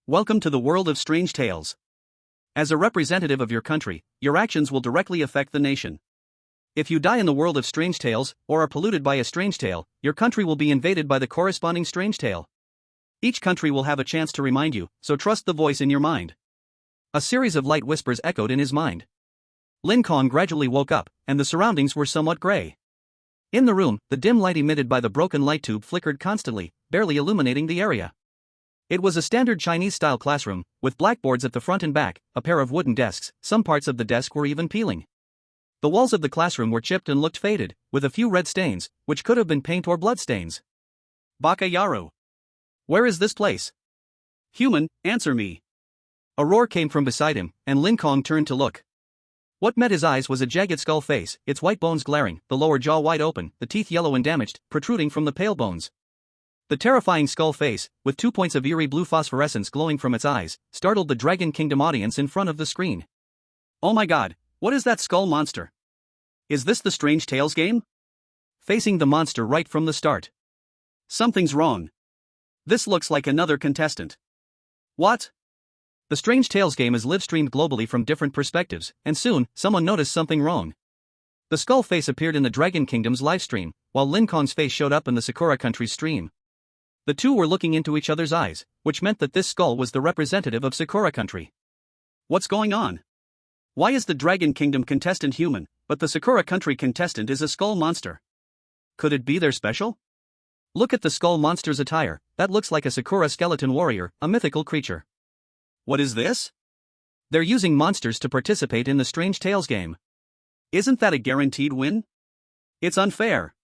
Welcome to the world of strange tales. As a representative of your country, your actions will directly affect the nation. If you die in the world of strange tales, or are polluted by a strange tale, your country will be invaded by the corresponding strange tale. Each country will have a chance to remind you, so trust the voice in your mind. A series of light whispers echoed in his mind. Lin Kong gradually woke up, and the surroundings were somewhat gray. In the room, the dim light emitted by the broken light tube flickered constantly, barely illuminating the area. It was a standard Chinese-style classroom, with blackboards at the front and back, a pair of wooden desks. Some parts of the desk were even peeling. The walls of the classroom were chipped and looked faded, with a few red stains, which could have been paint or blood stains. Baka Yaru. Where is this place? Human, answer me. A roar came from beside him, and Lin Kong turned to look. What met his eyes was a jagged skull face, its white bones glaring, the lower jaw wide open, the teeth yellow and damaged, protruding from the pale bones. The terrifying skull face, with 2 points of eerie blue phosphorescence glowing from its eyes, startled the Dragon Kingdom audience in front of the screen. Oh my god, what is that skull monster? Is this the Strange Tales game? Facing the monster right from the start. Something's wrong. This looks like another contestant. What? The Strange Tales game is live-streamed globally from different perspectives, and soon, someone noticed something wrong. The skull face appeared in the Dragon Kingdom's livestream, while Lin Kong's face showed up in the Sakura country's stream. The two were looking into each other's eyes, which meant that this skull was the representative of Sakura country. What's going on? Why is the Dragon Kingdom contestant human, but the Sakura country contestant is a skull monster? Could it be their special? Look at the skull monster's attire, that looks like a Sakura skeleton warrior, a mythical creature. What is this? They're using monsters to participate in the Strange Tales game. Isn't that a guaranteed win? It's unfair.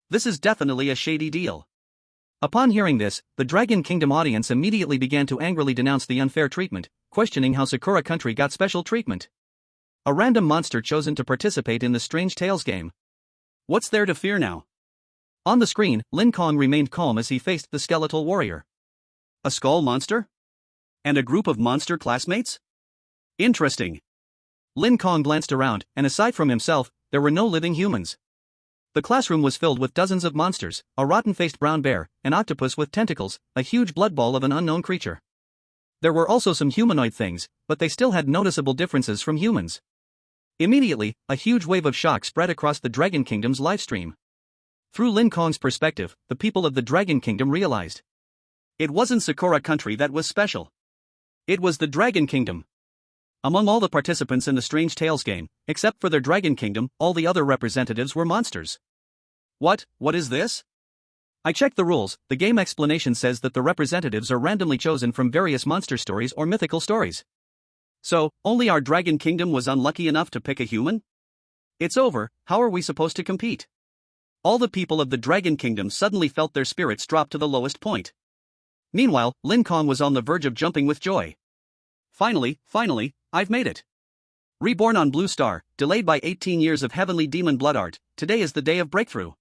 This is definitely a shady deal. Upon hearing this, the Dragon Kingdom audience immediately began to angrily denounce the unfair treatment, questioning how Sakura country got special treatment. A random monster chosen to participate in the Strange Tales game. What's there to fear now? On the screen, Lin Kong remained calm as he faced the skeletal warrior. A skull monster? And a group of monster classmates? Interesting. Lin Kong glanced around, and aside from himself, there were no living humans. The classroom was filled with dozens of monsters, a rotten-faced brown bear, an octopus with tentacles, a huge blood ball of an unknown creature. There were also some humanoid things, but they still had noticeable differences from humans. Immediately, a huge wave of shock spread across the Dragon Kingdom's livestream. Through Lin Kong's perspective, the people of the Dragon Kingdom realized. It wasn't Sakura country that was special. It was the Dragon Kingdom. Among all the participants in the Strange Tales game, except for their Dragon Kingdom, all the other representatives were monsters. What is this? I checked the rules. The game explanation says that the representatives are randomly chosen from various monster stories or mythical stories. So, only our Dragon Kingdom was unlucky enough to pick a human? It's over, how are we supposed to compete? All the people of the Dragon Kingdom suddenly felt their spirits drop to the lowest point. Meanwhile, Lin Kong was on the verge of jumping with joy. Finally, I've made it. Reborn on Blue Star, delayed by 18 years of heavenly demon blood art, today is the day of breakthrough.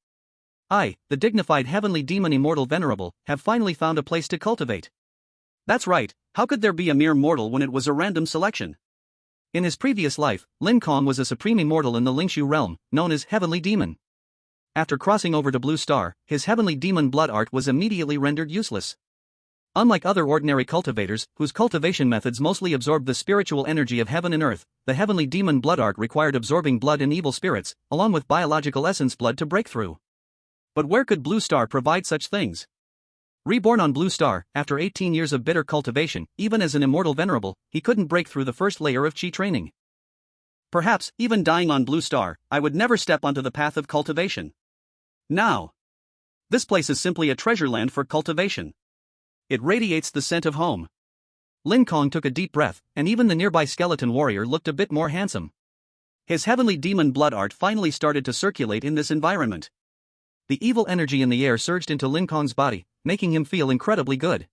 I, the dignified heavenly demon immortal venerable, have finally found a place to cultivate. That's right, how could there be a mere mortal when it was a random selection? In his previous life, Lin Kong was a supreme immortal in the Lingshu realm, known as Heavenly Demon. After crossing over to Blue Star, his heavenly demon blood art was immediately rendered useless. Unlike other ordinary cultivators, whose cultivation methods mostly absorbed the spiritual energy of heaven and earth, the heavenly demon blood art required absorbing blood and evil spirits, along with biological essence blood to break through. But where could Blue Star provide such things? Reborn on Blue Star, after 18 years of bitter cultivation, even as an immortal venerable, he couldn't break through the first layer of chi training. Perhaps, even dying on Blue Star, I would never step onto the path of cultivation. Now, this place is simply a treasure land for cultivation. It radiates the scent of home. Lin Kong took a deep breath, and even the nearby skeleton warrior looked a bit more handsome. His heavenly demon blood art finally started to circulate in this environment. The evil energy in the air surged into Lin Kong's body, making him feel incredibly good.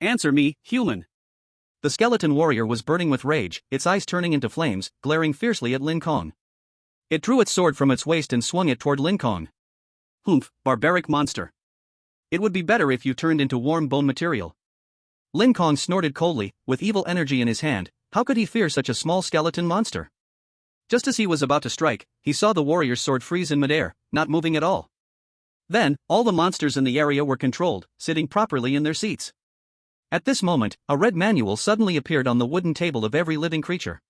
Answer me, human. The skeleton warrior was burning with rage, its eyes turning into flames, glaring fiercely at Lin Kong. It drew its sword from its waist and swung it toward Lin Kong. Humph, barbaric monster. It would be better if you turned into warm bone material. Lin Kong snorted coldly, with evil energy in his hand. How could he fear such a small skeleton monster? Just as he was about to strike, he saw the warrior's sword freeze in midair, not moving at all. Then, all the monsters in the area were controlled, sitting properly in their seats. At this moment, a red manual suddenly appeared on the wooden table of every living creature.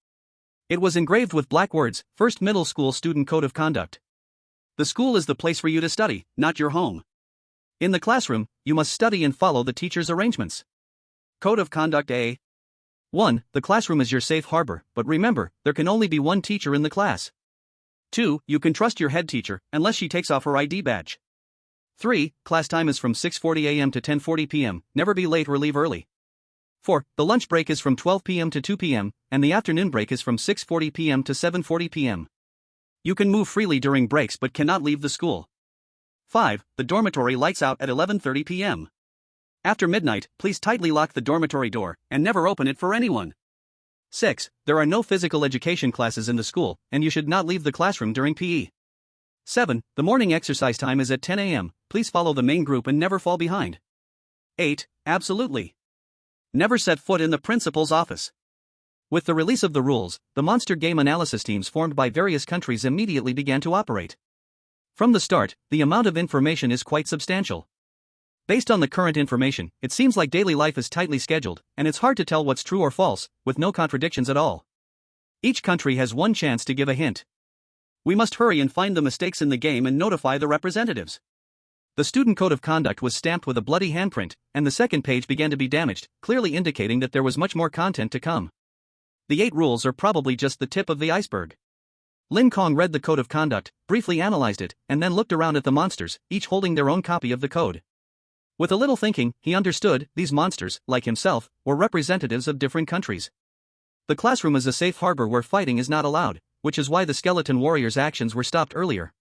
It was engraved with black words, First Middle School Student Code of Conduct. The school is the place for you to study, not your home. In the classroom, you must study and follow the teacher's arrangements. Code of Conduct A. 1. The classroom is your safe harbor, but remember, there can only be one teacher in the class. 2. You can trust your head teacher, unless she takes off her ID badge. 3. Class time is from 6:40 a.m. to 10:40 p.m., never be late or leave early. 4. The lunch break is from 12 p.m. to 2 p.m., and the afternoon break is from 6:40 p.m. to 7:40 p.m. You can move freely during breaks but cannot leave the school. 5. The dormitory lights out at 11:30 p.m. After midnight, please tightly lock the dormitory door, and never open it for anyone. 6. There are no physical education classes in the school, and you should not leave the classroom during PE. 7. The morning exercise time is at 10 a.m., please follow the main group and never fall behind. 8. Absolutely. Never set foot in the principal's office. With the release of the rules, the monster game analysis teams formed by various countries immediately began to operate. From the start, the amount of information is quite substantial. Based on the current information, it seems like daily life is tightly scheduled, and it's hard to tell what's true or false, with no contradictions at all. Each country has one chance to give a hint. We must hurry and find the mistakes in the game and notify the representatives. The student code of conduct was stamped with a bloody handprint, and the second page began to be damaged, clearly indicating that there was much more content to come. The 8 rules are probably just the tip of the iceberg. Lin Kong read the code of conduct, briefly analyzed it, and then looked around at the monsters, each holding their own copy of the code. With a little thinking, he understood, these monsters, like himself, were representatives of different countries. The classroom is a safe harbor where fighting is not allowed, which is why the skeleton warrior's actions were stopped earlier.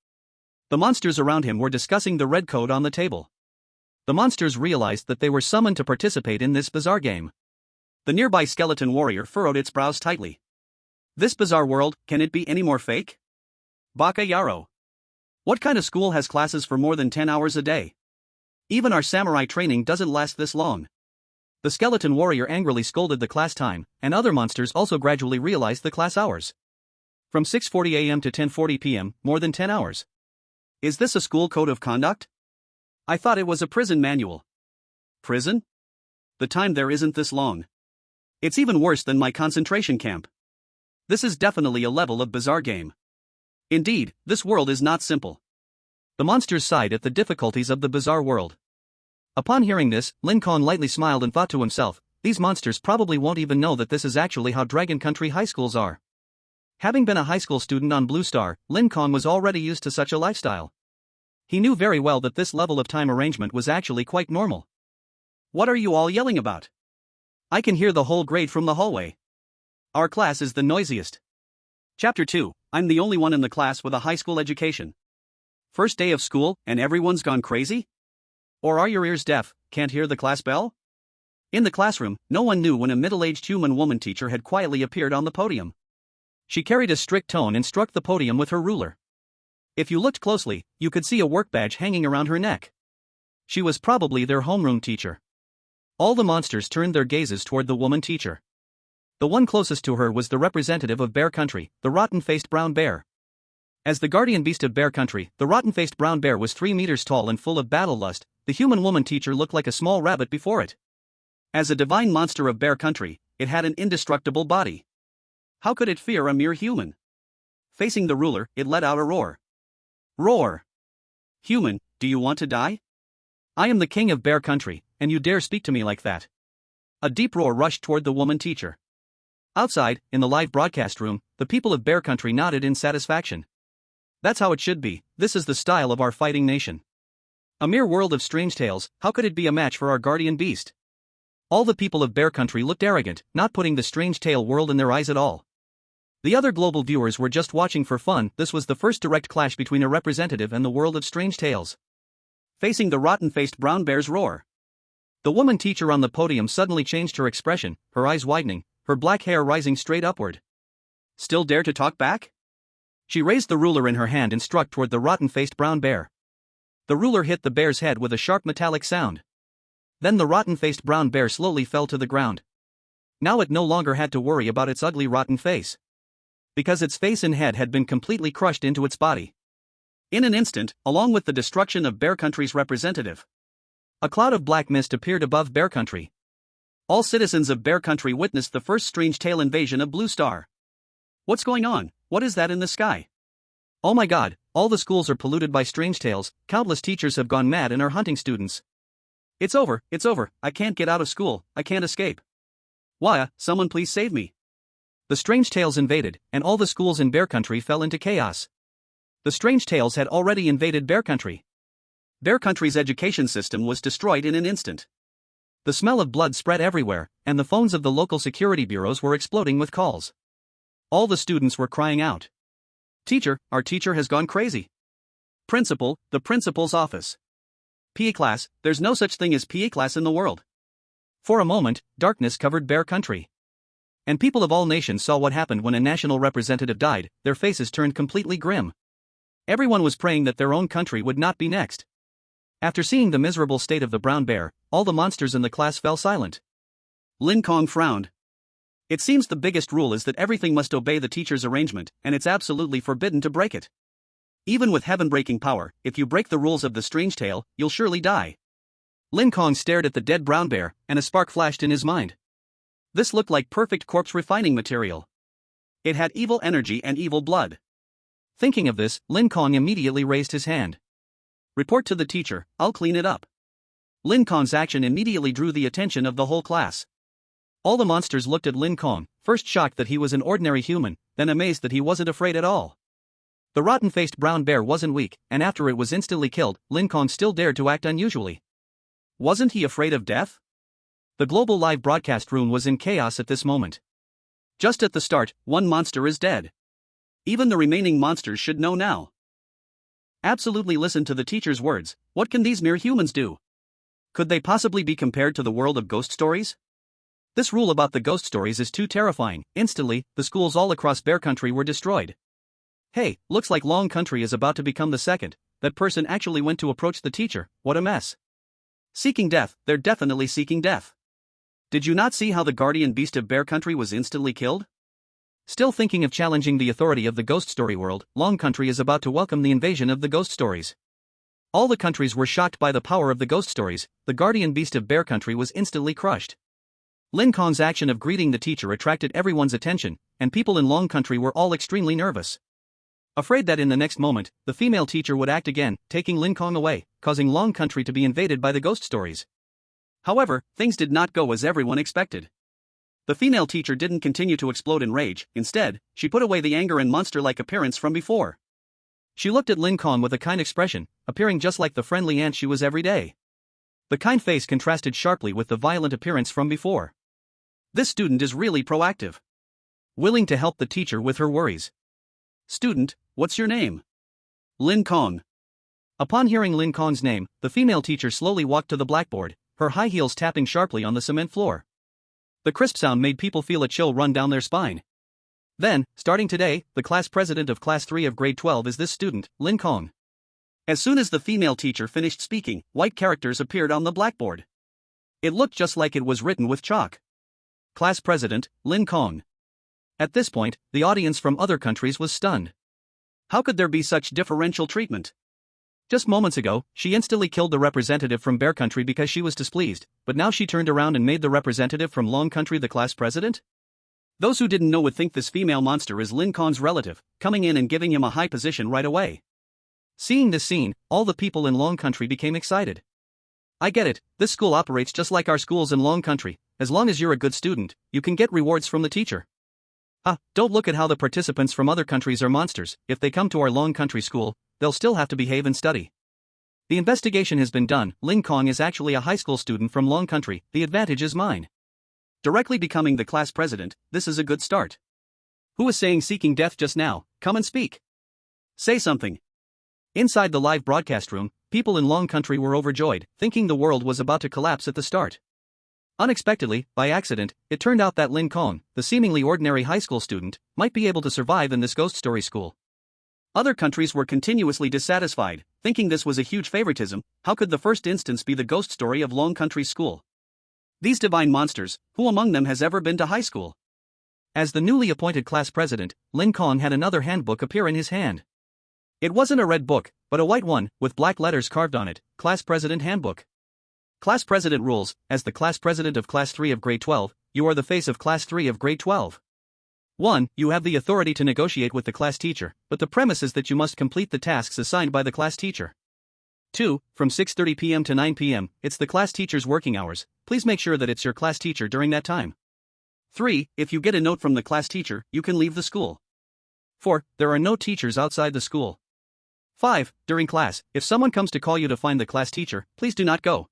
The monsters around him were discussing the red code on the table. The monsters realized that they were summoned to participate in this bizarre game. The nearby skeleton warrior furrowed its brows tightly. This bizarre world, can it be any more fake? Baka Yaro. What kind of school has classes for more than 10 hours a day? Even our samurai training doesn't last this long. The skeleton warrior angrily scolded the class time, and other monsters also gradually realized the class hours. From 6:40 a.m. to 10:40 p.m., more than 10 hours. Is this a school code of conduct? I thought it was a prison manual. Prison? The time there isn't this long. It's even worse than my concentration camp. This is definitely a level of bizarre game. Indeed, this world is not simple. The monsters sighed at the difficulties of the bizarre world. Upon hearing this, Lin Kong lightly smiled and thought to himself, these monsters probably won't even know that this is actually how Dragon Country high schools are. Having been a high school student on Blue Star, Lin Kong was already used to such a lifestyle. He knew very well that this level of time arrangement was actually quite normal. What are you all yelling about? I can hear the whole grade from the hallway. Our class is the noisiest. Chapter 2, I'm the only one in the class with a high school education. First day of school, and everyone's gone crazy? Or are your ears deaf, can't hear the class bell? In the classroom, no one knew when a middle-aged human woman teacher had quietly appeared on the podium. She carried a strict tone and struck the podium with her ruler. If you looked closely, you could see a work badge hanging around her neck. She was probably their homeroom teacher. All the monsters turned their gazes toward the woman teacher. The one closest to her was the representative of Bear Country, the rotten-faced brown bear. As the guardian beast of Bear Country, the rotten-faced brown bear was 3 meters tall and full of battle lust. The human woman teacher looked like a small rabbit before it. As a divine monster of Bear Country, it had an indestructible body. How could it fear a mere human? Facing the ruler, it let out a roar. Roar! Human, do you want to die? I am the king of Bear Country, and you dare speak to me like that. A deep roar rushed toward the woman teacher. Outside, in the live broadcast room, the people of Bear Country nodded in satisfaction. That's how it should be, this is the style of our fighting nation. A mere world of strange tales, how could it be a match for our guardian beast? All the people of Bear Country looked arrogant, not putting the strange tale world in their eyes at all. The other global viewers were just watching for fun. This was the first direct clash between a representative and the world of strange tales. Facing the rotten-faced brown bear's roar. The woman teacher on the podium suddenly changed her expression, her eyes widening, her black hair rising straight upward. Still dare to talk back? She raised the ruler in her hand and struck toward the rotten-faced brown bear. The ruler hit the bear's head with a sharp metallic sound. Then the rotten-faced brown bear slowly fell to the ground. Now it no longer had to worry about its ugly rotten face. Because its face and head had been completely crushed into its body. In an instant, along with the destruction of Bear Country's representative, a cloud of black mist appeared above Bear Country. All citizens of Bear Country witnessed the first strange tail invasion of Blue Star. What's going on? What is that in the sky? Oh my god, all the schools are polluted by strange tails, countless teachers have gone mad and are hunting students. It's over, I can't get out of school, I can't escape. Why, someone please save me. The strange tails invaded, and all the schools in Bear Country fell into chaos. The strange tails had already invaded Bear Country. Bear Country's education system was destroyed in an instant. The smell of blood spread everywhere, and the phones of the local security bureaus were exploding with calls. All the students were crying out. Teacher, our teacher has gone crazy. Principal, the principal's office. PE class, there's no such thing as PE class in the world. For a moment, darkness covered Bear Country. And people of all nations saw what happened when a national representative died, their faces turned completely grim. Everyone was praying that their own country would not be next. After seeing the miserable state of the brown bear, all the monsters in the class fell silent. Lin Kong frowned. It seems the biggest rule is that everything must obey the teacher's arrangement, and it's absolutely forbidden to break it. Even with heaven-breaking power, if you break the rules of the strange tail, you'll surely die. Lin Kong stared at the dead brown bear, and a spark flashed in his mind. This looked like perfect corpse refining material. It had evil energy and evil blood. Thinking of this, Lin Kong immediately raised his hand. Report to the teacher, I'll clean it up. Lin Kong's action immediately drew the attention of the whole class. All the monsters looked at Lin Kong, first shocked that he was an ordinary human, then amazed that he wasn't afraid at all. The rotten-faced brown bear wasn't weak, and after it was instantly killed, Lin Kong still dared to act unusually. Wasn't he afraid of death? The global live broadcast room was in chaos at this moment. Just at the start, one monster is dead. Even the remaining monsters should know now. Absolutely listen to the teacher's words. What can these mere humans do? Could they possibly be compared to the world of ghost stories? This rule about the ghost stories is too terrifying. Instantly, the schools all across Bear Country were destroyed. Hey, looks like Long Country is about to become the second. That person actually went to approach the teacher. What a mess. Seeking death, they're definitely seeking death. Did you not see how the guardian beast of Bear Country was instantly killed? Still thinking of challenging the authority of the ghost story world, Long Country is about to welcome the invasion of the ghost stories. All the countries were shocked by the power of the ghost stories. The guardian beast of Bear Country was instantly crushed. Lin Kong's action of greeting the teacher attracted everyone's attention, and people in Long Country were all extremely nervous. Afraid that in the next moment, the female teacher would act again, taking Lin Kong away, causing Long Country to be invaded by the ghost stories. However, things did not go as everyone expected. The female teacher didn't continue to explode in rage. Instead, she put away the anger and monster-like appearance from before. She looked at Lin Kong with a kind expression, appearing just like the friendly aunt she was every day. The kind face contrasted sharply with the violent appearance from before. This student is really proactive. Willing to help the teacher with her worries. Student, what's your name? Lin Kong. Upon hearing Lin Kong's name, the female teacher slowly walked to the blackboard, her high heels tapping sharply on the cement floor. The crisp sound made people feel a chill run down their spine. Then, starting today, the class president of Class 3 of Grade 12 is this student, Lin Kong. As soon as the female teacher finished speaking, white characters appeared on the blackboard. It looked just like it was written with chalk. Class president, Lin Kong. At this point, the audience from other countries was stunned. How could there be such differential treatment? Just moments ago, she instantly killed the representative from Bear Country because she was displeased, but now she turned around and made the representative from Long Country the class president? Those who didn't know would think this female monster is Lin Kong's relative, coming in and giving him a high position right away. Seeing this scene, all the people in Long Country became excited. I get it, this school operates just like our schools in Long Country. As long as you're a good student, you can get rewards from the teacher. Don't look at how the participants from other countries are monsters. If they come to our Long Country school, they'll still have to behave and study. The investigation has been done. Lin Kong is actually a high school student from Long Country. The advantage is mine. Directly becoming the class president, this is a good start. Who was saying seeking death just now? Come and speak. Say something. Inside the live broadcast room, people in Long Country were overjoyed, thinking the world was about to collapse at the start. Unexpectedly, by accident, it turned out that Lin Kong, the seemingly ordinary high school student, might be able to survive in this ghost story school. Other countries were continuously dissatisfied, thinking this was a huge favoritism. How could the first instance be the ghost story of Long Country School? These divine monsters, who among them has ever been to high school? As the newly appointed class president, Lin Kong had another handbook appear in his hand. It wasn't a red book, but a white one, with black letters carved on it, Class President Handbook. Class President rules. As the class president of Class 3 of Grade 12, you are the face of Class 3 of Grade 12. 1. You have the authority to negotiate with the class teacher, but the premise is that you must complete the tasks assigned by the class teacher. 2. From 6:30 p.m. to 9 p.m., it's the class teacher's working hours. Please make sure that it's your class teacher during that time. 3. If you get a note from the class teacher, you can leave the school. 4. There are no teachers outside the school. 5. During class, if someone comes to call you to find the class teacher, please do not go.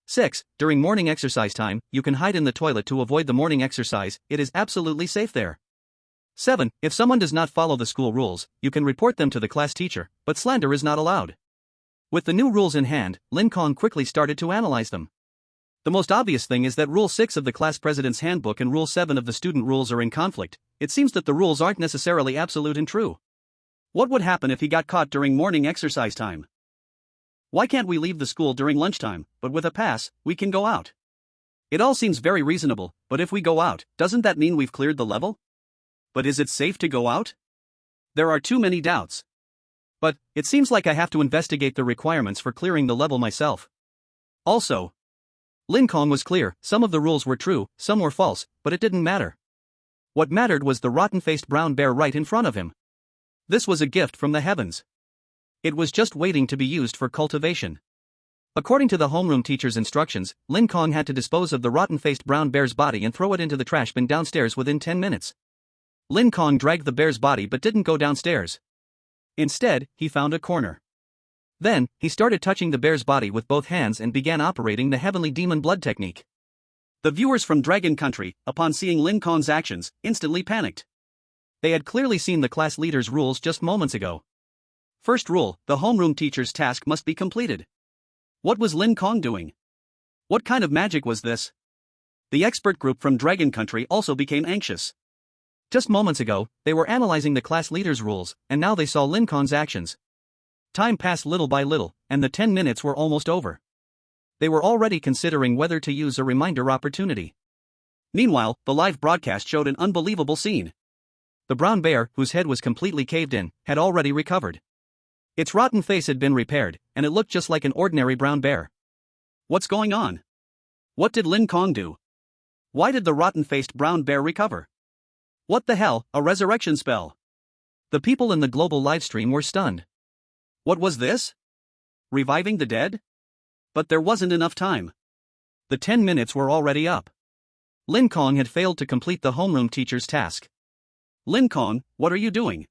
6. During morning exercise time, you can hide in the toilet to avoid the morning exercise, it is absolutely safe there. 7. If someone does not follow the school rules, you can report them to the class teacher, but slander is not allowed. With the new rules in hand, Lin Kong quickly started to analyze them. The most obvious thing is that Rule 6 of the class president's handbook and Rule 7 of the student rules are in conflict. It seems that the rules aren't necessarily absolute and true. What would happen if he got caught during morning exercise time? Why can't we leave the school during lunchtime, but with a pass, we can go out? It all seems very reasonable, but if we go out, doesn't that mean we've cleared the level? But is it safe to go out? There are too many doubts. But, it seems like I have to investigate the requirements for clearing the level myself. Also, Lin Kong was clear, some of the rules were true, some were false, but it didn't matter. What mattered was the rotten-faced brown bear right in front of him. This was a gift from the heavens. It was just waiting to be used for cultivation. According to the homeroom teacher's instructions, Lin Kong had to dispose of the rotten-faced brown bear's body and throw it into the trash bin downstairs within 10 minutes. Lin Kong dragged the bear's body but didn't go downstairs. Instead, he found a corner. Then, he started touching the bear's body with both hands and began operating the heavenly demon blood technique. The viewers from Dragon Country, upon seeing Lin Kong's actions, instantly panicked. They had clearly seen the class leader's rules just moments ago. First rule, the homeroom teacher's task must be completed. What was Lin Kong doing? What kind of magic was this? The expert group from Dragon Country also became anxious. Just moments ago, they were analyzing the class leader's rules, and now they saw Lin Kong's actions. Time passed little by little, and the 10 minutes were almost over. They were already considering whether to use a reminder opportunity. Meanwhile, the live broadcast showed an unbelievable scene. The brown bear, whose head was completely caved in, had already recovered. Its rotten face had been repaired, and it looked just like an ordinary brown bear. What's going on? What did Lin Kong do? Why did the rotten-faced brown bear recover? What the hell, a resurrection spell? The people in the global livestream were stunned. What was this? Reviving the dead? But there wasn't enough time. The 10 minutes were already up. Lin Kong had failed to complete the homeroom teacher's task. Lin Kong, what are you doing?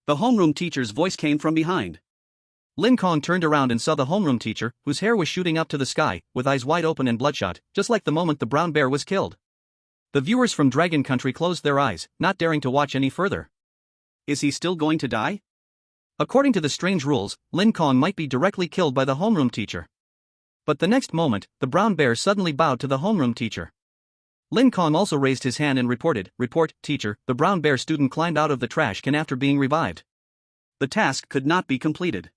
The homeroom teacher's voice came from behind. Lin Kong turned around and saw the homeroom teacher, whose hair was shooting up to the sky, with eyes wide open and bloodshot, just like the moment the brown bear was killed. The viewers from Dragon Country closed their eyes, not daring to watch any further. Is he still going to die? According to the strange rules, Lin Kong might be directly killed by the homeroom teacher. But the next moment, the brown bear suddenly bowed to the homeroom teacher. Lin Kong also raised his hand and reported, "Report, teacher, the brown bear student climbed out of the trash can after being revived." The task could not be completed.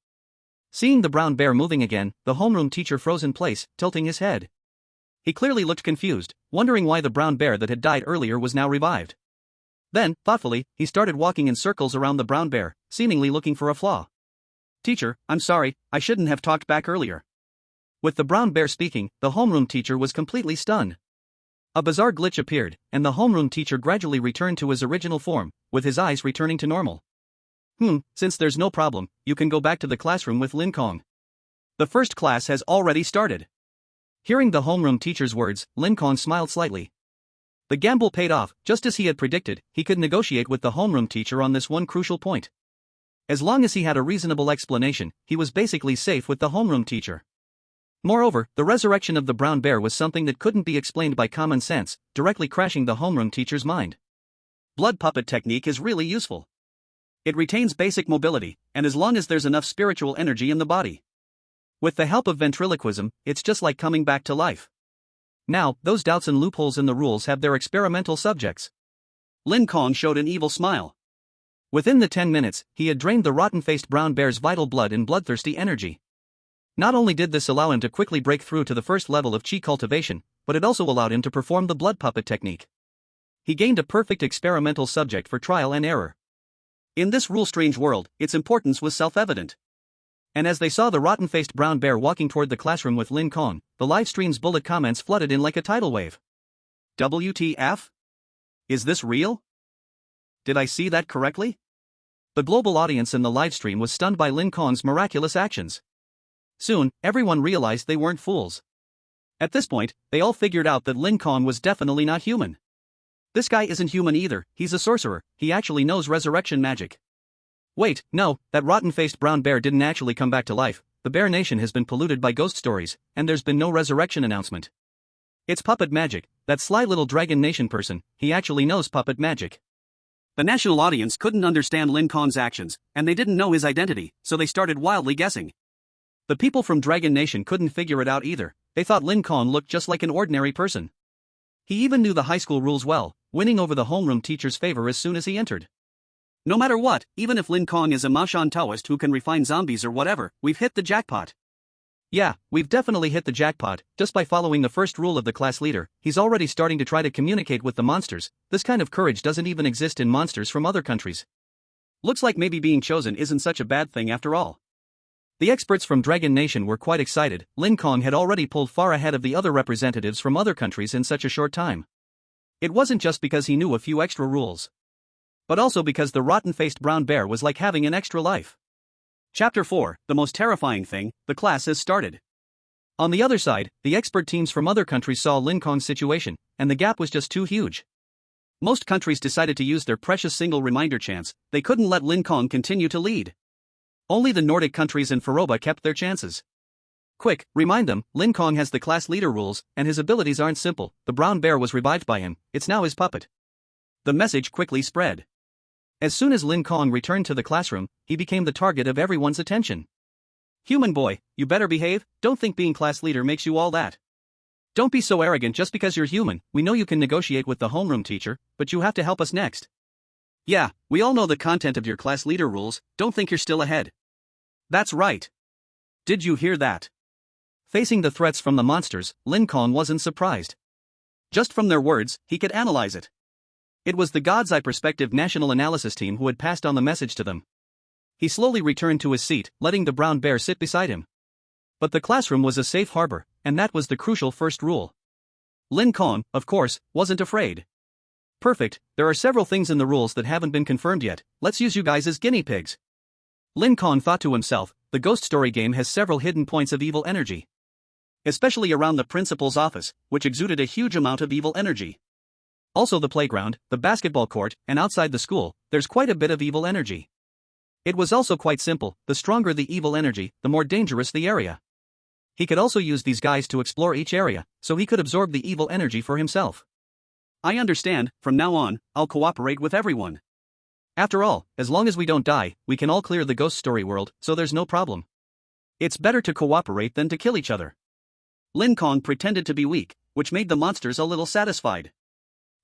Seeing the brown bear moving again, the homeroom teacher froze in place, tilting his head. He clearly looked confused, wondering why the brown bear that had died earlier was now revived. Then, thoughtfully, he started walking in circles around the brown bear, seemingly looking for a flaw. "Teacher, I'm sorry, I shouldn't have talked back earlier." With the brown bear speaking, the homeroom teacher was completely stunned. A bizarre glitch appeared, and the homeroom teacher gradually returned to his original form, with his eyes returning to normal. Since there's no problem, you can go back to the classroom with Lin Kong. The first class has already started. Hearing the homeroom teacher's words, Lin Kong smiled slightly. The gamble paid off. Just as he had predicted, he could negotiate with the homeroom teacher on this one crucial point. As long as he had a reasonable explanation, he was basically safe with the homeroom teacher. Moreover, the resurrection of the brown bear was something that couldn't be explained by common sense, directly crashing the homeroom teacher's mind. Blood puppet technique is really useful. It retains basic mobility, and as long as there's enough spiritual energy in the body. With the help of ventriloquism, it's just like coming back to life. Now, those doubts and loopholes in the rules have their experimental subjects. Lin Kong showed an evil smile. Within the 10 minutes, he had drained the rotten-faced brown bear's vital blood and bloodthirsty energy. Not only did this allow him to quickly break through to the first level of chi cultivation, but it also allowed him to perform the blood puppet technique. He gained a perfect experimental subject for trial and error. In this rule-strange world, its importance was self-evident. And as they saw the rotten-faced brown bear walking toward the classroom with Lin Kong, the live stream's bullet comments flooded in like a tidal wave. WTF? Is this real? Did I see that correctly? The global audience in the livestream was stunned by Lin Kong's miraculous actions. Soon, everyone realized they weren't fools. At this point, they all figured out that Lin Kong was definitely not human. This guy isn't human either, he's a sorcerer, he actually knows resurrection magic. Wait, no, that rotten-faced brown bear didn't actually come back to life. The Bear Nation has been polluted by ghost stories, and there's been no resurrection announcement. It's puppet magic, that sly little Dragon Nation person, he actually knows puppet magic. The national audience couldn't understand Lin Kong's actions, and they didn't know his identity, so they started wildly guessing. The people from Dragon Nation couldn't figure it out either, they thought Lin Kong looked just like an ordinary person. He even knew the high school rules well, winning over the homeroom teacher's favor as soon as he entered. No matter what, even if Lin Kong is a Mashan Taoist who can refine zombies or whatever, we've hit the jackpot. Yeah, we've definitely hit the jackpot, just by following the first rule of the class leader, he's already starting to try to communicate with the monsters. This kind of courage doesn't even exist in monsters from other countries. Looks like maybe being chosen isn't such a bad thing after all. The experts from Dragon Nation were quite excited, Lin Kong had already pulled far ahead of the other representatives from other countries in such a short time. It wasn't just because he knew a few extra rules, but also because the rotten-faced brown bear was like having an extra life. Chapter 4, the most terrifying thing, the class has started. On the other side, the expert teams from other countries saw Lin Kong's situation, and the gap was just too huge. Most countries decided to use their precious single reminder chance, they couldn't let Lin Kong continue to lead. Only the Nordic countries and Faroba kept their chances. Quick, remind them, Lin Kong has the class leader rules, and his abilities aren't simple, the brown bear was revived by him, it's now his puppet. The message quickly spread. As soon as Lin Kong returned to the classroom, he became the target of everyone's attention. Human boy, you better behave, don't think being class leader makes you all that. Don't be so arrogant just because you're human, we know you can negotiate with the homeroom teacher, but you have to help us next. Yeah, we all know the content of your class leader rules, don't think you're still ahead. That's right. Did you hear that? Facing the threats from the monsters, Lin Kong wasn't surprised. Just from their words, he could analyze it. It was the God's Eye Perspective National Analysis Team who had passed on the message to them. He slowly returned to his seat, letting the brown bear sit beside him. But the classroom was a safe harbor, and that was the crucial first rule. Lin Kong, of course, wasn't afraid. Perfect, there are several things in the rules that haven't been confirmed yet, let's use you guys as guinea pigs. Lin Kong thought to himself, the ghost story game has several hidden points of evil energy. Especially around the principal's office, which exuded a huge amount of evil energy. Also the playground, the basketball court, and outside the school, there's quite a bit of evil energy. It was also quite simple, the stronger the evil energy, the more dangerous the area. He could also use these guys to explore each area, so he could absorb the evil energy for himself. I understand, from now on, I'll cooperate with everyone. After all, as long as we don't die, we can all clear the ghost story world, so there's no problem. It's better to cooperate than to kill each other. Lin Kong pretended to be weak, which made the monsters a little satisfied.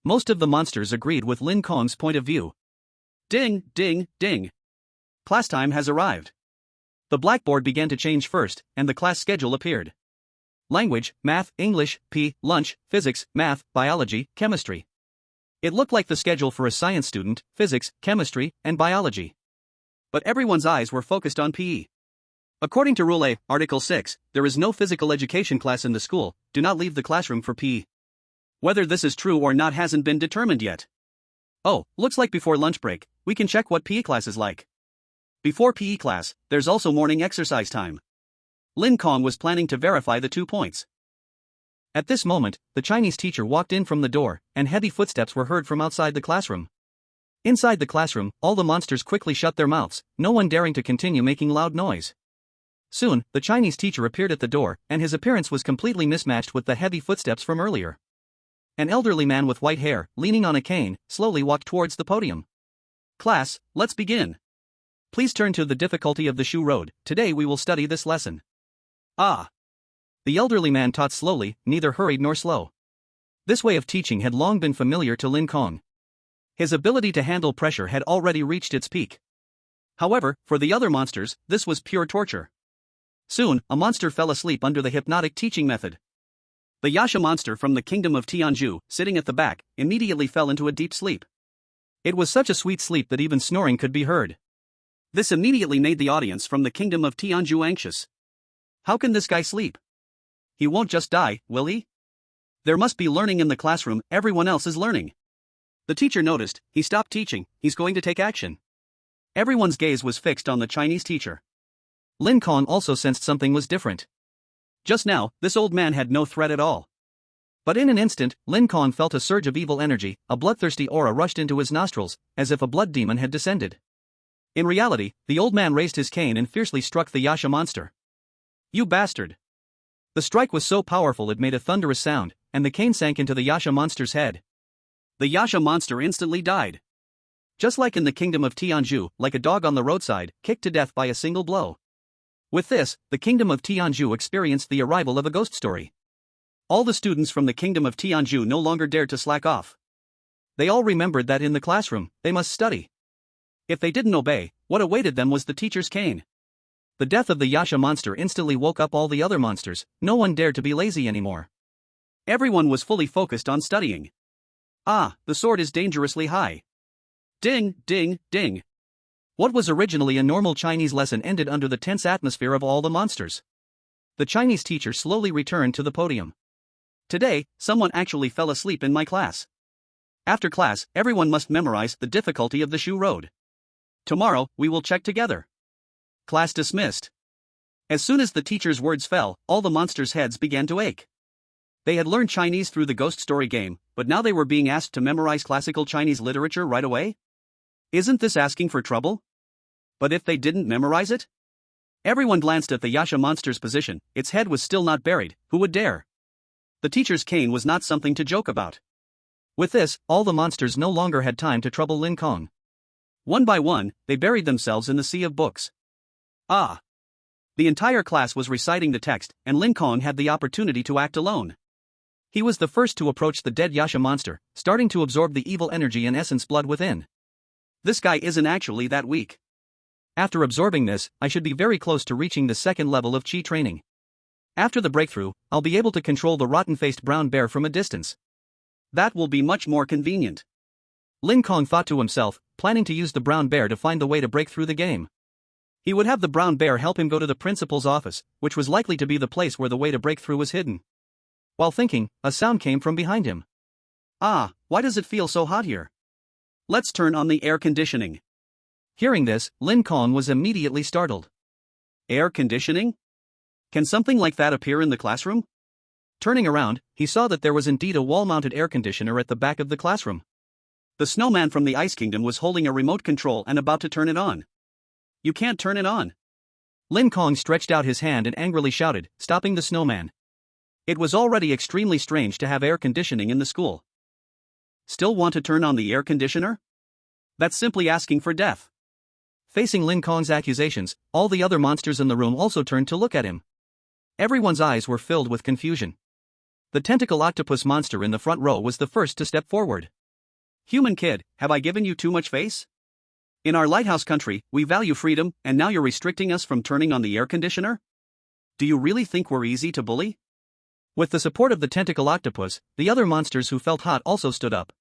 Most of the monsters agreed with Lin Kong's point of view. Ding, ding, ding. Class time has arrived. The blackboard began to change first, and the class schedule appeared. Language, math, English, lunch, physics, math, biology, chemistry. It looked like the schedule for a science student, physics, chemistry, and biology. But everyone's eyes were focused on PE. According to Rule A, Article 6, there is no physical education class in the school, do not leave the classroom for PE. Whether this is true or not hasn't been determined yet. Oh, looks like before lunch break, we can check what PE class is like. Before PE class, there's also morning exercise time. Lin Kong was planning to verify the 2 points. At this moment, the Chinese teacher walked in from the door, and heavy footsteps were heard from outside the classroom. Inside the classroom, all the monsters quickly shut their mouths, no one daring to continue making loud noise. Soon, the Chinese teacher appeared at the door, and his appearance was completely mismatched with the heavy footsteps from earlier. An elderly man with white hair, leaning on a cane, slowly walked towards the podium. Class, let's begin. Please turn to the difficulty of the Shu Road, today we will study this lesson. Ah. The elderly man taught slowly, neither hurried nor slow. This way of teaching had long been familiar to Lin Kong. His ability to handle pressure had already reached its peak. However, for the other monsters, this was pure torture. Soon, a monster fell asleep under the hypnotic teaching method. The Yasha monster from the kingdom of Tianzhu, sitting at the back, immediately fell into a deep sleep. It was such a sweet sleep that even snoring could be heard. This immediately made the audience from the kingdom of Tianzhu anxious. How can this guy sleep? He won't just die, will he? There must be learning in the classroom, everyone else is learning. The teacher noticed, he stopped teaching, he's going to take action. Everyone's gaze was fixed on the Chinese teacher. Lin Kong also sensed something was different. Just now, this old man had no threat at all. But in an instant, Lin Kong felt a surge of evil energy, a bloodthirsty aura rushed into his nostrils, as if a blood demon had descended. In reality, the old man raised his cane and fiercely struck the Yasha monster. You bastard! The strike was so powerful it made a thunderous sound, and the cane sank into the Yasha monster's head. The Yasha monster instantly died. Just like in the kingdom of Tianzhu, like a dog on the roadside, kicked to death by a single blow. With this, the kingdom of Tianzhu experienced the arrival of a ghost story. All the students from the kingdom of Tianzhu no longer dared to slack off. They all remembered that in the classroom, they must study. If they didn't obey, what awaited them was the teacher's cane. The death of the Yasha monster instantly woke up all the other monsters, no one dared to be lazy anymore. Everyone was fully focused on studying. Ah, the sword is dangerously high. Ding, ding, ding. What was originally a normal Chinese lesson ended under the tense atmosphere of all the monsters. The Chinese teacher slowly returned to the podium. Today, someone actually fell asleep in my class. After class, everyone must memorize the difficulty of the Shu Road. Tomorrow, we will check together. Class dismissed. As soon as the teacher's words fell, all the monsters' heads began to ache. They had learned Chinese through the ghost story game, but now they were being asked to memorize classical Chinese literature right away? Isn't this asking for trouble? But if they didn't memorize it? Everyone glanced at the Yasha monster's position, its head was still not buried, who would dare? The teacher's cane was not something to joke about. With this, all the monsters no longer had time to trouble Lin Kong. One by one, they buried themselves in the sea of books. Ah! The entire class was reciting the text, and Lin Kong had the opportunity to act alone. He was the first to approach the dead Yasha monster, starting to absorb the evil energy and essence blood within. This guy isn't actually that weak. After absorbing this, I should be very close to reaching the second level of Qi training. After the breakthrough, I'll be able to control the rotten-faced brown bear from a distance. That will be much more convenient. Lin Kong thought to himself, planning to use the brown bear to find the way to break through the game. He would have the brown bear help him go to the principal's office, which was likely to be the place where the way to break through was hidden. While thinking, a sound came from behind him. Ah, why does it feel so hot here? Let's turn on the air conditioning. Hearing this, Lin Kong was immediately startled. Air conditioning? Can something like that appear in the classroom? Turning around, he saw that there was indeed a wall-mounted air conditioner at the back of the classroom. The snowman from the Ice Kingdom was holding a remote control and about to turn it on. You can't turn it on. Lin Kong stretched out his hand and angrily shouted, stopping the snowman. It was already extremely strange to have air conditioning in the school. Still want to turn on the air conditioner? That's simply asking for death. Facing Lin Kong's accusations, all the other monsters in the room also turned to look at him. Everyone's eyes were filled with confusion. The tentacle octopus monster in the front row was the first to step forward. Human kid, have I given you too much face? In our lighthouse country, we value freedom, and now you're restricting us from turning on the air conditioner? Do you really think we're easy to bully? With the support of the tentacle octopus, the other monsters who felt hot also stood up.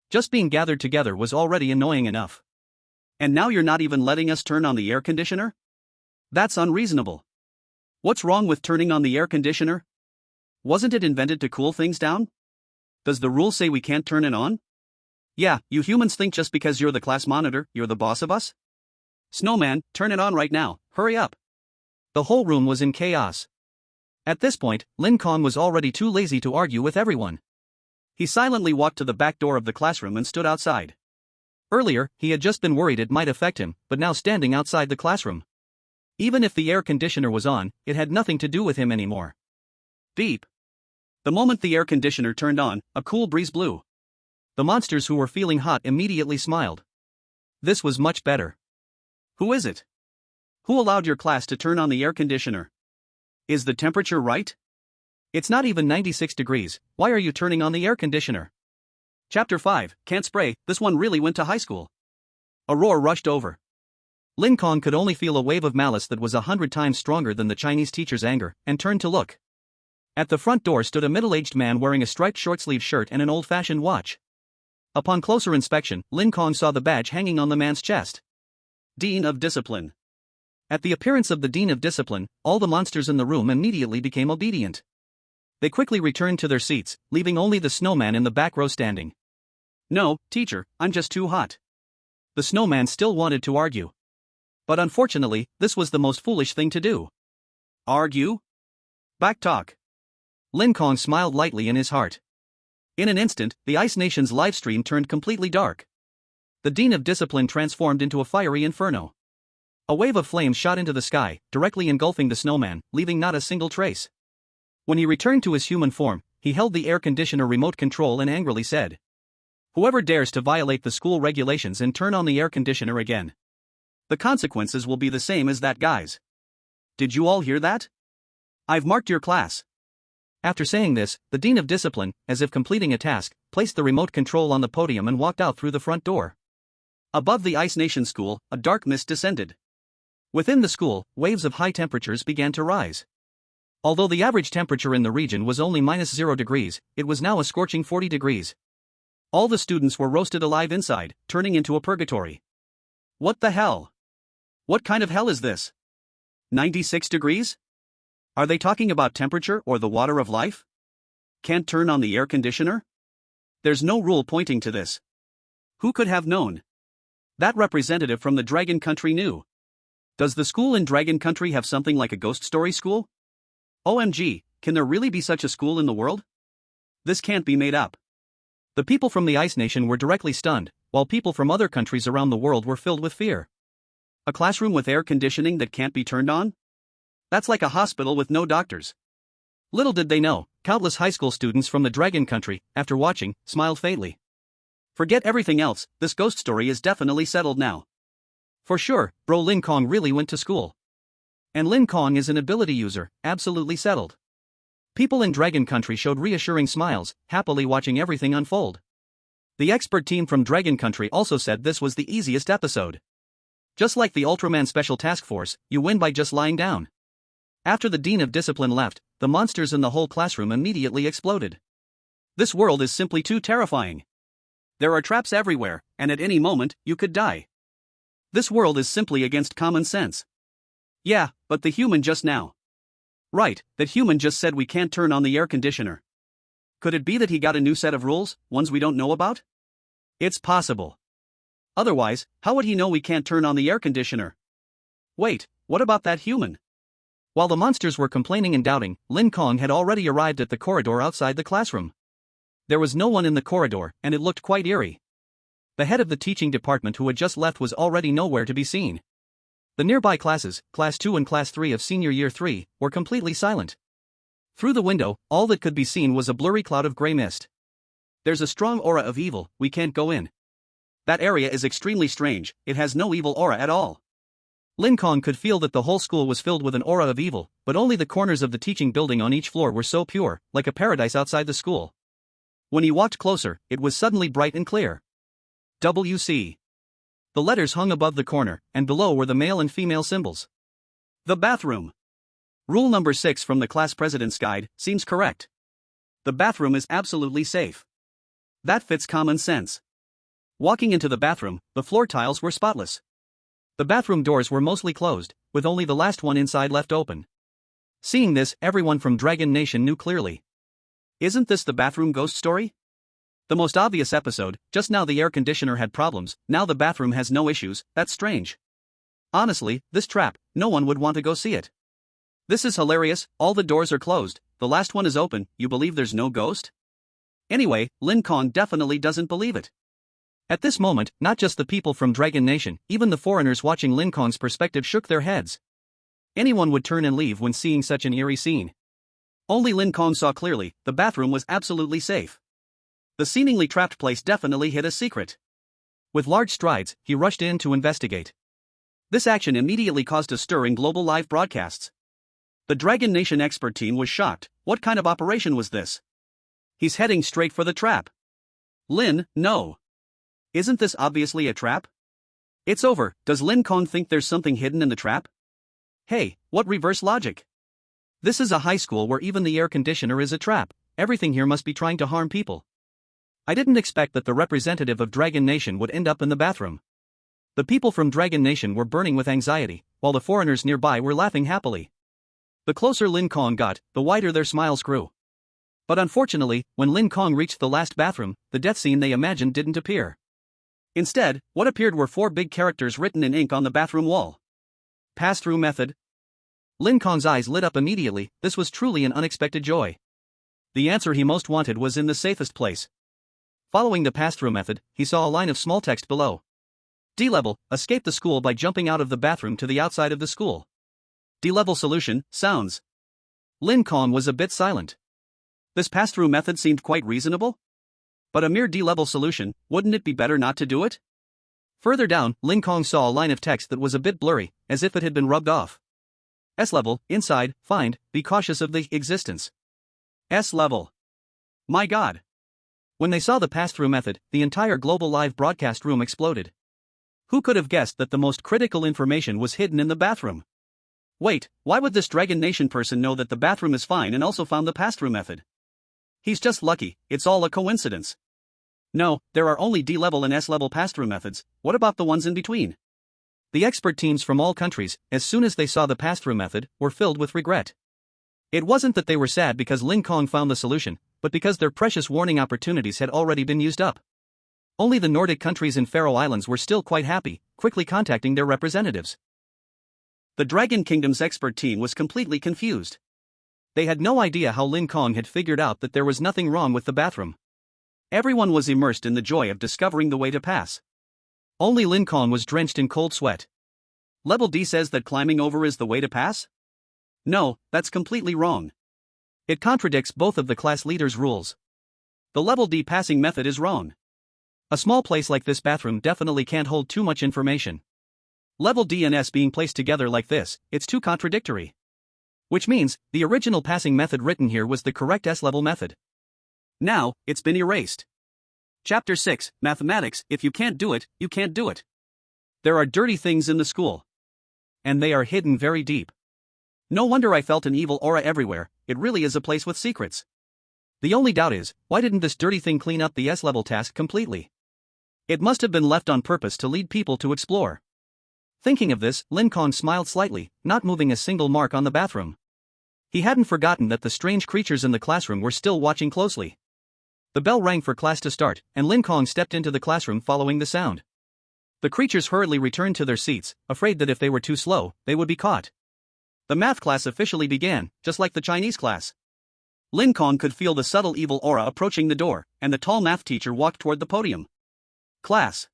Just being gathered together was already annoying enough. And now you're not even letting us turn on the air conditioner? That's unreasonable. What's wrong with turning on the air conditioner? Wasn't it invented to cool things down? Does the rule say we can't turn it on? Yeah, you humans think just because you're the class monitor, you're the boss of us? Snowman, turn it on right now, hurry up. The whole room was in chaos. At this point, Lin Kong was already too lazy to argue with everyone. He silently walked to the back door of the classroom and stood outside. Earlier, he had just been worried it might affect him, but now standing outside the classroom. Even if the air conditioner was on, it had nothing to do with him anymore. Beep. The moment the air conditioner turned on, a cool breeze blew. The monsters who were feeling hot immediately smiled. This was much better. Who is it? Who allowed your class to turn on the air conditioner? Is the temperature right? It's not even 96 degrees, why are you turning on the air conditioner? Chapter 5, Can't Spray, this one really went to high school. A roar rushed over. Lin Kong could only feel a wave of malice that was 100 times stronger than the Chinese teacher's anger, and turned to look. At the front door stood a middle-aged man wearing a striped short-sleeved shirt and an old-fashioned watch. Upon closer inspection, Lin Kong saw the badge hanging on the man's chest. Dean of Discipline. At the appearance of the Dean of Discipline, all the monsters in the room immediately became obedient. They quickly returned to their seats, leaving only the snowman in the back row standing. "No, teacher, I'm just too hot." The snowman still wanted to argue. But unfortunately, this was the most foolish thing to do. Argue? Back talk. Lin Kong smiled lightly in his heart. In an instant, the Ice Nation's livestream turned completely dark. The Dean of Discipline transformed into a fiery inferno. A wave of flames shot into the sky, directly engulfing the snowman, leaving not a single trace. When he returned to his human form, he held the air conditioner remote control and angrily said, "Whoever dares to violate the school regulations and turn on the air conditioner again, the consequences will be the same as that guy's. Did you all hear that? I've marked your class." After saying this, the Dean of Discipline, as if completing a task, placed the remote control on the podium and walked out through the front door. Above the Ice Nation school, a dark mist descended. Within the school, waves of high temperatures began to rise. Although the average temperature in the region was only -0 degrees, it was now a scorching 40 degrees. All the students were roasted alive inside, turning into a purgatory. What the hell? What kind of hell is this? 96 degrees? Are they talking about temperature or the water of life? Can't turn on the air conditioner? There's no rule pointing to this. Who could have known? That representative from the Dragon Country knew. Does the school in Dragon Country have something like a ghost story school? OMG, can there really be such a school in the world? This can't be made up. The people from the Ice Nation were directly stunned, while people from other countries around the world were filled with fear. A classroom with air conditioning that can't be turned on? That's like a hospital with no doctors. Little did they know, countless high school students from the Dragon Country, after watching, smiled faintly. Forget everything else, this ghost story is definitely settled now. For sure, bro Lin Kong really went to school. And Lin Kong is an ability user, absolutely settled. People in Dragon Country showed reassuring smiles, happily watching everything unfold. The expert team from Dragon Country also said this was the easiest episode. Just like the Ultraman Special Task Force, you win by just lying down. After the Dean of Discipline left, the monsters in the whole classroom immediately exploded. This world is simply too terrifying. There are traps everywhere, and at any moment, you could die. This world is simply against common sense. Yeah, but the human just now. Right, that human just said we can't turn on the air conditioner. Could it be that he got a new set of rules, ones we don't know about? It's possible. Otherwise, how would he know we can't turn on the air conditioner? Wait, what about that human? While the monsters were complaining and doubting, Lin Kong had already arrived at the corridor outside the classroom. There was no one in the corridor, and it looked quite eerie. The head of the teaching department who had just left was already nowhere to be seen. The nearby classes, Class 2 and Class 3 of Senior Year 3, were completely silent. Through the window, all that could be seen was a blurry cloud of gray mist. There's a strong aura of evil, we can't go in. That area is extremely strange, it has no evil aura at all. Lin Kong could feel that the whole school was filled with an aura of evil, but only the corners of the teaching building on each floor were so pure, like a paradise outside the school. When he walked closer, it was suddenly bright and clear. WC. The letters hung above the corner, and below were the male and female symbols. The bathroom. Rule number 6 from the class president's guide seems correct. The bathroom is absolutely safe. That fits common sense. Walking into the bathroom, the floor tiles were spotless. The bathroom doors were mostly closed, with only the last one inside left open. Seeing this, everyone from Dragon Nation knew clearly. Isn't this the bathroom ghost story? The most obvious episode, just now the air conditioner had problems, now the bathroom has no issues, that's strange. Honestly, this trap, no one would want to go see it. This is hilarious, all the doors are closed, the last one is open, you believe there's no ghost? Anyway, Lin Kong definitely doesn't believe it. At this moment, not just the people from Dragon Nation, even the foreigners watching Lin Kong's perspective shook their heads. Anyone would turn and leave when seeing such an eerie scene. Only Lin Kong saw clearly, the bathroom was absolutely safe. The seemingly trapped place definitely hid a secret. With large strides, he rushed in to investigate. This action immediately caused a stir in global live broadcasts. The Dragon Nation expert team was shocked. What kind of operation was this? He's heading straight for the trap. Lin, no. Isn't this obviously a trap? It's over, does Lin Kong think there's something hidden in the trap? Hey, what reverse logic? This is a high school where even the air conditioner is a trap, everything here must be trying to harm people. I didn't expect that the representative of Dragon Nation would end up in the bathroom. The people from Dragon Nation were burning with anxiety, while the foreigners nearby were laughing happily. The closer Lin Kong got, the wider their smiles grew. But unfortunately, when Lin Kong reached the last bathroom, the death scene they imagined didn't appear. Instead, what appeared were 4 big characters written in ink on the bathroom wall. Pass-through method. Lin Kong's eyes lit up immediately. This was truly an unexpected joy. The answer he most wanted was in the safest place. Following the pass-through method, he saw a line of small text below. D-level, escape the school by jumping out of the bathroom to the outside of the school. D-level solution, sounds. Lin Kong was a bit silent. This pass-through method seemed quite reasonable. But a mere D-level solution, wouldn't it be better not to do it? Further down, Lin Kong saw a line of text that was a bit blurry, as if it had been rubbed off. S-level, inside, find, be cautious of the existence. S-level. My God. When they saw the pass-through method, the entire global live broadcast room exploded. Who could have guessed that the most critical information was hidden in the bathroom? Wait, why would this Dragon Nation person know that the bathroom is fine and also found the pass-through method? He's just lucky, it's all a coincidence. No, there are only D-level and S-level pass-through methods. What about the ones in between? The expert teams from all countries, as soon as they saw the pass-through method, were filled with regret. It wasn't that they were sad because Lin Kong found the solution, but because their precious warning opportunities had already been used up. Only the Nordic countries and Faroe Islands were still quite happy, quickly contacting their representatives. The Dragon Kingdom's expert team was completely confused. They had no idea how Lin Kong had figured out that there was nothing wrong with the bathroom. Everyone was immersed in the joy of discovering the way to pass. Only Lin Kong was drenched in cold sweat. Level D says that climbing over is the way to pass? No, that's completely wrong. It contradicts both of the class leader's rules. The Level D passing method is wrong. A small place like this bathroom definitely can't hold too much information. Level D and S being placed together like this, it's too contradictory. Which means, the original passing method written here was the correct S-level method. Now, it's been erased. Chapter 6, Mathematics, if you can't do it, you can't do it. There are dirty things in the school. And they are hidden very deep. No wonder I felt an evil aura everywhere, it really is a place with secrets. The only doubt is, why didn't this dirty thing clean up the S-level task completely? It must have been left on purpose to lead people to explore. Thinking of this, Lin Kong smiled slightly, not moving a single mark on the bathroom. He hadn't forgotten that the strange creatures in the classroom were still watching closely. The bell rang for class to start, and Lin Kong stepped into the classroom following the sound. The creatures hurriedly returned to their seats, afraid that if they were too slow, they would be caught. The math class officially began, just like the Chinese class. Lin Kong could feel the subtle evil aura approaching the door, and the tall math teacher walked toward the podium. Class.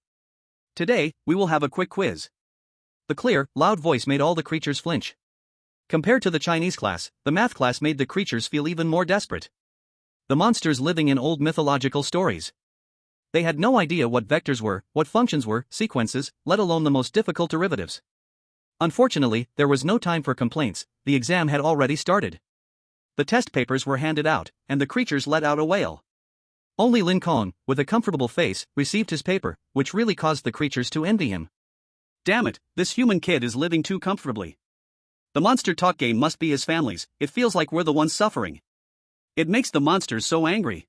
Today, we will have a quick quiz. The clear, loud voice made all the creatures flinch. Compared to the Chinese class, the math class made the creatures feel even more desperate. The monsters living in old mythological stories. They had no idea what vectors were, what functions were, sequences, let alone the most difficult derivatives. Unfortunately, there was no time for complaints, the exam had already started. The test papers were handed out, and the creatures let out a wail. Only Lin Kong, with a comfortable face, received his paper, which really caused the creatures to envy him. Damn it, this human kid is living too comfortably. The monster talk game must be his family's, it feels like we're the ones suffering. It makes the monsters so angry.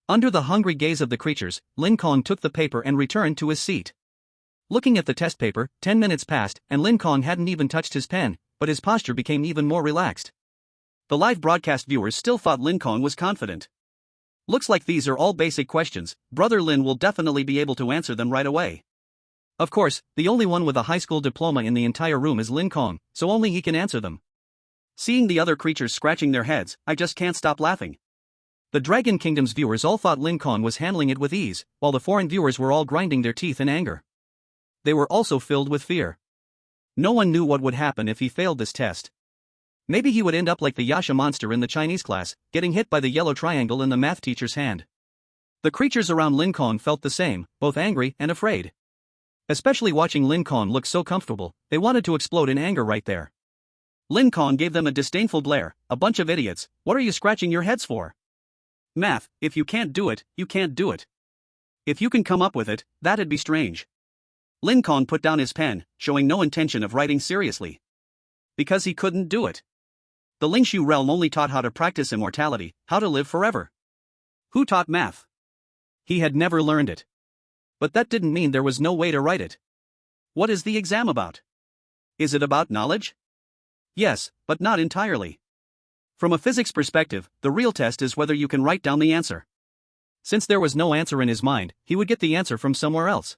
Under the hungry gaze of the creatures, Lin Kong took the paper and returned to his seat. Looking at the test paper, 10 minutes passed, and Lin Kong hadn't even touched his pen, but his posture became even more relaxed. The live broadcast viewers still thought Lin Kong was confident. Looks like these are all basic questions, Brother Lin will definitely be able to answer them right away. Of course, the only one with a high school diploma in the entire room is Lin Kong, so only he can answer them. Seeing the other creatures scratching their heads, I just can't stop laughing. The Dragon Kingdom's viewers all thought Lin Kong was handling it with ease, while the foreign viewers were all grinding their teeth in anger. They were also filled with fear. No one knew what would happen if he failed this test. Maybe he would end up like the Yasha monster in the Chinese class, getting hit by the yellow triangle in the math teacher's hand. The creatures around Lin Kong felt the same, both angry and afraid. Especially watching Lin Kong look so comfortable, they wanted to explode in anger right there. Lin Kong gave them a disdainful glare, a bunch of idiots, what are you scratching your heads for? Math, if you can't do it, you can't do it. If you can come up with it, that'd be strange. Lin Kong put down his pen, showing no intention of writing seriously. Because he couldn't do it. The Lingshu realm only taught how to practice immortality, how to live forever. Who taught math? He had never learned it. But that didn't mean there was no way to write it. What is the exam about? Is it about knowledge? Yes, but not entirely. From a physics perspective, the real test is whether you can write down the answer. Since there was no answer in his mind, he would get the answer from somewhere else.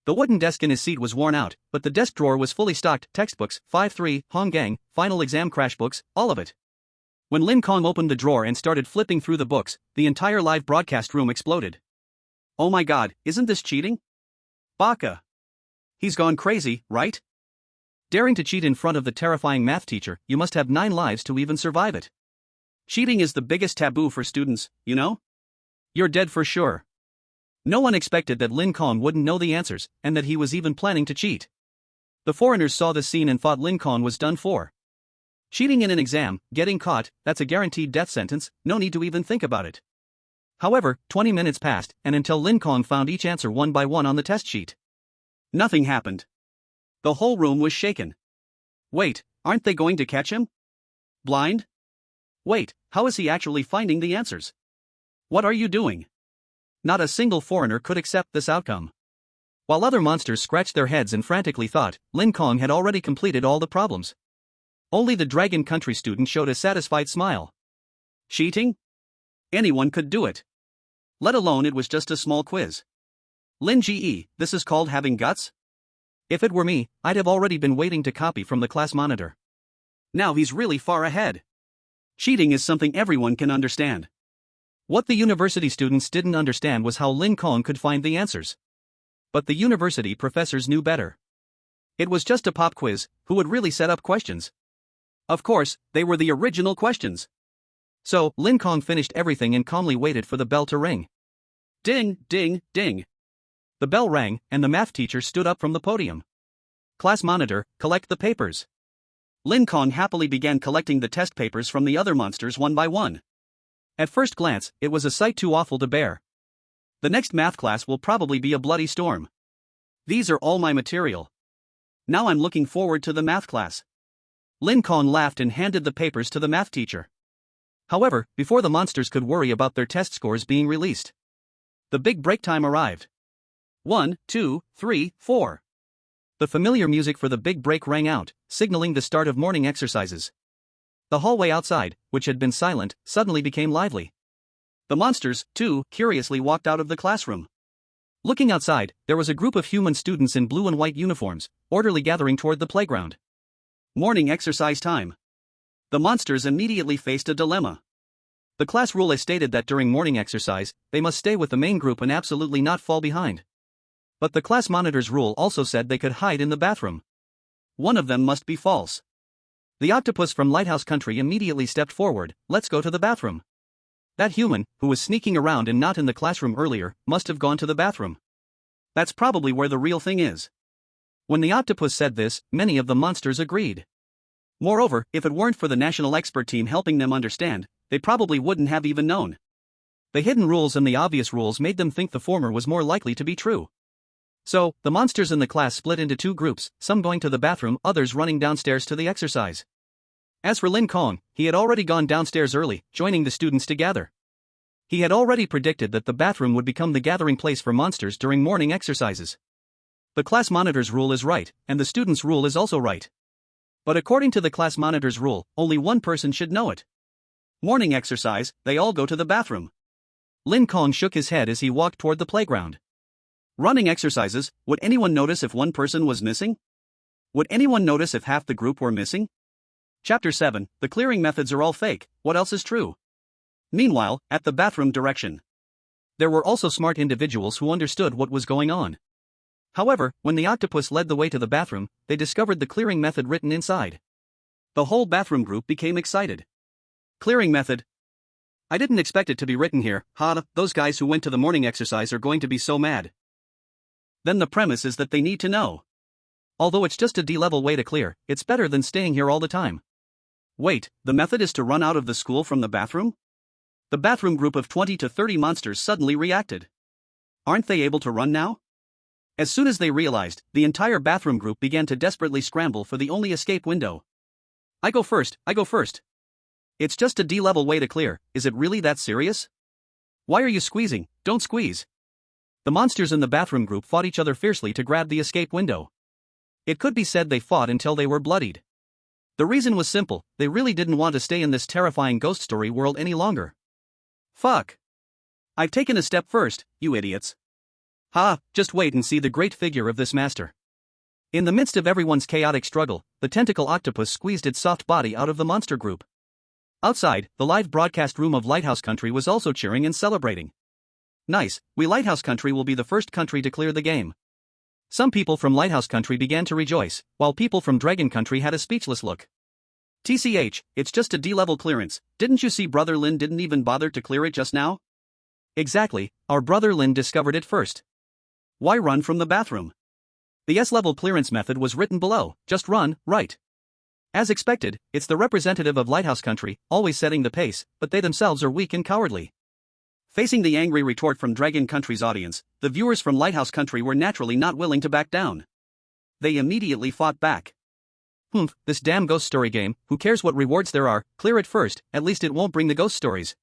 The wooden desk in his seat was worn out, but the desk drawer was fully stocked: textbooks, 5-3, Hong Gang, final exam crash books, all of it. When Lin Kong opened the drawer and started flipping through the books, the entire live broadcast room exploded. Oh my god, isn't this cheating? Baka. He's gone crazy, right? Daring to cheat in front of the terrifying math teacher, you must have 9 lives to even survive it. Cheating is the biggest taboo for students, you know? You're dead for sure. No one expected that Lin Kong wouldn't know the answers, and that he was even planning to cheat. The foreigners saw this scene and thought Lin Kong was done for. Cheating in an exam, getting caught, that's a guaranteed death sentence, no need to even think about it. However, 20 minutes passed, and until Lin Kong found each answer one by one on the test sheet, nothing happened. The whole room was shaken. Wait, aren't they going to catch him? Blind? Wait, how is he actually finding the answers? What are you doing? Not a single foreigner could accept this outcome. While other monsters scratched their heads and frantically thought, Lin Kong had already completed all the problems. Only the Dragon Country student showed a satisfied smile. Cheating? Anyone could do it. Let alone it was just a small quiz. Lin Ge, this is called having guts? If it were me, I'd have already been waiting to copy from the class monitor. Now he's really far ahead. Cheating is something everyone can understand. What the university students didn't understand was how Lin Kong could find the answers. But the university professors knew better. It was just a pop quiz, who would really set up questions? Of course, they were the original questions. So, Lin Kong finished everything and calmly waited for the bell to ring. Ding, ding, ding. The bell rang, and the math teacher stood up from the podium. Class monitor, collect the papers. Lin Kong happily began collecting the test papers from the other monsters one by one. At first glance, it was a sight too awful to bear. The next math class will probably be a bloody storm. These are all my material. Now I'm looking forward to the math class. Lin Kong laughed and handed the papers to the math teacher. However, before the monsters could worry about their test scores being released, the big break time arrived. 1, 2, 3, 4. The familiar music for the big break rang out, signaling the start of morning exercises. The hallway outside, which had been silent, suddenly became lively. The monsters, too, curiously walked out of the classroom. Looking outside, there was a group of human students in blue and white uniforms, orderly gathering toward the playground. Morning exercise time. The monsters immediately faced a dilemma. The class rule stated that during morning exercise, they must stay with the main group and absolutely not fall behind. But the class monitor's rule also said they could hide in the bathroom. One of them must be false. The octopus from Lighthouse Country immediately stepped forward. Let's go to the bathroom. That human, who was sneaking around and not in the classroom earlier, must have gone to the bathroom. That's probably where the real thing is. When the octopus said this, many of the monsters agreed. Moreover, if it weren't for the national expert team helping them understand, they probably wouldn't have even known. The hidden rules and the obvious rules made them think the former was more likely to be true. So, the monsters in the class split into 2 groups, some going to the bathroom, others running downstairs to the exercise. As for Lin Kong, he had already gone downstairs early, joining the students to gather. He had already predicted that the bathroom would become the gathering place for monsters during morning exercises. The class monitor's rule is right, and the students' rule is also right. But according to the class monitor's rule, only one person should know it. Morning exercise, they all go to the bathroom. Lin Kong shook his head as he walked toward the playground. Running exercises, would anyone notice if one person was missing? Would anyone notice if half the group were missing? Chapter 7, the clearing methods are all fake, what else is true? Meanwhile, at the bathroom direction, there were also smart individuals who understood what was going on. However, when the octopus led the way to the bathroom, they discovered the clearing method written inside. The whole bathroom group became excited. Clearing method. I didn't expect it to be written here, those guys who went to the morning exercise are going to be so mad. Then the premise is that they need to know. Although it's just a D-level way to clear, it's better than staying here all the time. Wait, the method is to run out of the school from the bathroom? The bathroom group of 20 to 30 monsters suddenly reacted. Aren't they able to run now? As soon as they realized, the entire bathroom group began to desperately scramble for the only escape window. I go first. It's just a D-level way to clear, is it really that serious? Why are you squeezing? Don't squeeze. The monsters in the bathroom group fought each other fiercely to grab the escape window. It could be said they fought until they were bloodied. The reason was simple, they really didn't want to stay in this terrifying ghost story world any longer. Fuck. I've taken a step first, you idiots. Ha, just wait and see the great figure of this master. In the midst of everyone's chaotic struggle, the tentacle octopus squeezed its soft body out of the monster group. Outside, the live broadcast room of Lighthouse Country was also cheering and celebrating. Nice, we Lighthouse Country will be the first country to clear the game. Some people from Lighthouse Country began to rejoice, while people from Dragon Country had a speechless look. TCH, it's just a D-level clearance, didn't you see Brother Lin didn't even bother to clear it just now? Exactly, our Brother Lin discovered it first. Why run from the bathroom? The S-level clearance method was written below, just run, right. As expected, it's the representative of Lighthouse Country, always setting the pace, but they themselves are weak and cowardly. Facing the angry retort from Dragon Country's audience, the viewers from Lighthouse Country were naturally not willing to back down. They immediately fought back. This damn ghost story game, who cares what rewards there are, clear it first, at least it won't bring the ghost stories.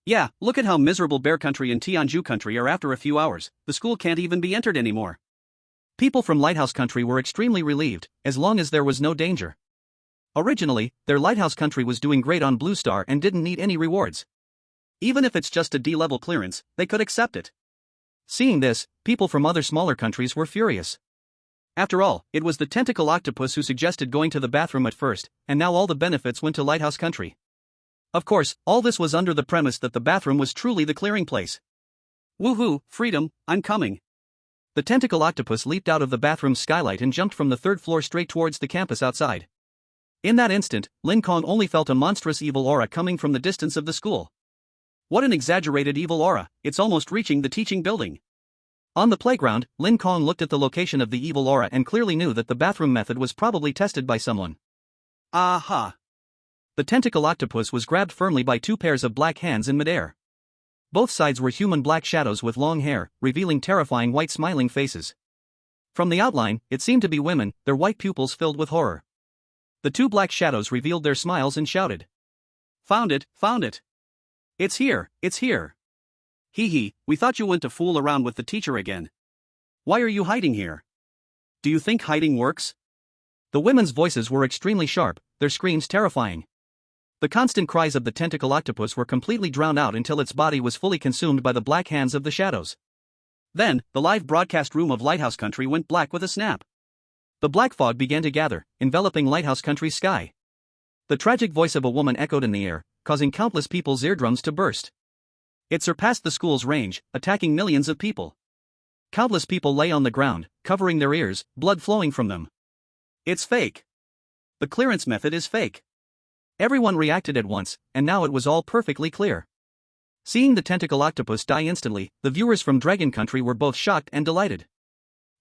Yeah, look at how miserable Bear Country and Tianju Country are after a few hours, the school can't even be entered anymore. People from Lighthouse Country were extremely relieved, as long as there was no danger. Originally, their Lighthouse Country was doing great on Blue Star and didn't need any rewards. Even if it's just a D-level clearance, they could accept it. Seeing this, people from other smaller countries were furious. After all, it was the tentacle octopus who suggested going to the bathroom at first, and now all the benefits went to Lighthouse Country. Of course, all this was under the premise that the bathroom was truly the clearing place. Woohoo, freedom, I'm coming. The tentacle octopus leaped out of the bathroom skylight and jumped from the third floor straight towards the campus outside. In that instant, Lin Kong only felt a monstrous evil aura coming from the distance of the school. What an exaggerated evil aura, it's almost reaching the teaching building. On the playground, Lin Kong looked at the location of the evil aura and clearly knew that the bathroom method was probably tested by someone. Aha! The tentacle octopus was grabbed firmly by two pairs of black hands in midair. Both sides were human black shadows with long hair, revealing terrifying white smiling faces. From the outline, it seemed to be women, their white pupils filled with horror. The two black shadows revealed their smiles and shouted. Found it, found it! It's here, it's here! Hee hee, we thought you went to fool around with the teacher again. Why are you hiding here? Do you think hiding works? The women's voices were extremely sharp, their screams terrifying. The constant cries of the tentacle octopus were completely drowned out until its body was fully consumed by the black hands of the shadows. Then, the live broadcast room of Lighthouse Country went black with a snap. The black fog began to gather, enveloping Lighthouse Country's sky. The tragic voice of a woman echoed in the air, causing countless people's eardrums to burst. It surpassed the school's range, attacking millions of people. Countless people lay on the ground, covering their ears, blood flowing from them. It's fake. The clearance method is fake. Everyone reacted at once, and now it was all perfectly clear. Seeing the tentacle octopus die instantly, the viewers from Dragon Country were both shocked and delighted.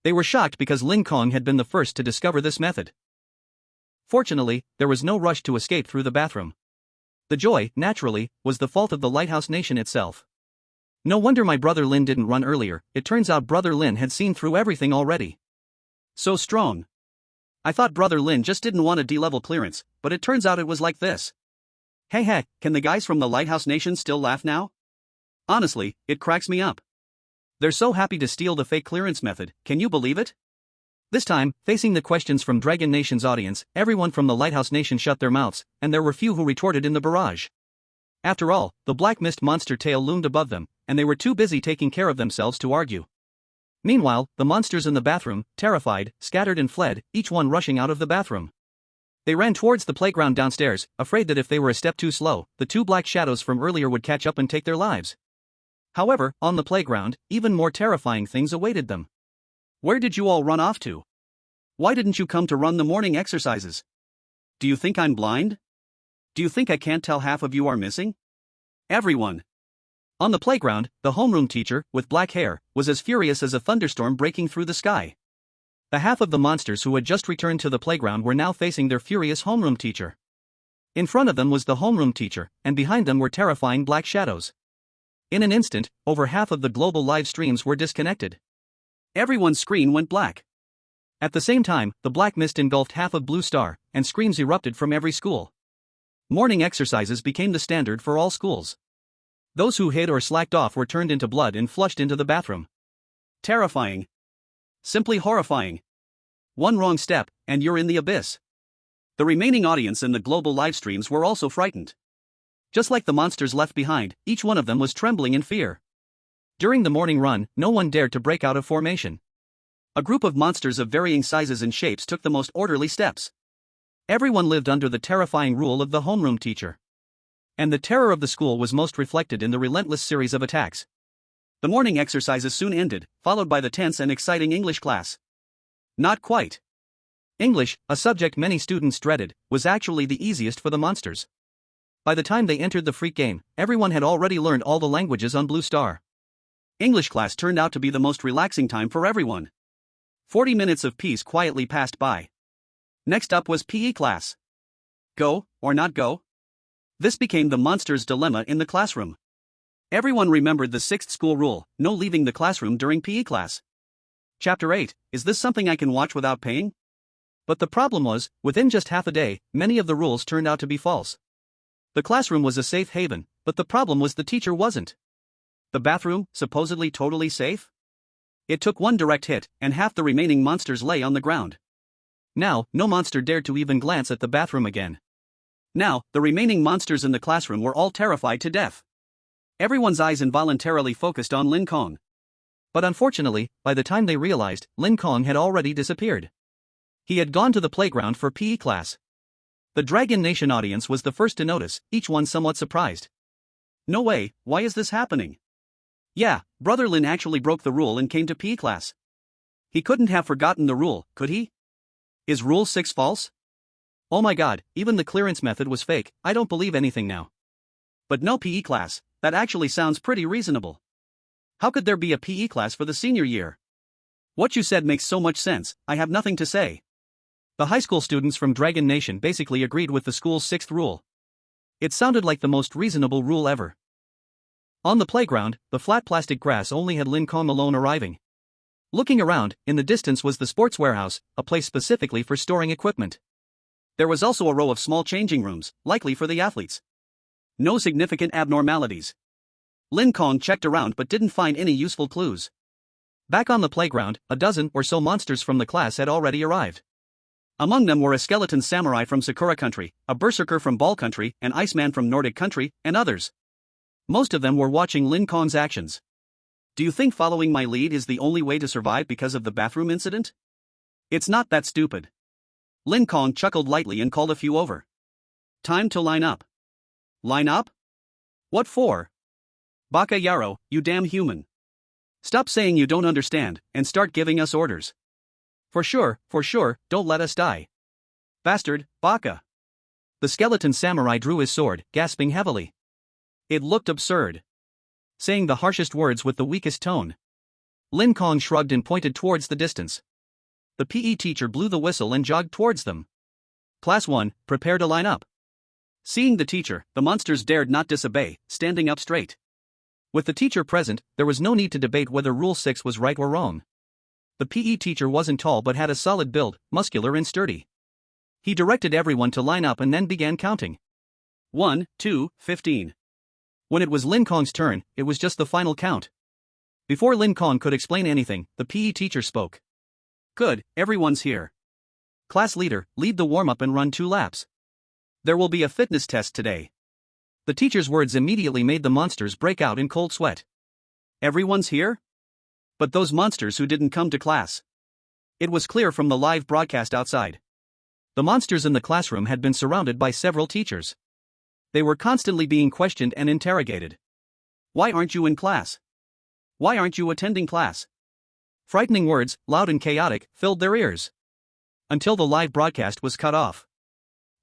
They were shocked because Lin Kong had been the first to discover this method. Fortunately, there was no rush to escape through the bathroom. The joy, naturally, was the fault of the Lighthouse Nation itself. No wonder my brother Lin didn't run earlier, it turns out Brother Lin had seen through everything already. So strong. I thought Brother Lin just didn't want a D-level clearance, but it turns out it was like this. Hey, can the guys from the Lighthouse Nation still laugh now? Honestly, it cracks me up. They're so happy to steal the fake clearance method, can you believe it? This time, facing the questions from Dragon Nation's audience, everyone from the Lighthouse Nation shut their mouths, and there were few who retorted in the barrage. After all, the black mist monster tail loomed above them, and they were too busy taking care of themselves to argue. Meanwhile, the monsters in the bathroom, terrified, scattered and fled, each one rushing out of the bathroom. They ran towards the playground downstairs, afraid that if they were a step too slow, the two black shadows from earlier would catch up and take their lives. However, on the playground, even more terrifying things awaited them. Where did you all run off to? Why didn't you come to run the morning exercises? Do you think I'm blind? Do you think I can't tell half of you are missing? Everyone. On the playground, the homeroom teacher, with black hair, was as furious as a thunderstorm breaking through the sky. The half of the monsters who had just returned to the playground were now facing their furious homeroom teacher. In front of them was the homeroom teacher, and behind them were terrifying black shadows. In an instant, over half of the global live streams were disconnected. Everyone's screen went black. At the same time, the black mist engulfed half of Blue Star, and screams erupted from every school. Morning exercises became the standard for all schools. Those who hid or slacked off were turned into blood and flushed into the bathroom. Terrifying. Simply horrifying. One wrong step, and you're in the abyss. The remaining audience in the global live streams were also frightened. Just like the monsters left behind, each one of them was trembling in fear. During the morning run, no one dared to break out of formation. A group of monsters of varying sizes and shapes took the most orderly steps. Everyone lived under the terrifying rule of the homeroom teacher. And the terror of the school was most reflected in the relentless series of attacks. The morning exercises soon ended, followed by the tense and exciting English class. Not quite. English, a subject many students dreaded, was actually the easiest for the monsters. By the time they entered the freak game, everyone had already learned all the languages on Blue Star. English class turned out to be the most relaxing time for everyone. 40 minutes of peace quietly passed by. Next up was PE class. Go, or not go? This became the monster's dilemma in the classroom. Everyone remembered the sixth school rule, no leaving the classroom during PE class. Chapter 8, is this something I can watch without paying? But the problem was, within just half a day, many of the rules turned out to be false. The classroom was a safe haven, but the problem was the teacher wasn't. The bathroom, supposedly totally safe? It took one direct hit, and half the remaining monsters lay on the ground. Now, no monster dared to even glance at the bathroom again. Now, the remaining monsters in the classroom were all terrified to death. Everyone's eyes involuntarily focused on Lin Kong. But unfortunately, by the time they realized, Lin Kong had already disappeared. He had gone to the playground for PE class. The Dragon Nation audience was the first to notice, each one somewhat surprised. No way, why is this happening? Yeah, Brother Lin actually broke the rule and came to PE class. He couldn't have forgotten the rule, could he? Is Rule 6 false? Oh my god, even the clearance method was fake, I don't believe anything now. But no PE class, that actually sounds pretty reasonable. How could there be a PE class for the senior year? What you said makes so much sense, I have nothing to say. The high school students from Dragon Nation basically agreed with the school's sixth rule. It sounded like the most reasonable rule ever. On the playground, the flat plastic grass only had Lin Kong alone arriving. Looking around, in the distance was the sports warehouse, a place specifically for storing equipment. There was also a row of small changing rooms, likely for the athletes. No significant abnormalities. Lin Kong checked around but didn't find any useful clues. Back on the playground, a dozen or so monsters from the class had already arrived. Among them were a skeleton samurai from Sakura country, a berserker from Ball country, an iceman from Nordic country, and others. Most of them were watching Lin Kong's actions. Do you think following my lead is the only way to survive because of the bathroom incident? It's not that stupid. Lin Kong chuckled lightly and called a few over. Time to line up. Line up? What for? Baka Yaro, you damn human. Stop saying you don't understand, and start giving us orders. For sure, don't let us die. Bastard, Baka. The skeleton samurai drew his sword, gasping heavily. It looked absurd. Saying the harshest words with the weakest tone. Lin Kong shrugged and pointed towards the distance. The PE teacher blew the whistle and jogged towards them. Class 1, prepare to line up. Seeing the teacher, the monsters dared not disobey, standing up straight. With the teacher present, there was no need to debate whether Rule 6 was right or wrong. The PE teacher wasn't tall but had a solid build, muscular and sturdy. He directed everyone to line up and then began counting. 1, 2, 15. When it was Lin Kong's turn, it was just the final count. Before Lin Kong could explain anything, the PE teacher spoke. Good, everyone's here. Class leader, lead the warm-up and run 2 laps. There will be a fitness test today. The teacher's words immediately made the monsters break out in cold sweat. Everyone's here? But those monsters who didn't come to class. It was clear from the live broadcast outside. The monsters in the classroom had been surrounded by several teachers. They were constantly being questioned and interrogated. Why aren't you in class? Why aren't you attending class? Frightening words, loud and chaotic, filled their ears. Until the live broadcast was cut off.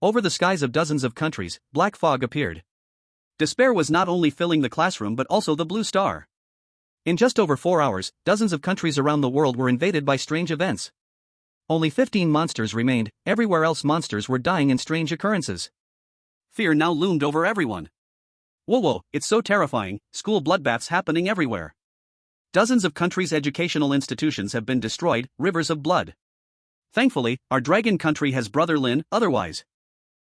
Over the skies of dozens of countries, black fog appeared. Despair was not only filling the classroom but also the Blue Star. In just over 4 hours, dozens of countries around the world were invaded by strange events. Only 15 monsters remained, everywhere else monsters were dying in strange occurrences. Fear now loomed over everyone. Whoa, it's so terrifying, school bloodbaths happening everywhere. Dozens of countries' educational institutions have been destroyed, rivers of blood. Thankfully, our dragon country has Brother Lin, otherwise.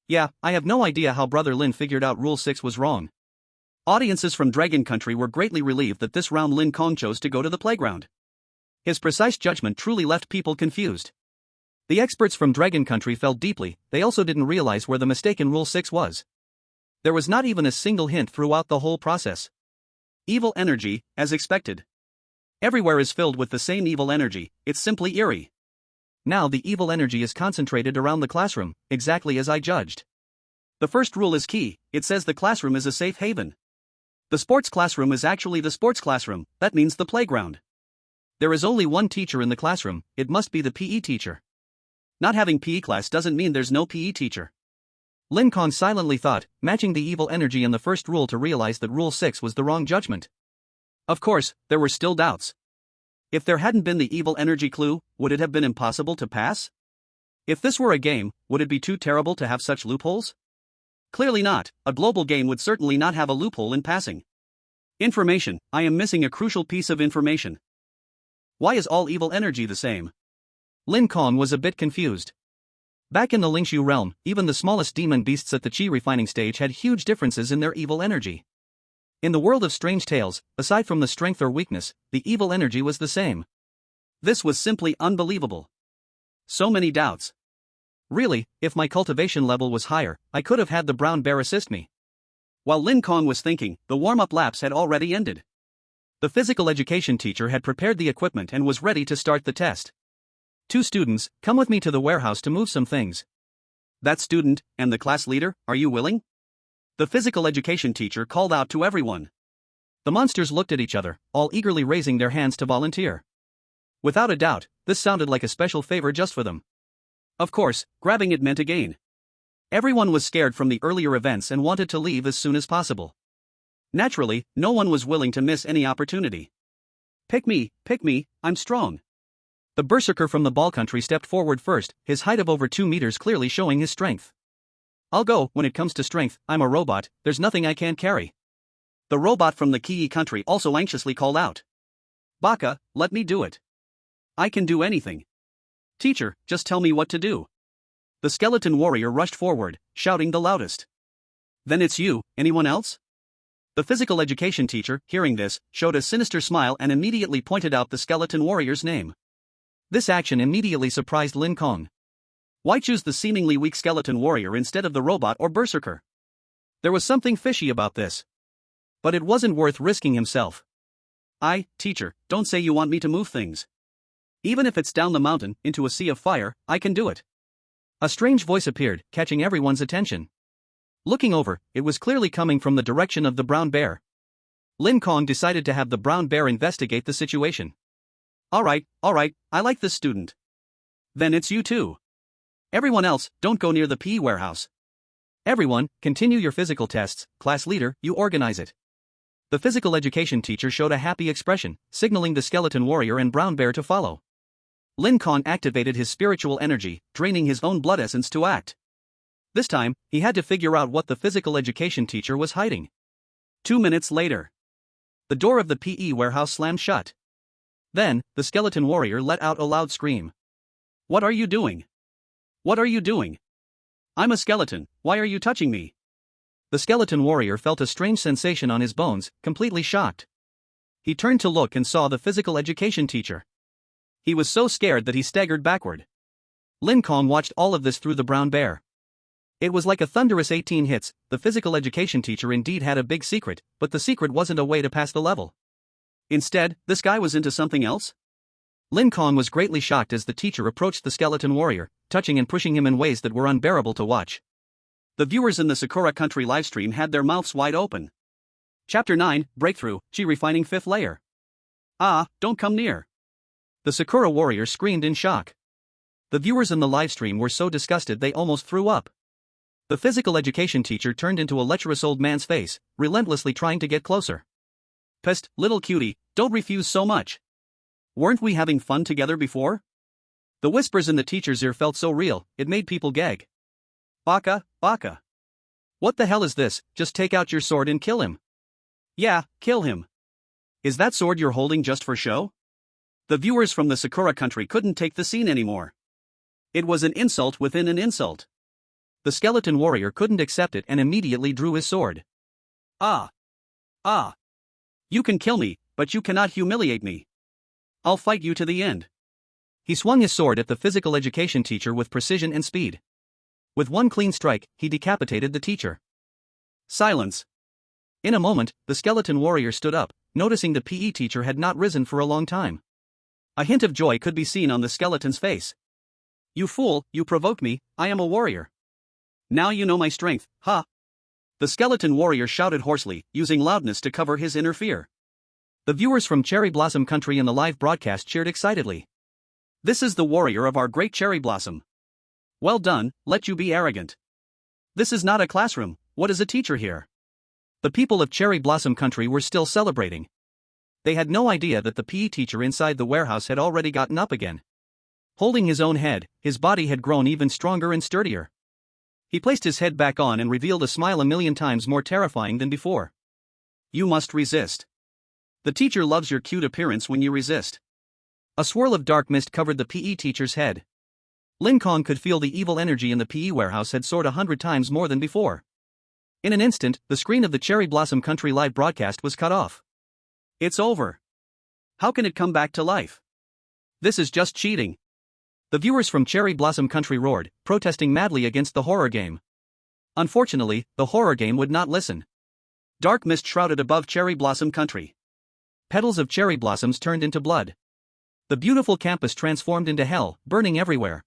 Yeah, I have no idea how Brother Lin figured out Rule 6 was wrong. Audiences from Dragon Country were greatly relieved that this round Lin Kong chose to go to the playground. His precise judgment truly left people confused. The experts from Dragon Country felt deeply, they also didn't realize where the mistake in Rule 6 was. There was not even a single hint throughout the whole process. Evil energy, as expected. Everywhere is filled with the same evil energy, it's simply eerie. Now the evil energy is concentrated around the classroom, exactly as I judged. The first rule is key, it says the classroom is a safe haven. The sports classroom is actually the sports classroom, that means the playground. There is only one teacher in the classroom, it must be the PE teacher. Not having PE class doesn't mean there's no PE teacher. Lin Kong silently thought, matching the evil energy in the first rule to realize that Rule 6 was the wrong judgment. Of course, there were still doubts. If there hadn't been the evil energy clue, would it have been impossible to pass? If this were a game, would it be too terrible to have such loopholes? Clearly not, a global game would certainly not have a loophole in passing. Information, I am missing a crucial piece of information. Why is all evil energy the same? Lin Kong was a bit confused. Back in the Lingshu realm, even the smallest demon beasts at the Qi refining stage had huge differences in their evil energy. In the world of strange tales, aside from the strength or weakness, the evil energy was the same. This was simply unbelievable. So many doubts. Really, if my cultivation level was higher, I could have had the brown bear assist me. While Lin Kong was thinking, the warm-up laps had already ended. The physical education teacher had prepared the equipment and was ready to start the test. 2 students, come with me to the warehouse to move some things. That student, and the class leader, are you willing? The physical education teacher called out to everyone. The monsters looked at each other, all eagerly raising their hands to volunteer. Without a doubt, this sounded like a special favor just for them. Of course, grabbing it meant a gain. Everyone was scared from the earlier events and wanted to leave as soon as possible. Naturally, no one was willing to miss any opportunity. Pick me, I'm strong. The berserker from the ball country stepped forward first, his height of over 2 meters clearly showing his strength. I'll go, when it comes to strength, I'm a robot, there's nothing I can't carry. The robot from the Qi country also anxiously called out. Baka, let me do it. I can do anything. Teacher, just tell me what to do. The skeleton warrior rushed forward, shouting the loudest. Then it's you, anyone else? The physical education teacher, hearing this, showed a sinister smile and immediately pointed out the skeleton warrior's name. This action immediately surprised Lin Kong. Why choose the seemingly weak skeleton warrior instead of the robot or berserker? There was something fishy about this. But it wasn't worth risking himself. Teacher, don't say you want me to move things. Even if it's down the mountain, into a sea of fire, I can do it. A strange voice appeared, catching everyone's attention. Looking over, it was clearly coming from the direction of the brown bear. Lin Kong decided to have the brown bear investigate the situation. Alright, I like this student. Then it's you too. Everyone else, don't go near the PE warehouse. Everyone, continue your physical tests, class leader, you organize it. The physical education teacher showed a happy expression, signaling the skeleton warrior and brown bear to follow. Lin Kong activated his spiritual energy, draining his own blood essence to act. This time, he had to figure out what the physical education teacher was hiding. 2 minutes later. The door of the PE warehouse slammed shut. Then, the skeleton warrior let out a loud scream. What are you doing? What are you doing? I'm a skeleton, why are you touching me? The skeleton warrior felt a strange sensation on his bones, completely shocked. He turned to look and saw the physical education teacher. He was so scared that he staggered backward. Lin Kong watched all of this through the brown bear. It was like a thunderous 18 hits, the physical education teacher indeed had a big secret, but the secret wasn't a way to pass the level. Instead, this guy was into something else? Lin Kong was greatly shocked as the teacher approached the skeleton warrior, touching and pushing him in ways that were unbearable to watch. The viewers in the Sakura Country livestream had their mouths wide open. Chapter 9, Breakthrough, Qi Refining 5th Layer. Don't come near. The Sakura warrior screamed in shock. The viewers in the livestream were so disgusted they almost threw up. The physical education teacher turned into a lecherous old man's face, relentlessly trying to get closer. Psst, little cutie, don't refuse so much. Weren't we having fun together before? The whispers in the teacher's ear felt so real, it made people gag. Baka. What the hell is this, just take out your sword and kill him. Yeah, kill him. Is that sword you're holding just for show? The viewers from the Sakura Country couldn't take the scene anymore. It was an insult within an insult. The skeleton warrior couldn't accept it and immediately drew his sword. You can kill me, but you cannot humiliate me. I'll fight you to the end. He swung his sword at the physical education teacher with precision and speed. With one clean strike, he decapitated the teacher. Silence. In a moment, the skeleton warrior stood up, noticing the PE teacher had not risen for a long time. A hint of joy could be seen on the skeleton's face. You fool, you provoked me, I am a warrior. Now you know my strength, ha! The skeleton warrior shouted hoarsely, using loudness to cover his inner fear. The viewers from Cherry Blossom Country in the live broadcast cheered excitedly. This is the warrior of our great cherry blossom. Well done, let you be arrogant. This is not a classroom, what is a teacher here? The people of Cherry Blossom Country were still celebrating. They had no idea that the PE teacher inside the warehouse had already gotten up again. Holding his own head, his body had grown even stronger and sturdier. He placed his head back on and revealed a smile 1,000,000 times more terrifying than before. You must resist. The teacher loves your cute appearance when you resist. A swirl of dark mist covered the PE teacher's head. Lin Kong could feel the evil energy in the PE warehouse had soared 100 times more than before. In an instant, the screen of the Cherry Blossom Country live broadcast was cut off. It's over. How can it come back to life? This is just cheating. The viewers from Cherry Blossom Country roared, protesting madly against the horror game. Unfortunately, the horror game would not listen. Dark mist shrouded above Cherry Blossom Country. Petals of cherry blossoms turned into blood. The beautiful campus transformed into hell, burning everywhere.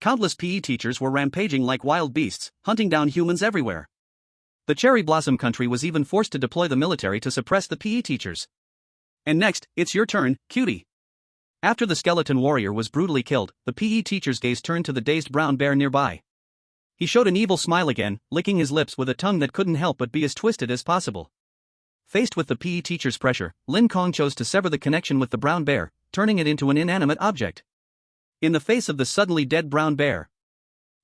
Countless PE teachers were rampaging like wild beasts, hunting down humans everywhere. The Cherry Blossom Country was even forced to deploy the military to suppress the PE teachers. And next, it's your turn, cutie. After the skeleton warrior was brutally killed, the PE teacher's gaze turned to the dazed brown bear nearby. He showed an evil smile again, licking his lips with a tongue that couldn't help but be as twisted as possible. Faced with the PE teacher's pressure, Lin Kong chose to sever the connection with the brown bear, turning it into an inanimate object. In the face of the suddenly dead brown bear,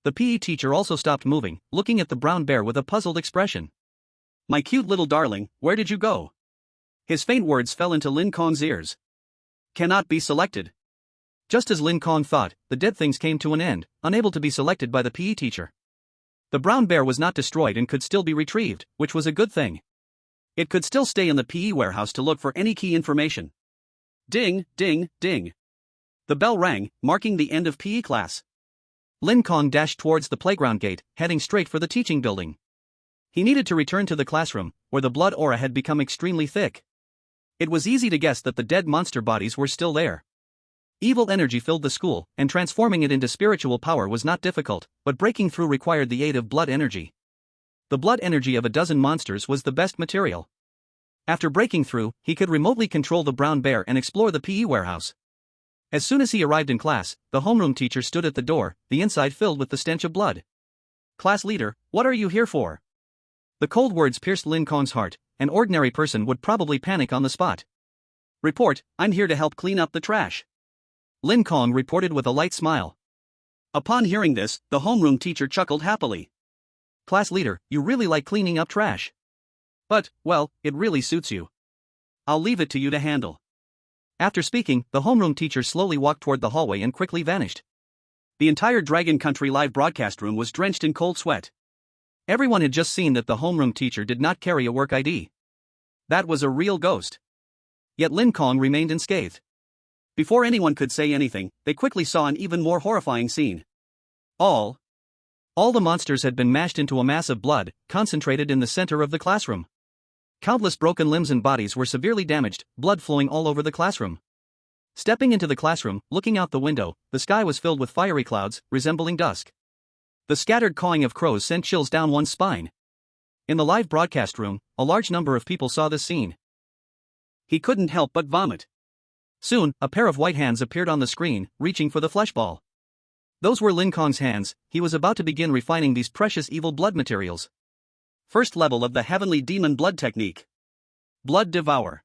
the PE teacher also stopped moving, looking at the brown bear with a puzzled expression. My cute little darling, where did you go? His faint words fell into Lin Kong's ears. Cannot be selected. Just as Lin Kong thought, the dead things came to an end, unable to be selected by the PE teacher. The brown bear was not destroyed and could still be retrieved, which was a good thing. It could still stay in the PE warehouse to look for any key information. Ding, ding, ding. The bell rang, marking the end of PE class. Lin Kong dashed towards the playground gate, heading straight for the teaching building. He needed to return to the classroom, where the blood aura had become extremely thick. It was easy to guess that the dead monster bodies were still there. Evil energy filled the school, and transforming it into spiritual power was not difficult, but breaking through required the aid of blood energy. The blood energy of a dozen monsters was the best material. After breaking through, he could remotely control the brown bear and explore the PE warehouse. As soon as he arrived in class, the homeroom teacher stood at the door, the inside filled with the stench of blood. Class leader, what are you here for? The cold words pierced Lin Kong's heart. An ordinary person would probably panic on the spot. Report, I'm here to help clean up the trash. Lin Kong reported with a light smile. Upon hearing this, the homeroom teacher chuckled happily. Class leader, you really like cleaning up trash. But, well, it really suits you. I'll leave it to you to handle. After speaking, the homeroom teacher slowly walked toward the hallway and quickly vanished. The entire Dragon Country live broadcast room was drenched in cold sweat. Everyone had just seen that the homeroom teacher did not carry a work ID. That was a real ghost. Yet Lin Kong remained unscathed. Before anyone could say anything, they quickly saw an even more horrifying scene. All the monsters had been mashed into a mass of blood, concentrated in the center of the classroom. Countless broken limbs and bodies were severely damaged, blood flowing all over the classroom. Stepping into the classroom, looking out the window, the sky was filled with fiery clouds, resembling dusk. The scattered cawing of crows sent chills down one's spine. In the live broadcast room, a large number of people saw this scene. He couldn't help but vomit. Soon, a pair of white hands appeared on the screen, reaching for the flesh ball. Those were Lin Kong's hands. He was about to begin refining these precious evil blood materials. First level of the heavenly demon blood technique. Blood devour.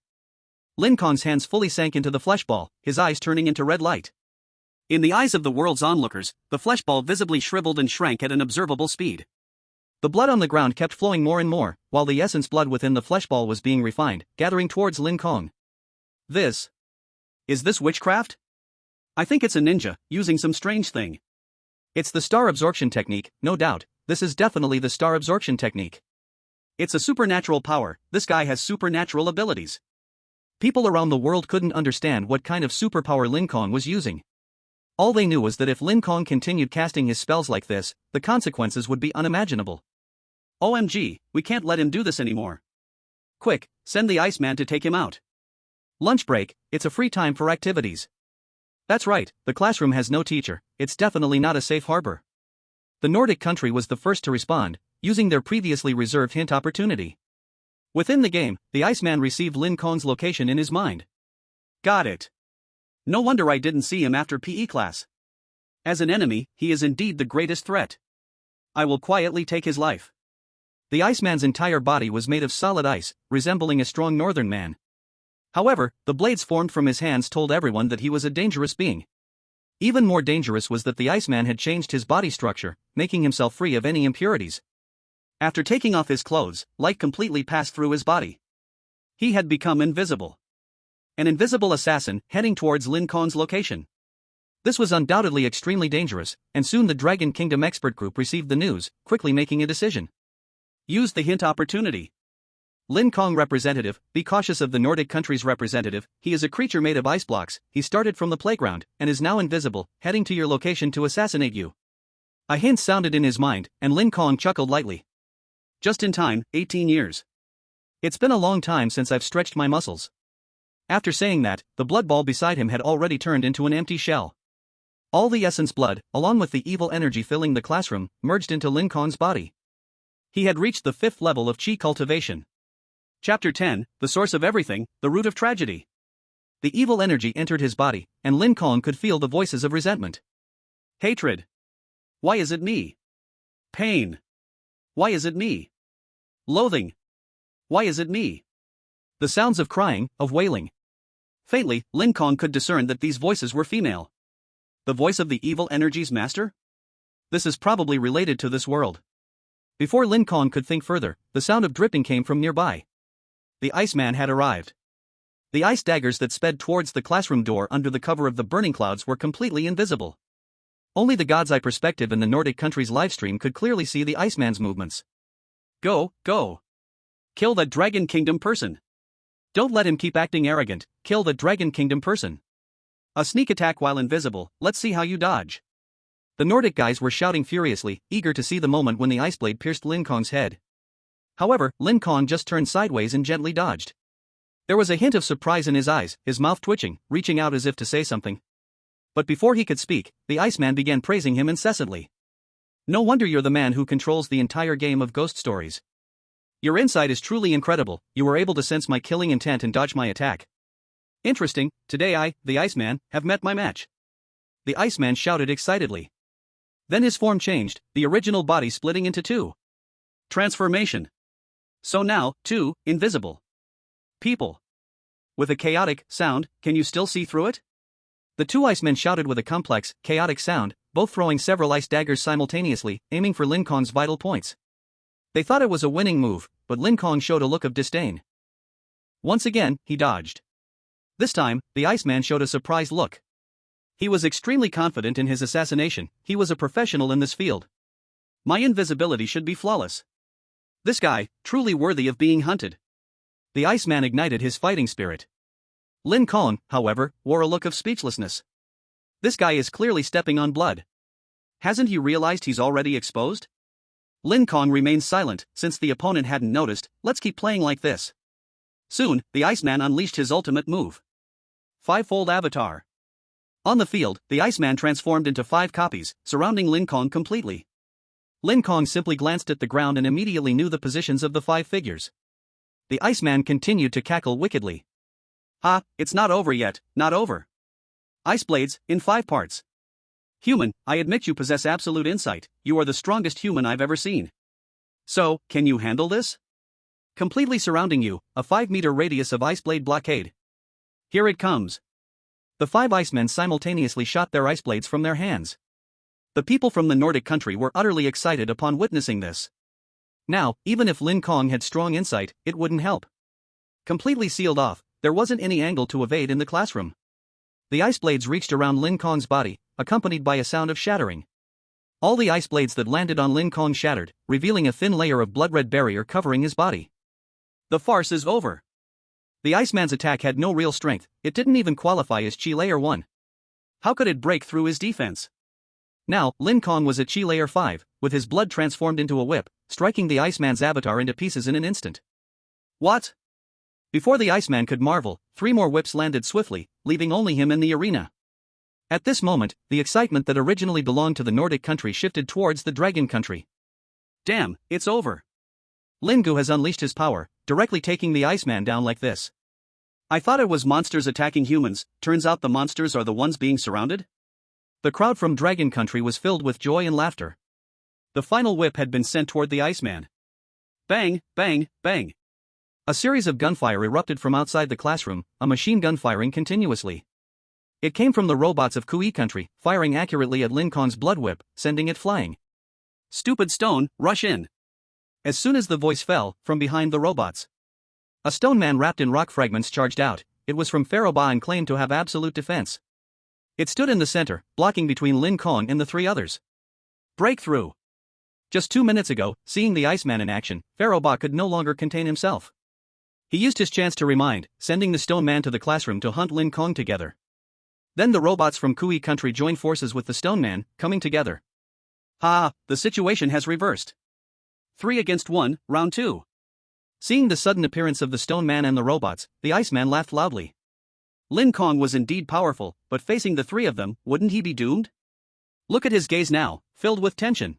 Lin Kong's hands fully sank into the flesh ball, his eyes turning into red light. In the eyes of the world's onlookers, the flesh ball visibly shriveled and shrank at an observable speed. The blood on the ground kept flowing more and more, while the essence blood within the flesh ball was being refined, gathering towards Lin Kong. Is this witchcraft? I think it's a ninja, using some strange thing. It's the star absorption technique, no doubt. This is definitely the star absorption technique. It's a supernatural power. This guy has supernatural abilities. People around the world couldn't understand what kind of superpower Lin Kong was using. All they knew was that if Lin Kong continued casting his spells like this, the consequences would be unimaginable. OMG, we can't let him do this anymore. Quick, send the Iceman to take him out. Lunch break, it's a free time for activities. That's right, the classroom has no teacher, it's definitely not a safe harbor. The Nordic country was the first to respond, using their previously reserved hint opportunity. Within the game, the Iceman received Lin Kong's location in his mind. Got it. No wonder I didn't see him after PE class. As an enemy, he is indeed the greatest threat. I will quietly take his life. The Iceman's entire body was made of solid ice, resembling a strong northern man. However, the blades formed from his hands told everyone that he was a dangerous being. Even more dangerous was that the Iceman had changed his body structure, making himself free of any impurities. After taking off his clothes, light completely passed through his body. He had become invisible. An invisible assassin heading towards Lin Kong's location. This was undoubtedly extremely dangerous, and soon the Dragon Kingdom expert group received the news, quickly making a decision. Use the hint opportunity. Lin Kong representative, be cautious of the Nordic country's representative, he is a creature made of ice blocks, he started from the playground, and is now invisible, heading to your location to assassinate you. A hint sounded in his mind, and Lin Kong chuckled lightly. Just in time, 18 years. It's been a long time since I've stretched my muscles. After saying that, the blood ball beside him had already turned into an empty shell. All the essence blood, along with the evil energy filling the classroom, merged into Lin Kong's body. He had reached the 5th level of Qi cultivation. Chapter 10, The Source of Everything, The Root of Tragedy. The evil energy entered his body, and Lin Kong could feel the voices of resentment. Hatred. Why is it me? Pain. Why is it me? Loathing. Why is it me? The sounds of crying, of wailing. Faintly, Lin Kong could discern that these voices were female. The voice of the evil energy's master? This is probably related to this world. Before Lin Kong could think further, the sound of dripping came from nearby. The Iceman had arrived. The ice daggers that sped towards the classroom door under the cover of the burning clouds were completely invisible. Only the God's Eye perspective in the Nordic country's livestream could clearly see the Iceman's movements. Go, go. Kill that Dragon Kingdom person. Don't let him keep acting arrogant, kill the Dragon Kingdom person. A sneak attack while invisible, let's see how you dodge. The Nordic guys were shouting furiously, eager to see the moment when the ice blade pierced Lin Kong's head. However, Lin Kong just turned sideways and gently dodged. There was a hint of surprise in his eyes, his mouth twitching, reaching out as if to say something. But before he could speak, the Iceman began praising him incessantly. No wonder you're the man who controls the entire game of ghost stories. Your insight is truly incredible, you were able to sense my killing intent and dodge my attack. Interesting, today I, the Iceman, have met my match. The Iceman shouted excitedly. Then his form changed, the original body splitting into two. Transformation. So now, two, invisible people. With a chaotic sound, can you still see through it? The two Icemen shouted with a complex, chaotic sound, both throwing several ice daggers simultaneously, aiming for Lin Kong's vital points. They thought it was a winning move, but Lin Kong showed a look of disdain. Once again, he dodged. This time, the Iceman showed a surprised look. He was extremely confident in his assassination, he was a professional in this field. My invisibility should be flawless. This guy, truly worthy of being hunted. The Iceman ignited his fighting spirit. Lin Kong, however, wore a look of speechlessness. This guy is clearly stepping on blood. Hasn't he realized he's already exposed? Lin Kong remained silent, since the opponent hadn't noticed. Let's keep playing like this. Soon, the Iceman unleashed his ultimate move. Five-fold avatar. On the field, the Iceman transformed into 5 copies, surrounding Lin Kong completely. Lin Kong simply glanced at the ground and immediately knew the positions of the 5 figures. The Iceman continued to cackle wickedly. Ha, it's not over yet, not over. Ice blades, in 5 parts. Human, I admit you possess absolute insight, you are the strongest human I've ever seen. So, can you handle this? Completely surrounding you, a 5-meter radius of ice blade blockade. Here it comes. The 5 Icemen simultaneously shot their ice blades from their hands. The people from the Nordic country were utterly excited upon witnessing this. Now, even if Lin Kong had strong insight, it wouldn't help. Completely sealed off, there wasn't any angle to evade in the classroom. The ice blades reached around Lin Kong's body, accompanied by a sound of shattering. All the ice blades that landed on Lin Kong shattered, revealing a thin layer of blood-red barrier covering his body. The farce is over. The Iceman's attack had no real strength, it didn't even qualify as Qi Layer 1. How could it break through his defense? Now, Lin Kong was at Chi Layer 5, with his blood transformed into a whip, striking the Iceman's avatar into pieces in an instant. What? Before the Iceman could marvel, 3 more whips landed swiftly, leaving only him in the arena. At this moment, the excitement that originally belonged to the Nordic country shifted towards the Dragon country. Damn, it's over. Lin Gu has unleashed his power, directly taking the Iceman down like this. I thought it was monsters attacking humans, turns out the monsters are the ones being surrounded? The crowd from Dragon country was filled with joy and laughter. The final whip had been sent toward the Iceman. Bang, bang, bang. A series of gunfire erupted from outside the classroom, a machine gun firing continuously. It came from the robots of Kui country, firing accurately at Lin Kong's blood whip, sending it flying. Stupid stone, rush in. As soon as the voice fell, from behind the robots, a stone man wrapped in rock fragments charged out. It was from Pharaoh Ba and claimed to have absolute defense. It stood in the center, blocking between Lin Kong and the 3 others. Breakthrough. Just 2 minutes ago, seeing the Iceman in action, Pharaoh Ba could no longer contain himself. He used his chance to remind, sending the stone man to the classroom to hunt Lin Kong together. Then the robots from Kui country joined forces with the stone man, coming together. Ha, the situation has reversed. 3 against 1, round 2. Seeing the sudden appearance of the stone man and the robots, the Iceman laughed loudly. Lin Kong was indeed powerful, but facing the 3 of them, wouldn't he be doomed? Look at his gaze now, filled with tension.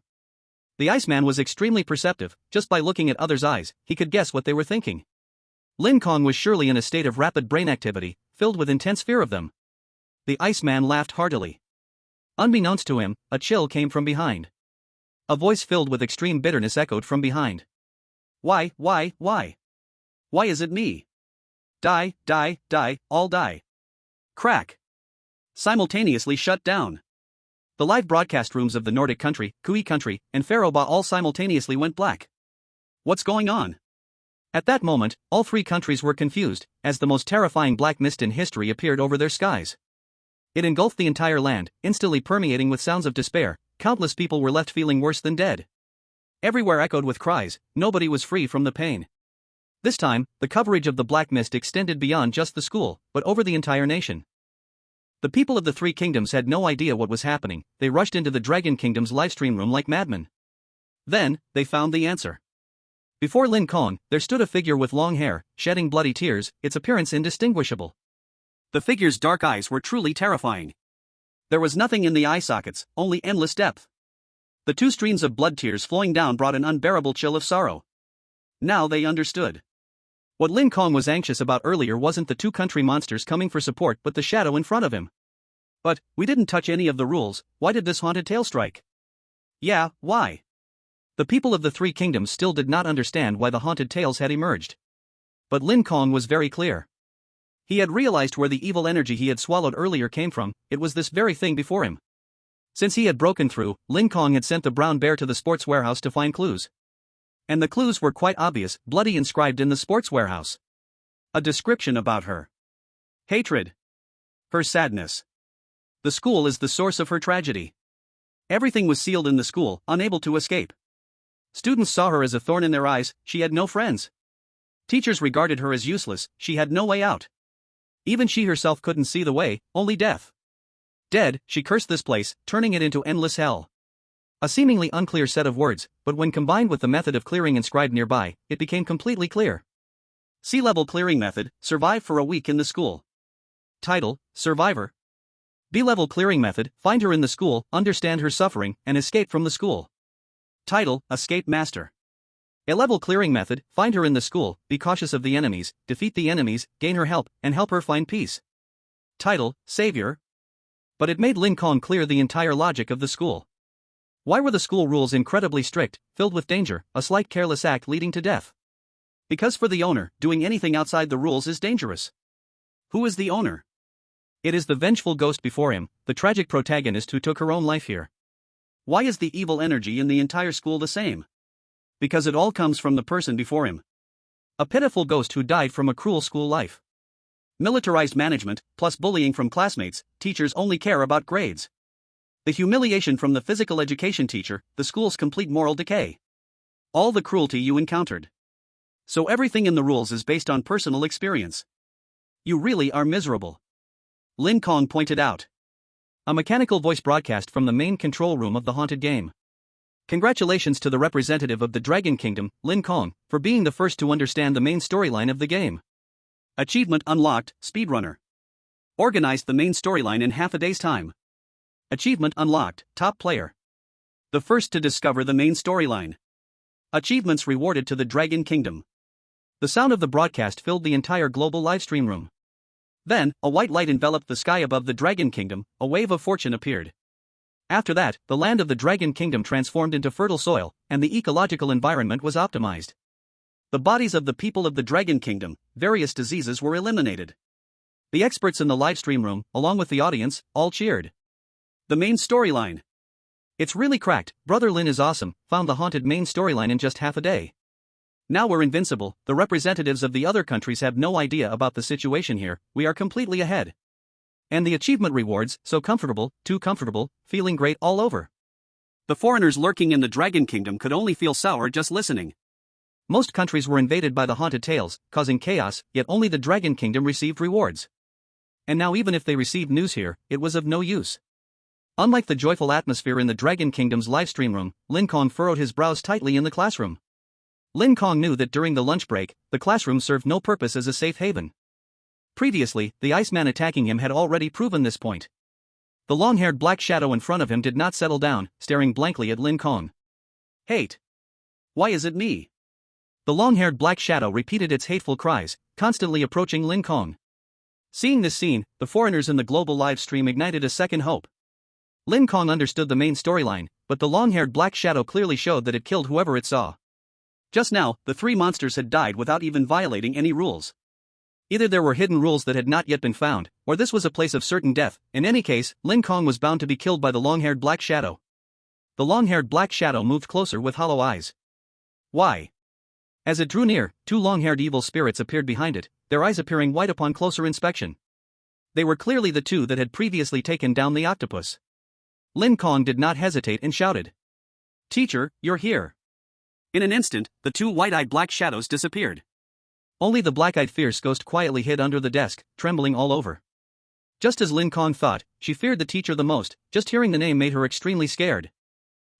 The Iceman was extremely perceptive, just by looking at others' eyes, he could guess what they were thinking. Lin Kong was surely in a state of rapid brain activity, filled with intense fear of them. The Iceman laughed heartily. Unbeknownst to him, a chill came from behind. A voice filled with extreme bitterness echoed from behind. Why? Why is it me? Die, die, die, all die. Crack. Simultaneously shut down. The live broadcast rooms of the Nordic country, Kui country, and Pharaoh Ba all simultaneously went black. What's going on? At that moment, all 3 countries were confused, as the most terrifying black mist in history appeared over their skies. It engulfed the entire land, instantly permeating with sounds of despair. Countless people were left feeling worse than dead. Everywhere echoed with cries, nobody was free from the pain. This time, the coverage of the black mist extended beyond just the school, but over the entire nation. The people of the 3 kingdoms had no idea what was happening, they rushed into the Dragon Kingdom's livestream room like madmen. Then, they found the answer. Before Lin Kong, there stood a figure with long hair, shedding bloody tears, its appearance indistinguishable. The figure's dark eyes were truly terrifying. There was nothing in the eye sockets, only endless depth. The 2 streams of blood tears flowing down brought an unbearable chill of sorrow. Now they understood. What Lin Kong was anxious about earlier wasn't the 2 country monsters coming for support but the shadow in front of him. But, we didn't touch any of the rules, why did this haunted tail strike? Yeah, why? The people of the 3 kingdoms still did not understand why the haunted tales had emerged. But Lin Kong was very clear. He had realized where the evil energy he had swallowed earlier came from, it was this very thing before him. Since he had broken through, Lin Kong had sent the brown bear to the sports warehouse to find clues. And the clues were quite obvious, bloody inscribed in the sports warehouse. A description about her hatred. Her sadness. The school is the source of her tragedy. Everything was sealed in the school, unable to escape. Students saw her as a thorn in their eyes, she had no friends. Teachers regarded her as useless, she had no way out. Even she herself couldn't see the way, only death. Dead, she cursed this place, turning it into endless hell. A seemingly unclear set of words, but when combined with the method of clearing inscribed nearby, it became completely clear. C-level clearing method, survive for a week in the school. Title, Survivor. B-level clearing method, find her in the school, understand her suffering, and escape from the school. Title, Escape Master. A-level clearing method, find her in the school, be cautious of the enemies, defeat the enemies, gain her help, and help her find peace. Title, Savior. But it made Lin Kong clear the entire logic of the school. Why were the school rules incredibly strict, filled with danger, a slight careless act leading to death? Because for the owner, doing anything outside the rules is dangerous. Who is the owner? It is the vengeful ghost before him, the tragic protagonist who took her own life here. Why is the evil energy in the entire school the same? Because it all comes from the person before him. A pitiful ghost who died from a cruel school life. Militarized management, plus bullying from classmates, teachers only care about grades. The humiliation from the physical education teacher, the school's complete moral decay. All the cruelty you encountered. So everything in the rules is based on personal experience. You really are miserable. Lin Kong pointed out. A mechanical voice broadcast from the main control room of the haunted game. Congratulations to the representative of the Dragon Kingdom, Lin Kong, for being the first to understand the main storyline of the game. Achievement unlocked, Speedrunner. Organized the main storyline in half a day's time. Achievement unlocked, Top Player. The first to discover the main storyline. Achievements rewarded to the Dragon Kingdom. The sound of the broadcast filled the entire global livestream room. Then, a white light enveloped the sky above the Dragon Kingdom, a wave of fortune appeared. After that, the land of the Dragon Kingdom transformed into fertile soil, and the ecological environment was optimized. The bodies of the people of the Dragon Kingdom, various diseases were eliminated. The experts in the livestream room, along with the audience, all cheered. The main storyline. It's really cracked, Brother Lin is awesome, found the haunted main storyline in just half a day. Now we're invincible, the representatives of the other countries have no idea about the situation here, we are completely ahead. And the achievement rewards, so comfortable, too comfortable, feeling great all over. The foreigners lurking in the Dragon Kingdom could only feel sour just listening. Most countries were invaded by the haunted tales, causing chaos, yet only the Dragon Kingdom received rewards. And now even if they received news here, it was of no use. Unlike the joyful atmosphere in the Dragon Kingdom's livestream room, Lin Kong furrowed his brows tightly in the classroom. Lin Kong knew that during the lunch break, the classroom served no purpose as a safe haven. Previously, the Iceman attacking him had already proven this point. The long-haired black shadow in front of him did not settle down, staring blankly at Lin Kong. Hate. Why is it me? The long-haired black shadow repeated its hateful cries, constantly approaching Lin Kong. Seeing this scene, the foreigners in the global live stream ignited a second hope. Lin Kong understood the main storyline, but the long-haired black shadow clearly showed that it killed whoever it saw. Just now, the three monsters had died without even violating any rules. Either there were hidden rules that had not yet been found, or this was a place of certain death. In any case, Lin Kong was bound to be killed by the long-haired black shadow. The long-haired black shadow moved closer with hollow eyes. Why? As it drew near, two long-haired evil spirits appeared behind it, their eyes appearing white upon closer inspection. They were clearly the two that had previously taken down the octopus. Lin Kong did not hesitate and shouted. "Teacher, you're here." In an instant, the two white-eyed black shadows disappeared. Only the black-eyed fierce ghost quietly hid under the desk, trembling all over. Just as Lin Kong thought, she feared the teacher the most, just hearing the name made her extremely scared.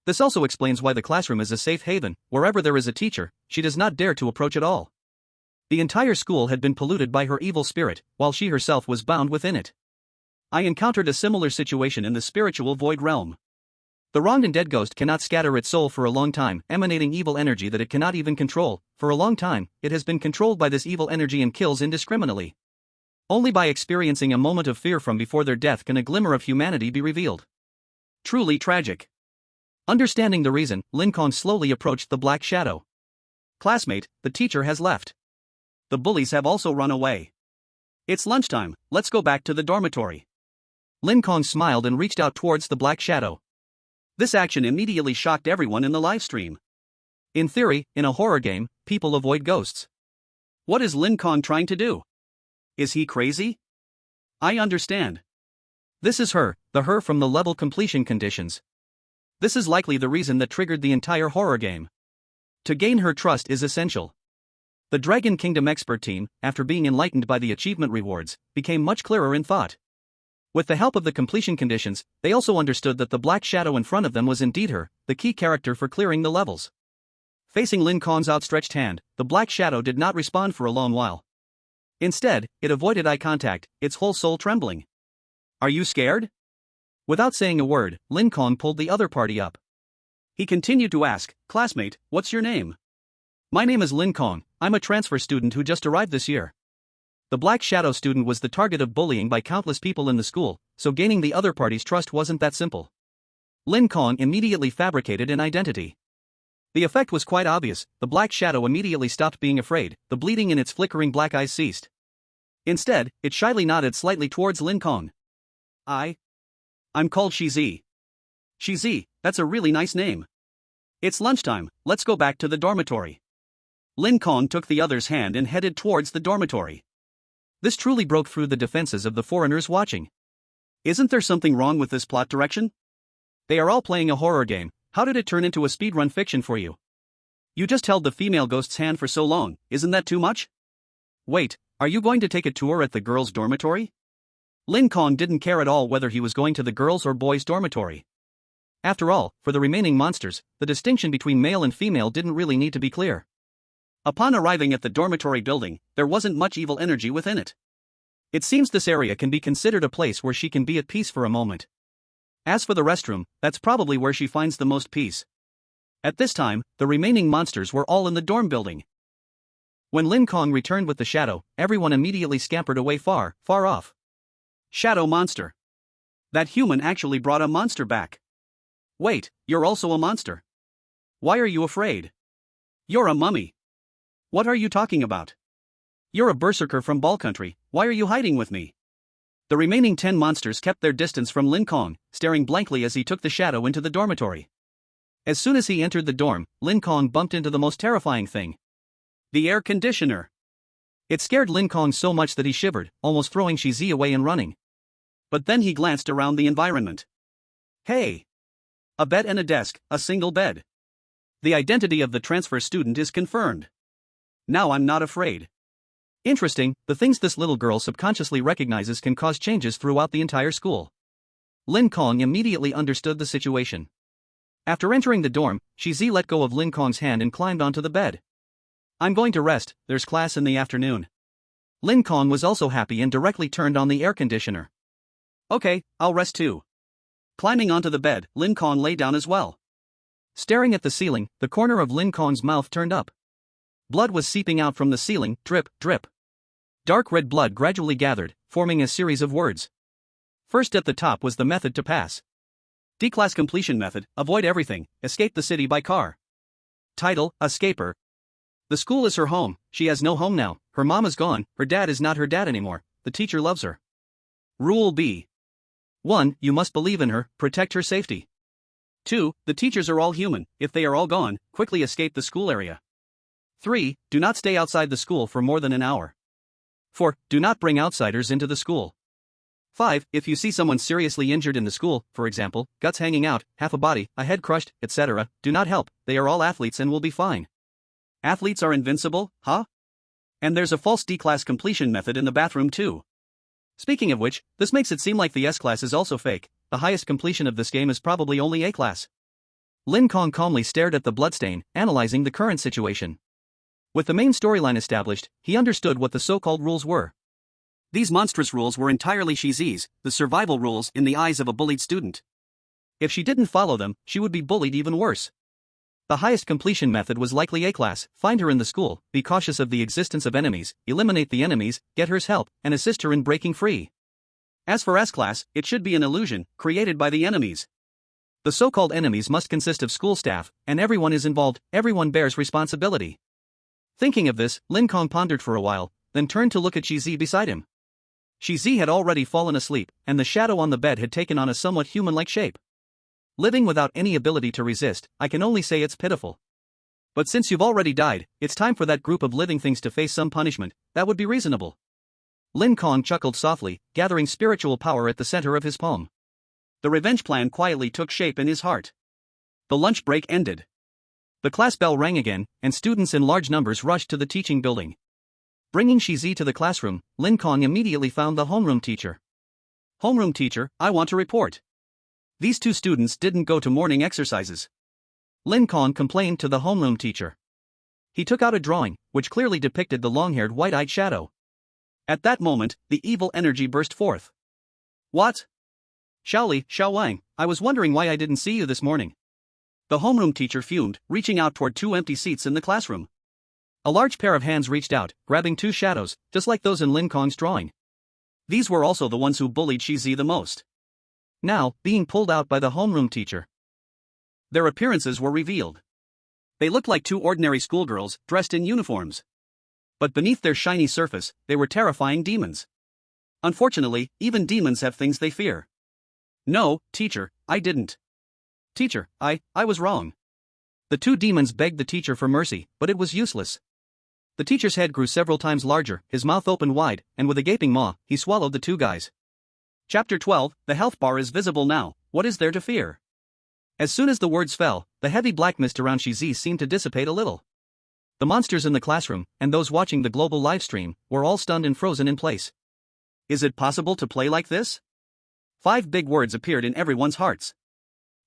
This also explains why the classroom is a safe haven, wherever there is a teacher, she does not dare to approach at all. The entire school had been polluted by her evil spirit, while she herself was bound within it. I encountered a similar situation in the spiritual void realm. The wronged and dead ghost cannot scatter its soul for a long time, emanating evil energy that it cannot even control. For a long time, it has been controlled by this evil energy and kills indiscriminately. Only by experiencing a moment of fear from before their death can a glimmer of humanity be revealed. Truly tragic. Understanding the reason, Lin Kong slowly approached the black shadow. Classmate, the teacher has left. The bullies have also run away. It's lunchtime, let's go back to the dormitory. Lin Kong smiled and reached out towards the black shadow. This action immediately shocked everyone in the livestream. In theory, in a horror game, people avoid ghosts. What is Lin Kong trying to do? Is he crazy? I understand. This is her, the her from the level completion conditions. This is likely the reason that triggered the entire horror game. To gain her trust is essential. The Dragon Kingdom expert team, after being enlightened by the achievement rewards, became much clearer in thought. With the help of the completion conditions, they also understood that the black shadow in front of them was indeed her, the key character for clearing the levels. Facing Lin Kong's outstretched hand, the black shadow did not respond for a long while. Instead, it avoided eye contact, its whole soul trembling. Are you scared? Without saying a word, Lin Kong pulled the other party up. He continued to ask, "Classmate, what's your name?" "My name is Lin Kong, I'm a transfer student who just arrived this year." The black shadow student was the target of bullying by countless people in the school, so gaining the other party's trust wasn't that simple. Lin Kong immediately fabricated an identity. The effect was quite obvious, the black shadow immediately stopped being afraid, the bleeding in its flickering black eyes ceased. Instead, it shyly nodded slightly towards Lin Kong. I'm called Shizi. Shizi, that's a really nice name. It's lunchtime, let's go back to the dormitory. Lin Kong took the other's hand and headed towards the dormitory. This truly broke through the defenses of the foreigners watching. Isn't there something wrong with this plot direction? They are all playing a horror game, how did it turn into a speedrun fiction for you? You just held the female ghost's hand for so long, isn't that too much? Wait, are you going to take a tour at the girls' dormitory? Lin Kong didn't care at all whether he was going to the girls' or boys' dormitory. After all, for the remaining monsters, the distinction between male and female didn't really need to be clear. Upon arriving at the dormitory building, there wasn't much evil energy within it. It seems this area can be considered a place where she can be at peace for a moment. As for the restroom, that's probably where she finds the most peace. At this time, the remaining monsters were all in the dorm building. When Lin Kong returned with the shadow, everyone immediately scampered away far, far off. Shadow monster. That human actually brought a monster back. Wait, you're also a monster. Why are you afraid? You're a mummy. What are you talking about? You're a berserker from Ball Country, why are you hiding with me? The remaining 10 monsters kept their distance from Lin Kong, staring blankly as he took the shadow into the dormitory. As soon as he entered the dorm, Lin Kong bumped into the most terrifying thing. The air conditioner. It scared Lin Kong so much that he shivered, almost throwing Shizi away and running. But then he glanced around the environment. Hey! A bed and a desk, a single bed. The identity of the transfer student is confirmed. Now I'm not afraid. Interesting, the things this little girl subconsciously recognizes can cause changes throughout the entire school. Lin Kong immediately understood the situation. After entering the dorm, Shizi let go of Lin Kong's hand and climbed onto the bed. I'm going to rest, there's class in the afternoon. Lin Kong was also happy and directly turned on the air conditioner. Okay, I'll rest too. Climbing onto the bed, Lin Kong lay down as well. Staring at the ceiling, the corner of Lin Kong's mouth turned up. Blood was seeping out from the ceiling, drip, drip. Dark red blood gradually gathered, forming a series of words. First at the top was the method to pass. D-class completion method, avoid everything, escape the city by car. Title, Escaper. The school is her home, she has no home now, her mom is gone, her dad is not her dad anymore, the teacher loves her. Rule B. 1. You must believe in her, protect her safety. 2. The teachers are all human, if they are all gone, quickly escape the school area. 3. Do not stay outside the school for more than an hour. 4. Do not bring outsiders into the school. 5. If you see someone seriously injured in the school, for example, guts hanging out, half a body, a head crushed, etc., do not help, they are all athletes and will be fine. Athletes are invincible, huh? And there's a false D-class completion method in the bathroom too. Speaking of which, this makes it seem like the S-class is also fake, the highest completion of this game is probably only A-class. Lin Kong calmly stared at the bloodstain, analyzing the current situation. With the main storyline established, he understood what the so-called rules were. These monstrous rules were entirely Shizi's, the survival rules in the eyes of a bullied student. If she didn't follow them, she would be bullied even worse. The highest completion method was likely A-class, find her in the school, be cautious of the existence of enemies, eliminate the enemies, get her help, and assist her in breaking free. As for S-class, it should be an illusion, created by the enemies. The so-called enemies must consist of school staff, and everyone is involved, everyone bears responsibility. Thinking of this, Lin Kong pondered for a while, then turned to look at Shizi beside him. Shizi had already fallen asleep, and the shadow on the bed had taken on a somewhat human-like shape. Living without any ability to resist, I can only say it's pitiful. But since you've already died, it's time for that group of living things to face some punishment, that would be reasonable. Lin Kong chuckled softly, gathering spiritual power at the center of his palm. The revenge plan quietly took shape in his heart. The lunch break ended. The class bell rang again, and students in large numbers rushed to the teaching building. Bringing Shizi to the classroom, Lin Kong immediately found the homeroom teacher. Homeroom teacher, I want to report. These two students didn't go to morning exercises. Lin Kong complained to the homeroom teacher. He took out a drawing, which clearly depicted the long-haired white-eyed shadow. At that moment, the evil energy burst forth. What? Xiaoli, Xiaowang, I was wondering why I didn't see you this morning. The homeroom teacher fumed, reaching out toward two empty seats in the classroom. A large pair of hands reached out, grabbing two shadows, just like those in Lin Kong's drawing. These were also the ones who bullied Shizi the most. Now, being pulled out by the homeroom teacher. Their appearances were revealed. They looked like two ordinary schoolgirls, dressed in uniforms. But beneath their shiny surface, they were terrifying demons. Unfortunately, even demons have things they fear. No, teacher, I didn't. Teacher, I was wrong. The two demons begged the teacher for mercy, but it was useless. The teacher's head grew several times larger, his mouth opened wide, and with a gaping maw, he swallowed the two guys. Chapter 12, the health bar is visible now, what is there to fear? As soon as the words fell, the heavy black mist around Shizi seemed to dissipate a little. The monsters in the classroom, and those watching the global livestream, were all stunned and frozen in place. Is it possible to play like this? 5 big words appeared in everyone's hearts.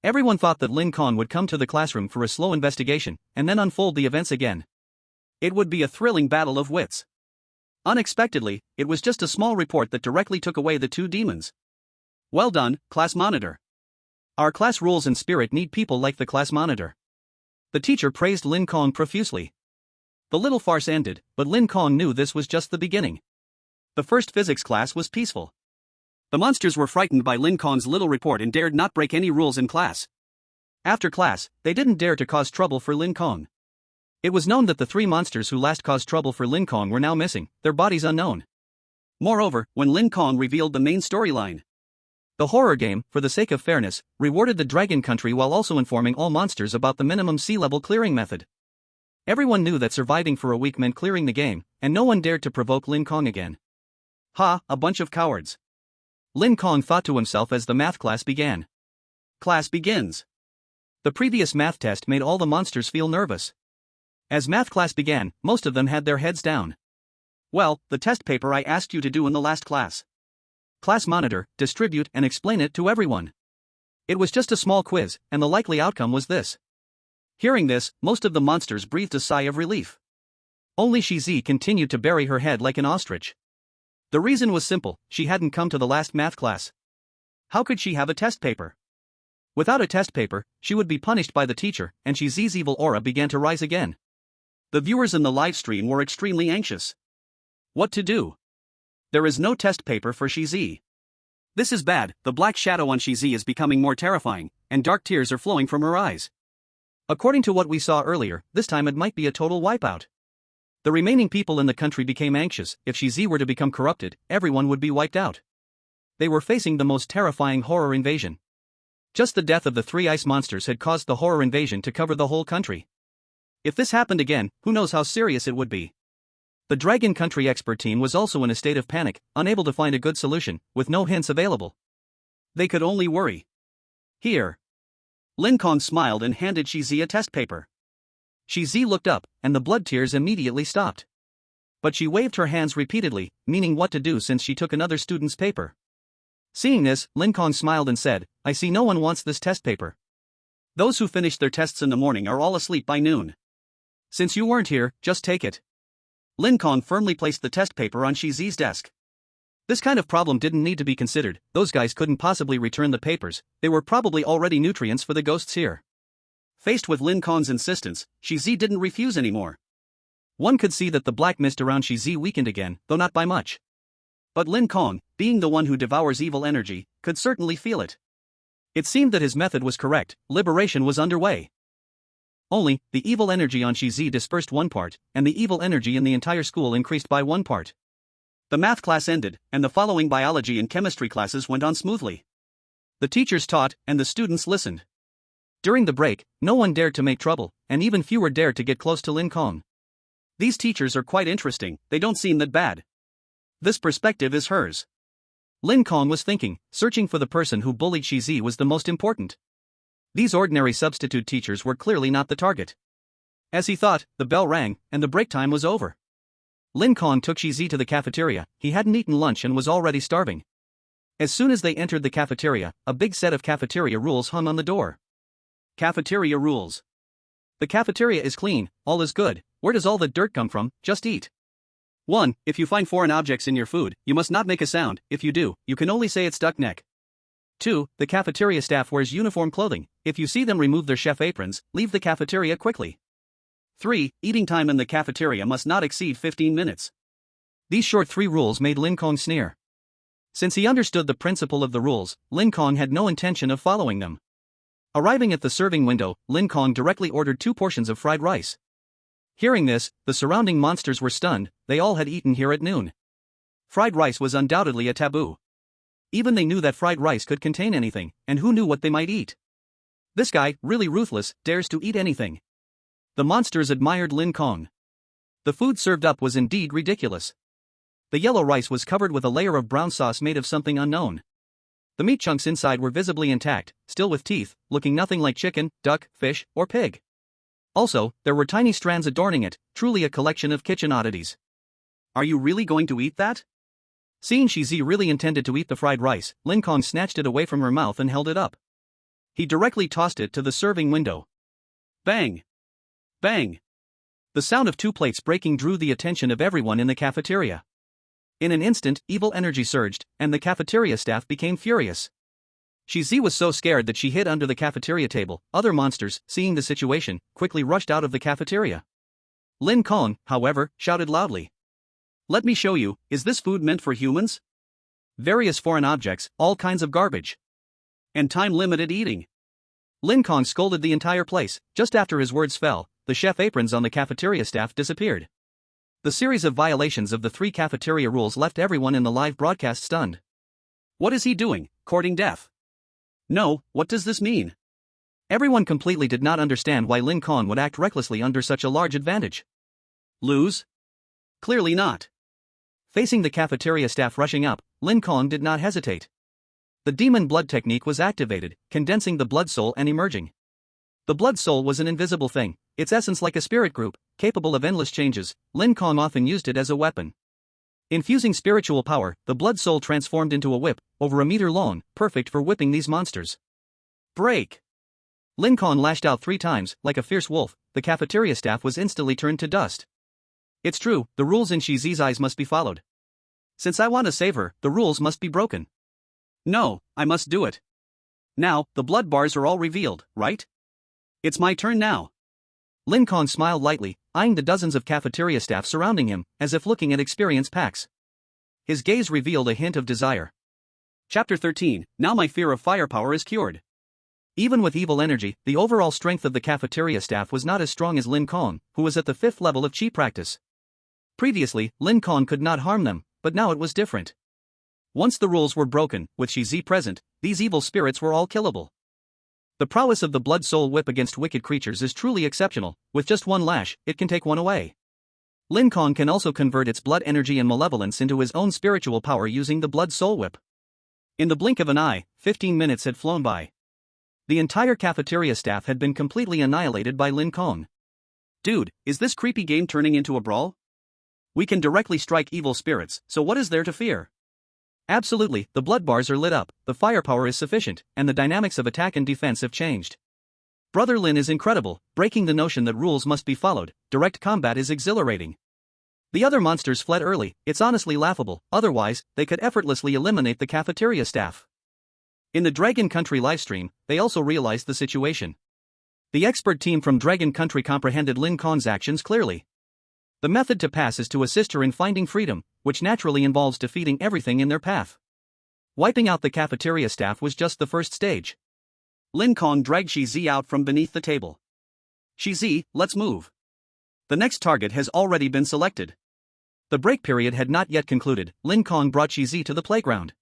Everyone thought that Lin Kong would come to the classroom for a slow investigation, and then unfold the events again. It would be a thrilling battle of wits. Unexpectedly, it was just a small report that directly took away the 2 demons. Well done, class monitor. Our class rules and spirit need people like the class monitor. The teacher praised Lin Kong profusely. The little farce ended, but Lin Kong knew this was just the beginning. The first physics class was peaceful. The monsters were frightened by Lin Kong's little report and dared not break any rules in class. After class, they didn't dare to cause trouble for Lin Kong. It was known that the 3 monsters who last caused trouble for Lin Kong were now missing, their bodies unknown. Moreover, when Lin Kong revealed the main storyline, the horror game, for the sake of fairness, rewarded the Dragon Country while also informing all monsters about the minimum sea level clearing method. Everyone knew that surviving for a week meant clearing the game, and no one dared to provoke Lin Kong again. Ha, a bunch of cowards. Lin Kong thought to himself as the math class began. Class begins. The previous math test made all the monsters feel nervous. As math class began, most of them had their heads down. Well, the test paper I asked you to do in the last class. Class monitor, distribute and explain it to everyone. It was just a small quiz, and the likely outcome was this. Hearing this, most of the monsters breathed a sigh of relief. Only Shizi continued to bury her head like an ostrich. The reason was simple, she hadn't come to the last math class. How could she have a test paper? Without a test paper, she would be punished by the teacher, and Shizi's evil aura began to rise again. The viewers in the live stream were extremely anxious. What to do? There is no test paper for Shizi. This is bad, the black shadow on Shizi is becoming more terrifying, and dark tears are flowing from her eyes. According to what we saw earlier, this time it might be a total wipeout. The remaining people in the country became anxious. If Shizi were to become corrupted, everyone would be wiped out. They were facing the most terrifying horror invasion. Just the death of the 3 ice monsters had caused the horror invasion to cover the whole country. If this happened again, who knows how serious it would be. The Dragon Country expert team was also in a state of panic, unable to find a good solution, with no hints available. They could only worry. Here. Lin Kong smiled and handed Shizi a test paper. Shizi looked up, and the blood tears immediately stopped. But she waved her hands repeatedly, meaning what to do since she took another student's paper. Seeing this, Lin Kong smiled and said, I see no one wants this test paper. Those who finished their tests in the morning are all asleep by noon. Since you weren't here, just take it. Lin Kong firmly placed the test paper on Shizi's desk. This kind of problem didn't need to be considered, those guys couldn't possibly return the papers, they were probably already nutrients for the ghosts here. Faced with Lin Kong's insistence, Shizi didn't refuse anymore. One could see that the black mist around Shizi weakened again, though not by much. But Lin Kong, being the one who devours evil energy, could certainly feel it. It seemed that his method was correct, liberation was underway. Only, the evil energy on Shizi dispersed 1 part, and the evil energy in the entire school increased by 1 part. The math class ended, and the following biology and chemistry classes went on smoothly. The teachers taught, and the students listened. During the break, no one dared to make trouble, and even fewer dared to get close to Lin Kong. These teachers are quite interesting, they don't seem that bad. This perspective is hers. Lin Kong was thinking, searching for the person who bullied Shizi was the most important. These ordinary substitute teachers were clearly not the target. As he thought, the bell rang, and the break time was over. Lin Kong took Shizi to the cafeteria. He hadn't eaten lunch and was already starving. As soon as they entered the cafeteria, a big set of cafeteria rules hung on the door. Cafeteria rules. The cafeteria is clean, all is good. Where does all the dirt come from? Just eat. 1. If you find foreign objects in your food, you must not make a sound. If you do, you can only say it's duck neck. 2. The cafeteria staff wears uniform clothing. If you see them remove their chef aprons, leave the cafeteria quickly. 3. Eating time in the cafeteria must not exceed 15 minutes. These short 3 rules made Lin Kong sneer. Since he understood the principle of the rules, Lin Kong had no intention of following them. Arriving at the serving window, Lin Kong directly ordered 2 portions of fried rice. Hearing this, the surrounding monsters were stunned, they all had eaten here at noon. Fried rice was undoubtedly a taboo. Even they knew that fried rice could contain anything, and who knew what they might eat. This guy, really ruthless, dares to eat anything. The monsters admired Lin Kong. The food served up was indeed ridiculous. The yellow rice was covered with a layer of brown sauce made of something unknown. The meat chunks inside were visibly intact, still with teeth, looking nothing like chicken, duck, fish, or pig. Also, there were tiny strands adorning it, truly a collection of kitchen oddities. Are you really going to eat that? Seeing Shizi really intended to eat the fried rice, Lin Kong snatched it away from her mouth and held it up. He directly tossed it to the serving window. Bang! Bang! The sound of two plates breaking drew the attention of everyone in the cafeteria. In an instant, evil energy surged, and the cafeteria staff became furious. Shizi was so scared that she hid under the cafeteria table. Other monsters, seeing the situation, quickly rushed out of the cafeteria. Lin Kong, however, shouted loudly. Let me show you, is this food meant for humans? Various foreign objects, all kinds of garbage. And time-limited eating. Lin Kong scolded the entire place. Just after his words fell, the chef aprons on the cafeteria staff disappeared. The series of violations of the 3 cafeteria rules left everyone in the live broadcast stunned. What is he doing, courting death? No, what does this mean? Everyone completely did not understand why Lin Kong would act recklessly under such a large advantage. Lose? Clearly not. Facing the cafeteria staff rushing up, Lin Kong did not hesitate. The demon blood technique was activated, condensing the blood soul and emerging. The blood soul was an invisible thing, its essence like a spirit group, capable of endless changes. Lin Kong often used it as a weapon. Infusing spiritual power, the blood soul transformed into a whip, over a meter long, perfect for whipping these monsters. Break! Lin Kong lashed out 3 times, like a fierce wolf. The cafeteria staff was instantly turned to dust. It's true, the rules in Shizi's eyes must be followed. Since I want to save her, the rules must be broken. No, I must do it. Now, the blood bars are all revealed, right? It's my turn now. Lin Kong smiled lightly, eyeing the dozens of cafeteria staff surrounding him, as if looking at experience packs. His gaze revealed a hint of desire. Chapter 13, Now my fear of firepower is cured. Even with evil energy, the overall strength of the cafeteria staff was not as strong as Lin Kong, who was at the 5th level of chi practice. Previously, Lin Kong could not harm them, but now it was different. Once the rules were broken, with Shizi present, these evil spirits were all killable. The prowess of the blood soul whip against wicked creatures is truly exceptional. With just one lash, it can take one away. Lin Kong can also convert its blood energy and malevolence into his own spiritual power using the blood soul whip. In the blink of an eye, 15 minutes had flown by. The entire cafeteria staff had been completely annihilated by Lin Kong. Dude, is this creepy game turning into a brawl? We can directly strike evil spirits, so what is there to fear? Absolutely, the blood bars are lit up, the firepower is sufficient, and the dynamics of attack and defense have changed. Brother Lin is incredible, breaking the notion that rules must be followed. Direct combat is exhilarating. The other monsters fled early. It's honestly laughable, otherwise, they could effortlessly eliminate the cafeteria staff. In the Dragon Country livestream, they also realized the situation. The expert team from Dragon Country comprehended Lin Kong's actions clearly. The method to pass is to assist her in finding freedom, which naturally involves defeating everything in their path. Wiping out the cafeteria staff was just the first stage. Lin Kong dragged Shizi out from beneath the table. Shizi, let's move. The next target has already been selected. The break period had not yet concluded. Lin Kong brought Shizi to the playground.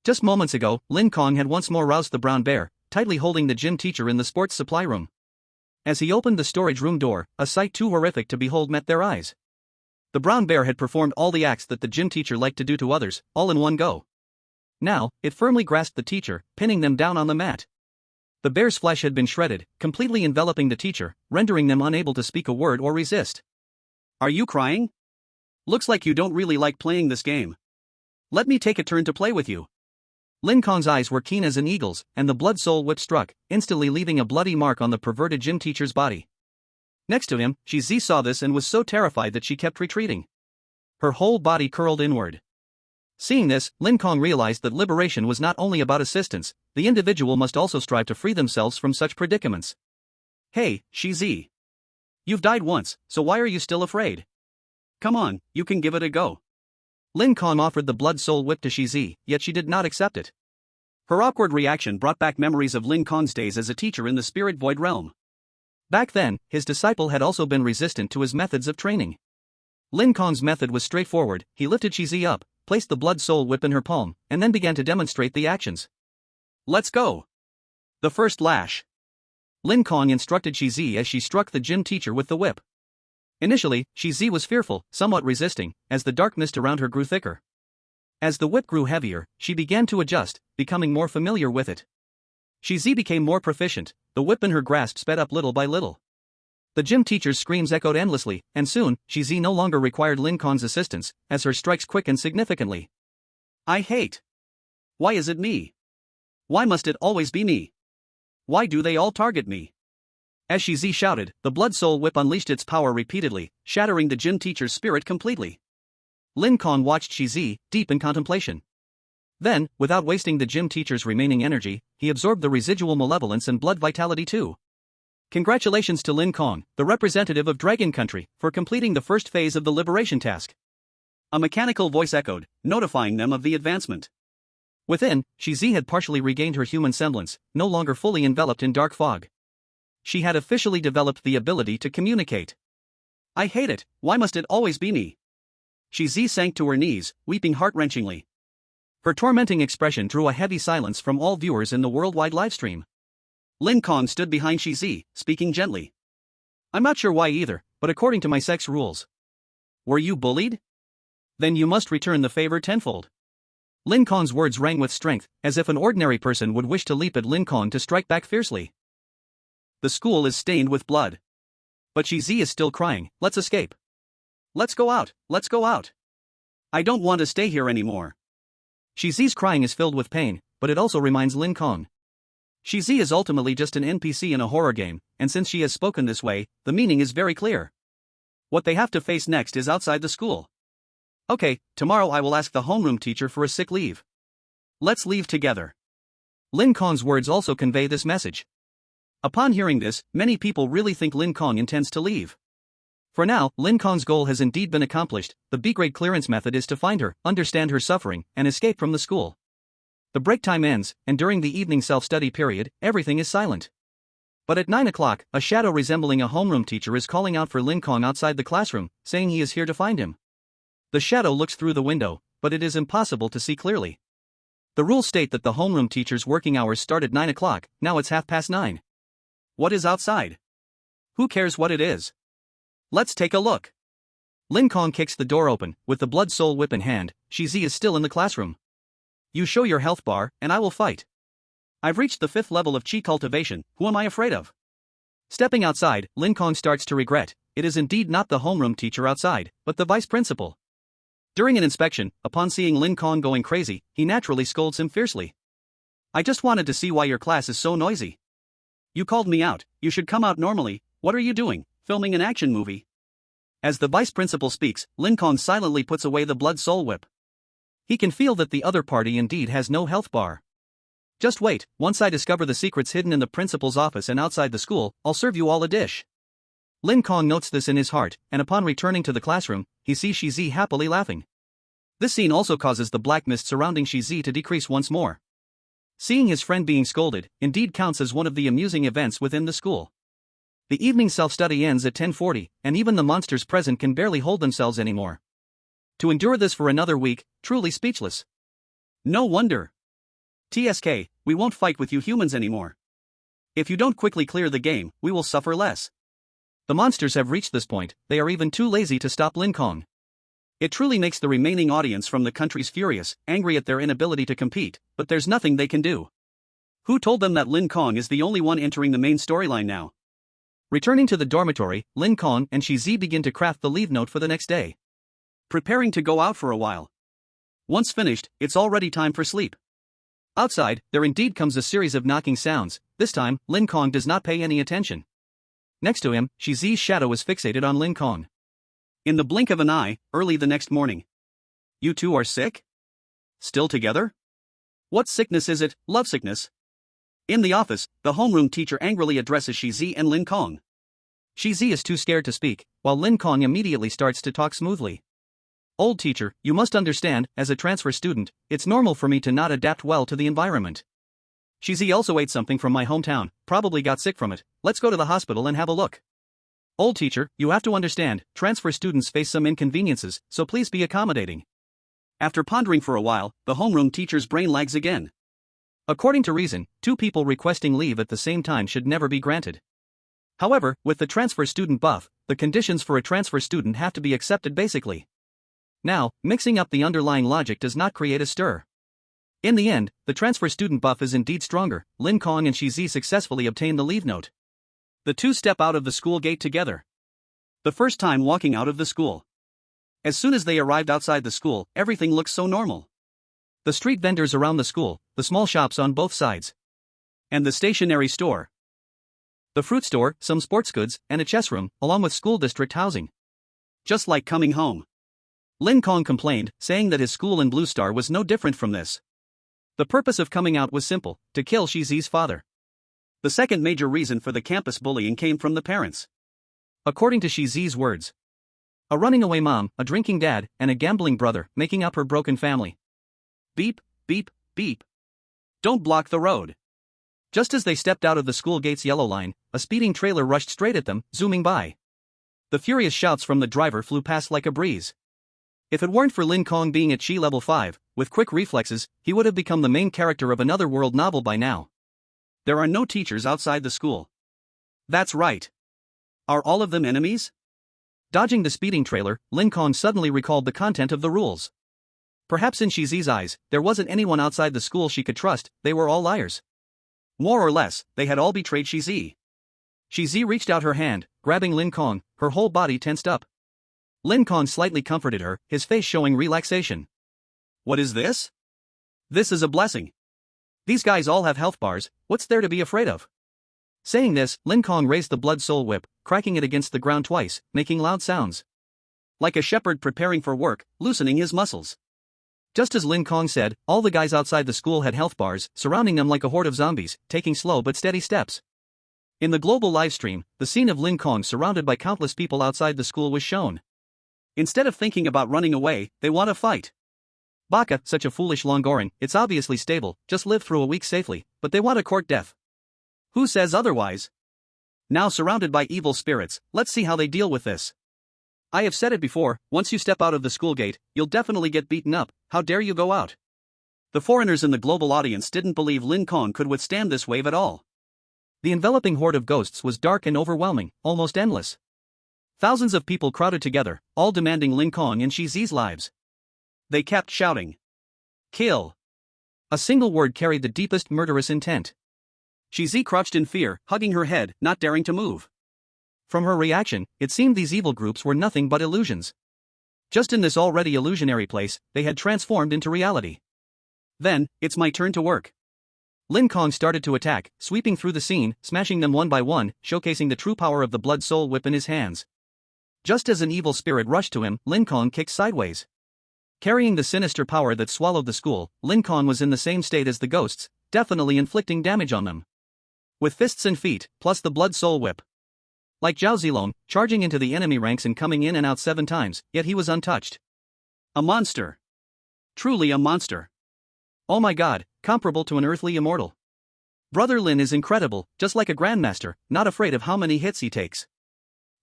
Just moments ago, Lin Kong had once more roused the brown bear, tightly holding the gym teacher in the sports supply room. As he opened the storage room door, a sight too horrific to behold met their eyes. The brown bear had performed all the acts that the gym teacher liked to do to others, all in one go. Now, it firmly grasped the teacher, pinning them down on the mat. The bear's flesh had been shredded, completely enveloping the teacher, rendering them unable to speak a word or resist. Are you crying? Looks like you don't really like playing this game. Let me take a turn to play with you. Lin Kong's eyes were keen as an eagle's, and the blood soul whip struck, instantly leaving a bloody mark on the perverted gym teacher's body. Next to him, Shizi saw this and was so terrified that she kept retreating. Her whole body curled inward. Seeing this, Lin Kong realized that liberation was not only about assistance, the individual must also strive to free themselves from such predicaments. Hey, Shizi. You've died once, so why are you still afraid? Come on, you can give it a go. Lin Kong offered the blood soul whip to Shizi, yet she did not accept it. Her awkward reaction brought back memories of Lin Kong's days as a teacher in the spirit void realm. Back then, his disciple had also been resistant to his methods of training. Lin Kong's method was straightforward. He lifted Shizi up, placed the blood soul whip in her palm, and then began to demonstrate the actions. Let's go. The first lash. Lin Kong instructed Shizi as she struck the gym teacher with the whip. Initially, Shizi was fearful, somewhat resisting, as the dark mist around her grew thicker. As the whip grew heavier, she began to adjust, becoming more familiar with it. Shizi became more proficient, the whip in her grasp sped up little by little. The gym teacher's screams echoed endlessly, and soon, Shizi no longer required Lin Kong's assistance, as her strikes quickened significantly. I hate. Why is it me? Why must it always be me? Why do they all target me? As Shizi shouted, the blood soul whip unleashed its power repeatedly, shattering the gym teacher's spirit completely. Lin Kong watched Shizi, deep in contemplation. Then, without wasting the gym teacher's remaining energy, he absorbed the residual malevolence and blood vitality too. Congratulations to Lin Kong, the representative of Dragon Country, for completing the first phase of the liberation task. A mechanical voice echoed, notifying them of the advancement. Within, Shizi had partially regained her human semblance, no longer fully enveloped in dark fog. She had officially developed the ability to communicate. I hate it, why must it always be me? Shizi sank to her knees, weeping heart-wrenchingly. Her tormenting expression drew a heavy silence from all viewers in the worldwide livestream. Lin Kong stood behind Shizi, speaking gently. I'm not sure why either, but according to my sex rules. Were you bullied? Then you must return the favor tenfold. Lin Kong's words rang with strength, as if an ordinary person would wish to leap at Lin Kong to strike back fiercely. The school is stained with blood. But Shizi is still crying, let's escape. Let's go out, let's go out. I don't want to stay here anymore. Shizi's crying is filled with pain, but it also reminds Lin Kong. Shizi is ultimately just an NPC in a horror game, and since she has spoken this way, the meaning is very clear. What they have to face next is outside the school. Okay, tomorrow I will ask the homeroom teacher for a sick leave. Let's leave together. Lin Kong's words also convey this message. Upon hearing this, many people really think Lin Kong intends to leave. For now, Lin Kong's goal has indeed been accomplished. The B-grade clearance method is to find her, understand her suffering, and escape from the school. The break time ends, and during the evening self-study period, everything is silent. But at 9 o'clock, a shadow resembling a homeroom teacher is calling out for Lin Kong outside the classroom, saying he is here to find him. The shadow looks through the window, but it is impossible to see clearly. The rules state that the homeroom teacher's working hours start at 9 o'clock, now it's 9:30. What is outside? Who cares what it is? Let's take a look. Lin Kong kicks the door open, with the blood soul whip in hand. Shizi is still in the classroom. You show your health bar, and I will fight. I've reached the 5th level of chi cultivation, who am I afraid of? Stepping outside, Lin Kong starts to regret. It is indeed not the homeroom teacher outside, but the vice principal. During an inspection, upon seeing Lin Kong going crazy, he naturally scolds him fiercely. I just wanted to see why your class is so noisy. You called me out, you should come out normally. What are you doing, filming an action movie? As the vice principal speaks, Lin Kong silently puts away the blood soul whip. He can feel that the other party indeed has no health bar. Just wait, once I discover the secrets hidden in the principal's office and outside the school, I'll serve you all a dish. Lin Kong notes this in his heart, and upon returning to the classroom, he sees Shizi happily laughing. This scene also causes the black mist surrounding Shizi to decrease once more. Seeing his friend being scolded, indeed counts as one of the amusing events within the school. The evening self-study ends at 10:40, and even the monsters present can barely hold themselves anymore. To endure this for another week, truly speechless. No wonder. TSK, we won't fight with you humans anymore. If you don't quickly clear the game, we will suffer less. The monsters have reached this point, they are even too lazy to stop Lin Kong. It truly makes the remaining audience from the countries furious, angry at their inability to compete, but there's nothing they can do. Who told them that Lin Kong is the only one entering the main storyline now? Returning to the dormitory, Lin Kong and Shizi begin to craft the leave note for the next day. Preparing to go out for a while. Once finished, it's already time for sleep. Outside, there indeed comes a series of knocking sounds. This time, Lin Kong does not pay any attention. Next to him, Shizi's shadow is fixated on Lin Kong. In the blink of an eye, early the next morning. You two are sick? Still together? What sickness is it, love sickness? In the office, the homeroom teacher angrily addresses Shizi and Lin Kong. Shizi is too scared to speak, while Lin Kong immediately starts to talk smoothly. Old teacher, you must understand, as a transfer student, it's normal for me to not adapt well to the environment. Shizi also ate something from my hometown, probably got sick from it. Let's go to the hospital and have a look. Old teacher, you have to understand, transfer students face some inconveniences, so please be accommodating. After pondering for a while, the homeroom teacher's brain lags again. According to reason, two people requesting leave at the same time should never be granted. However, with the transfer student buff, the conditions for a transfer student have to be accepted basically. Now, mixing up the underlying logic does not create a stir. In the end, the transfer student buff is indeed stronger. Lin Kong and Shizi successfully obtain the leave note. The two step out of the school gate together. The first time walking out of the school. As soon as they arrived outside the school, everything looks so normal. The street vendors around the school, the small shops on both sides, and the stationery store, the fruit store, some sports goods, and a chess room, along with school district housing. Just like coming home. Lin Kong complained, saying that his school in Blue Star was no different from this. The purpose of coming out was simple: to kill Shizi's father. The second major reason for the campus bullying came from the parents. According to Shizi's words, a running away mom, a drinking dad, and a gambling brother, making up her broken family. Beep, beep, beep. Don't block the road. Just as they stepped out of the school gate's yellow line, a speeding trailer rushed straight at them, zooming by. The furious shouts from the driver flew past like a breeze. If it weren't for Lin Kong being at Chi level 5, with quick reflexes, he would have become the main character of another world novel by now. There are no teachers outside the school. That's right. Are all of them enemies? Dodging the speeding trailer, Lin Kong suddenly recalled the content of the rules. Perhaps in Shizi's eyes, there wasn't anyone outside the school she could trust, they were all liars. More or less, they had all betrayed Shizi. Shizi reached out her hand, grabbing Lin Kong, her whole body tensed up. Lin Kong slightly comforted her, his face showing relaxation. What is this? This is a blessing. These guys all have health bars, what's there to be afraid of? Saying this, Lin Kong raised the blood soul whip, cracking it against the ground twice, making loud sounds. Like a shepherd preparing for work, loosening his muscles. Just as Lin Kong said, all the guys outside the school had health bars, surrounding them like a horde of zombies, taking slow but steady steps. In the global livestream, the scene of Lin Kong surrounded by countless people outside the school was shown. Instead of thinking about running away, they want to fight. Baka, such a foolish Longoran, it's obviously stable, just live through a week safely, but they want to court death. Who says otherwise? Now surrounded by evil spirits, let's see how they deal with this. I have said it before, once you step out of the school gate, you'll definitely get beaten up, how dare you go out? The foreigners in the global audience didn't believe Lin Kong could withstand this wave at all. The enveloping horde of ghosts was dark and overwhelming, almost endless. Thousands of people crowded together, all demanding Lin Kong and Shizi's lives. They kept shouting. Kill. A single word carried the deepest murderous intent. Shizi crouched in fear, hugging her head, not daring to move. From her reaction, it seemed these evil groups were nothing but illusions. Just in this already illusionary place, they had transformed into reality. Then, it's my turn to work. Lin Kong started to attack, sweeping through the scene, smashing them one by one, showcasing the true power of the blood soul whip in his hands. Just as an evil spirit rushed to him, Lin Kong kicked sideways. Carrying the sinister power that swallowed the school, Lin Kong was in the same state as the ghosts, definitely inflicting damage on them. With fists and feet, plus the blood soul whip. Like Zhao Zilong, charging into the enemy ranks and coming in and out 7 times, yet he was untouched. A monster. Truly a monster. Oh my god, comparable to an earthly immortal. Brother Lin is incredible, just like a grandmaster, not afraid of how many hits he takes.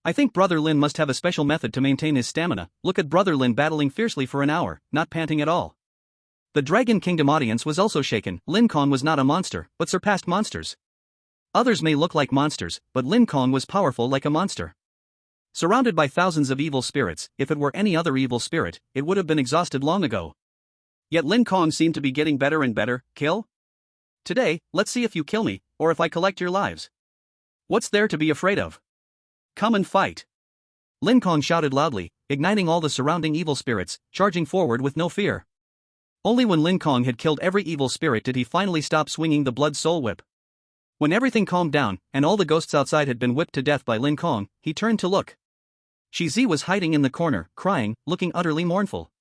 I think Brother Lin must have a special method to maintain his stamina. Look at Brother Lin battling fiercely for an hour, not panting at all. The Dragon Kingdom audience was also shaken. Lin Kong was not a monster, but surpassed monsters. Others may look like monsters, but Lin Kong was powerful like a monster. Surrounded by thousands of evil spirits, if it were any other evil spirit, it would have been exhausted long ago. Yet Lin Kong seemed to be getting better and better. Kill? Today, let's see if you kill me, or if I collect your lives. What's there to be afraid of? Come and fight. Lin Kong shouted loudly, igniting all the surrounding evil spirits, charging forward with no fear. Only when Lin Kong had killed every evil spirit did he finally stop swinging the blood soul whip. When everything calmed down, and all the ghosts outside had been whipped to death by Lin Kong, he turned to look. Shizi was hiding in the corner, crying, looking utterly mournful.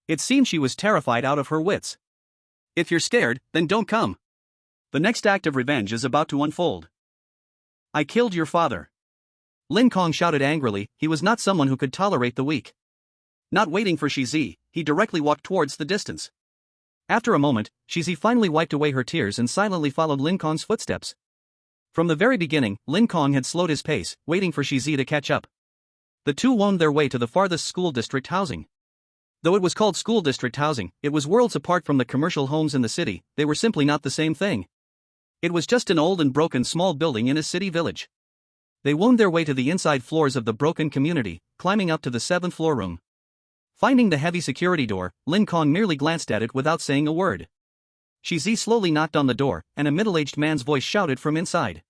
It seemed she was terrified out of her wits. If you're scared, then don't come. The next act of revenge is about to unfold. I killed your father. Lin Kong shouted angrily. He was not someone who could tolerate the weak. Not waiting for Shizi, he directly walked towards the distance. After a moment, Shizi finally wiped away her tears and silently followed Lin Kong's footsteps. From the very beginning, Lin Kong had slowed his pace, waiting for Shizi to catch up. The two wound their way to the farthest school district housing. Though it was called school district housing, it was worlds apart from the commercial homes in the city. They were simply not the same thing. It was just an old and broken small building in a city village. They wound their way to the inside floors of the broken community, climbing up to the 7th floor room. Finding the heavy security door, Lin Kong merely glanced at it without saying a word. Shizi slowly knocked on the door, and a middle-aged man's voice shouted from inside.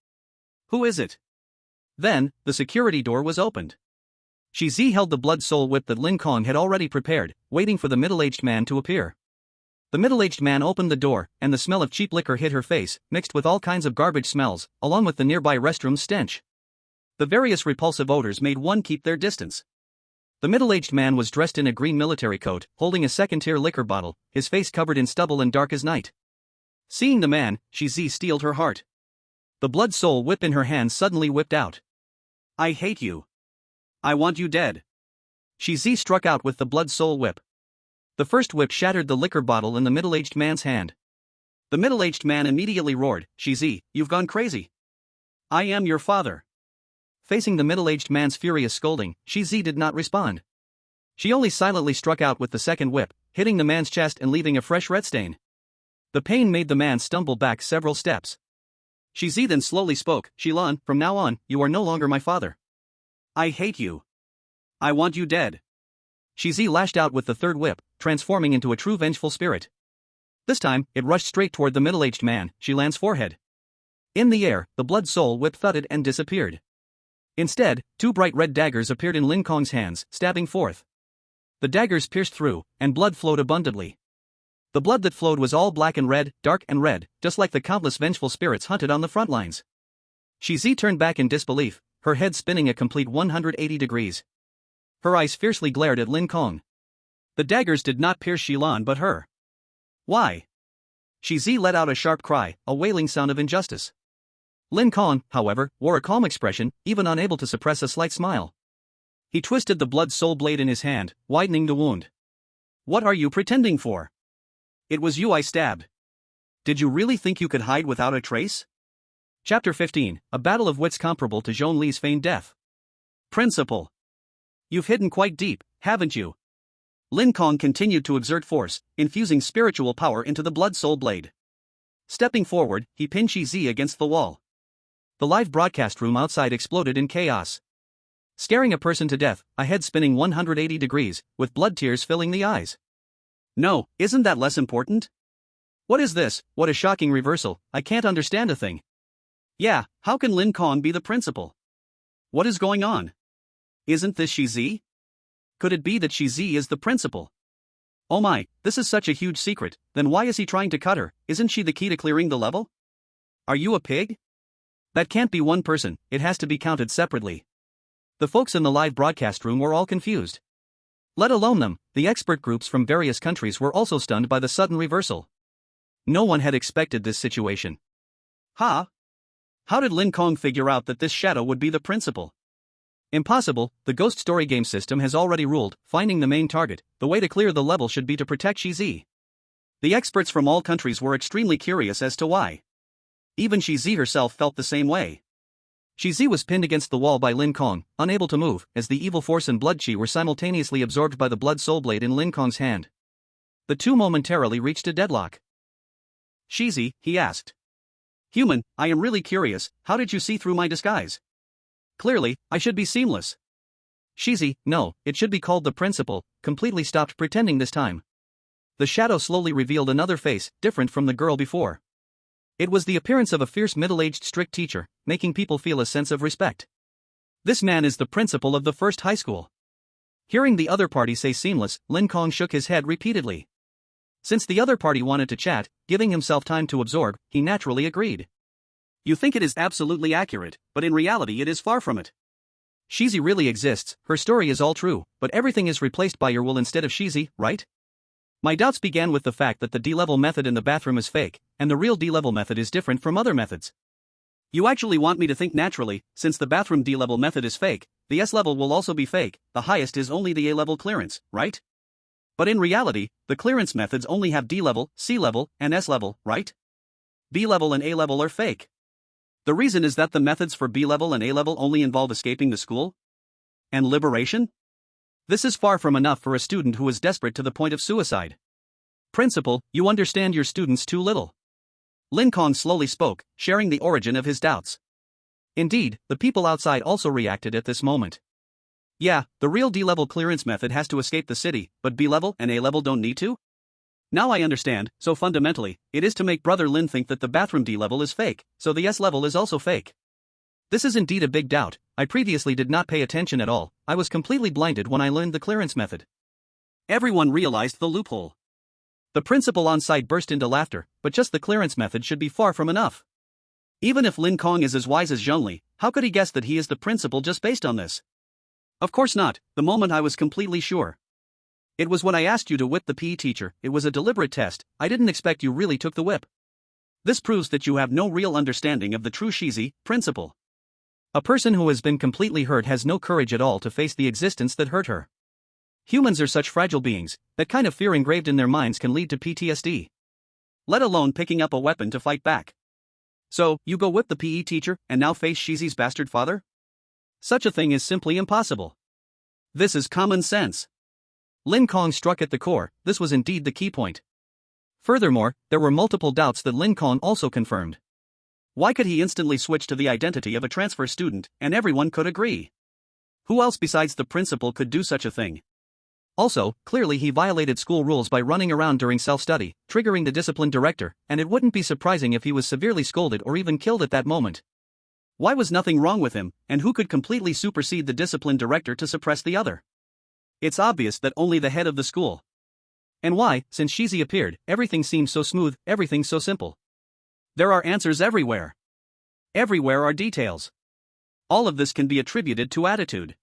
Who is it? Then, the security door was opened. Shizi held the blood soul whip that Lin Kong had already prepared, waiting for the middle-aged man to appear. The middle-aged man opened the door, and the smell of cheap liquor hit her face, mixed with all kinds of garbage smells, along with the nearby restroom's stench. The various repulsive odors made one keep their distance. The middle-aged man was dressed in a green military coat, holding a second-tier liquor bottle, his face covered in stubble and dark as night. Seeing the man, Shizi steeled her heart. The blood soul whip in her hand suddenly whipped out. I hate you. I want you dead. Shizi struck out with the blood soul whip. The first whip shattered the liquor bottle in the middle-aged man's hand. The middle-aged man immediately roared, Shizi, you've gone crazy. I am your father. Facing the middle-aged man's furious scolding, Shizi did not respond. She only silently struck out with the second whip, hitting the man's chest and leaving a fresh red stain. The pain made the man stumble back several steps. Shizi then slowly spoke, Shilan, from now on, you are no longer my father. I hate you. I want you dead. Shizi lashed out with the third whip, transforming into a true vengeful spirit. This time, it rushed straight toward the middle-aged man, Shilan's forehead. In the air, the blood soul whip thudded and disappeared. Instead, two bright red daggers appeared in Lin Kong's hands, stabbing forth. The daggers pierced through, and blood flowed abundantly. The blood that flowed was all black and red, dark and red, just like the countless vengeful spirits hunted on the front lines. Shizi turned back in disbelief, her head spinning a complete 180 degrees. Her eyes fiercely glared at Lin Kong. The daggers did not pierce Shilan but her. Why? Shizi let out a sharp cry, a wailing sound of injustice. Lin Kong, however, wore a calm expression, even unable to suppress a slight smile. He twisted the blood soul blade in his hand, widening the wound. What are you pretending for? It was you I stabbed. Did you really think you could hide without a trace? Chapter 15, a battle of wits comparable to Zhong Li's feigned death. Principal. You've hidden quite deep, haven't you? Lin Kong continued to exert force, infusing spiritual power into the blood soul blade. Stepping forward, he pinned Shizi against the wall. The live broadcast room outside exploded in chaos. Scaring a person to death, a head spinning 180 degrees, with blood tears filling the eyes. No, isn't that less important? What is this? What a shocking reversal, I can't understand a thing. Yeah, how can Lin Kong be the principal? What is going on? Isn't this Shizi? Could it be that Shizi is the principal? Oh my, this is such a huge secret, then why is he trying to cut her? Isn't she the key to clearing the level? Are you a pig? That can't be one person, it has to be counted separately. The folks in the live broadcast room were all confused. Let alone them, the expert groups from various countries were also stunned by the sudden reversal. No one had expected this situation. How did Lin Kong figure out that this shadow would be the principal? Impossible, the ghost story game system has already ruled, finding the main target, the way to clear the level should be to protect Shizi. The experts from all countries were extremely curious as to why. Even Shizi herself felt the same way. Shizi was pinned against the wall by Lin Kong, unable to move, as the evil force and blood chi were simultaneously absorbed by the blood soul blade in Lin Kong's hand. The two momentarily reached a deadlock. Shizi, he asked. Human, I am really curious, how did you see through my disguise? Clearly, I should be seamless. Shizi, no, it should be called the principal, completely stopped pretending this time. The shadow slowly revealed another face, different from the girl before. It was the appearance of a fierce middle-aged strict teacher, making people feel a sense of respect. This man is the principal of the first high school. Hearing the other party say seamless, Lin Kong shook his head repeatedly. Since the other party wanted to chat, giving himself time to absorb, he naturally agreed. You think it is absolutely accurate, but in reality it is far from it. Shizi really exists, her story is all true, but everything is replaced by your will instead of Shizi, right? My doubts began with the fact that the D-level method in the bathroom is fake, and the real D-level method is different from other methods. You actually want me to think naturally, since the bathroom D-level method is fake, the S-level will also be fake, the highest is only the A-level clearance, right? But in reality, the clearance methods only have D-level, C-level, and S-level, right? B-level and A-level are fake. The reason is that the methods for B-level and A-level only involve escaping the school? And liberation? This is far from enough for a student who is desperate to the point of suicide. Principal, you understand your students too little. Lin Kong slowly spoke, sharing the origin of his doubts. Indeed, the people outside also reacted at this moment. Yeah, the real D-level clearance method has to escape the city, but B-level and A-level don't need to? Now I understand, so fundamentally, it is to make Brother Lin think that the bathroom D-level is fake, so the S-level is also fake. This is indeed a big doubt. I previously did not pay attention at all, I was completely blinded when I learned the clearance method. Everyone realized the loophole. The principal on site burst into laughter, but just the clearance method should be far from enough. Even if Lin Kong is as wise as Zhongli, how could he guess that he is the principal just based on this? Of course not, the moment I was completely sure. It was when I asked you to whip the PE teacher, it was a deliberate test, I didn't expect you really took the whip. This proves that you have no real understanding of the true Shizi principle. A person who has been completely hurt has no courage at all to face the existence that hurt her. Humans are such fragile beings, that kind of fear engraved in their minds can lead to PTSD. Let alone picking up a weapon to fight back. So, you go whip the PE teacher and now face Shizi's bastard father? Such a thing is simply impossible. This is common sense. Lin Kong struck at the core, this was indeed the key point. Furthermore, there were multiple doubts that Lin Kong also confirmed. Why could he instantly switch to the identity of a transfer student, and everyone could agree? Who else besides the principal could do such a thing? Also, clearly he violated school rules by running around during self-study, triggering the discipline director, and it wouldn't be surprising if he was severely scolded or even killed at that moment. Why was nothing wrong with him, and who could completely supersede the discipline director to suppress the other? It's obvious that only the head of the school. And why, since Shizi appeared, everything seems so smooth, everything so simple. There are answers everywhere. Everywhere are details. All of this can be attributed to attitude.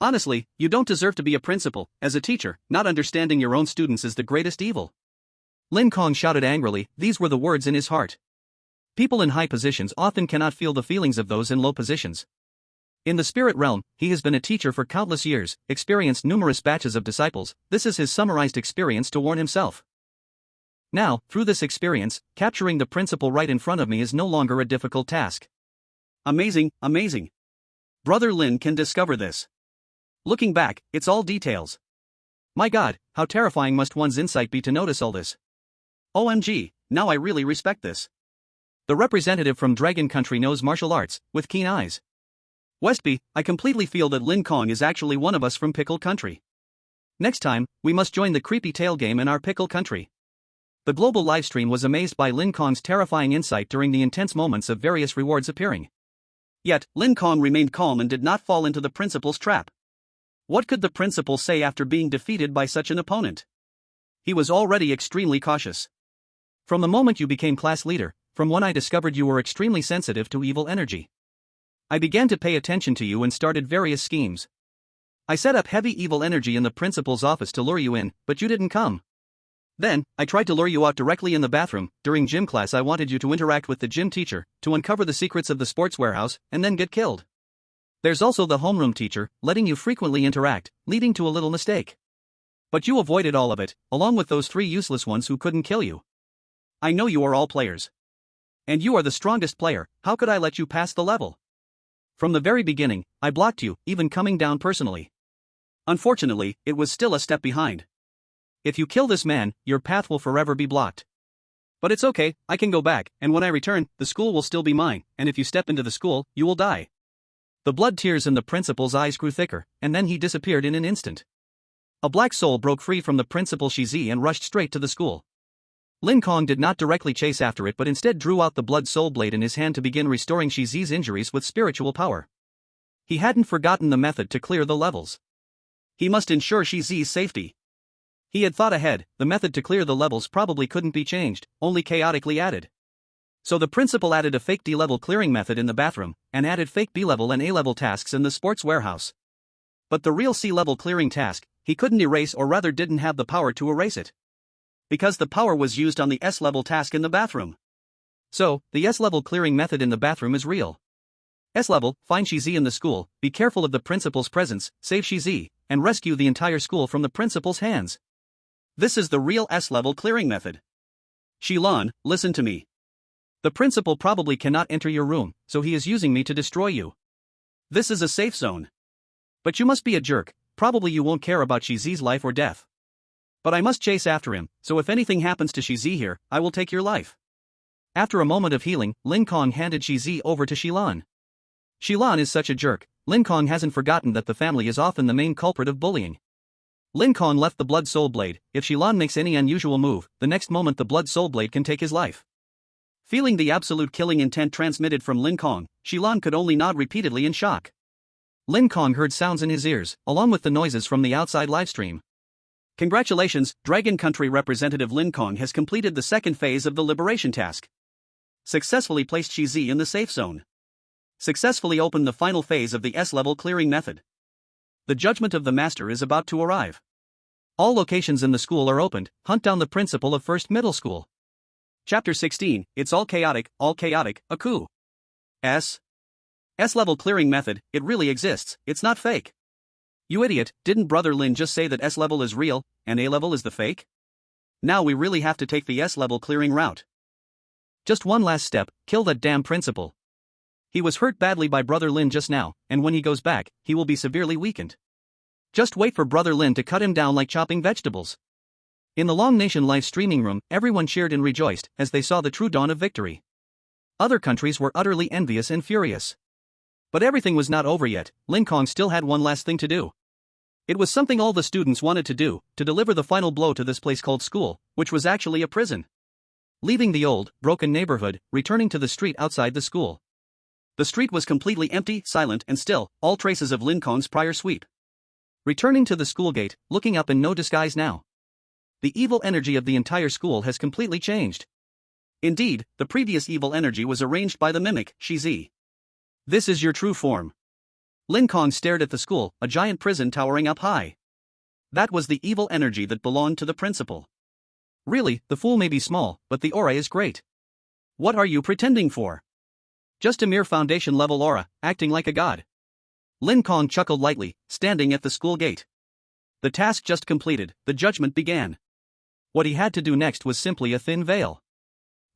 Honestly, you don't deserve to be a principal. As a teacher, not understanding your own students is the greatest evil. Lin Kong shouted angrily, these were the words in his heart. People in high positions often cannot feel the feelings of those in low positions. In the spirit realm, he has been a teacher for countless years, experienced numerous batches of disciples, this is his summarized experience to warn himself. Now, through this experience, capturing the principal right in front of me is no longer a difficult task. Amazing, amazing. Brother Lin can discover this. Looking back, it's all details. My god, how terrifying must one's insight be to notice all this. OMG, now I really respect this. The representative from Dragon Country knows martial arts, with keen eyes. Westby, I completely feel that Lin Kong is actually one of us from Pickle Country. Next time, we must join the creepy tail game in our Pickle Country. The global livestream was amazed by Lin Kong's terrifying insight during the intense moments of various rewards appearing. Yet, Lin Kong remained calm and did not fall into the principal's trap. What could the principal say after being defeated by such an opponent? He was already extremely cautious. From the moment you became class leader, from when I discovered you were extremely sensitive to evil energy. I began to pay attention to you and started various schemes. I set up heavy evil energy in the principal's office to lure you in, but you didn't come. Then, I tried to lure you out directly in the bathroom. During gym class I wanted you to interact with the gym teacher, to uncover the secrets of the sports warehouse, and then get killed. There's also the homeroom teacher, letting you frequently interact, leading to a little mistake. But you avoided all of it, along with those 3 useless ones who couldn't kill you. I know you are all players. And you are the strongest player, how could I let you pass the level? From the very beginning, I blocked you, even coming down personally. Unfortunately, it was still a step behind. If you kill this man, your path will forever be blocked. But it's okay, I can go back, and when I return, the school will still be mine, and if you step into the school, you will die. The blood tears in the principal's eyes grew thicker, and then he disappeared in an instant. A black soul broke free from the principal Shizi and rushed straight to the school. Lin Kong did not directly chase after it but instead drew out the blood soul blade in his hand to begin restoring Shizi's injuries with spiritual power. He hadn't forgotten the method to clear the levels. He must ensure Shizi's safety. He had thought ahead, the method to clear the levels probably couldn't be changed, only chaotically added. So the principal added a fake D-level clearing method in the bathroom, and added fake B-level and A-level tasks in the sports warehouse. But the real C-level clearing task, he couldn't erase or rather didn't have the power to erase it. Because the power was used on the S-level task in the bathroom. So, the S-level clearing method in the bathroom is real. S-level, find Shizi in the school, be careful of the principal's presence, save Shizi, and rescue the entire school from the principal's hands. This is the real S-level clearing method. Shilan, listen to me. The principal probably cannot enter your room, so he is using me to destroy you. This is a safe zone. But you must be a jerk, probably you won't care about Shizi's life or death. But I must chase after him, so if anything happens to Shizi here, I will take your life. After a moment of healing, Lin Kong handed Shizi over to Shilan. Shilan is such a jerk, Lin Kong hasn't forgotten that the family is often the main culprit of bullying. Lin Kong left the blood soul blade, if Shilan makes any unusual move, the next moment the blood soul blade can take his life. Feeling the absolute killing intent transmitted from Lin Kong, Shilan could only nod repeatedly in shock. Lin Kong heard sounds in his ears, along with the noises from the outside livestream. Congratulations, Dragon Country representative Lin Kong has completed the second phase of the liberation task. Successfully placed Shizi in the safe zone. Successfully opened the final phase of the S-level clearing method. The judgment of the master is about to arrive. All locations in the school are opened. Hunt down the principal of First Middle School. Chapter 16, It's all chaotic, a coup. S-level clearing method, it really exists, it's not fake. You idiot, didn't Brother Lin just say that S-level is real, and A-level is the fake? Now we really have to take the S-level clearing route. Just one last step, kill that damn principal. He was hurt badly by Brother Lin just now, and when he goes back, he will be severely weakened. Just wait for Brother Lin to cut him down like chopping vegetables. In the Long Nation live streaming room, everyone cheered and rejoiced as they saw the true dawn of victory. Other countries were utterly envious and furious. But everything was not over yet. Lin Kong still had one last thing to do. It was something all the students wanted to do, to deliver the final blow to this place called school, which was actually a prison. Leaving the old, broken neighborhood, returning to the street outside the school. The street was completely empty, silent and still, all traces of Lin Kong's prior sweep. Returning to the school gate, looking up in no disguise now. The evil energy of the entire school has completely changed. Indeed, the previous evil energy was arranged by the mimic, Shizi. This is your true form. Lin Kong stared at the school, a giant prison towering up high. That was the evil energy that belonged to the principal. Really, the fool may be small, but the aura is great. What are you pretending for? Just a mere foundation-level aura, acting like a god. Lin Kong chuckled lightly, standing at the school gate. The task just completed, the judgment began. What he had to do next was simply a thin veil.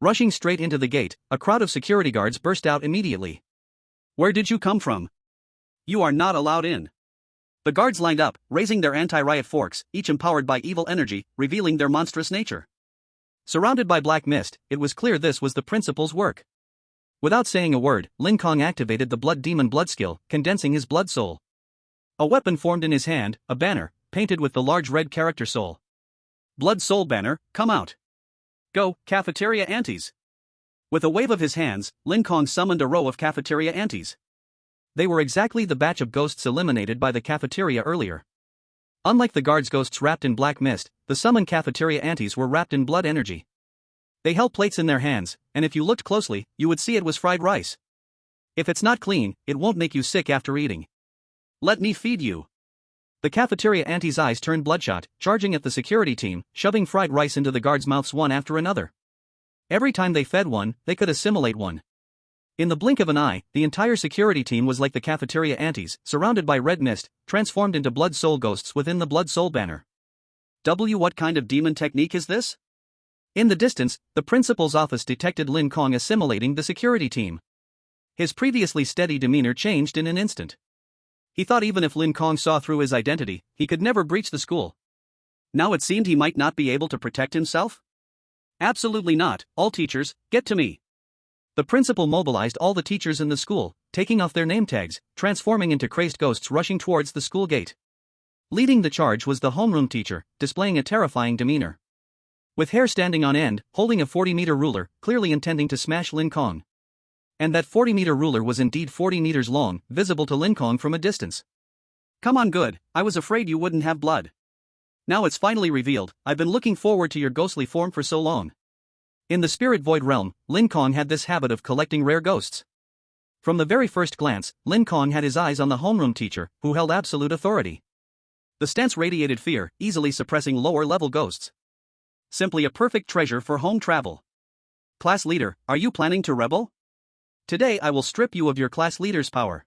Rushing straight into the gate, a crowd of security guards burst out immediately. Where did you come from? You are not allowed in. The guards lined up, raising their anti-riot forks, each empowered by evil energy, revealing their monstrous nature. Surrounded by black mist, it was clear this was the principal's work. Without saying a word, Lin Kong activated the blood demon blood skill, condensing his blood soul. A weapon formed in his hand, a banner, painted with the large red character soul. Blood soul banner, come out. Go, cafeteria antis. With a wave of his hands, Lin Kong summoned a row of cafeteria antis. They were exactly the batch of ghosts eliminated by the cafeteria earlier. Unlike the guards' ghosts wrapped in black mist, the summoned cafeteria antis were wrapped in blood energy. They held plates in their hands, and if you looked closely, you would see it was fried rice. If it's not clean, it won't make you sick after eating. Let me feed you. The cafeteria antis' eyes turned bloodshot, charging at the security team, shoving fried rice into the guards' mouths one after another. Every time they fed one, they could assimilate one. In the blink of an eye, the entire security team was like the cafeteria antis, surrounded by red mist, transformed into blood soul ghosts within the blood soul banner. What kind of demon technique is this? In the distance, the principal's office detected Lin Kong assimilating the security team. His previously steady demeanor changed in an instant. He thought even if Lin Kong saw through his identity, he could never breach the school. Now it seemed he might not be able to protect himself? Absolutely not. All teachers, get to me. The principal mobilized all the teachers in the school, taking off their name tags, transforming into crazed ghosts rushing towards the school gate. Leading the charge was the homeroom teacher, displaying a terrifying demeanor. With hair standing on end, holding a 40-meter ruler, clearly intending to smash Lin Kong. And that 40-meter ruler was indeed 40 meters long, visible to Lin Kong from a distance. Come on, good, I was afraid you wouldn't have blood. Now it's finally revealed, I've been looking forward to your ghostly form for so long. In the spirit void realm, Lin Kong had this habit of collecting rare ghosts. From the very first glance, Lin Kong had his eyes on the homeroom teacher, who held absolute authority. The stance radiated fear, easily suppressing lower-level ghosts. Simply a perfect treasure for home travel. Class leader, are you planning to rebel? Today I will strip you of your class leader's power.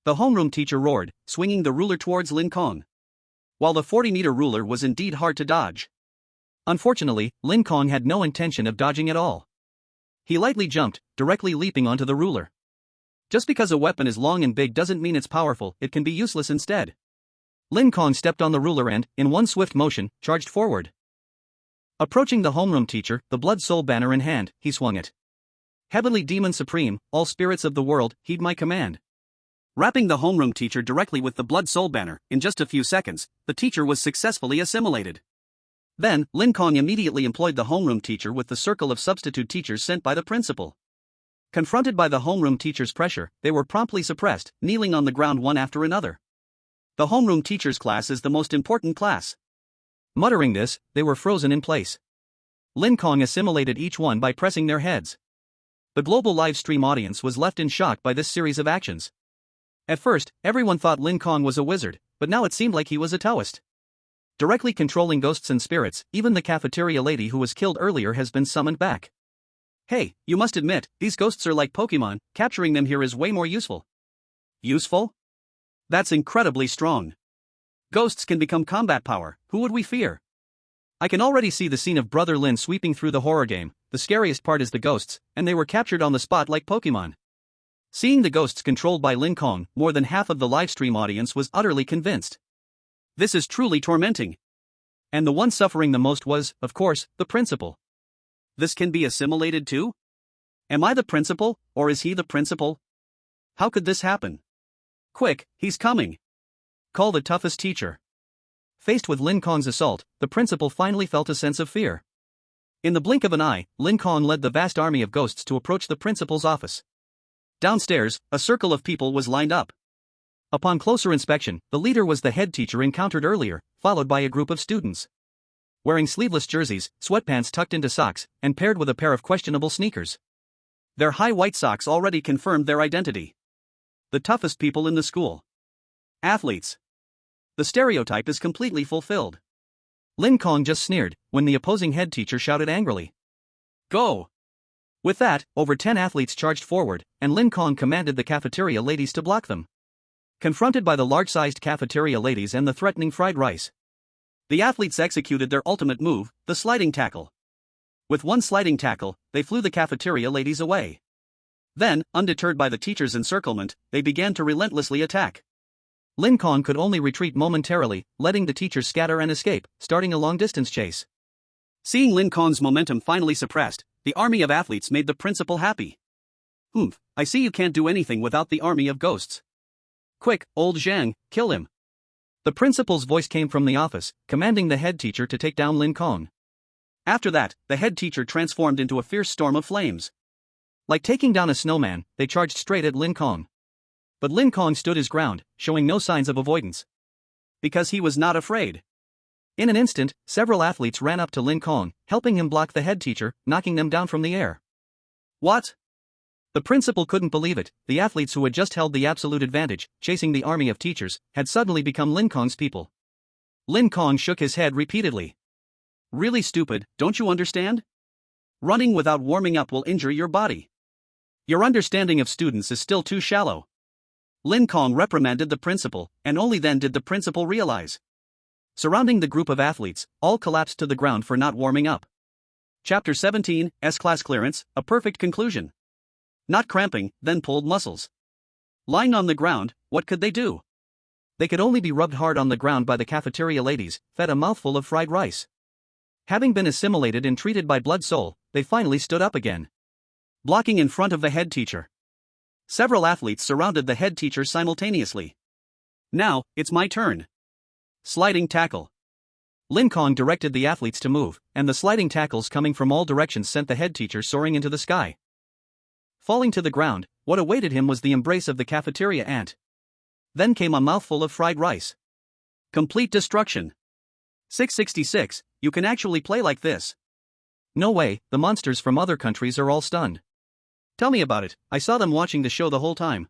The homeroom teacher roared, swinging the ruler towards Lin Kong. While the 40-meter ruler was indeed hard to dodge. Unfortunately, Lin Kong had no intention of dodging at all. He lightly jumped, directly leaping onto the ruler. Just because a weapon is long and big doesn't mean it's powerful, it can be useless instead. Lin Kong stepped on the ruler and, in one swift motion, charged forward. Approaching the homeroom teacher, the blood soul banner in hand, he swung it. Heavenly Demon Supreme, all spirits of the world, heed my command. Wrapping the homeroom teacher directly with the blood soul banner, in just a few seconds, the teacher was successfully assimilated. Then, Lin Kong immediately employed the homeroom teacher with the circle of substitute teachers sent by the principal. Confronted by the homeroom teacher's pressure, they were promptly suppressed, kneeling on the ground one after another. The homeroom teacher's class is the most important class. Muttering this, they were frozen in place. Lin Kong assimilated each one by pressing their heads. The global live stream audience was left in shock by this series of actions. At first, everyone thought Lin Kong was a wizard, but now it seemed like he was a Taoist. Directly controlling ghosts and spirits, even the cafeteria lady who was killed earlier has been summoned back. Hey, you must admit, these ghosts are like Pokemon, capturing them here is way more useful. Useful? That's incredibly strong. Ghosts can become combat power, who would we fear? I can already see the scene of Brother Lin sweeping through the horror game. The scariest part is the ghosts, and they were captured on the spot like Pokemon. Seeing the ghosts controlled by Lin Kong, more than half of the livestream audience was utterly convinced. This is truly tormenting. And the one suffering the most was, of course, the principal. This can be assimilated too? Am I the principal, or is he the principal? How could this happen? Quick, he's coming. Call the toughest teacher. Faced with Lin Kong's assault, the principal finally felt a sense of fear. In the blink of an eye, Lin Kong led the vast army of ghosts to approach the principal's office. Downstairs, a circle of people was lined up. Upon closer inspection, the leader was the head teacher encountered earlier, followed by a group of students. Wearing sleeveless jerseys, sweatpants tucked into socks, and paired with a pair of questionable sneakers. Their high white socks already confirmed their identity. The toughest people in the school. Athletes. The stereotype is completely fulfilled. Lin Kong just sneered, when the opposing head teacher shouted angrily. Go! With that, over 10 athletes charged forward, and Lin Kong commanded the cafeteria ladies to block them. Confronted by the large-sized cafeteria ladies and the threatening fried rice, the athletes executed their ultimate move, the sliding tackle. With one sliding tackle, they flew the cafeteria ladies away. Then, undeterred by the teacher's encirclement, they began to relentlessly attack. Lin Kong could only retreat momentarily, letting the teachers scatter and escape, starting a long-distance chase. Seeing Lin Kong's momentum finally suppressed, the army of athletes made the principal happy. I see you can't do anything without the army of ghosts. Quick, old Zhang, kill him. The principal's voice came from the office, commanding the head teacher to take down Lin Kong. After that, the head teacher transformed into a fierce storm of flames. Like taking down a snowman, they charged straight at Lin Kong. But Lin Kong stood his ground, showing no signs of avoidance. Because he was not afraid. In an instant, several athletes ran up to Lin Kong, helping him block the head teacher, knocking them down from the air. What? The principal couldn't believe it. The athletes who had just held the absolute advantage, chasing the army of teachers, had suddenly become Lin Kong's people. Lin Kong shook his head repeatedly. Really stupid, don't you understand? Running without warming up will injure your body. Your understanding of students is still too shallow. Lin Kong reprimanded the principal, and only then did the principal realize. Surrounding the group of athletes, all collapsed to the ground for not warming up. Chapter 17, S-Class Clearance, a perfect conclusion. Not cramping, then pulled muscles. Lying on the ground, what could they do? They could only be rubbed hard on the ground by the cafeteria ladies, fed a mouthful of fried rice. Having been assimilated and treated by blood soul, they finally stood up again. Blocking in front of the head teacher. Several athletes surrounded the head teacher simultaneously. Now, it's my turn. Sliding tackle. Lin Kong directed the athletes to move, and the sliding tackles coming from all directions sent the head teacher soaring into the sky. Falling to the ground, what awaited him was the embrace of the cafeteria ant. Then came a mouthful of fried rice. Complete destruction. 666, you can actually play like this. No way, the monsters from other countries are all stunned. Tell me about it, I saw them watching the show the whole time.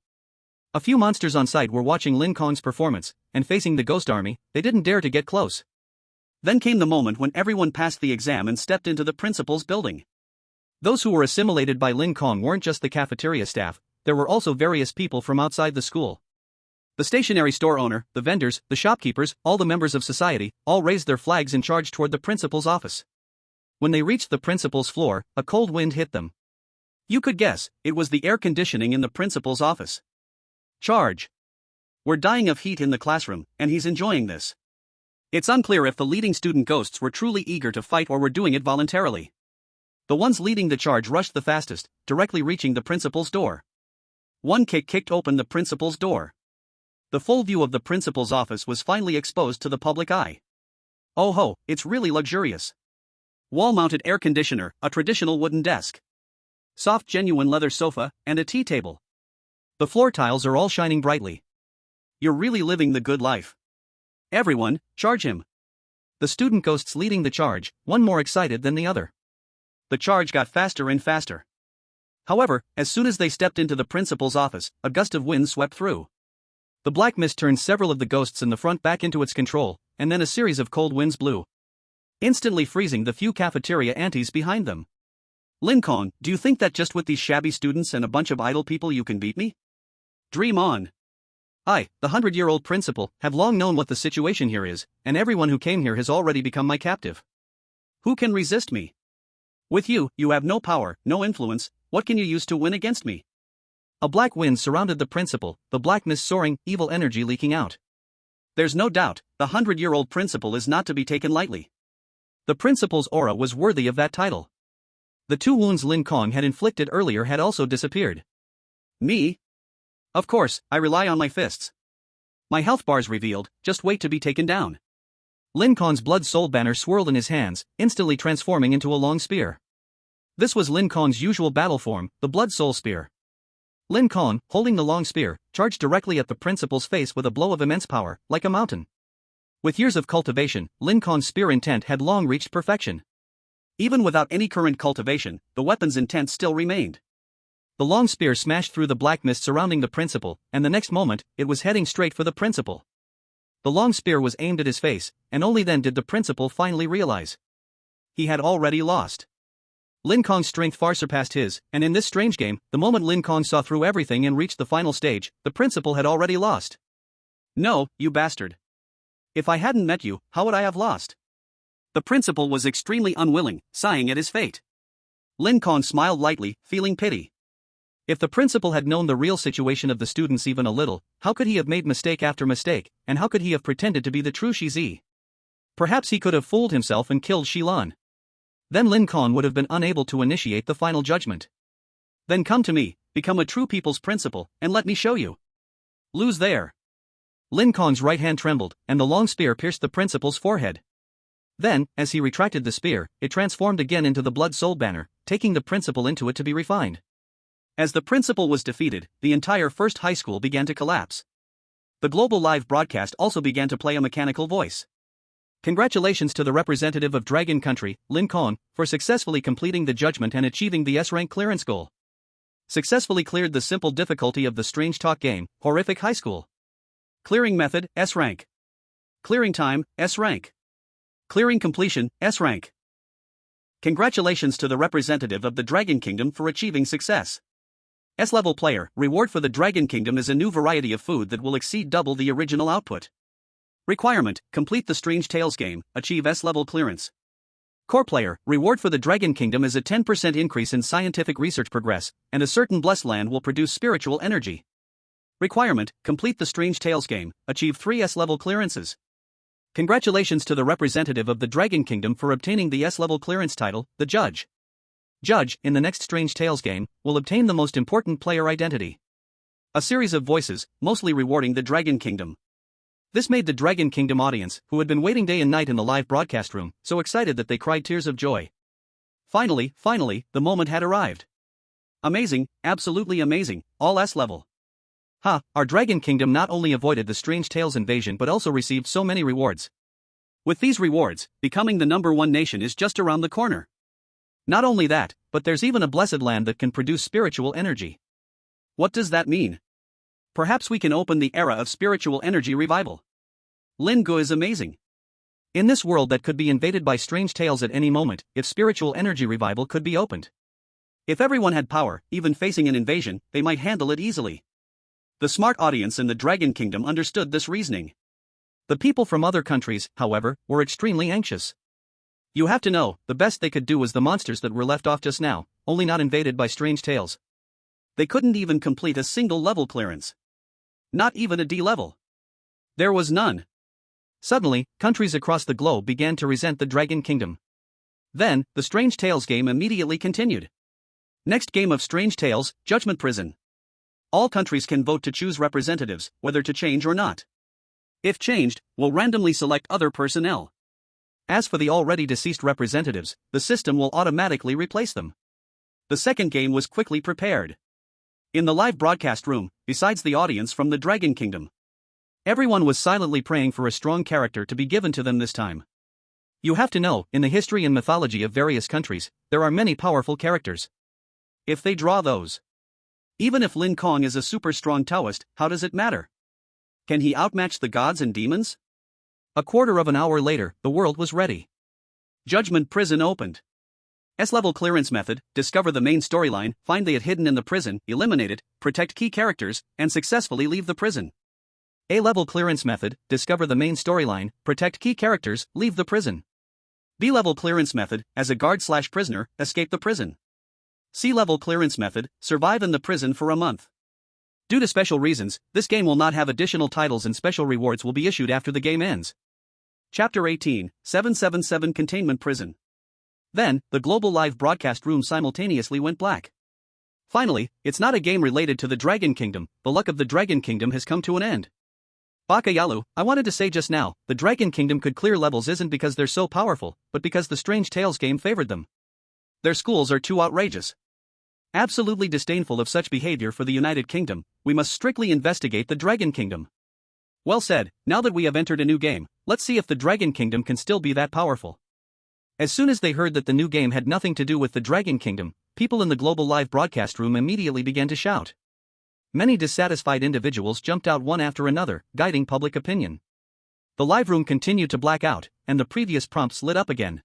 A few monsters on site were watching Lin Kong's performance, and facing the ghost army, they didn't dare to get close. Then came the moment when everyone passed the exam and stepped into the principal's building. Those who were assimilated by Lin Kong weren't just the cafeteria staff, there were also various people from outside the school. The stationery store owner, the vendors, the shopkeepers, all the members of society, all raised their flags and charged toward the principal's office. When they reached the principal's floor, a cold wind hit them. You could guess, it was the air conditioning in the principal's office. Charge. We're dying of heat in the classroom, and he's enjoying this. It's unclear if the leading student ghosts were truly eager to fight or were doing it voluntarily. The ones leading the charge rushed the fastest, directly reaching the principal's door. One kick kicked open the principal's door. The full view of the principal's office was finally exposed to the public eye. Oh ho, it's really luxurious. Wall-mounted air conditioner, a traditional wooden desk. Soft genuine leather sofa, and a tea table. The floor tiles are all shining brightly. You're really living the good life. Everyone, charge him. the student ghosts leading the charge, one more excited than the other. The charge got faster and faster. However, as soon as they stepped into the principal's office, a gust of wind swept through. The black mist turned several of the ghosts in the front back into its control, and then a series of cold winds blew, instantly freezing the few cafeteria aunties behind them. Lin Kong, do you think that just with these shabby students and a bunch of idle people you can beat me? Dream on. I, the 100-year-old principal, have long known what the situation here is, and everyone who came here has already become my captive. Who can resist me? With you, you have no power, no influence. What can you use to win against me? A black wind surrounded the principal, the black mist soaring, evil energy leaking out. There's no doubt, the 100-year-old principal is not to be taken lightly. The principal's aura was worthy of that title. The 2 wounds Lin Kong had inflicted earlier had also disappeared. Me? Of course, I rely on my fists. My health bars revealed, just wait to be taken down. Lin Kong's blood soul banner swirled in his hands, instantly transforming into a long spear. This was Lin Kong's usual battle form, the blood soul spear. Lin Kong, holding the long spear, charged directly at the principal's face with a blow of immense power, like a mountain. With years of cultivation, Lin Kong's spear intent had long reached perfection. Even without any current cultivation, the weapon's intent still remained. The long spear smashed through the black mist surrounding the principal, and the next moment, it was heading straight for the principal. The long spear was aimed at his face, and only then did the principal finally realize. He had already lost. Lin Kong's strength far surpassed his, and in this strange game, the moment Lin Kong saw through everything and reached the final stage, the principal had already lost. No, you bastard. If I hadn't met you, how would I have lost? The principal was extremely unwilling, sighing at his fate. Lin Kong smiled lightly, feeling pity. If the principal had known the real situation of the students even a little, how could he have made mistake after mistake, and how could he have pretended to be the true Shizi? Perhaps he could have fooled himself and killed Shilan. Then Lin Kong would have been unable to initiate the final judgment. Then come to me, become a true people's principal, and let me show you. Lose there. Lin Kong's right hand trembled, and the long spear pierced the principal's forehead. Then, as he retracted the spear, it transformed again into the blood soul banner, taking the principal into it to be refined. As the principal was defeated, the entire first high school began to collapse. The global live broadcast also began to play a mechanical voice. Congratulations to the representative of Dragon Country, Lin Kong, for successfully completing the judgment and achieving the S-rank clearance goal. Successfully cleared the simple difficulty of the Strange Talk game, Horrific High School. Clearing method, S-rank. Clearing time, S-rank. Clearing completion, S-rank. Congratulations to the representative of the Dragon Kingdom for achieving success. S-level player, reward for the Dragon Kingdom is a new variety of food that will exceed double the original output. Requirement, complete the Strange Tales game, achieve S-level clearance. Core player, reward for the Dragon Kingdom is a 10% increase in scientific research progress, and a certain blessed land will produce spiritual energy. Requirement, complete the Strange Tales game, achieve 3 S-level clearances. Congratulations to the representative of the Dragon Kingdom for obtaining the S-level clearance title, the Judge. Judge, in the next Strange Tales game, will obtain the most important player identity. A series of voices, mostly rewarding the Dragon Kingdom. This made the Dragon Kingdom audience, who had been waiting day and night in the live broadcast room, so excited that they cried tears of joy. Finally, the moment had arrived. Amazing, absolutely amazing, all S-level. Our Dragon Kingdom not only avoided the Strange Tales invasion but also received so many rewards. With these rewards, becoming the #1 nation is just around the corner. Not only that, but there's even a blessed land that can produce spiritual energy. What does that mean? Perhaps we can open the era of spiritual energy revival. Lin Gu is amazing. In this world that could be invaded by strange tales at any moment, if spiritual energy revival could be opened. If everyone had power, even facing an invasion, they might handle it easily. The smart audience in the Dragon Kingdom understood this reasoning. The people from other countries, however, were extremely anxious. You have to know, the best they could do was the monsters that were left off just now, only not invaded by strange tales. They couldn't even complete a single level clearance. Not even a D level. There was none. Suddenly, countries across the globe began to resent the Dragon Kingdom. Then, the Strange Tales game immediately continued. Next game of Strange Tales, Judgment Prison. All countries can vote to choose representatives, whether to change or not. If changed, will randomly select other personnel. As for the already deceased representatives, the system will automatically replace them. The second game was quickly prepared. In the live broadcast room, besides the audience from the Dragon Kingdom, everyone was silently praying for a strong character to be given to them this time. You have to know, in the history and mythology of various countries, there are many powerful characters. If they draw those. Even if Lin Kong is a super strong Taoist, how does it matter? Can he outmatch the gods and demons? A quarter of an hour later, the world was ready. Judgment Prison opened. S-level clearance method: discover the main storyline, find the hidden in the prison, eliminate it, protect key characters, and successfully leave the prison. A-level clearance method: discover the main storyline, protect key characters, leave the prison. B-level clearance method: as a guard/prisoner, escape the prison. C-level clearance method: survive in the prison for a month. Due to special reasons, this game will not have additional titles and special rewards will be issued after the game ends. Chapter 18, 777 Containment Prison. Then, the global live broadcast room simultaneously went black. Finally, it's not a game related to the Dragon Kingdom, the luck of the Dragon Kingdom has come to an end. Bakayalu, I wanted to say just now, the Dragon Kingdom could clear levels isn't because they're so powerful, but because the Strange Tales game favored them. Their schools are too outrageous. Absolutely disdainful of such behavior for the United Kingdom, we must strictly investigate the Dragon Kingdom. Well said, now that we have entered a new game, let's see if the Dragon Kingdom can still be that powerful. As soon as they heard that the new game had nothing to do with the Dragon Kingdom, people in the global live broadcast room immediately began to shout. Many dissatisfied individuals jumped out one after another, guiding public opinion. The live room continued to black out, and the previous prompts lit up again.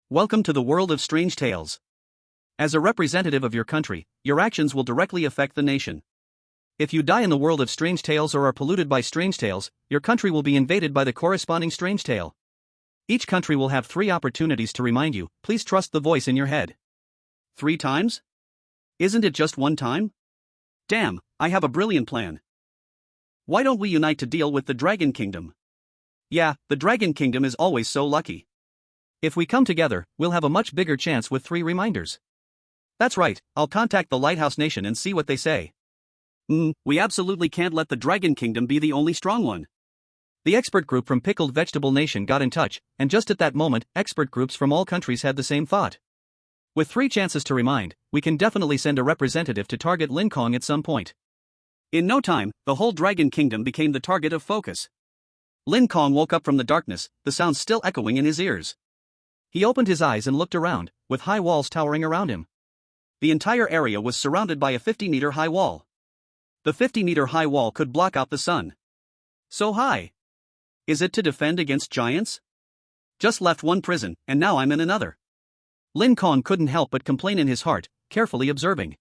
Welcome to the world of strange tales. As a representative of your country, your actions will directly affect the nation. If you die in the world of strange tales or are polluted by strange tales, your country will be invaded by the corresponding strange tale. Each country will have 3 opportunities to remind you, please trust the voice in your head. 3 times? Isn't it just 1 time? Damn, I have a brilliant plan. Why don't we unite to deal with the Dragon Kingdom? Yeah, the Dragon Kingdom is always so lucky. If we come together, we'll have a much bigger chance with 3 reminders. That's right, I'll contact the Lighthouse Nation and see what they say. We absolutely can't let the Dragon Kingdom be the only strong one. The expert group from Pickled Vegetable Nation got in touch, and just at that moment, expert groups from all countries had the same thought. With 3 chances to remind, we can definitely send a representative to target Lin Kong at some point. In no time, the whole Dragon Kingdom became the target of focus. Lin Kong woke up from the darkness, the sound still echoing in his ears. He opened his eyes and looked around, with high walls towering around him. The entire area was surrounded by a 50-meter high wall. The 50-meter high wall could block out the sun. So high. Is it to defend against giants? Just left one prison, and now I'm in another. Lin Kong couldn't help but complain in his heart, carefully observing.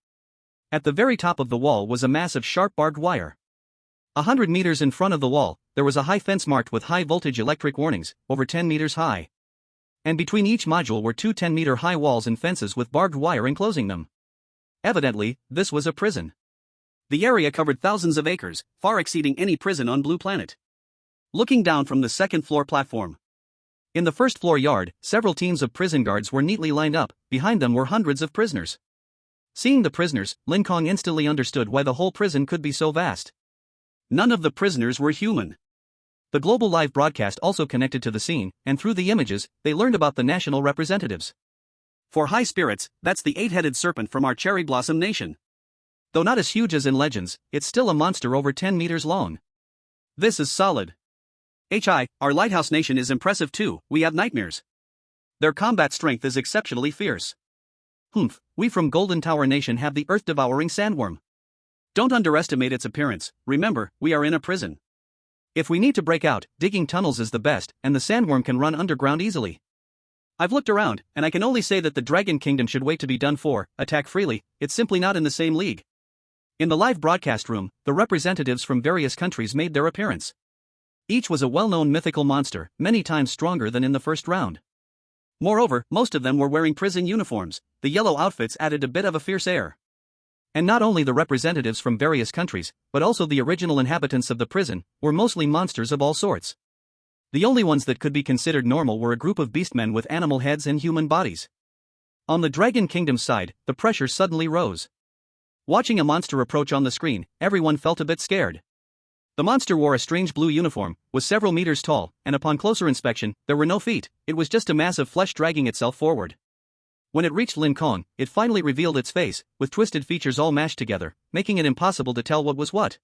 At the very top of the wall was a mass of sharp barbed wire. 100 meters in front of the wall, there was a high fence marked with high-voltage electric warnings, over 10 meters high. And between each module were 2 10-meter high walls and fences with barbed wire enclosing them. Evidently, this was a prison. The area covered thousands of acres, far exceeding any prison on Blue Planet. Looking down from the second-floor platform. In the first-floor yard, several teams of prison guards were neatly lined up, behind them were hundreds of prisoners. Seeing the prisoners, Lin Kong instantly understood why the whole prison could be so vast. None of the prisoners were human. The global live broadcast also connected to the scene, and through the images, they learned about the national representatives. For high spirits, that's the 8-headed serpent from our Cherry Blossom Nation. Though not as huge as in Legends, it's still a monster over 10 meters long. This is solid. Our Lighthouse Nation is impressive too, we have nightmares. Their combat strength is exceptionally fierce. We from Golden Tower Nation have the earth-devouring sandworm. Don't underestimate its appearance, remember, we are in a prison. If we need to break out, digging tunnels is the best, and the sandworm can run underground easily. I've looked around, and I can only say that the Dragon Kingdom should wait to be done for, attack freely, it's simply not in the same league. In the live broadcast room, the representatives from various countries made their appearance. Each was a well-known mythical monster, many times stronger than in the first round. Moreover, most of them were wearing prison uniforms, the yellow outfits added a bit of a fierce air. And not only the representatives from various countries, but also the original inhabitants of the prison, were mostly monsters of all sorts. The only ones that could be considered normal were a group of beastmen with animal heads and human bodies. On the Dragon Kingdom's side, the pressure suddenly rose. Watching a monster approach on the screen, everyone felt a bit scared. The monster wore a strange blue uniform, was several meters tall, and upon closer inspection, there were no feet, it was just a mass of flesh dragging itself forward. When it reached Lin Kong, it finally revealed its face, with twisted features all mashed together, making it impossible to tell what was what.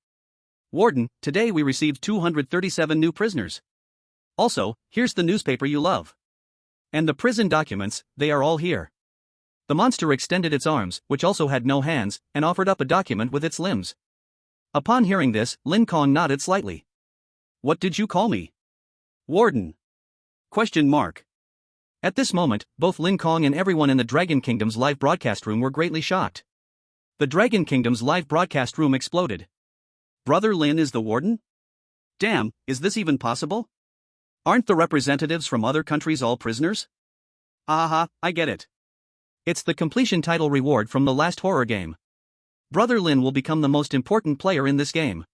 Warden, today we received 237 new prisoners. Also, here's the newspaper you love. And the prison documents, they are all here. The monster extended its arms, which also had no hands, and offered up a document with its limbs. Upon hearing this, Lin Kong nodded slightly. What did you call me? Warden? Question mark. At this moment, both Lin Kong and everyone in the Dragon Kingdom's live broadcast room were greatly shocked. The Dragon Kingdom's live broadcast room exploded. Brother Lin is the warden? Damn, is this even possible? Aren't the representatives from other countries all prisoners? Aha, I get it. It's the completion title reward from the last horror game. Brother Lin will become the most important player in this game.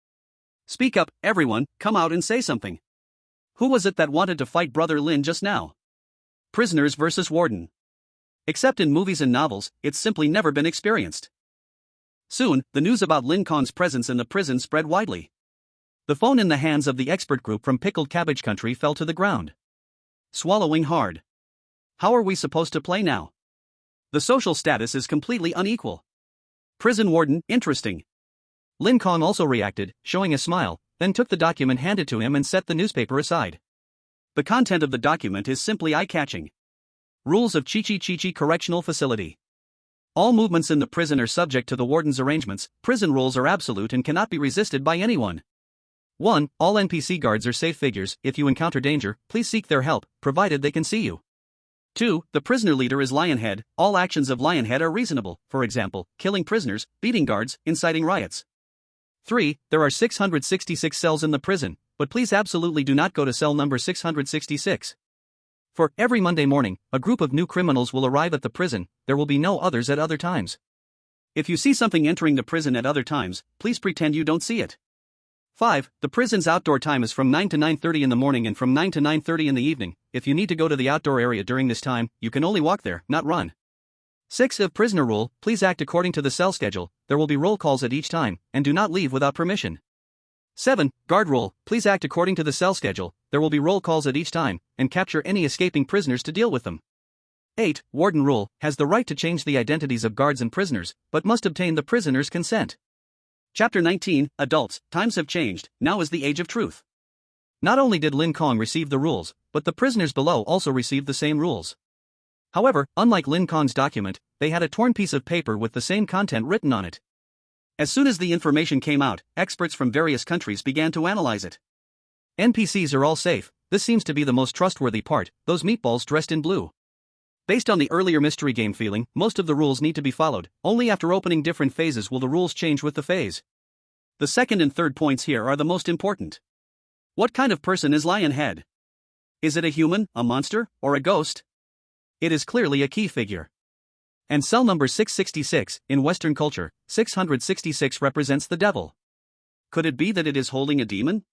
Speak up, everyone, come out and say something. Who was it that wanted to fight Brother Lin just now? Prisoners versus warden. Except in movies and novels, it's simply never been experienced. Soon, the news about Lin Kong's presence in the prison spread widely. The phone in the hands of the expert group from Pickled Cabbage Country fell to the ground. Swallowing hard. How are we supposed to play now? The social status is completely unequal. Prison warden, interesting. Lin Kong also reacted, showing a smile, then took the document handed to him and set the newspaper aside. The content of the document is simply eye-catching. Rules of Chi Correctional Facility. All movements in the prison are subject to the warden's arrangements. Prison rules are absolute and cannot be resisted by anyone. 1. All NPC guards are safe figures. If you encounter danger, please seek their help, provided they can see you. 2. The prisoner leader is Lionhead. All actions of Lionhead are reasonable, for example, killing prisoners, beating guards, inciting riots. 3. There are 666 cells in the prison, but please absolutely do not go to cell number 666. For every Monday morning, a group of new criminals will arrive at the prison. There will be no others at other times. If you see something entering the prison at other times, please pretend you don't see it. 5. The prison's outdoor time is from 9 to 9:30 in the morning and from 9 to 9:30 in the evening. If you need to go to the outdoor area during this time, you can only walk there, not run. 6. Of prisoner rule, please act according to the cell schedule. There will be roll calls at each time, and do not leave without permission. 7. Guard rule, please act according to the cell schedule. There will be roll calls at each time, and capture any escaping prisoners to deal with them. 8. Warden rule, has the right to change the identities of guards and prisoners, but must obtain the prisoner's consent. Chapter 19, Adults, Times Have Changed, Now is the Age of Truth. Not only did Lin Kong receive the rules, but the prisoners below also received the same rules. However, unlike Lin Kong's document, they had a torn piece of paper with the same content written on it. As soon as the information came out, experts from various countries began to analyze it. NPCs are all safe. This seems to be the most trustworthy part, those meatballs dressed in blue. Based on the earlier mystery game feeling, most of the rules need to be followed. Only after opening different phases will the rules change with the phase. The second and third points here are the most important. What kind of person is Lionhead? Is it a human, a monster, or a ghost? It is clearly a key figure. And cell number 666, in Western culture, 666 represents the devil. Could it be that it is holding a demon?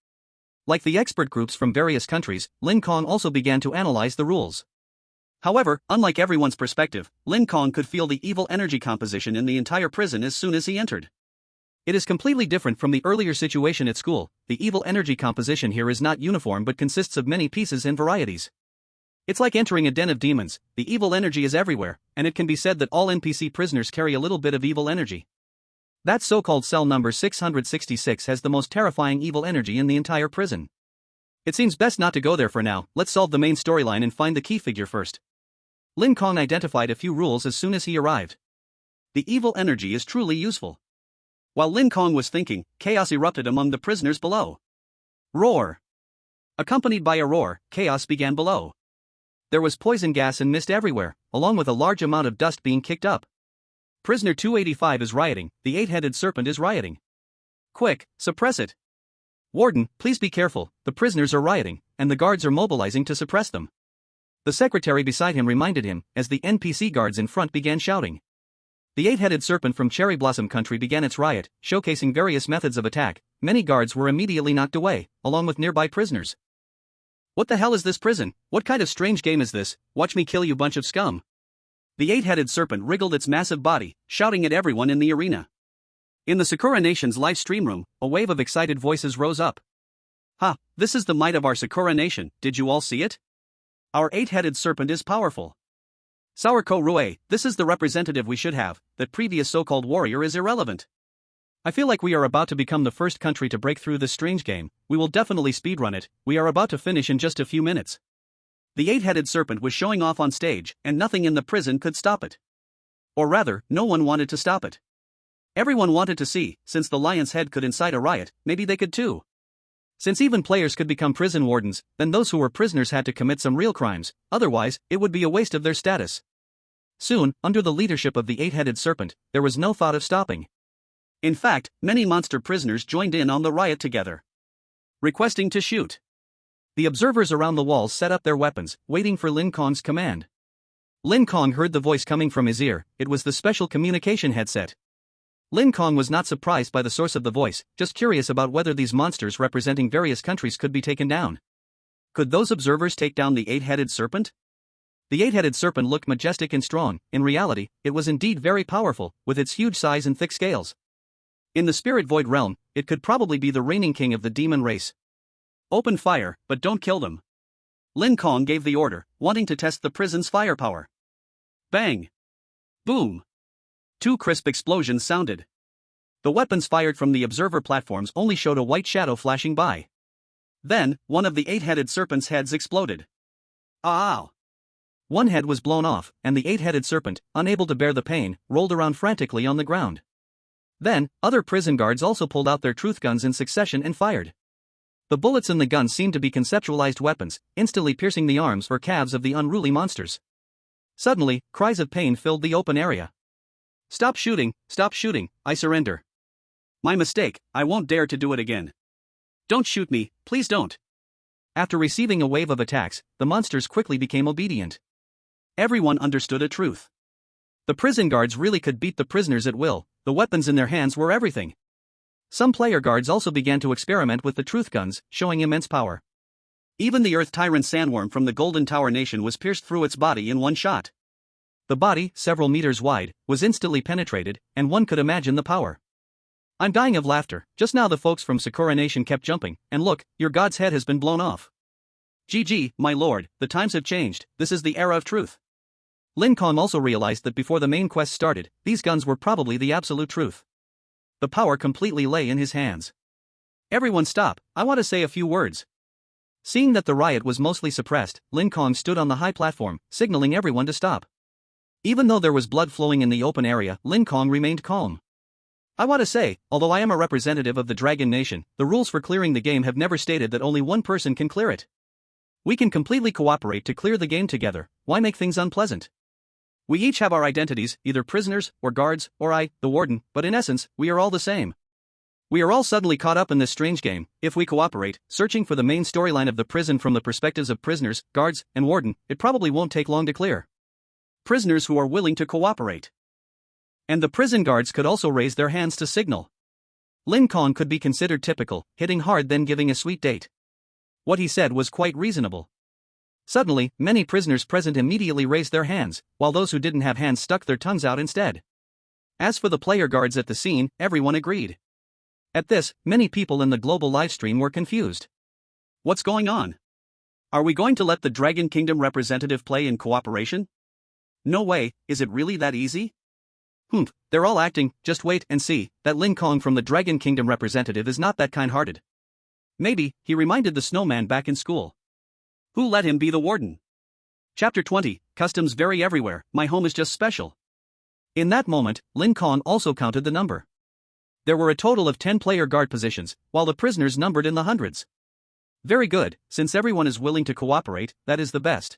Like the expert groups from various countries, Lin Kong also began to analyze the rules. However, unlike everyone's perspective, Lin Kong could feel the evil energy composition in the entire prison as soon as he entered. It is completely different from the earlier situation at school. The evil energy composition here is not uniform but consists of many pieces and varieties. It's like entering a den of demons. The evil energy is everywhere, and it can be said that all NPC prisoners carry a little bit of evil energy. That so-called cell number 666 has the most terrifying evil energy in the entire prison. It seems best not to go there for now. Let's solve the main storyline and find the key figure first. Lin Kong identified a few rules as soon as he arrived. The evil energy is truly useful. While Lin Kong was thinking, chaos erupted among the prisoners below. Roar! Accompanied by a roar, chaos began below. There was poison gas and mist everywhere, along with a large amount of dust being kicked up. Prisoner 285 is rioting, the 8-headed serpent is rioting. Quick, suppress it. Warden, please be careful, the prisoners are rioting, and the guards are mobilizing to suppress them. The secretary beside him reminded him, as the NPC guards in front began shouting. The 8-headed serpent from Cherry Blossom Country began its riot, showcasing various methods of attack. Many guards were immediately knocked away, along with nearby prisoners. What the hell is this prison? What kind of strange game is this? Watch me kill you bunch of scum. The 8-headed serpent wriggled its massive body, shouting at everyone in the arena. In the Sakura Nation's live stream room, a wave of excited voices rose up. Ha, this is the might of our Sakura Nation, did you all see it? Our 8-headed serpent is powerful. Sauriko Rue, this is the representative we should have. That previous so-called warrior is irrelevant. I feel like we are about to become the first country to break through this strange game. We will definitely speedrun it. We are about to finish in just a few minutes. The eight-headed serpent was showing off on stage, and nothing in the prison could stop it. Or rather, no one wanted to stop it. Everyone wanted to see, since the lion's head could incite a riot, maybe they could too. Since even players could become prison wardens, then those who were prisoners had to commit some real crimes, otherwise, it would be a waste of their status. Soon, under the leadership of the eight-headed serpent, there was no thought of stopping. In fact, many monster prisoners joined in on the riot together, requesting to shoot. The observers around the walls set up their weapons, waiting for Lin Kong's command. Lin Kong heard the voice coming from his ear. It was the special communication headset. Lin Kong was not surprised by the source of the voice, just curious about whether these monsters representing various countries could be taken down. Could those observers take down the eight-headed serpent? The eight-headed serpent looked majestic and strong. In reality, it was indeed very powerful, with its huge size and thick scales. In the spirit void realm, it could probably be the reigning king of the demon race. Open fire, but don't kill them. Lin Kong gave the order, wanting to test the prison's firepower. Bang! Boom! 2 crisp explosions sounded. The weapons fired from the observer platforms only showed a white shadow flashing by. Then, one of the eight-headed serpent's heads exploded. Ow! One head was blown off, and the eight-headed serpent, unable to bear the pain, rolled around frantically on the ground. Then, other prison guards also pulled out their truth guns in succession and fired. The bullets in the guns seemed to be conceptualized weapons, instantly piercing the arms or calves of the unruly monsters. Suddenly, cries of pain filled the open area. Stop shooting, I surrender. My mistake, I won't dare to do it again. Don't shoot me, please don't. After receiving a wave of attacks, the monsters quickly became obedient. Everyone understood a truth. The prison guards really could beat the prisoners at will. The weapons in their hands were everything. Some player guards also began to experiment with the truth guns, showing immense power. Even the Earth Tyrant Sandworm from the Golden Tower Nation was pierced through its body in one shot. The body, several meters wide, was instantly penetrated, and one could imagine the power. I'm dying of laughter. Just now the folks from Sakura Nation kept jumping, and look, your god's head has been blown off. GG, my lord, the times have changed, this is the era of truth. Lin Kong also realized that before the main quest started, these guns were probably the absolute truth. The power completely lay in his hands. Everyone stop, I want to say a few words. Seeing that the riot was mostly suppressed, Lin Kong stood on the high platform, signaling everyone to stop. Even though there was blood flowing in the open area, Lin Kong remained calm. I want to say, although I am a representative of the Dragon Nation, the rules for clearing the game have never stated that only one person can clear it. We can completely cooperate to clear the game together. Why make things unpleasant? We each have our identities, either prisoners, or guards, or I, the warden, but in essence, we are all the same. We are all suddenly caught up in this strange game. If we cooperate, searching for the main storyline of the prison from the perspectives of prisoners, guards, and warden, it probably won't take long to clear. Prisoners who are willing to cooperate. And the prison guards could also raise their hands to signal. Lin Kong could be considered typical, hitting hard then giving a sweet date. What he said was quite reasonable. Suddenly, many prisoners present immediately raised their hands, while those who didn't have hands stuck their tongues out instead. As for the player guards at the scene, everyone agreed. At this, many people in the global livestream were confused. What's going on? Are we going to let the Dragon Kingdom representative play in cooperation? No way, is it really that easy? They're all acting, just wait and see, that Lin Kong from the Dragon Kingdom representative is not that kind-hearted. Maybe, he reminded the snowman back in school. Who let him be the warden? Chapter 20, Customs vary everywhere, my home is just special. In that moment, Lin Kong also counted the number. There were a total of 10 player guard positions, while the prisoners numbered in the hundreds. Very good, since everyone is willing to cooperate, that is the best.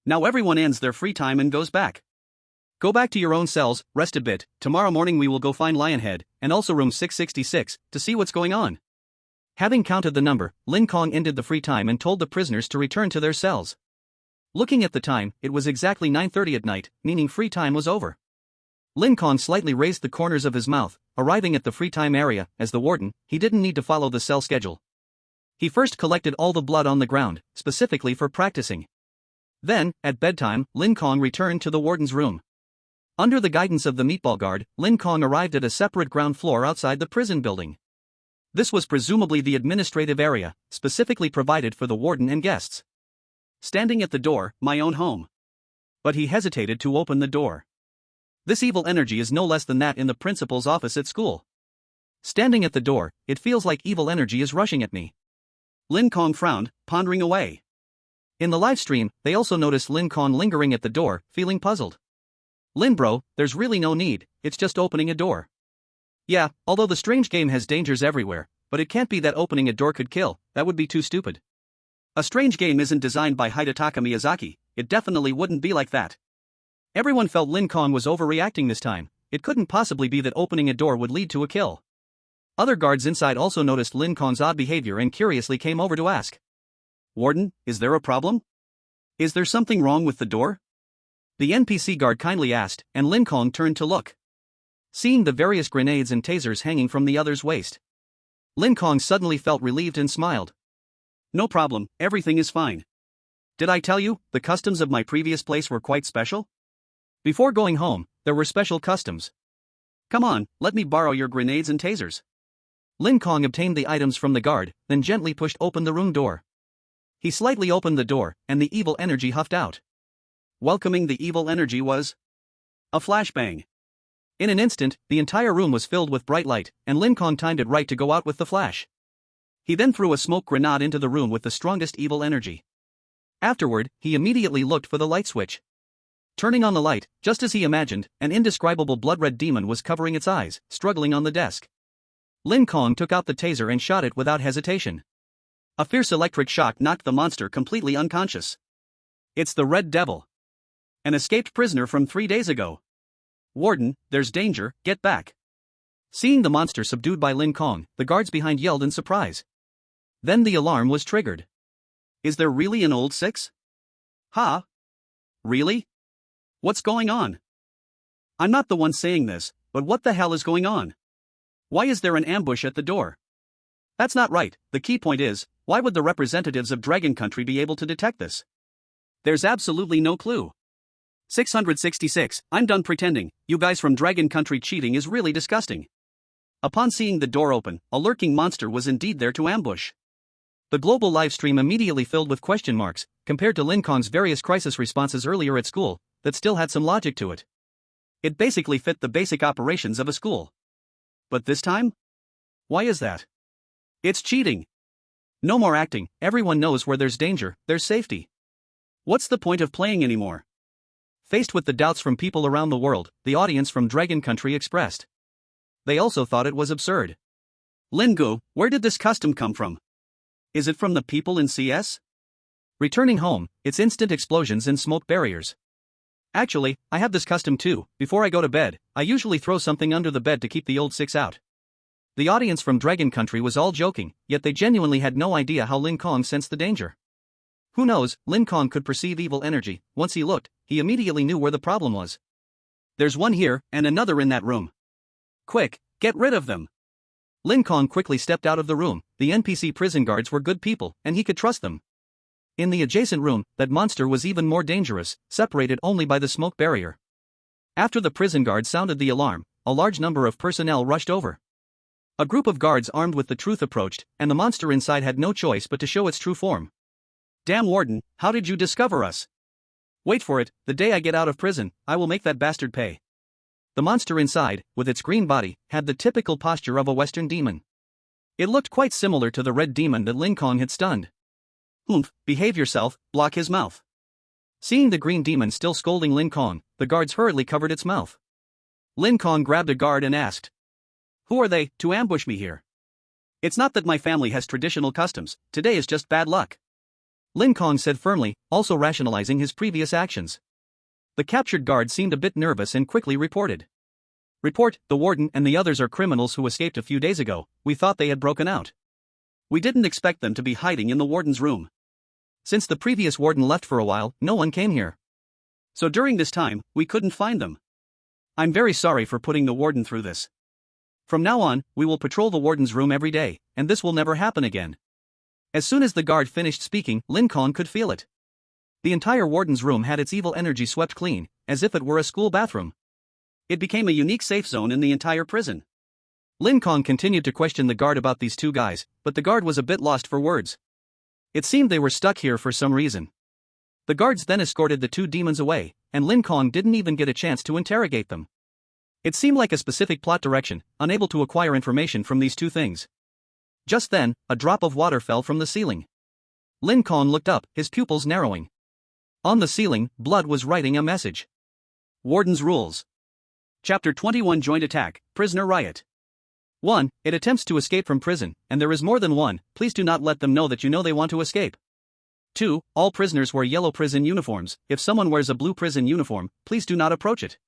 Now everyone ends their free time and goes back. Go back to your own cells, rest a bit. Tomorrow morning we will go find Lionhead, and also room 666, to see what's going on. Having counted the number, Lin Kong ended the free time and told the prisoners to return to their cells. Looking at the time, it was exactly 9:30 at night, meaning free time was over. Lin Kong slightly raised the corners of his mouth, arriving at the free time area. As the warden, he didn't need to follow the cell schedule. He first collected all the blood on the ground, specifically for practicing. Then, at bedtime, Lin Kong returned to the warden's room. Under the guidance of the meatball guard, Lin Kong arrived at a separate ground floor outside the prison building. This was presumably the administrative area, specifically provided for the warden and guests. Standing at the door, my own home. But he hesitated to open the door. This evil energy is no less than that in the principal's office at school. Standing at the door, it feels like evil energy is rushing at me. Lin Kong frowned, pondering away. In the live stream, they also noticed Lin Kong lingering at the door, feeling puzzled. Lin bro, there's really no need, it's just opening a door. Yeah, although the strange game has dangers everywhere, but it can't be that opening a door could kill, that would be too stupid. A strange game isn't designed by Hidetaka Miyazaki, it definitely wouldn't be like that. Everyone felt Lin Kong was overreacting this time, it couldn't possibly be that opening a door would lead to a kill. Other guards inside also noticed Lin Kong's odd behavior and curiously came over to ask. Warden, is there a problem? Is there something wrong with the door? The NPC guard kindly asked, and Lin Kong turned to look. Seeing the various grenades and tasers hanging from the other's waist, Lin Kong suddenly felt relieved and smiled. No problem, everything is fine. Did I tell you, the customs of my previous place were quite special? Before going home, there were special customs. Come on, let me borrow your grenades and tasers. Lin Kong obtained the items from the guard, then gently pushed open the room door. He slightly opened the door, and the evil energy huffed out. Welcoming the evil energy was a flashbang. In an instant, the entire room was filled with bright light, and Lin Kong timed it right to go out with the flash. He then threw a smoke grenade into the room with the strongest evil energy. Afterward, he immediately looked for the light switch. Turning on the light, just as he imagined, an indescribable blood-red demon was covering its eyes, struggling on the desk. Lin Kong took out the taser and shot it without hesitation. A fierce electric shock knocked the monster completely unconscious. It's the Red Devil. An escaped prisoner from 3 days ago. Warden, there's danger, get back. Seeing the monster subdued by Lin Kong, the guards behind yelled in surprise. Then the alarm was triggered. Is there really an old six? Huh? Really? What's going on? I'm not the one saying this, but what the hell is going on? Why is there an ambush at the door? That's not right, the key point is, why would the representatives of Dragon Country be able to detect this? There's absolutely no clue. 666, I'm done pretending, you guys from Dragon Country cheating is really disgusting. Upon seeing the door open, a lurking monster was indeed there to ambush. The global livestream immediately filled with question marks, compared to Lin Kong's various crisis responses earlier at school, that still had some logic to it. It basically fit the basic operations of a school. But this time? Why is that? It's cheating. No more acting, everyone knows where there's danger, there's safety. What's the point of playing anymore? Faced with the doubts from people around the world, the audience from Dragon Country expressed. They also thought it was absurd. Lingu, where did this custom come from? Is it from the people in CS? Returning home, it's instant explosions and smoke barriers. Actually, I have this custom too. Before I go to bed, I usually throw something under the bed to keep the old six out. The audience from Dragon Country was all joking, yet they genuinely had no idea how Lin Kong sensed the danger. Who knows, Lin Kong could perceive evil energy. Once he looked, he immediately knew where the problem was. There's one here, and another in that room. Quick, get rid of them. Lin Kong quickly stepped out of the room. The NPC prison guards were good people, and he could trust them. In the adjacent room, that monster was even more dangerous, separated only by the smoke barrier. After the prison guard sounded the alarm, a large number of personnel rushed over. A group of guards armed with the truth approached, and the monster inside had no choice but to show its true form. Damn warden, how did you discover us? Wait for it, the day I get out of prison, I will make that bastard pay. The monster inside, with its green body, had the typical posture of a Western demon. It looked quite similar to the red demon that Lin Kong had stunned. Oomph, behave yourself, block his mouth. Seeing the green demon still scolding Lin Kong, the guards hurriedly covered its mouth. Lin Kong grabbed a guard and asked, "Who are they, to ambush me here? It's not that my family has traditional customs, today is just bad luck." Lin Kong said firmly, also rationalizing his previous actions. The captured guard seemed a bit nervous and quickly reported. "Report, the warden and the others are criminals who escaped a few days ago, we thought they had broken out. We didn't expect them to be hiding in the warden's room. Since the previous warden left for a while, no one came here. So during this time, we couldn't find them. I'm very sorry for putting the warden through this. From now on, we will patrol the warden's room every day, and this will never happen again." As soon as the guard finished speaking, Lin Kong could feel it. The entire warden's room had its evil energy swept clean, as if it were a school bathroom. It became a unique safe zone in the entire prison. Lin Kong continued to question the guard about these two guys, but the guard was a bit lost for words. It seemed they were stuck here for some reason. The guards then escorted the two demons away, and Lin Kong didn't even get a chance to interrogate them. It seemed like a specific plot direction, unable to acquire information from these two things. Just then, a drop of water fell from the ceiling. Lin Kong looked up, his pupils narrowing. On the ceiling, blood was writing a message. Warden's Rules. Chapter 21 Joint Attack, Prisoner Riot. 1. It attempts to escape from prison, and there is more than one, please do not let them know that you know they want to escape. 2. All prisoners wear yellow prison uniforms, if someone wears a blue prison uniform, please do not approach it.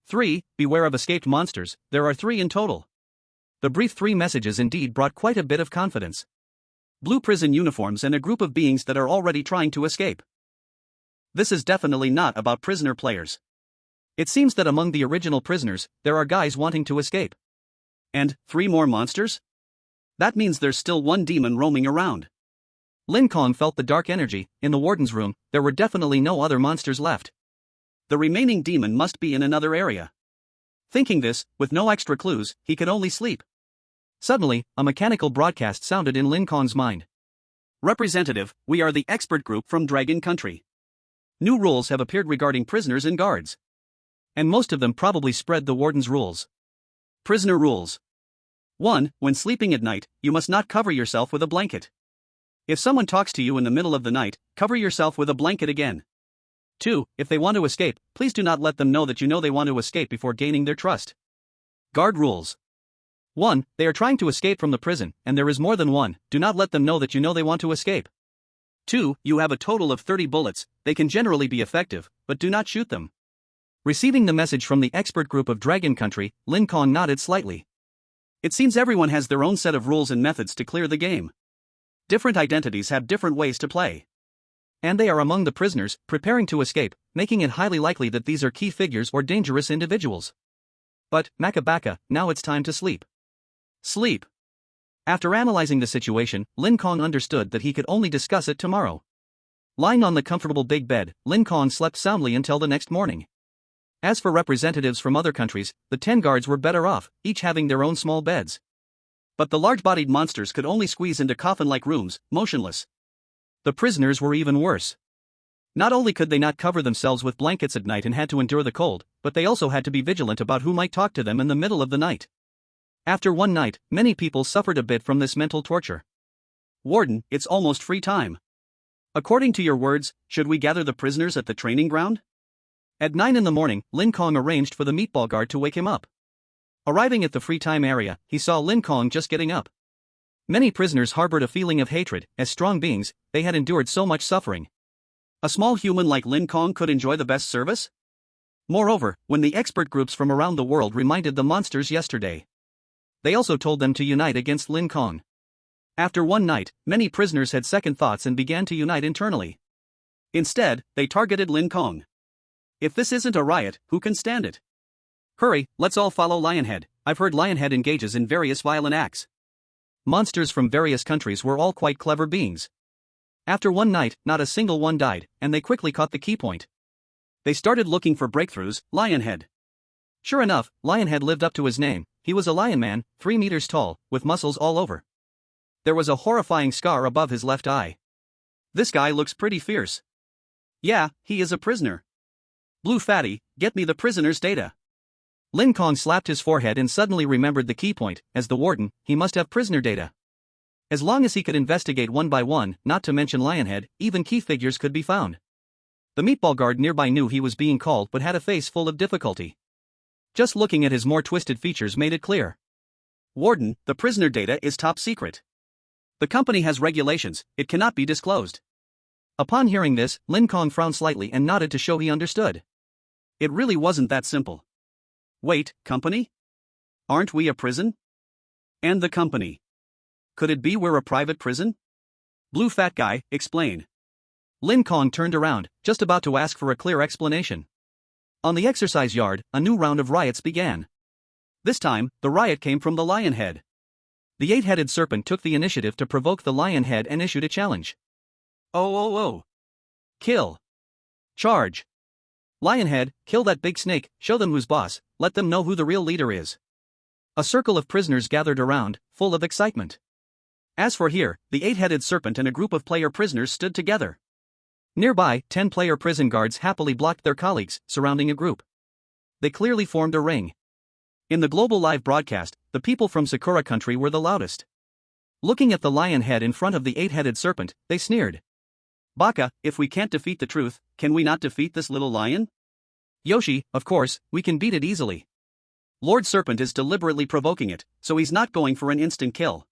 3. Beware of escaped monsters, there are 3 in total. The brief 3 messages indeed brought quite a bit of confidence. Blue prison uniforms and a group of beings that are already trying to escape. This is definitely not about prisoner players. It seems that among the original prisoners, there are guys wanting to escape. And 3 more monsters? That means there's still one demon roaming around. Lin Kong felt the dark energy. In the warden's room, there were definitely no other monsters left. The remaining demon must be in another area. Thinking this, with no extra clues, he could only sleep. Suddenly, a mechanical broadcast sounded in Lin Kong's mind. Representative, we are the expert group from Dragon Country. New rules have appeared regarding prisoners and guards. And most of them probably spread the warden's rules. Prisoner rules. 1. When sleeping at night, you must not cover yourself with a blanket. If someone talks to you in the middle of the night, cover yourself with a blanket again. 2. If they want to escape, please do not let them know that you know they want to escape before gaining their trust. Guard rules. 1. They are trying to escape from the prison, and there is more than one, do not let them know that you know they want to escape. 2. You have a total of 30 bullets, they can generally be effective, but do not shoot them. Receiving the message from the expert group of Dragon Country, Lin Kong nodded slightly. It seems everyone has their own set of rules and methods to clear the game. Different identities have different ways to play. And they are among the prisoners, preparing to escape, making it highly likely that these are key figures or dangerous individuals. But, Makabaka, now it's time to sleep. Sleep. After analyzing the situation, Lin Kong understood that he could only discuss it tomorrow. Lying on the comfortable big bed, Lin Kong slept soundly until the next morning. As for representatives from other countries, the 10 guards were better off, each having their own small beds. But the large-bodied monsters could only squeeze into coffin-like rooms, motionless. The prisoners were even worse. Not only could they not cover themselves with blankets at night and had to endure the cold, but they also had to be vigilant about who might talk to them in the middle of the night. After one night, many people suffered a bit from this mental torture. Warden, it's almost free time. According to your words, should we gather the prisoners at the training ground? At 9 in the morning, Lin Kong arranged for the meatball guard to wake him up. Arriving at the free time area, he saw Lin Kong just getting up. Many prisoners harbored a feeling of hatred. As strong beings, they had endured so much suffering. A small human like Lin Kong could enjoy the best service? Moreover, when the expert groups from around the world reminded the monsters yesterday, they also told them to unite against Lin Kong. After one night, many prisoners had second thoughts and began to unite internally. Instead, they targeted Lin Kong. If this isn't a riot, who can stand it? Hurry, let's all follow Lionhead. I've heard Lionhead engages in various violent acts. Monsters from various countries were all quite clever beings. After one night, not a single one died, and they quickly caught the key point. They started looking for breakthroughs. Lionhead. Sure enough, Lionhead lived up to his name. He was a lion man, 3 meters tall, with muscles all over. There was a horrifying scar above his left eye. This guy looks pretty fierce. Yeah, he is a prisoner. Blue Fatty, get me the prisoner's data. Lin Kong slapped his forehead and suddenly remembered the key point. As the warden, he must have prisoner data. As long as he could investigate one by one, not to mention Lionhead, even key figures could be found. The meatball guard nearby knew he was being called but had a face full of difficulty. Just looking at his more twisted features made it clear. Warden, the prisoner data is top secret. The company has regulations, it cannot be disclosed. Upon hearing this, Lin Kong frowned slightly and nodded to show he understood. It really wasn't that simple. Wait, company? Aren't we a prison? And the company. Could it be we're a private prison? Blue Fat Guy, explain. Lin Kong turned around, just about to ask for a clear explanation. On the exercise yard, a new round of riots began. This time, the riot came from the Lionhead. The 8-headed serpent took the initiative to provoke the Lionhead and issued a challenge. Oh. Kill. Charge. Lionhead, kill that big snake, show them who's boss, let them know who the real leader is. A circle of prisoners gathered around, full of excitement. As for here, the 8-headed serpent and a group of player prisoners stood together. Nearby, 10 player prison guards happily blocked their colleagues, surrounding a group. They clearly formed a ring. In the global live broadcast, the people from Sakura country were the loudest. Looking at the lion head in front of the 8-headed serpent, they sneered. Baka, if we can't defeat the truth, can we not defeat this little lion? Yoshi, of course, we can beat it easily. Lord Serpent is deliberately provoking it, so he's not going for an instant kill.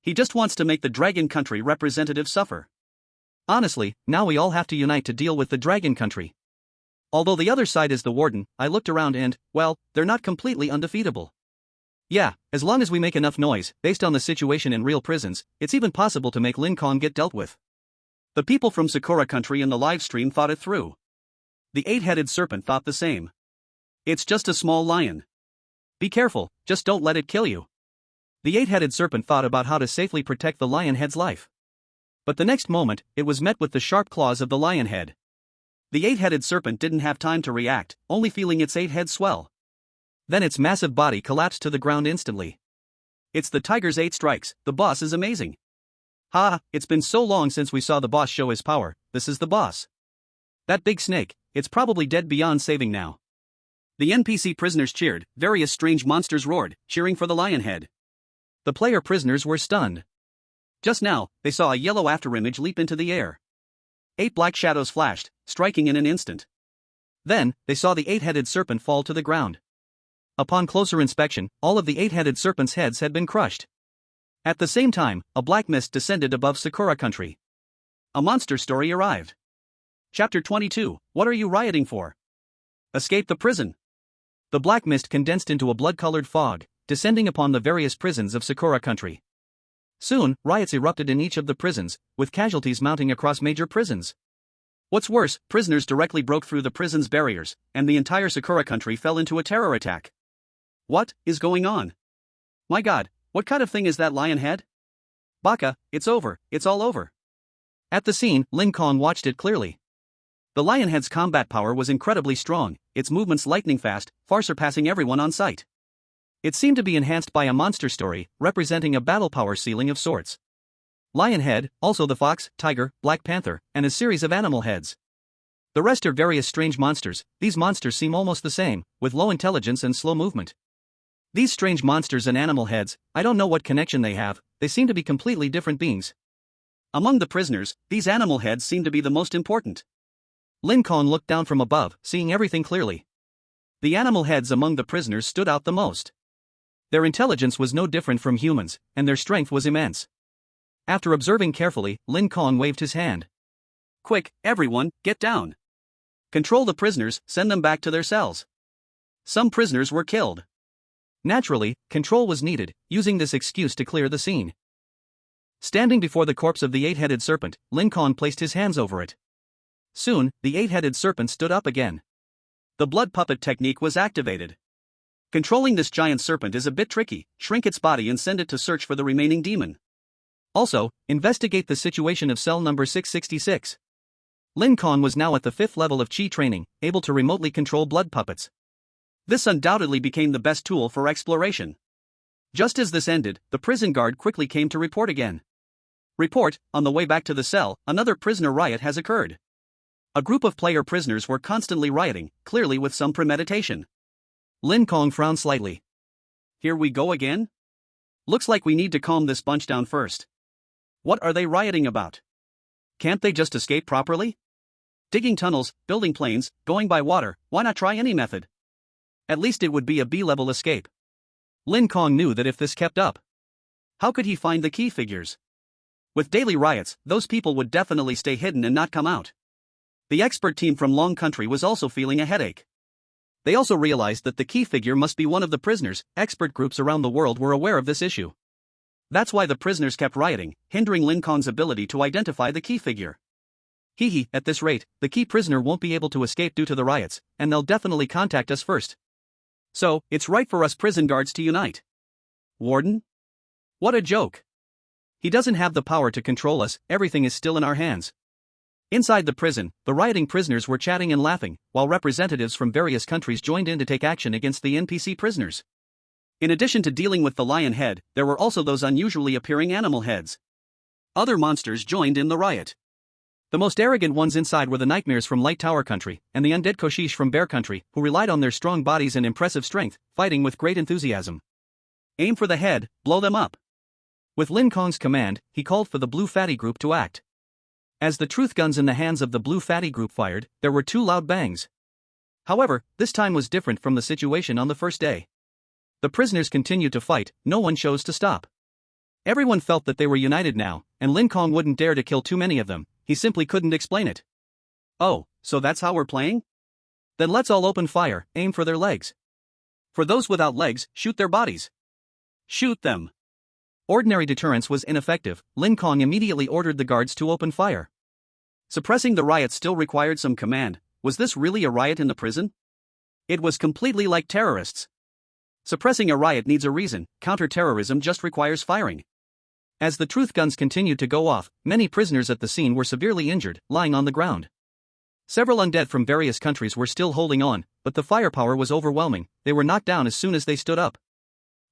He just wants to make the Dragon Country representative suffer. Honestly, now we all have to unite to deal with the Dragon Country. Although the other side is the Warden, I looked around and, well, they're not completely undefeatable. Yeah, as long as we make enough noise, based on the situation in real prisons, it's even possible to make Lin Kong get dealt with. The people from Sakura Country in the livestream thought it through. The 8-headed serpent thought the same. It's just a small lion. Be careful, just don't let it kill you. The 8-headed serpent thought about how to safely protect the lion head's life. But the next moment, it was met with the sharp claws of the lion head. The 8-headed serpent didn't have time to react, only feeling its 8 heads swell. Then its massive body collapsed to the ground instantly. It's the tiger's 8 strikes, the boss is amazing. Ha, it's been so long since we saw the boss show his power, this is the boss. That big snake, it's probably dead beyond saving now. The NPC prisoners cheered, various strange monsters roared, cheering for the lion head. The player prisoners were stunned. Just now, they saw a yellow afterimage leap into the air. 8 black shadows flashed, striking in an instant. Then, they saw the 8-headed serpent fall to the ground. Upon closer inspection, all of the 8-headed serpent's heads had been crushed. At the same time, a black mist descended above Sakura Country. A monster story arrived. Chapter 22, What are you rioting for? Escape the prison. The black mist condensed into a blood-colored fog, descending upon the various prisons of Sakura Country. Soon, riots erupted in each of the prisons, with casualties mounting across major prisons. What's worse, prisoners directly broke through the prison's barriers, and the entire Sakura Country fell into a terror attack. What is going on? My god, what kind of thing is that lion head? Baka, it's over, it's all over. At the scene, Lin Kong watched it clearly. The lion head's combat power was incredibly strong, its movements lightning fast, far surpassing everyone on sight. It seemed to be enhanced by a monster story, representing a battle power ceiling of sorts. Lion head, also the fox, tiger, black panther, and a series of animal heads. The rest are various strange monsters. These monsters seem almost the same, with low intelligence and slow movement. These strange monsters and animal heads, I don't know what connection they have, they seem to be completely different beings. Among the prisoners, these animal heads seem to be the most important. Lin Kong looked down from above, seeing everything clearly. The animal heads among the prisoners stood out the most. Their intelligence was no different from humans, and their strength was immense. After observing carefully, Lin Kong waved his hand. Quick, everyone, get down. Control the prisoners, send them back to their cells. Some prisoners were killed. Naturally, control was needed, using this excuse to clear the scene. Standing before the corpse of the 8-headed serpent, Lin Kong placed his hands over it. Soon, the 8-headed serpent stood up again. The blood puppet technique was activated. Controlling this giant serpent is a bit tricky. Shrink its body and send it to search for the remaining demon. Also, investigate the situation of cell number 666. Lin Kong was now at the 5th level of Chi training, able to remotely control blood puppets. This undoubtedly became the best tool for exploration. Just as this ended, the prison guard quickly came to report again. Report, on the way back to the cell, another prisoner riot has occurred. A group of player prisoners were constantly rioting, clearly with some premeditation. Lin Kong frowned slightly. Here we go again? Looks like we need to calm this bunch down first. What are they rioting about? Can't they just escape properly? Digging tunnels, building planes, going by water, why not try any method? At least it would be a B-level escape. Lin Kong knew that if this kept up, how could he find the key figures? With daily riots, those people would definitely stay hidden and not come out. The expert team from Long Country was also feeling a headache. They also realized that the key figure must be one of the prisoners. Expert groups around the world were aware of this issue. That's why the prisoners kept rioting, hindering Lin Kong's ability to identify the key figure. At this rate, the key prisoner won't be able to escape due to the riots, and they'll definitely contact us first. So, it's right for us prison guards to unite. Warden? What a joke. He doesn't have the power to control us, everything is still in our hands. Inside the prison, the rioting prisoners were chatting and laughing, while representatives from various countries joined in to take action against the NPC prisoners. In addition to dealing with the lion head, there were also those unusually appearing animal heads. Other monsters joined in the riot. The most arrogant ones inside were the nightmares from Light Tower Country, and the undead Koshish from Bear Country, who relied on their strong bodies and impressive strength, fighting with great enthusiasm. Aim for the head, blow them up. With Lin Kong's command, he called for the blue fatty group to act. As the truth guns in the hands of the blue fatty group fired, there were two loud bangs. However, this time was different from the situation on the first day. The prisoners continued to fight, no one chose to stop. Everyone felt that they were united now, and Lin Kong wouldn't dare to kill too many of them, he simply couldn't explain it. Oh, so that's how we're playing? Then let's all open fire, aim for their legs. For those without legs, shoot their bodies. Shoot them. Ordinary deterrence was ineffective, Lin Kong immediately ordered the guards to open fire. Suppressing the riot still required some command. Was this really a riot in the prison? It was completely like terrorists. Suppressing a riot needs a reason, counter-terrorism just requires firing. As the truth guns continued to go off, many prisoners at the scene were severely injured, lying on the ground. Several undead from various countries were still holding on, but the firepower was overwhelming, they were knocked down as soon as they stood up.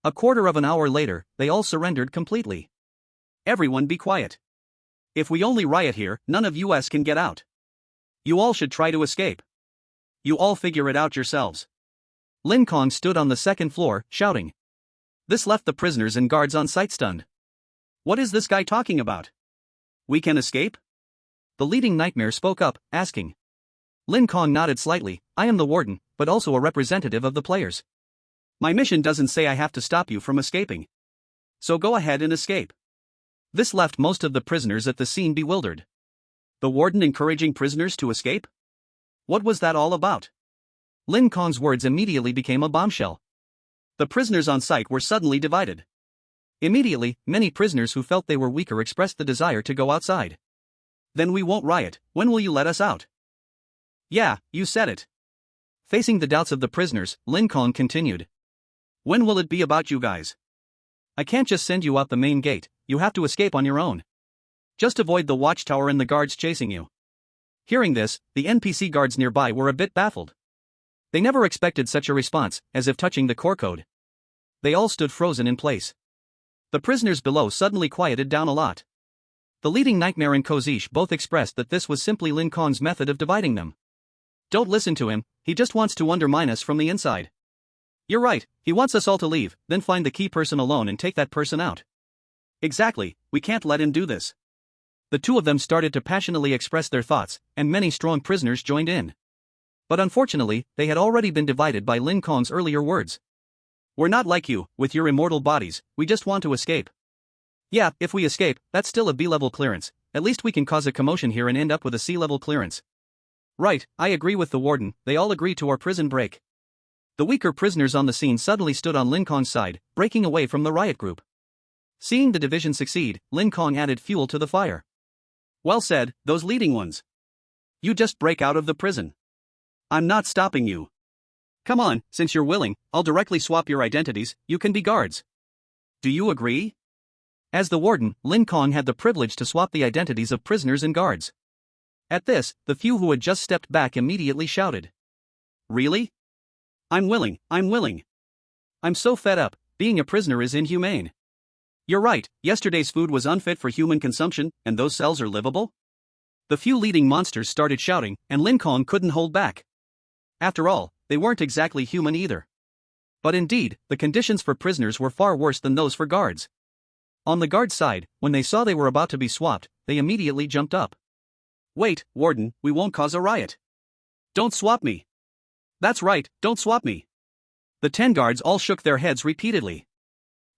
A quarter of an hour later, they all surrendered completely. Everyone be quiet. If we only riot here, none of us can get out. You all should try to escape. You all figure it out yourselves. Lin Kong stood on the second floor, shouting. This left the prisoners and guards on site stunned. What is this guy talking about? We can escape? The leading nightmare spoke up, asking. Lin Kong nodded slightly. I am the warden, but also a representative of the players. My mission doesn't say I have to stop you from escaping. So go ahead and escape. This left most of the prisoners at the scene bewildered. The warden encouraging prisoners to escape? What was that all about? Lin Kong's words immediately became a bombshell. The prisoners on site were suddenly divided. Immediately, many prisoners who felt they were weaker expressed the desire to go outside. Then we won't riot, when will you let us out? Yeah, you said it. Facing the doubts of the prisoners, Lin Kong continued. When will it be about you guys? I can't just send you out the main gate, you have to escape on your own. Just avoid the watchtower and the guards chasing you. Hearing this, the NPC guards nearby were a bit baffled. They never expected such a response, as if touching the core code. They all stood frozen in place. The prisoners below suddenly quieted down a lot. The leading nightmare and Kozish both expressed that this was simply Lin Kong's method of dividing them. Don't listen to him, he just wants to undermine us from the inside. You're right, he wants us all to leave, then find the key person alone and take that person out. Exactly, we can't let him do this. The two of them started to passionately express their thoughts, and many strong prisoners joined in. But unfortunately, they had already been divided by Lin Kong's earlier words. We're not like you, with your immortal bodies, we just want to escape. Yeah, if we escape, that's still a B-level clearance, at least we can cause a commotion here and end up with a C-level clearance. Right, I agree with the warden, they all agree to our prison break. The weaker prisoners on the scene suddenly stood on Lin Kong's side, breaking away from the riot group. Seeing the division succeed, Lin Kong added fuel to the fire. Well said, those leading ones. You just break out of the prison. I'm not stopping you. Come on, since you're willing, I'll directly swap your identities, you can be guards. Do you agree? As the warden, Lin Kong had the privilege to swap the identities of prisoners and guards. At this, the few who had just stepped back immediately shouted. Really? I'm willing, I'm willing. I'm so fed up, being a prisoner is inhumane. You're right, yesterday's food was unfit for human consumption, and those cells are livable? The few leading monsters started shouting, and Lin Kong couldn't hold back. After all, they weren't exactly human either. But indeed, the conditions for prisoners were far worse than those for guards. On the guard side, when they saw they were about to be swapped, they immediately jumped up. Wait, warden, we won't cause a riot. Don't swap me. That's right, don't swap me. The 10 guards all shook their heads repeatedly.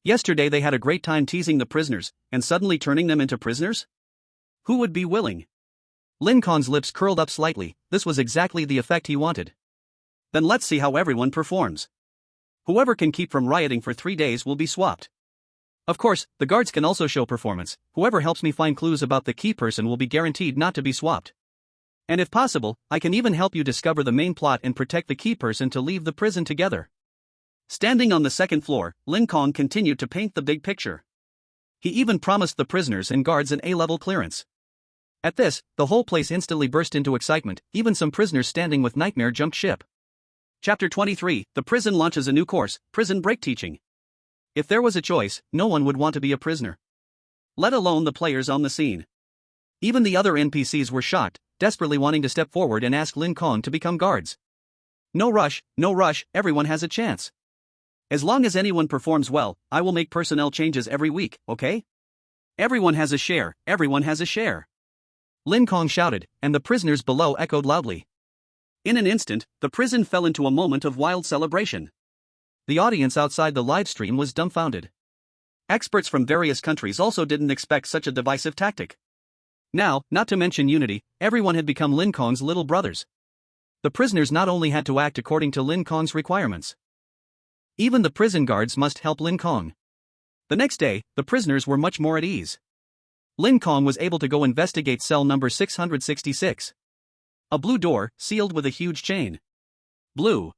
Yesterday they had a great time teasing the prisoners, and suddenly turning them into prisoners? Who would be willing? Lin Kong's lips curled up slightly, this was exactly the effect he wanted. Then let's see how everyone performs. Whoever can keep from rioting for 3 days will be swapped. Of course, the guards can also show performance, whoever helps me find clues about the key person will be guaranteed not to be swapped. And if possible, I can even help you discover the main plot and protect the key person to leave the prison together. Standing on the second floor, Lin Kong continued to paint the big picture. He even promised the prisoners and guards an A-level clearance. At this, the whole place instantly burst into excitement, even some prisoners standing with Nightmare jumped ship. Chapter 23, The Prison launches a new course, Prison Break Teaching. If there was a choice, no one would want to be a prisoner. Let alone the players on the scene. Even the other NPCs were shocked, desperately wanting to step forward and ask Lin Kong to become guards. No rush, everyone has a chance. As long as anyone performs well, I will make personnel changes every week, okay? Everyone has a share, everyone has a share. Lin Kong shouted, and the prisoners below echoed loudly. In an instant, the prison fell into a moment of wild celebration. The audience outside the live stream was dumbfounded. Experts from various countries also didn't expect such a divisive tactic. Now, not to mention unity, everyone had become Lin Kong's little brothers. The prisoners not only had to act according to Lin Kong's requirements. Even the prison guards must help Lin Kong. The next day, the prisoners were much more at ease. Lin Kong was able to go investigate cell number 666. A blue door, sealed with a huge chain. Blue.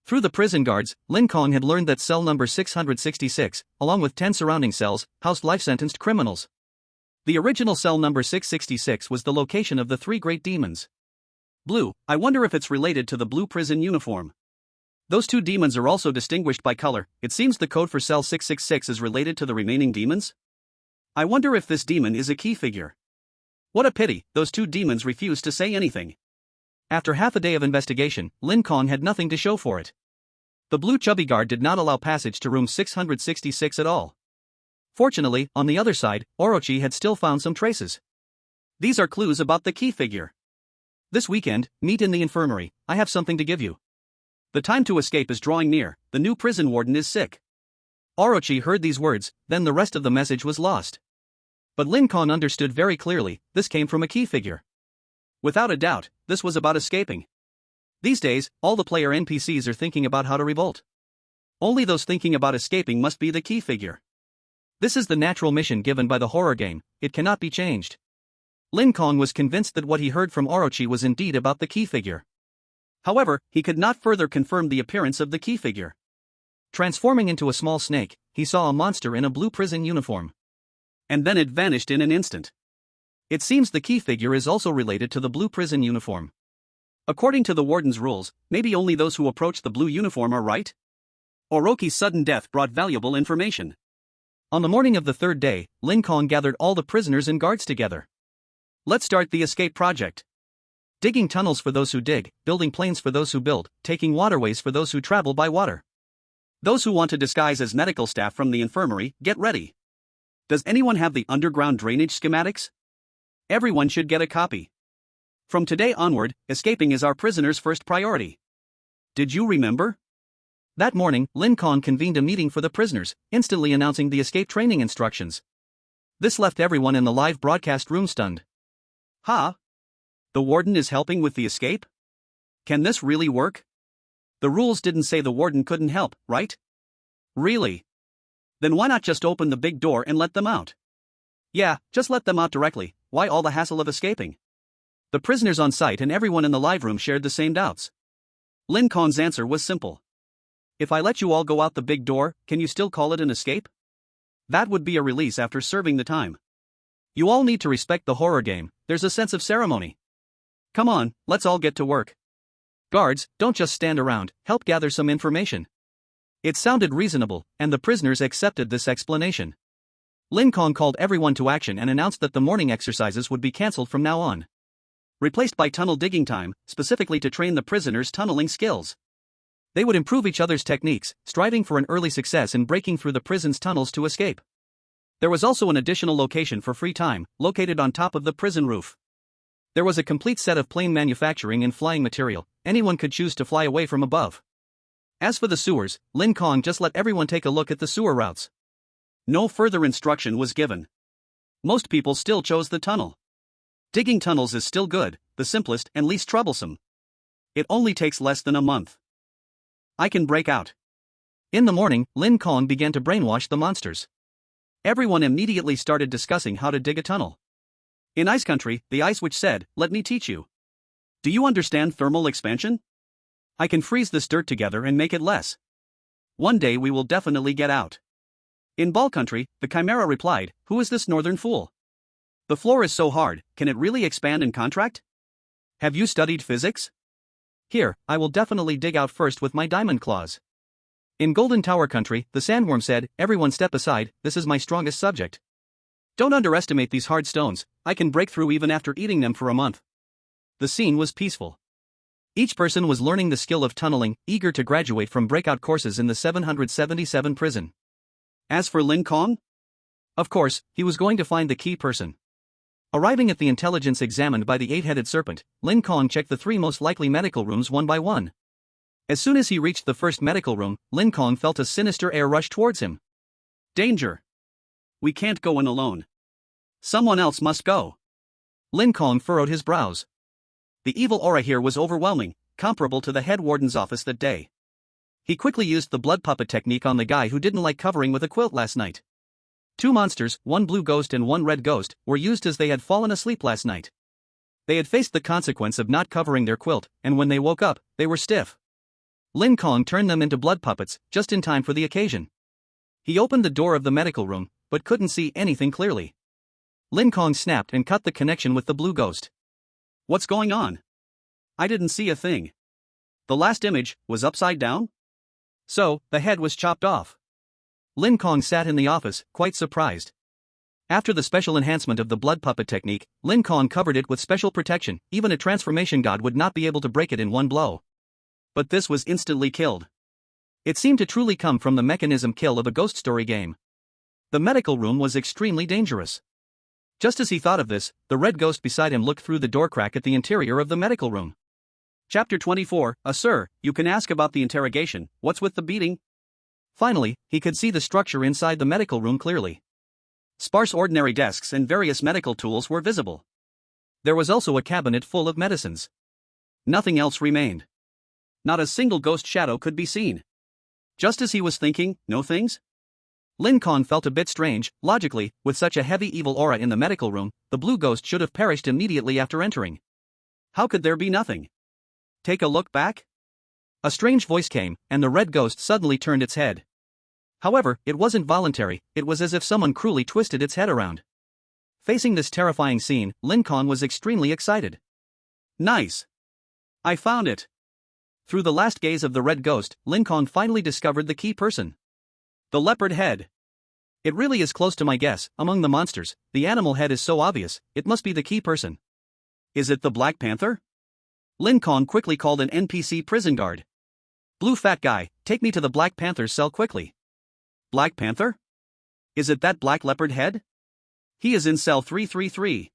Through the prison guards, Lin Kong had learned that cell number 666, along with 10 surrounding cells, housed life-sentenced criminals. The original cell number 666 was the location of the three great demons. Blue, I wonder if it's related to the blue prison uniform. Those two demons are also distinguished by color. It seems the code for cell 666 is related to the remaining demons? I wonder if this demon is a key figure. What a pity, those two demons refused to say anything. After half a day of investigation, Lin Kong had nothing to show for it. The blue chubby guard did not allow passage to room 666 at all. Fortunately, on the other side, Orochi had still found some traces. These are clues about the key figure. This weekend, meet in the infirmary, I have something to give you. The time to escape is drawing near, the new prison warden is sick. Orochi heard these words, then the rest of the message was lost. But Lin Kong understood very clearly, this came from a key figure. Without a doubt, this was about escaping. These days, all the player NPCs are thinking about how to revolt. Only those thinking about escaping must be the key figure. This is the natural mission given by the horror game, it cannot be changed. Lin Kong was convinced that what he heard from Orochi was indeed about the key figure. However, he could not further confirm the appearance of the key figure. Transforming into a small snake, he saw a monster in a blue prison uniform. And then it vanished in an instant. It seems the key figure is also related to the blue prison uniform. According to the warden's rules, maybe only those who approach the blue uniform are right? Orochi's sudden death brought valuable information. On the morning of the third day, Lin Kong gathered all the prisoners and guards together. Let's start the escape project. Digging tunnels for those who dig, building planes for those who build, taking waterways for those who travel by water. Those who want to disguise as medical staff from the infirmary, get ready. Does anyone have the underground drainage schematics? Everyone should get a copy. From today onward, escaping is our prisoners' first priority. Did you remember? That morning, Lin Kong convened a meeting for the prisoners, instantly announcing the escape training instructions. This left everyone in the live broadcast room stunned. Huh? The warden is helping with the escape? Can this really work? The rules didn't say the warden couldn't help, right? Really? Then why not just open the big door and let them out? Yeah, just let them out directly, why all the hassle of escaping? The prisoners on site and everyone in the live room shared the same doubts. Lin Kong's answer was simple. If I let you all go out the big door, can you still call it an escape? That would be a release after serving the time. You all need to respect the horror game, there's a sense of ceremony. Come on, let's all get to work. Guards, don't just stand around, help gather some information. It sounded reasonable, and the prisoners accepted this explanation. Lin Kong called everyone to action and announced that the morning exercises would be cancelled from now on. Replaced by tunnel digging time, specifically to train the prisoners' tunneling skills. They would improve each other's techniques, striving for an early success in breaking through the prison's tunnels to escape. There was also an additional location for free time, located on top of the prison roof. There was a complete set of plane manufacturing and flying material, anyone could choose to fly away from above. As for the sewers, Lin Kong just let everyone take a look at the sewer routes. No further instruction was given. Most people still chose the tunnel. Digging tunnels is still good, the simplest and least troublesome. It only takes less than a month. I can break out. In the morning, Lin Kong began to brainwash the monsters. Everyone immediately started discussing how to dig a tunnel. In Ice Country, the Ice Witch said, "Let me teach you. Do you understand thermal expansion? I can freeze this dirt together and make it less. One day we will definitely get out." In Ball Country, the Chimera replied, "Who is this northern fool? The floor is so hard, can it really expand and contract? Have you studied physics? Here, I will definitely dig out first with my diamond claws." In Golden Tower Country, the Sandworm said, "Everyone step aside, this is my strongest subject. Don't underestimate these hard stones, I can break through even after eating them for a month." The scene was peaceful. Each person was learning the skill of tunneling, eager to graduate from breakout courses in the 777 prison. As for Lin Kong? Of course, he was going to find the key person. Arriving at the intelligence examined by the eight-headed serpent, Lin Kong checked the three most likely medical rooms one by one. As soon as he reached the first medical room, Lin Kong felt a sinister air rush towards him. Danger! We can't go in alone. Someone else must go. Lin Kong furrowed his brows. The evil aura here was overwhelming, comparable to the head warden's office that day. He quickly used the blood puppet technique on the guy who didn't like covering with a quilt last night. Two monsters, one blue ghost and one red ghost, were used as they had fallen asleep last night. They had faced the consequence of not covering their quilt, and when they woke up, they were stiff. Lin Kong turned them into blood puppets, just in time for the occasion. He opened the door of the medical room, but couldn't see anything clearly. Lin Kong snapped and cut the connection with the blue ghost. What's going on? I didn't see a thing. The last image was upside down? So, the head was chopped off. Lin Kong sat in the office, quite surprised. After the special enhancement of the blood puppet technique, Lin Kong covered it with special protection, even a transformation god would not be able to break it in one blow. But this was instantly killed. It seemed to truly come from the mechanism kill of a ghost story game. The medical room was extremely dangerous. Just as he thought of this, the red ghost beside him looked through the door crack at the interior of the medical room. Chapter 24, Sir, you can ask about the interrogation, what's with the beating? Finally, he could see the structure inside the medical room clearly. Sparse ordinary desks and various medical tools were visible. There was also a cabinet full of medicines. Nothing else remained. Not a single ghost shadow could be seen. Just as he was thinking, no things? Lin Kong felt a bit strange. Logically, with such a heavy evil aura in the medical room, the blue ghost should have perished immediately after entering. How could there be nothing? Take a look back? A strange voice came, and the red ghost suddenly turned its head. However, it wasn't voluntary, it was as if someone cruelly twisted its head around. Facing this terrifying scene, Lin Kong was extremely excited. Nice! I found it! Through the last gaze of the red ghost, Lin Kong finally discovered the key person. The leopard head. It really is close to my guess. Among the monsters, the animal head is so obvious, it must be the key person. Is it the Black Panther? Lin Kong quickly called an NPC prison guard. Blue fat guy, take me to the Black Panther's cell quickly. Black Panther? Is it that black leopard head? He is in cell 333.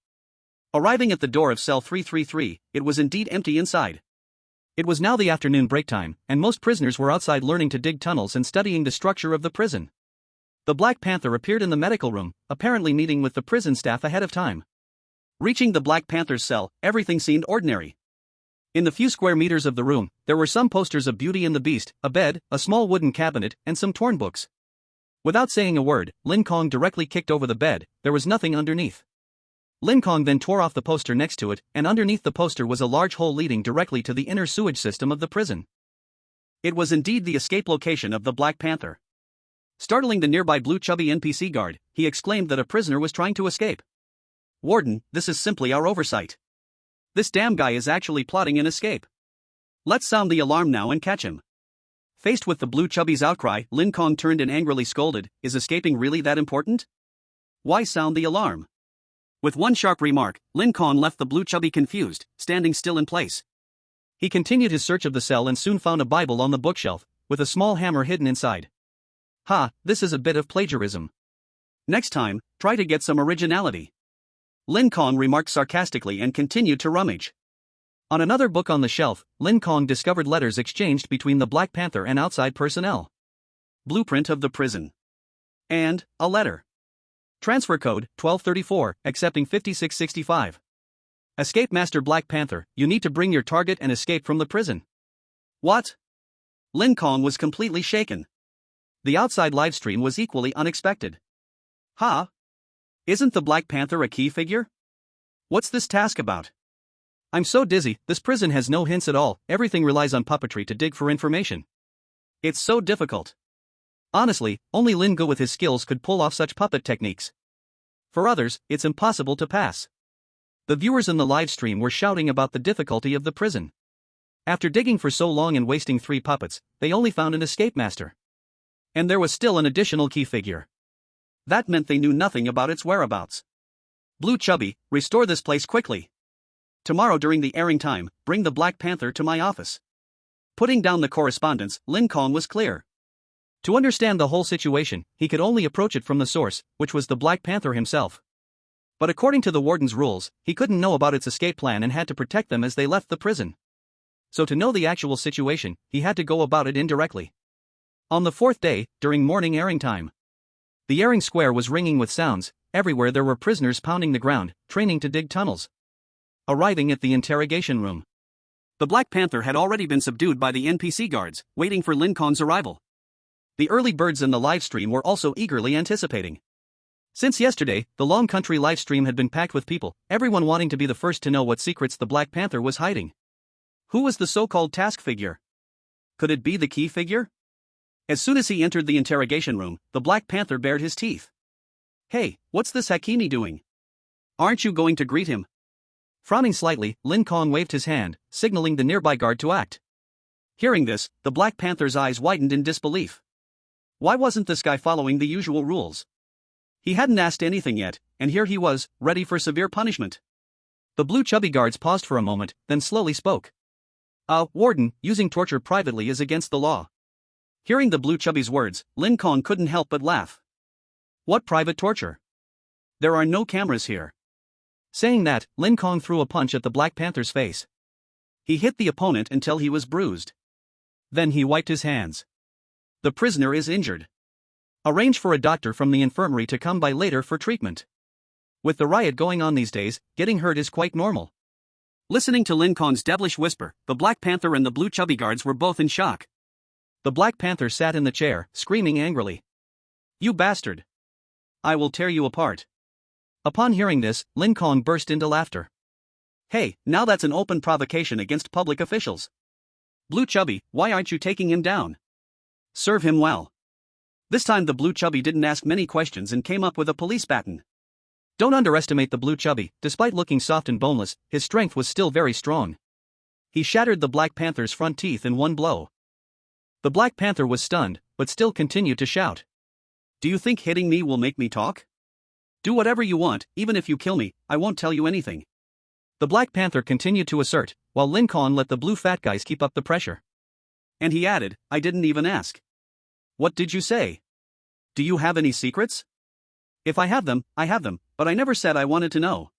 Arriving at the door of cell 333, it was indeed empty inside. It was now the afternoon break time, and most prisoners were outside learning to dig tunnels and studying the structure of the prison. The Black Panther appeared in the medical room, apparently meeting with the prison staff ahead of time. Reaching the Black Panther's cell, everything seemed ordinary. In the few square meters of the room, there were some posters of Beauty and the Beast, a bed, a small wooden cabinet, and some torn books. Without saying a word, Lin Kong directly kicked over the bed. There was nothing underneath. Lin Kong then tore off the poster next to it, and underneath the poster was a large hole leading directly to the inner sewage system of the prison. It was indeed the escape location of the Black Panther. Startling the nearby blue chubby NPC guard, he exclaimed that a prisoner was trying to escape. Warden, this is simply our oversight. This damn guy is actually plotting an escape. Let's sound the alarm now and catch him. Faced with the blue chubby's outcry, Lin Kong turned and angrily scolded, is escaping really that important? Why sound the alarm? With one sharp remark, Lin Kong left the blue chubby confused, standing still in place. He continued his search of the cell and soon found a Bible on the bookshelf, with a small hammer hidden inside. Ha, this is a bit of plagiarism. Next time, try to get some originality. Lin Kong remarked sarcastically and continued to rummage. On another book on the shelf, Lin Kong discovered letters exchanged between the Black Panther and outside personnel. Blueprint of the prison. And a letter. Transfer code 1234, accepting 5665. Escape Master Black Panther, you need to bring your target and escape from the prison. What? Lin Kong was completely shaken. The outside livestream was equally unexpected. Ha? Isn't the Black Panther a key figure? What's this task about? I'm so dizzy, this prison has no hints at all, everything relies on puppetry to dig for information. It's so difficult. Honestly, only Lin Go with his skills could pull off such puppet techniques. For others, it's impossible to pass. The viewers in the live stream were shouting about the difficulty of the prison. After digging for so long and wasting 3 puppets, they only found an escape master. And there was still an additional key figure. That meant they knew nothing about its whereabouts. Blue Chubby, restore this place quickly. Tomorrow during the airing time, bring the Black Panther to my office. Putting down the correspondence, Lin Kong was clear. To understand the whole situation, he could only approach it from the source, which was the Black Panther himself. But according to the warden's rules, he couldn't know about its escape plan and had to protect them as they left the prison. So to know the actual situation, he had to go about it indirectly. On the fourth day, during morning airing time, the airing square was ringing with sounds. Everywhere there were prisoners pounding the ground, training to dig tunnels. Arriving at the interrogation room, the Black Panther had already been subdued by the NPC guards, waiting for Lin Kong's arrival. The early birds in the livestream were also eagerly anticipating. Since yesterday, the Long Country livestream had been packed with people, everyone wanting to be the first to know what secrets the Black Panther was hiding. Who was the so-called task figure? Could it be the key figure? As soon as he entered the interrogation room, the Black Panther bared his teeth. Hey, what's this Hakimi doing? Aren't you going to greet him? Frowning slightly, Lin Kong waved his hand, signaling the nearby guard to act. Hearing this, the Black Panther's eyes widened in disbelief. Why wasn't this guy following the usual rules? He hadn't asked anything yet, and here he was, ready for severe punishment. The blue chubby guards paused for a moment, then slowly spoke. Warden, using torture privately is against the law. Hearing the blue chubby's words, Lin Kong couldn't help but laugh. What private torture? There are no cameras here. Saying that, Lin Kong threw a punch at the Black Panther's face. He hit the opponent until he was bruised. Then he wiped his hands. The prisoner is injured. Arrange for a doctor from the infirmary to come by later for treatment. With the riot going on these days, getting hurt is quite normal. Listening to Lin Kong's devilish whisper, the Black Panther and the blue chubby guards were both in shock. The Black Panther sat in the chair, screaming angrily. You bastard! I will tear you apart. Upon hearing this, Lin Kong burst into laughter. Hey, now that's an open provocation against public officials. Blue Chubby, why aren't you taking him down? Serve him well. This time the Blue Chubby didn't ask many questions and came up with a police baton. Don't underestimate the Blue Chubby. Despite looking soft and boneless, his strength was still very strong. He shattered the Black Panther's front teeth in one blow. The Black Panther was stunned, but still continued to shout. Do you think hitting me will make me talk? Do whatever you want, even if you kill me, I won't tell you anything. The Black Panther continued to assert, while Lin Kong let the blue fat guys keep up the pressure. And he added, I didn't even ask. What did you say? Do you have any secrets? If I have them, I have them, but I never said I wanted to know.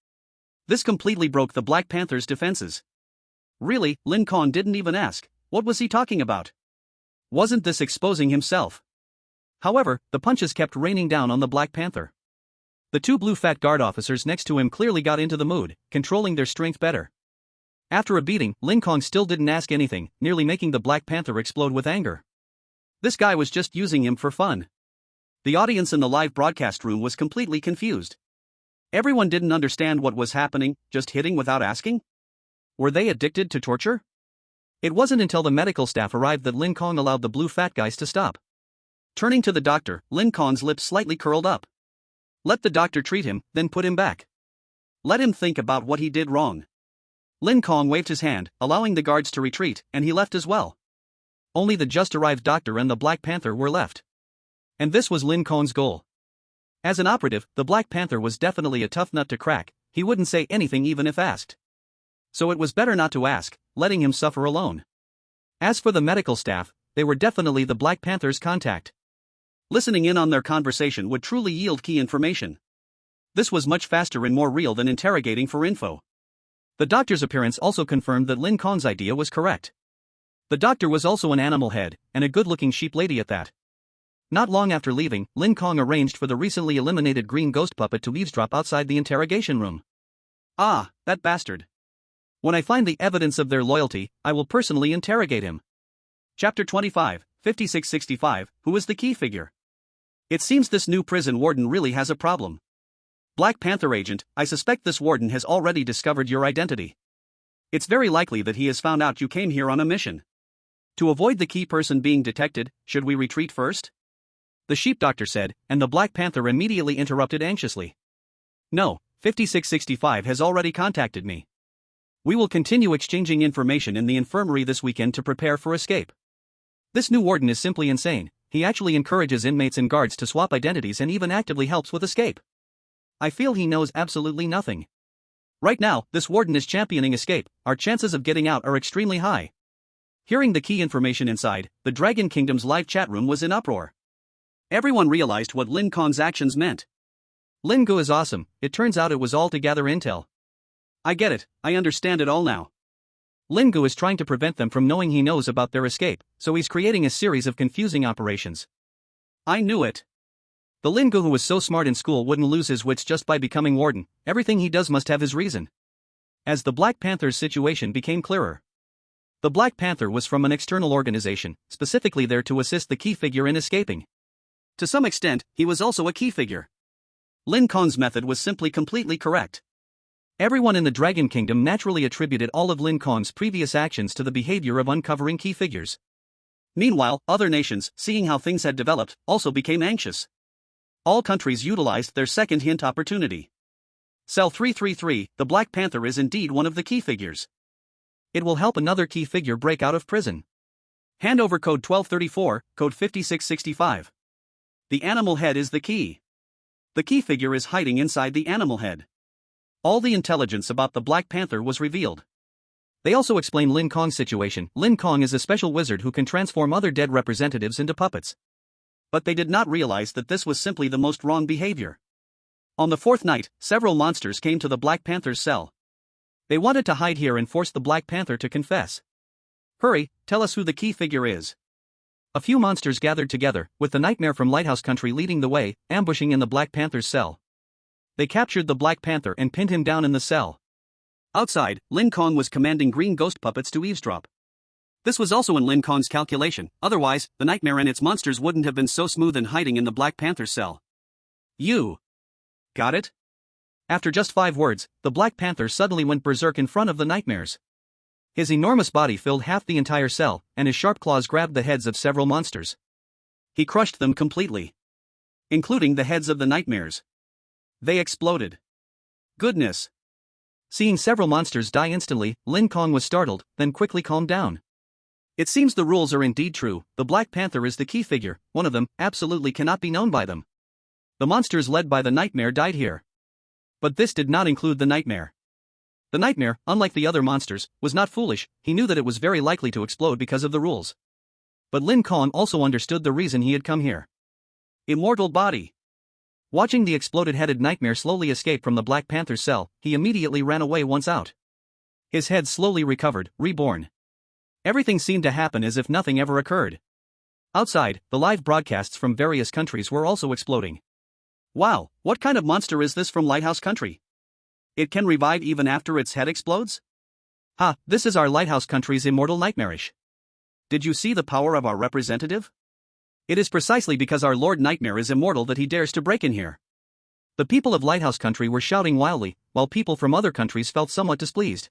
This completely broke the Black Panther's defenses. Really, Lin Kong didn't even ask. What was he talking about? Wasn't this exposing himself? However, the punches kept raining down on the Black Panther. The two blue fat guard officers next to him clearly got into the mood, controlling their strength better. After a beating, Lin Kong still didn't ask anything, nearly making the Black Panther explode with anger. This guy was just using him for fun. The audience in the live broadcast room was completely confused. Everyone didn't understand what was happening, just hitting without asking? Were they addicted to torture? It wasn't until the medical staff arrived that Lin Kong allowed the blue fat guys to stop. Turning to the doctor, Lin Kong's lips slightly curled up. Let the doctor treat him, then put him back. Let him think about what he did wrong. Lin Kong waved his hand, allowing the guards to retreat, and he left as well. Only the just-arrived doctor and the Black Panther were left. And this was Lin Kong's goal. As an operative, the Black Panther was definitely a tough nut to crack. He wouldn't say anything even if asked. So it was better not to ask, letting him suffer alone. As for the medical staff, they were definitely the Black Panther's contact. Listening in on their conversation would truly yield key information. This was much faster and more real than interrogating for info. The doctor's appearance also confirmed that Lin Kong's idea was correct. The doctor was also an animal head, and a good-looking sheep lady at that. Not long after leaving, Lin Kong arranged for the recently eliminated green ghost puppet to eavesdrop outside the interrogation room. Ah, that bastard. When I find the evidence of their loyalty, I will personally interrogate him. Chapter 25, 5665, Who is the key figure? It seems this new prison warden really has a problem. Black Panther agent, I suspect this warden has already discovered your identity. It's very likely that he has found out you came here on a mission. To avoid the key person being detected, should we retreat first? The sheep doctor said, and the Black Panther immediately interrupted anxiously. No, 5665 has already contacted me. We will continue exchanging information in the infirmary this weekend to prepare for escape. This new warden is simply insane. He actually encourages inmates and guards to swap identities and even actively helps with escape. I feel he knows absolutely nothing. Right now, this warden is championing escape. Our chances of getting out are extremely high. Hearing the key information inside, the Dragon Kingdom's live chat room was in uproar. Everyone realized what Lin Kong's actions meant. Lin Gu is awesome, it turns out it was all to gather intel. I get it, I understand it all now. Lin Gu is trying to prevent them from knowing he knows about their escape, so he's creating a series of confusing operations. I knew it. The Lin Gu who was so smart in school wouldn't lose his wits just by becoming warden, everything he does must have his reason. As the Black Panther's situation became clearer. The Black Panther was from an external organization, specifically there to assist the key figure in escaping. To some extent, he was also a key figure. Lin Kong's method was simply completely correct. Everyone in the Dragon Kingdom naturally attributed all of Lin Kong's previous actions to the behavior of uncovering key figures. Meanwhile, other nations, seeing how things had developed, also became anxious. All countries utilized their second hint opportunity. Cell 333, the Black Panther is indeed one of the key figures. It will help another key figure break out of prison. Hand over code 1234, code 5665. The animal head is the key. The key figure is hiding inside the animal head. All the intelligence about the Black Panther was revealed. They also explain Lin Kong's situation. Lin Kong is a special wizard who can transform other dead representatives into puppets. But they did not realize that this was simply the most wrong behavior. On the fourth night, several monsters came to the Black Panther's cell. They wanted to hide here and force the Black Panther to confess. Hurry, tell us who the key figure is. A few monsters gathered together, with the Nightmare from Lighthouse Country leading the way, ambushing in the Black Panther's cell. They captured the Black Panther and pinned him down in the cell. Outside, Lin Kong was commanding green ghost puppets to eavesdrop. This was also in Lin Kong's calculation, otherwise, the Nightmare and its monsters wouldn't have been so smooth in hiding in the Black Panther's cell. You got it? After just 5 words, the Black Panther suddenly went berserk in front of the Nightmares. His enormous body filled half the entire cell, and his sharp claws grabbed the heads of several monsters. He crushed them completely. Including the heads of the Nightmares. They exploded. Goodness! Seeing several monsters die instantly, Lin Kong was startled, then quickly calmed down. It seems the rules are indeed true, the Black Panther is the key figure, one of them, absolutely cannot be known by them. The monsters led by the Nightmare died here. But this did not include the Nightmare. The Nightmare, unlike the other monsters, was not foolish, he knew that it was very likely to explode because of the rules. But Lin Kong also understood the reason he had come here. Immortal body. Watching the exploded-headed Nightmare slowly escape from the Black Panther's cell, he immediately ran away once out. His head slowly recovered, reborn. Everything seemed to happen as if nothing ever occurred. Outside, the live broadcasts from various countries were also exploding. Wow, what kind of monster is this from Lighthouse Country? It can revive even after its head explodes? Ha, this is our Lighthouse Country's immortal Nightmarish. Did you see the power of our representative? It is precisely because our Lord Nightmare is immortal that he dares to break in here. The people of Lighthouse Country were shouting wildly, while people from other countries felt somewhat displeased.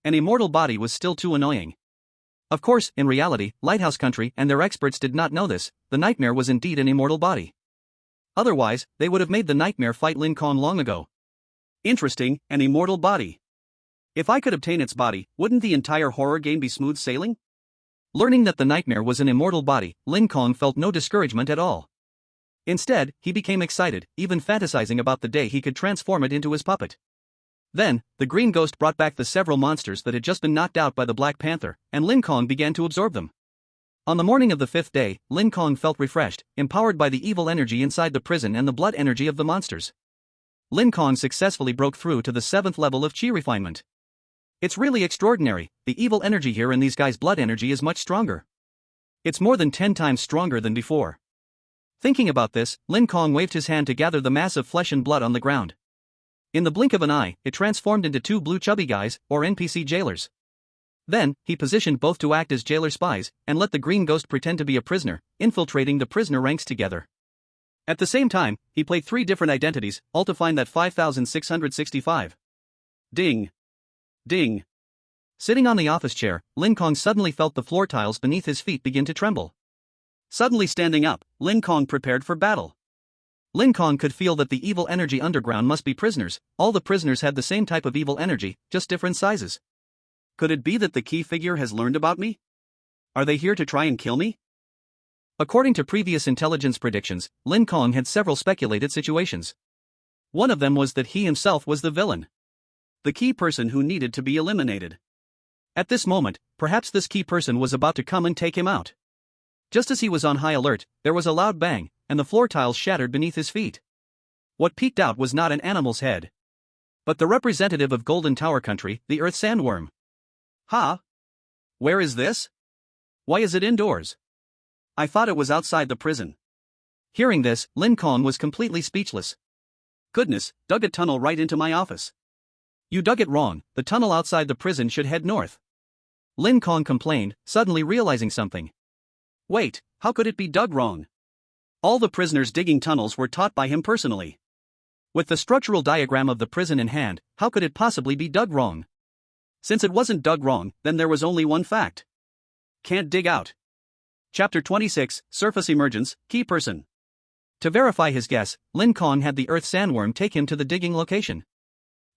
An immortal body was still too annoying. Of course, in reality, Lighthouse Country and their experts did not know this, the Nightmare was indeed an immortal body. Otherwise, they would have made the Nightmare fight Lin Kong long ago. Interesting, an immortal body. If I could obtain its body, wouldn't the entire horror game be smooth sailing? Learning that the Nightmare was an immortal body, Lin Kong felt no discouragement at all. Instead, he became excited, even fantasizing about the day he could transform it into his puppet. Then, the green ghost brought back the several monsters that had just been knocked out by the Black Panther, and Lin Kong began to absorb them. On the morning of the 5th day, Lin Kong felt refreshed, empowered by the evil energy inside the prison and the blood energy of the monsters. Lin Kong successfully broke through to the 7th level of Qi refinement. It's really extraordinary, the evil energy here in these guys' blood energy is much stronger. It's more than 10 times stronger than before. Thinking about this, Lin Kong waved his hand to gather the mass of flesh and blood on the ground. In the blink of an eye, it transformed into 2 blue chubby guys, or NPC jailers. Then, he positioned both to act as jailer spies, and let the green ghost pretend to be a prisoner, infiltrating the prisoner ranks together. At the same time, he played 3 different identities, all to find that 5665. Ding. Ding. Sitting on the office chair, Lin Kong suddenly felt the floor tiles beneath his feet begin to tremble. Suddenly standing up, Lin Kong prepared for battle. Lin Kong could feel that the evil energy underground must be prisoners, all the prisoners had the same type of evil energy, just different sizes. Could it be that the key figure has learned about me? Are they here to try and kill me? According to previous intelligence predictions, Lin Kong had several speculated situations. One of them was that he himself was the villain. The key person who needed to be eliminated. At this moment, perhaps this key person was about to come and take him out. Just as he was on high alert, there was a loud bang, and the floor tiles shattered beneath his feet. What peeked out was not an animal's head, but the representative of Golden Tower Country, the Earth Sandworm. Ha! Where is this? Why is it indoors? I thought it was outside the prison. Hearing this, Lin Kong was completely speechless. Goodness, dug a tunnel right into my office. You dug it wrong, the tunnel outside the prison should head north. Lin Kong complained, suddenly realizing something. Wait, how could it be dug wrong? All the prisoners digging tunnels were taught by him personally. With the structural diagram of the prison in hand, how could it possibly be dug wrong? Since it wasn't dug wrong, then there was only one fact. Can't dig out. Chapter 26, Surface Emergence, Key Person. To verify his guess, Lin Kong had the Earth Sandworm take him to the digging location.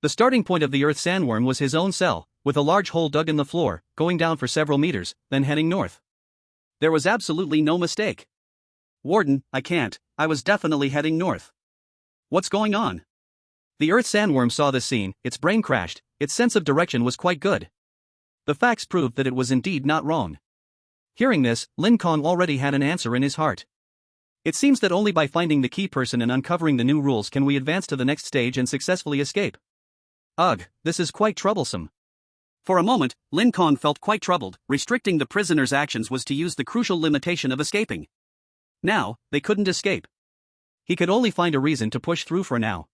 The starting point of the Earth Sandworm was his own cell, with a large hole dug in the floor, going down for several meters, then heading north. There was absolutely no mistake. Warden, I was definitely heading north. What's going on? The Earth Sandworm saw this scene, its brain crashed, its sense of direction was quite good. The facts proved that it was indeed not wrong. Hearing this, Lin Kong already had an answer in his heart. It seems that only by finding the key person and uncovering the new rules can we advance to the next stage and successfully escape. Ugh, this is quite troublesome. For a moment, Lin Kong felt quite troubled. Restricting the prisoner's actions was to use the crucial limitation of escaping. Now, they couldn't escape. He could only find a reason to push through for now.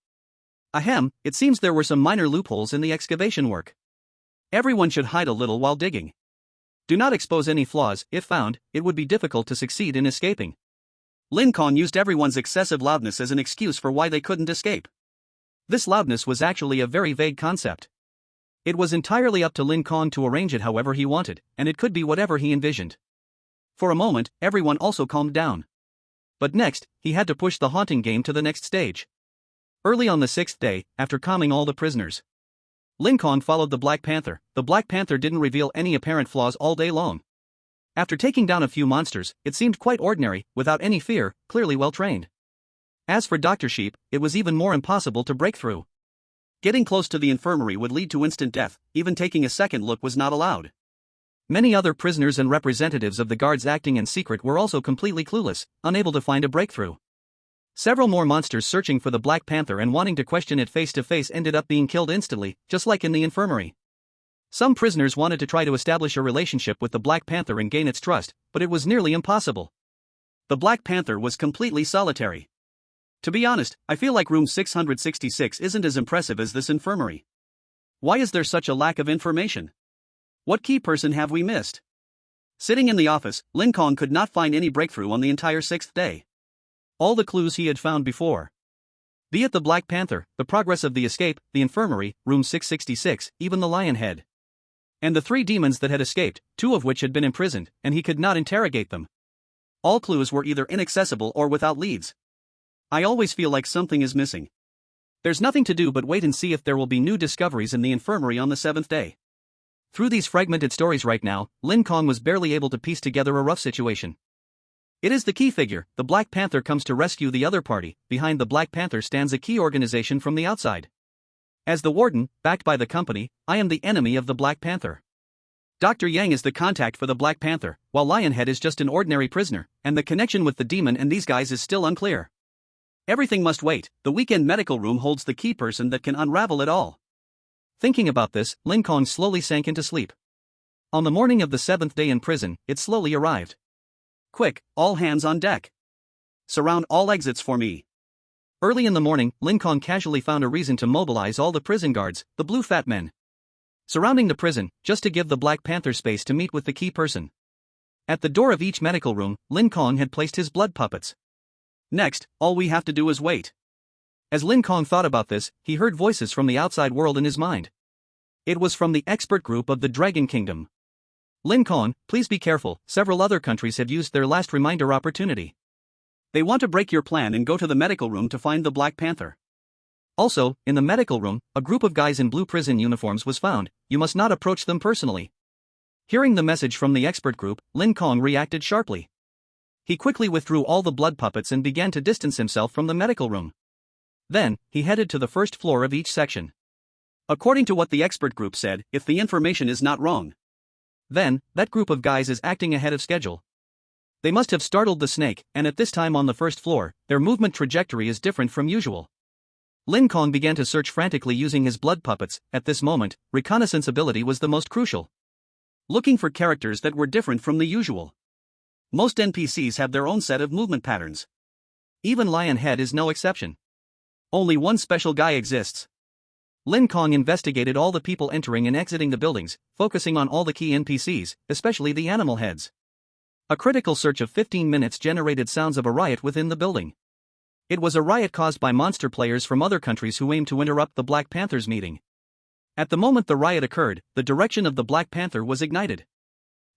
Ahem, it seems there were some minor loopholes in the excavation work. Everyone should hide a little while digging. Do not expose any flaws. If found, it would be difficult to succeed in escaping. Lin Kong used everyone's excessive loudness as an excuse for why they couldn't escape. This loudness was actually a very vague concept. It was entirely up to Lin Kong to arrange it however he wanted, and it could be whatever he envisioned. For a moment, everyone also calmed down. But next, he had to push the haunting game to the next stage. Early on the 6th day, after calming all the prisoners, Lin Kong followed the Black Panther. The Black Panther didn't reveal any apparent flaws all day long. After taking down a few monsters, it seemed quite ordinary, without any fear, clearly well trained. As for Dr. Sheep, it was even more impossible to break through. Getting close to the infirmary would lead to instant death, even taking a second look was not allowed. Many other prisoners and representatives of the guards acting in secret were also completely clueless, unable to find a breakthrough. Several more monsters searching for the Black Panther and wanting to question it face to face ended up being killed instantly, just like in the infirmary. Some prisoners wanted to try to establish a relationship with the Black Panther and gain its trust, but it was nearly impossible. The Black Panther was completely solitary. To be honest, I feel like room 666 isn't as impressive as this infirmary. Why is there such a lack of information? What key person have we missed? Sitting in the office, Lin Kong could not find any breakthrough on the entire 6th day. All the clues he had found before, be it the Black Panther, the progress of the escape, the infirmary, room 666, even the lion head, and the 3 demons that had escaped, 2 of which had been imprisoned, and he could not interrogate them. All clues were either inaccessible or without leads. I always feel like something is missing. There's nothing to do but wait and see if there will be new discoveries in the infirmary on the 7th day. Through these fragmented stories right now, Lin Kong was barely able to piece together a rough situation. It is the key figure. The Black Panther comes to rescue the other party. Behind the Black Panther stands a key organization from the outside. As the warden, backed by the company, I am the enemy of the Black Panther. Dr. Yang is the contact for the Black Panther, while Lionhead is just an ordinary prisoner, and the connection with the demon and these guys is still unclear. Everything must wait. The weekend medical room holds the key person that can unravel it all. Thinking about this, Lin Kong slowly sank into sleep. On the morning of the 7th day in prison, it slowly arrived. Quick, all hands on deck. Surround all exits for me. Early in the morning, Lin Kong casually found a reason to mobilize all the prison guards, the blue fat men, surrounding the prison, just to give the Black Panther space to meet with the key person. At the door of each medical room, Lin Kong had placed his blood puppets. Next, all we have to do is wait. As Lin Kong thought about this, he heard voices from the outside world in his mind. It was from the expert group of the Dragon Kingdom. Lin Kong, please be careful, several other countries have used their last reminder opportunity. They want to break your plan and go to the medical room to find the Black Panther. Also, in the medical room, a group of guys in blue prison uniforms was found. You must not approach them personally. Hearing the message from the expert group, Lin Kong reacted sharply. He quickly withdrew all the blood puppets and began to distance himself from the medical room. Then, he headed to the first floor of each section. According to what the expert group said, if the information is not wrong, Then, that group of guys is acting ahead of schedule. They must have startled the snake, and at this time on the first floor, their movement trajectory is different from usual. Lin Kong began to search frantically using his blood puppets. At this moment, reconnaissance ability was the most crucial. Looking for characters that were different from the usual. Most NPCs have their own set of movement patterns. Even Lionhead is no exception. Only one special guy exists. Lin Kong investigated all the people entering and exiting the buildings, focusing on all the key NPCs, especially the animal heads. A critical search of 15 minutes generated sounds of a riot within the building. It was a riot caused by monster players from other countries who aimed to interrupt the Black Panther's meeting. At the moment the riot occurred, the direction of the Black Panther was ignited.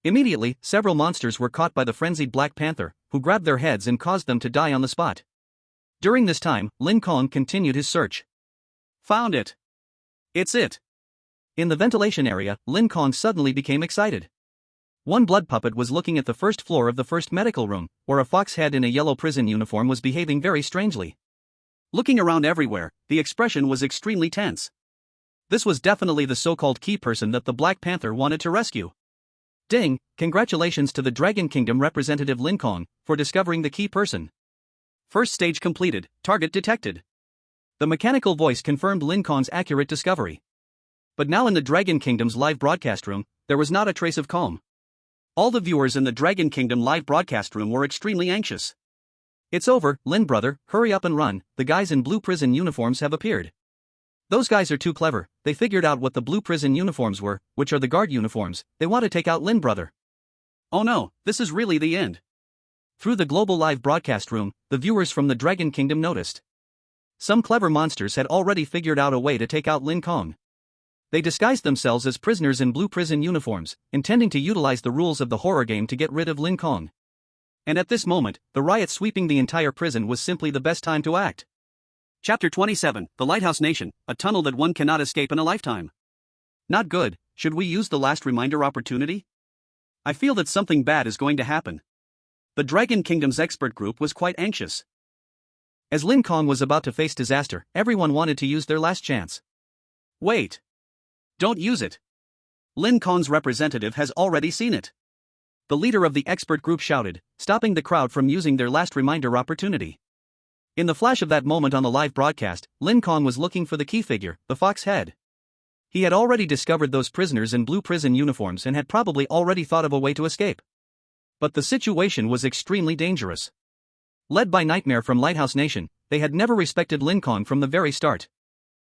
Immediately, several monsters were caught by the frenzied Black Panther, who grabbed their heads and caused them to die on the spot. During this time, Lin Kong continued his search. Found it! It's it! In the ventilation area, Lin Kong suddenly became excited. One blood puppet was looking at the first floor of the first medical room, where a fox head in a yellow prison uniform was behaving very strangely. Looking around everywhere, the expression was extremely tense. This was definitely the so-called key person that the Black Panther wanted to rescue. Ding, congratulations to the Dragon Kingdom representative Lin Kong, for discovering the key person. First stage completed, target detected. The mechanical voice confirmed Lin Kong's accurate discovery. But now in the Dragon Kingdom's live broadcast room, there was not a trace of calm. All the viewers in the Dragon Kingdom live broadcast room were extremely anxious. It's over, Lin brother, hurry up and run, the guys in blue prison uniforms have appeared. Those guys are too clever, they figured out what the blue prison uniforms were, which are the guard uniforms, they want to take out Lin brother. Oh no, this is really the end. Through the global live broadcast room, the viewers from the Dragon Kingdom noticed. Some clever monsters had already figured out a way to take out Lin Kong. They disguised themselves as prisoners in blue prison uniforms, intending to utilize the rules of the horror game to get rid of Lin Kong. And at this moment, the riot sweeping the entire prison was simply the best time to act. Chapter 27, The Lighthouse Nation, a tunnel that one cannot escape in a lifetime. Not good, should we use the last reminder opportunity? I feel that something bad is going to happen. The Dragon Kingdom's expert group was quite anxious. As Lin Kong was about to face disaster, everyone wanted to use their last chance. Wait. Don't use it. Lin Kong's representative has already seen it. The leader of the expert group shouted, stopping the crowd from using their last reminder opportunity. In the flash of that moment on the live broadcast, Lin Kong was looking for the key figure, the fox head. He had already discovered those prisoners in blue prison uniforms and had probably already thought of a way to escape. But the situation was extremely dangerous. Led by Nightmare from Lighthouse Nation, they had never respected Lin Kong from the very start.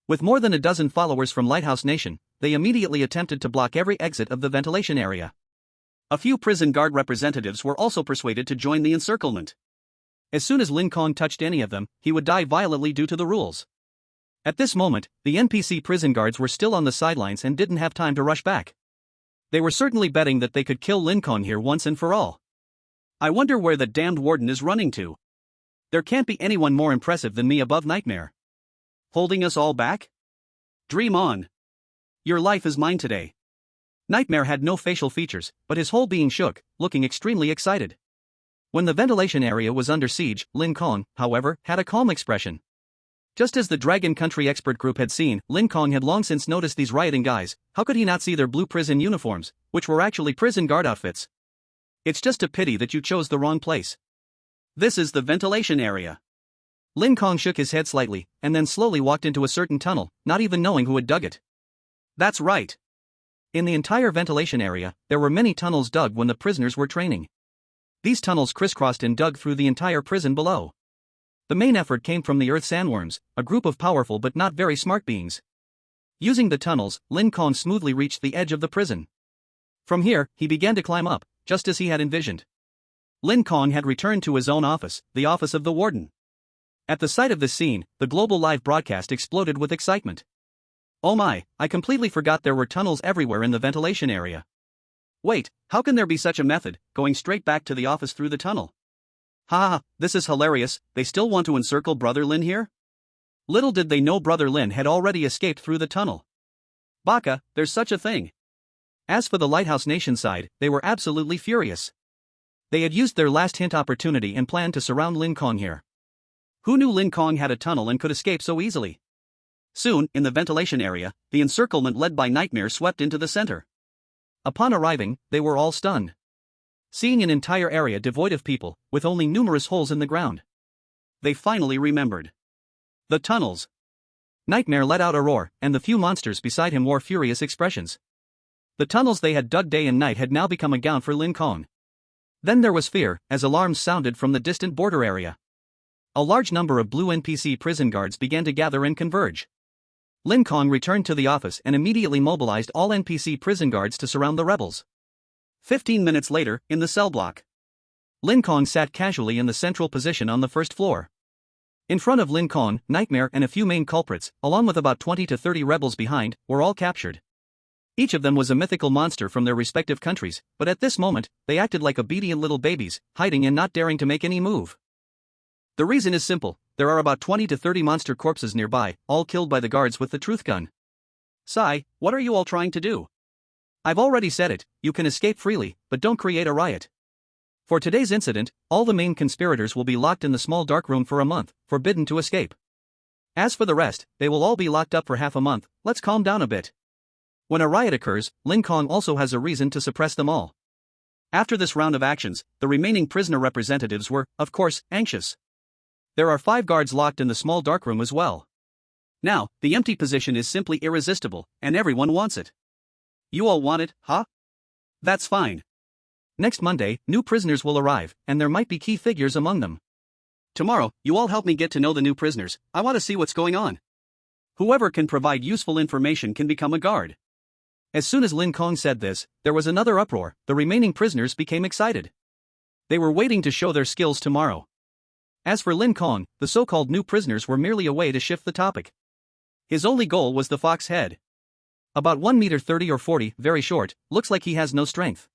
With more than a dozen followers from Lighthouse Nation, they immediately attempted to block every exit of the ventilation area. A few prison guard representatives were also persuaded to join the encirclement. As soon as Lin Kong touched any of them, he would die violently due to the rules. At this moment, the NPC prison guards were still on the sidelines and didn't have time to rush back. They were certainly betting that they could kill Lin Kong here once and for all. I wonder where the damned warden is running to. There can't be anyone more impressive than me above Nightmare. Holding us all back? Dream on. Your life is mine today. Nightmare had no facial features, but his whole being shook, looking extremely excited. When the ventilation area was under siege, Lin Kong, however, had a calm expression. Just as the Dragon Country expert group had seen, Lin Kong had long since noticed these rioting guys. How could he not see their blue prison uniforms, which were actually prison guard outfits? It's just a pity that you chose the wrong place. This is the ventilation area. Lin Kong shook his head slightly, and then slowly walked into a certain tunnel, not even knowing who had dug it. That's right. In the entire ventilation area, there were many tunnels dug when the prisoners were training. These tunnels crisscrossed and dug through the entire prison below. The main effort came from the Earth Sandworms, a group of powerful but not very smart beings. Using the tunnels, Lin Kong smoothly reached the edge of the prison. From here, he began to climb up, just as he had envisioned. Lin Kong had returned to his own office, the office of the warden. At the sight of this scene, the global live broadcast exploded with excitement. Oh my, I completely forgot there were tunnels everywhere in the ventilation area. Wait, how can there be such a method, going straight back to the office through the tunnel? Ha, this is hilarious, they still want to encircle Brother Lin here? Little did they know Brother Lin had already escaped through the tunnel. Baka, there's such a thing. As for the Lighthouse Nation side, they were absolutely furious. They had used their last hint opportunity and planned to surround Lin Kong here. Who knew Lin Kong had a tunnel and could escape so easily? Soon, in the ventilation area, the encirclement led by Nightmare swept into the center. Upon arriving, they were all stunned. Seeing an entire area devoid of people, with only numerous holes in the ground. They finally remembered. The tunnels. Nightmare let out a roar, and the few monsters beside him wore furious expressions. The tunnels they had dug day and night had now become a gown for Lin Kong. Then there was fear, as alarms sounded from the distant border area. A large number of blue NPC prison guards began to gather and converge. Lin Kong returned to the office and immediately mobilized all NPC prison guards to surround the rebels. 15 minutes later, in the cell block. Lin Kong sat casually in the central position on the first floor. In front of Lin Kong, Nightmare and a few main culprits, along with about 20 to 30 rebels behind, were all captured. Each of them was a mythical monster from their respective countries, but at this moment, they acted like obedient little babies, hiding and not daring to make any move. The reason is simple: there are about 20 to 30 monster corpses nearby, all killed by the guards with the truth gun. Sai, what are you all trying to do? I've already said it, you can escape freely, but don't create a riot. For today's incident, all the main conspirators will be locked in the small dark room for a month, forbidden to escape. As for the rest, they will all be locked up for half a month. Let's calm down a bit. When a riot occurs, Lin Kong also has a reason to suppress them all. After this round of actions, the remaining prisoner representatives were, of course, anxious. There are 5 guards locked in the small dark room as well. Now, the empty position is simply irresistible, and everyone wants it. You all want it, huh? That's fine. Next Monday, new prisoners will arrive, and there might be key figures among them. Tomorrow, you all help me get to know the new prisoners. I want to see what's going on. Whoever can provide useful information can become a guard. As soon as Lin Kong said this, there was another uproar. The remaining prisoners became excited. They were waiting to show their skills tomorrow. As for Lin Kong, the so-called new prisoners were merely a way to shift the topic. His only goal was the fox head. About 1 meter 30 or 40, very short, looks like he has no strength.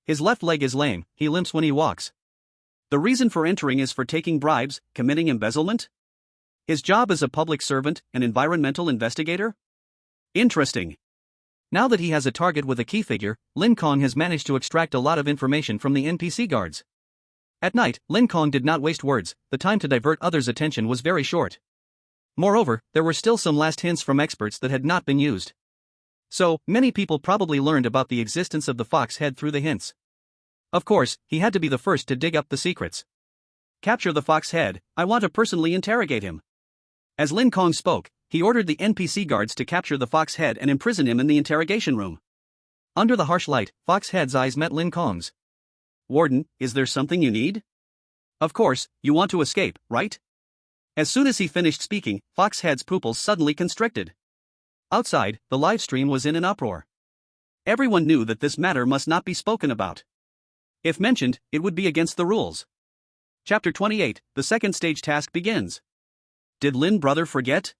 His left leg is lame, he limps when he walks. The reason for entering is for taking bribes, committing embezzlement? His job as a public servant, an environmental investigator? Interesting. Now that he has a target with a key figure, Lin Kong has managed to extract a lot of information from the NPC guards. At night, Lin Kong did not waste words, the time to divert others' attention was very short. Moreover, there were still some last hints from experts that had not been used. So, many people probably learned about the existence of the fox head through the hints. Of course, he had to be the first to dig up the secrets. Capture the fox head, I want to personally interrogate him. As Lin Kong spoke, he ordered the NPC guards to capture the fox head and imprison him in the interrogation room. Under the harsh light, Fox Head's eyes met Lin Kong's. Warden, is there something you need? Of course, you want to escape, right? As soon as he finished speaking, Fox Head's pupils suddenly constricted. Outside, the live stream was in an uproar. Everyone knew that this matter must not be spoken about. If mentioned, it would be against the rules. Chapter 28, the second stage task begins. Did Lin Brother forget?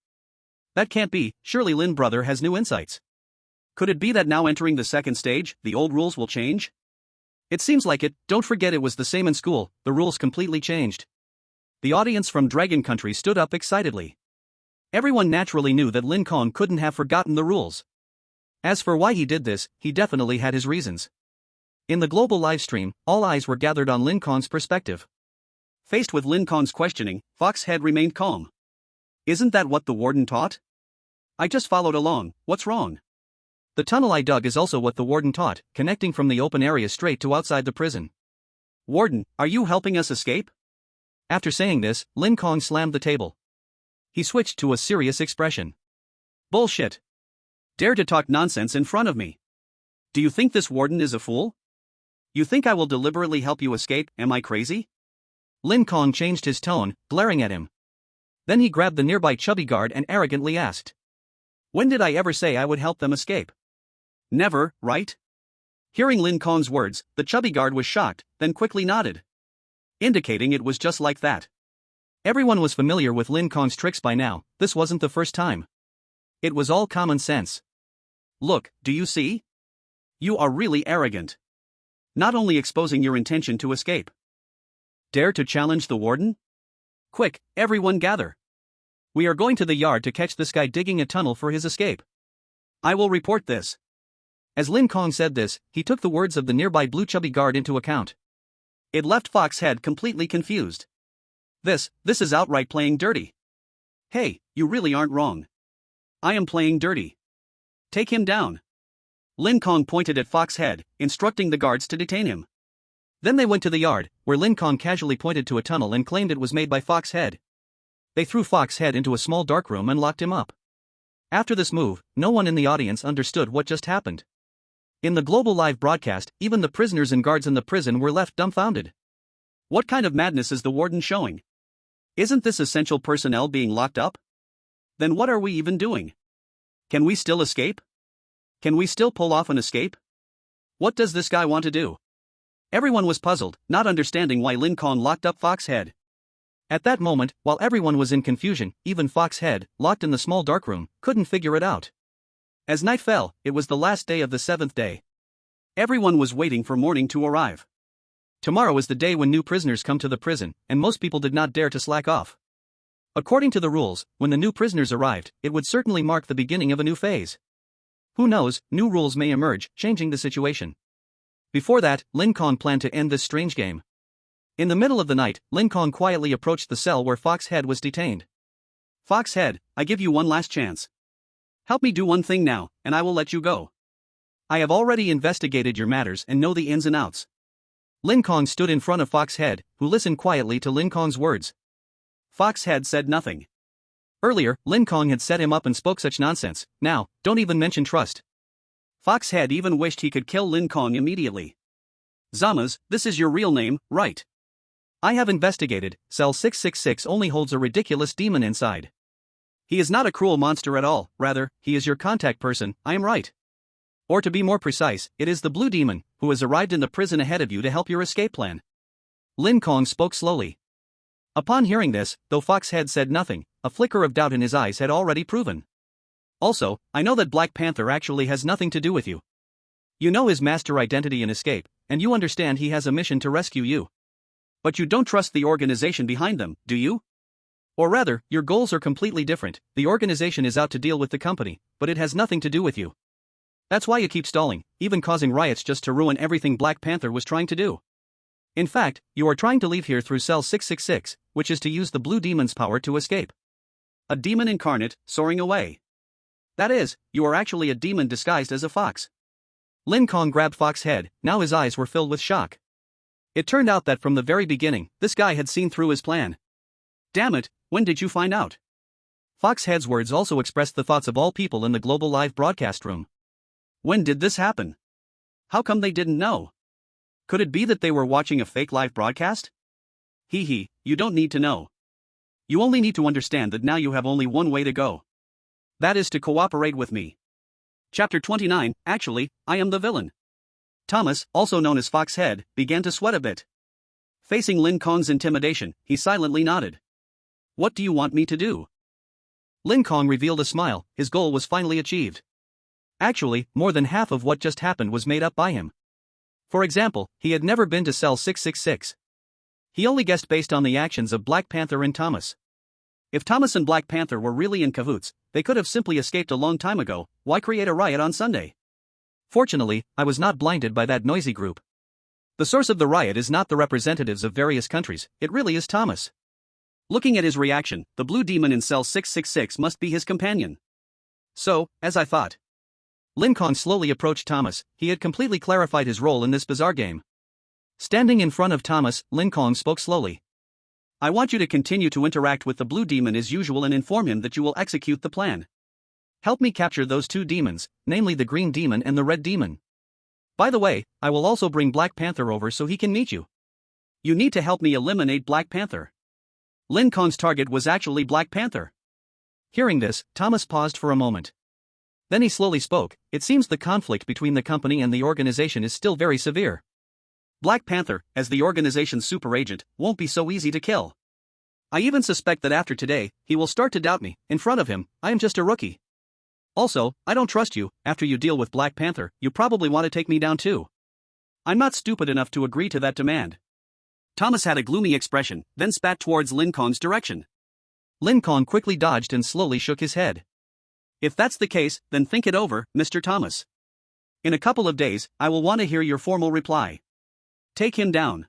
That can't be, surely Lin Brother has new insights. Could it be that now entering the second stage, the old rules will change? It seems like it, don't forget it was the same in school, the rules completely changed. The audience from Dragon Country stood up excitedly. Everyone naturally knew that Lin Kong couldn't have forgotten the rules. As for why he did this, he definitely had his reasons. In the global livestream, all eyes were gathered on Lin Kong's perspective. Faced with Lin Kong's questioning, Fox Head remained calm. Isn't that what the warden taught? I just followed along, what's wrong? The tunnel I dug is also what the warden taught, connecting from the open area straight to outside the prison. Warden, are you helping us escape? After saying this, Lin Kong slammed the table. He switched to a serious expression. Bullshit. Dare to talk nonsense in front of me. Do you think this warden is a fool? You think I will deliberately help you escape, am I crazy? Lin Kong changed his tone, glaring at him. Then he grabbed the nearby chubby guard and arrogantly asked. When did I ever say I would help them escape? Never, right? Hearing Lin Kong's words, the chubby guard was shocked, then quickly nodded. Indicating it was just like that. Everyone was familiar with Lin Kong's tricks by now, this wasn't the first time. It was all common sense. Look, do you see? You are really arrogant. Not only exposing your intention to escape. Dare to challenge the warden? Quick, everyone gather. We are going to the yard to catch this guy digging a tunnel for his escape. I will report this. As Lin Kong said this, he took the words of the nearby blue chubby guard into account. It left Fox Head completely confused. This is outright playing dirty. Hey, you really aren't wrong. I am playing dirty. Take him down. Lin Kong pointed at Fox's head, instructing the guards to detain him. Then they went to the yard, where Lin Kong casually pointed to a tunnel and claimed it was made by Fox's head. They threw Fox's head into a small dark room and locked him up. After this move, no one in the audience understood what just happened. In the global live broadcast, even the prisoners and guards in the prison were left dumbfounded. What kind of madness is the warden showing? Isn't this essential personnel being locked up? Then what are we even doing? Can we still escape? Can we still pull off an escape? What does this guy want to do? Everyone was puzzled, not understanding why Lin Kong locked up Fox's head. At that moment, while everyone was in confusion, even Fox's head, locked in the small dark room, couldn't figure it out. As night fell, it was the last day of the 7th day. Everyone was waiting for morning to arrive. Tomorrow is the day when new prisoners come to the prison, and most people did not dare to slack off. According to the rules, when the new prisoners arrived, it would certainly mark the beginning of a new phase. Who knows, new rules may emerge, changing the situation. Before that, Lin Kong planned to end this strange game. In the middle of the night, Lin Kong quietly approached the cell where Fox's head was detained. Fox's head, I give you one last chance. Help me do one thing now, and I will let you go. I have already investigated your matters and know the ins and outs. Lin Kong stood in front of Fox's head, who listened quietly to Lin Kong's words. Fox's head said nothing. Earlier, Lin Kong had set him up and spoke such nonsense. Now, don't even mention trust. Fox's head even wished he could kill Lin Kong immediately. Zamas, this is your real name, right? I have investigated, cell 666 only holds a ridiculous demon inside. He is not a cruel monster at all, rather, he is your contact person, I am right. Or to be more precise, it is the blue demon, who has arrived in the prison ahead of you to help your escape plan. Lin Kong spoke slowly. Upon hearing this, though Fox's head said nothing, a flicker of doubt in his eyes had already proven. Also, I know that Black Panther actually has nothing to do with you. You know his master identity and escape, and you understand he has a mission to rescue you. But you don't trust the organization behind them, do you? Or rather, your goals are completely different. The organization is out to deal with the company, but it has nothing to do with you. That's why you keep stalling, even causing riots just to ruin everything Black Panther was trying to do. In fact, you are trying to leave here through cell 666, which is to use the blue demon's power to escape. A demon incarnate, soaring away. That is, you are actually a demon disguised as a fox. Lin Kong grabbed Fox's head, now his eyes were filled with shock. It turned out that from the very beginning, this guy had seen through his plan. Damn it, when did you find out? Fox's head's words also expressed the thoughts of all people in the global live broadcast room. When did this happen? How come they didn't know? Could it be that they were watching a fake live broadcast? Hee, you don't need to know. You only need to understand that now you have only one way to go. That is to cooperate with me. Chapter 29, actually, I am the villain. Thomas, also known as Fox's head, began to sweat a bit. Facing Lin Kong's intimidation, he silently nodded. What do you want me to do? Lin Kong revealed a smile, his goal was finally achieved. Actually, more than half of what just happened was made up by him. For example, he had never been to cell 666. He only guessed based on the actions of Black Panther and Thomas. If Thomas and Black Panther were really in cahoots, they could have simply escaped a long time ago. Why create a riot on Sunday? Fortunately, I was not blinded by that noisy group. The source of the riot is not the representatives of various countries, it really is Thomas. Looking at his reaction, the blue demon in cell 666 must be his companion. So, as I thought. Lin Kong slowly approached Thomas, he had completely clarified his role in this bizarre game. Standing in front of Thomas, Lin Kong spoke slowly. I want you to continue to interact with the blue demon as usual and inform him that you will execute the plan. Help me capture those two demons, namely the green demon and the red demon. By the way, I will also bring Black Panther over so he can meet you. You need to help me eliminate Black Panther. Lin Kong's target was actually Black Panther. Hearing this, Thomas paused for a moment. Then he slowly spoke. It seems the conflict between the company and the organization is still very severe. Black Panther, as the organization's super agent, won't be so easy to kill. I even suspect that after today, he will start to doubt me. In front of him, I am just a rookie. Also, I don't trust you. After you deal with Black Panther, you probably want to take me down too. I'm not stupid enough to agree to that demand. Thomas had a gloomy expression, then spat towards Lin Kong's direction. Lin Kong quickly dodged and slowly shook his head. If that's the case, then think it over, Mr. Thomas. In a couple of days, I will want to hear your formal reply. Take him down.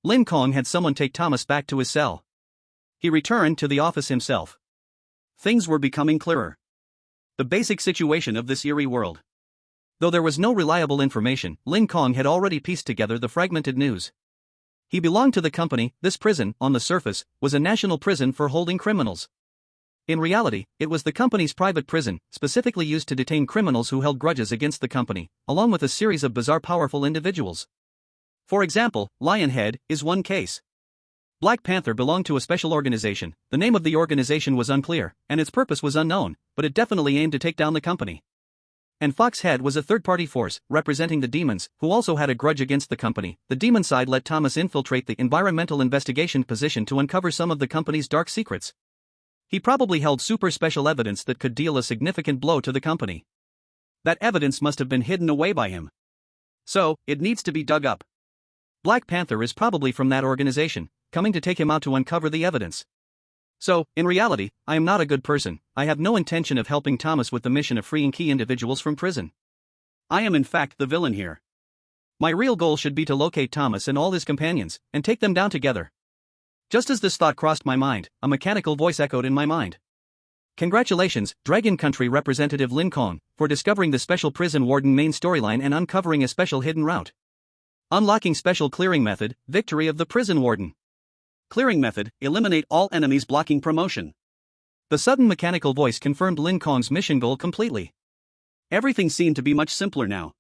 Lin Kong had someone take Thomas back to his cell. He returned to the office himself. Things were becoming clearer. The basic situation of this eerie world. Though there was no reliable information, Lin Kong had already pieced together the fragmented news. He belonged to the company. This prison, on the surface, was a national prison for holding criminals. In reality, it was the company's private prison, specifically used to detain criminals who held grudges against the company, along with a series of bizarre powerful individuals. For example, Lionhead is one case. Black Panther belonged to a special organization. The name of the organization was unclear, and its purpose was unknown, but it definitely aimed to take down the company. And Foxhead was a third-party force, representing the demons, who also had a grudge against the company. The demon side let Thomas infiltrate the environmental investigation position to uncover some of the company's dark secrets. He probably held super special evidence that could deal a significant blow to the company. That evidence must have been hidden away by him. So, it needs to be dug up. Black Panther is probably from that organization, coming to take him out to uncover the evidence. So, in reality, I am not a good person. I have no intention of helping Thomas with the mission of freeing key individuals from prison. I am in fact the villain here. My real goal should be to locate Thomas and all his companions, and take them down together. Just as this thought crossed my mind, a mechanical voice echoed in my mind. Congratulations, Dragon Country Representative Lin Kong, for discovering the special prison warden main storyline and uncovering a special hidden route. Unlocking special clearing method, victory of the prison warden. Clearing method, eliminate all enemies blocking promotion. The sudden mechanical voice confirmed Lin Kong's mission goal completely. Everything seemed to be much simpler now.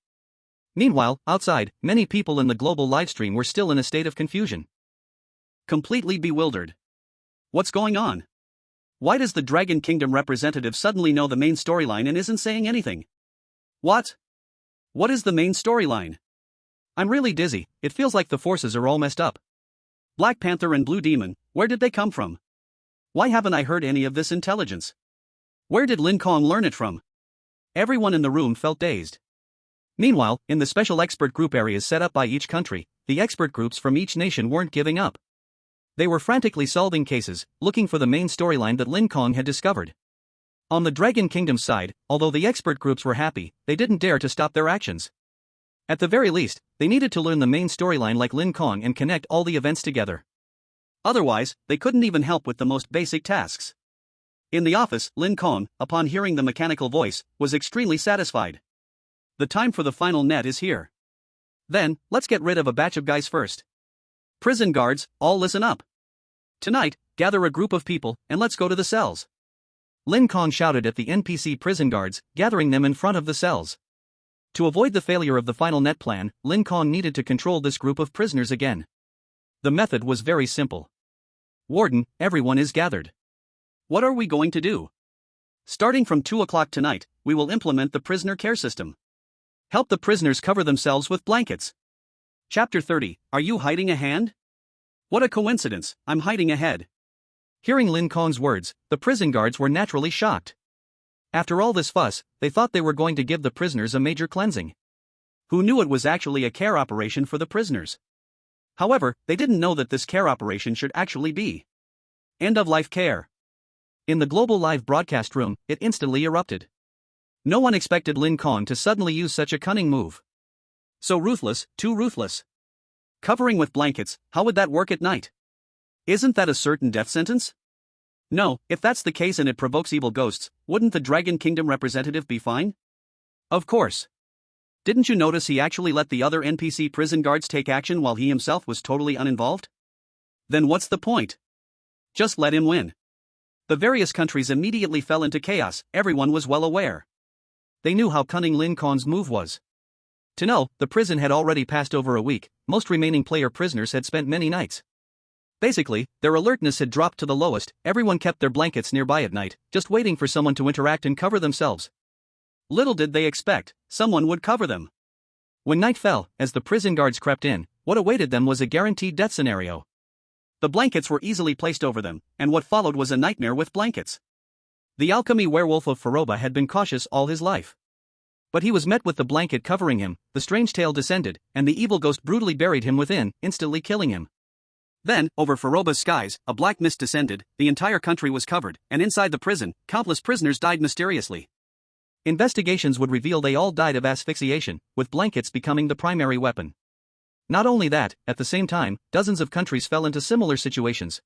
Meanwhile, outside, many people in the global livestream were still in a state of confusion. Completely bewildered. What's going on? Why does the Dragon Kingdom representative suddenly know the main storyline and isn't saying anything? What? What is the main storyline? I'm really dizzy. It feels like the forces are all messed up. Black Panther and Blue Demon, where did they come from? Why haven't I heard any of this intelligence? Where did Lin Kong learn it from? Everyone in the room felt dazed. Meanwhile, in the special expert group areas set up by each country, the expert groups from each nation weren't giving up. They were frantically solving cases, looking for the main storyline that Lin Kong had discovered. On the Dragon Kingdom side, although the expert groups were happy, they didn't dare to stop their actions. At the very least, they needed to learn the main storyline like Lin Kong and connect all the events together. Otherwise, they couldn't even help with the most basic tasks. In the office, Lin Kong, upon hearing the mechanical voice, was extremely satisfied. The time for the final net is here. Then, let's get rid of a batch of guys first. Prison guards, all listen up. Tonight, gather a group of people, and let's go to the cells. Lin Kong shouted at the NPC prison guards, gathering them in front of the cells. To avoid the failure of the final net plan, Lin Kong needed to control this group of prisoners again. The method was very simple. Warden, everyone is gathered. What are we going to do? Starting from 2 o'clock tonight, we will implement the prisoner care system. Help the prisoners cover themselves with blankets. Chapter 30, Are you hiding a hand? What a coincidence, I'm hiding a head. Hearing Lin Kong's words, the prison guards were naturally shocked. After all this fuss, they thought they were going to give the prisoners a major cleansing. Who knew it was actually a care operation for the prisoners? However, they didn't know that this care operation should actually be end-of-life care. In the global live broadcast room, it instantly erupted. No one expected Lin Kong to suddenly use such a cunning move. So ruthless, too ruthless. Covering with blankets, how would that work at night? Isn't that a certain death sentence? No, if that's the case and it provokes evil ghosts, wouldn't the Dragon Kingdom representative be fine? Of course. Didn't you notice he actually let the other NPC prison guards take action while he himself was totally uninvolved? Then what's the point? Just let him win. The various countries immediately fell into chaos, everyone was well aware. They knew how cunning Lin Kong's move was. To know, the prison had already passed over a week, most remaining player prisoners had spent many nights. Basically, their alertness had dropped to the lowest, everyone kept their blankets nearby at night, just waiting for someone to interact and cover themselves. Little did they expect, someone would cover them. When night fell, as the prison guards crept in, what awaited them was a guaranteed death scenario. The blankets were easily placed over them, and what followed was a nightmare with blankets. The alchemy werewolf of Faroba had been cautious all his life. But he was met with the blanket covering him, the strange tale descended, and the evil ghost brutally buried him within, instantly killing him. Then, over Faroba's skies, a black mist descended, the entire country was covered, and inside the prison, countless prisoners died mysteriously. Investigations would reveal they all died of asphyxiation, with blankets becoming the primary weapon. Not only that, at the same time, dozens of countries fell into similar situations.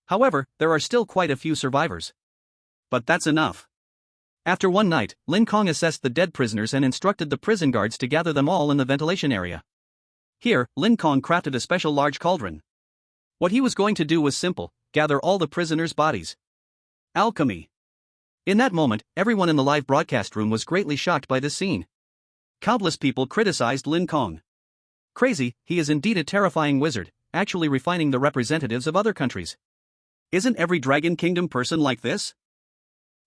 However, there are still quite a few survivors. But that's enough. After one night, Lin Kong assessed the dead prisoners and instructed the prison guards to gather them all in the ventilation area. Here, Lin Kong crafted a special large cauldron. What he was going to do was simple: gather all the prisoners' bodies. Alchemy. In that moment, everyone in the live broadcast room was greatly shocked by this scene. Countless people criticized Lin Kong. Crazy, he is indeed a terrifying wizard, actually refining the representatives of other countries. Isn't every Dragon Kingdom person like this?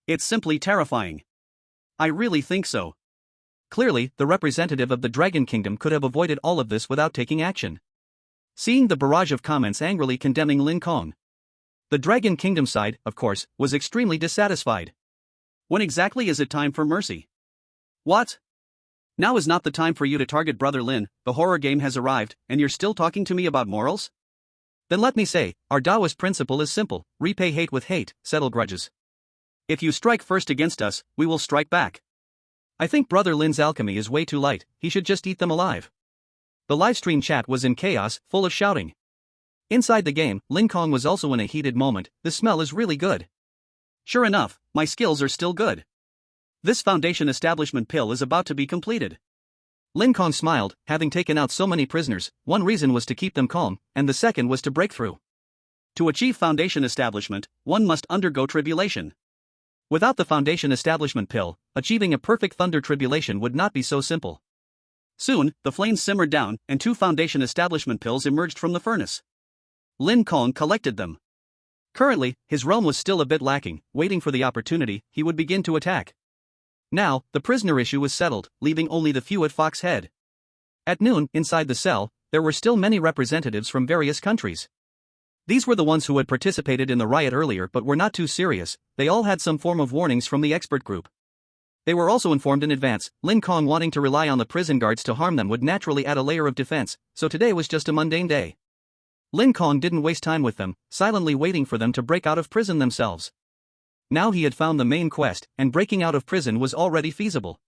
It's simply terrifying. I really think so. Clearly, the representative of the Dragon Kingdom could have avoided all of this without taking action. Seeing the barrage of comments angrily condemning Lin Kong, the Dragon Kingdom side, of course, was extremely dissatisfied. When exactly is it time for mercy? What? Now is not the time for you to target Brother Lin. The horror game has arrived, and you're still talking to me about morals? Then let me say, our Taoist principle is simple: repay hate with hate, settle grudges. If you strike first against us, we will strike back. I think Brother Lin's alchemy is way too light, he should just eat them alive. The livestream chat was in chaos, full of shouting. Inside the game, Lin Kong was also in a heated moment. The smell is really good. Sure enough, my skills are still good. This foundation establishment pill is about to be completed. Lin Kong smiled. Having taken out so many prisoners, one reason was to keep them calm, and the second was to break through. To achieve foundation establishment, one must undergo tribulation. Without the foundation establishment pill, achieving a perfect thunder tribulation would not be so simple. Soon, the flames simmered down, and 2 foundation establishment pills emerged from the furnace. Lin Kong collected them. Currently, his realm was still a bit lacking. Waiting for the opportunity, he would begin to attack. Now, the prisoner issue was settled, leaving only the few at Fox Head. At noon, inside the cell, there were still many representatives from various countries. These were the ones who had participated in the riot earlier but were not too serious. They all had some form of warnings from the expert group. They were also informed in advance. Lin Kong wanting to rely on the prison guards to harm them would naturally add a layer of defense, so today was just a mundane day. Lin Kong didn't waste time with them, silently waiting for them to break out of prison themselves. Now he had found the main quest, and breaking out of prison was already feasible.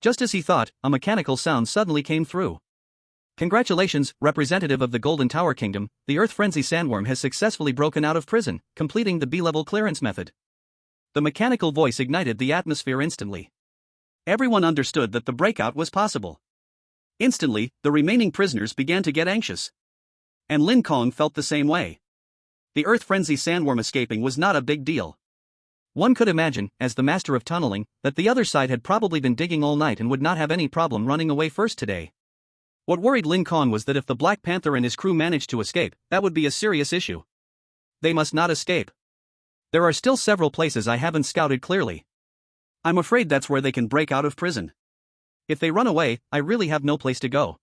Just as he thought, a mechanical sound suddenly came through. Congratulations, representative of the Golden Tower Kingdom, the Earth Frenzy Sandworm has successfully broken out of prison, completing the B-level clearance method. The mechanical voice ignited the atmosphere instantly. Everyone understood that the breakout was possible. Instantly, the remaining prisoners began to get anxious. And Lin Kong felt the same way. The Earth Frenzy Sandworm escaping was not a big deal. One could imagine, as the master of tunneling, that the other side had probably been digging all night and would not have any problem running away first today. What worried Lin Kong was that if the Black Panther and his crew managed to escape, that would be a serious issue. They must not escape. There are still several places I haven't scouted clearly. I'm afraid that's where they can break out of prison. If they run away, I really have no place to go.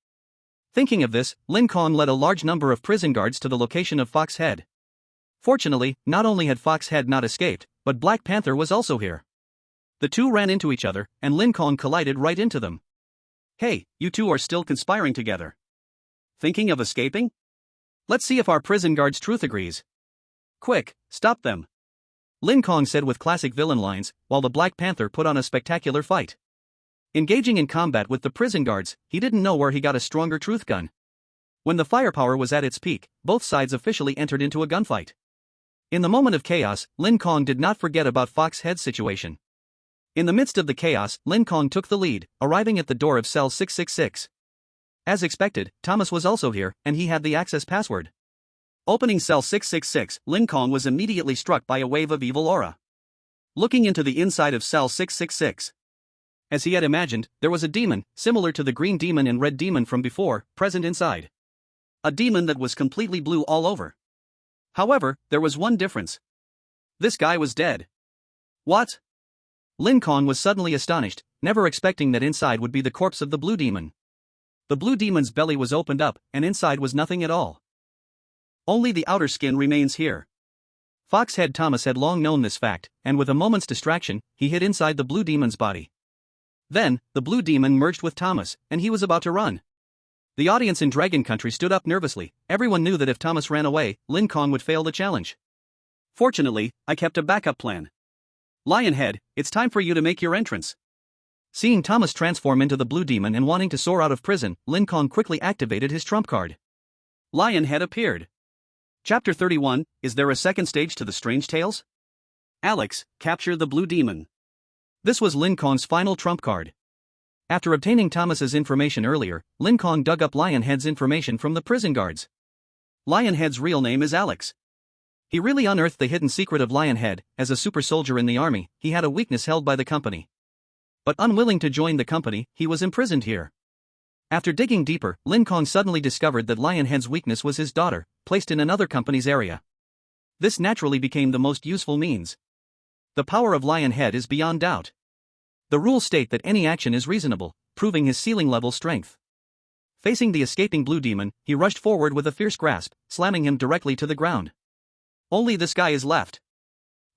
Thinking of this, Lin Kong led a large number of prison guards to the location of Fox Head. Fortunately, not only had Fox Head not escaped, but Black Panther was also here. The two ran into each other, and Lin Kong collided right into them. Hey, you two are still conspiring together. Thinking of escaping? Let's see if our prison guard's truth agrees. Quick, stop them. Lin Kong said with classic villain lines, while the Black Panther put on a spectacular fight. Engaging in combat with the prison guards, he didn't know where he got a stronger truth gun. When the firepower was at its peak, both sides officially entered into a gunfight. In the moment of chaos, Lin Kong did not forget about Fox Head's situation. In the midst of the chaos, Lin Kong took the lead, arriving at the door of cell 666. As expected, Thomas was also here, and he had the access password. Opening cell 666, Lin Kong was immediately struck by a wave of evil aura. Looking into the inside of cell 666. As he had imagined, there was a demon, similar to the green demon and red demon from before, present inside. A demon that was completely blue all over. However, there was one difference. This guy was dead. What? Lin Kong was suddenly astonished, never expecting that inside would be the corpse of the blue demon. The blue demon's belly was opened up, and inside was nothing at all. Only the outer skin remains here. Foxhead Thomas had long known this fact, and with a moment's distraction, he hid inside the blue demon's body. Then, the blue demon merged with Thomas, and he was about to run. The audience in Dragon Country stood up nervously. Everyone knew that if Thomas ran away, Lin Kong would fail the challenge. Fortunately, I kept a backup plan. Lionhead, it's time for you to make your entrance. Seeing Thomas transform into the blue demon and wanting to soar out of prison, Lin Kong quickly activated his trump card. Lionhead appeared. Chapter 31, Is there a second stage to the Strange Tales? Alex, capture the blue demon. This was Lin Kong's final trump card. After obtaining Thomas's information earlier, Lin Kong dug up Lionhead's information from the prison guards. Lionhead's real name is Alex. He really unearthed the hidden secret of Lionhead. As a super soldier in the army, he had a weakness held by the company. But unwilling to join the company, he was imprisoned here. After digging deeper, Lin Kong suddenly discovered that Lionhead's weakness was his daughter, placed in another company's area. This naturally became the most useful means. The power of Lionhead is beyond doubt. The rules state that any action is reasonable, proving his ceiling-level strength. Facing the escaping blue demon, he rushed forward with a fierce grasp, slamming him directly to the ground. Only this guy is left.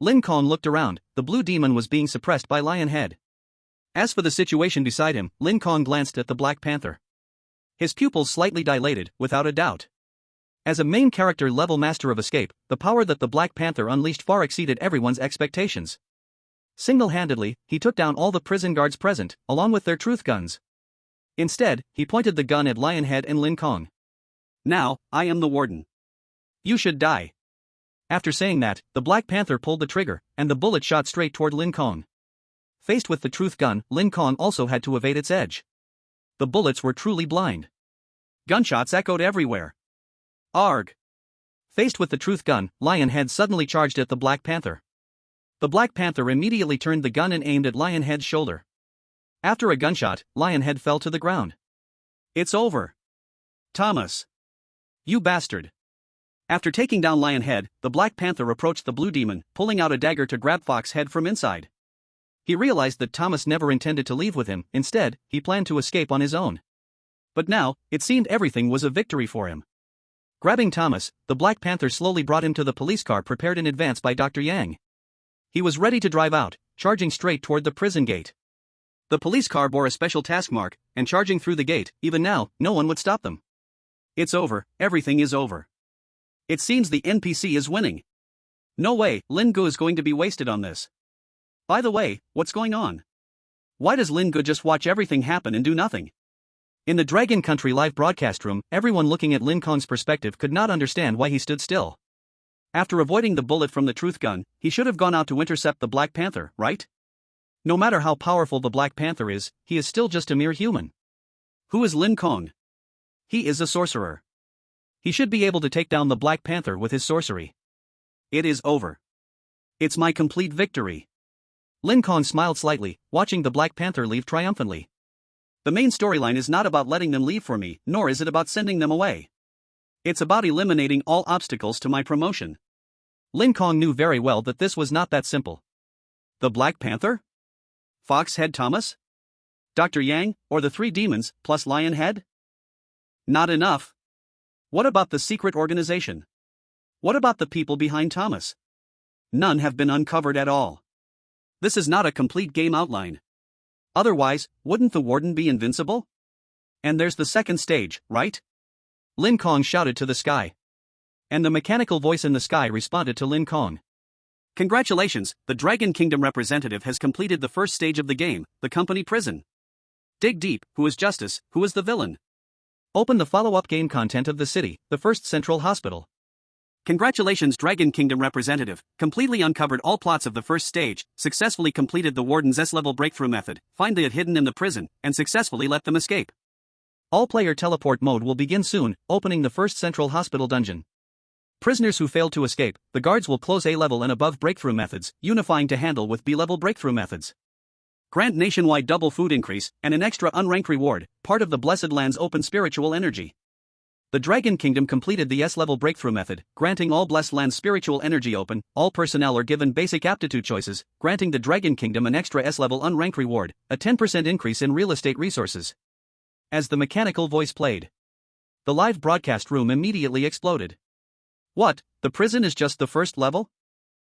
Lin Kong looked around. The blue demon was being suppressed by Lionhead. As for the situation beside him, Lin Kong glanced at the Black Panther. His pupils slightly dilated, without a doubt. As a main character level master of escape, the power that the Black Panther unleashed far exceeded everyone's expectations. Single-handedly, he took down all the prison guards present, along with their truth guns. Instead, he pointed the gun at Lionhead and Lin Kong. "Now, I am the warden. You should die." After saying that, the Black Panther pulled the trigger, and the bullet shot straight toward Lin Kong. Faced with the truth gun, Lin Kong also had to evade its edge. The bullets were truly blind. Gunshots echoed everywhere. Arg! Faced with the truth gun, Lionhead suddenly charged at the Black Panther. The Black Panther immediately turned the gun and aimed at Lionhead's shoulder. After a gunshot, Lionhead fell to the ground. "It's over. Thomas. You bastard." After taking down Lionhead, the Black Panther approached the blue demon, pulling out a dagger to grab Fox's head from inside. He realized that Thomas never intended to leave with him. Instead, he planned to escape on his own. But now, it seemed everything was a victory for him. Grabbing Thomas, the Black Panther slowly brought him to the police car prepared in advance by Dr. Yang. He was ready to drive out, charging straight toward the prison gate. The police car bore a special task mark, and charging through the gate, even now, no one would stop them. It's over, everything is over. It seems the NPC is winning. No way, Lin Gu is going to be wasted on this. By the way, what's going on? Why does Lin Gu just watch everything happen and do nothing? In the Dragon Country live broadcast room, everyone looking at Lin Kong's perspective could not understand why he stood still. After avoiding the bullet from the truth gun, he should have gone out to intercept the Black Panther, right? No matter how powerful the Black Panther is, he is still just a mere human. Who is Lin Kong? He is a sorcerer. He should be able to take down the Black Panther with his sorcery. It is over. It's my complete victory. Lin Kong smiled slightly, watching the Black Panther leave triumphantly. The main storyline is not about letting them leave for me, nor is it about sending them away. It's about eliminating all obstacles to my promotion. Lin Kong knew very well that this was not that simple. The Black Panther? Foxhead Thomas? Dr. Yang, or the three demons, plus Lionhead? Not enough. What about the secret organization? What about the people behind Thomas? None have been uncovered at all. This is not a complete game outline. Otherwise, wouldn't the warden be invincible? And there's the second stage, right? Lin Kong shouted to the sky. And the mechanical voice in the sky responded to Lin Kong. Congratulations, the Dragon Kingdom representative has completed the first stage of the game, the company prison. Dig deep, who is justice, who is the villain? Open the follow-up game content of the city, the first central hospital. Congratulations, Dragon Kingdom representative, completely uncovered all plots of the first stage, successfully completed the warden's S-level breakthrough method, find the hidden in the prison, and successfully let them escape. All-player teleport mode will begin soon, opening the first central hospital dungeon. Prisoners who fail to escape, the guards will close A-level and above breakthrough methods, unifying to handle with B-level breakthrough methods. Grant nationwide double food increase, and an extra unranked reward, part of the Blessed Land's open spiritual energy. The Dragon Kingdom completed the S-level breakthrough method, granting all Blessed Land's spiritual energy open. All personnel are given basic aptitude choices, granting the Dragon Kingdom an extra S-level unranked reward, a 10% increase in real estate resources. As the mechanical voice played, the live broadcast room immediately exploded. What, the prison is just the first level?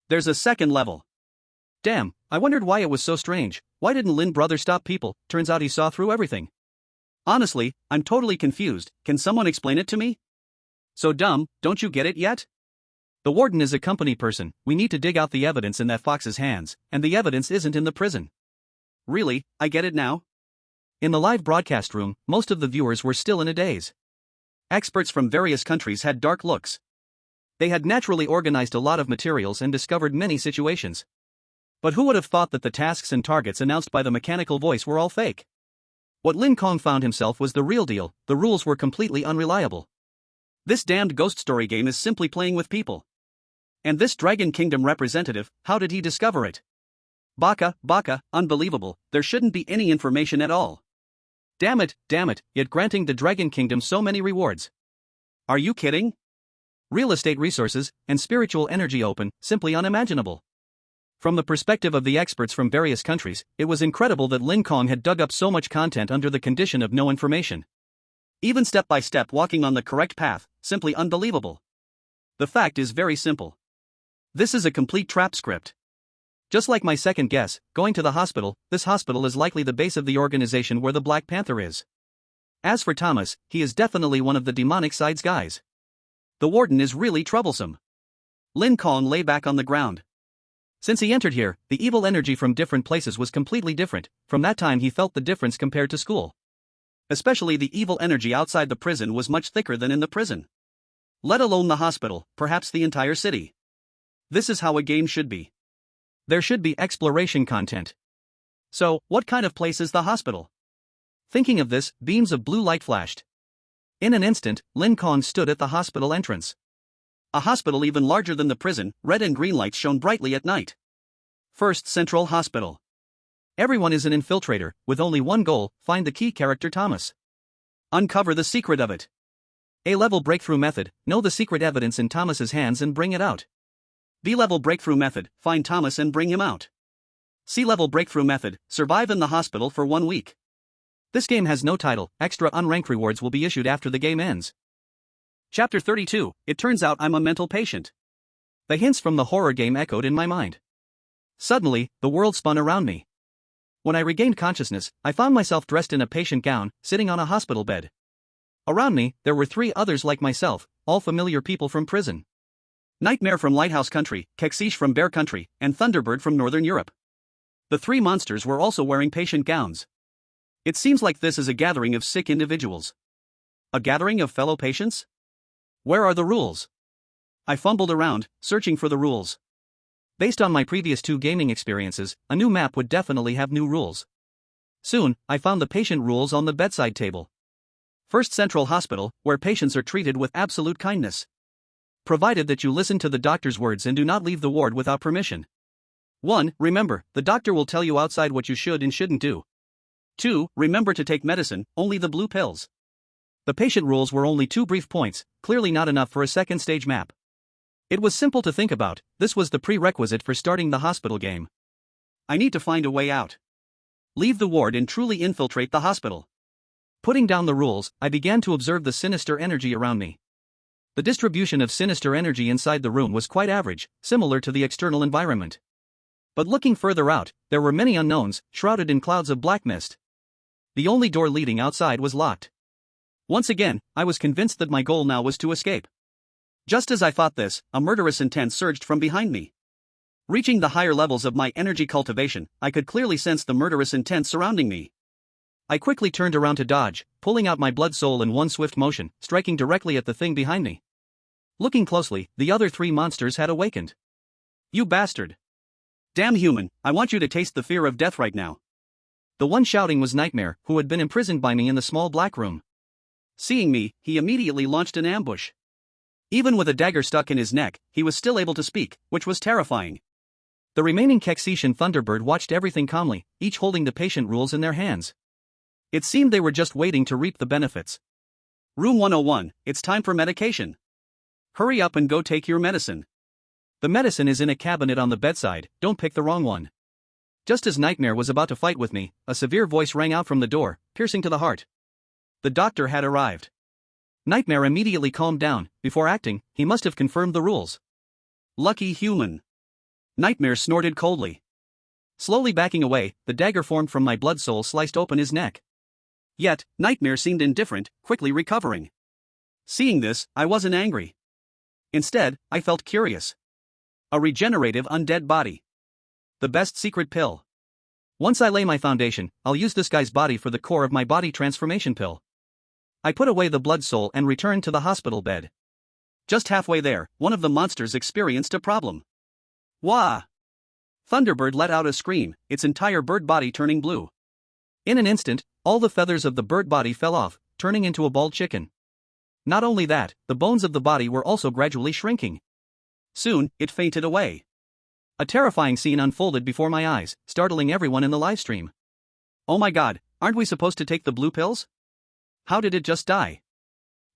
There's a second level. Damn, I wondered why it was so strange. Why didn't Lin brother stop people? Turns out he saw through everything. Honestly, I'm totally confused. Can someone explain it to me? So dumb, don't you get it yet? The warden is a company person. We need to dig out the evidence in that fox's hands, and the evidence isn't in the prison. Really, I get it now? In the live broadcast room, most of the viewers were still in a daze. Experts from various countries had dark looks. They had naturally organized a lot of materials and discovered many situations. But who would have thought that the tasks and targets announced by the mechanical voice were all fake? What Lin Kong found himself was the real deal. The rules were completely unreliable. This damned ghost story game is simply playing with people. And this Dragon Kingdom representative, how did he discover it? Baka, unbelievable, there shouldn't be any information at all. Damn it, yet granting the Dragon Kingdom so many rewards. Are you kidding? Real estate resources, and spiritual energy open, simply unimaginable. From the perspective of the experts from various countries, it was incredible that Lin Kong had dug up so much content under the condition of no information. Even step by step walking on the correct path, simply unbelievable. The fact is very simple. This is a complete trap script. Just like my second guess, going to the hospital, this hospital is likely the base of the organization where the Black Panther is. As for Thomas, he is definitely one of the demonic side's guys. The warden is really troublesome. Lin Kong lay back on the ground. Since he entered here, the evil energy from different places was completely different. From that time he felt the difference compared to school. Especially the evil energy outside the prison was much thicker than in the prison. Let alone the hospital, perhaps the entire city. This is how a game should be. There should be exploration content. So, what kind of place is the hospital? Thinking of this, beams of blue light flashed. In an instant, Lin Kong stood at the hospital entrance. A hospital even larger than the prison, red and green lights shone brightly at night. First Central Hospital. Everyone is an infiltrator, with only one goal: find the key character Thomas. Uncover the secret of it. A-level breakthrough method: know the secret evidence in Thomas's hands and bring it out. B-level breakthrough method: find Thomas and bring him out. C-level breakthrough method: survive in the hospital for 1 week. This game has no title. Extra unranked rewards will be issued after the game ends. Chapter 32. It turns out I'm a mental patient. The hints from the horror game echoed in my mind. Suddenly, the world spun around me. When I regained consciousness, I found myself dressed in a patient gown, sitting on a hospital bed. Around me, there were 3 others like myself, all familiar people from prison. Nightmare from Lighthouse Country, Kexish from Bear Country, and Thunderbird from Northern Europe. The 3 monsters were also wearing patient gowns. It seems like this is a gathering of sick individuals. A gathering of fellow patients? Where are the rules? I fumbled around, searching for the rules. Based on my previous 2 gaming experiences, a new map would definitely have new rules. Soon, I found the patient rules on the bedside table. First Central Hospital, where patients are treated with absolute kindness. Provided that you listen to the doctor's words and do not leave the ward without permission. 1. Remember, the doctor will tell you outside what you should and shouldn't do. 2. Remember to take medicine, only the blue pills. The patient rules were only 2 brief points, clearly not enough for a second stage map. It was simple to think about. This was the prerequisite for starting the hospital game. I need to find a way out. Leave the ward and truly infiltrate the hospital. Putting down the rules, I began to observe the sinister energy around me. The distribution of sinister energy inside the room was quite average, similar to the external environment. But looking further out, there were many unknowns, shrouded in clouds of black mist. The only door leading outside was locked. Once again, I was convinced that my goal now was to escape. Just as I thought this, a murderous intent surged from behind me. Reaching the higher levels of my energy cultivation, I could clearly sense the murderous intent surrounding me. I quickly turned around to dodge, pulling out my blood soul in one swift motion, striking directly at the thing behind me. Looking closely, the other 3 monsters had awakened. You bastard! Damn human, I want you to taste the fear of death right now. The one shouting was Nightmare, who had been imprisoned by me in the small black room. Seeing me, he immediately launched an ambush. Even with a dagger stuck in his neck, he was still able to speak, which was terrifying. The remaining Kexish and Thunderbird watched everything calmly, each holding the patient rules in their hands. It seemed they were just waiting to reap the benefits. Room 101, it's time for medication. Hurry up and go take your medicine. The medicine is in a cabinet on the bedside, don't pick the wrong one. Just as Nightmare was about to fight with me, a severe voice rang out from the door, piercing to the heart. The doctor had arrived. Nightmare immediately calmed down. Before acting, he must have confirmed the rules. Lucky human. Nightmare snorted coldly. Slowly backing away, the dagger formed from my blood soul sliced open his neck. Yet, Nightmare seemed indifferent, quickly recovering. Seeing this, I wasn't angry. Instead, I felt curious. A regenerative undead body. The best secret pill. Once I lay my foundation, I'll use this guy's body for the core of my body transformation pill. I put away the blood soul and returned to the hospital bed. Just halfway there, one of the monsters experienced a problem. Wah! Thunderbird let out a scream, its entire bird body turning blue. In an instant, all the feathers of the bird body fell off, turning into a bald chicken. Not only that, the bones of the body were also gradually shrinking. Soon, it fainted away. A terrifying scene unfolded before my eyes, startling everyone in the livestream. Oh my god, aren't we supposed to take the blue pills? How did it just die?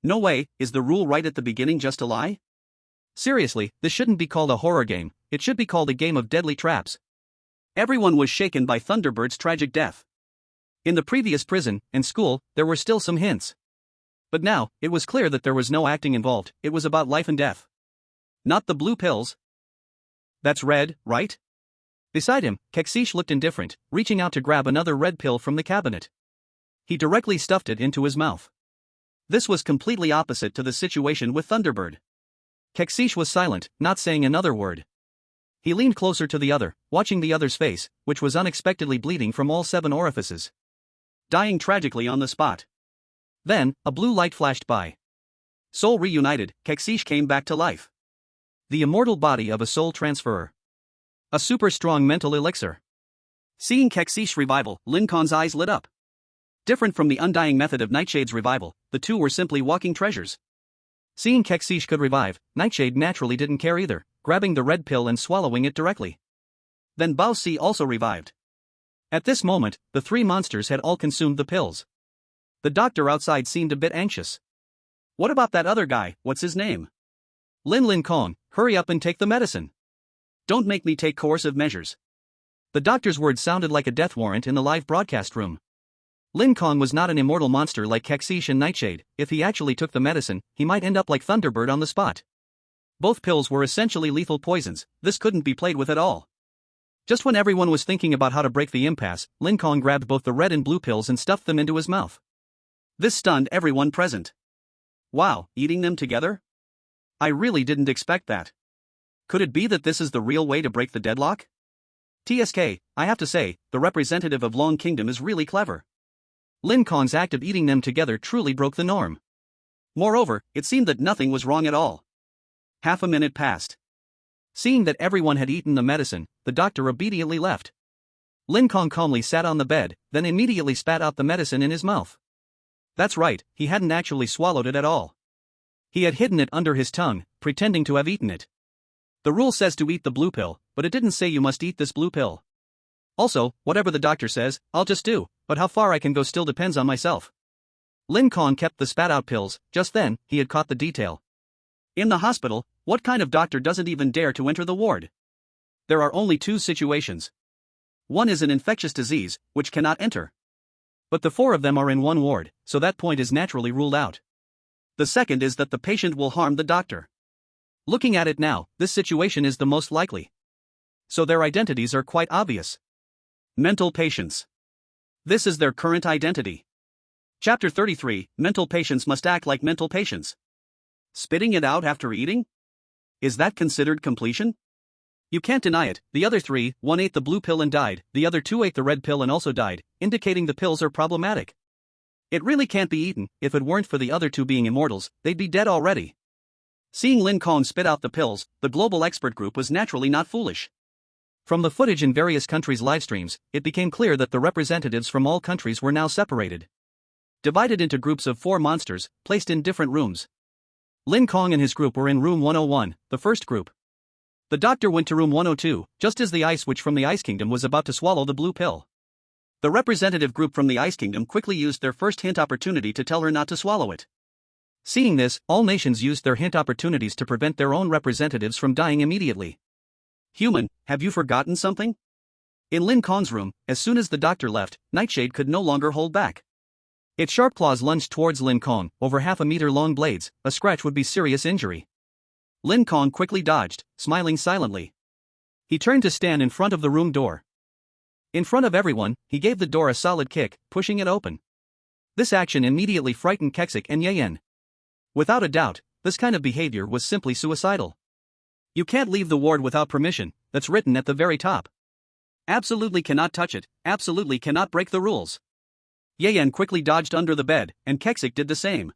No way, is the rule right at the beginning just a lie? Seriously, this shouldn't be called a horror game, it should be called a game of deadly traps. Everyone was shaken by Thunderbird's tragic death. In the previous prison and school, there were still some hints. But now, it was clear that there was no acting involved, it was about life and death. Not the blue pills. That's red, right? Beside him, Keksish looked indifferent, reaching out to grab another red pill from the cabinet. He directly stuffed it into his mouth. This was completely opposite to the situation with Thunderbird. Keksish was silent, not saying another word. He leaned closer to the other, watching the other's face, which was unexpectedly bleeding from all 7 orifices. Dying tragically on the spot. Then, a blue light flashed by. Soul reunited, Keksish came back to life. The immortal body of a soul transferer. A super strong mental elixir. Seeing Keksish revival, Lin Kong's eyes lit up. Different from the undying method of Nightshade's revival, the two were simply walking treasures. Seeing Keksish could revive, Nightshade naturally didn't care either, grabbing the red pill and swallowing it directly. Then Bao Si also revived. At this moment, the 3 monsters had all consumed the pills. The doctor outside seemed a bit anxious. What about that other guy, what's his name? Lin Kong, hurry up and take the medicine. Don't make me take coercive measures. The doctor's words sounded like a death warrant in the live broadcast room. Lin Kong was not an immortal monster like Keksish and Nightshade. If he actually took the medicine, he might end up like Thunderbird on the spot. Both pills were essentially lethal poisons, this couldn't be played with at all. Just when everyone was thinking about how to break the impasse, Lin Kong grabbed both the red and blue pills and stuffed them into his mouth. This stunned everyone present. Wow, eating them together? I really didn't expect that. Could it be that this is the real way to break the deadlock? TSK, I have to say, the representative of Long Kingdom is really clever. Lin Kong's act of eating them together truly broke the norm. Moreover, it seemed that nothing was wrong at all. Half a minute passed. Seeing that everyone had eaten the medicine, the doctor obediently left. Lin Kong calmly sat on the bed, then immediately spat out the medicine in his mouth. That's right, he hadn't actually swallowed it at all. He had hidden it under his tongue, pretending to have eaten it. The rule says to eat the blue pill, but it didn't say you must eat this blue pill. Also, whatever the doctor says, I'll just do, but how far I can go still depends on myself. Lin Kong kept the spat-out pills. Just then, he had caught the detail. In the hospital, what kind of doctor doesn't even dare to enter the ward? There are only 2 situations. One is an infectious disease, which cannot enter. But the 4 of them are in one ward, so that point is naturally ruled out. The second is that the patient will harm the doctor. Looking at it now, this situation is the most likely. So their identities are quite obvious. Mental patients. This is their current identity. Chapter 33, Mental patients must act like mental patients. Spitting it out after eating? Is that considered completion? You can't deny it, the other 3, one ate the blue pill and died, the other 2 ate the red pill and also died, indicating the pills are problematic. It really can't be eaten. If it weren't for the other 2 being immortals, they'd be dead already. Seeing Lin Kong spit out the pills, the global expert group was naturally not foolish. From the footage in various countries' livestreams, it became clear that the representatives from all countries were now separated. Divided into groups of 4 monsters, placed in different rooms. Lin Kong and his group were in room 101, the first group. The doctor went to room 102, just as the Ice Witch from the Ice Kingdom was about to swallow the blue pill. The representative group from the Ice Kingdom quickly used their first hint opportunity to tell her not to swallow it. Seeing this, all nations used their hint opportunities to prevent their own representatives from dying immediately. Human, have you forgotten something? In Lin Kong's room, as soon as the doctor left, Nightshade could no longer hold back. Its sharp claws lunged towards Lin Kong, over half a meter long blades. A scratch would be serious injury. Lin Kong quickly dodged, smiling silently. He turned to stand in front of the room door. In front of everyone, he gave the door a solid kick, pushing it open. This action immediately frightened Keksik and Yayan. Without a doubt, this kind of behavior was simply suicidal. You can't leave the ward without permission, that's written at the very top. Absolutely cannot touch it, absolutely cannot break the rules. Yayan quickly dodged under the bed, and Keksik did the same.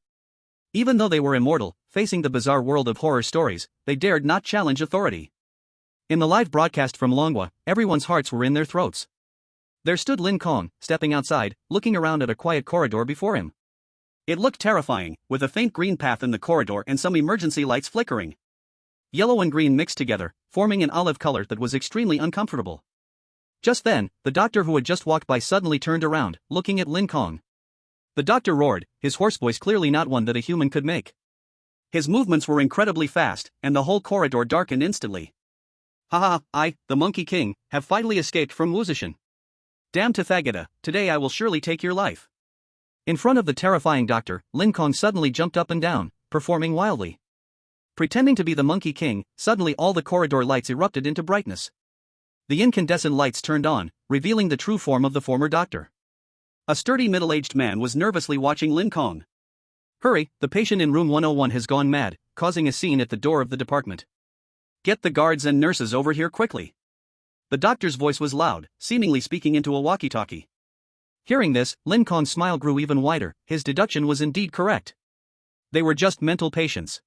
Even though they were immortal, facing the bizarre world of horror stories, they dared not challenge authority. In the live broadcast from Longwa, everyone's hearts were in their throats. There stood Lin Kong, stepping outside, looking around at a quiet corridor before him. It looked terrifying, with a faint green path in the corridor and some emergency lights flickering. Yellow and green mixed together, forming an olive color that was extremely uncomfortable. Just then, the doctor who had just walked by suddenly turned around, looking at Lin Kong. The doctor roared, his hoarse voice clearly not one that a human could make. His movements were incredibly fast, and the whole corridor darkened instantly. Haha, I, the Monkey King, have finally escaped from Wuzishan. Damn Tathagata, today I will surely take your life. In front of the terrifying doctor, Lin Kong suddenly jumped up and down, performing wildly. Pretending to be the Monkey King, suddenly all the corridor lights erupted into brightness. The incandescent lights turned on, revealing the true form of the former doctor. A sturdy middle-aged man was nervously watching Lin Kong. Hurry, the patient in room 101 has gone mad, causing a scene at the door of the department. Get the guards and nurses over here quickly. The doctor's voice was loud, seemingly speaking into a walkie-talkie. Hearing this, Lin Kong's smile grew even wider, his deduction was indeed correct. They were just mental patients.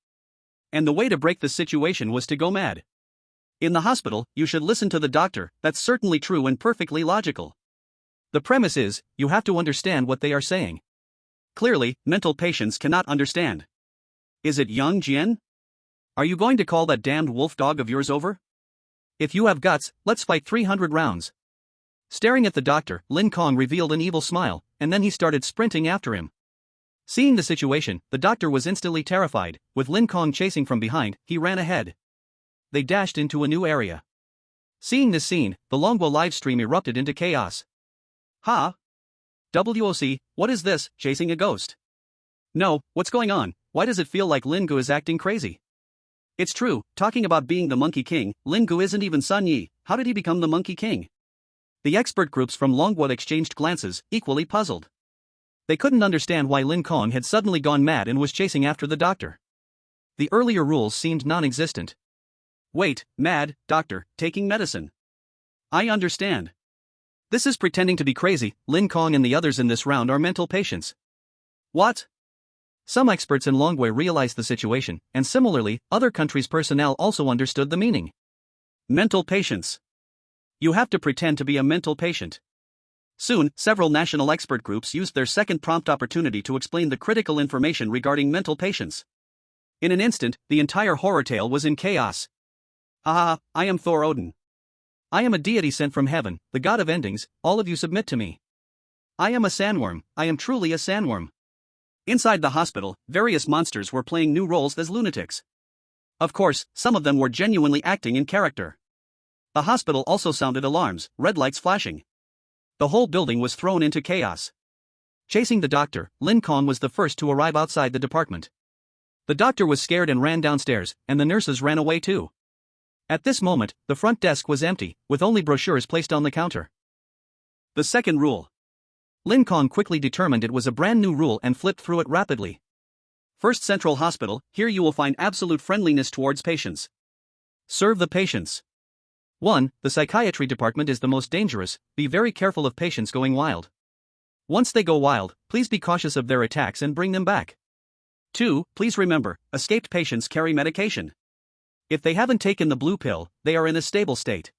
And the way to break the situation was to go mad. In the hospital, you should listen to the doctor, that's certainly true and perfectly logical. The premise is, you have to understand what they are saying. Clearly, mental patients cannot understand. Is it Yang Jian? Are you going to call that damned wolf dog of yours over? If you have guts, let's fight 300 rounds. Staring at the doctor, Lin Kong revealed an evil smile, and then he started sprinting after him. Seeing the situation, the doctor was instantly terrified. With Lin Kong chasing from behind, he ran ahead. They dashed into a new area. Seeing this scene, the Longwa live stream erupted into chaos. Ha! WOC, what is this, chasing a ghost? No, what's going on? Why does it feel like Lin Gu is acting crazy? It's true, talking about being the Monkey King, Lin Gu isn't even Sun Yi, how did he become the Monkey King? The expert groups from Longwood exchanged glances, equally puzzled. They couldn't understand why Lin Kong had suddenly gone mad and was chasing after the doctor. The earlier rules seemed non-existent. Wait, mad, doctor, taking medicine. I understand. This is pretending to be crazy. Lin Kong and the others in this round are mental patients. What? Some experts in Longwei realized the situation, and similarly, other countries' personnel also understood the meaning. Mental patients. You have to pretend to be a mental patient. Soon, several national expert groups used their second prompt opportunity to explain the critical information regarding mental patients. In an instant, the entire horror tale was in chaos. Ah, I am Thor Odin. I am a deity sent from heaven, the god of endings, all of you submit to me. I am a sandworm, I am truly a sandworm. Inside the hospital, various monsters were playing new roles as lunatics. Of course, some of them were genuinely acting in character. The hospital also sounded alarms, red lights flashing. The whole building was thrown into chaos. Chasing the doctor, Lin Kong was the first to arrive outside the department. The doctor was scared and ran downstairs, and the nurses ran away too. At this moment, the front desk was empty, with only brochures placed on the counter. The second rule. Lin Kong quickly determined it was a brand new rule and flipped through it rapidly. First Central Hospital, here you will find absolute friendliness towards patients. Serve the patients. 1. The psychiatry department is the most dangerous, be very careful of patients going wild. Once they go wild, please be cautious of their attacks and bring them back. 2. Please remember, escaped patients carry medication. If they haven't taken the blue pill, they are in a stable state.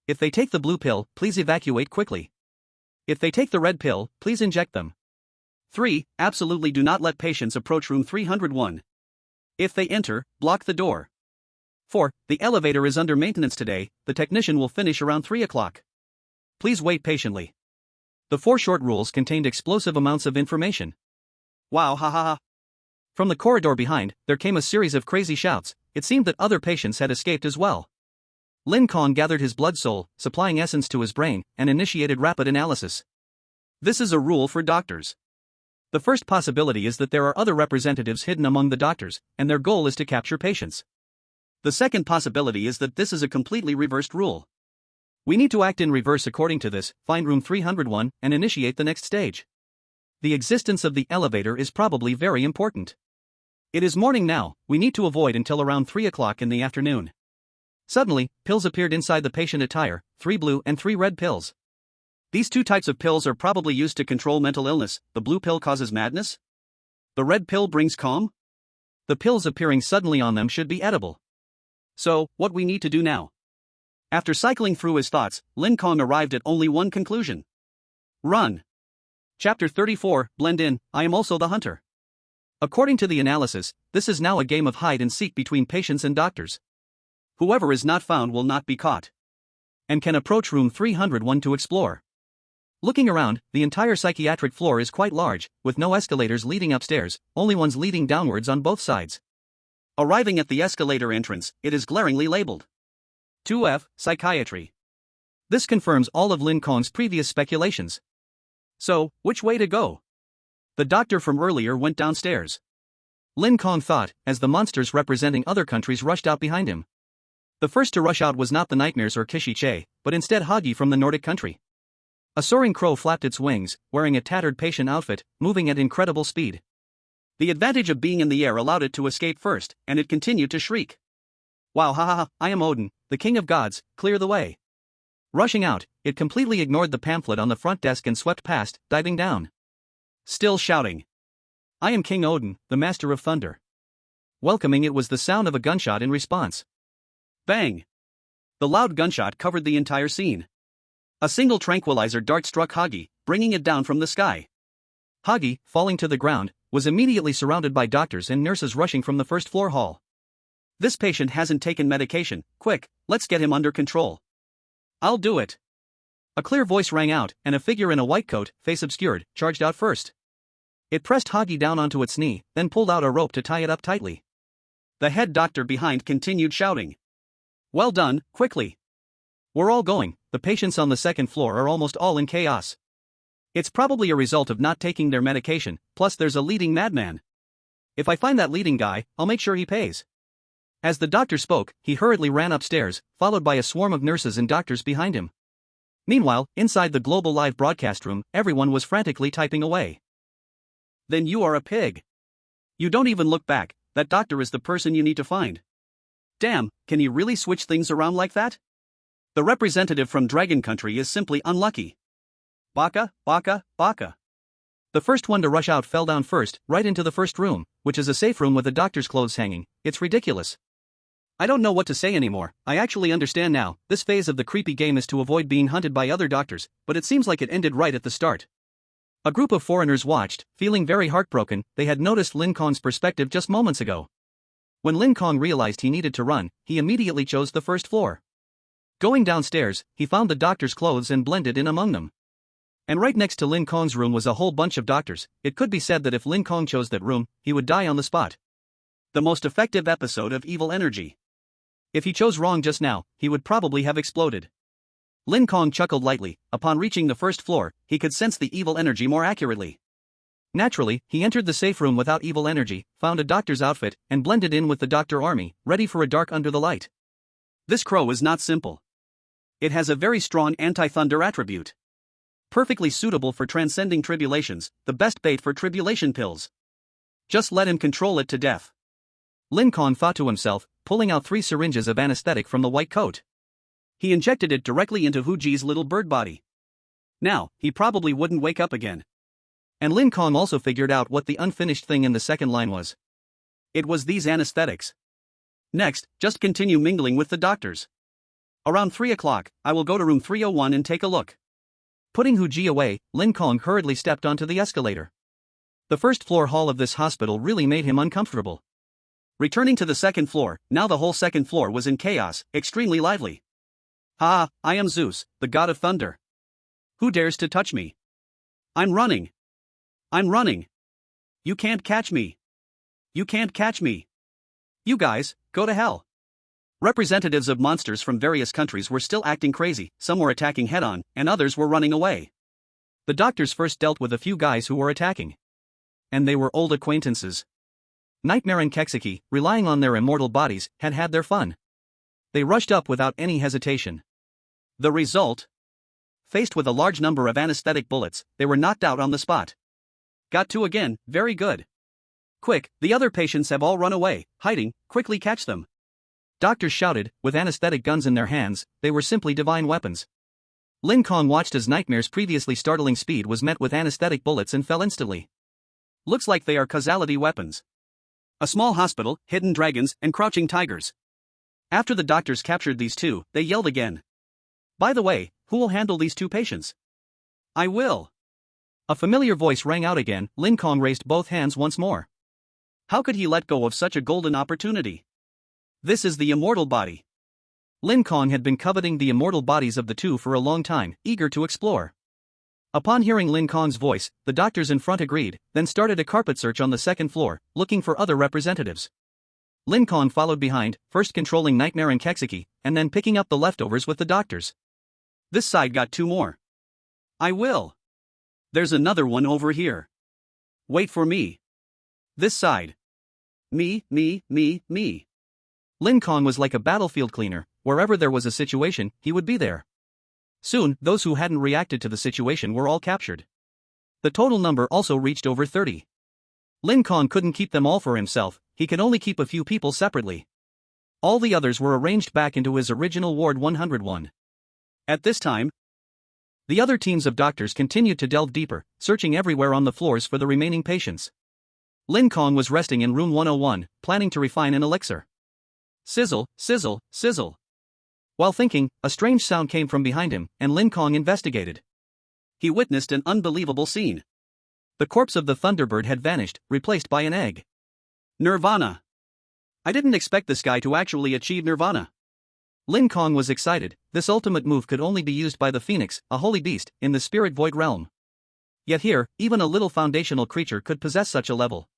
If they take the blue pill, please evacuate quickly. If they take the red pill, please inject them. 3. Absolutely do not let patients approach room 301. If they enter, block the door. 4. The elevator is under maintenance today, the technician will finish around 3 o'clock. Please wait patiently. The 4 short rules contained explosive amounts of information. Wow, ha ha ha. From the corridor behind, there came a series of crazy shouts. It seemed that other patients had escaped as well. Lin Kong gathered his blood soul, supplying essence to his brain, and initiated rapid analysis. This is a rule for doctors. The first possibility is that there are other representatives hidden among the doctors, and their goal is to capture patients. The second possibility is that this is a completely reversed rule. We need to act in reverse according to this, find room 301, and initiate the next stage. The existence of the elevator is probably very important. It is morning now, we need to avoid until around 3 o'clock in the afternoon. Suddenly, pills appeared inside the patient attire, 3 blue and 3 red pills. These 2 types of pills are probably used to control mental illness. The blue pill causes madness? The red pill brings calm? The pills appearing suddenly on them should be edible. So, what we need to do now? After cycling through his thoughts, Lin Kong arrived at only one conclusion. Run. Chapter 34, Blend in, I am also the hunter. According to the analysis, this is now a game of hide and seek between patients and doctors. Whoever is not found will not be caught. And can approach room 301 to explore. Looking around, the entire psychiatric floor is quite large, with no escalators leading upstairs, only ones leading downwards on both sides. Arriving at the escalator entrance, it is glaringly labeled 2F, Psychiatry. This confirms all of Lin Kong's previous speculations. So, which way to go? The doctor from earlier went downstairs. Lin Kong thought, as the monsters representing other countries rushed out behind him. The first to rush out was not the nightmares or Kishi Che, but instead Hagi from the Nordic country. A soaring crow flapped its wings, wearing a tattered patient outfit, moving at incredible speed. The advantage of being in the air allowed it to escape first, and it continued to shriek. Wow, ha ha ha, I am Odin, the king of gods, clear the way. Rushing out, it completely ignored the pamphlet on the front desk and swept past, diving down. Still shouting. I am King Odin, the master of thunder. Welcoming it was the sound of a gunshot in response. Bang! The loud gunshot covered the entire scene. A single tranquilizer dart struck Hagi, bringing it down from the sky. Hagi, falling to the ground, was immediately surrounded by doctors and nurses rushing from the first floor hall. This patient hasn't taken medication, quick, let's get him under control. I'll do it. A clear voice rang out, and a figure in a white coat, face obscured, charged out first. It pressed Hagi down onto its knee, then pulled out a rope to tie it up tightly. The head doctor behind continued shouting. Well done, quickly. We're all going, the patients on the second floor are almost all in chaos. It's probably a result of not taking their medication, plus there's a leading madman. If I find that leading guy, I'll make sure he pays. As the doctor spoke, he hurriedly ran upstairs, followed by a swarm of nurses and doctors behind him. Meanwhile, inside the global live broadcast room, everyone was frantically typing away. Then you are a pig. You don't even look back, that doctor is the person you need to find. Damn, can he really switch things around like that? The representative from Dragon Country is simply unlucky. Baka, baka, baka. The first one to rush out fell down first, right into the first room, which is a safe room with the doctor's clothes hanging. It's ridiculous. I don't know what to say anymore. I actually understand now, this phase of the creepy game is to avoid being hunted by other doctors, but it seems like it ended right at the start. A group of foreigners watched, feeling very heartbroken. They had noticed Lin Kong's perspective just moments ago. When Lin Kong realized he needed to run, he immediately chose the first floor. Going downstairs, he found the doctor's clothes and blended in among them. And right next to Lin Kong's room was a whole bunch of doctors. It could be said that if Lin Kong chose that room, he would die on the spot. The most effective episode of evil energy. If he chose wrong just now, he would probably have exploded. Lin Kong chuckled lightly. Upon reaching the first floor, he could sense the evil energy more accurately. Naturally, he entered the safe room without evil energy, found a doctor's outfit, and blended in with the doctor army, ready for a dark under the light. This crow is not simple. It has a very strong anti-thunder attribute. Perfectly suitable for transcending tribulations, the best bait for tribulation pills. Just let him control it to death. Lin Kong thought to himself, pulling out 3 syringes of anesthetic from the white coat. He injected it directly into Huji's little bird body. Now, he probably wouldn't wake up again. And Lin Kong also figured out what the unfinished thing in the second line was. It was these anesthetics. Next, just continue mingling with the doctors. Around 3 o'clock, I will go to room 301 and take a look. Putting Huji away, Lin Kong hurriedly stepped onto the escalator. The first floor hall of this hospital really made him uncomfortable. Returning to the second floor, now the whole second floor was in chaos, extremely lively. Ha, I am Zeus, the god of thunder. Who dares to touch me? I'm running. I'm running. You can't catch me. You can't catch me. You guys, go to hell. Representatives of monsters from various countries were still acting crazy, some were attacking head-on, and others were running away. The doctors first dealt with a few guys who were attacking. And they were old acquaintances. Nightmare and Keksiki, relying on their immortal bodies, had had their fun. They rushed up without any hesitation. The result? Faced with a large number of anesthetic bullets, they were knocked out on the spot. Got 2 again, very good. Quick, the other patients have all run away, hiding, quickly catch them. Doctors shouted, with anesthetic guns in their hands, they were simply divine weapons. Lin Kong watched as Nightmare's previously startling speed was met with anesthetic bullets and fell instantly. Looks like they are causality weapons. A small hospital, hidden dragons, and crouching tigers. After the doctors captured these two, they yelled again. By the way, who will handle these two patients? I will. A familiar voice rang out again. Lin Kong raised both hands once more. How could he let go of such a golden opportunity? This is the immortal body. Lin Kong had been coveting the immortal bodies of the two for a long time, eager to explore. Upon hearing Lin Kong's voice, the doctors in front agreed, then started a carpet search on the second floor, looking for other representatives. Lin Kong followed behind, first controlling Nightmare and Kexiki, and then picking up the leftovers with the doctors. This side got two more. I will. There's another one over here. Wait for me. This side. Me. Lin Kong was like a battlefield cleaner. Wherever there was a situation, he would be there. Soon, those who hadn't reacted to the situation were all captured. The total number also reached over 30. Lin Kong couldn't keep them all for himself, he could only keep a few people separately. All the others were arranged back into his original Ward 101. At this time, the other teams of doctors continued to delve deeper, searching everywhere on the floors for the remaining patients. Lin Kong was resting in room 101, planning to refine an elixir. Sizzle, sizzle, sizzle. While thinking, a strange sound came from behind him, and Lin Kong investigated. He witnessed an unbelievable scene. The corpse of the Thunderbird had vanished, replaced by an egg. Nirvana. I didn't expect this guy to actually achieve Nirvana. Lin Kong was excited. This ultimate move could only be used by the Phoenix, a holy beast, in the spirit void realm. Yet here, even a little foundational creature could possess such a level.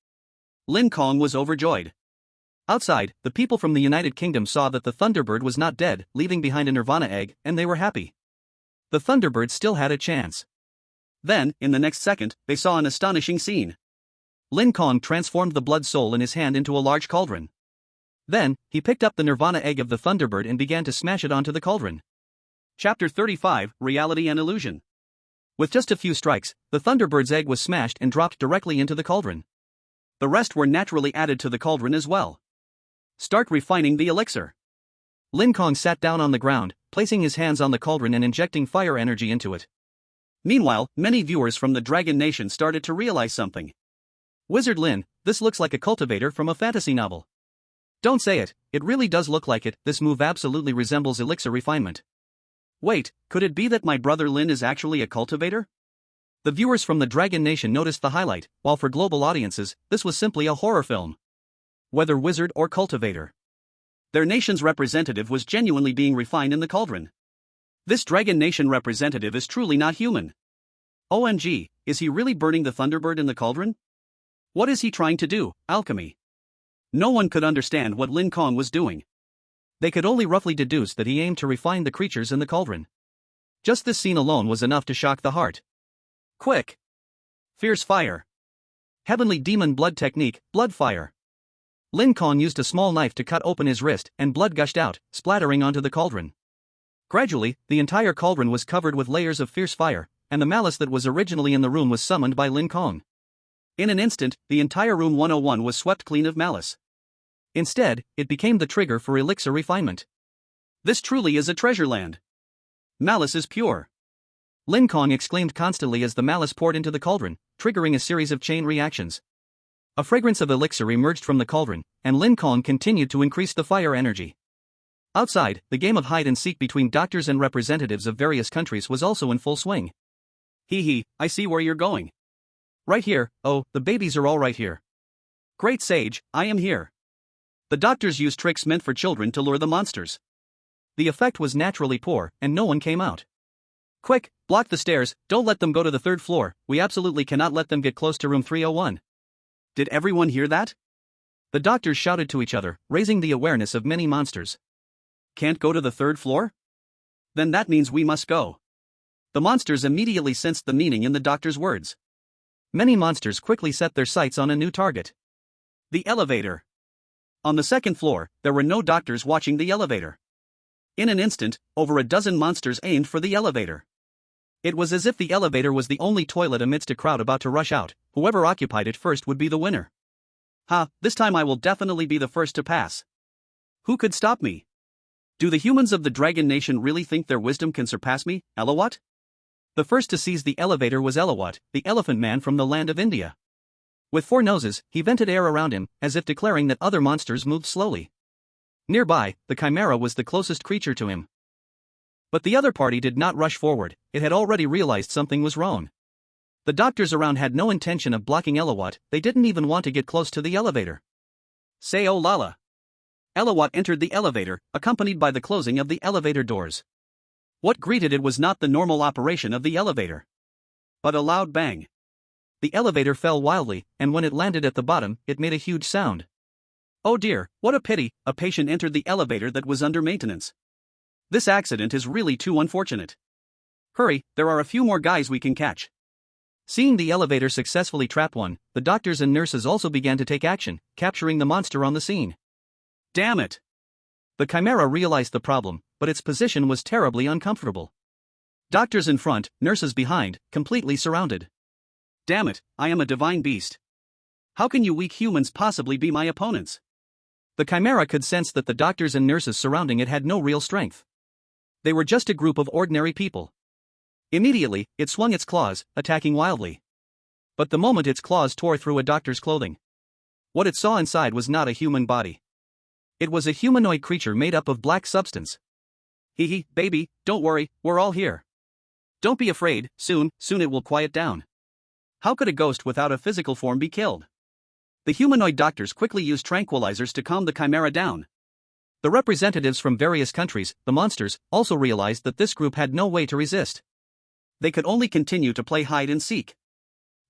Lin Kong was overjoyed. Outside, the people from the United Kingdom saw that the Thunderbird was not dead, leaving behind a Nirvana egg, and they were happy. The Thunderbird still had a chance. Then, in the next second, they saw an astonishing scene. Lin Kong transformed the blood soul in his hand into a large cauldron. Then, he picked up the Nirvana egg of the Thunderbird and began to smash it onto the cauldron. Chapter 35, Reality and Illusion. With just a few strikes, the Thunderbird's egg was smashed and dropped directly into the cauldron. The rest were naturally added to the cauldron as well. Start refining the elixir. Lin Kong sat down on the ground, placing his hands on the cauldron and injecting fire energy into it. Meanwhile, many viewers from the Dragon Nation started to realize something. Wizard Lin, this looks like a cultivator from a fantasy novel. Don't say it, it really does look like it. This move absolutely resembles elixir refinement. Wait, could it be that my brother Lin is actually a cultivator? The viewers from the Dragon Nation noticed the highlight, while for global audiences, this was simply a horror film. Whether wizard or cultivator, their nation's representative was genuinely being refined in the cauldron. This Dragon Nation representative is truly not human. OMG, is he really burning the Thunderbird in the cauldron? What is he trying to do, alchemy? No one could understand what Lin Kong was doing. They could only roughly deduce that he aimed to refine the creatures in the cauldron. Just this scene alone was enough to shock the heart. Quick! Fierce fire. Heavenly demon blood technique, blood fire. Lin Kong used a small knife to cut open his wrist, and blood gushed out, splattering onto the cauldron. Gradually, the entire cauldron was covered with layers of fierce fire, and the malice that was originally in the room was summoned by Lin Kong. In an instant, the entire room 101 was swept clean of malice. Instead, it became the trigger for elixir refinement. This truly is a treasure land. Malice is pure. Lin Kong exclaimed constantly as the malice poured into the cauldron, triggering a series of chain reactions. A fragrance of elixir emerged from the cauldron, and Lin Kong continued to increase the fire energy. Outside, the game of hide-and-seek between doctors and representatives of various countries was also in full swing. Hee, I see where you're going. Right here, oh, the babies are all right here. Great sage, I am here. The doctors used tricks meant for children to lure the monsters. The effect was naturally poor, and no one came out. Quick, block the stairs, don't let them go to the third floor, we absolutely cannot let them get close to room 301. Did everyone hear that? The doctors shouted to each other, raising the awareness of many monsters. Can't go to the third floor? Then that means we must go. The monsters immediately sensed the meaning in the doctor's words. Many monsters quickly set their sights on a new target. The elevator. On the second floor, there were no doctors watching the elevator. In an instant, over a dozen monsters aimed for the elevator. It was as if the elevator was the only toilet amidst a crowd about to rush out. Whoever occupied it first would be the winner. Ha, this time I will definitely be the first to pass. Who could stop me? Do the humans of the Dragon Nation really think their wisdom can surpass me, Elawat? The first to seize the elevator was Elawat, the elephant man from the land of India. With 4 noses, he vented air around him, as if declaring that other monsters moved slowly. Nearby, the chimera was the closest creature to him. But the other party did not rush forward, it had already realized something was wrong. The doctors around had no intention of blocking Elawat, they didn't even want to get close to the elevator. Say oh lala. Elawat entered the elevator, accompanied by the closing of the elevator doors. What greeted it was not the normal operation of the elevator, but a loud bang. The elevator fell wildly, and when it landed at the bottom, it made a huge sound. Oh dear, what a pity, a patient entered the elevator that was under maintenance. This accident is really too unfortunate. Hurry, there are a few more guys we can catch. Seeing the elevator successfully trap one, the doctors and nurses also began to take action, capturing the monster on the scene. Damn it! The chimera realized the problem, but its position was terribly uncomfortable. Doctors in front, nurses behind, completely surrounded. Damn it, I am a divine beast. How can you weak humans possibly be my opponents? The chimera could sense that the doctors and nurses surrounding it had no real strength. They were just a group of ordinary people. Immediately, it swung its claws, attacking wildly. But the moment its claws tore through a doctor's clothing, what it saw inside was not a human body. It was a humanoid creature made up of black substance. Hee hee, baby, don't worry, we're all here. Don't be afraid, soon it will quiet down. How could a ghost without a physical form be killed? The humanoid doctors quickly used tranquilizers to calm the chimera down. The representatives from various countries, the monsters, also realized that this group had no way to resist. They could only continue to play hide and seek.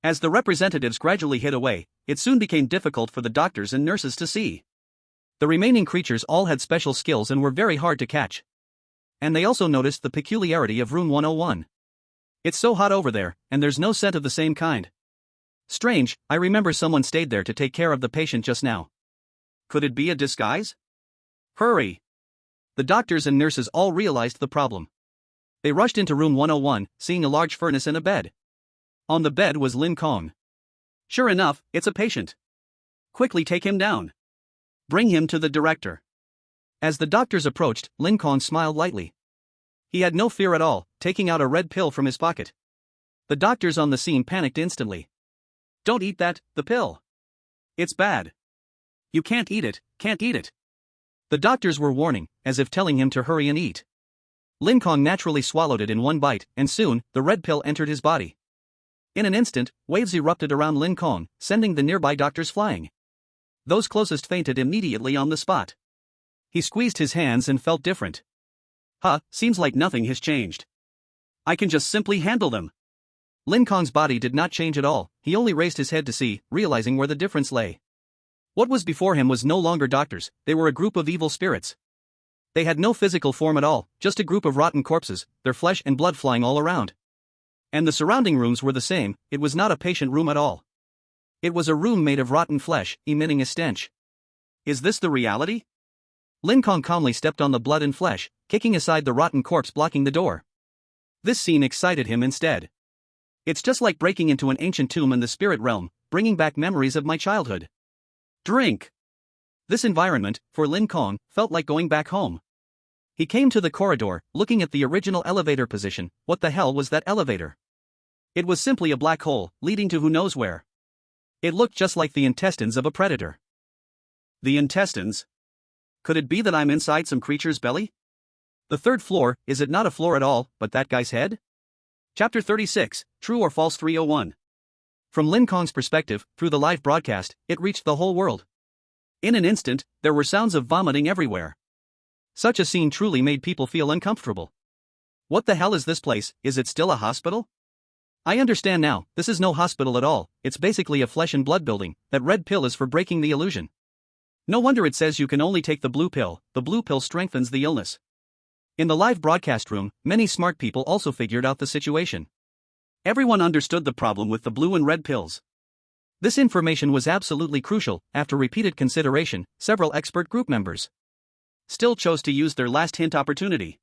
As the representatives gradually hid away, it soon became difficult for the doctors and nurses to see. The remaining creatures all had special skills and were very hard to catch. And they also noticed the peculiarity of room 101. It's so hot over there, and there's no scent of the same kind. Strange, I remember someone stayed there to take care of the patient just now. Could it be a disguise? Hurry! The doctors and nurses all realized the problem. They rushed into room 101, seeing a large furnace and a bed. On the bed was Lin Kong. Sure enough, it's a patient. Quickly take him down. Bring him to the director. As the doctors approached, Lin Kong smiled lightly. He had no fear at all, taking out a red pill from his pocket. The doctors on the scene panicked instantly. Don't eat that, the pill. It's bad. You can't eat it, can't eat it. The doctors were warning, as if telling him to hurry and eat. Lin Kong naturally swallowed it in one bite, and soon, the red pill entered his body. In an instant, waves erupted around Lin Kong, sending the nearby doctors flying. Those closest fainted immediately on the spot. He squeezed his hands and felt different. Seems like nothing has changed. I can just simply handle them. Lin Kong's body did not change at all, he only raised his head to see, realizing where the difference lay. What was before him was no longer doctors, they were a group of evil spirits. They had no physical form at all, just a group of rotten corpses, their flesh and blood flying all around. And the surrounding rooms were the same, it was not a patient room at all. It was a room made of rotten flesh, emitting a stench. Is this the reality? Lin Kong calmly stepped on the blood and flesh, kicking aside the rotten corpse blocking the door. This scene excited him instead. It's just like breaking into an ancient tomb in the spirit realm, bringing back memories of my childhood. Drink! This environment, for Lin Kong, felt like going back home. He came to the corridor, looking at the original elevator position. What the hell was that elevator? It was simply a black hole, leading to who knows where. It looked just like the intestines of a predator. The intestines? Could it be that I'm inside some creature's belly? The third floor, is it not a floor at all, but that guy's head? Chapter 36, True or False 301. From Lin Kong's perspective, through the live broadcast, it reached the whole world. In an instant, there were sounds of vomiting everywhere. Such a scene truly made people feel uncomfortable. What the hell is this place, is it still a hospital? I understand now, this is no hospital at all, it's basically a flesh and blood building, that red pill is for breaking the illusion. No wonder it says you can only take the blue pill strengthens the illness. In the live broadcast room, many smart people also figured out the situation. Everyone understood the problem with the blue and red pills. This information was absolutely crucial. After repeated consideration, several expert group members still chose to use their last hint opportunity.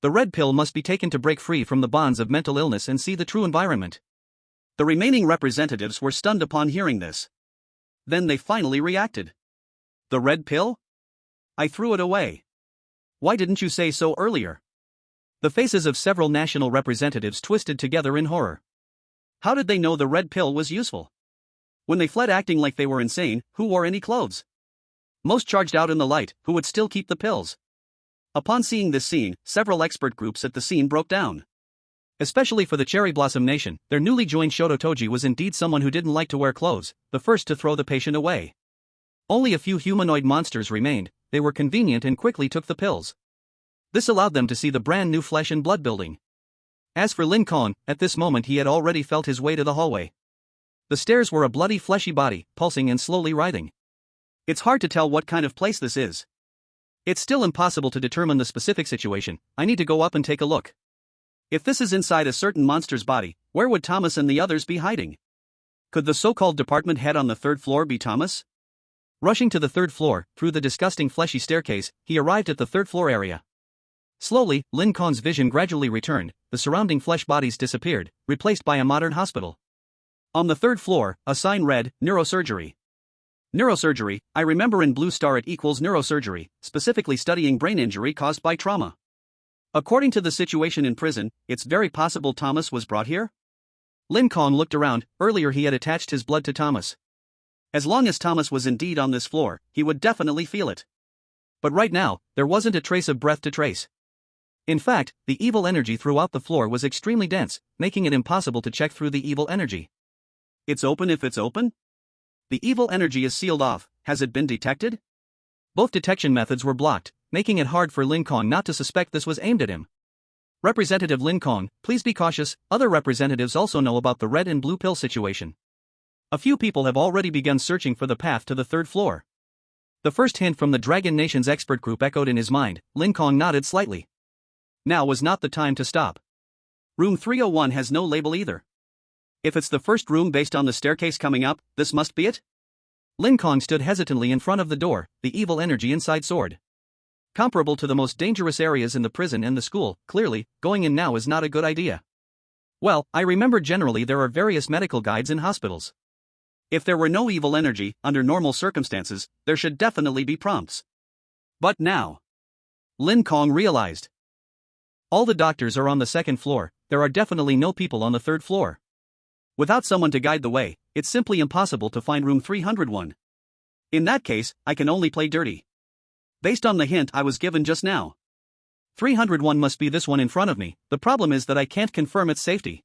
The red pill must be taken to break free from the bonds of mental illness and see the true environment. The remaining representatives were stunned upon hearing this. Then they finally reacted. The red pill? I threw it away. Why didn't you say so earlier? The faces of several national representatives twisted together in horror. How did they know the red pill was useful? When they fled acting like they were insane, who wore any clothes? most charged out in the light, who would still keep the pills. Upon seeing this scene, several expert groups at the scene broke down. Especially for the Cherry Blossom Nation, their newly joined Shototoji was indeed someone who didn't like to wear clothes, the first to throw the patient away. Only a few humanoid monsters remained, they were convenient and quickly took the pills. This allowed them to see the brand new flesh and blood building. As for Lin Kong, at this moment he had already felt his way to the hallway. The stairs were a bloody fleshy body, pulsing and slowly writhing. It's hard to tell what kind of place this is. It's still impossible to determine the specific situation, I need to go up and take a look. If this is inside a certain monster's body, where would Thomas and the others be hiding? Could the so-called department head on the third floor be Thomas? Rushing to the third floor, through the disgusting fleshy staircase, he arrived at the third floor area. Slowly, Lin Kong's vision gradually returned, the surrounding flesh bodies disappeared, replaced by a modern hospital. On the third floor, a sign read, Neurosurgery. Neurosurgery, I remember in Blue Star it equals neurosurgery, specifically studying brain injury caused by trauma. According to the situation in prison, it's very possible Thomas was brought here? Lin Kong looked around, earlier he had attached his blood to Thomas. As long as Thomas was indeed on this floor, he would definitely feel it. But right now, there wasn't a trace of breath to trace. In fact, the evil energy throughout the floor was extremely dense, making it impossible to check through the evil energy. It's open if it's open? The evil energy is sealed off, has it been detected? Both detection methods were blocked, making it hard for Lin Kong not to suspect this was aimed at him. Representative Lin Kong, please be cautious, other representatives also know about the red and blue pill situation. A few people have already begun searching for the path to the third floor. The first hint from the Dragon Nation's expert group echoed in his mind, Lin Kong nodded slightly. Now was not the time to stop. Room 301 has no label either. If it's the first room based on the staircase coming up, this must be it? Lin Kong stood hesitantly in front of the door, the evil energy inside soared. Comparable to the most dangerous areas in the prison and the school, clearly, going in now is not a good idea. Well, I remember generally there are various medical guides in hospitals. If there were no evil energy, under normal circumstances, there should definitely be prompts. But now, Lin Kong realized. All the doctors are on the second floor, there are definitely no people on the third floor. Without someone to guide the way, it's simply impossible to find room 301. In that case, I can only play dirty. Based on the hint I was given just now. 301 must be this one in front of me, the problem is that I can't confirm its safety.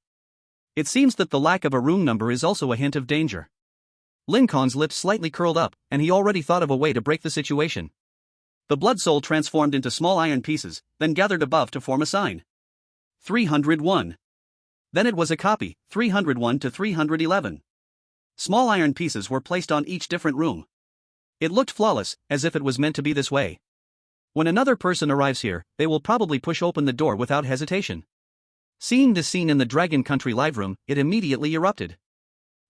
It seems that the lack of a room number is also a hint of danger. Lin Kong's lips slightly curled up, and he already thought of a way to break the situation. The blood soul transformed into small iron pieces, then gathered above to form a sign. 301. Then it was a copy, 301 to 311. Small iron pieces were placed on each different room. It looked flawless, as if it was meant to be this way. When another person arrives here, they will probably push open the door without hesitation. Seeing this scene in the Dragon Country live room, it immediately erupted.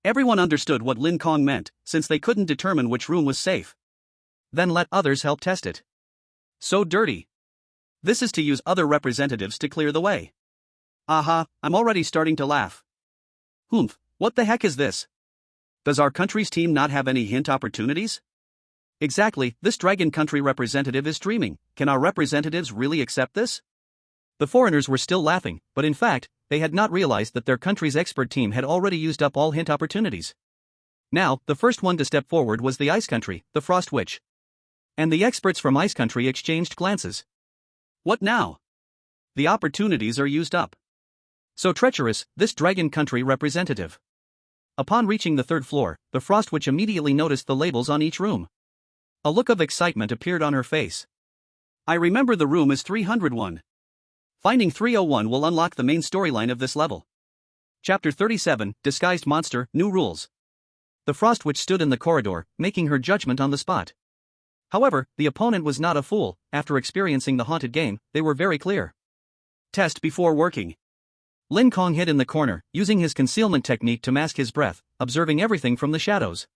Everyone understood what Lin Kong meant, since they couldn't determine which room was safe. Then let others help test it. So dirty. This is to use other representatives to clear the way. Aha, I'm already starting to laugh. Humph, what the heck is this? Does our country's team not have any hint opportunities? Exactly, this Dragon Country representative is dreaming. Can our representatives really accept this? The foreigners were still laughing, but in fact, they had not realized that their country's expert team had already used up all hint opportunities. Now, the first one to step forward was the Ice Country, the Frost Witch. And the experts from Ice Country exchanged glances. What now? The opportunities are used up. So treacherous, this Dragon Country representative. Upon reaching the third floor, the Frost Witch immediately noticed the labels on each room. A look of excitement appeared on her face. I remember the room is 301. Finding 301 will unlock the main storyline of this level. Chapter 37, Disguised Monster, New Rules. The Frost Witch stood in the corridor, making her judgment on the spot. However, the opponent was not a fool. After experiencing the haunted game, they were very clear. Test before working. Lin Kong hid in the corner, using his concealment technique to mask his breath, observing everything from the shadows.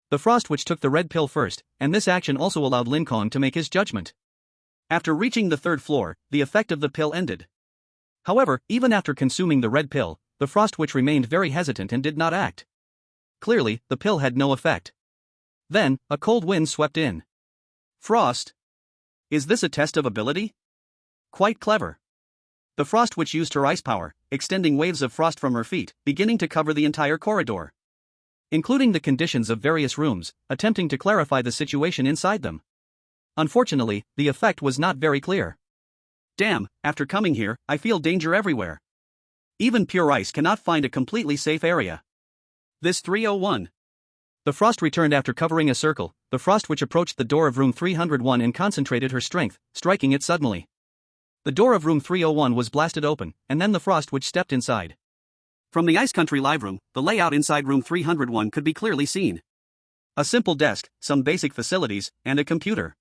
The Frost Witch took the red pill first, and this action also allowed Lin Kong to make his judgment. After reaching the third floor, the effect of the pill ended. However, even after consuming the red pill, the Frost Witch remained very hesitant and did not act. Clearly, the pill had no effect. Then, a cold wind swept in. Frost? Is this a test of ability? Quite clever. The Frost Witch used her ice power, extending waves of frost from her feet, beginning to cover the entire corridor. including the conditions of various rooms, attempting to clarify the situation inside them. Unfortunately, the effect was not very clear. Damn, after coming here, I feel danger everywhere. Even pure ice cannot find a completely safe area. This 301. The frost returned after covering a circle. The frost witch approached the door of room 301 and concentrated her strength, striking it suddenly. The door of room 301 was blasted open, and then the frost witch stepped inside. From the Ice Country live room, the layout inside room 301 could be clearly seen. A simple desk, some basic facilities, and a computer.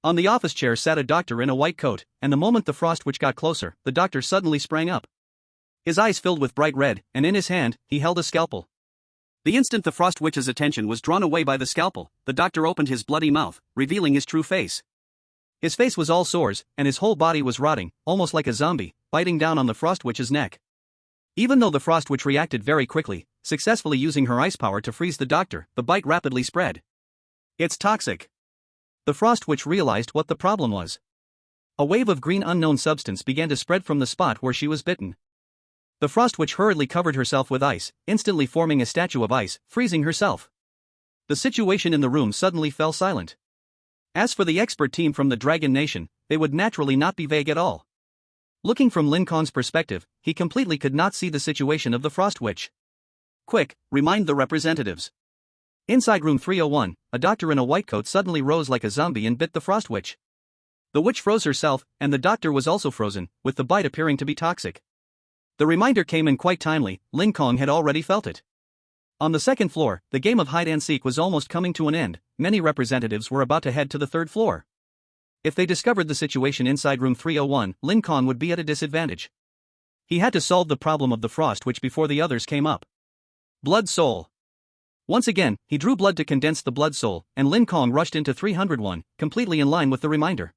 On the office chair sat a doctor in a white coat, and the moment the frost witch got closer, the doctor suddenly sprang up. His eyes filled with bright red, and in his hand, he held a scalpel. The instant the frost witch's attention was drawn away by the scalpel, the doctor opened his bloody mouth, revealing his true face. His face was all sores, and his whole body was rotting, almost like a zombie, biting down on the frost witch's neck. Even though the frost witch reacted very quickly, successfully using her ice power to freeze the doctor, the bite rapidly spread. It's toxic. The frost witch realized what the problem was. A wave of green unknown substance began to spread from the spot where she was bitten. The frost witch hurriedly covered herself with ice, instantly forming a statue of ice, freezing herself. The situation in the room suddenly fell silent. As for the expert team from the Dragon Nation, they would naturally not be vague at all. Looking from Lin Kong's perspective, he completely could not see the situation of the frost witch. Quick, remind the representatives. Inside room 301, a doctor in a white coat suddenly rose like a zombie and bit the frost witch. The witch froze herself, and the doctor was also frozen, with the bite appearing to be toxic. The reminder came in quite timely. Lin Kong had already felt it. On the second floor, the game of hide-and-seek was almost coming to an end. Many representatives were about to head to the third floor. If they discovered the situation inside room 301, Lin Kong would be at a disadvantage. He had to solve the problem of the frost witch before the others came up. Blood soul. Once again, he drew blood to condense the blood soul, and Lin Kong rushed into 301, completely in line with the reminder.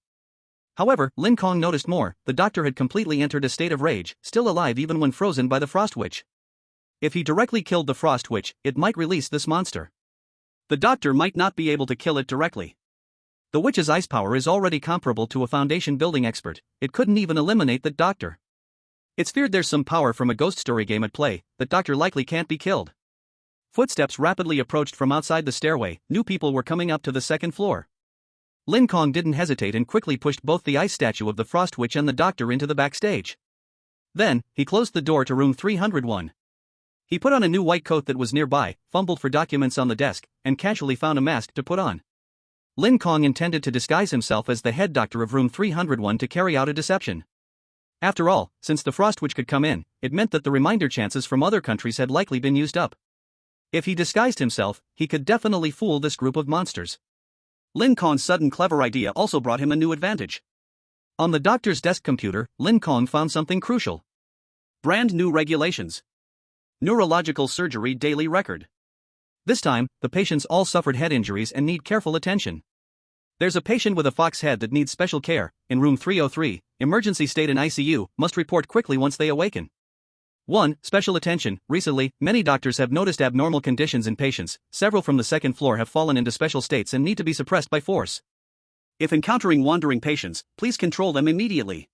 However, Lin Kong noticed more. The doctor had completely entered a state of rage, still alive even when frozen by the frost witch. If he directly killed the frost witch, it might release this monster. The doctor might not be able to kill it directly. The witch's ice power is already comparable to a foundation building expert. It couldn't even eliminate the doctor. It's feared there's some power from a ghost story game at play. The doctor likely can't be killed. Footsteps rapidly approached from outside the stairway. New people were coming up to the second floor. Lin Kong didn't hesitate and quickly pushed both the ice statue of the frost witch and the doctor into the backstage. Then, he closed the door to room 301. He put on a new white coat that was nearby, fumbled for documents on the desk, and casually found a mask to put on. Lin Kong intended to disguise himself as the head doctor of room 301 to carry out a deception. After all, since the frost witch could come in, it meant that the reminder chances from other countries had likely been used up. If he disguised himself, he could definitely fool this group of monsters. Lin Kong's sudden clever idea also brought him a new advantage. On the doctor's desk computer, Lin Kong found something crucial. Brand new regulations. Neurological surgery daily record. This time, the patients all suffered head injuries and need careful attention. There's a patient with a fox head that needs special care. In room 303, emergency state in ICU, must report quickly once they awaken. 1. Special attention. Recently, many doctors have noticed abnormal conditions in patients. Several from the second floor have fallen into special states and need to be suppressed by force. If encountering wandering patients, please control them immediately.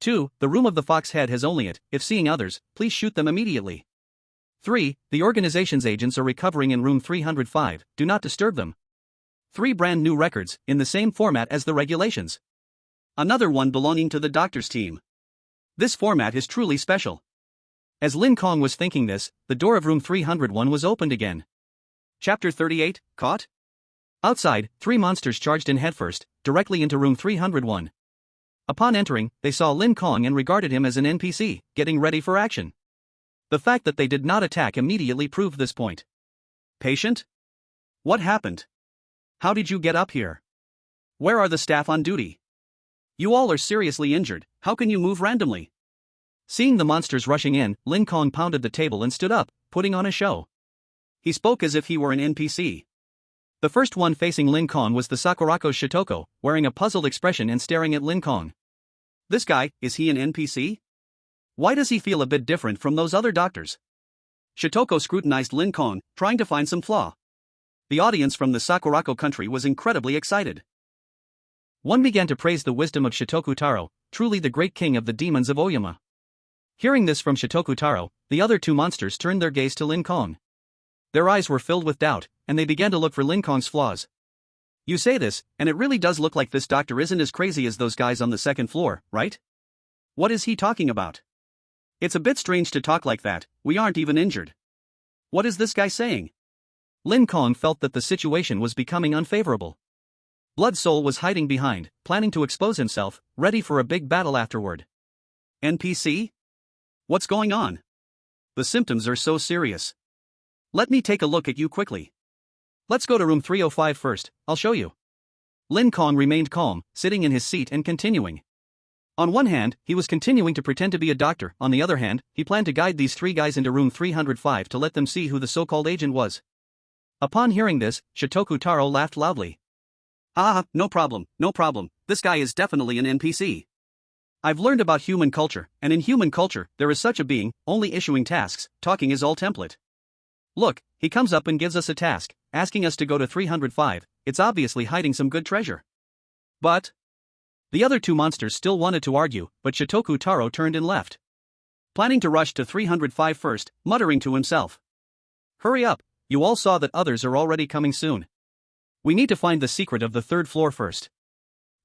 2. The room of the fox head has only it. If seeing others, please shoot them immediately. 3. The organization's agents are recovering in room 305. Do not disturb them. 3 brand new records, in the same format as the regulations. Another one belonging to the doctor's team. This format is truly special. As Lin Kong was thinking this, the door of room 301 was opened again. Chapter 38, Caught? Outside, 3 monsters charged in headfirst, directly into room 301. Upon entering, they saw Lin Kong and regarded him as an NPC, getting ready for action. The fact that they did not attack immediately proved this point. Patient? What happened? How did you get up here? Where are the staff on duty? You all are seriously injured. How can you move randomly? Seeing the monsters rushing in, Lin Kong pounded the table and stood up, putting on a show. He spoke as if he were an NPC. The first one facing Lin Kong was the Sakurako's Shitoko, wearing a puzzled expression and staring at Lin Kong. This guy, is he an NPC? Why does he feel a bit different from those other doctors? Shitoko scrutinized Lin Kong, trying to find some flaw. The audience from the Sakurako country was incredibly excited. One began to praise the wisdom of Shitoku Taro, truly the great king of the demons of Oyama. Hearing this from Shitoku Taro, the other 2 monsters turned their gaze to Lin Kong. Their eyes were filled with doubt, and they began to look for Lin Kong's flaws. You say this, and it really does look like this doctor isn't as crazy as those guys on the second floor, right? What is he talking about? It's a bit strange to talk like that, we aren't even injured. What is this guy saying? Lin Kong felt that the situation was becoming unfavorable. Blood Soul was hiding behind, planning to expose himself, ready for a big battle afterward. NPC? What's going on? The symptoms are so serious. Let me take a look at you quickly. Let's go to room 305 first, I'll show you. Lin Kong remained calm, sitting in his seat and continuing. On one hand, he was continuing to pretend to be a doctor, on the other hand, he planned to guide these three guys into room 305 to let them see who the so-called agent was. Upon hearing this, Shitoku Taro laughed loudly. Ah, no problem, this guy is definitely an NPC. I've learned about human culture, and in human culture, there is such a being, only issuing tasks, talking is all template. Look, he comes up and gives us a task, asking us to go to 305, it's obviously hiding some good treasure. But the other two monsters still wanted to argue, but Shitoku Taro turned and left. Planning to rush to 305 first, muttering to himself. Hurry up, you all saw that others are already coming soon. We need to find the secret of the third floor first.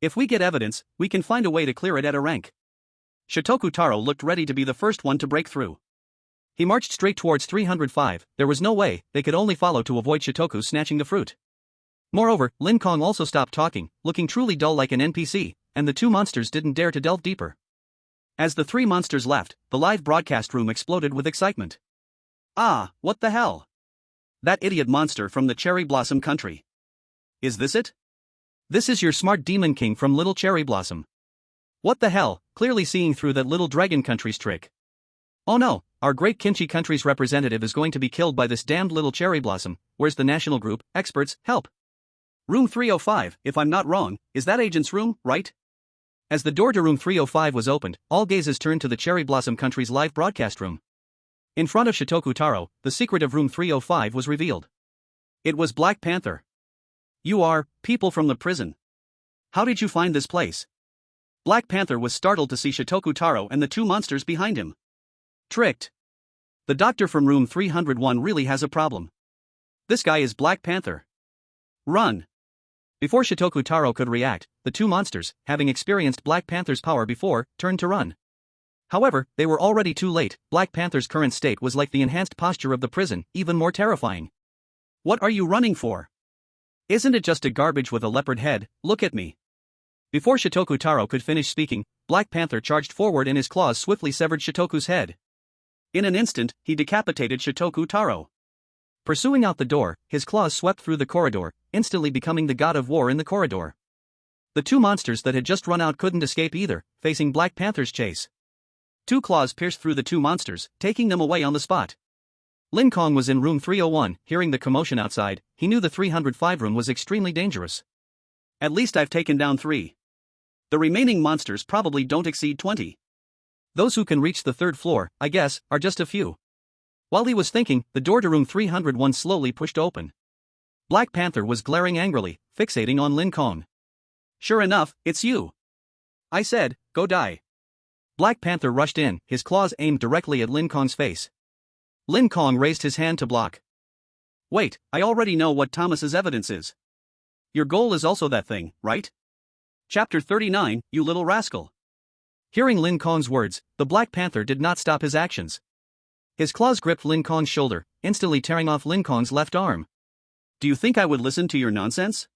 If we get evidence, we can find a way to clear it at a rank. Shitoku Taro looked ready to be the first one to break through. He marched straight towards 305, there was no way, they could only follow to avoid Shitoku snatching the fruit. Moreover, Lin Kong also stopped talking, looking truly dull like an NPC, and the two monsters didn't dare to delve deeper. As the three monsters left, the live broadcast room exploded with excitement. Ah, what the hell? That idiot monster from the Cherry Blossom country. Is this it? This is your smart demon king from Little Cherry Blossom. What the hell, clearly seeing through that little dragon country's trick. Oh no, our great Kimchi country's representative is going to be killed by this damned little Cherry Blossom, where's the national group, experts, help. Room 305, if I'm not wrong, is that agent's room, right? As the door to room 305 was opened, all gazes turned to the Cherry Blossom country's live broadcast room. In front of Shitoku Taro, the secret of room 305 was revealed. It was Black Panther. You are, people from the prison. How did you find this place? Black Panther was startled to see Shitoku Taro and the two monsters behind him. Tricked. The doctor from room 301 really has a problem. This guy is Black Panther. Run. Before Shitoku Taro could react, the two monsters, having experienced Black Panther's power before, turned to run. However, they were already too late, Black Panther's current state was like the enhanced posture of the prison, even more terrifying. What are you running for? Isn't it just a garbage with a leopard head, look at me. Before Shitoku Taro could finish speaking, Black Panther charged forward and his claws swiftly severed Shitoku's head. In an instant, he decapitated Shitoku Taro. Pursuing out the door, his claws swept through the corridor, instantly becoming the god of war in the corridor. The two monsters that had just run out couldn't escape either, facing Black Panther's chase. Two claws pierced through the two monsters, taking them away on the spot. Lin Kong was in room 301, hearing the commotion outside, he knew the 305 room was extremely dangerous. At least I've taken down 3. The remaining monsters probably don't exceed 20. Those who can reach the third floor, I guess, are just a few. While he was thinking, the door to room 301 slowly pushed open. Black Panther was glaring angrily, fixating on Lin Kong. Sure enough, it's you. I said, go die. Black Panther rushed in, his claws aimed directly at Lin Kong's face. Lin Kong raised his hand to block. Wait, I already know what Thomas's evidence is. Your goal is also that thing, right? Chapter 39, you little rascal. Hearing Lin Kong's words, the Black Panther did not stop his actions. His claws gripped Lin Kong's shoulder, instantly tearing off Lin Kong's left arm. Do you think I would listen to your nonsense?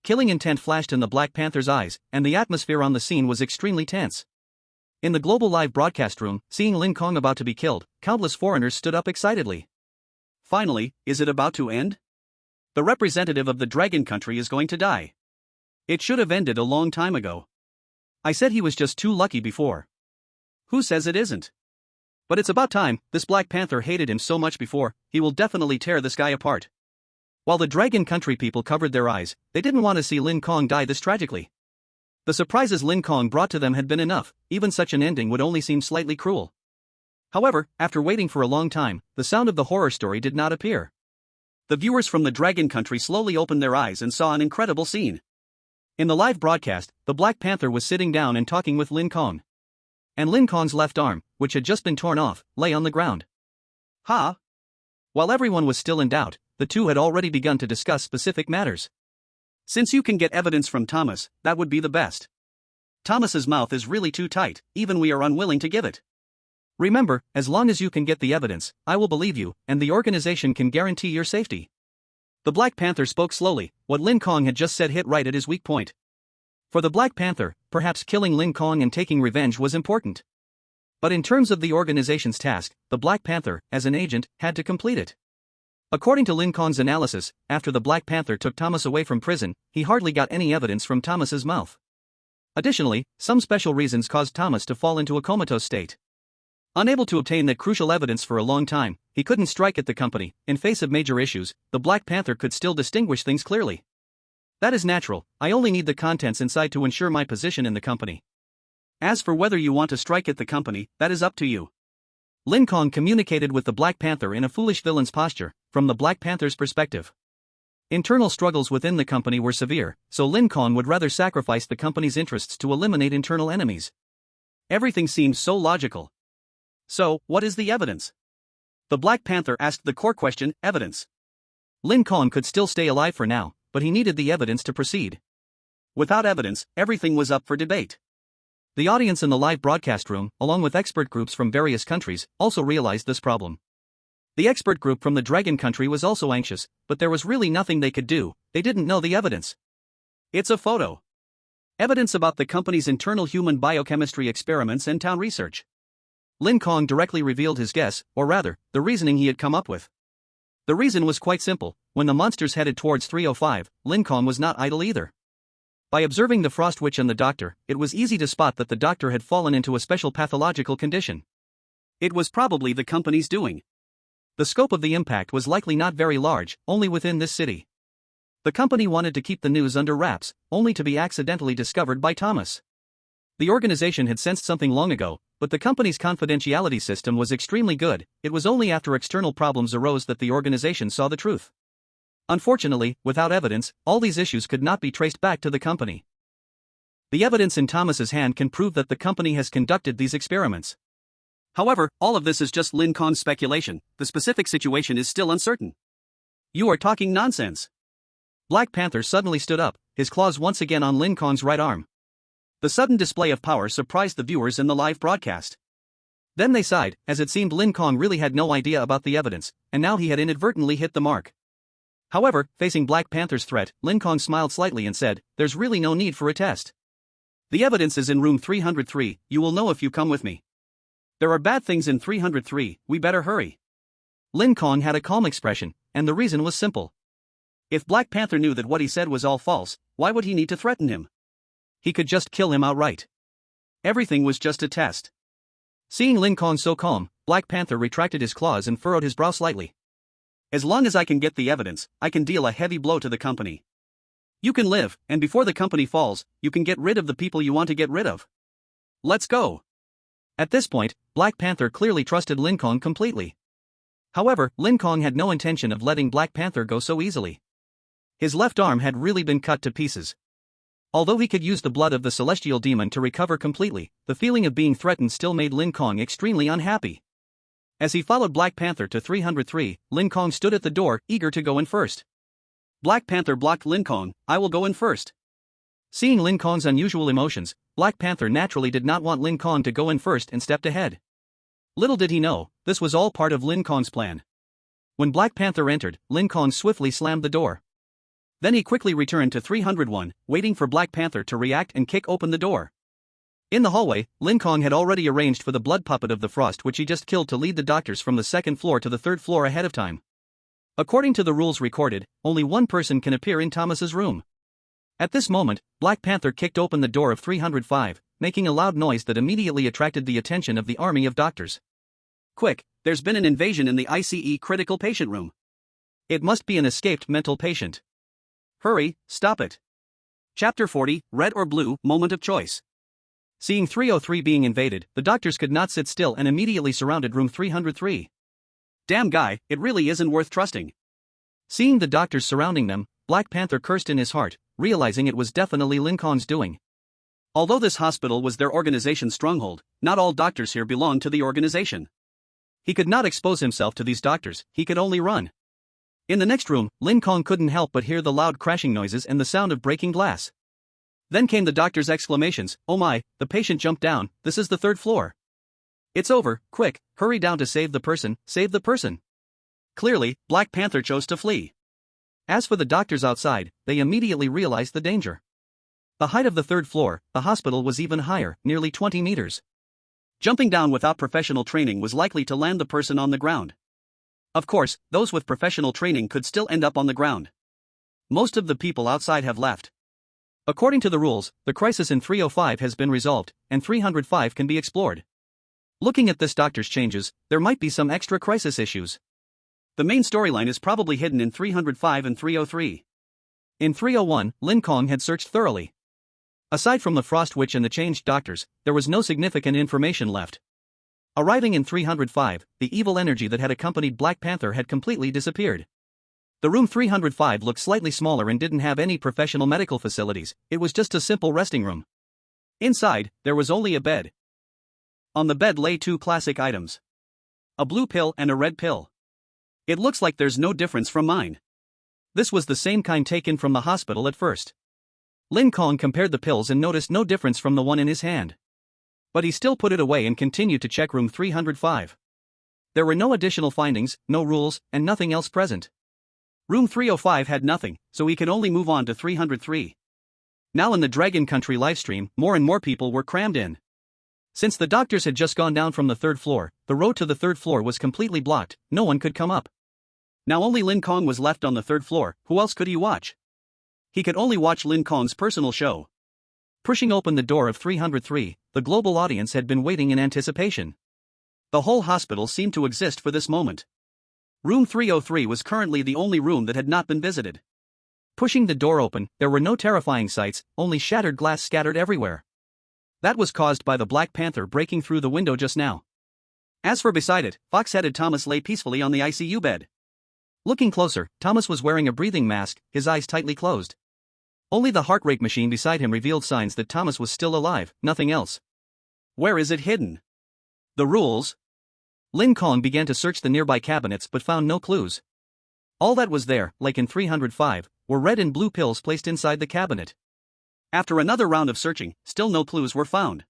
Killing intent flashed in the Black Panther's eyes, and the atmosphere on the scene was extremely tense. In the global live broadcast room, seeing Lin Kong about to be killed, countless foreigners stood up excitedly. Finally, is it about to end? The representative of the Dragon Country is going to die. It should have ended a long time ago. I said he was just too lucky before. Who says it isn't? But it's about time, this Black Panther hated him so much before, he will definitely tear this guy apart. While the Dragon Country people covered their eyes, they didn't want to see Lin Kong die this tragically. The surprises Lin Kong brought to them had been enough, even such an ending would only seem slightly cruel. However, after waiting for a long time, the sound of the horror story did not appear. The viewers from the Dragon Country slowly opened their eyes and saw an incredible scene. In the live broadcast, the Black Panther was sitting down and talking with Lin Kong. And Lin Kong's left arm, which had just been torn off, lay on the ground. Ha! While everyone was still in doubt, the two had already begun to discuss specific matters. Since you can get evidence from Thomas, that would be the best. Thomas's mouth is really too tight, even we are unwilling to give it. Remember, as long as you can get the evidence, I will believe you, and the organization can guarantee your safety. The Black Panther spoke slowly. What Lin Kong had just said hit right at his weak point. For the Black Panther, perhaps killing Lin Kong and taking revenge was important. But in terms of the organization's task, the Black Panther, as an agent, had to complete it. According to Lin Kong's analysis, after the Black Panther took Thomas away from prison, he hardly got any evidence from Thomas's mouth. Additionally, some special reasons caused Thomas to fall into a comatose state. Unable to obtain that crucial evidence for a long time, he couldn't strike at the company. In face of major issues, the Black Panther could still distinguish things clearly. That is natural. I only need the contents inside to ensure my position in the company. As for whether you want to strike at the company, that is up to you. Lin Kong communicated with the Black Panther in a foolish villain's posture, from the Black Panther's perspective. Internal struggles within the company were severe, so Lin Kong would rather sacrifice the company's interests to eliminate internal enemies. Everything seemed so logical. So, what is the evidence? The Black Panther asked the core question, evidence. Lin Kong could still stay alive for now, but he needed the evidence to proceed. Without evidence, everything was up for debate. The audience in the live broadcast room, along with expert groups from various countries, also realized this problem. The expert group from the Dragon Country was also anxious, but there was really nothing they could do. They didn't know the evidence. It's a photo. Evidence about the company's internal human biochemistry experiments and town research. Lin Kong directly revealed his guess, or rather, the reasoning he had come up with. The reason was quite simple. When the monsters headed towards 305, Lin Kong was not idle either. By observing the Frost Witch and the doctor, it was easy to spot that the doctor had fallen into a special pathological condition. It was probably the company's doing. The scope of the impact was likely not very large, only within this city. The company wanted to keep the news under wraps, only to be accidentally discovered by Thomas. The organization had sensed something long ago, but the company's confidentiality system was extremely good. It was only after external problems arose that the organization saw the truth. Unfortunately, without evidence, all these issues could not be traced back to the company. The evidence in Thomas's hand can prove that the company has conducted these experiments. However, all of this is just Lin Kong's speculation. The specific situation is still uncertain. You are talking nonsense. Black Panther suddenly stood up, his claws once again on Lin Kong's right arm. The sudden display of power surprised the viewers in the live broadcast. Then they sighed, as it seemed Lin Kong really had no idea about the evidence, and now he had inadvertently hit the mark. However, facing Black Panther's threat, Lin Kong smiled slightly and said, "There's really no need for a test. The evidence is in room 303, you will know if you come with me. There are bad things in 303, we better hurry." Lin Kong had a calm expression, and the reason was simple. If Black Panther knew that what he said was all false, why would he need to threaten him? He could just kill him outright. Everything was just a test. Seeing Lin Kong so calm, Black Panther retracted his claws and furrowed his brow slightly. As long as I can get the evidence, I can deal a heavy blow to the company. You can live, and before the company falls, you can get rid of the people you want to get rid of. Let's go. At this point, Black Panther clearly trusted Lin Kong completely. However, Lin Kong had no intention of letting Black Panther go so easily. His left arm had really been cut to pieces. Although he could use the blood of the celestial demon to recover completely, the feeling of being threatened still made Lin Kong extremely unhappy. As he followed Black Panther to 303, Lin Kong stood at the door, eager to go in first. Black Panther blocked Lin Kong, "I will go in first." Seeing Lin Kong's unusual emotions, Black Panther naturally did not want Lin Kong to go in first and stepped ahead. Little did he know, this was all part of Lin Kong's plan. When Black Panther entered, Lin Kong swiftly slammed the door. Then he quickly returned to 301, waiting for Black Panther to react and kick open the door. In the hallway, Lin Kong had already arranged for the blood puppet of the Frost which he just killed to lead the doctors from the second floor to the third floor ahead of time. According to the rules recorded, only one person can appear in Thomas's room. At this moment, Black Panther kicked open the door of 305, making a loud noise that immediately attracted the attention of the army of doctors. "Quick, there's been an invasion in the ICE critical patient room. It must be an escaped mental patient. Hurry, stop it." Chapter 40, Red or Blue, Moment of Choice. Seeing 303 being invaded, the doctors could not sit still and immediately surrounded room 303. "Damn guy, it really isn't worth trusting." Seeing the doctors surrounding them, Black Panther cursed in his heart, realizing it was definitely Lin Kong's doing. Although this hospital was their organization's stronghold, not all doctors here belonged to the organization. He could not expose himself to these doctors, he could only run. In the next room, Lin Kong couldn't help but hear the loud crashing noises and the sound of breaking glass. Then came the doctor's exclamations, "Oh my, the patient jumped down, this is the third floor. It's over, quick, hurry down to save the person, save the person." Clearly, Black Panther chose to flee. As for the doctors outside, they immediately realized the danger. The height of the third floor, the hospital, was even higher, nearly 20 meters. Jumping down without professional training was likely to land the person on the ground. Of course, those with professional training could still end up on the ground. Most of the people outside have left. According to the rules, the crisis in 305 has been resolved, and 305 can be explored. Looking at this doctor's changes, there might be some extra crisis issues. The main storyline is probably hidden in 305 and 303. In 301, Lin Kong had searched thoroughly. Aside from the Frost Witch and the changed doctors, there was no significant information left. Arriving in 305, the evil energy that had accompanied Black Panther had completely disappeared. The room 305 looked slightly smaller and didn't have any professional medical facilities, it was just a simple resting room. Inside, there was only a bed. On the bed lay two classic items: a blue pill and a red pill. It looks like there's no difference from mine. This was the same kind taken from the hospital at first. Lin Kong compared the pills and noticed no difference from the one in his hand. But he still put it away and continued to check room 305. There were no additional findings, no rules, and nothing else present. Room 305 had nothing, so he could only move on to 303. Now in the Dragon Country livestream, more and more people were crammed in. Since the doctors had just gone down from the third floor, the road to the third floor was completely blocked, no one could come up. Now only Lin Kong was left on the third floor, who else could he watch? He could only watch Lin Kong's personal show. Pushing open the door of 303, the global audience had been waiting in anticipation. The whole hospital seemed to exist for this moment. Room 303 was currently the only room that had not been visited. Pushing the door open, there were no terrifying sights, only shattered glass scattered everywhere. That was caused by the Black Panther breaking through the window just now. As for beside it, fox-headed Thomas lay peacefully on the ICU bed. Looking closer, Thomas was wearing a breathing mask, his eyes tightly closed. Only the heart rate machine beside him revealed signs that Thomas was still alive, nothing else. Where is it hidden? The rules? Lin Kong began to search the nearby cabinets but found no clues. All that was there, like in 305, were red and blue pills placed inside the cabinet. After another round of searching, still no clues were found.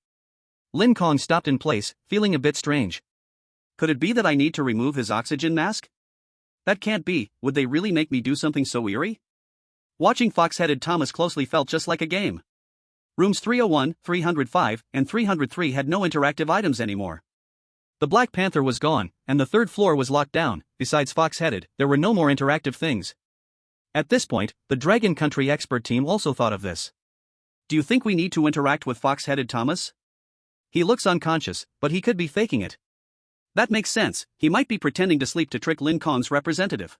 Lin Kong stopped in place, feeling a bit strange. Could it be that I need to remove his oxygen mask? That can't be, would they really make me do something so eerie? Watching fox-headed Thomas closely felt just like a game. Rooms 301, 305, and 303 had no interactive items anymore. The Black Panther was gone, and the third floor was locked down. Besides fox-headed, there were no more interactive things. At this point, the Dragon Country expert team also thought of this. Do you think we need to interact with fox-headed Thomas? He looks unconscious, but he could be faking it. That makes sense, he might be pretending to sleep to trick Lin Kong's representative.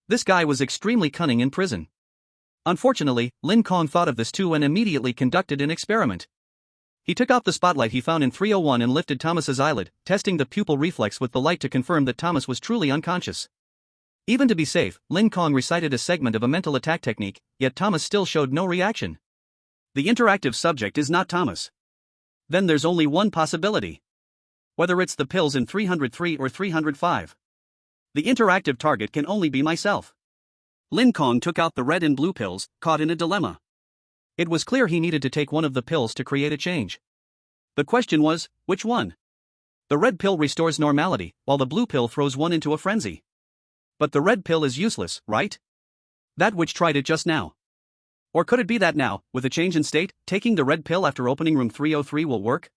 This guy was extremely cunning in prison. Unfortunately, Lin Kong thought of this too and immediately conducted an experiment. He took off the spotlight he found in 301 and lifted Thomas's eyelid, testing the pupil reflex with the light to confirm that Thomas was truly unconscious. Even to be safe, Lin Kong recited a segment of a mental attack technique, yet Thomas still showed no reaction. The interactive subject is not Thomas. Then there's only one possibility. Whether it's the pills in 303 or 305. The interactive target can only be myself. Lin Kong took out the red and blue pills, caught in a dilemma. It was clear he needed to take one of the pills to create a change. The question was, which one? The red pill restores normality, while the blue pill throws one into a frenzy. But the red pill is useless, right? That which tried it just now. Or could it be that now, with a change in state, taking the red pill after opening room 303 will work?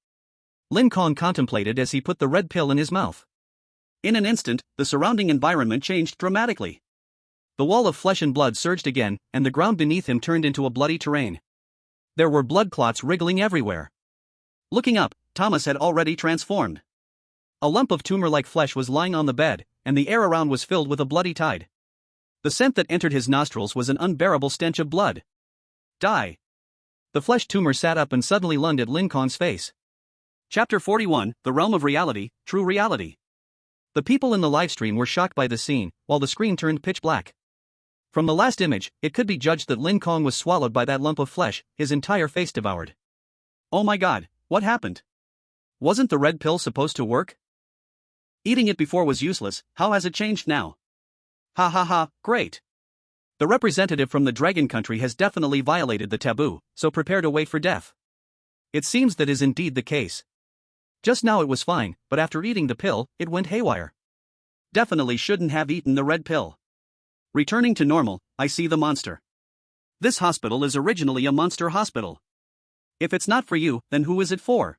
Lin Kong contemplated as he put the red pill in his mouth. In an instant, the surrounding environment changed dramatically. The wall of flesh and blood surged again, and the ground beneath him turned into a bloody terrain. There were blood clots wriggling everywhere. Looking up, Thomas had already transformed. A lump of tumor-like flesh was lying on the bed, and the air around was filled with a bloody tide. The scent that entered his nostrils was an unbearable stench of blood. Die! The flesh tumor sat up and suddenly lunged at Lin Kong's face. Chapter 41, The Realm of Reality, True Reality. The people in the livestream were shocked by the scene, while the screen turned pitch black. From the last image, it could be judged that Lin Kong was swallowed by that lump of flesh, his entire face devoured. Oh my god, what happened? Wasn't the red pill supposed to work? Eating it before was useless, how has it changed now? Ha ha ha, great. The representative from the dragon country has definitely violated the taboo, so prepare to wait for death. It seems that is indeed the case. Just now it was fine, but after eating the pill, it went haywire. Definitely shouldn't have eaten the red pill. Returning to normal, I see the monster. This hospital is originally a monster hospital. If it's not for you, then who is it for?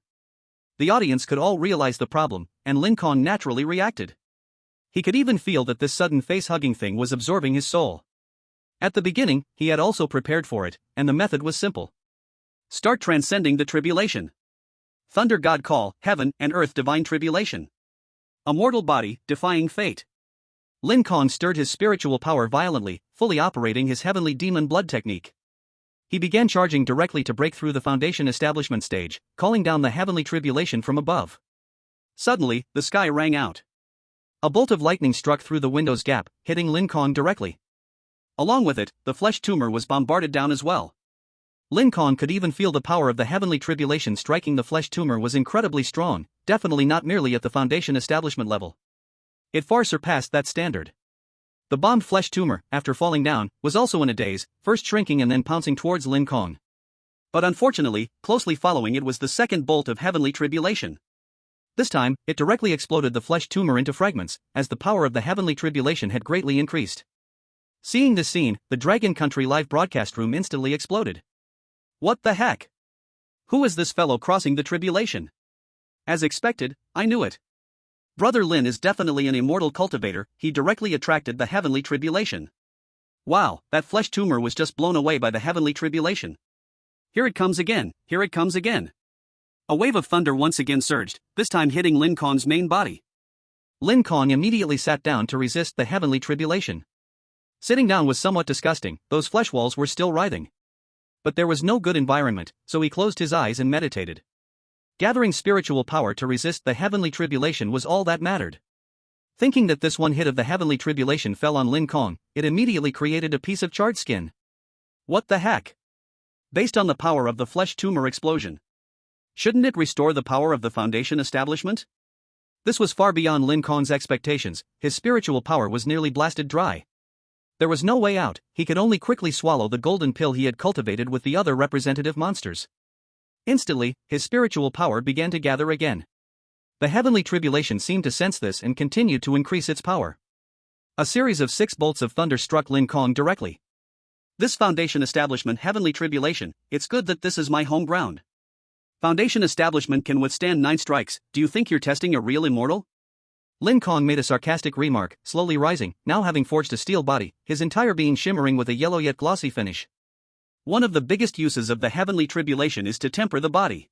The audience could all realize the problem, and Lin Kong naturally reacted. He could even feel that this sudden face-hugging thing was absorbing his soul. At the beginning, he had also prepared for it, and the method was simple. Start transcending the tribulation. Thunder God call, heaven and earth divine tribulation. A mortal body, defying fate. Lin Kong stirred his spiritual power violently, fully operating his heavenly demon blood technique. He began charging directly to break through the foundation establishment stage, calling down the heavenly tribulation from above. Suddenly, the sky rang out. A bolt of lightning struck through the window's gap, hitting Lin Kong directly. Along with it, the flesh tumor was bombarded down as well. Lin Kong could even feel the power of the heavenly tribulation striking the flesh tumor was incredibly strong, definitely not merely at the foundation establishment level. It far surpassed that standard. The bombed flesh tumor, after falling down, was also in a daze, first shrinking and then pouncing towards Lin Kong. But unfortunately, closely following it was the second bolt of heavenly tribulation. This time, it directly exploded the flesh tumor into fragments, as the power of the heavenly tribulation had greatly increased. Seeing this scene, the Dragon Country live broadcast room instantly exploded. What the heck? Who is this fellow crossing the tribulation? As expected, I knew it. Brother Lin is definitely an immortal cultivator, he directly attracted the heavenly tribulation. Wow, that flesh tumor was just blown away by the heavenly tribulation. Here it comes again, here it comes again. A wave of thunder once again surged, this time hitting Lin Kong's main body. Lin Kong immediately sat down to resist the heavenly tribulation. Sitting down was somewhat disgusting, those flesh walls were still writhing. But there was no good environment, so he closed his eyes and meditated. Gathering spiritual power to resist the heavenly tribulation was all that mattered. Thinking that this one hit of the heavenly tribulation fell on Lin Kong, it immediately created a piece of charred skin. What the heck? Based on the power of the flesh tumor explosion. Shouldn't it restore the power of the foundation establishment? This was far beyond Lin Kong's expectations, his spiritual power was nearly blasted dry. There was no way out, he could only quickly swallow the golden pill he had cultivated with the other representative monsters. Instantly, his spiritual power began to gather again. The heavenly tribulation seemed to sense this and continued to increase its power. A series of 6 bolts of thunder struck Lin Kong directly. This foundation establishment heavenly tribulation, it's good that this is my home ground. Foundation establishment can withstand 9 strikes, do you think you're testing a real immortal? Lin Kong made a sarcastic remark, slowly rising, now having forged a steel body, his entire being shimmering with a yellow yet glossy finish. One of the biggest uses of the heavenly tribulation is to temper the body.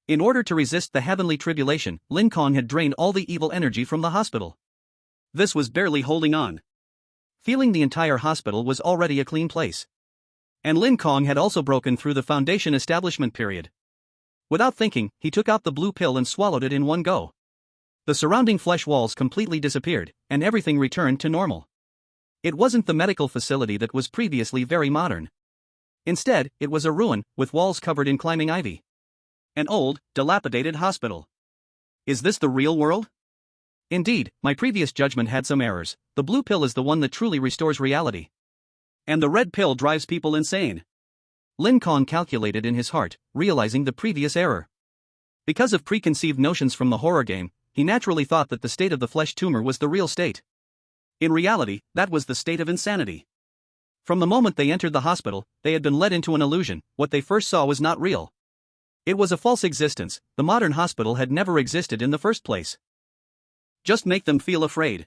In order to resist the heavenly tribulation, Lin Kong had drained all the evil energy from the hospital. This was barely holding on. Feeling the entire hospital was already a clean place. And Lin Kong had also broken through the foundation establishment period. Without thinking, he took out the blue pill and swallowed it in one go. The surrounding flesh walls completely disappeared, and everything returned to normal. It wasn't the medical facility that was previously very modern. Instead, it was a ruin, with walls covered in climbing ivy. An old, dilapidated hospital. Is this the real world? Indeed, my previous judgment had some errors. The blue pill is the one that truly restores reality. And the red pill drives people insane. Lin Kong calculated in his heart, realizing the previous error. Because of preconceived notions from the horror game, he naturally thought that the state of the flesh tumor was the real state. In reality, that was the state of insanity. From the moment they entered the hospital, they had been led into an illusion. What they first saw was not real. It was a false existence, the modern hospital had never existed in the first place. Just make them feel afraid.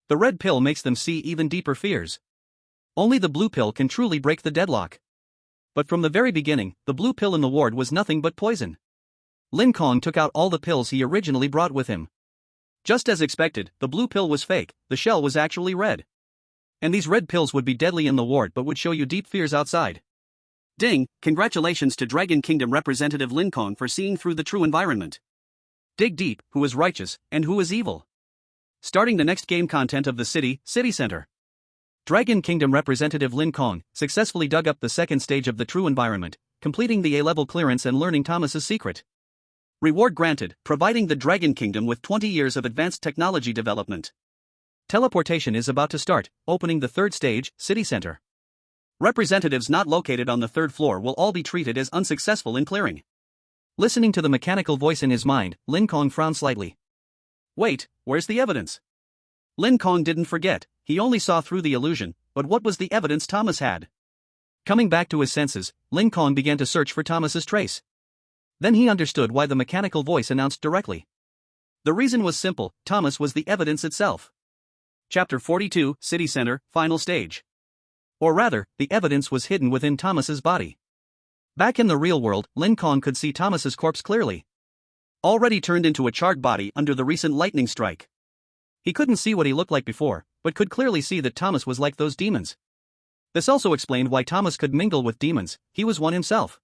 The red pill makes them see even deeper fears. Only the blue pill can truly break the deadlock. But from the very beginning, the blue pill in the ward was nothing but poison. Lin Kong took out all the pills he originally brought with him. Just as expected, the blue pill was fake, the shell was actually red. And these red pills would be deadly in the ward but would show you deep fears outside. Ding, congratulations to Dragon Kingdom representative Lin Kong for seeing through the true environment. Dig deep, who is righteous, and who is evil. Starting the next game content of the city center. Dragon Kingdom representative Lin Kong successfully dug up the second stage of the true environment, completing the A-level clearance and learning Thomas's secret. Reward granted, providing the Dragon Kingdom with 20 years of advanced technology development. Teleportation is about to start, opening the third stage, City Center. Representatives not located on the third floor will all be treated as unsuccessful in clearing. Listening to the mechanical voice in his mind, Lin Kong frowned slightly. Wait, where's the evidence? Lin Kong didn't forget, he only saw through the illusion, but what was the evidence Thomas had? Coming back to his senses, Lin Kong began to search for Thomas's trace. Then he understood why the mechanical voice announced directly. The reason was simple, Thomas was the evidence itself. Chapter 42, City Center, Final Stage. Or rather, the evidence was hidden within Thomas's body. Back in the real world, Lin Kong could see Thomas's corpse clearly. Already turned into a charred body under the recent lightning strike. He couldn't see what he looked like before, but could clearly see that Thomas was like those demons. This also explained why Thomas could mingle with demons, he was one himself.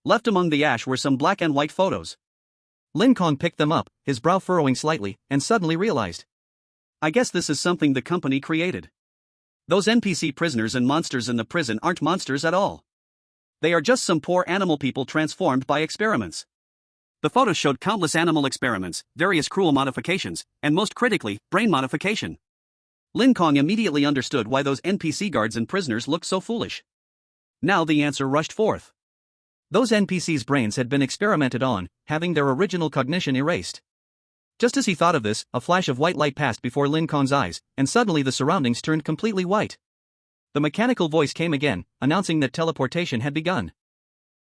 Left among the ash were some black and white photos. Lin Kong picked them up, his brow furrowing slightly, and suddenly realized. I guess this is something the company created. Those NPC prisoners and monsters in the prison aren't monsters at all. They are just some poor animal people transformed by experiments. The photos showed countless animal experiments, various cruel modifications, and most critically, brain modification. Lin Kong immediately understood why those NPC guards and prisoners looked so foolish. Now the answer rushed forth. Those NPCs' brains had been experimented on, having their original cognition erased. Just as he thought of this, a flash of white light passed before Lin Kong's eyes, and suddenly the surroundings turned completely white. The mechanical voice came again, announcing that teleportation had begun.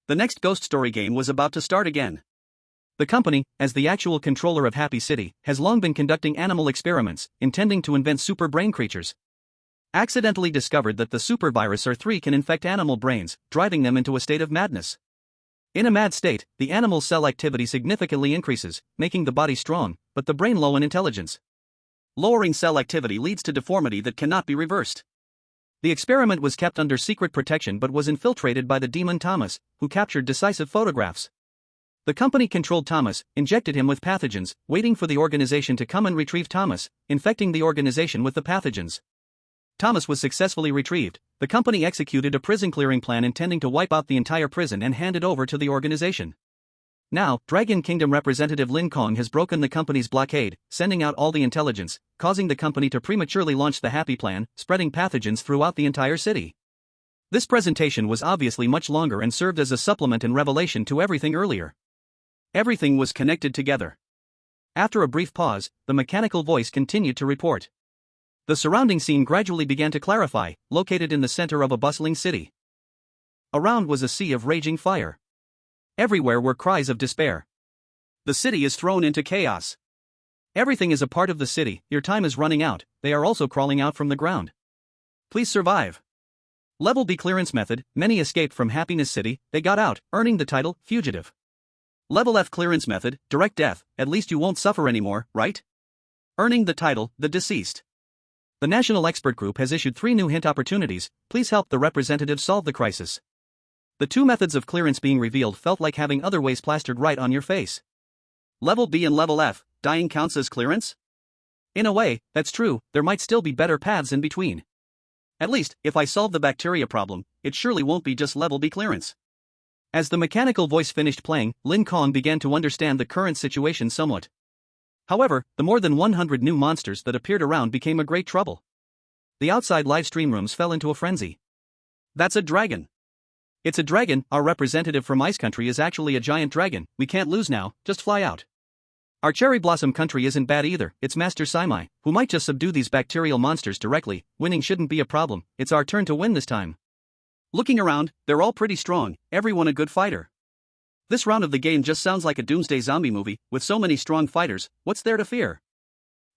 The next ghost story game was about to start again. The company, as the actual controller of Happy City, has long been conducting animal experiments, intending to invent super brain creatures. Accidentally discovered that the super virus R3 can infect animal brains, driving them into a state of madness. In a mad state, the animal cell activity significantly increases, making the body strong, but the brain low in intelligence. Lowering cell activity leads to deformity that cannot be reversed. The experiment was kept under secret protection but was infiltrated by the demon Thomas, who captured decisive photographs. The company controlled Thomas, injected him with pathogens, waiting for the organization to come and retrieve Thomas, infecting the organization with the pathogens. Thomas was successfully retrieved. The company executed a prison clearing plan intending to wipe out the entire prison and hand it over to the organization. Now, Dragon Kingdom representative Lin Kong has broken the company's blockade, sending out all the intelligence, causing the company to prematurely launch the Happy Plan, spreading pathogens throughout the entire city. This presentation was obviously much longer and served as a supplement and revelation to everything earlier. Everything was connected together. After a brief pause, the mechanical voice continued to report. The surrounding scene gradually began to clarify, located in the center of a bustling city. Around was a sea of raging fire. Everywhere were cries of despair. The city is thrown into chaos. Everything is a part of the city, your time is running out, they are also crawling out from the ground. Please survive. Level B clearance method, many escaped from Happiness City, they got out, earning the title, Fugitive. Level F clearance method, direct death, at least you won't suffer anymore, right? Earning the title, the Deceased. The National Expert Group has issued 3 new hint opportunities, please help the representatives solve the crisis. The 2 methods of clearance being revealed felt like having other ways plastered right on your face. Level B and Level F, dying counts as clearance? In a way, that's true, there might still be better paths in between. At least, if I solve the bacteria problem, it surely won't be just Level B clearance. As the mechanical voice finished playing, Lin Kong began to understand the current situation somewhat. However, the more than 100 new monsters that appeared around became a great trouble. The outside live stream rooms fell into a frenzy. That's a dragon. It's a dragon, our representative from Ice Country is actually a giant dragon, we can't lose now, just fly out. Our Cherry Blossom Country isn't bad either, it's Master Saimai, who might just subdue these bacterial monsters directly, winning shouldn't be a problem, it's our turn to win this time. Looking around, they're all pretty strong, everyone a good fighter. This round of the game just sounds like a doomsday zombie movie, with so many strong fighters, what's there to fear?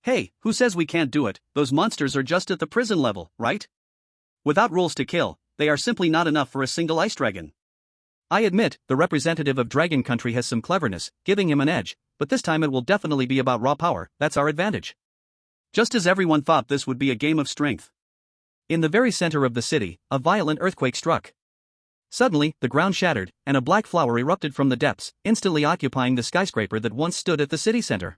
Hey, who says we can't do it, those monsters are just at the prison level, right? Without rules to kill, they are simply not enough for a single ice dragon. I admit, the representative of Dragon Country has some cleverness, giving him an edge, but this time it will definitely be about raw power, that's our advantage. Just as everyone thought this would be a game of strength. In the very center of the city, a violent earthquake struck. Suddenly, the ground shattered, and a black flower erupted from the depths, instantly occupying the skyscraper that once stood at the city center.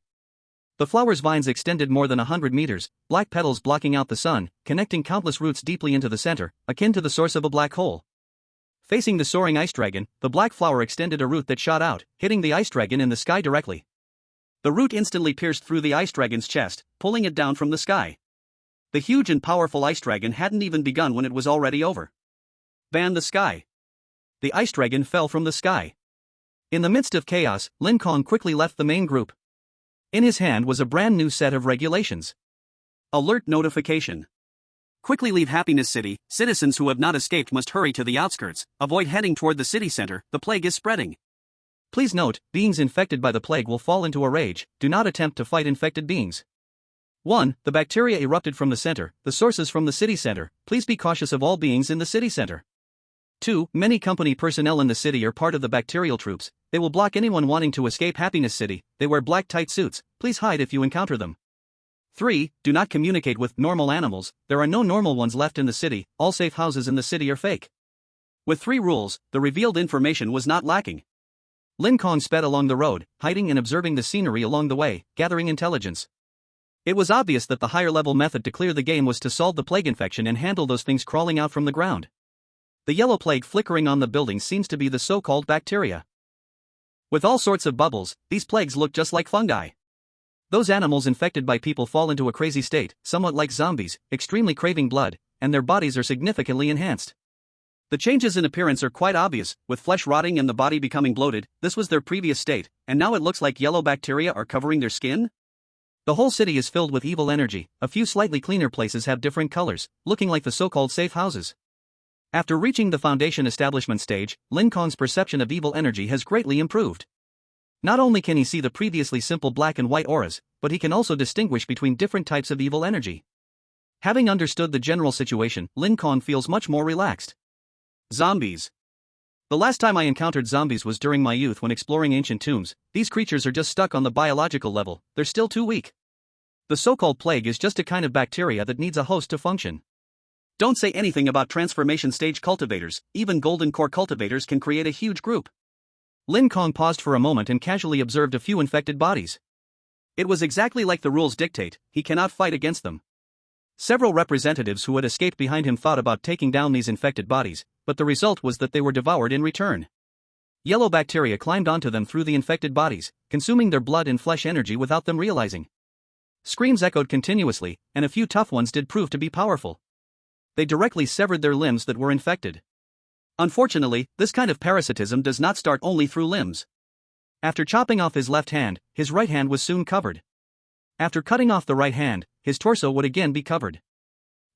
The flower's vines extended more than 100 meters, black petals blocking out the sun, connecting countless roots deeply into the center, akin to the source of a black hole. Facing the soaring ice dragon, the black flower extended a root that shot out, hitting the ice dragon in the sky directly. The root instantly pierced through the ice dragon's chest, pulling it down from the sky. The huge and powerful ice dragon hadn't even begun when it was already over. Ban the sky. The ice dragon fell from the sky. In the midst of chaos, Lin Kong quickly left the main group. In his hand was a brand new set of regulations. Alert notification. Quickly leave Happiness City. Citizens who have not escaped must hurry to the outskirts. Avoid heading toward the city center. The plague is spreading. Please note, beings infected by the plague will fall into a rage. Do not attempt to fight infected beings. 1. The bacteria erupted from the center, the sources from the city center. Please be cautious of all beings in the city center. 2. Many company personnel in the city are part of the bacterial troops. They will block anyone wanting to escape Happiness City. They wear black tight suits. Please hide if you encounter them. 3. Do not communicate with normal animals. There are no normal ones left in the city. All safe houses in the city are fake. With 3 rules, the revealed information was not lacking. Lin Kong sped along the road, hiding and observing the scenery along the way, gathering intelligence. It was obvious that the higher-level method to clear the game was to solve the plague infection and handle those things crawling out from the ground. The yellow plague flickering on the building seems to be the so-called bacteria. With all sorts of bubbles, these plagues look just like fungi. Those animals infected by people fall into a crazy state, somewhat like zombies, extremely craving blood, and their bodies are significantly enhanced. The changes in appearance are quite obvious, with flesh rotting and the body becoming bloated. This was their previous state, and now it looks like yellow bacteria are covering their skin? The whole city is filled with evil energy. A few slightly cleaner places have different colors, looking like the so-called safe houses. After reaching the foundation establishment stage, Lin Kong's perception of evil energy has greatly improved. Not only can he see the previously simple black and white auras, but he can also distinguish between different types of evil energy. Having understood the general situation, Lin Kong feels much more relaxed. Zombies. The last time I encountered zombies was during my youth when exploring ancient tombs. These creatures are just stuck on the biological level, they're still too weak. The so-called plague is just a kind of bacteria that needs a host to function. Don't say anything about transformation stage cultivators. Even golden core cultivators can create a huge group. Lin Kong paused for a moment and casually observed a few infected bodies. It was exactly like the rules dictate, he cannot fight against them. Several representatives who had escaped behind him thought about taking down these infected bodies, but the result was that they were devoured in return. Yellow bacteria climbed onto them through the infected bodies, consuming their blood and flesh energy without them realizing. Screams echoed continuously, and a few tough ones did prove to be powerful. They directly severed their limbs that were infected. Unfortunately, this kind of parasitism does not start only through limbs. After chopping off his left hand, his right hand was soon covered. After cutting off the right hand, his torso would again be covered.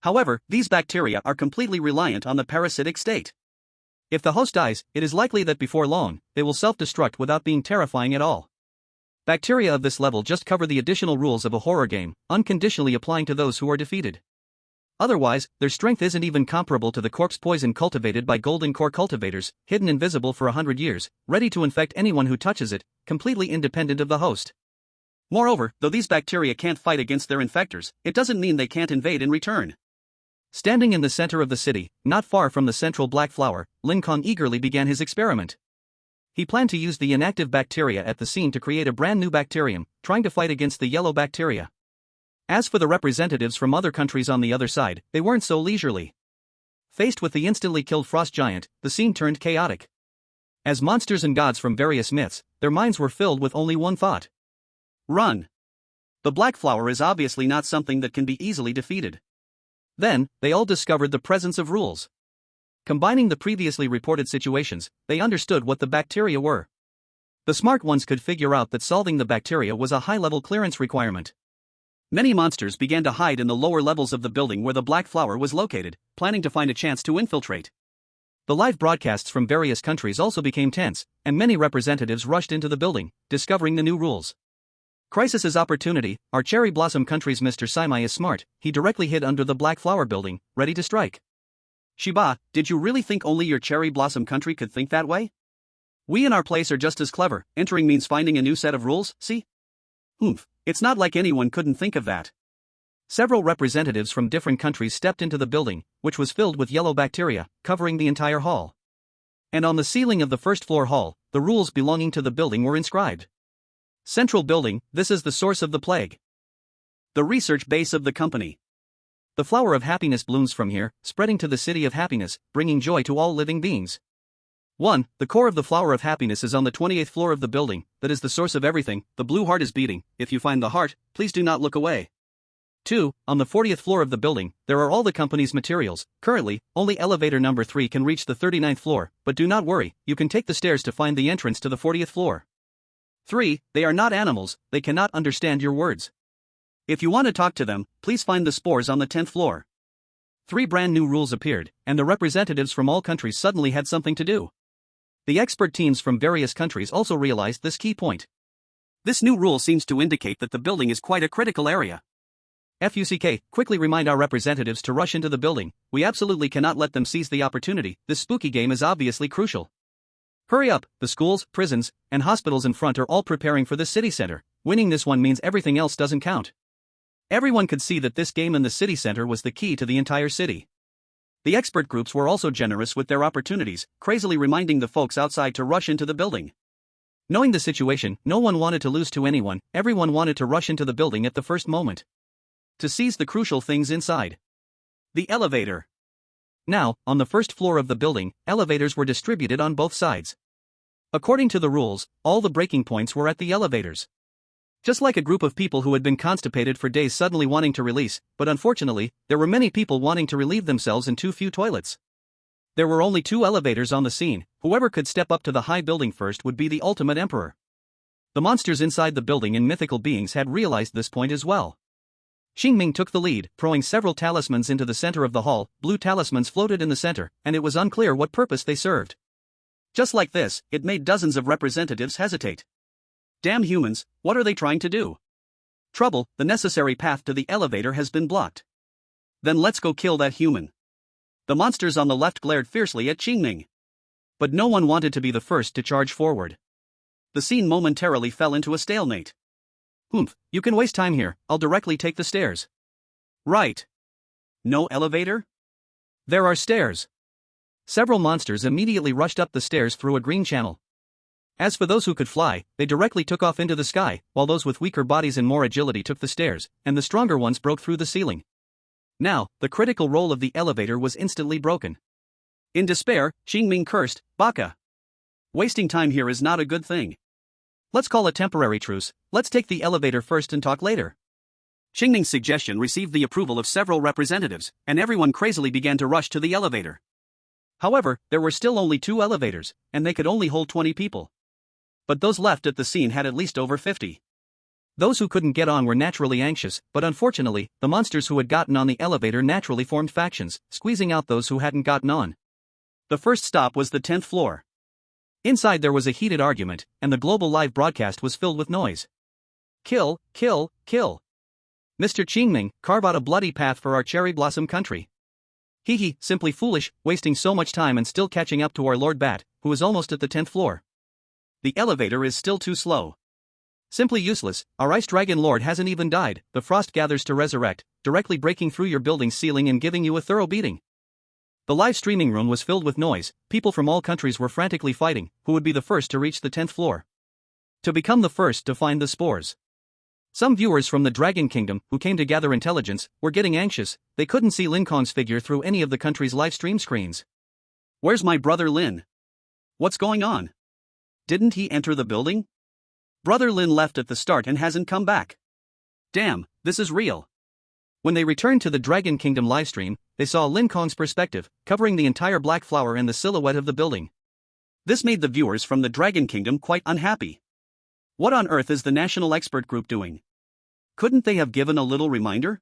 However, these bacteria are completely reliant on the parasitic state. If the host dies, it is likely that before long, they will self-destruct without being terrifying at all. Bacteria of this level just cover the additional rules of a horror game, unconditionally applying to those who are defeated. Otherwise, their strength isn't even comparable to the corpse poison cultivated by golden core cultivators, hidden invisible for 100 years, ready to infect anyone who touches it, completely independent of the host. Moreover, though these bacteria can't fight against their infectors, it doesn't mean they can't invade in return. Standing in the center of the city, not far from the central black flower, Lin Kong eagerly began his experiment. He planned to use the inactive bacteria at the scene to create a brand new bacterium, trying to fight against the yellow bacteria. As for the representatives from other countries on the other side, they weren't so leisurely. Faced with the instantly killed frost giant, the scene turned chaotic. As monsters and gods from various myths, their minds were filled with only one thought. Run! The black flower is obviously not something that can be easily defeated. Then, they all discovered the presence of rules. Combining the previously reported situations, they understood what the bacteria were. The smart ones could figure out that solving the bacteria was a high-level clearance requirement. Many monsters began to hide in the lower levels of the building where the black flower was located, planning to find a chance to infiltrate. The live broadcasts from various countries also became tense, and many representatives rushed into the building, discovering the new rules. Crisis's opportunity. Our cherry blossom country's Mr. Simai is smart. He directly hid under the black flower building, ready to strike. Shiba, did you really think only your cherry blossom country could think that way? We in our place are just as clever. Entering means finding a new set of rules, see? It's not like anyone couldn't think of that. Several representatives from different countries stepped into the building, which was filled with yellow bacteria, covering the entire hall. And on the ceiling of the first floor hall, the rules belonging to the building were inscribed. Central building, this is the source of the plague. The research base of the company. The flower of happiness blooms from here, spreading to the city of happiness, bringing joy to all living beings. 1. The core of the flower of happiness is on the 28th floor of the building, that is the source of everything, the blue heart is beating, if you find the heart, please do not look away. 2. On the 40th floor of the building, there are all the company's materials. Currently, only elevator number 3 can reach the 39th floor, but do not worry, you can take the stairs to find the entrance to the 40th floor. 3. They are not animals, they cannot understand your words. If you want to talk to them, please find the spores on the 10th floor. 3 brand new rules appeared, and the representatives from all countries suddenly had something to do. The expert teams from various countries also realized this key point. This new rule seems to indicate that the building is quite a critical area. FUCK, quickly remind our representatives to rush into the building, we absolutely cannot let them seize the opportunity, this spooky game is obviously crucial. Hurry up, the schools, prisons, and hospitals in front are all preparing for this city center, winning this one means everything else doesn't count. Everyone could see that this game in the city center was the key to the entire city. The expert groups were also generous with their opportunities, crazily reminding the folks outside to rush into the building. Knowing the situation, no one wanted to lose to anyone, everyone wanted to rush into the building at the first moment. To seize the crucial things inside. The elevator. Now, on the first floor of the building, elevators were distributed on both sides. According to the rules, all the breaking points were at the elevators. Just like a group of people who had been constipated for days suddenly wanting to release, but unfortunately, there were many people wanting to relieve themselves in too few toilets. There were only 2 elevators on the scene, whoever could step up to the high building first would be the ultimate emperor. The monsters inside the building and mythical beings had realized this point as well. Xingming took the lead, throwing several talismans into the center of the hall, blue talismans floated in the center, and it was unclear what purpose they served. Just like this, it made dozens of representatives hesitate. Damn humans, what are they trying to do? Trouble, the necessary path to the elevator has been blocked. Then let's go kill that human. The monsters on the left glared fiercely at Xingming. But no one wanted to be the first to charge forward. The scene momentarily fell into a stalemate. Humph, you can waste time here, I'll directly take the stairs. Right. No elevator? There are stairs. Several monsters immediately rushed up the stairs through a green channel. As for those who could fly, they directly took off into the sky, while those with weaker bodies and more agility took the stairs, and the stronger ones broke through the ceiling. Now, the critical role of the elevator was instantly broken. In despair, Xingming cursed, Baka. Wasting time here is not a good thing. Let's call a temporary truce, let's take the elevator first and talk later. Xingming's suggestion received the approval of several representatives, and everyone crazily began to rush to the elevator. However, there were still only 2 elevators, and they could only hold 20 people. But those left at the scene had at least over 50. Those who couldn't get on were naturally anxious, but unfortunately, the monsters who had gotten on the elevator naturally formed factions, squeezing out those who hadn't gotten on. The first stop was the 10th floor. Inside there was a heated argument, and the global live broadcast was filled with noise. Kill, kill, kill. Mr. Xingming, carve out a bloody path for our cherry blossom country. Hee, simply foolish, wasting so much time and still catching up to our Lord Bat, who is almost at the 10th floor. The elevator is still too slow. Simply useless, our Ice Dragon Lord hasn't even died, the frost gathers to resurrect, directly breaking through your building's ceiling and giving you a thorough beating. The live streaming room was filled with noise, people from all countries were frantically fighting, who would be the first to reach the 10th floor. To become the first to find the spores. Some viewers from the Dragon Kingdom, who came to gather intelligence, were getting anxious, they couldn't see Lin Kong's figure through any of the country's live stream screens. Where's my brother Lin? What's going on? Didn't he enter the building? Brother Lin left at the start and hasn't come back. Damn, this is real. When they returned to the Dragon Kingdom livestream, they saw Lin Kong's perspective, covering the entire black flower and the silhouette of the building. This made the viewers from the Dragon Kingdom quite unhappy. What on earth is the National Expert Group doing? Couldn't they have given a little reminder?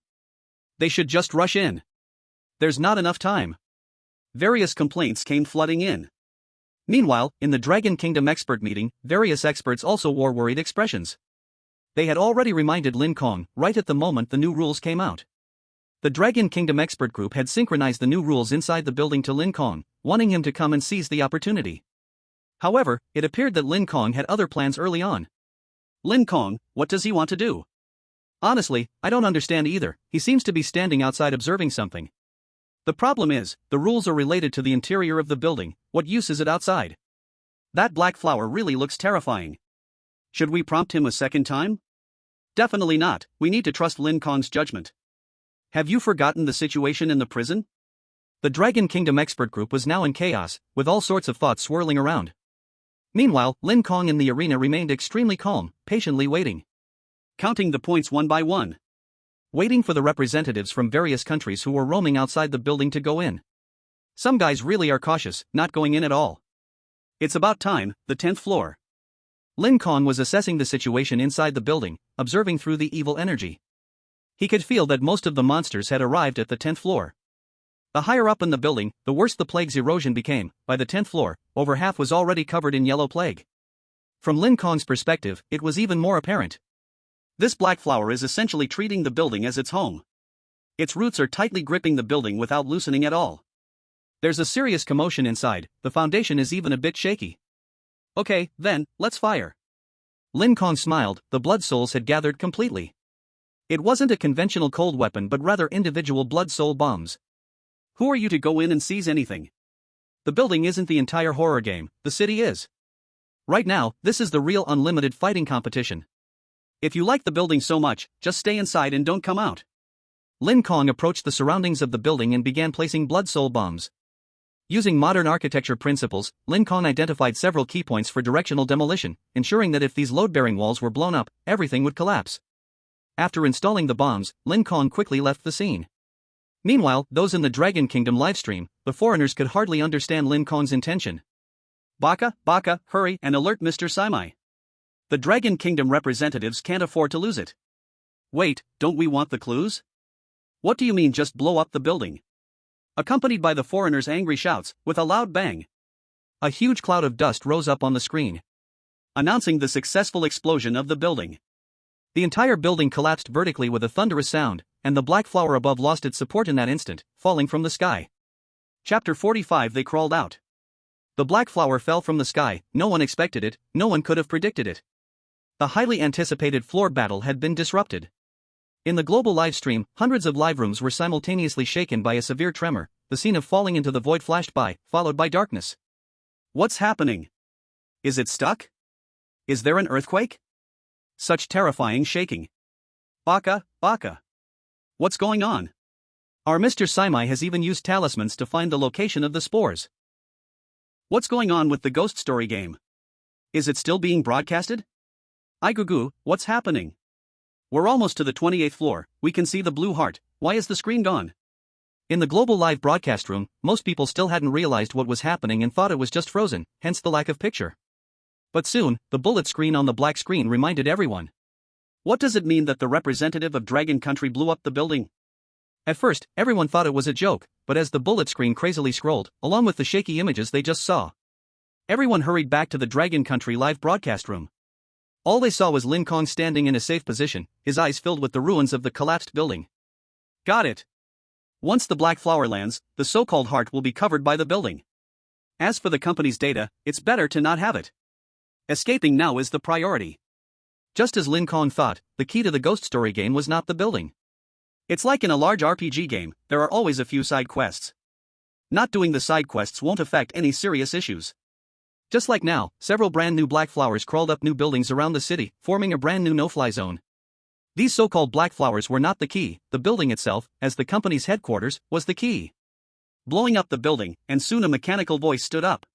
They should just rush in. There's not enough time. Various complaints came flooding in. Meanwhile, in the Dragon Kingdom expert meeting, various experts also wore worried expressions. They had already reminded Lin Kong, right at the moment the new rules came out. The Dragon Kingdom expert group had synchronized the new rules inside the building to Lin Kong, wanting him to come and seize the opportunity. However, it appeared that Lin Kong had other plans early on. Lin Kong, what does he want to do? Honestly, I don't understand either, he seems to be standing outside observing something. The problem is, the rules are related to the interior of the building, what use is it outside? That black flower really looks terrifying. Should we prompt him a second time? Definitely not, we need to trust Lin Kong's judgment. Have you forgotten the situation in the prison? The Dragon Kingdom expert group was now in chaos, with all sorts of thoughts swirling around. Meanwhile, Lin Kong in the arena remained extremely calm, patiently waiting. Counting the points one by one. Waiting for the representatives from various countries who were roaming outside the building to go in. Some guys really are cautious, not going in at all. It's about time, the 10th floor. Lin Kong was assessing the situation inside the building, observing through the evil energy. He could feel that most of the monsters had arrived at the 10th floor. The higher up in the building, the worse the plague's erosion became. By the 10th floor, over half was already covered in yellow plague. From Lin Kong's perspective, it was even more apparent. This black flower is essentially treating the building as its home. Its roots are tightly gripping the building without loosening at all. There's a serious commotion inside, the foundation is even a bit shaky. Okay, then, let's fire. Lin Kong smiled, the blood souls had gathered completely. It wasn't a conventional cold weapon but rather individual blood soul bombs. Who are you to go in and seize anything? The building isn't the entire horror game, the city is. Right now, this is the real unlimited fighting competition. If you like the building so much, just stay inside and don't come out. Lin Kong approached the surroundings of the building and began placing blood soul bombs. Using modern architecture principles, Lin Kong identified several key points for directional demolition, ensuring that if these load-bearing walls were blown up, everything would collapse. After installing the bombs, Lin Kong quickly left the scene. Meanwhile, those in the Dragon Kingdom livestream, the foreigners could hardly understand Lin Kong's intention. Baka, hurry and alert Mr. Saimai. The Dragon Kingdom representatives can't afford to lose it. Wait, don't we want the clues? What do you mean just blow up the building? Accompanied by the foreigners' angry shouts, with a loud bang. A huge cloud of dust rose up on the screen, announcing the successful explosion of the building. The entire building collapsed vertically with a thunderous sound, and the black flower above lost its support in that instant, falling from the sky. Chapter 45. They crawled out. The black flower fell from the sky, no one expected it, no one could have predicted it. The highly anticipated floor battle had been disrupted. In the global livestream, hundreds of live rooms were simultaneously shaken by a severe tremor. The scene of falling into the void flashed by, followed by darkness. What's happening? Is it stuck? Is there an earthquake? Such terrifying shaking. Baka. What's going on? Our Mr. Saimai has even used talismans to find the location of the spores. What's going on with the ghost story game? Is it still being broadcasted? Igugu, what's happening? We're almost to the 28th floor, we can see the blue heart, why is the screen gone? In the global live broadcast room, most people still hadn't realized what was happening and thought it was just frozen, hence the lack of picture. But soon, the bullet screen on the black screen reminded everyone. What does it mean that the representative of Dragon Country blew up the building? At first, everyone thought it was a joke, but as the bullet screen crazily scrolled, along with the shaky images they just saw, everyone hurried back to the Dragon Country live broadcast room. All they saw was Lin Kong standing in a safe position, his eyes filled with the ruins of the collapsed building. Got it. Once the black flower lands, the so-called heart will be covered by the building. As for the company's data, it's better to not have it. Escaping now is the priority. Just as Lin Kong thought, the key to the ghost story game was not the building. It's like in a large RPG game, there are always a few side quests. Not doing the side quests won't affect any serious issues. Just like now, several brand new black flowers crawled up new buildings around the city, forming a brand new no-fly zone. These so-called black flowers were not the key, the building itself, as the company's headquarters, was the key. Blowing up the building, and soon a mechanical voice stood up.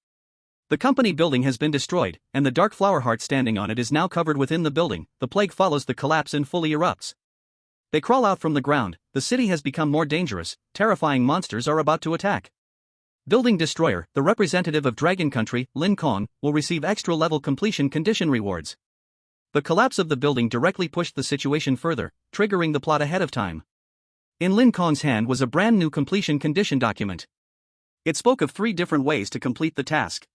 The company building has been destroyed, and the dark flower heart standing on it is now covered within the building. The plague follows the collapse and fully erupts. They crawl out from the ground, the city has become more dangerous, terrifying monsters are about to attack. Building Destroyer, the representative of Dragon Country, Lin Kong, will receive extra-level completion condition rewards. The collapse of the building directly pushed the situation further, triggering the plot ahead of time. In Lin Kong's hand was a brand new completion condition document. It spoke of 3 different ways to complete the task.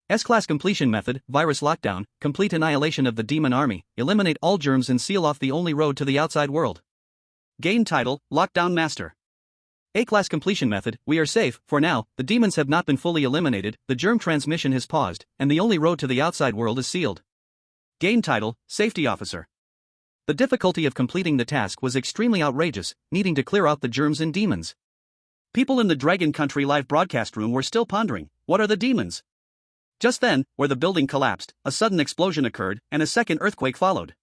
S-Class completion method, virus lockdown, complete annihilation of the demon army, eliminate all germs and seal off the only road to the outside world. Game title, Lockdown Master. A-Class completion method, we are safe, for now, the demons have not been fully eliminated, the germ transmission has paused, and the only road to the outside world is sealed. Game title, Safety Officer. The difficulty of completing the task was extremely outrageous, needing to clear out the germs and demons. People in the Dragon Country live broadcast room were still pondering, what are the demons? Just then, where the building collapsed, a sudden explosion occurred, and a second earthquake followed.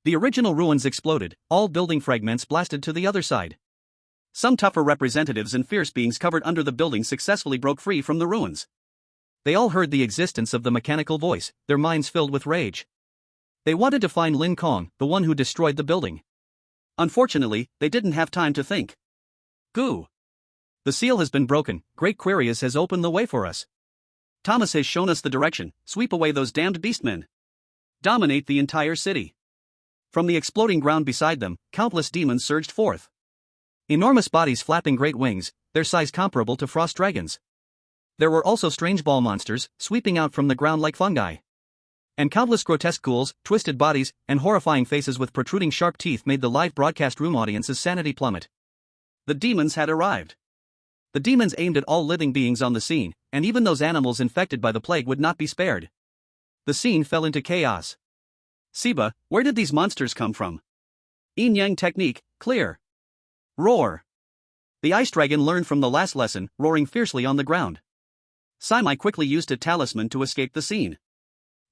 The original ruins exploded, all building fragments blasted to the other side. Some tougher representatives and fierce beings covered under the building successfully broke free from the ruins. They all heard the existence of the mechanical voice, their minds filled with rage. They wanted to find Lin Kong, the one who destroyed the building. Unfortunately, they didn't have time to think. Goo! The seal has been broken, Great Quirius has opened the way for us. Thomas has shown us the direction, sweep away those damned beastmen. Dominate the entire city. From the exploding ground beside them, countless demons surged forth. Enormous bodies flapping great wings, their size comparable to frost dragons. There were also strange ball monsters, sweeping out from the ground like fungi. And countless grotesque ghouls, twisted bodies, and horrifying faces with protruding sharp teeth made the live broadcast room audience's sanity plummet. The demons had arrived. The demons aimed at all living beings on the scene, and even those animals infected by the plague would not be spared. The scene fell into chaos. Siba, where did these monsters come from? Yin Yang technique, clear. Roar. The ice dragon learned from the last lesson, roaring fiercely on the ground. Simai quickly used a talisman to escape the scene.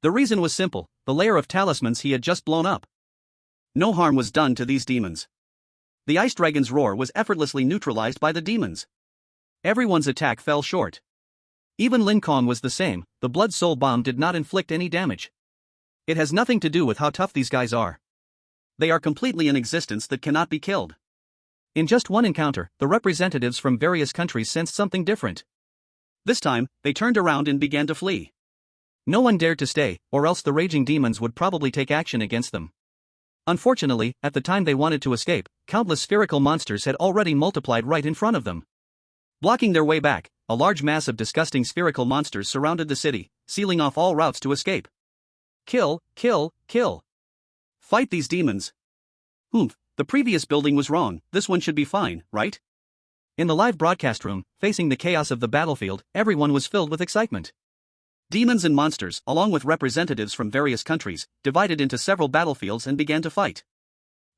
The reason was simple, the layer of talismans he had just blown up. No harm was done to these demons. The ice dragon's roar was effortlessly neutralized by the demons. Everyone's attack fell short. Even Lin Kong was the same, the blood soul bomb did not inflict any damage. It has nothing to do with how tough these guys are. They are completely in existence that cannot be killed. In just one encounter, the representatives from various countries sensed something different. This time, they turned around and began to flee. No one dared to stay, or else the raging demons would probably take action against them. Unfortunately, at the time they wanted to escape, countless spherical monsters had already multiplied right in front of them. Blocking their way back, a large mass of disgusting spherical monsters surrounded the city, sealing off all routes to escape. Kill, kill, kill. Fight these demons. The previous building was wrong, this one should be fine, right? In the live broadcast room, facing the chaos of the battlefield, everyone was filled with excitement. Demons and monsters, along with representatives from various countries, divided into several battlefields and began to fight.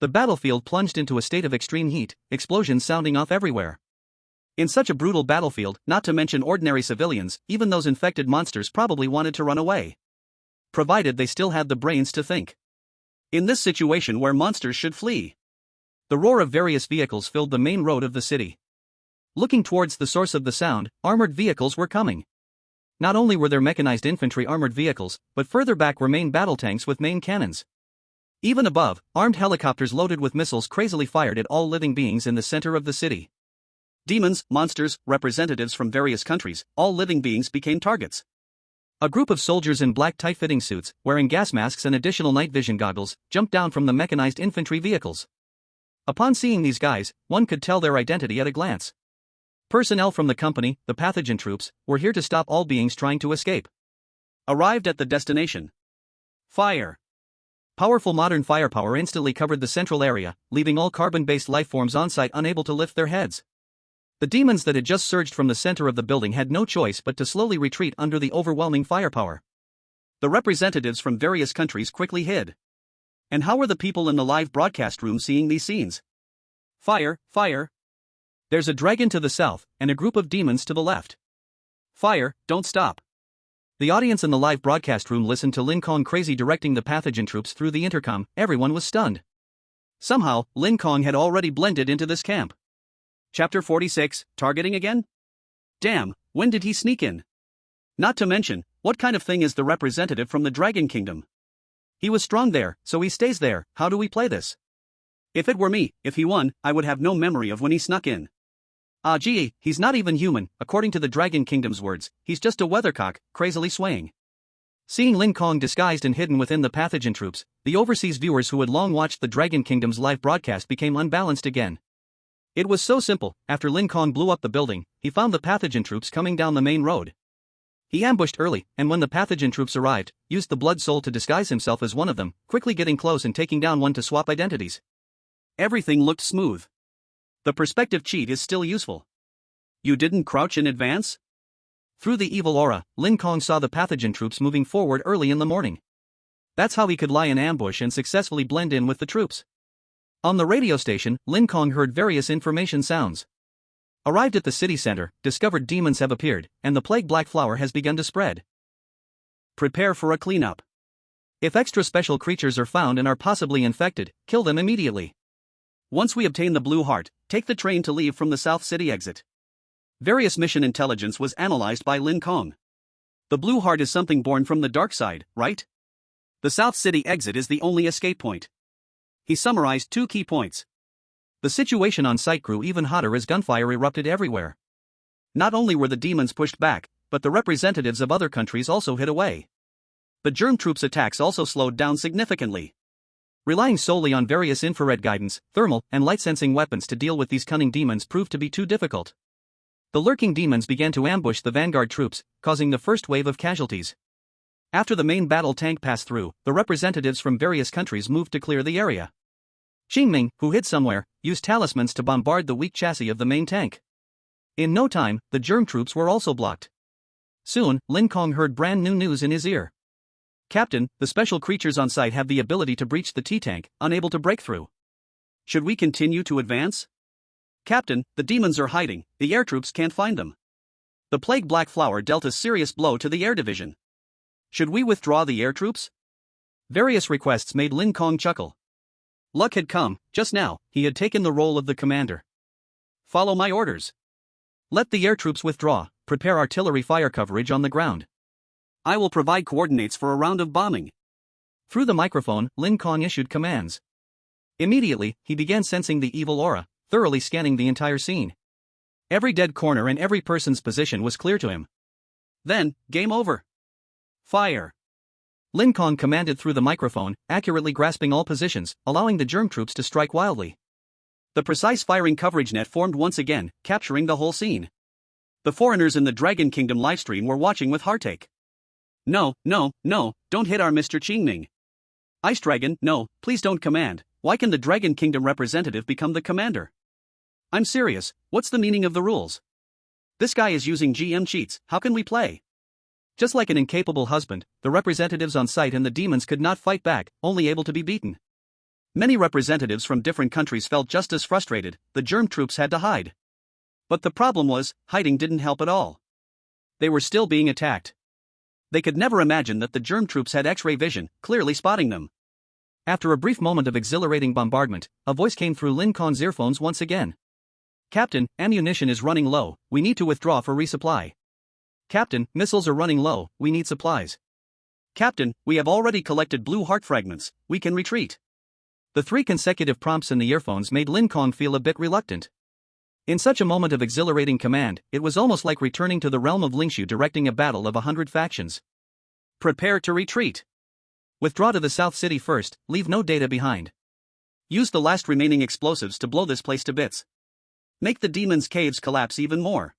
The battlefield plunged into a state of extreme heat, explosions sounding off everywhere. In such a brutal battlefield, not to mention ordinary civilians, even those infected monsters probably wanted to run away. Provided they still had the brains to think. In this situation where monsters should flee. The roar of various vehicles filled the main road of the city. Looking towards the source of the sound, armored vehicles were coming. Not only were there mechanized infantry armored vehicles, but further back were main battle tanks with main cannons. Even above, armed helicopters loaded with missiles crazily fired at all living beings in the center of the city. Demons, monsters, representatives from various countries, all living beings became targets. A group of soldiers in black tight-fitting suits, wearing gas masks and additional night vision goggles, jumped down from the mechanized infantry vehicles. Upon seeing these guys, one could tell their identity at a glance. Personnel from the company, the pathogen troops, were here to stop all beings trying to escape. Arrived at the destination. Fire. Powerful modern firepower instantly covered the central area, leaving all carbon-based lifeforms on-site unable to lift their heads. The demons that had just surged from the center of the building had no choice but to slowly retreat under the overwhelming firepower. The representatives from various countries quickly hid. And how were the people in the live broadcast room seeing these scenes? Fire, fire. There's a dragon to the south, and a group of demons to the left. Fire, don't stop. The audience in the live broadcast room listened to Lin Kong crazy directing the pathogen troops through the intercom. Everyone was stunned. Somehow, Lin Kong had already blended into this camp. Chapter 46, targeting again? Damn, when did he sneak in? Not to mention, what kind of thing is the representative from the Dragon Kingdom? He was strong there, so he stays there. How do we play this? If it were me, if he won, I would have no memory of when he snuck in. Gee, he's not even human, according to the Dragon Kingdom's words, he's just a weathercock, crazily swaying. Seeing Lin Kong disguised and hidden within the pathogen troops, the overseas viewers who had long watched the Dragon Kingdom's live broadcast became unbalanced again. It was so simple, after Lin Kong blew up the building, he found the pathogen troops coming down the main road. He ambushed early, and when the pathogen troops arrived, used the blood soul to disguise himself as one of them, quickly getting close and taking down one to swap identities. Everything looked smooth. The perspective cheat is still useful. You didn't crouch in advance? Through the evil aura, Lin Kong saw the pathogen troops moving forward early in the morning. That's how he could lie in ambush and successfully blend in with the troops. On the radio station, Lin Kong heard various information sounds. Arrived at the city center, discovered demons have appeared, and the plague black flower has begun to spread. Prepare for a cleanup. If extra special creatures are found and are possibly infected, kill them immediately. Once we obtain the Blue Heart, take the train to leave from the South City exit. Various mission intelligence was analyzed by Lin Kong. The Blue Heart is something born from the dark side, right? The South City exit is the only escape point. He summarized 2 key points. The situation on site grew even hotter as gunfire erupted everywhere. Not only were the demons pushed back, but the representatives of other countries also hid away. The germ troops' attacks also slowed down significantly. Relying solely on various infrared guidance, thermal, and light-sensing weapons to deal with these cunning demons proved to be too difficult. The lurking demons began to ambush the vanguard troops, causing the first wave of casualties. After the main battle tank passed through, the representatives from various countries moved to clear the area. Qingming, who hid somewhere, used talismans to bombard the weak chassis of the main tank. In no time, the germ troops were also blocked. Soon, Lin Kong heard brand new news in his ear. Captain, the special creatures on site have the ability to breach the T-tank, unable to break through. Should we continue to advance? Captain, the demons are hiding, the air troops can't find them. The plague black flower dealt a serious blow to the air division. Should we withdraw the air troops? Various requests made Lin Kong chuckle. Luck had come, just now, he had taken the role of the commander. Follow my orders. Let the air troops withdraw, prepare artillery fire coverage on the ground. I will provide coordinates for a round of bombing. Through the microphone, Lin Kong issued commands. Immediately, he began sensing the evil aura, thoroughly scanning the entire scene. Every dead corner and every person's position was clear to him. Then, game over. Fire. Lin Kong commanded through the microphone, accurately grasping all positions, allowing the germ troops to strike wildly. The precise firing coverage net formed once again, capturing the whole scene. The foreigners in the Dragon Kingdom livestream were watching with heartache. No, don't hit our Mr. Qingming. Ice Dragon, no, please don't command. Why can the Dragon Kingdom representative become the commander? I'm serious, what's the meaning of the rules? This guy is using GM cheats, how can we play? Just like an incapable husband, the representatives on site and the demons could not fight back, only able to be beaten. Many representatives from different countries felt just as frustrated, the germ troops had to hide. But the problem was, hiding didn't help at all. They were still being attacked. They could never imagine that the germ troops had X-ray vision, clearly spotting them. After a brief moment of exhilarating bombardment, a voice came through Lin Kong's earphones once again. Captain, ammunition is running low, we need to withdraw for resupply. Captain, missiles are running low, we need supplies. Captain, we have already collected blue heart fragments, we can retreat. The 3 consecutive prompts in the earphones made Lin Kong feel a bit reluctant. In such a moment of exhilarating command, it was almost like returning to the realm of Lingshu directing a battle of 100 factions. Prepare to retreat. Withdraw to the South City first, leave no data behind. Use the last remaining explosives to blow this place to bits. Make the demons' caves collapse even more.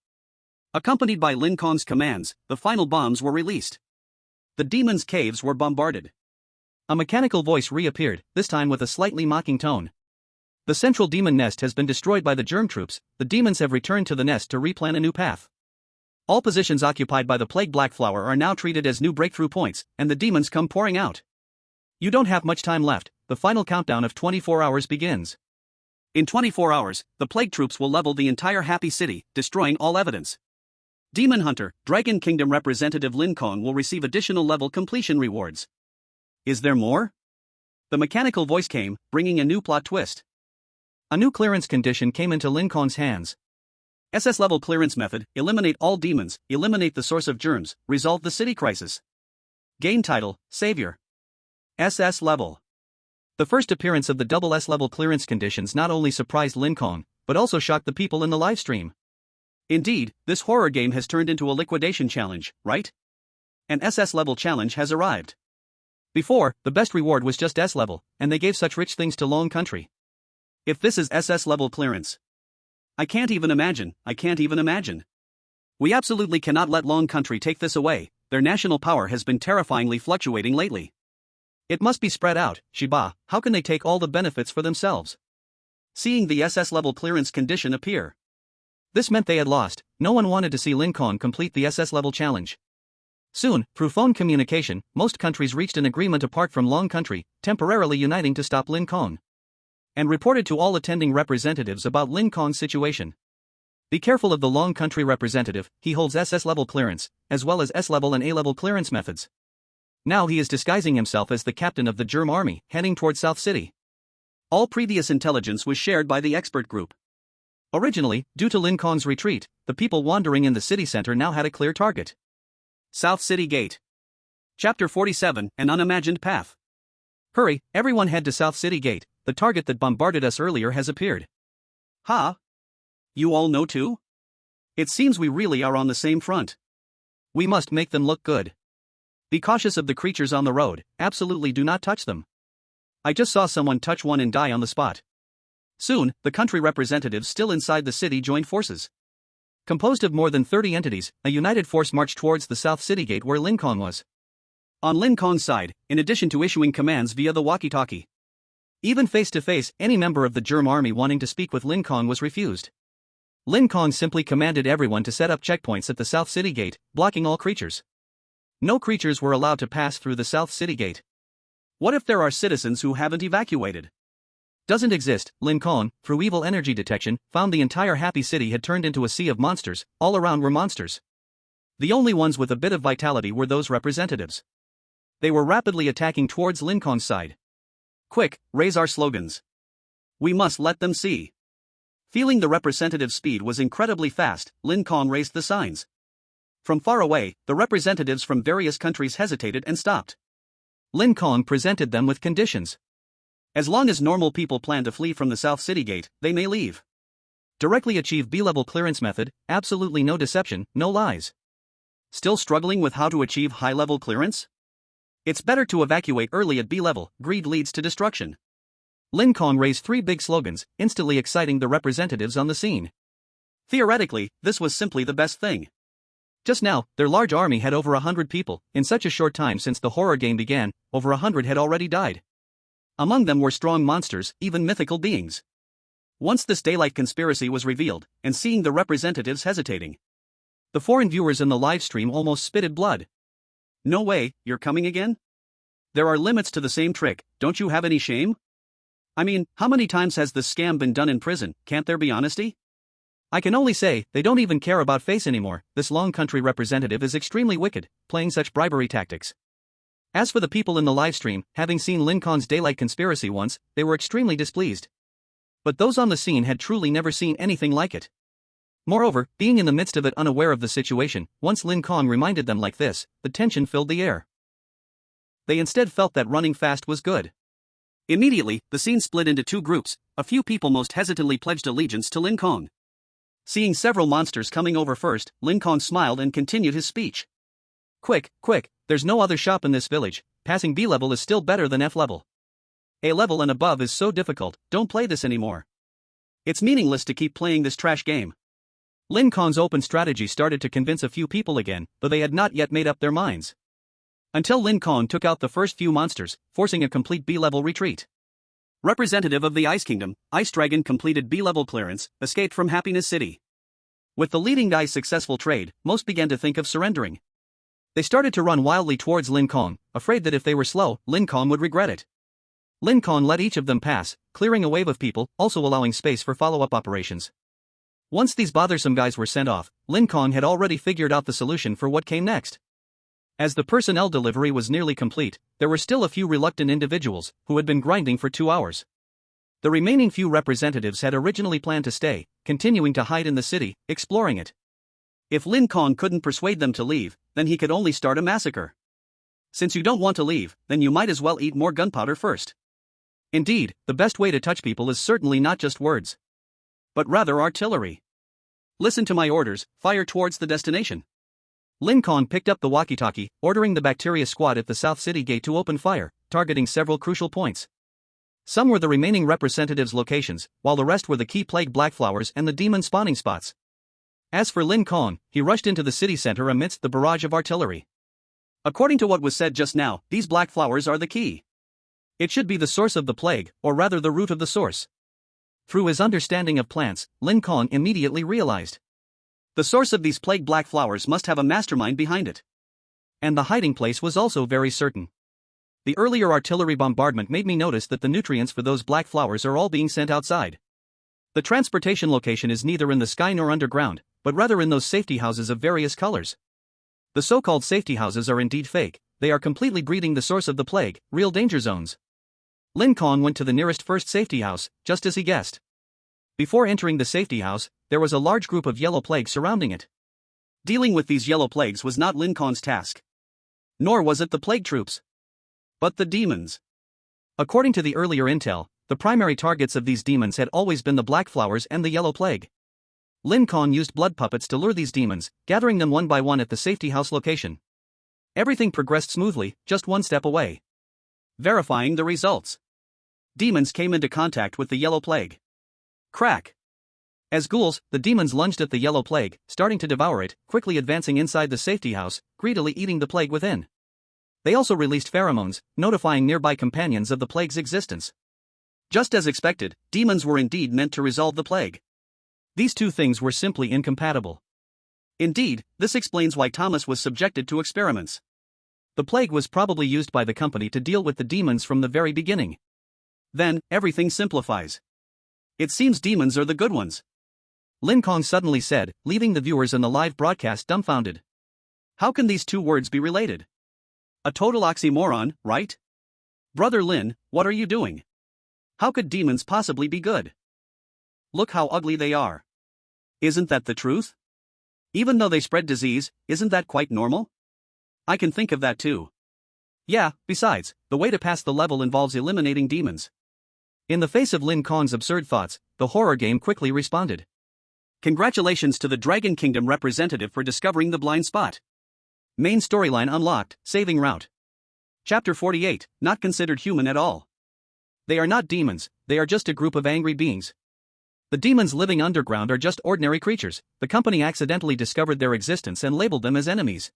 Accompanied by Lin Kong's commands, the final bombs were released. The demons' caves were bombarded. A mechanical voice reappeared, this time with a slightly mocking tone. The central demon nest has been destroyed by the germ troops, the demons have returned to the nest to replan a new path. All positions occupied by the plague black flower are now treated as new breakthrough points, and the demons come pouring out. You don't have much time left, the final countdown of 24 hours begins. In 24 hours, the plague troops will level the entire Happy City, destroying all evidence. Demon Hunter, Dragon Kingdom representative Lin Kong will receive additional level completion rewards. Is there more? The mechanical voice came, bringing a new plot twist. A new clearance condition came into Lin Kong's hands. SS level clearance method, eliminate all demons, eliminate the source of germs, resolve the city crisis. Gain title, Savior. SS level. The first appearance of the double S level clearance conditions not only surprised Lin Kong, but also shocked the people in the livestream. Indeed, this horror game has turned into a liquidation challenge, right? An SS level challenge has arrived. Before, the best reward was just S level, and they gave such rich things to Long Country. If this is SS level clearance, I can't even imagine. We absolutely cannot let Long Country take this away, their national power has been terrifyingly fluctuating lately. It must be spread out, Shiba, how can they take all the benefits for themselves? Seeing the SS level clearance condition appear. This meant they had lost, no one wanted to see Lin Kong complete the SS level challenge. Soon, through phone communication, most countries reached an agreement apart from Long Country, temporarily uniting to stop Lin Kong. And reported to all attending representatives about Lin Kong's situation. Be careful of the Long Country representative, he holds SS level clearance, as well as S level and A level clearance methods. Now he is disguising himself as the captain of the Germ army, heading toward South City. All previous intelligence was shared by the expert group. Originally, due to Lin Kong's retreat, the people wandering in the city center now had a clear target. South City Gate. Chapter 47, An Unimagined Path. Hurry, everyone head to South City Gate, the target that bombarded us earlier has appeared. Ha! You all know too? It seems we really are on the same front. We must make them look good. Be cautious of the creatures on the road, absolutely do not touch them. I just saw someone touch one and die on the spot. Soon, the country representatives still inside the city joined forces. Composed of more than 30 entities, a united force marched towards the South City Gate where Lin Kong was. On Lin Kong's side, in addition to issuing commands via the walkie-talkie, even face-to-face, any member of the Germ army wanting to speak with Lin Kong was refused. Lin Kong simply commanded everyone to set up checkpoints at the South City Gate, blocking all creatures. No creatures were allowed to pass through the South City Gate. What if there are citizens who haven't evacuated? Doesn't exist. Lin Kong, through evil energy detection, found the entire happy city had turned into a sea of monsters. All around were monsters. The only ones with a bit of vitality were those representatives. They were rapidly attacking towards Lin Kong's side. Quick, raise our slogans. We must let them see. Feeling the representative's speed was incredibly fast, Lin Kong raised the signs. From far away, the representatives from various countries hesitated and stopped. Lin Kong presented them with conditions. As long as normal people plan to flee from the South City Gate, they may leave. Directly achieve B-level clearance method, absolutely no deception, no lies. Still struggling with how to achieve high-level clearance? It's better to evacuate early at B-level, greed leads to destruction. Lin Kong raised 3 big slogans, instantly exciting the representatives on the scene. Theoretically, this was simply the best thing. Just now, their large army had over 100 people. In such a short time since the horror game began, over 100 had already died. Among them were strong monsters, even mythical beings. Once this daylight conspiracy was revealed, and seeing the representatives hesitating, the foreign viewers in the live stream almost spitted blood. No way, you're coming again? There are limits to the same trick, don't you have any shame? I mean, how many times has this scam been done in prison, can't there be honesty? I can only say, they don't even care about face anymore. This long country representative is extremely wicked, playing such bribery tactics. As for the people in the livestream, having seen Lin Kong's daylight conspiracy once, they were extremely displeased. But those on the scene had truly never seen anything like it. Moreover, being in the midst of it unaware of the situation, once Lin Kong reminded them like this, the tension filled the air. They instead felt that running fast was good. Immediately, the scene split into 2 groups. A few people most hesitantly pledged allegiance to Lin Kong. Seeing several monsters coming over first, Lin Kong smiled and continued his speech. Quick, there's no other shop in this village. Passing B level is still better than F level. A level and above is so difficult, don't play this anymore. It's meaningless to keep playing this trash game. Lin Kong's open strategy started to convince a few people again, though they had not yet made up their minds. Until Lin Kong took out the first few monsters, forcing a complete B-level retreat. Representative of the Ice Kingdom, Ice Dragon completed B-level clearance, escaped from Happiness City. With the leading guy's successful trade, most began to think of surrendering. They started to run wildly towards Lin Kong, afraid that if they were slow, Lin Kong would regret it. Lin Kong let each of them pass, clearing a wave of people, also allowing space for follow-up operations. Once these bothersome guys were sent off, Lin Kong had already figured out the solution for what came next. As the personnel delivery was nearly complete, there were still a few reluctant individuals, who had been grinding for 2 hours. The remaining few representatives had originally planned to stay, continuing to hide in the city, exploring it. If Lin Kong couldn't persuade them to leave, then he could only start a massacre. Since you don't want to leave, then you might as well eat more gunpowder first. Indeed, the best way to touch people is certainly not just words, but rather artillery. Listen to my orders, fire towards the destination. Lin Kong picked up the walkie-talkie, ordering the bacteria squad at the South City Gate to open fire, targeting several crucial points. Some were the remaining representatives' locations, while the rest were the key plague blackflowers and the demon spawning spots. As for Lin Kong, he rushed into the city center amidst the barrage of artillery. According to what was said just now, these blackflowers are the key. It should be the source of the plague, or rather the root of the source. Through his understanding of plants, Lin Kong immediately realized the source of these plague black flowers must have a mastermind behind it. And the hiding place was also very certain. The earlier artillery bombardment made me notice that the nutrients for those black flowers are all being sent outside. The transportation location is neither in the sky nor underground, but rather in those safety houses of various colors. The so-called safety houses are indeed fake, they are completely breeding the source of the plague, real danger zones. Lin Kong went to the nearest first safety house, just as he guessed. Before entering the safety house, there was a large group of yellow plagues surrounding it. Dealing with these yellow plagues was not Lin Kong's task. Nor was it the plague troops. But the demons. According to the earlier intel, the primary targets of these demons had always been the black flowers and the yellow plague. Lin Kong used blood puppets to lure these demons, gathering them one by one at the safety house location. Everything progressed smoothly, just one step away. Verifying the results. Demons came into contact with the yellow plague. Crack! As ghouls, the demons lunged at the yellow plague, starting to devour it, quickly advancing inside the safety house, greedily eating the plague within. They also released pheromones, notifying nearby companions of the plague's existence. Just as expected, demons were indeed meant to resolve the plague. These two things were simply incompatible. Indeed, this explains why Thomas was subjected to experiments. The plague was probably used by the company to deal with the demons from the very beginning. Then, everything simplifies. It seems demons are the good ones. Lin Kong suddenly said, leaving the viewers in the live broadcast dumbfounded. How can these two words be related? A total oxymoron, right? Brother Lin, what are you doing? How could demons possibly be good? Look how ugly they are. Isn't that the truth? Even though they spread disease, isn't that quite normal? I can think of that too. Yeah, besides, the way to pass the level involves eliminating demons. In the face of Lin Kong's absurd thoughts, the horror game quickly responded. Congratulations to the Dragon Kingdom representative for discovering the blind spot. Main storyline unlocked, saving route. Chapter 48, not considered human at all. They are not demons, they are just a group of angry beings. The demons living underground are just ordinary creatures. The company accidentally discovered their existence and labeled them as enemies.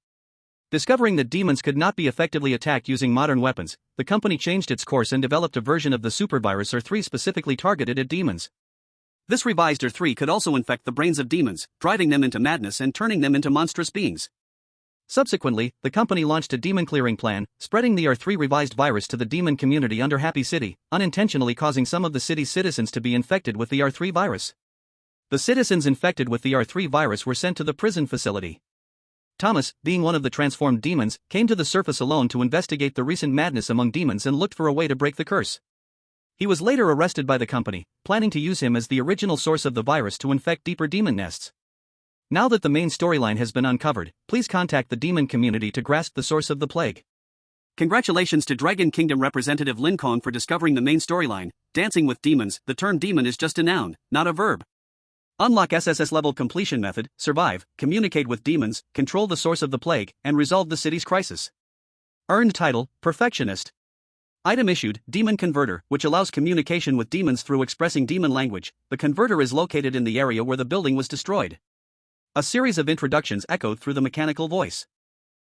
Discovering that demons could not be effectively attacked using modern weapons, the company changed its course and developed a version of the supervirus R3 specifically targeted at demons. This revised R3 could also infect the brains of demons, driving them into madness and turning them into monstrous beings. Subsequently, the company launched a demon clearing plan, spreading the R3 revised virus to the demon community under Happy City, unintentionally causing some of the city's citizens to be infected with the R3 virus. The citizens infected with the R3 virus were sent to the prison facility. Thomas, being one of the transformed demons, came to the surface alone to investigate the recent madness among demons and looked for a way to break the curse. He was later arrested by the company, planning to use him as the original source of the virus to infect deeper demon nests. Now that the main storyline has been uncovered, please contact the demon community to grasp the source of the plague. Congratulations to Dragon Kingdom representative Lin Kong for discovering the main storyline, Dancing with Demons. The term demon is just a noun, not a verb. Unlock SSS level completion method, survive, communicate with demons, control the source of the plague, and resolve the city's crisis. Earned title, Perfectionist. Item issued, Demon Converter, which allows communication with demons through expressing demon language. The converter is located in the area where the building was destroyed. A series of introductions echoed through the mechanical voice.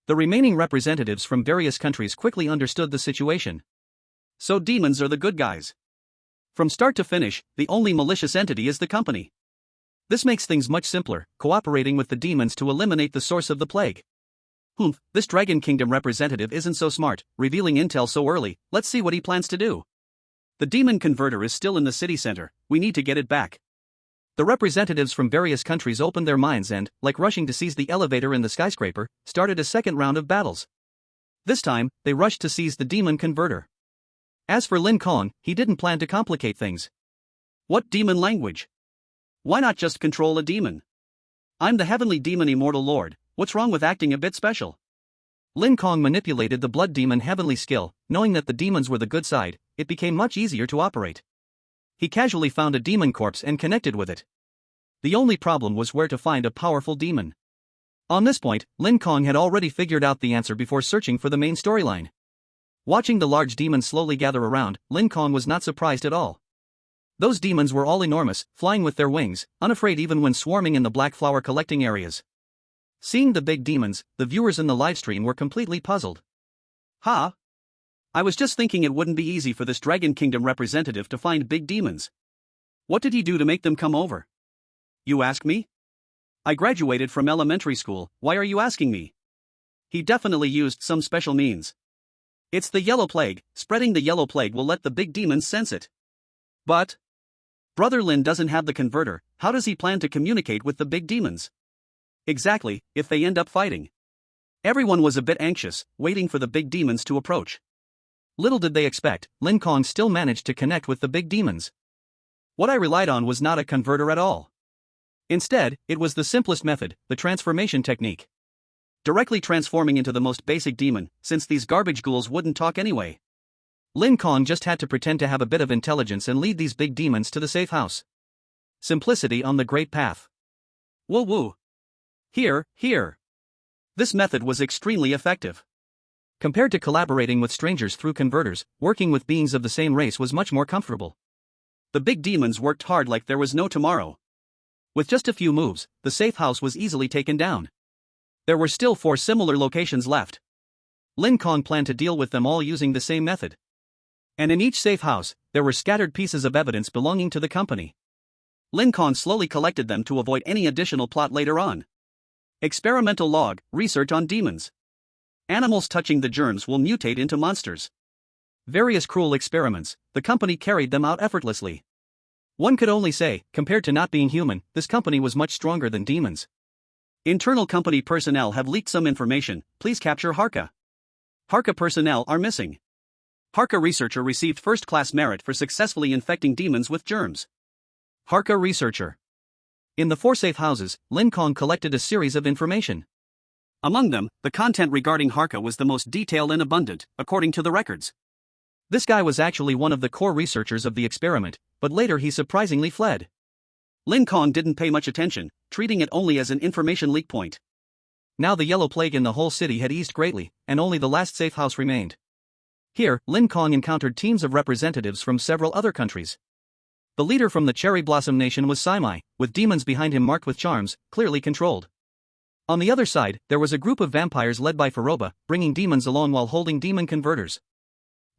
The remaining representatives from various countries quickly understood the situation. So demons are the good guys. From start to finish, the only malicious entity is the company. This makes things much simpler, cooperating with the demons to eliminate the source of the plague. This Dragon Kingdom representative isn't so smart, revealing intel so early. Let's see what he plans to do. The demon converter is still in the city center, we need to get it back. The representatives from various countries opened their minds and, like rushing to seize the elevator in the skyscraper, started a second round of battles. This time, they rushed to seize the demon converter. As for Lin Kong, he didn't plan to complicate things. What demon language? Why not just control a demon? I'm the heavenly demon immortal lord, what's wrong with acting a bit special? Lin Kong manipulated the blood demon heavenly skill, knowing that the demons were the good side, it became much easier to operate. He casually found a demon corpse and connected with it. The only problem was where to find a powerful demon. On this point, Lin Kong had already figured out the answer before searching for the main storyline. Watching the large demons slowly gather around, Lin Kong was not surprised at all. Those demons were all enormous, flying with their wings, unafraid even when swarming in the black flower collecting areas. Seeing the big demons, the viewers in the livestream were completely puzzled. Ha! I was just thinking it wouldn't be easy for this Dragon Kingdom representative to find big demons. What did he do to make them come over? You ask me? I graduated from elementary school, why are you asking me? He definitely used some special means. It's the yellow plague, spreading the yellow plague will let the big demons sense it. But Brother Lin doesn't have the converter, how does he plan to communicate with the big demons? Exactly, if they end up fighting. Everyone was a bit anxious, waiting for the big demons to approach. Little did they expect, Lin Kong still managed to connect with the big demons. What I relied on was not a converter at all. Instead, it was the simplest method, the transformation technique. Directly transforming into the most basic demon, since these garbage ghouls wouldn't talk anyway. Lin Kong just had to pretend to have a bit of intelligence and lead these big demons to the safe house. Simplicity on the great path. Woo woo. Here. This method was extremely effective. Compared to collaborating with strangers through converters, working with beings of the same race was much more comfortable. The big demons worked hard like there was no tomorrow. With just a few moves, the safe house was easily taken down. There were still 4 similar locations left. Lin Kong planned to deal with them all using the same method. And in each safe house, there were scattered pieces of evidence belonging to the company. Lin Kong slowly collected them to avoid any additional plot later on. Experimental log, research on demons. Animals touching the germs will mutate into monsters. Various cruel experiments, the company carried them out effortlessly. One could only say, compared to not being human, this company was much stronger than demons. Internal company personnel have leaked some information, please capture Harka. Harka personnel are missing. Harka researcher received first-class merit for successfully infecting demons with germs. Harka researcher. In the 4 safe houses, Lin Kong collected a series of information. Among them, the content regarding Harka was the most detailed and abundant, according to the records. This guy was actually one of the core researchers of the experiment, but later he surprisingly fled. Lin Kong didn't pay much attention, treating it only as an information leak point. Now the yellow plague in the whole city had eased greatly, and only the last safe house remained. Here, Lin Kong encountered teams of representatives from several other countries. The leader from the Cherry Blossom Nation was Simai, with demons behind him marked with charms, clearly controlled. On the other side, there was a group of vampires led by Faroba, bringing demons along while holding demon converters.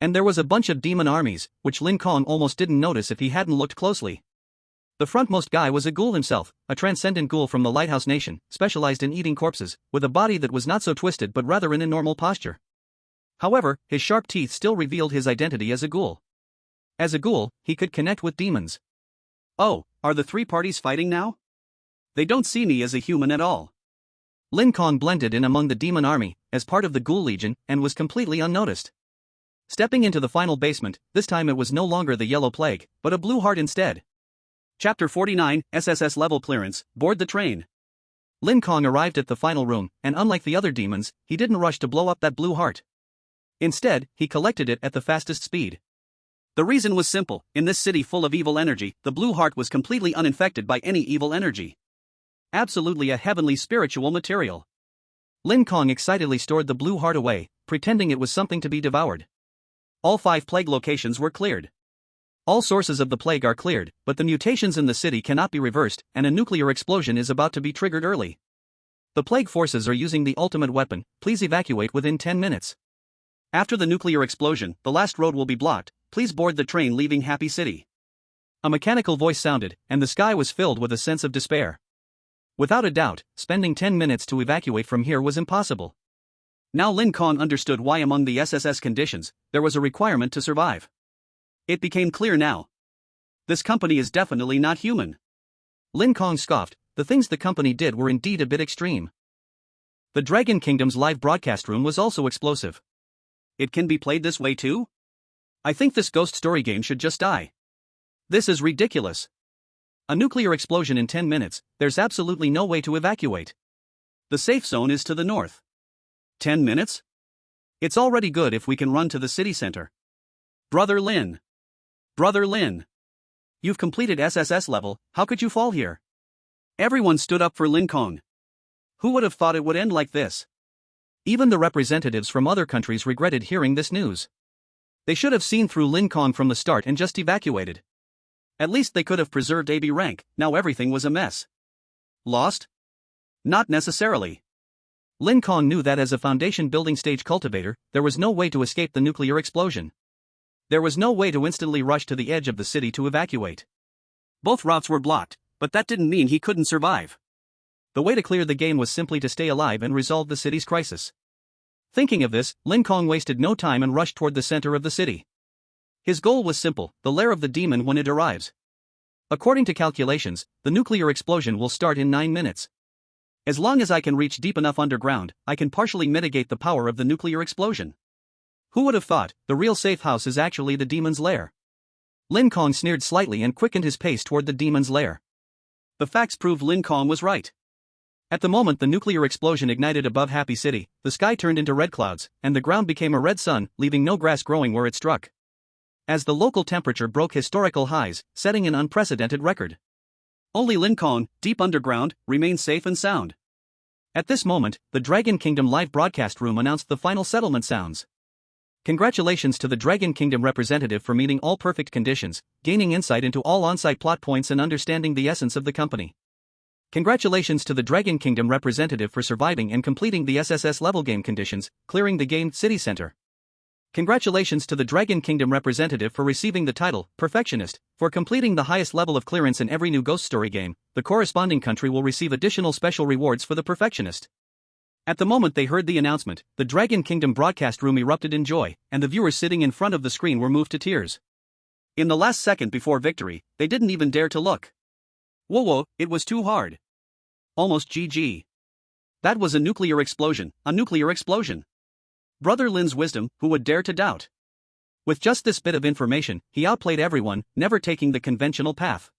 And there was a bunch of demon armies, which Lin Kong almost didn't notice if he hadn't looked closely. The frontmost guy was a ghoul himself, a transcendent ghoul from the Lighthouse Nation, specialized in eating corpses, with a body that was not so twisted but rather in a normal posture. However, his sharp teeth still revealed his identity as a ghoul. As a ghoul, he could connect with demons. Oh, are the 3 parties fighting now? They don't see me as a human at all. Lin Kong blended in among the demon army, as part of the Ghoul Legion, and was completely unnoticed. Stepping into the final basement, this time it was no longer the Yellow Plague, but a Blue Heart instead. Chapter 49, SSS Level Clearance, Board the Train. Lin Kong arrived at the final room, and unlike the other demons, he didn't rush to blow up that Blue Heart. Instead, he collected it at the fastest speed. The reason was simple, in this city full of evil energy, the Blue Heart was completely uninfected by any evil energy. Absolutely a heavenly spiritual material. Lin Kong excitedly stored the Blue Heart away, pretending it was something to be devoured. All 5 plague locations were cleared. All sources of the plague are cleared, but the mutations in the city cannot be reversed, and a nuclear explosion is about to be triggered early. The plague forces are using the ultimate weapon, please evacuate within 10 minutes. After the nuclear explosion, the last road will be blocked, please board the train leaving Happy City. A mechanical voice sounded, and the sky was filled with a sense of despair. Without a doubt, spending 10 minutes to evacuate from here was impossible. Now Lin Kong understood why among the SSS conditions, there was a requirement to survive. It became clear now. This company is definitely not human. Lin Kong scoffed, the things the company did were indeed a bit extreme. The Dragon Kingdom's live broadcast room was also explosive. It can be played this way too? I think this ghost story game should just die. This is ridiculous. A nuclear explosion in 10 minutes, there's absolutely no way to evacuate. The safe zone is to the north. 10 minutes? It's already good if we can run to the city center. Brother Lin. Brother Lin. You've completed SSS level, how could you fall here? Everyone stood up for Lin Kong. Who would have thought it would end like this? Even the representatives from other countries regretted hearing this news. They should have seen through Lin Kong from the start and just evacuated. At least they could have preserved AB rank, now everything was a mess. Lost? Not necessarily. Lin Kong knew that as a foundation building stage cultivator, there was no way to escape the nuclear explosion. There was no way to instantly rush to the edge of the city to evacuate. Both routes were blocked, but that didn't mean he couldn't survive. The way to clear the game was simply to stay alive and resolve the city's crisis. Thinking of this, Lin Kong wasted no time and rushed toward the center of the city. His goal was simple, the lair of the demon when it arrives. According to calculations, the nuclear explosion will start in 9 minutes. As long as I can reach deep enough underground, I can partially mitigate the power of the nuclear explosion. Who would have thought, the real safe house is actually the demon's lair? Lin Kong sneered slightly and quickened his pace toward the demon's lair. The facts proved Lin Kong was right. At the moment the nuclear explosion ignited above Happy City, the sky turned into red clouds, and the ground became a red sun, leaving no grass growing where it struck. As the local temperature broke historical highs, setting an unprecedented record. Only Lin Kong, deep underground, remained safe and sound. At this moment, the Dragon Kingdom live broadcast room announced the final settlement sounds. Congratulations to the Dragon Kingdom representative for meeting all perfect conditions, gaining insight into all on-site plot points and understanding the essence of the company. Congratulations to the Dragon Kingdom representative for surviving and completing the SSS level game conditions, clearing the game city center. Congratulations to the Dragon Kingdom representative for receiving the title, Perfectionist, for completing the highest level of clearance in every new Ghost Story game. The corresponding country will receive additional special rewards for the Perfectionist. At the moment they heard the announcement, the Dragon Kingdom broadcast room erupted in joy, and the viewers sitting in front of the screen were moved to tears. In the last second before victory, they didn't even dare to look. Whoa, it was too hard. Almost GG. That was a nuclear explosion, a nuclear explosion. Brother Lin's wisdom, who would dare to doubt? With just this bit of information, he outplayed everyone, never taking the conventional path.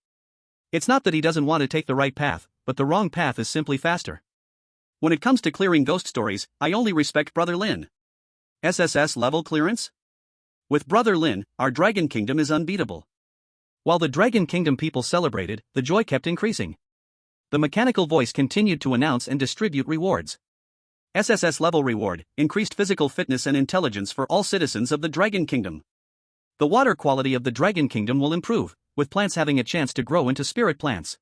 It's not that he doesn't want to take the right path, but the wrong path is simply faster. When it comes to clearing ghost stories, I only respect Brother Lin. SSS level clearance? With Brother Lin, our Dragon Kingdom is unbeatable. While the Dragon Kingdom people celebrated, the joy kept increasing. The mechanical voice continued to announce and distribute rewards. SSS level reward, increased physical fitness and intelligence for all citizens of the Dragon Kingdom. The water quality of the Dragon Kingdom will improve, with plants having a chance to grow into spirit plants.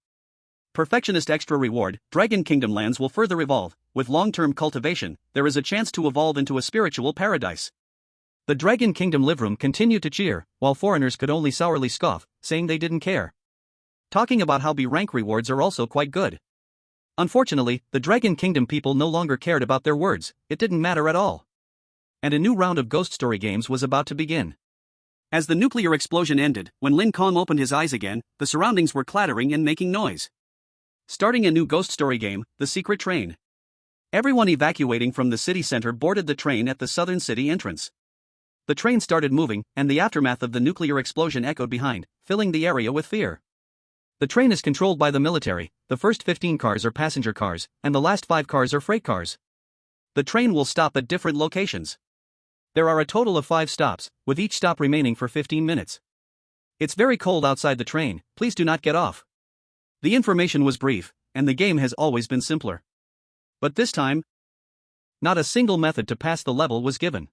Perfectionist extra reward, Dragon Kingdom lands will further evolve. With long-term cultivation, there is a chance to evolve into a spiritual paradise. The Dragon Kingdom live room continued to cheer, while foreigners could only sourly scoff, saying they didn't care. Talking about how B rank rewards are also quite good. Unfortunately, the Dragon Kingdom people no longer cared about their words, it didn't matter at all. And a new round of Ghost Story games was about to begin. As the nuclear explosion ended, when Lin Kong opened his eyes again, the surroundings were clattering and making noise. Starting a new Ghost Story game, The Secret Train. Everyone evacuating from the city center boarded the train at the southern city entrance. The train started moving, and the aftermath of the nuclear explosion echoed behind, filling the area with fear. The train is controlled by the military, the first 15 cars are passenger cars, and the last 5 cars are freight cars. The train will stop at different locations. There are a total of 5 stops, with each stop remaining for 15 minutes. It's very cold outside the train, please do not get off. The information was brief, and the game has always been simpler. But this time, not a single method to pass the level was given.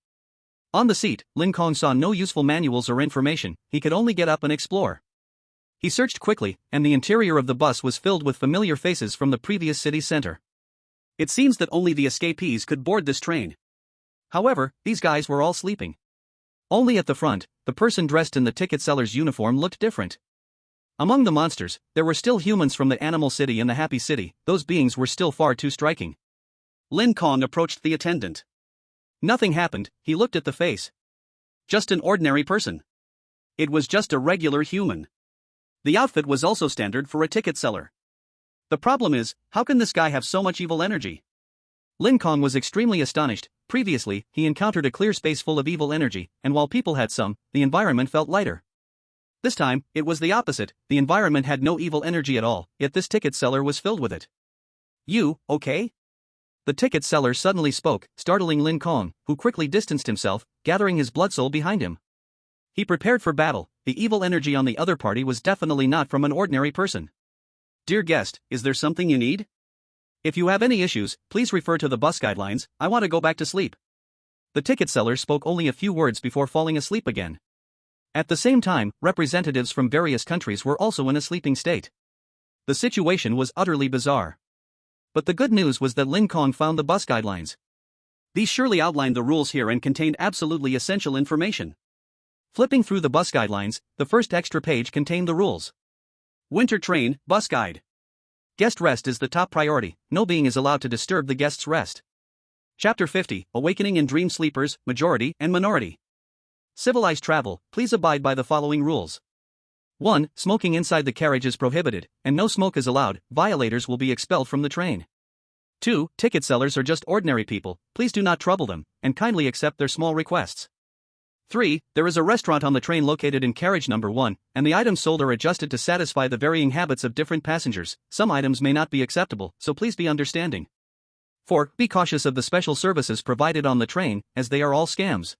On the seat, Lin Kong saw no useful manuals or information, he could only get up and explore. He searched quickly, and the interior of the bus was filled with familiar faces from the previous city center. It seems that only the escapees could board this train. However, these guys were all sleeping. Only at the front, the person dressed in the ticket seller's uniform looked different. Among the monsters, there were still humans from the Animal City and the Happy City, those beings were still far too striking. Lin Kong approached the attendant. Nothing happened, he looked at the face. Just an ordinary person. It was just a regular human. The outfit was also standard for a ticket seller. The problem is, how can this guy have so much evil energy? Lin Kong was extremely astonished. Previously, he encountered a clear space full of evil energy, and while people had some, the environment felt lighter. This time, it was the opposite, the environment had no evil energy at all, yet this ticket seller was filled with it. You, okay? The ticket seller suddenly spoke, startling Lin Kong, who quickly distanced himself, gathering his blood soul behind him. He prepared for battle, the evil energy on the other party was definitely not from an ordinary person. Dear guest, is there something you need? If you have any issues, please refer to the bus guidelines, I want to go back to sleep. The ticket seller spoke only a few words before falling asleep again. At the same time, representatives from various countries were also in a sleeping state. The situation was utterly bizarre. But the good news was that Lin Kong found the bus guidelines. These surely outlined the rules here and contained absolutely essential information. Flipping through the bus guidelines, the first extra page contained the rules. Winter train, bus guide. Guest rest is the top priority, no being is allowed to disturb the guest's rest. Chapter 50, Awakening and Dream Sleepers, Majority and Minority. Civilized travel, please abide by the following rules. 1. Smoking inside the carriage is prohibited, and no smoke is allowed, violators will be expelled from the train. 2. Ticket sellers are just ordinary people, please do not trouble them, and kindly accept their small requests. 3. There is a restaurant on the train located in carriage number 1, and the items sold are adjusted to satisfy the varying habits of different passengers. Some items may not be acceptable, so please be understanding. 4. Be cautious of the special services provided on the train, as they are all scams.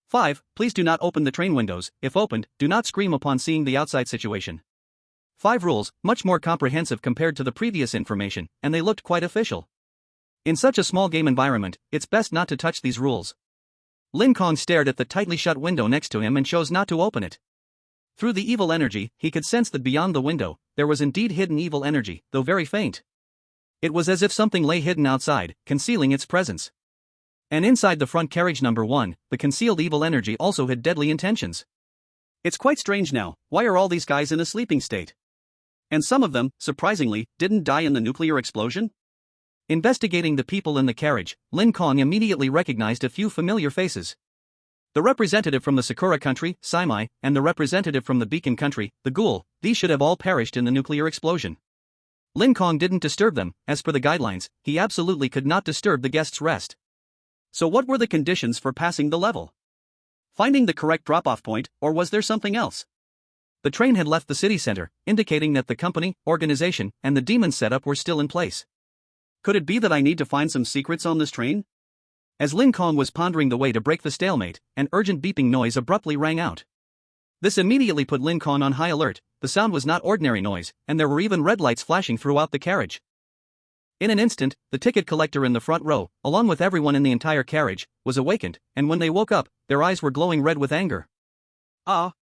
5. Please do not open the train windows. If opened, do not scream upon seeing the outside situation. 5 rules, much more comprehensive compared to the previous information, and they looked quite official. In such a small game environment, it's best not to touch these rules. Lin Kong stared at the tightly shut window next to him and chose not to open it. Through the evil energy, he could sense that beyond the window, there was indeed hidden evil energy, though very faint. It was as if something lay hidden outside, concealing its presence. And inside the front carriage number 1, the concealed evil energy also hid deadly intentions. It's quite strange now, why are all these guys in a sleeping state? And some of them, surprisingly, didn't die in the nuclear explosion? Investigating the people in the carriage, Lin Kong immediately recognized a few familiar faces. The representative from the Sakura country, Saimai, and the representative from the Beacon country, the Ghoul, these should have all perished in the nuclear explosion. Lin Kong didn't disturb them, as per the guidelines, he absolutely could not disturb the guests' rest. So what were the conditions for passing the level? Finding the correct drop-off point, or was there something else? The train had left the city center, indicating that the company, organization, and the demon setup were still in place. Could it be that I need to find some secrets on this train? As Lin Kong was pondering the way to break the stalemate, an urgent beeping noise abruptly rang out. This immediately put Lin Kong on high alert. The sound was not ordinary noise, and there were even red lights flashing throughout the carriage. In an instant, the ticket collector in the front row, along with everyone in the entire carriage, was awakened, and when they woke up, their eyes were glowing red with anger. Ah!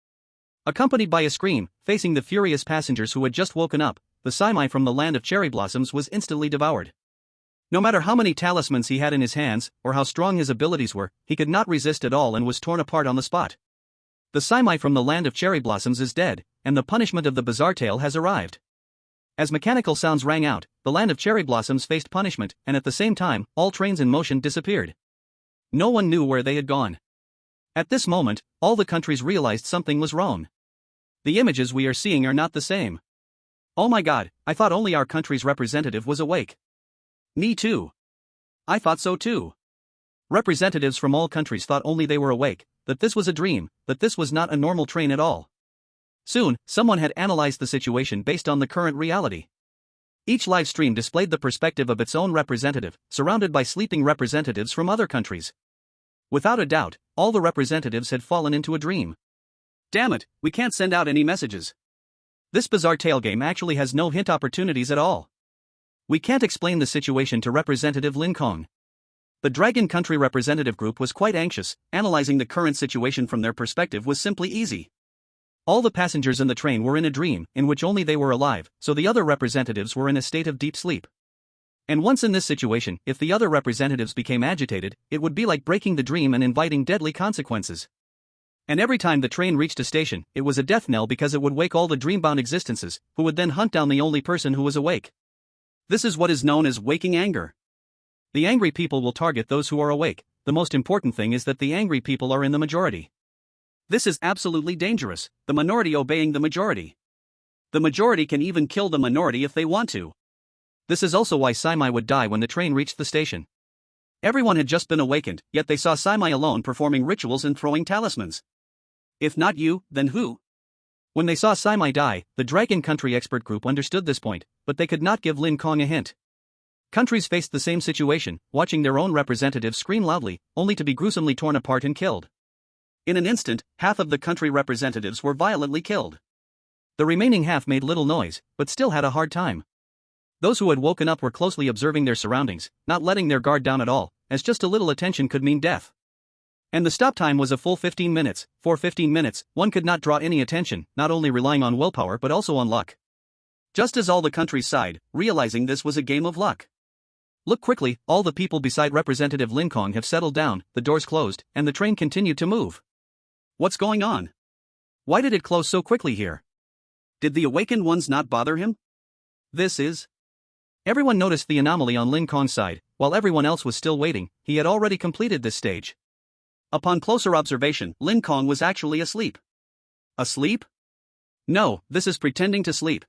Accompanied by a scream, facing the furious passengers who had just woken up, the Saimai from the land of cherry blossoms was instantly devoured. No matter how many talismans he had in his hands, or how strong his abilities were, he could not resist at all and was torn apart on the spot. The Saimai from the land of cherry blossoms is dead, and the punishment of the bizarre tale has arrived. As mechanical sounds rang out, the land of cherry blossoms faced punishment, and at the same time, all trains in motion disappeared. No one knew where they had gone. At this moment, all the countries realized something was wrong. The images we are seeing are not the same. Oh my god, I thought only our country's representative was awake. Me too. I thought so too. Representatives from all countries thought only they were awake, that this was a dream, that this was not a normal train at all. Soon, someone had analyzed the situation based on the current reality. Each live stream displayed the perspective of its own representative, surrounded by sleeping representatives from other countries. Without a doubt, all the representatives had fallen into a dream. Damn it, we can't send out any messages. This bizarre tale game actually has no hint opportunities at all. We can't explain the situation to Representative Lin Kong. The Dragon Country representative group was quite anxious. Analyzing the current situation from their perspective was simply easy. All the passengers in the train were in a dream, in which only they were alive, so the other representatives were in a state of deep sleep. And once in this situation, if the other representatives became agitated, it would be like breaking the dream and inviting deadly consequences. And every time the train reached a station, it was a death knell because it would wake all the dream-bound existences, who would then hunt down the only person who was awake. This is what is known as waking anger. The angry people will target those who are awake. The most important thing is that the angry people are in the majority. This is absolutely dangerous, the minority obeying the majority. The majority can even kill the minority if they want to. This is also why Saimai would die when the train reached the station. Everyone had just been awakened, yet they saw Saimai alone performing rituals and throwing talismans. If not you, then who? When they saw Saimai die, the Dragon Country expert group understood this point, but they could not give Lin Kong a hint. Countries faced the same situation, watching their own representatives scream loudly, only to be gruesomely torn apart and killed. In an instant, half of the country representatives were violently killed. The remaining half made little noise, but still had a hard time. Those who had woken up were closely observing their surroundings, not letting their guard down at all, as just a little attention could mean death. And the stop time was a full 15 minutes. For 15 minutes, one could not draw any attention, not only relying on willpower but also on luck. Just as all the countries sighed, realizing this was a game of luck. Look quickly, all the people beside Representative Lin Kong have settled down, the doors closed, and the train continued to move. What's going on? Why did it close so quickly here? Did the awakened ones not bother him? This is... Everyone noticed the anomaly on Lin Kong's side, while everyone else was still waiting. He had already completed this stage. Upon closer observation, Lin Kong was actually asleep. Asleep? No, this is pretending to sleep.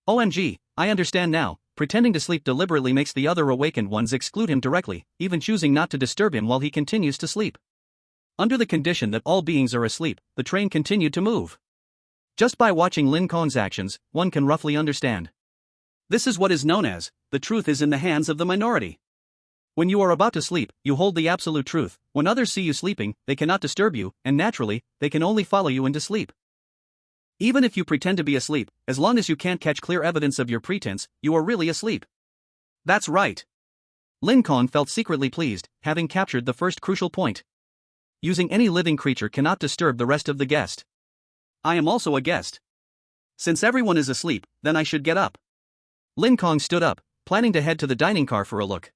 OMG, I understand now. Pretending to sleep deliberately makes the other awakened ones exclude him directly, even choosing not to disturb him while he continues to sleep. Under the condition that all beings are asleep, the train continued to move. Just by watching Lin Kong's actions, one can roughly understand. This is what is known as, the truth is in the hands of the minority. When you are about to sleep, you hold the absolute truth. When others see you sleeping, they cannot disturb you, and naturally, they can only follow you into sleep. Even if you pretend to be asleep, as long as you can't catch clear evidence of your pretense, you are really asleep. That's right. Lin Kong felt secretly pleased, having captured the first crucial point. Using any living creature cannot disturb the rest of the guest. I am also a guest. Since everyone is asleep, then I should get up. Lin Kong stood up, planning to head to the dining car for a look.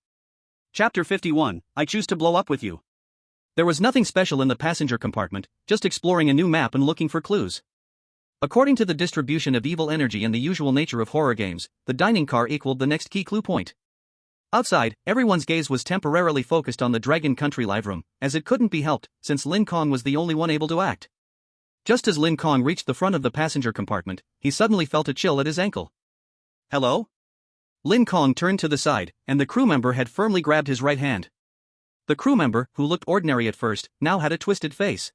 Chapter 51, I choose to blow up with you. There was nothing special in the passenger compartment, just exploring a new map and looking for clues. According to the distribution of evil energy and the usual nature of horror games, the dining car equaled the next key clue point. Outside, everyone's gaze was temporarily focused on the Dragon Country live room, as it couldn't be helped, since Lin Kong was the only one able to act. Just as Lin Kong reached the front of the passenger compartment, he suddenly felt a chill at his ankle. Hello? Lin Kong turned to the side, and the crew member had firmly grabbed his right hand. The crew member, who looked ordinary at first, now had a twisted face.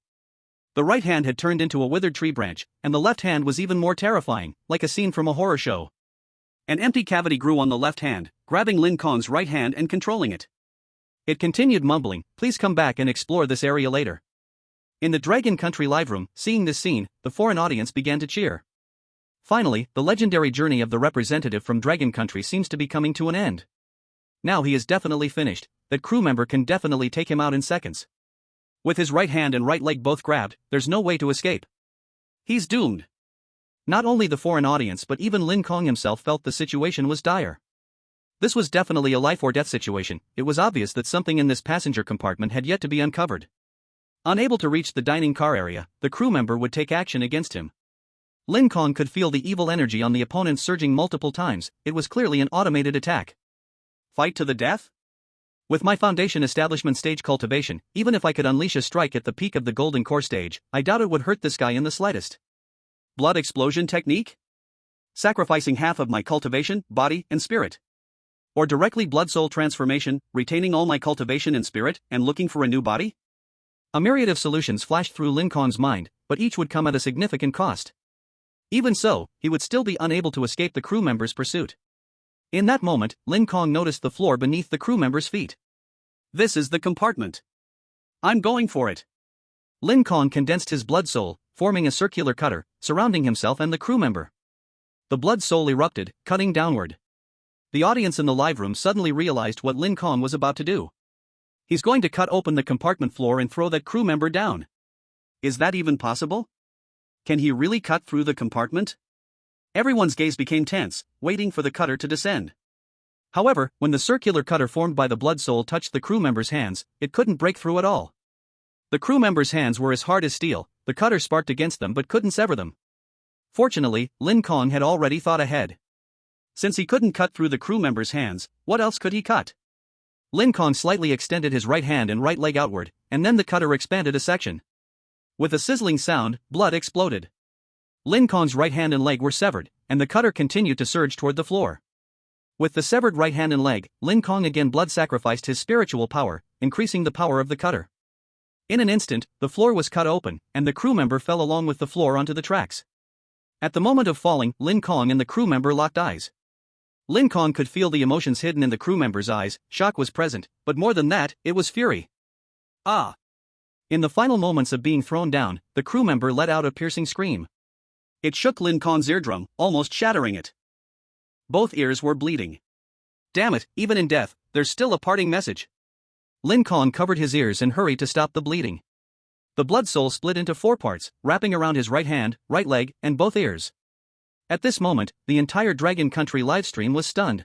The right hand had turned into a withered tree branch, and the left hand was even more terrifying, like a scene from a horror show. An empty cavity grew on the left hand, grabbing Lin Kong's right hand and controlling it. It continued mumbling, "Please come back and explore this area later." In the Dragon Country live room, seeing this scene, the foreign audience began to cheer. Finally, the legendary journey of the representative from Dragon Country seems to be coming to an end. Now he is definitely finished, that crew member can definitely take him out in seconds. With his right hand and right leg both grabbed, there's no way to escape. He's doomed. Not only the foreign audience but even Lin Kong himself felt the situation was dire. This was definitely a life-or-death situation. It was obvious that something in this passenger compartment had yet to be uncovered. Unable to reach the dining car area, the crew member would take action against him. Lin Kong could feel the evil energy on the opponent surging multiple times. It was clearly an automated attack. Fight to the death? With my foundation establishment stage cultivation, even if I could unleash a strike at the peak of the golden core stage, I doubt it would hurt this guy in the slightest. Blood explosion technique? Sacrificing half of my cultivation, body, and spirit. Or directly blood-soul transformation, retaining all my cultivation and spirit, and looking for a new body? A myriad of solutions flashed through Lin Kong's mind, but each would come at a significant cost. Even so, he would still be unable to escape the crew member's pursuit. In that moment, Lin Kong noticed the floor beneath the crew member's feet. This is the compartment. I'm going for it. Lin Kong condensed his blood soul, forming a circular cutter, surrounding himself and the crew member. The blood soul erupted, cutting downward. The audience in the live room suddenly realized what Lin Kong was about to do. He's going to cut open the compartment floor and throw that crew member down. Is that even possible? Can he really cut through the compartment? Everyone's gaze became tense, waiting for the cutter to descend. However, when the circular cutter formed by the blood soul touched the crew member's hands, it couldn't break through at all. The crew member's hands were as hard as steel, the cutter sparked against them but couldn't sever them. Fortunately, Lin Kong had already thought ahead. Since he couldn't cut through the crew member's hands, what else could he cut? Lin Kong slightly extended his right hand and right leg outward, and then the cutter expanded a section. With a sizzling sound, blood exploded. Lin Kong's right hand and leg were severed, and the cutter continued to surge toward the floor. With the severed right hand and leg, Lin Kong again blood sacrificed his spiritual power, increasing the power of the cutter. In an instant, the floor was cut open, and the crew member fell along with the floor onto the tracks. At the moment of falling, Lin Kong and the crew member locked eyes. Lin Kong could feel the emotions hidden in the crew member's eyes. Shock was present, but more than that, it was fury. Ah! In the final moments of being thrown down, the crew member let out a piercing scream. It shook Lin Kong's eardrum, almost shattering it. Both ears were bleeding. Damn it, even in death, there's still a parting message. Lin Kong covered his ears and hurried to stop the bleeding. The blood soul split into 4 parts, wrapping around his right hand, right leg, and both ears. At this moment, the entire Dragon Country livestream was stunned.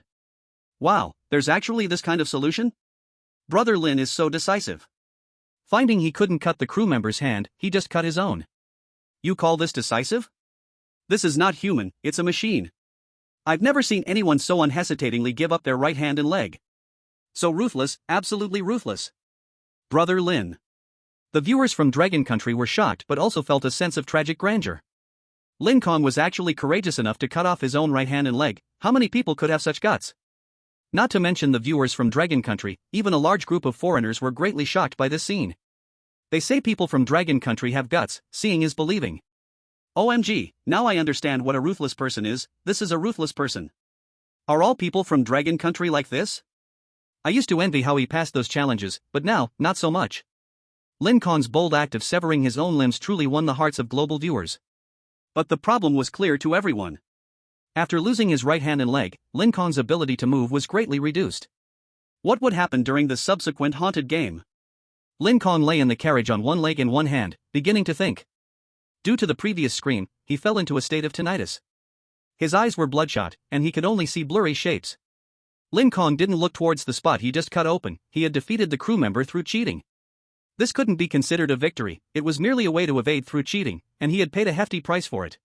Wow, there's actually this kind of solution? Brother Lin is so decisive. Finding he couldn't cut the crew member's hand, he just cut his own. You call this decisive? This is not human, it's a machine. I've never seen anyone so unhesitatingly give up their right hand and leg. So ruthless, absolutely ruthless. Brother Lin. The viewers from Dragon Country were shocked but also felt a sense of tragic grandeur. Lin Kong was actually courageous enough to cut off his own right hand and leg. How many people could have such guts? Not to mention the viewers from Dragon Country, even a large group of foreigners were greatly shocked by this scene. They say people from Dragon Country have guts, seeing is believing. OMG, now I understand what a ruthless person is. This is a ruthless person. Are all people from Dragon Country like this? I used to envy how he passed those challenges, but now, not so much. Lin Kong's bold act of severing his own limbs truly won the hearts of global viewers. But the problem was clear to everyone. After losing his right hand and leg, Lin Kong's ability to move was greatly reduced. What would happen during the subsequent haunted game? Lin Kong lay in the carriage on one leg and one hand, beginning to think. Due to the previous scream, he fell into a state of tinnitus. His eyes were bloodshot, and he could only see blurry shapes. Lin Kong didn't look towards the spot he just cut open. He had defeated the crew member through cheating. This couldn't be considered a victory, it was merely a way to evade through cheating, and he had paid a hefty price for it.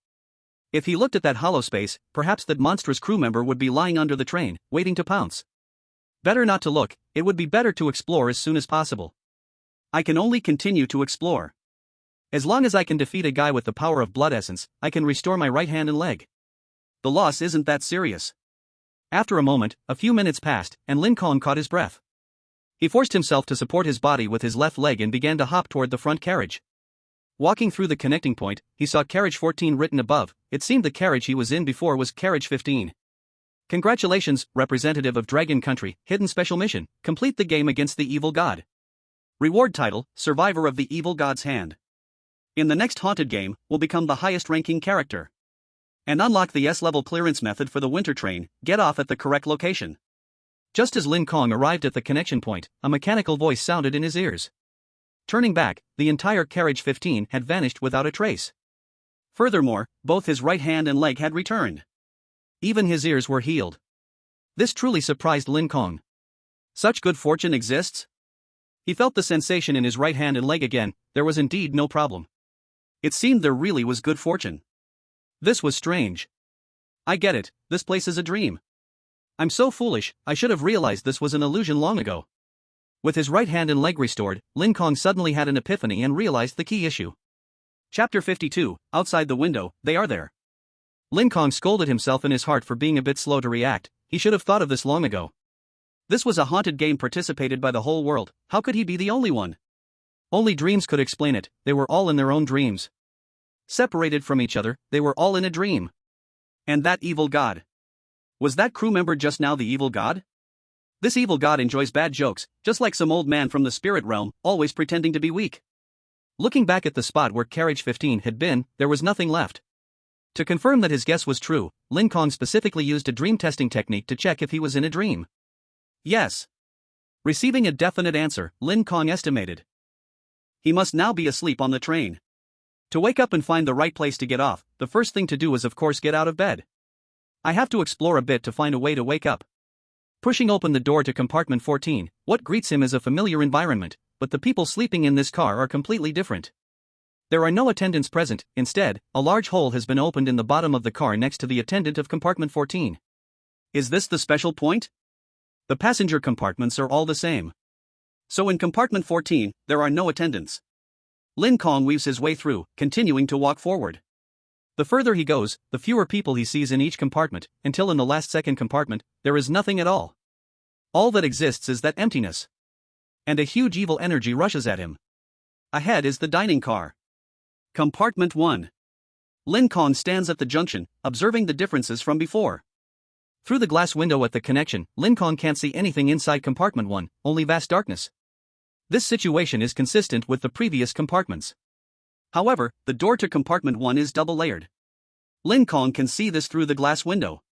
If he looked at that hollow space, perhaps that monstrous crew member would be lying under the train, waiting to pounce. Better not to look, it would be better to explore as soon as possible. I can only continue to explore. As long as I can defeat a guy with the power of blood essence, I can restore my right hand and leg. The loss isn't that serious. After a moment, a few minutes passed, and Lin Kong caught his breath. He forced himself to support his body with his left leg and began to hop toward the front carriage. Walking through the connecting point, he saw carriage 14 written above. It seemed the carriage he was in before was carriage 15. Congratulations, representative of Dragon Country, hidden special mission, complete the game against the evil god. Reward title, Survivor of the Evil God's Hand. In the next haunted game, will become the highest ranking character. And unlock the S-level clearance method for the winter train, get off at the correct location. Just as Lin Kong arrived at the connection point, a mechanical voice sounded in his ears. Turning back, the entire carriage 15 had vanished without a trace. Furthermore, both his right hand and leg had returned. Even his ears were healed. This truly surprised Lin Kong. Such good fortune exists? He felt the sensation in his right hand and leg again. There was indeed no problem. It seemed there really was good fortune. This was strange. I get it, this place is a dream. I'm so foolish, I should have realized this was an illusion long ago. With his right hand and leg restored, Lin Kong suddenly had an epiphany and realized the key issue. Chapter 52, Outside the Window, They Are There. Lin Kong scolded himself in his heart for being a bit slow to react. He should have thought of this long ago. This was a haunted game participated by the whole world. How could he be the only one? Only dreams could explain it. They were all in their own dreams. Separated from each other, they were all in a dream. And that evil god. Was that crew member just now the evil god? This evil god enjoys bad jokes, just like some old man from the spirit realm, always pretending to be weak. Looking back at the spot where carriage 15 had been, there was nothing left. To confirm that his guess was true, Lin Kong specifically used a dream testing technique to check if he was in a dream. Yes. Receiving a definite answer, Lin Kong estimated. He must now be asleep on the train. To wake up and find the right place to get off, the first thing to do is of course get out of bed. I have to explore a bit to find a way to wake up. Pushing open the door to compartment 14, what greets him is a familiar environment, but the people sleeping in this car are completely different. There are no attendants present. Instead, a large hole has been opened in the bottom of the car next to the attendant of compartment 14. Is this the special point? The passenger compartments are all the same. So in compartment 14, there are no attendants. Lin Kong weaves his way through, continuing to walk forward. The further he goes, the fewer people he sees in each compartment, until in the last second compartment, there is nothing at all. All that exists is that emptiness. And a huge evil energy rushes at him. Ahead is the dining car. Compartment 1. Lin Kong stands at the junction, observing the differences from before. Through the glass window at the connection, Lin Kong can't see anything inside compartment 1, only vast darkness. This situation is consistent with the previous compartments. However, the door to compartment 1 is double-layered. Lin Kong can see this through the glass window.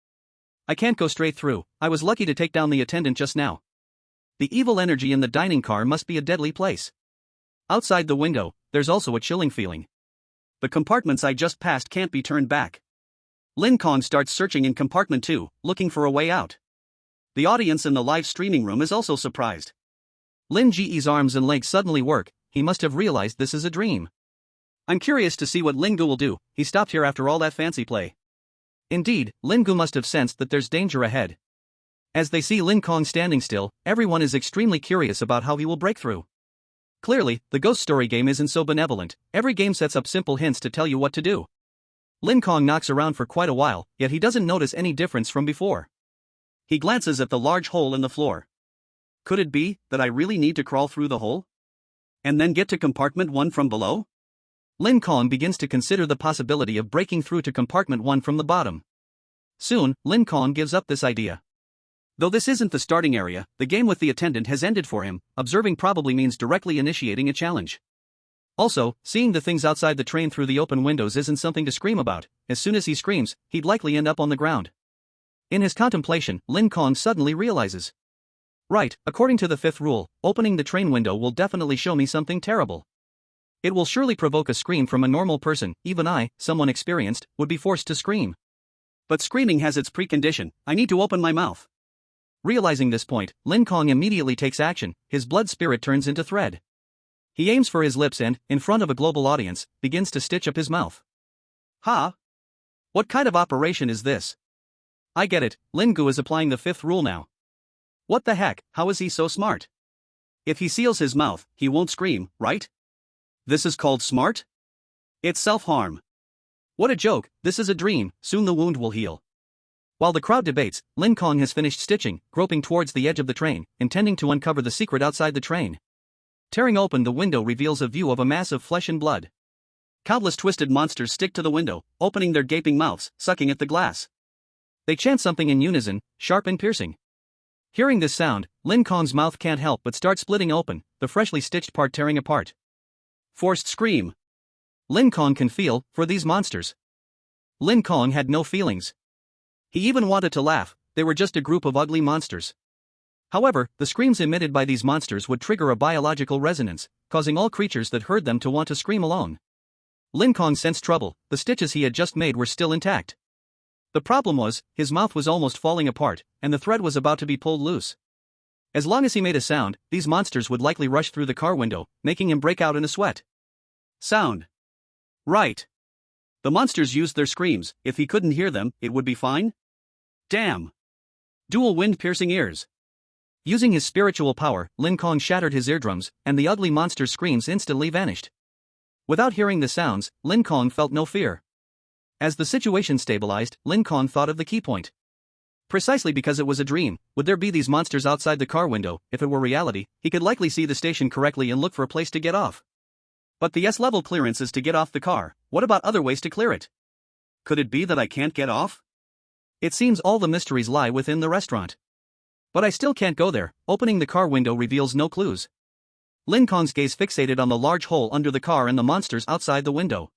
I can't go straight through. I was lucky to take down the attendant just now. The evil energy in the dining car must be a deadly place. Outside the window, there's also a chilling feeling. The compartments I just passed can't be turned back. Lin Kong starts searching in compartment 2, looking for a way out. The audience in the live streaming room is also surprised. Lin Ge's arms and legs suddenly work. He must have realized this is a dream. I'm curious to see what Lin Gu will do. He stopped here after all that fancy play. Indeed, Lin Gu must have sensed that there's danger ahead. As they see Lin Kong standing still, everyone is extremely curious about how he will break through. Clearly, the ghost story game isn't so benevolent. Every game sets up simple hints to tell you what to do. Lin Kong knocks around for quite a while, yet he doesn't notice any difference from before. He glances at the large hole in the floor. Could it be that I really need to crawl through the hole? And then get to compartment 1 from below? Lin Kong begins to consider the possibility of breaking through to compartment 1 from the bottom. Soon, Lin Kong gives up this idea. Though this isn't the starting area, the game with the attendant has ended for him. Observing probably means directly initiating a challenge. Also, seeing the things outside the train through the open windows isn't something to scream about. As soon as he screams, he'd likely end up on the ground. In his contemplation, Lin Kong suddenly realizes. Right, according to the 5th rule, opening the train window will definitely show me something terrible. It will surely provoke a scream from a normal person. Even I, someone experienced, would be forced to scream. But screaming has its precondition. I need to open my mouth. Realizing this point, Lin Kong immediately takes action. His blood spirit turns into thread. He aims for his lips and, in front of a global audience, begins to stitch up his mouth. Ha! What kind of operation is this? I get it, Lin Gu is applying the 5th rule now. What the heck, how is he so smart? If he seals his mouth, he won't scream, right? This is called smart? It's self-harm. What a joke, this is a dream, soon the wound will heal. While the crowd debates, Lin Kong has finished stitching, groping towards the edge of the train, intending to uncover the secret outside the train. Tearing open the window reveals a view of a mass of flesh and blood. Countless twisted monsters stick to the window, opening their gaping mouths, sucking at the glass. They chant something in unison, sharp and piercing. Hearing this sound, Lin Kong's mouth can't help but start splitting open, the freshly stitched part tearing apart. Forced scream. Lin Kong can feel, for these monsters. Lin Kong had no feelings. He even wanted to laugh, they were just a group of ugly monsters. However, the screams emitted by these monsters would trigger a biological resonance, causing all creatures that heard them to want to scream along. Lin Kong sensed trouble, the stitches he had just made were still intact. The problem was, his mouth was almost falling apart, and the thread was about to be pulled loose. As long as he made a sound, these monsters would likely rush through the car window, making him break out in a sweat. Sound. Right. The monsters used their screams. If he couldn't hear them, it would be fine? Damn. Dual wind-piercing ears. Using his spiritual power, Lin Kong shattered his eardrums, and the ugly monster's screams instantly vanished. Without hearing the sounds, Lin Kong felt no fear. As the situation stabilized, Lin Kong thought of the key point. Precisely because it was a dream, would there be these monsters outside the car window? If it were reality, he could likely see the station correctly and look for a place to get off. But the S-level clearance is to get off the car. What about other ways to clear it? Could it be that I can't get off? It seems all the mysteries lie within the restaurant. But I still can't go there. Opening the car window reveals no clues. Lin Kong's gaze fixated on the large hole under the car and the monsters outside the window.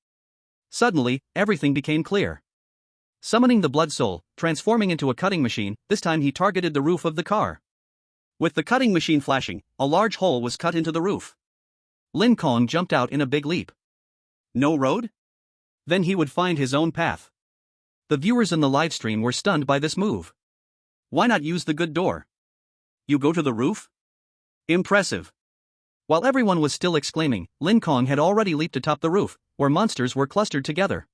Suddenly, everything became clear. Summoning the blood soul, transforming into a cutting machine, this time he targeted the roof of the car. With the cutting machine flashing, a large hole was cut into the roof. Lin Kong jumped out in a big leap. No road? Then he would find his own path. The viewers in the livestream were stunned by this move. Why not use the good door? You go to the roof? Impressive. While everyone was still exclaiming, Lin Kong had already leaped atop the roof, where monsters were clustered together.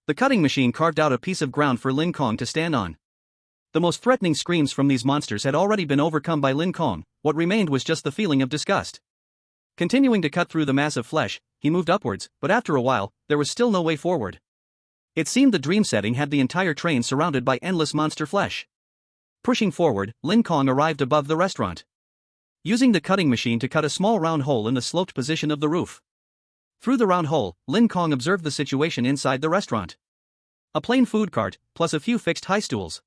The cutting machine carved out a piece of ground for Lin Kong to stand on. The most threatening screams from these monsters had already been overcome by Lin Kong, what remained was just the feeling of disgust. Continuing to cut through the mass of flesh, he moved upwards, but after a while, there was still no way forward. It seemed the dream setting had the entire train surrounded by endless monster flesh. Pushing forward, Lin Kong arrived above the restaurant. Using the cutting machine to cut a small round hole in the sloped position of the roof. Through the round hole, Lin Kong observed the situation inside the restaurant. A plain food cart, plus a few fixed high stools.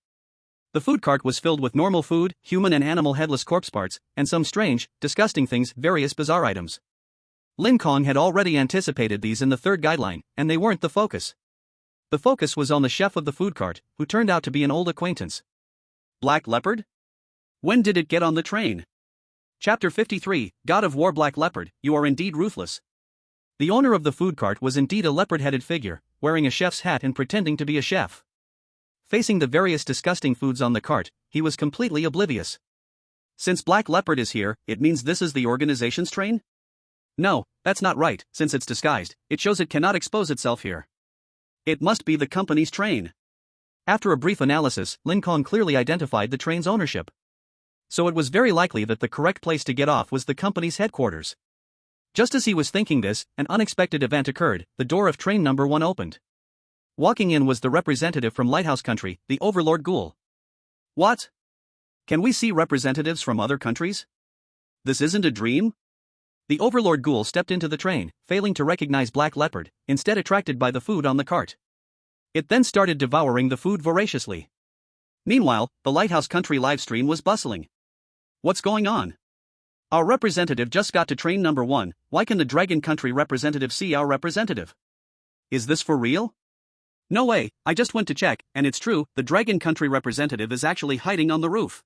The food cart was filled with normal food, human and animal headless corpse parts, and some strange, disgusting things, various bizarre items. Lin Kong had already anticipated these in the 3rd guideline, and they weren't the focus. The focus was on the chef of the food cart, who turned out to be an old acquaintance. Black Leopard? When did it get on the train? Chapter 53, God of War. Black Leopard, you are indeed ruthless. The owner of the food cart was indeed a leopard-headed figure, wearing a chef's hat and pretending to be a chef. Facing the various disgusting foods on the cart, he was completely oblivious. Since Black Leopard is here, it means this is the organization's train? No, that's not right. Since it's disguised, it shows it cannot expose itself here. It must be the company's train. After a brief analysis, Lin Kong clearly identified the train's ownership. So it was very likely that the correct place to get off was the company's headquarters. Just as he was thinking this, an unexpected event occurred. The door of train number 1 opened. Walking in was the representative from Lighthouse Country, the Overlord Ghoul. What? Can we see representatives from other countries? This isn't a dream? The overlord ghoul stepped into the train, failing to recognize Black Leopard, instead attracted by the food on the cart. It then started devouring the food voraciously. Meanwhile, the Lighthouse Country livestream was bustling. What's going on? Our representative just got to train number 1, why can the Dragon Country representative see our representative? Is this for real? No way, I just went to check, and it's true, the Dragon Country representative is actually hiding on the roof.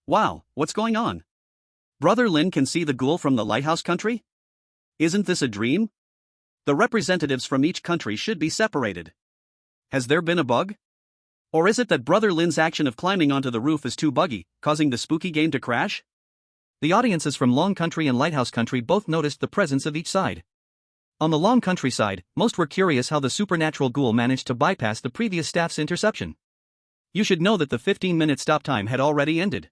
Wow, what's going on? Brother Lin can see the ghoul from the Lighthouse Country? Isn't this a dream? The representatives from each country should be separated. Has there been a bug? Or is it that Brother Lin's action of climbing onto the roof is too buggy, causing the spooky game to crash? The audiences from Long Country and Lighthouse Country both noticed the presence of each side. On the Long Country side, most were curious how the supernatural ghoul managed to bypass the previous staff's interception. You should know that the 15-minute stop time had already ended.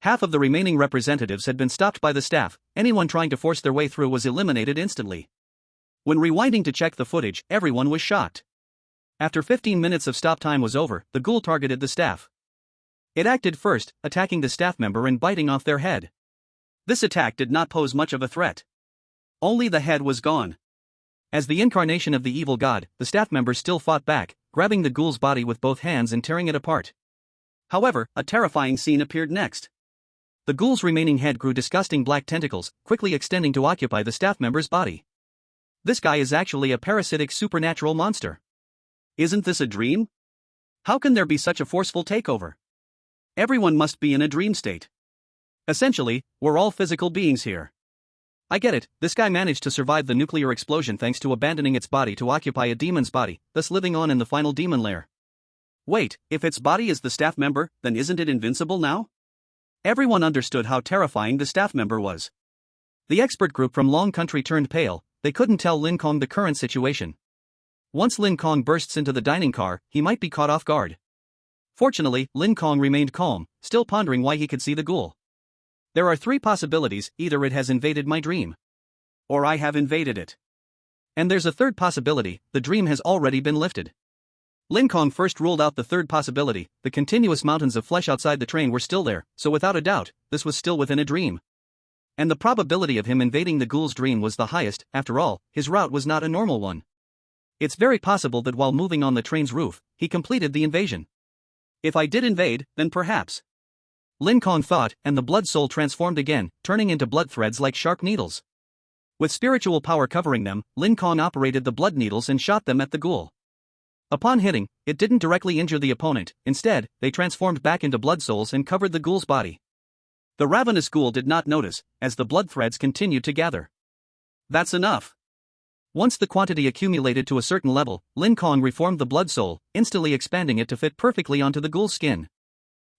Half of the remaining representatives had been stopped by the staff, anyone trying to force their way through was eliminated instantly. When rewinding to check the footage, everyone was shocked. After 15 minutes of stop time was over, the ghoul targeted the staff. It acted first, attacking the staff member and biting off their head. This attack did not pose much of a threat. Only the head was gone. As the incarnation of the evil god, the staff member still fought back, grabbing the ghoul's body with both hands and tearing it apart. However, a terrifying scene appeared next. The ghoul's remaining head grew disgusting black tentacles, quickly extending to occupy the staff member's body. This guy is actually a parasitic supernatural monster. Isn't this a dream? How can there be such a forceful takeover? Everyone must be in a dream state. Essentially, we're all physical beings here. I get it, this guy managed to survive the nuclear explosion thanks to abandoning its body to occupy a demon's body, thus living on in the final demon lair. Wait, if its body is the staff member, then isn't it invincible now? Everyone understood how terrifying the staff member was. The expert group from Long Country turned pale, they couldn't tell Lin Kong the current situation. Once Lin Kong bursts into the dining car, he might be caught off guard. Fortunately, Lin Kong remained calm, still pondering why he could see the ghoul. There are 3 possibilities, either it has invaded my dream. Or I have invaded it. And there's a third possibility, the dream has already been lifted. Lin Kong first ruled out the third possibility, the continuous mountains of flesh outside the train were still there, so without a doubt, this was still within a dream. And the probability of him invading the ghoul's dream was the highest, after all, his route was not a normal one. It's very possible that while moving on the train's roof, he completed the invasion. If I did invade, then perhaps. Lin Kong thought, and the blood soul transformed again, turning into blood threads like sharp needles. With spiritual power covering them, Lin Kong operated the blood needles and shot them at the ghoul. Upon hitting, it didn't directly injure the opponent, instead, they transformed back into blood souls and covered the ghoul's body. The ravenous ghoul did not notice, as the blood threads continued to gather. That's enough. Once the quantity accumulated to a certain level, Lin Kong reformed the blood soul, instantly expanding it to fit perfectly onto the ghoul's skin.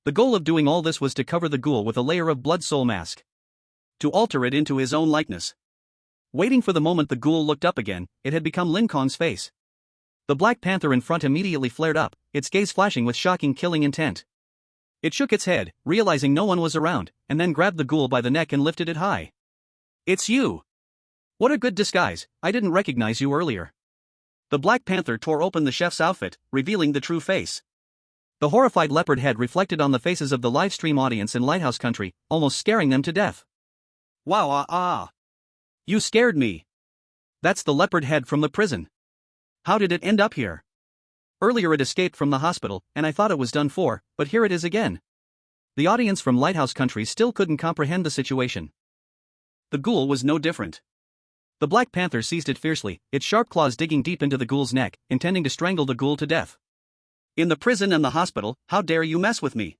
The goal of doing all this was to cover the ghoul with a layer of blood soul mask. To alter it into his own likeness. Waiting for the moment the ghoul looked up again, it had become Lin Kong's face. The Black Panther in front immediately flared up, its gaze flashing with shocking killing intent. It shook its head, realizing no one was around, and then grabbed the ghoul by the neck and lifted it high. It's you! What a good disguise, I didn't recognize you earlier. The Black Panther tore open the chef's outfit, revealing the true face. The horrified leopard head reflected on the faces of the livestream audience in Lighthouse Country, almost scaring them to death. Wow, You scared me. That's the leopard head from the prison. How did it end up here? Earlier it escaped from the hospital, and I thought it was done for, but here it is again. The audience from Lighthouse Country still couldn't comprehend the situation. The ghoul was no different. The Black Panther seized it fiercely, its sharp claws digging deep into the ghoul's neck, intending to strangle the ghoul to death. In the prison and the hospital, how dare you mess with me?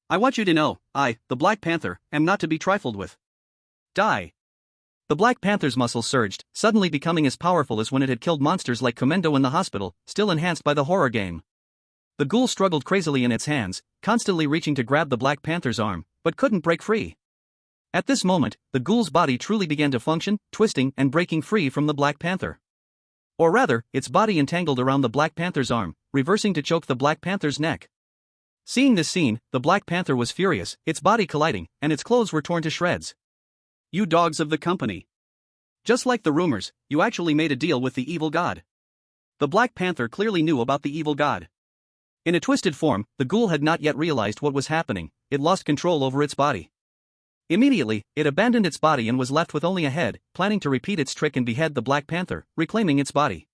I want you to know, I, the Black Panther, am not to be trifled with. Die. The Black Panther's muscles surged, suddenly becoming as powerful as when it had killed monsters like Commando in the hospital, still enhanced by the horror game. The ghoul struggled crazily in its hands, constantly reaching to grab the Black Panther's arm, but couldn't break free. At this moment, the ghoul's body truly began to function, twisting and breaking free from the Black Panther. Or rather, its body entangled around the Black Panther's arm, reversing to choke the Black Panther's neck. Seeing this scene, the Black Panther was furious, its body colliding, and its clothes were torn to shreds. You dogs of the company. Just like the rumors, you actually made a deal with the evil god. The Black Panther clearly knew about the evil god. In a twisted form, the ghoul had not yet realized what was happening, it lost control over its body. Immediately, it abandoned its body and was left with only a head, planning to repeat its trick and behead the Black Panther, reclaiming its body.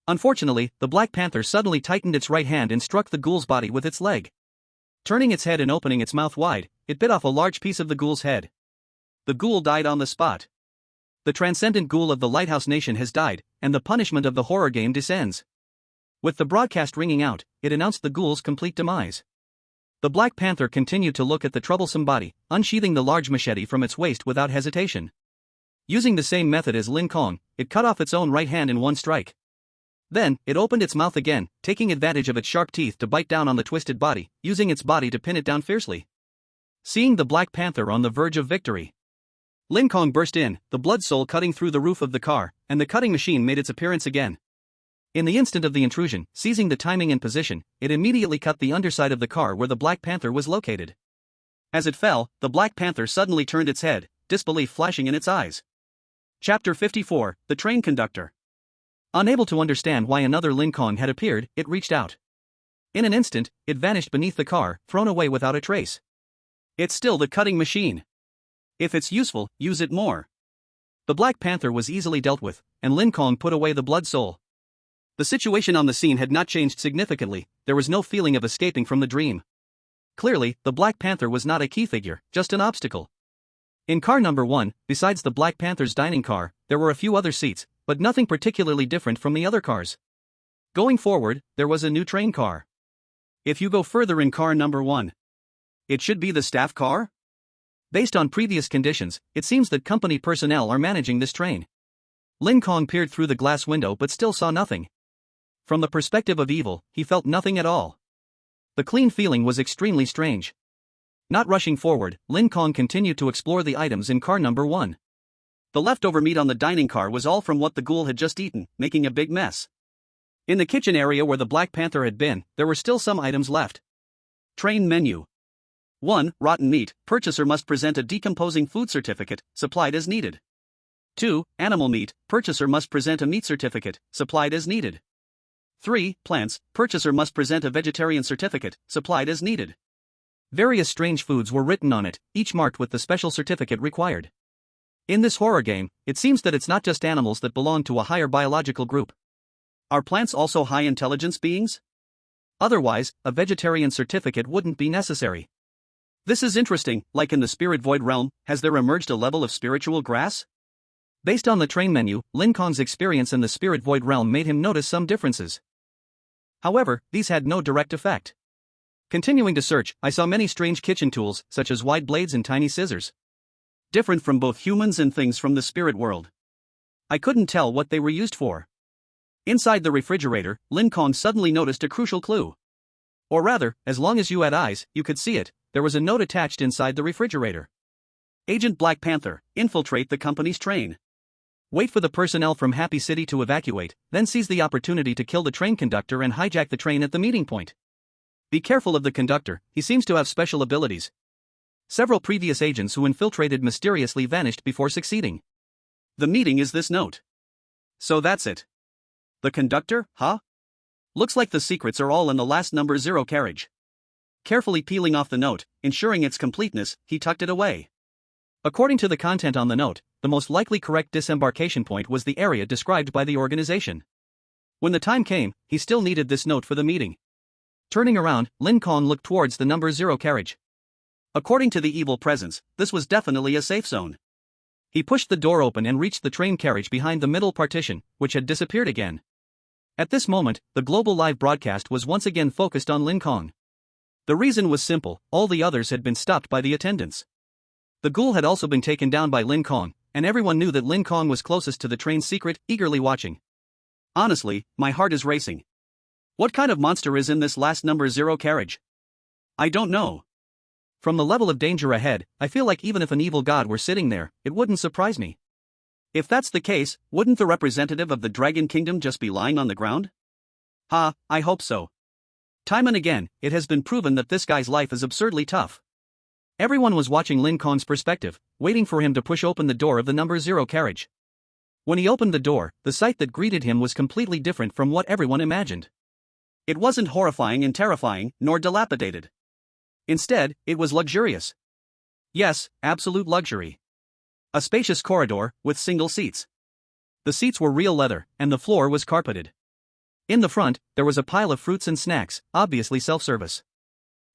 Unfortunately, the Black Panther suddenly tightened its right hand and struck the ghoul's body with its leg. Turning its head and opening its mouth wide, it bit off a large piece of the ghoul's head. The ghoul died on the spot. The transcendent ghoul of the Lighthouse Nation has died, and the punishment of the horror game descends. With the broadcast ringing out, it announced the ghoul's complete demise. The Black Panther continued to look at the troublesome body, unsheathing the large machete from its waist without hesitation. Using the same method as Lin Kong, it cut off its own right hand in one strike. Then, it opened its mouth again, taking advantage of its sharp teeth to bite down on the twisted body, using its body to pin it down fiercely. Seeing the Black Panther on the verge of victory, Lin Kong burst in, the blood soul cutting through the roof of the car, and the cutting machine made its appearance again. In the instant of the intrusion, seizing the timing and position, it immediately cut the underside of the car where the Black Panther was located. As it fell, the Black Panther suddenly turned its head, disbelief flashing in its eyes. Chapter 54, The Train Conductor. Unable to understand why another Lin Kong had appeared, it reached out. In an instant, it vanished beneath the car, thrown away without a trace. It's still the cutting machine. If it's useful, use it more. The Black Panther was easily dealt with, and Lin Kong put away the blood soul. The situation on the scene had not changed significantly, there was no feeling of escaping from the dream. Clearly, the Black Panther was not a key figure, just an obstacle. In car number 1, besides the Black Panther's dining car, there were a few other seats, but nothing particularly different from the other cars. Going forward, there was a new train car. If you go further in car number 1, it should be the staff car? Based on previous conditions, it seems that company personnel are managing this train. Lin Kong peered through the glass window but still saw nothing. From the perspective of evil, he felt nothing at all. The clean feeling was extremely strange. Not rushing forward, Lin Kong continued to explore the items in car number 1. The leftover meat on the dining car was all from what the ghoul had just eaten, making a big mess. In the kitchen area where the Black Panther had been, there were still some items left. Train menu. 1. Rotten meat, purchaser must present a decomposing food certificate, supplied as needed. 2. Animal meat, purchaser must present a meat certificate, supplied as needed. 3. Plants, purchaser must present a vegetarian certificate, supplied as needed. Various strange foods were written on it, each marked with the special certificate required. In this horror game, it seems that it's not just animals that belong to a higher biological group. Are plants also high intelligence beings? Otherwise, a vegetarian certificate wouldn't be necessary. This is interesting, like in the spirit void realm, has there emerged a level of spiritual grass? Based on the train menu, Lin Kong's experience in the spirit void realm made him notice some differences. However, these had no direct effect. Continuing to search, I saw many strange kitchen tools, such as wide blades and tiny scissors. Different from both humans and things from the spirit world. I couldn't tell what they were used for. Inside the refrigerator, Lin Kong suddenly noticed a crucial clue. Or rather, as long as you had eyes, you could see it, there was a note attached inside the refrigerator. Agent Black Panther, infiltrate the company's train. Wait for the personnel from Happy City to evacuate, then seize the opportunity to kill the train conductor and hijack the train at the meeting point. Be careful of the conductor, he seems to have special abilities. Several previous agents who infiltrated mysteriously vanished before succeeding. The meeting is this note. So that's it. The conductor, huh? Looks like the secrets are all in the last number 0 carriage. Carefully peeling off the note, ensuring its completeness, he tucked it away. According to the content on the note, the most likely correct disembarkation point was the area described by the organization. When the time came, he still needed this note for the meeting. Turning around, Lin Kong looked towards the number 0 carriage. According to the evil presence, this was definitely a safe zone. He pushed the door open and reached the train carriage behind the middle partition, which had disappeared again. At this moment, the global live broadcast was once again focused on Lin Kong. The reason was simple, all the others had been stopped by the attendants. The ghoul had also been taken down by Lin Kong, and everyone knew that Lin Kong was closest to the train's secret, eagerly watching. Honestly, my heart is racing. What kind of monster is in this last number 0 carriage? I don't know. From the level of danger ahead, I feel like even if an evil god were sitting there, it wouldn't surprise me. If that's the case, wouldn't the representative of the Dragon Kingdom just be lying on the ground? I hope so. Time and again, it has been proven that this guy's life is absurdly tough. Everyone was watching Lin Kong's perspective, waiting for him to push open the door of the number 0 carriage. When he opened the door, the sight that greeted him was completely different from what everyone imagined. It wasn't horrifying and terrifying, nor dilapidated. Instead, it was luxurious. Yes, absolute luxury. A spacious corridor, with single seats. The seats were real leather, and the floor was carpeted. In the front, there was a pile of fruits and snacks, obviously self-service.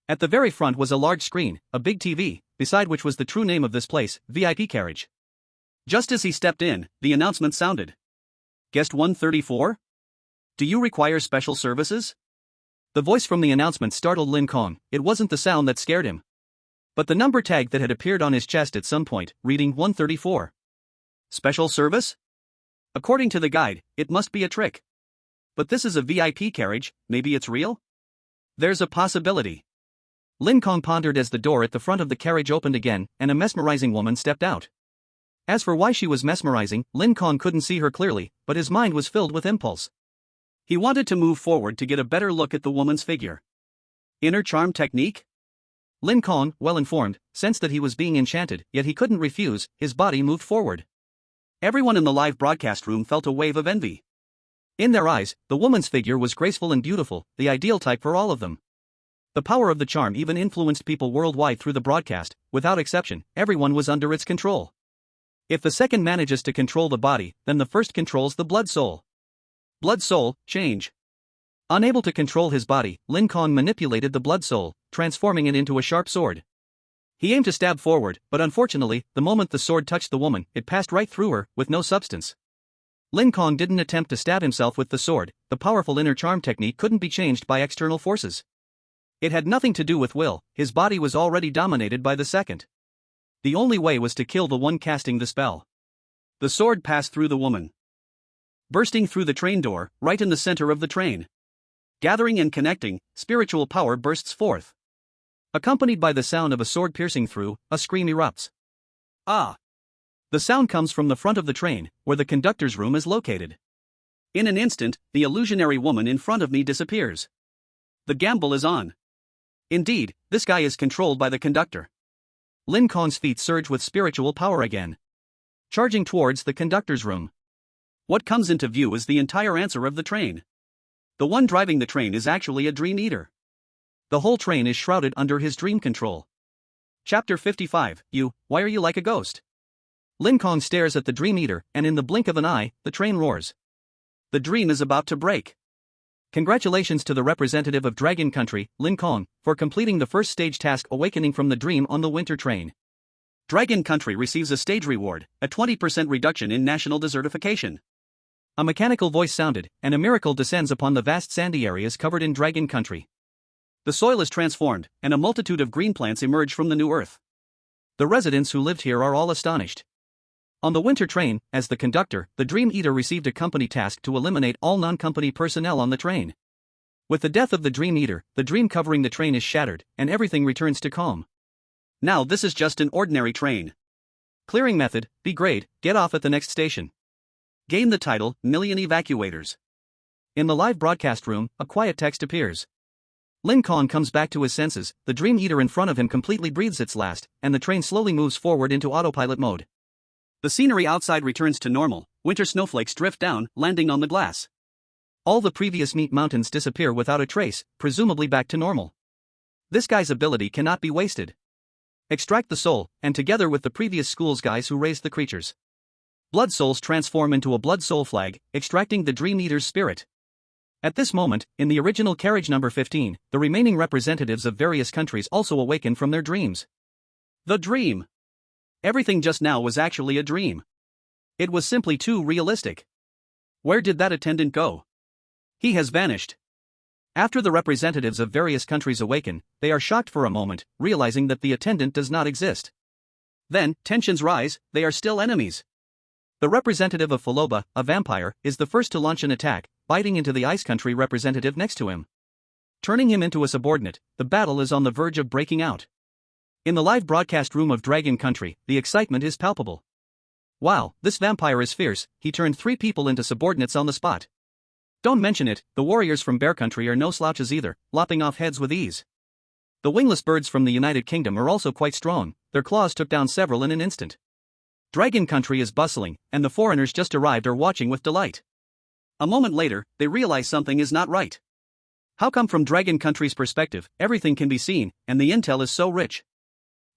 At the very front was a large screen, a big TV, beside which was the true name of this place, VIP carriage. Just as he stepped in, the announcement sounded. Guest 134? Do you require special services? The voice from the announcement startled Lin Kong. It wasn't the sound that scared him, but the number tag that had appeared on his chest at some point, reading 134. Special service? According to the guide, it must be a trick. But this is a VIP carriage, maybe it's real? There's a possibility. Lin Kong pondered as the door at the front of the carriage opened again, and a mesmerizing woman stepped out. As for why she was mesmerizing, Lin Kong couldn't see her clearly, but his mind was filled with impulse. He wanted to move forward to get a better look at the woman's figure. Inner charm technique? Lin Kong, well informed, sensed that he was being enchanted, yet he couldn't refuse. His body moved forward. Everyone in the live broadcast room felt a wave of envy. In their eyes, the woman's figure was graceful and beautiful, the ideal type for all of them. The power of the charm even influenced people worldwide through the broadcast. Without exception, everyone was under its control. If the second manages to control the body, then the first controls the blood soul. Blood soul, change. Unable to control his body, Lin Kong manipulated the blood soul, transforming it into a sharp sword. He aimed to stab forward, but unfortunately, the moment the sword touched the woman, it passed right through her, with no substance. Lin Kong didn't attempt to stab himself with the sword. The powerful inner charm technique couldn't be changed by external forces. It had nothing to do with will, his body was already dominated by the second. The only way was to kill the one casting the spell. The sword passed through the woman, bursting through the train door, right in the center of the train. Gathering and connecting, spiritual power bursts forth. Accompanied by the sound of a sword piercing through, a scream erupts. Ah! The sound comes from the front of the train, where the conductor's room is located. In an instant, the illusionary woman in front of me disappears. The gamble is on. Indeed, this guy is controlled by the conductor. Lin Kong's feet surge with spiritual power again, charging towards the conductor's room. What comes into view is the entire answer of the train. The one driving the train is actually a dream eater. The whole train is shrouded under his dream control. Chapter 55. Why are you like a ghost? Lin Kong stares at the dream eater, and in the blink of an eye, the train roars. The dream is about to break. Congratulations to the representative of Dragon Country, Lin Kong, for completing the first stage task awakening from the dream on the winter train. Dragon Country receives a stage reward, a 20% reduction in national desertification. A mechanical voice sounded, and a miracle descends upon the vast sandy areas covered in Dragon Country. The soil is transformed, and a multitude of green plants emerge from the new earth. The residents who lived here are all astonished. On the winter train, as the conductor, the Dream Eater received a company task to eliminate all non-company personnel on the train. With the death of the Dream Eater, the dream covering the train is shattered, and everything returns to calm. Now this is just an ordinary train. Clearing method, B grade, get off at the next station. Gain the title, Million Evacuators. In the live broadcast room, a quiet text appears. Lin Kong comes back to his senses, the Dream Eater in front of him completely breathes its last, and the train slowly moves forward into autopilot mode. The scenery outside returns to normal, winter snowflakes drift down, landing on the glass. All the previous meat mountains disappear without a trace, presumably back to normal. This guy's ability cannot be wasted. Extract the soul, and together with the previous school's guys who raised the creatures. Blood souls transform into a blood soul flag, extracting the Dream Eater's spirit. At this moment, in the original carriage number 15, the remaining representatives of various countries also awaken from their dreams. The dream. Everything just now was actually a dream. It was simply too realistic. Where did that attendant go? He has vanished. After the representatives of various countries awaken, they are shocked for a moment, realizing that the attendant does not exist. Then, tensions rise, they are still enemies. The representative of Faloba, a vampire, is the first to launch an attack, biting into the Ice Country representative next to him. Turning him into a subordinate, the battle is on the verge of breaking out. In the live broadcast room of Dragon Country, the excitement is palpable. Wow, this vampire is fierce, he turned 3 people into subordinates on the spot. Don't mention it, the warriors from Bear Country are no slouches either, lopping off heads with ease. The wingless birds from the United Kingdom are also quite strong, their claws took down several in an instant. Dragon Country is bustling, and the foreigners just arrived are watching with delight. A moment later, they realize something is not right. How come from Dragon Country's perspective, everything can be seen, and the intel is so rich?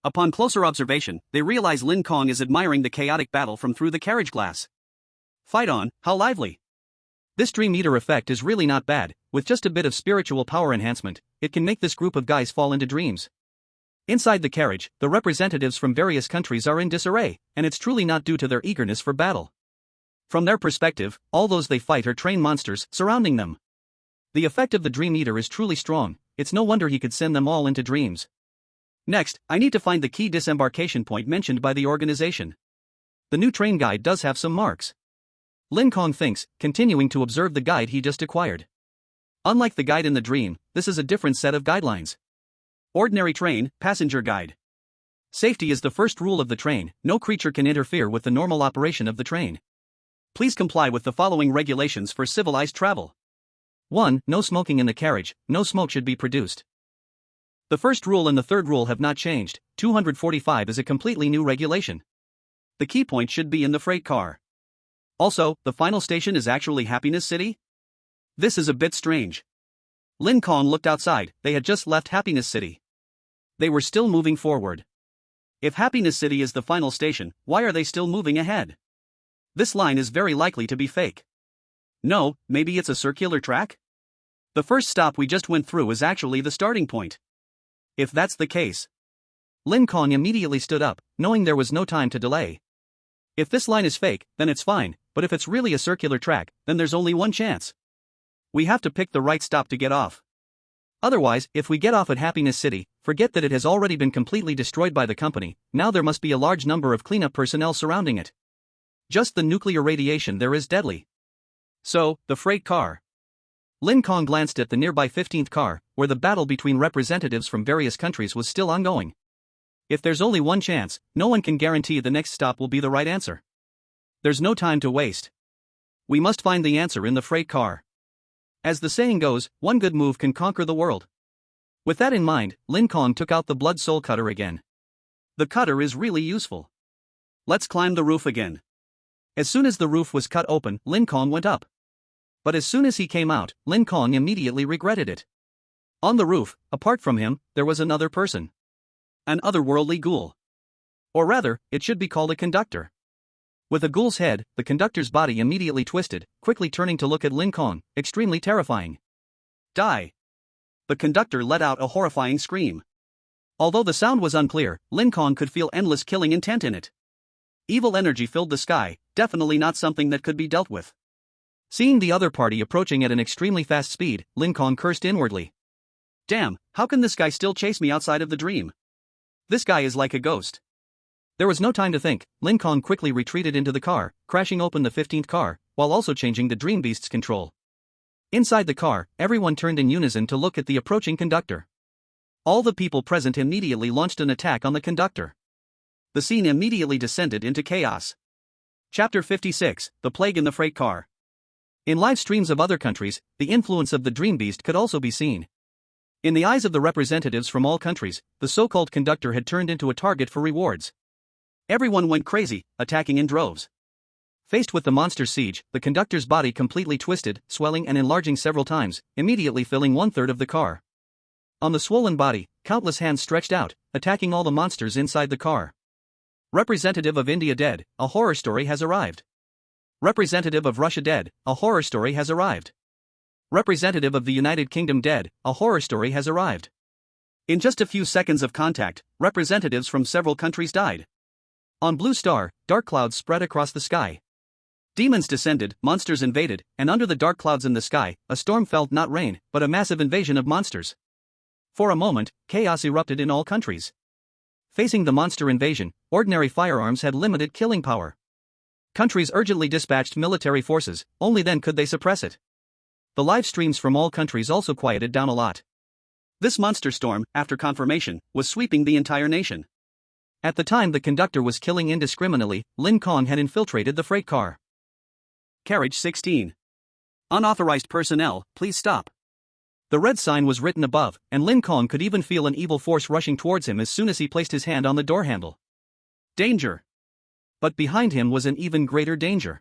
Upon closer observation, they realize Lin Kong is admiring the chaotic battle from through the carriage glass. Fight on, how lively! This dream eater effect is really not bad. With just a bit of spiritual power enhancement, it can make this group of guys fall into dreams. Inside the carriage, the representatives from various countries are in disarray, and it's truly not due to their eagerness for battle. From their perspective, all those they fight are trained monsters surrounding them. The effect of the Dream Eater is truly strong. It's no wonder he could send them all into dreams. Next, I need to find the key disembarkation point mentioned by the organization. The new train guide does have some marks. Lin Kong thinks, continuing to observe the guide he just acquired. Unlike the guide in the dream, this is a different set of guidelines. Ordinary train, passenger guide. Safety is the first rule of the train. No creature can interfere with the normal operation of the train. Please comply with the following regulations for civilized travel. 1. No smoking in the carriage. No smoke should be produced. The first rule and the third rule have not changed. 245 is a completely new regulation. The key point should be in the freight car. Also, the final station is actually Happiness City? This is a bit strange. Lin Kong looked outside. They had just left Happiness City. They were still moving forward. If Happiness City is the final station, why are they still moving ahead? This line is very likely to be fake. No, maybe it's a circular track? The first stop we just went through is actually the starting point. If that's the case. Lin Kong immediately stood up, knowing there was no time to delay. If this line is fake, then it's fine, but if it's really a circular track, then there's only one chance. We have to pick the right stop to get off. Otherwise, if we get off at Happiness City, forget that it has already been completely destroyed by the company. Now there must be a large number of cleanup personnel surrounding it. Just the nuclear radiation there is deadly. So, the freight car. Lin Kong glanced at the nearby 15th car, where the battle between representatives from various countries was still ongoing. If there's only one chance, no one can guarantee the next stop will be the right answer. There's no time to waste. We must find the answer in the freight car. As the saying goes, one good move can conquer the world. With that in mind, Lin Kong took out the blood soul cutter again. The cutter is really useful. Let's climb the roof again. As soon as the roof was cut open, Lin Kong went up. But as soon as he came out, Lin Kong immediately regretted it. On the roof, apart from him, there was another person. An otherworldly ghoul. Or rather, it should be called a conductor. With a ghoul's head, the conductor's body immediately twisted, quickly turning to look at Lin Kong, extremely terrifying. Die! The conductor let out a horrifying scream. Although the sound was unclear, Lin Kong could feel endless killing intent in it. Evil energy filled the sky, definitely not something that could be dealt with. Seeing the other party approaching at an extremely fast speed, Lin Kong cursed inwardly. Damn, how can this guy still chase me outside of the dream? This guy is like a ghost. There was no time to think. Lin Kong quickly retreated into the car, crashing open the 15th car, while also changing the Dream Beast's control. Inside the car, everyone turned in unison to look at the approaching conductor. All the people present immediately launched an attack on the conductor. The scene immediately descended into chaos. Chapter 56, The Plague in the Freight Car. In live streams of other countries, the influence of the Dream Beast could also be seen. In the eyes of the representatives from all countries, the so-called conductor had turned into a target for rewards. Everyone went crazy, attacking in droves. Faced with the monster siege, the conductor's body completely twisted, swelling and enlarging several times, immediately filling 1/3 of the car. On the swollen body, countless hands stretched out, attacking all the monsters inside the car. Representative of India dead, a horror story has arrived. Representative of Russia dead, a horror story has arrived. Representative of the United Kingdom dead, a horror story has arrived. In just a few seconds of contact, representatives from several countries died. On Blue Star, dark clouds spread across the sky. Demons descended, monsters invaded, and under the dark clouds in the sky, a storm felt not rain, but a massive invasion of monsters. For a moment, chaos erupted in all countries. Facing the monster invasion, ordinary firearms had limited killing power. Countries urgently dispatched military forces, only then could they suppress it. The live streams from all countries also quieted down a lot. This monster storm, after confirmation, was sweeping the entire nation. At the time the conductor was killing indiscriminately, Lin Kong had infiltrated the freight car. Carriage 16. Unauthorized personnel, please stop. The red sign was written above, and Lin Kong could even feel an evil force rushing towards him as soon as he placed his hand on the door handle. Danger! But behind him was an even greater danger.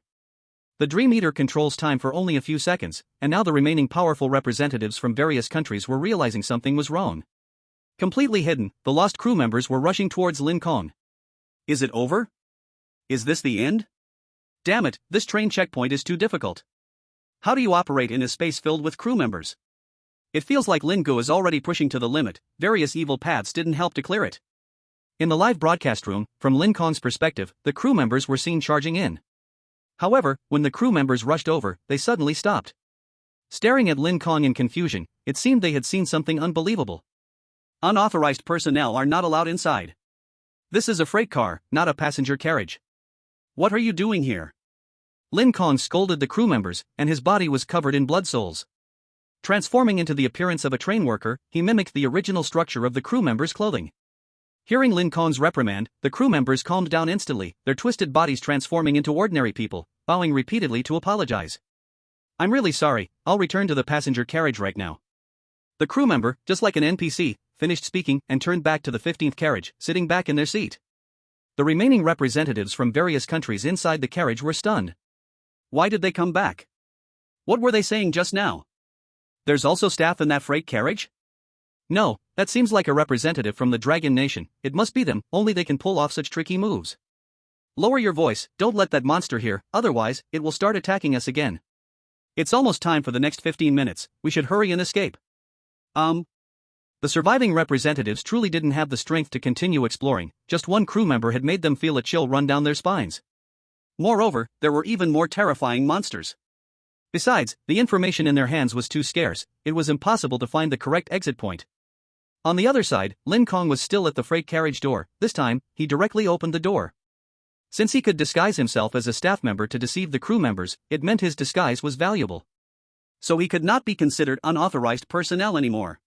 The Dream Eater controls time for only a few seconds, and now the remaining powerful representatives from various countries were realizing something was wrong. Completely hidden, the lost crew members were rushing towards Lin Kong. Is it over? Is this the end? Damn it, this train checkpoint is too difficult. How do you operate in a space filled with crew members? It feels like Lin Gu is already pushing to the limit, various evil paths didn't help to clear it. In the live broadcast room, from Lin Kong's perspective, the crew members were seen charging in. However, when the crew members rushed over, they suddenly stopped. Staring at Lin Kong in confusion, it seemed they had seen something unbelievable. Unauthorized personnel are not allowed inside. This is a freight car, not a passenger carriage. What are you doing here? Lin Kong scolded the crew members, and his body was covered in blood soles. Transforming into the appearance of a train worker, he mimicked the original structure of the crew members' clothing. Hearing Lin Kong's reprimand, the crew members calmed down instantly, their twisted bodies transforming into ordinary people, bowing repeatedly to apologize. I'm really sorry, I'll return to the passenger carriage right now. The crew member, just like an NPC, finished speaking and turned back to the 15th carriage, sitting back in their seat. The remaining representatives from various countries inside the carriage were stunned. Why did they come back? What were they saying just now? There's also staff in that freight carriage? No, that seems like a representative from the Dragon Nation, it must be them, only they can pull off such tricky moves. Lower your voice, don't let that monster hear, otherwise, it will start attacking us again. It's almost time for the next 15 minutes, we should hurry and escape. The surviving representatives truly didn't have the strength to continue exploring, just one crew member had made them feel a chill run down their spines. Moreover, there were even more terrifying monsters. Besides, the information in their hands was too scarce, it was impossible to find the correct exit point. On the other side, Lin Kong was still at the freight carriage door, this time, he directly opened the door. Since he could disguise himself as a staff member to deceive the crew members, it meant his disguise was valuable. So he could not be considered unauthorized personnel anymore.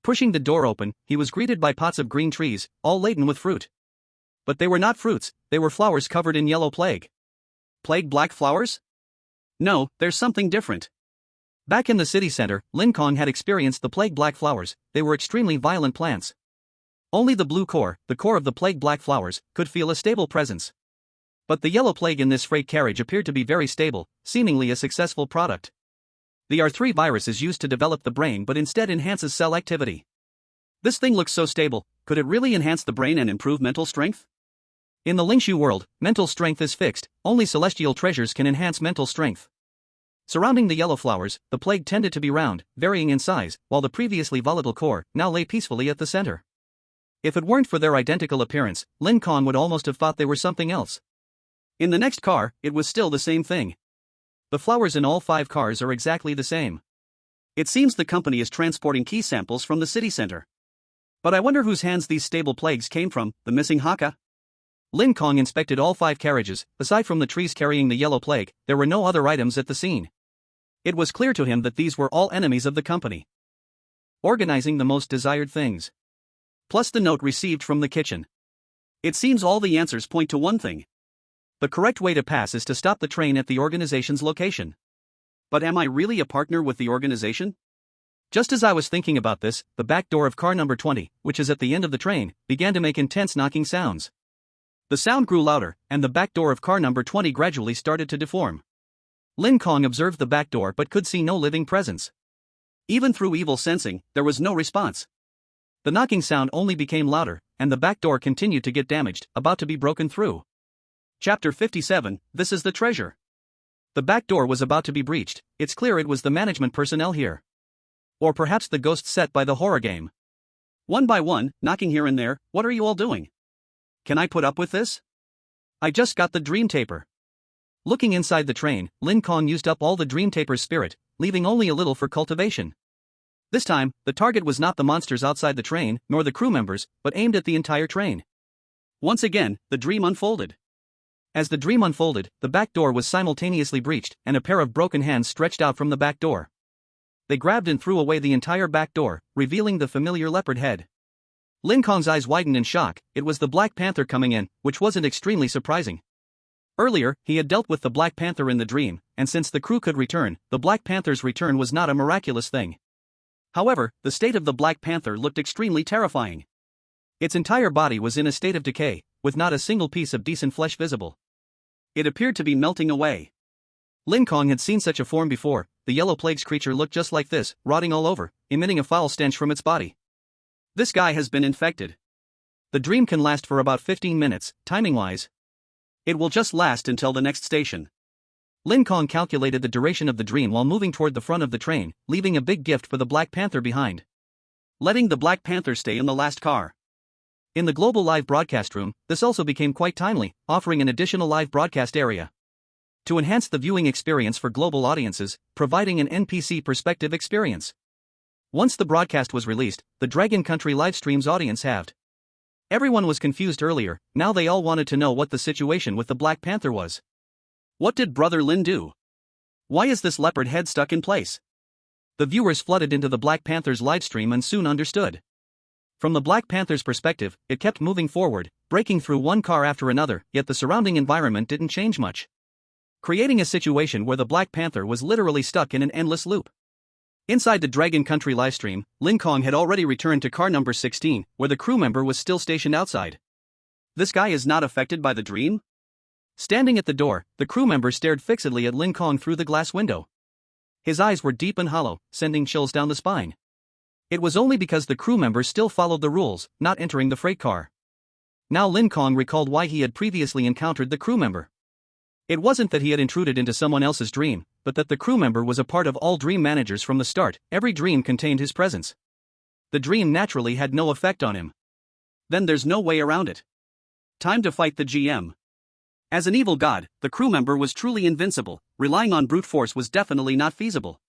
Pushing the door open, he was greeted by pots of green trees, all laden with fruit. But they were not fruits, they were flowers covered in yellow plague. Plague black flowers? No, there's something different. Back in the city center, Lin Kong had experienced the plague black flowers, they were extremely violent plants. Only the blue core, the core of the plague black flowers, could feel a stable presence. But the yellow plague in this freight carriage appeared to be very stable, seemingly a successful product. The R3 virus is used to develop the brain but instead enhances cell activity. This thing looks so stable, could it really enhance the brain and improve mental strength? In the Lingshu world, mental strength is fixed, only celestial treasures can enhance mental strength. Surrounding the yellow flowers, the plague tended to be round, varying in size, while the previously volatile core now lay peacefully at the center. If it weren't for their identical appearance, Lin Kong would almost have thought they were something else. In the next car, it was still the same thing. The flowers in all 5 cars are exactly the same. It seems the company is transporting key samples from the city center. But I wonder whose hands these stable plagues came from, the missing Haka? Lin Kong inspected all 5 carriages, aside from the trees carrying the yellow plague, there were no other items at the scene. It was clear to him that these were all enemies of the company. Organizing the most desired things. Plus the note received from the kitchen. It seems all the answers point to one thing. The correct way to pass is to stop the train at the organization's location. But am I really a partner with the organization? Just as I was thinking about this, the back door of car number 20, which is at the end of the train, began to make intense knocking sounds. The sound grew louder, and the back door of car number 20 gradually started to deform. Lin Kong observed the back door but could see no living presence. Even through evil sensing, there was no response. The knocking sound only became louder, and the back door continued to get damaged, about to be broken through. Chapter 57, This is the Treasure. The back door was about to be breached, it's clear it was the management personnel here. Or perhaps the ghosts set by the horror game. One by one, knocking here and there, what are you all doing? Can I put up with this? I just got the dream taper. Looking inside the train, Lin Kong used up all the dream taper's spirit, leaving only a little for cultivation. This time, the target was not the monsters outside the train, nor the crew members, but aimed at the entire train. Once again, the dream unfolded. As the dream unfolded, the back door was simultaneously breached, and a pair of broken hands stretched out from the back door. They grabbed and threw away the entire back door, revealing the familiar leopard head. Lin Kong's eyes widened in shock, it was the Black Panther coming in, which wasn't extremely surprising. Earlier, he had dealt with the Black Panther in the dream, and since the crew could return, the Black Panther's return was not a miraculous thing. However, the state of the Black Panther looked extremely terrifying. Its entire body was in a state of decay, with not a single piece of decent flesh visible. It appeared to be melting away. Lin Kong had seen such a form before, the yellow plague's creature looked just like this, rotting all over, emitting a foul stench from its body. This guy has been infected. The dream can last for about 15 minutes, timing-wise. It will just last until the next station. Lin Kong calculated the duration of the dream while moving toward the front of the train, leaving a big gift for the Black Panther behind. Letting the Black Panther stay in the last car. In the global live broadcast room, this also became quite timely, offering an additional live broadcast area to enhance the viewing experience for global audiences, providing an NPC perspective experience. Once the broadcast was released, the Dragon Country livestream's audience halved. Everyone was confused earlier, now they all wanted to know what the situation with the Black Panther was. What did Brother Lin do? Why is this leopard head stuck in place? The viewers flooded into the Black Panther's livestream and soon understood. From the Black Panther's perspective, it kept moving forward, breaking through one car after another, yet the surrounding environment didn't change much, creating a situation where the Black Panther was literally stuck in an endless loop. Inside the Dragon Country livestream, Lin Kong had already returned to car number 16, where the crew member was still stationed outside. This guy is not affected by the dream? Standing at the door, the crew member stared fixedly at Lin Kong through the glass window. His eyes were deep and hollow, sending chills down the spine. It was only because the crew member still followed the rules, not entering the freight car. Now Lin Kong recalled why he had previously encountered the crew member. It wasn't that he had intruded into someone else's dream, but that the crew member was a part of all dream managers from the start. Every dream contained his presence. The dream naturally had no effect on him. Then there's no way around it. Time to fight the GM. As an evil god, the crew member was truly invincible. Relying on brute force was definitely not feasible.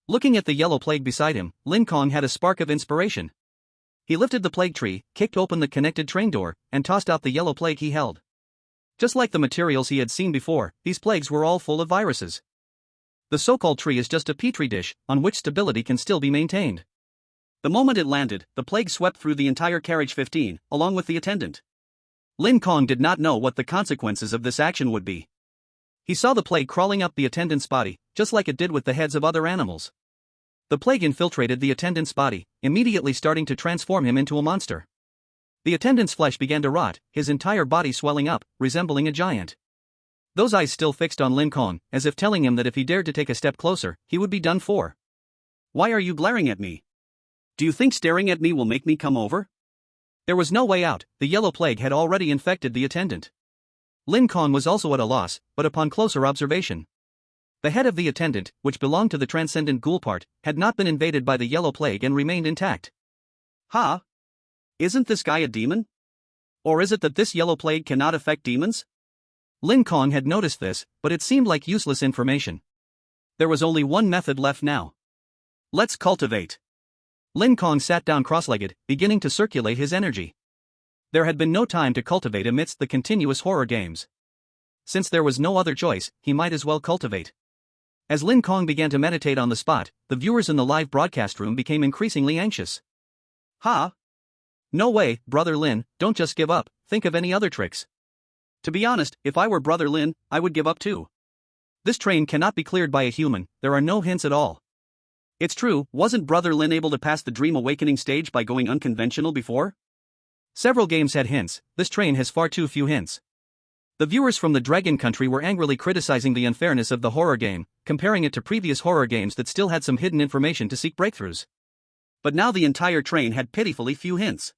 Looking at the yellow plague beside him, Lin Kong had a spark of inspiration. He lifted the plague tree, kicked open the connected train door, and tossed out the yellow plague he held. Just like the materials he had seen before, these plagues were all full of viruses. The so-called tree is just a petri dish, on which stability can still be maintained. The moment it landed, the plague swept through the entire carriage 15, along with the attendant. Lin Kong did not know what the consequences of this action would be. He saw the plague crawling up the attendant's body, just like it did with the heads of other animals. The plague infiltrated the attendant's body, immediately starting to transform him into a monster. The attendant's flesh began to rot, his entire body swelling up, resembling a giant. Those eyes still fixed on Lin Kong, as if telling him that if he dared to take a step closer, he would be done for. Why are you glaring at me? Do you think staring at me will make me come over? There was no way out, the yellow plague had already infected the attendant. Lin Kong was also at a loss, but upon closer observation, the head of the attendant, which belonged to the transcendent ghoul part, had not been invaded by the yellow plague and remained intact. Huh? Isn't this guy a demon? Or is it that this yellow plague cannot affect demons? Lin Kong had noticed this, but it seemed like useless information. There was only one method left now. Let's cultivate. Lin Kong sat down cross-legged, beginning to circulate his energy. There had been no time to cultivate amidst the continuous horror games. Since there was no other choice, he might as well cultivate. As Lin Kong began to meditate on the spot, the viewers in the live broadcast room became increasingly anxious. Huh? No way, Brother Lin, don't just give up, think of any other tricks. To be honest, if I were Brother Lin, I would give up too. This train cannot be cleared by a human, there are no hints at all. It's true, wasn't Brother Lin able to pass the dream awakening stage by going unconventional before? Several games had hints, this train has far too few hints. The viewers from the Dragon Country were angrily criticizing the unfairness of the horror game, comparing it to previous horror games that still had some hidden information to seek breakthroughs. But now the entire train had pitifully few hints.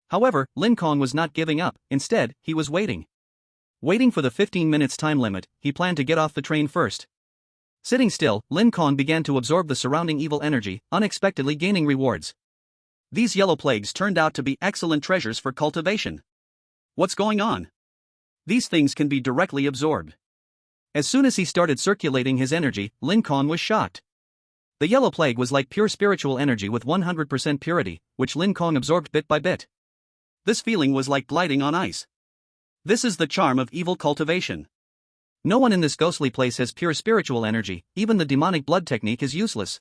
However, Lin Kong was not giving up, instead, he was waiting. Waiting for the 15 minutes time limit, he planned to get off the train first. Sitting still, Lin Kong began to absorb the surrounding evil energy, unexpectedly gaining rewards. These yellow plagues turned out to be excellent treasures for cultivation. What's going on? These things can be directly absorbed. As soon as he started circulating his energy, Lin Kong was shocked. The yellow plague was like pure spiritual energy with 100% purity, which Lin Kong absorbed bit by bit. This feeling was like gliding on ice. This is the charm of evil cultivation. No one in this ghostly place has pure spiritual energy, even the demonic blood technique is useless.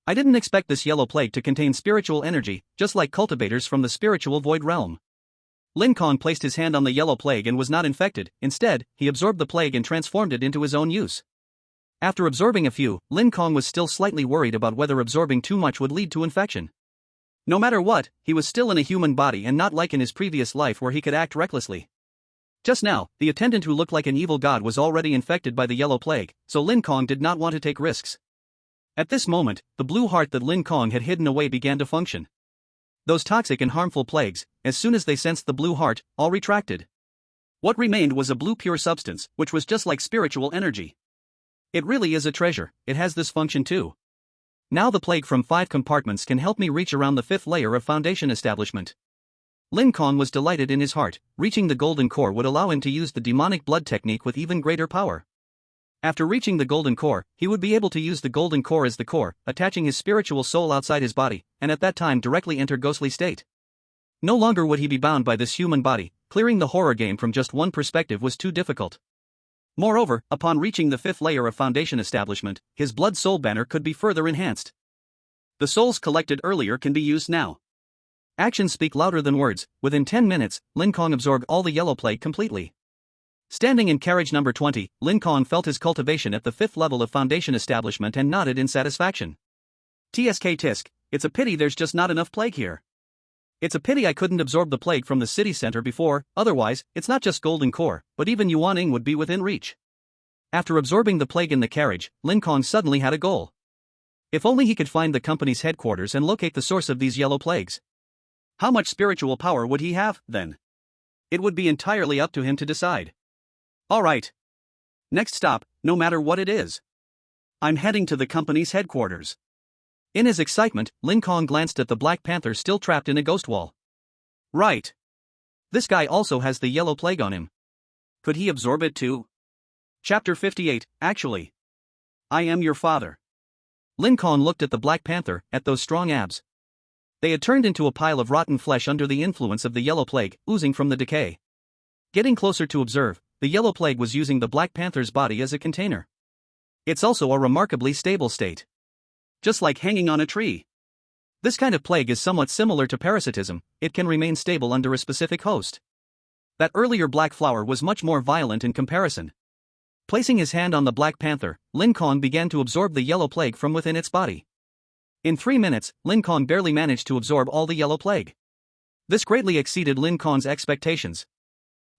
I didn't expect this yellow plague to contain spiritual energy, just like cultivators from the spiritual void realm. Lin Kong placed his hand on the yellow plague and was not infected, instead, he absorbed the plague and transformed it into his own use. After absorbing a few, Lin Kong was still slightly worried about whether absorbing too much would lead to infection. No matter what, he was still in a human body and not like in his previous life where he could act recklessly. Just now, the attendant who looked like an evil god was already infected by the yellow plague, so Lin Kong did not want to take risks. At this moment, the blue heart that Lin Kong had hidden away began to function. Those toxic and harmful plagues, as soon as they sensed the blue heart, all retracted. What remained was a blue pure substance, which was just like spiritual energy. It really is a treasure, it has this function too. Now the plague from 5 compartments can help me reach around the 5th layer of foundation establishment. Lin Kong was delighted in his heart. Reaching the golden core would allow him to use the demonic blood technique with even greater power. After reaching the golden core, he would be able to use the golden core as the core, attaching his spiritual soul outside his body, and at that time directly enter ghostly state. No longer would he be bound by this human body. Clearing the horror game from just one perspective was too difficult. Moreover, upon reaching the 5th layer of foundation establishment, his blood soul banner could be further enhanced. The souls collected earlier can be used now. Actions speak louder than words. Within 10 minutes, Lin Kong absorbed all the yellow plague completely. Standing in carriage number 20, Lin Kong felt his cultivation at the 5th level of foundation establishment and nodded in satisfaction. TSK tisk, it's a pity there's just not enough plague here. It's a pity I couldn't absorb the plague from the city center before, otherwise, it's not just golden core, but even Yuaning would be within reach. After absorbing the plague in the carriage, Lin Kong suddenly had a goal. If only he could find the company's headquarters and locate the source of these yellow plagues. How much spiritual power would he have, then? It would be entirely up to him to decide. Alright. Next stop, no matter what it is. I'm heading to the company's headquarters. In his excitement, Lin Kong glanced at the Black Panther still trapped in a ghost wall. Right. This guy also has the yellow plague on him. Could he absorb it too? Chapter 58, actually. I am your father. Lin Kong looked at the Black Panther, at those strong abs. They had turned into a pile of rotten flesh under the influence of the yellow plague, oozing from the decay. Getting closer to observe, the yellow plague was using the Black Panther's body as a container. It's also a remarkably stable state. Just like hanging on a tree. This kind of plague is somewhat similar to parasitism, it can remain stable under a specific host. That earlier black flower was much more violent in comparison. Placing his hand on the Black Panther, Lin Kong began to absorb the yellow plague from within its body. In 3 minutes, Lin Kong barely managed to absorb all the yellow plague. This greatly exceeded Lin Kong's expectations.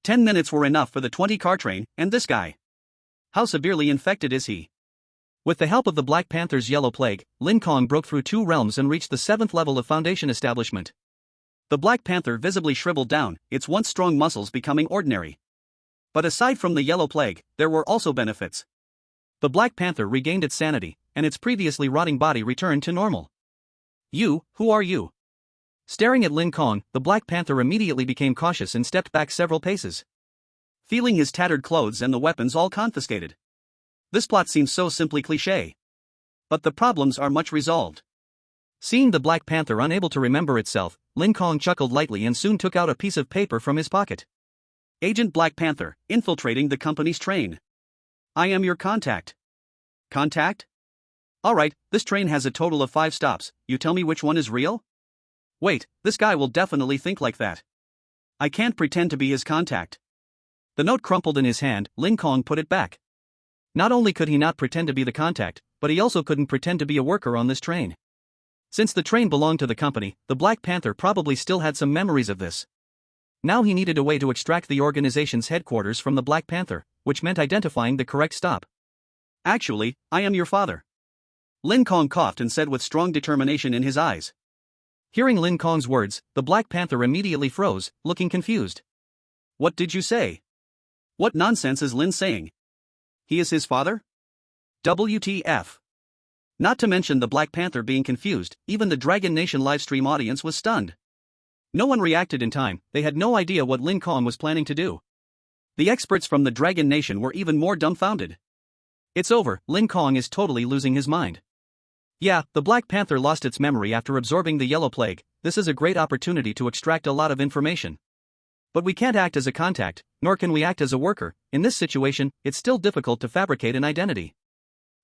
10 minutes were enough for the 20-car train, and this guy. How severely infected is he? With the help of the Black Panther's yellow plague, Lin Kong broke through 2 realms and reached the 7th level of foundation establishment. The Black Panther visibly shriveled down, its once strong muscles becoming ordinary. But aside from the yellow plague, there were also benefits. The Black Panther regained its sanity, and its previously rotting body returned to normal. You, who are you? Staring at Lin Kong, the Black Panther immediately became cautious and stepped back several paces. Feeling his tattered clothes and the weapons all confiscated. This plot seems so simply cliché. But the problems are much resolved. Seeing the Black Panther unable to remember itself, Lin Kong chuckled lightly and soon took out a piece of paper from his pocket. Agent Black Panther, infiltrating the company's train. I am your contact. Contact? Alright, this train has a total of 5 stops, you tell me which one is real? Wait, this guy will definitely think like that. I can't pretend to be his contact. The note crumpled in his hand, Lin Kong put it back. Not only could he not pretend to be the contact, but he also couldn't pretend to be a worker on this train. Since the train belonged to the company, the Black Panther probably still had some memories of this. Now he needed a way to extract the organization's headquarters from the Black Panther, which meant identifying the correct stop. Actually, I am your father. Lin Kong coughed and said with strong determination in his eyes. Hearing Lin Kong's words, the Black Panther immediately froze, looking confused. What did you say? What nonsense is Lin saying? He is his father? WTF. Not to mention the Black Panther being confused, even the Dragon Nation livestream audience was stunned. No one reacted in time, they had no idea what Lin Kong was planning to do. The experts from the Dragon Nation were even more dumbfounded. It's over, Lin Kong is totally losing his mind. Yeah, the Black Panther lost its memory after absorbing the yellow plague. This is a great opportunity to extract a lot of information. But we can't act as a contact, nor can we act as a worker. In this situation, it's still difficult to fabricate an identity.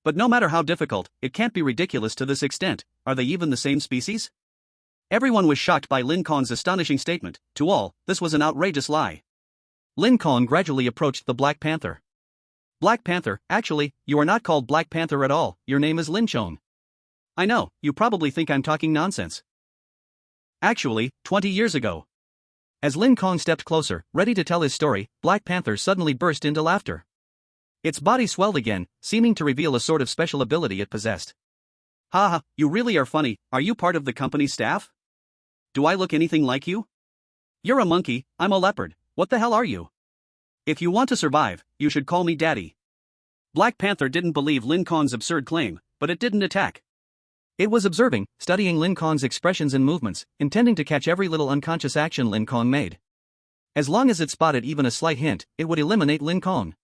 But no matter how difficult, it can't be ridiculous to this extent. Are they even the same species? Everyone was shocked by Lin Kong's astonishing statement. To all, this was an outrageous lie. Lin Kong gradually approached the Black Panther. Black Panther, actually, you are not called Black Panther at all, your name is Lin Chong. I know, you probably think I'm talking nonsense. Actually, 20 years ago. As Lin Kong stepped closer, ready to tell his story, Black Panther suddenly burst into laughter. Its body swelled again, seeming to reveal a sort of special ability it possessed. Haha, you really are funny, are you part of the company staff? Do I look anything like you? You're a monkey, I'm a leopard, what the hell are you? If you want to survive, you should call me daddy. Black Panther didn't believe Lin Kong's absurd claim, but it didn't attack. It was observing, studying Lin Kong's expressions and movements, intending to catch every little unconscious action Lin Kong made. As long as it spotted even a slight hint, it would eliminate Lin Kong.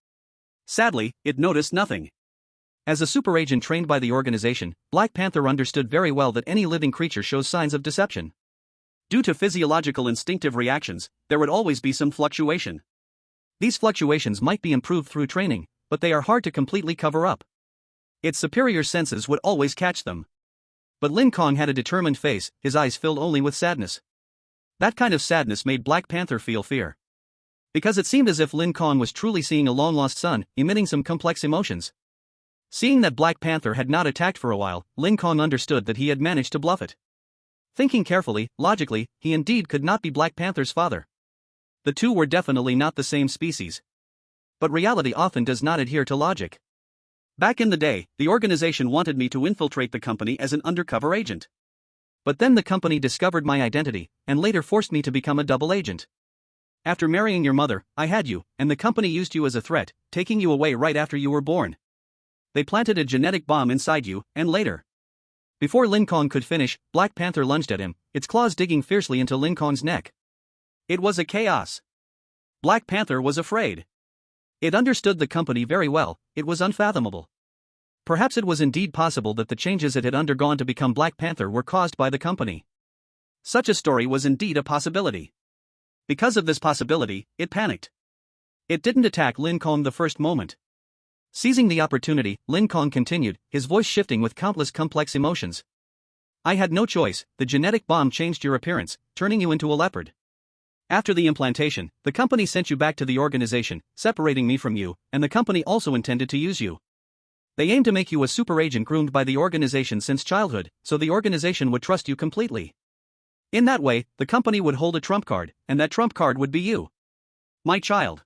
Sadly, it noticed nothing. As a super agent trained by the organization, Black Panther understood very well that any living creature shows signs of deception. Due to physiological instinctive reactions, there would always be some fluctuation. These fluctuations might be improved through training, but they are hard to completely cover up. Its superior senses would always catch them. But Lin Kong had a determined face, his eyes filled only with sadness. That kind of sadness made Black Panther feel fear. Because it seemed as if Lin Kong was truly seeing a long-lost son, emitting some complex emotions. Seeing that Black Panther had not attacked for a while, Lin Kong understood that he had managed to bluff it. Thinking carefully, logically, he indeed could not be Black Panther's father. The two were definitely not the same species. But reality often does not adhere to logic. Back in the day, the organization wanted me to infiltrate the company as an undercover agent. But then the company discovered my identity, and later forced me to become a double agent. After marrying your mother, I had you, and the company used you as a threat, taking you away right after you were born. They planted a genetic bomb inside you, and later. Before Lin Kong could finish, Black Panther lunged at him, its claws digging fiercely into Lin Kong's neck. It was a chaos. Black Panther was afraid. It understood the company very well, it was unfathomable. Perhaps it was indeed possible that the changes it had undergone to become Black Panther were caused by the company. Such a story was indeed a possibility. Because of this possibility, it panicked. It didn't attack Lin Kong the first moment. Seizing the opportunity, Lin Kong continued, his voice shifting with countless complex emotions. I had no choice, the genetic bomb changed your appearance, turning you into a leopard. After the implantation, the company sent you back to the organization, separating me from you, and the company also intended to use you. They aimed to make you a super agent groomed by the organization since childhood, so the organization would trust you completely. In that way, the company would hold a trump card, and that trump card would be you. My child.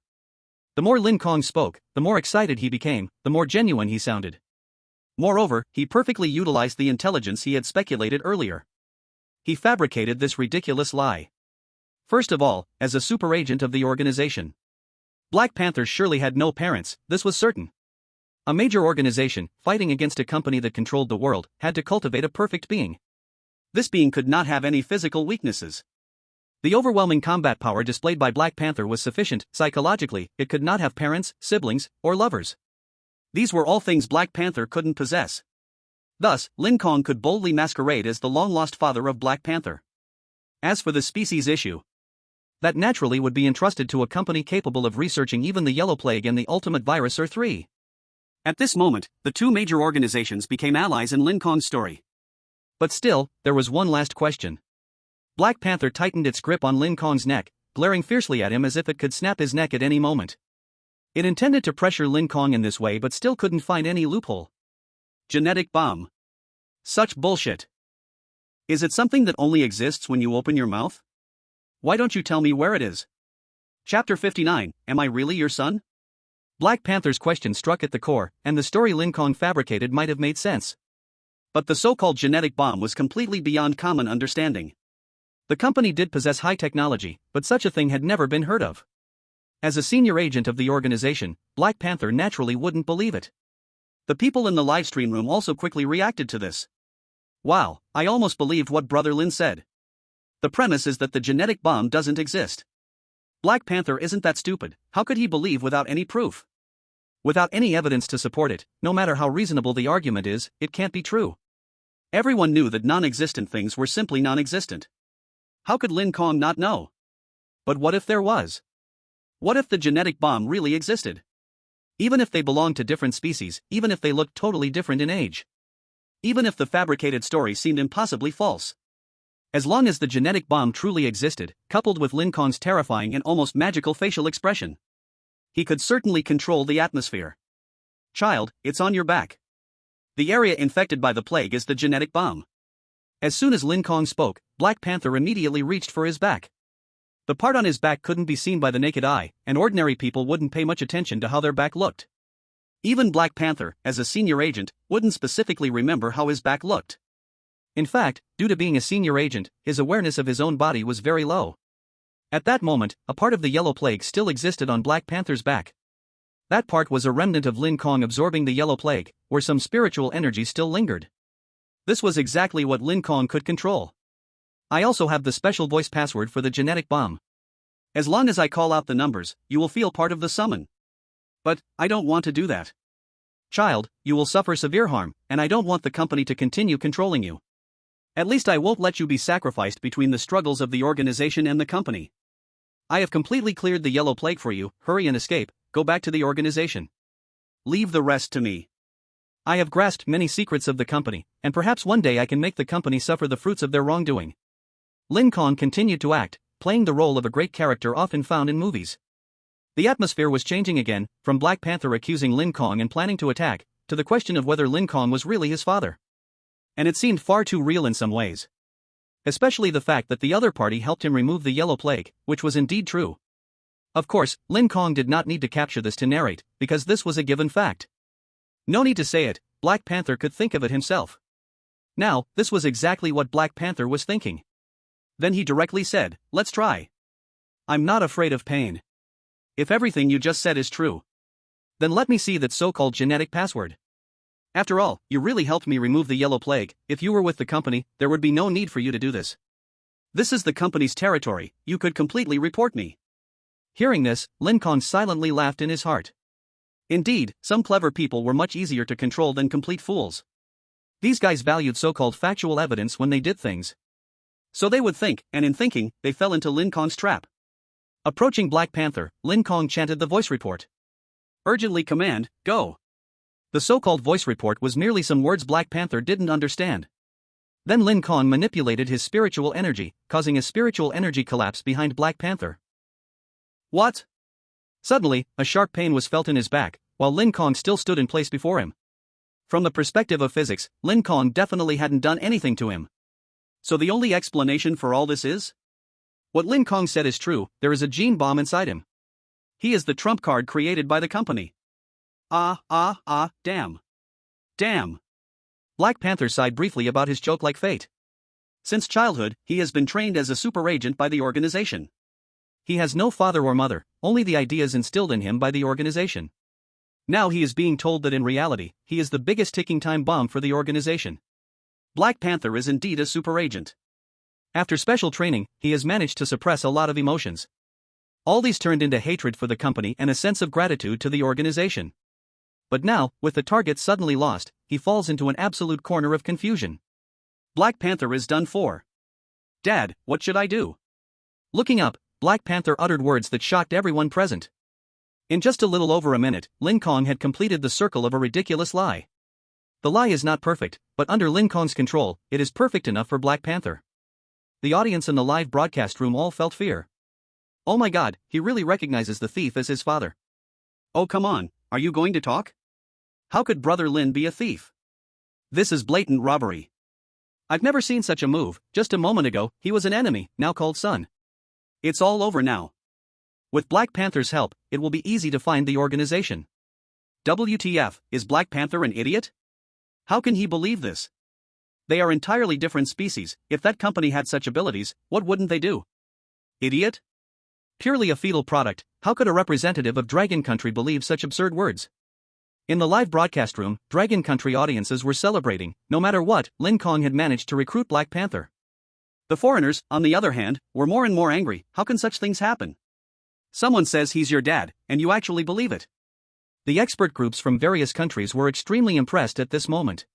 The more Lin Kong spoke, the more excited he became, the more genuine he sounded. Moreover, he perfectly utilized the intelligence he had speculated earlier. He fabricated this ridiculous lie. First of all, as a super agent of the organization. Black Panther surely had no parents, this was certain. A major organization, fighting against a company that controlled the world, had to cultivate a perfect being. This being could not have any physical weaknesses. The overwhelming combat power displayed by Black Panther was sufficient, psychologically, it could not have parents, siblings, or lovers. These were all things Black Panther couldn't possess. Thus, Lin Kong could boldly masquerade as the long-lost father of Black Panther. As for the species issue, that naturally would be entrusted to a company capable of researching even the yellow plague and the ultimate virus or three. At this moment, the two major organizations became allies in Lin Kong's story. But still, there was one last question. Black Panther tightened its grip on Lin Kong's neck, glaring fiercely at him as if it could snap his neck at any moment. It intended to pressure Lin Kong in this way but still couldn't find any loophole. Genetic bomb. Such bullshit. Is it something that only exists when you open your mouth? Why don't you tell me where it is? Chapter 59, Am I really your son? Black Panther's question struck at the core, and the story Lin Kong fabricated might have made sense. But the so-called genetic bomb was completely beyond common understanding. The company did possess high technology, but such a thing had never been heard of. As a senior agent of the organization, Black Panther naturally wouldn't believe it. The people in the livestream room also quickly reacted to this. Wow, I almost believed what Brother Lin said. The premise is that the genetic bomb doesn't exist. Black Panther isn't that stupid, how could he believe without any proof? Without any evidence to support it, no matter how reasonable the argument is, it can't be true. Everyone knew that non-existent things were simply non-existent. How could Lin Kong not know? But what if there was? What if the genetic bomb really existed? Even if they belonged to different species, even if they looked totally different in age. Even if the fabricated story seemed impossibly false. As long as the genetic bomb truly existed, coupled with Lin Kong's terrifying and almost magical facial expression, he could certainly control the atmosphere. Child, it's on your back. The area infected by the plague is the genetic bomb. As soon as Lin Kong spoke, Black Panther immediately reached for his back. The part on his back couldn't be seen by the naked eye, and ordinary people wouldn't pay much attention to how their back looked. Even Black Panther, as a senior agent, wouldn't specifically remember how his back looked. In fact, due to being a senior agent, his awareness of his own body was very low. At that moment, a part of the yellow plague still existed on Black Panther's back. That part was a remnant of Lin Kong absorbing the yellow plague, where some spiritual energy still lingered. This was exactly what Lin Kong could control. I also have the special voice password for the genetic bomb. As long as I call out the numbers, you will feel part of the summon. But I don't want to do that. Child, you will suffer severe harm, and I don't want the company to continue controlling you. At least I won't let you be sacrificed between the struggles of the organization and the company. I have completely cleared the yellow plague for you. Hurry and escape, go back to the organization. Leave the rest to me. I have grasped many secrets of the company, and perhaps one day I can make the company suffer the fruits of their wrongdoing. Lin Kong continued to act, playing the role of a great character often found in movies. The atmosphere was changing again, from Black Panther accusing Lin Kong and planning to attack, to the question of whether Lin Kong was really his father. And it seemed far too real in some ways. Especially the fact that the other party helped him remove the yellow plague, which was indeed true. Of course, Lin Kong did not need to capture this to narrate, because this was a given fact. No need to say it, Black Panther could think of it himself. Now, this was exactly what Black Panther was thinking. Then he directly said, "Let's try. I'm not afraid of pain. If everything you just said is true, then let me see that so-called genetic password. After all, you really helped me remove the yellow plague. If you were with the company, there would be no need for you to do this. This is the company's territory, you could completely report me." Hearing this, Lin Kong silently laughed in his heart. Indeed, some clever people were much easier to control than complete fools. These guys valued so-called factual evidence when they did things. So they would think, and in thinking, they fell into Lin Kong's trap. Approaching Black Panther, Lin Kong chanted the voice report. "Urgently command, go." The so-called voice report was merely some words Black Panther didn't understand. Then Lin Kong manipulated his spiritual energy, causing a spiritual energy collapse behind Black Panther. What? Suddenly, a sharp pain was felt in his back, while Lin Kong still stood in place before him. From the perspective of physics, Lin Kong definitely hadn't done anything to him. So the only explanation for all this is? What Lin Kong said is true, there is a gene bomb inside him. He is the trump card created by the company. Damn. Damn. Black Panther sighed briefly about his joke-like fate. Since childhood, he has been trained as a super agent by the organization. He has no father or mother, only the ideas instilled in him by the organization. Now he is being told that in reality, he is the biggest ticking time bomb for the organization. Black Panther is indeed a super agent. After special training, he has managed to suppress a lot of emotions. All these turned into hatred for the company and a sense of gratitude to the organization. But now, with the target suddenly lost, he falls into an absolute corner of confusion. Black Panther is done for. Dad, what should I do? Looking up, Black Panther uttered words that shocked everyone present. In just a little over a minute, Lin Kong had completed the circle of a ridiculous lie. The lie is not perfect, but under Lin Kong's control, it is perfect enough for Black Panther. The audience in the live broadcast room all felt fear. Oh my god, he really recognizes the thief as his father. Oh come on, are you going to talk? How could Brother Lin be a thief? This is blatant robbery. I've never seen such a move. Just a moment ago, he was an enemy, now called son. It's all over now. With Black Panther's help, it will be easy to find the organization. WTF, is Black Panther an idiot? How can he believe this? They are entirely different species. If that company had such abilities, what wouldn't they do? Idiot? Purely a fetal product, how could a representative of Dragon Country believe such absurd words? In the live broadcast room, Dragon Country audiences were celebrating. No matter what, Lin Kong had managed to recruit Black Panther. The foreigners, on the other hand, were more and more angry. How can such things happen? Someone says he's your dad, and you actually believe it. The expert groups from various countries were extremely impressed at this moment.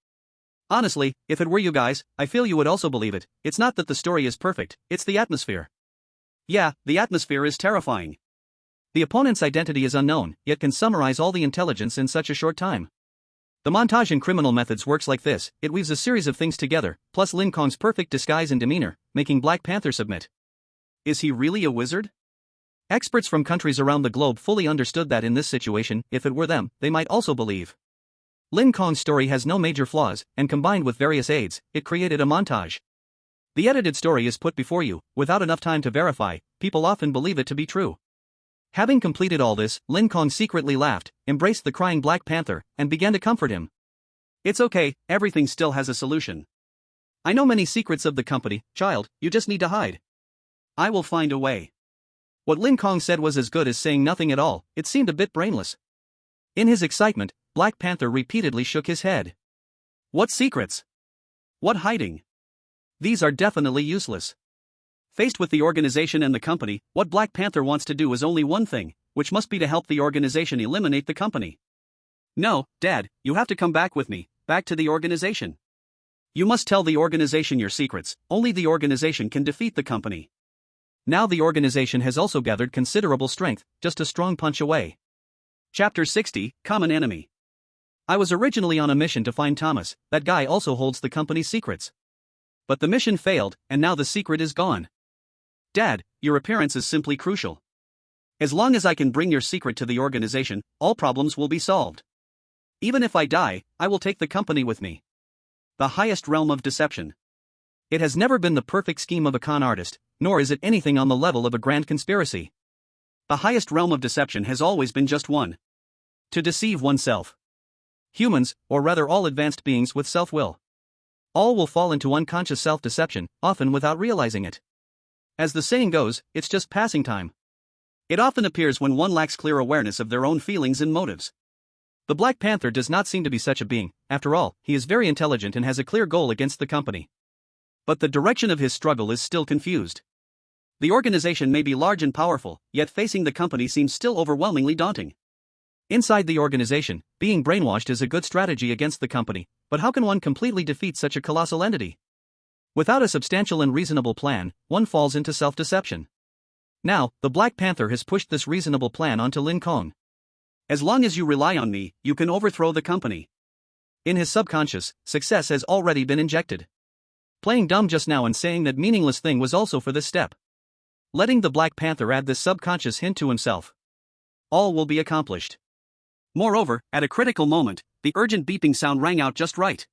Honestly, if it were you guys, I feel you would also believe it. It's not that the story is perfect, it's the atmosphere. Yeah, the atmosphere is terrifying. The opponent's identity is unknown, yet can summarize all the intelligence in such a short time. The montage in Criminal Methods works like this, it weaves a series of things together, plus Lin Kong's perfect disguise and demeanor, making Black Panther submit. Is he really a wizard? Experts from countries around the globe fully understood that in this situation, if it were them, they might also believe. Lin Kong's story has no major flaws, and combined with various aids, it created a montage. The edited story is put before you, without enough time to verify, people often believe it to be true. Having completed all this, Lin Kong secretly laughed, embraced the crying Black Panther, and began to comfort him. It's okay, everything still has a solution. I know many secrets of the company, child, you just need to hide. I will find a way. What Lin Kong said was as good as saying nothing at all. It seemed a bit brainless. In his excitement, Black Panther repeatedly shook his head. What secrets? What hiding? These are definitely useless. Faced with the organization and the company, what Black Panther wants to do is only one thing, which must be to help the organization eliminate the company. No, Dad, you have to come back with me, back to the organization. You must tell the organization your secrets. Only the organization can defeat the company. Now the organization has also gathered considerable strength, just a strong punch away. Chapter 60, Common Enemy. I was originally on a mission to find Thomas. That guy also holds the company's secrets. But the mission failed, and now the secret is gone. Dad, your appearance is simply crucial. As long as I can bring your secret to the organization, all problems will be solved. Even if I die, I will take the company with me. The highest realm of deception. It has never been the perfect scheme of a con artist, nor is it anything on the level of a grand conspiracy. The highest realm of deception has always been just one. To deceive oneself. Humans, or rather all advanced beings with self-will. All will fall into unconscious self-deception, often without realizing it. As the saying goes, it's just passing time. It often appears when one lacks clear awareness of their own feelings and motives. The Black Panther does not seem to be such a being. After all, he is very intelligent and has a clear goal against the company. But the direction of his struggle is still confused. The organization may be large and powerful, yet facing the company seems still overwhelmingly daunting. Inside the organization, being brainwashed is a good strategy against the company, but how can one completely defeat such a colossal entity? Without a substantial and reasonable plan, one falls into self-deception. Now, the Black Panther has pushed this reasonable plan onto Lin Kong. As long as you rely on me, you can overthrow the company. In his subconscious, success has already been injected. Playing dumb just now and saying that meaningless thing was also for this step. Letting the Black Panther add this subconscious hint to himself. All will be accomplished. Moreover, at a critical moment, the urgent beeping sound rang out just right.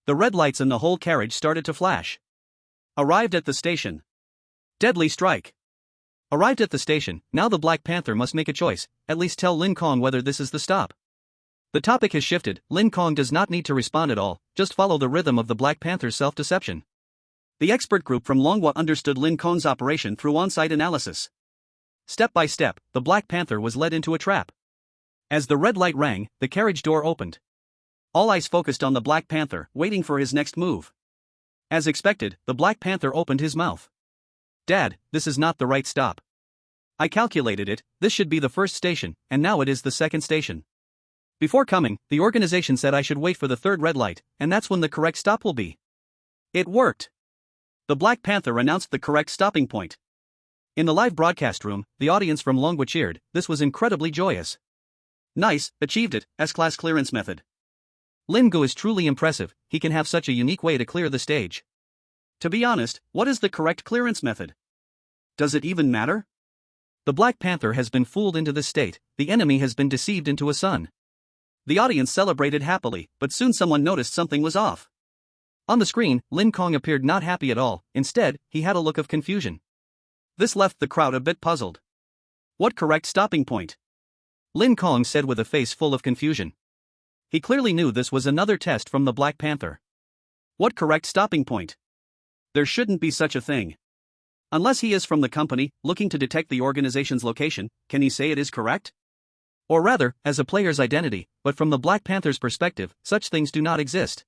The red lights in the whole carriage started to flash. Arrived at the station. Deadly strike. Arrived at the station, now the Black Panther must make a choice, at least tell Lin Kong whether this is the stop. The topic has shifted. Lin Kong does not need to respond at all, just follow the rhythm of the Black Panther's self-deception. The expert group from Longhua understood Lin Kong's operation through on-site analysis. Step by step, the Black Panther was led into a trap. As the red light rang, the carriage door opened. All eyes focused on the Black Panther, waiting for his next move. As expected, the Black Panther opened his mouth. Dad, this is not the right stop. I calculated it, this should be the first station, and now it is the second station. Before coming, the organization said I should wait for the third red light, and that's when the correct stop will be. It worked. The Black Panther announced the correct stopping point. In the live broadcast room, the audience from Longhua cheered. This was incredibly joyous. Nice, achieved it, S-class clearance method. Lin Gu is truly impressive, he can have such a unique way to clear the stage. To be honest, what is the correct clearance method? Does it even matter? The Black Panther has been fooled into this state, the enemy has been deceived into a son. The audience celebrated happily, but soon someone noticed something was off. On the screen, Lin Kong appeared not happy at all, instead, he had a look of confusion. This left the crowd a bit puzzled. What correct stopping point? Lin Kong said with a face full of confusion. He clearly knew this was another test from the Black Panther. What correct stopping point? There shouldn't be such a thing. Unless he is from the company, looking to detect the organization's location, can he say it is correct? Or rather, as a player's identity, but from the Black Panther's perspective, such things do not exist.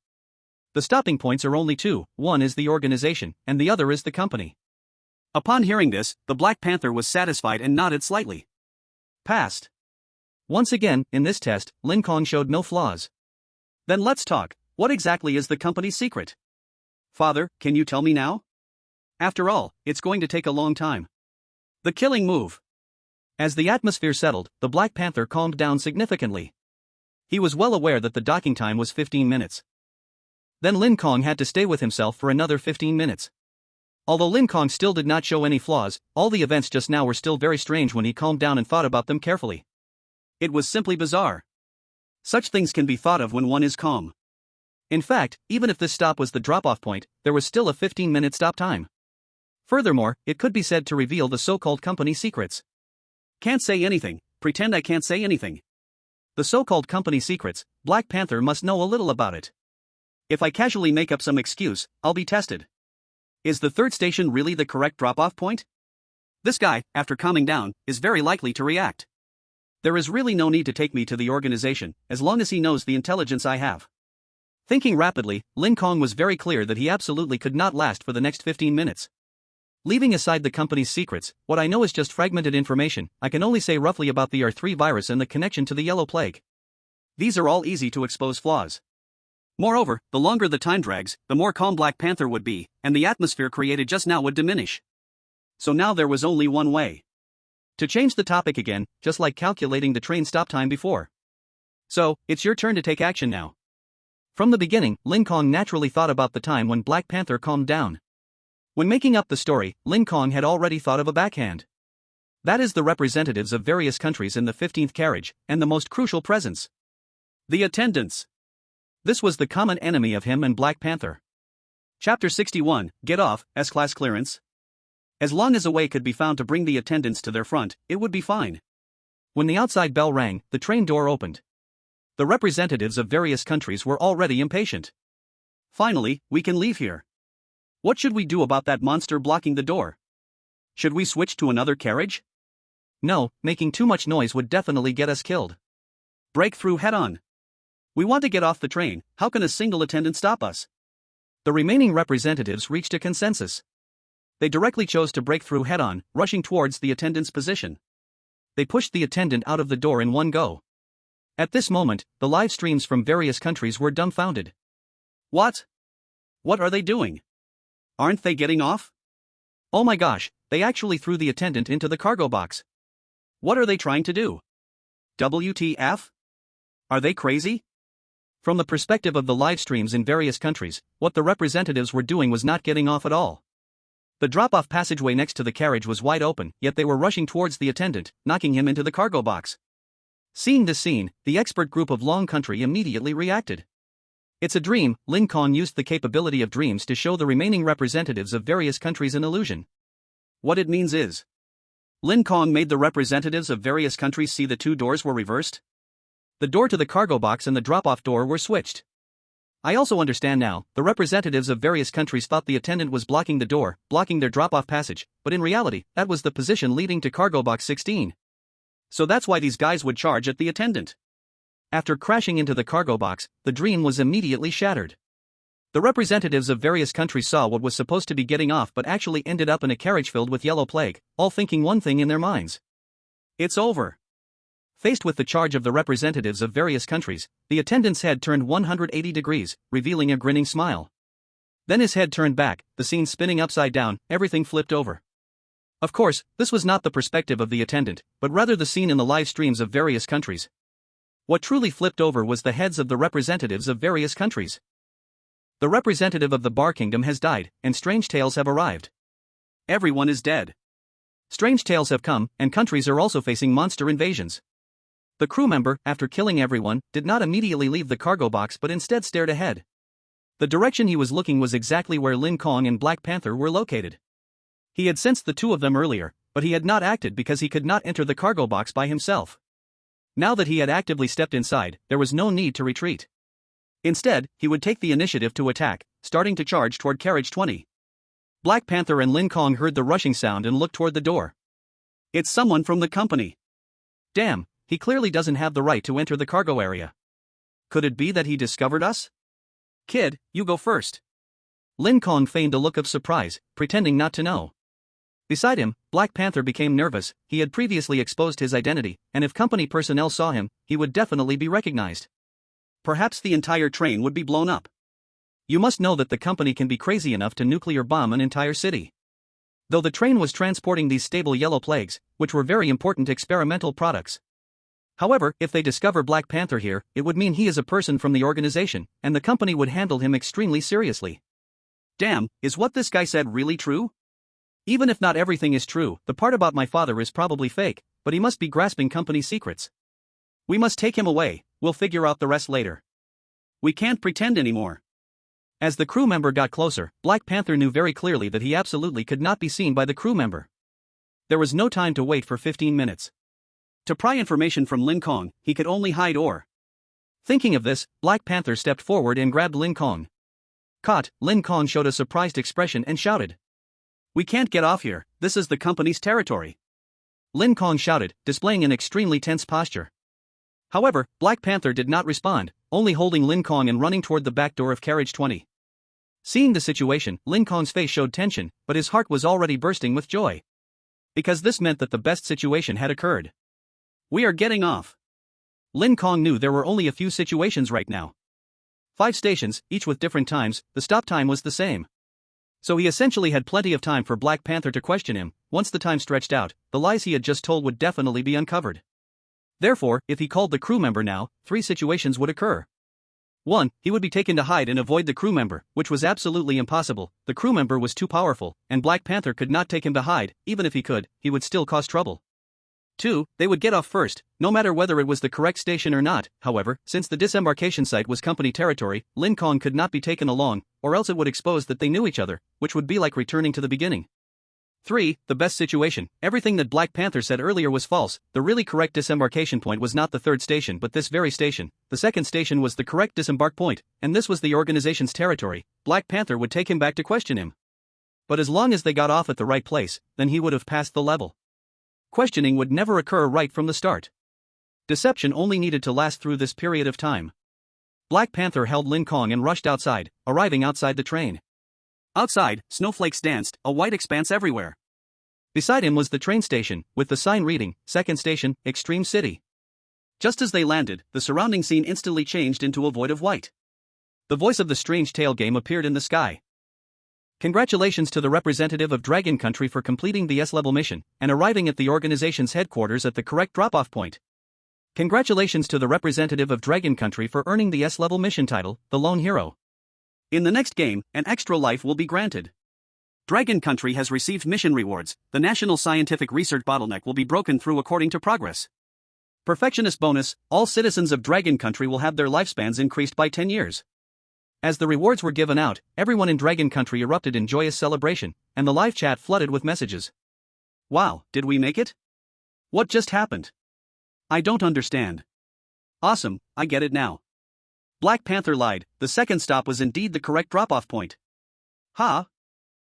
The stopping points are only two, one is the organization, and the other is the company. Upon hearing this, the Black Panther was satisfied and nodded slightly. Passed. Once again, in this test, Lin Kong showed no flaws. Then let's talk, what exactly is the company's secret? Father, can you tell me now? After all, it's going to take a long time. The killing move. As the atmosphere settled, the Black Panther calmed down significantly. He was well aware that the docking time was 15 minutes. Then Lin Kong had to stay with himself for another 15 minutes. Although Lin Kong still did not show any flaws, all the events just now were still very strange when he calmed down and thought about them carefully. It was simply bizarre. Such things can be thought of when one is calm. In fact, even if this stop was the drop-off point, there was still a 15-minute stop time. Furthermore, it could be said to reveal the so-called company secrets. Can't say anything, pretend I can't say anything. The so-called company secrets, Black Panther must know a little about it. If I casually make up some excuse, I'll be tested. Is the third station really the correct drop-off point? This guy, after calming down, is very likely to react. There is really no need to take me to the organization, as long as he knows the intelligence I have. Thinking rapidly, Lin Kong was very clear that he absolutely could not last for the next 15 minutes. Leaving aside the company's secrets, what I know is just fragmented information. I can only say roughly about the R3 virus and the connection to the yellow plague. These are all easy to expose flaws. Moreover, the longer the time drags, the more calm Black Panther would be, and the atmosphere created just now would diminish. So now there was only one way. To change the topic again, just like calculating the train stop time before. So, it's your turn to take action now. From the beginning, Lin Kong naturally thought about the time when Black Panther calmed down. When making up the story, Lin Kong had already thought of a backhand. That is the representatives of various countries in the 15th carriage, and the most crucial presence. The attendants. This was the common enemy of him and Black Panther. Chapter 61, Get Off, S-Class Clearance. As long as a way could be found to bring the attendants to their front, it would be fine. When the outside bell rang, the train door opened. The representatives of various countries were already impatient. Finally, we can leave here. What should we do about that monster blocking the door? Should we switch to another carriage? No, making too much noise would definitely get us killed. Break through head-on. We want to get off the train, how can a single attendant stop us? The remaining representatives reached a consensus. They directly chose to break through head-on, rushing towards the attendant's position. They pushed the attendant out of the door in one go. At this moment, the live streams from various countries were dumbfounded. What? What are they doing? Aren't they getting off? Oh my gosh, they actually threw the attendant into the cargo box. What are they trying to do? WTF? Are they crazy? From the perspective of the live streams in various countries, what the representatives were doing was not getting off at all. The drop-off passageway next to the carriage was wide open, yet they were rushing towards the attendant, knocking him into the cargo box. Seeing this scene, the expert group of Long Country immediately reacted. It's a dream. Lin Kong used the capability of dreams to show the remaining representatives of various countries an illusion. What it means is, Lin Kong made the representatives of various countries see the two doors were reversed. The door to the cargo box and the drop-off door were switched. I also understand now, the representatives of various countries thought the attendant was blocking the door, blocking their drop-off passage, but in reality, that was the position leading to cargo box 16. So that's why these guys would charge at the attendant. After crashing into the cargo box, the dream was immediately shattered. The representatives of various countries saw what was supposed to be getting off but actually ended up in a carriage filled with yellow plague, all thinking one thing in their minds. It's over. Faced with the charge of the representatives of various countries, the attendant's head turned 180 degrees, revealing a grinning smile. Then his head turned back, the scene spinning upside down, everything flipped over. Of course, this was not the perspective of the attendant, but rather the scene in the live streams of various countries. What truly flipped over was the heads of the representatives of various countries. The representative of the Bar Kingdom has died, and strange tales have arrived. Everyone is dead. Strange tales have come, and countries are also facing monster invasions. The crew member, after killing everyone, did not immediately leave the cargo box but instead stared ahead. The direction he was looking was exactly where Lin Kong and Black Panther were located. He had sensed the two of them earlier, but he had not acted because he could not enter the cargo box by himself. Now that he had actively stepped inside, there was no need to retreat. Instead, he would take the initiative to attack, starting to charge toward carriage 20. Black Panther and Lin Kong heard the rushing sound and looked toward the door. It's someone from the company. Damn, he clearly doesn't have the right to enter the cargo area. Could it be that he discovered us? Kid, you go first. Lin Kong feigned a look of surprise, pretending not to know. Beside him, Black Panther became nervous. He had previously exposed his identity, and if company personnel saw him, he would definitely be recognized. Perhaps the entire train would be blown up. You must know that the company can be crazy enough to nuclear bomb an entire city. Though the train was transporting these stable yellow plagues, which were very important experimental products. However, if they discover Black Panther here, it would mean he is a person from the organization, and the company would handle him extremely seriously. Damn, is what this guy said really true? Even if not everything is true, the part about my father is probably fake, but he must be grasping company secrets. We must take him away, we'll figure out the rest later. We can't pretend anymore. As the crew member got closer, Black Panther knew very clearly that he absolutely could not be seen by the crew member. There was no time to wait for 15 minutes. To pry information from Lin Kong, he could only hide or. Thinking of this, Black Panther stepped forward and grabbed Lin Kong. Caught, Lin Kong showed a surprised expression and shouted. "We can't get off here, this is the company's territory." Lin Kong shouted, displaying an extremely tense posture. However, Black Panther did not respond, only holding Lin Kong and running toward the back door of carriage 20. Seeing the situation, Lin Kong's face showed tension, but his heart was already bursting with joy. Because this meant that the best situation had occurred. "We are getting off." Lin Kong knew there were only a few situations right now. 5 stations, each with different times, the stop time was the same. So he essentially had plenty of time for Black Panther to question him. Once the time stretched out, the lies he had just told would definitely be uncovered. Therefore, if he called the crew member now, 3 situations would occur. 1. He would be taken to hide and avoid the crew member, which was absolutely impossible. The crew member was too powerful, and Black Panther could not take him to hide. Even if he could, he would still cause trouble. 2. They would get off first, no matter whether it was the correct station or not. However, since the disembarkation site was company territory, Lin Kong could not be taken along, or else it would expose that they knew each other, which would be like returning to the beginning. 3. The best situation. Everything that Black Panther said earlier was false. The really correct disembarkation point was not the 3rd station but this very station. The 2nd station was the correct disembark point, and this was the organization's territory. Black Panther would take him back to question him. But as long as they got off at the right place, then he would have passed the level. Questioning would never occur right from the start. Deception only needed to last through this period of time. Black Panther held Lin Kong and rushed outside, arriving outside the train. Outside, snowflakes danced, a white expanse everywhere. Beside him was the train station, with the sign reading, 2nd station, Extreme City. Just as they landed, the surrounding scene instantly changed into a void of white. The voice of the Strange Tale game appeared in the sky. Congratulations to the representative of Dragon Country for completing the S-level mission and arriving at the organization's headquarters at the correct drop-off point. Congratulations to the representative of Dragon Country for earning the S-level mission title, the Lone Hero. In the next game, an extra life will be granted. Dragon Country has received mission rewards. The National Scientific Research bottleneck will be broken through according to progress. Perfectionist bonus, all citizens of Dragon Country will have their lifespans increased by 10 years. As the rewards were given out, everyone in Dragon Country erupted in joyous celebration, and the live chat flooded with messages. "Wow, did we make it? What just happened? I don't understand. Awesome, I get it now." Black Panther lied, the 2nd stop was indeed the correct drop-off point. Ha!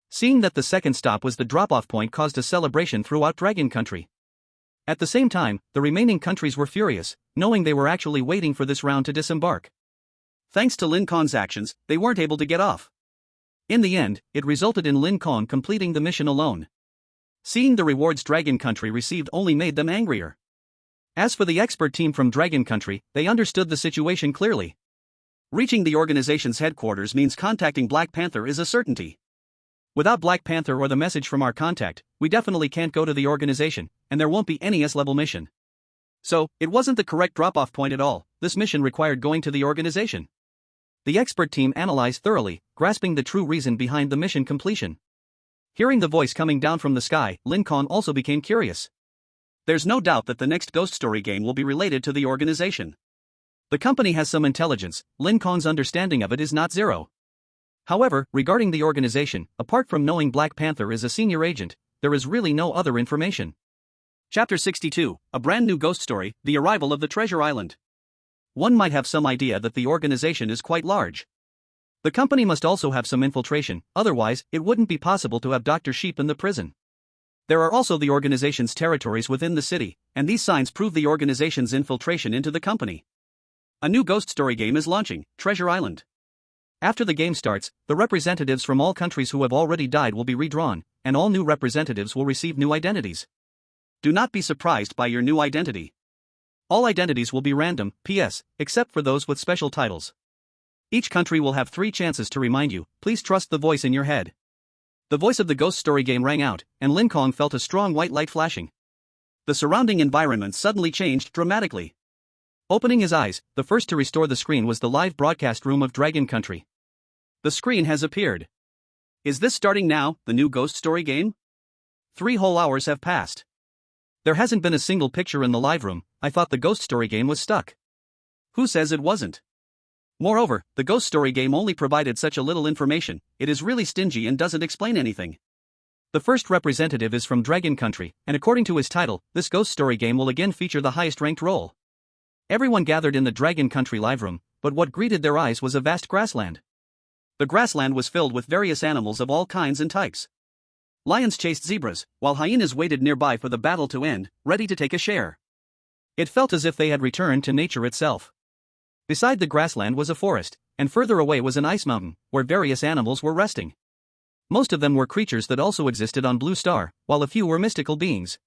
Seeing that the 2nd stop was the drop-off point caused a celebration throughout Dragon Country. At the same time, the remaining countries were furious, knowing they were actually waiting for this round to disembark. Thanks to Lin Kong's actions, they weren't able to get off. In the end, it resulted in Lin Kong completing the mission alone. Seeing the rewards Dragon Country received only made them angrier. As for the expert team from Dragon Country, they understood the situation clearly. Reaching the organization's headquarters means contacting Black Panther is a certainty. Without Black Panther or the message from our contact, we definitely can't go to the organization, and there won't be any S-level mission. So, it wasn't the correct drop-off point at all. This mission required going to the organization. The expert team analyzed thoroughly, grasping the true reason behind the mission completion. Hearing the voice coming down from the sky, Lin Kong also became curious. There's no doubt that the next Ghost Story game will be related to the organization. The company has some intelligence, Lin Kong's understanding of it is not zero. However, regarding the organization, apart from knowing Black Panther is a senior agent, there is really no other information. Chapter 62, a brand new ghost story, the arrival of the Treasure Island. One might have some idea that the organization is quite large. The company must also have some infiltration, otherwise, it wouldn't be possible to have Dr. Sheep in the prison. There are also the organization's territories within the city, and these signs prove the organization's infiltration into the company. A new ghost story game is launching, Treasure Island. After the game starts, the representatives from all countries who have already died will be redrawn, and all new representatives will receive new identities. Do not be surprised by your new identity. All identities will be random, PS, except for those with special titles. Each country will have 3 chances to remind you, please trust the voice in your head. The voice of the ghost story game rang out, and Lin Kong felt a strong white light flashing. The surrounding environment suddenly changed dramatically. Opening his eyes, the first to restore the screen was the live broadcast room of Dragon Country. The screen has appeared. Is this starting now, the new ghost story game? 3 whole hours have passed. There hasn't been a single picture in the live room. I thought the ghost story game was stuck. Who says it wasn't? Moreover, the ghost story game only provided such a little information, it is really stingy and doesn't explain anything. The first representative is from Dragon Country, and according to his title, this ghost story game will again feature the highest ranked role. Everyone gathered in the Dragon Country live room, but what greeted their eyes was a vast grassland. The grassland was filled with various animals of all kinds and types. Lions chased zebras, while hyenas waited nearby for the battle to end, ready to take a share. It felt as if they had returned to nature itself. Beside the grassland was a forest, and further away was an ice mountain, where various animals were resting. Most of them were creatures that also existed on Blue Star, while a few were mystical beings.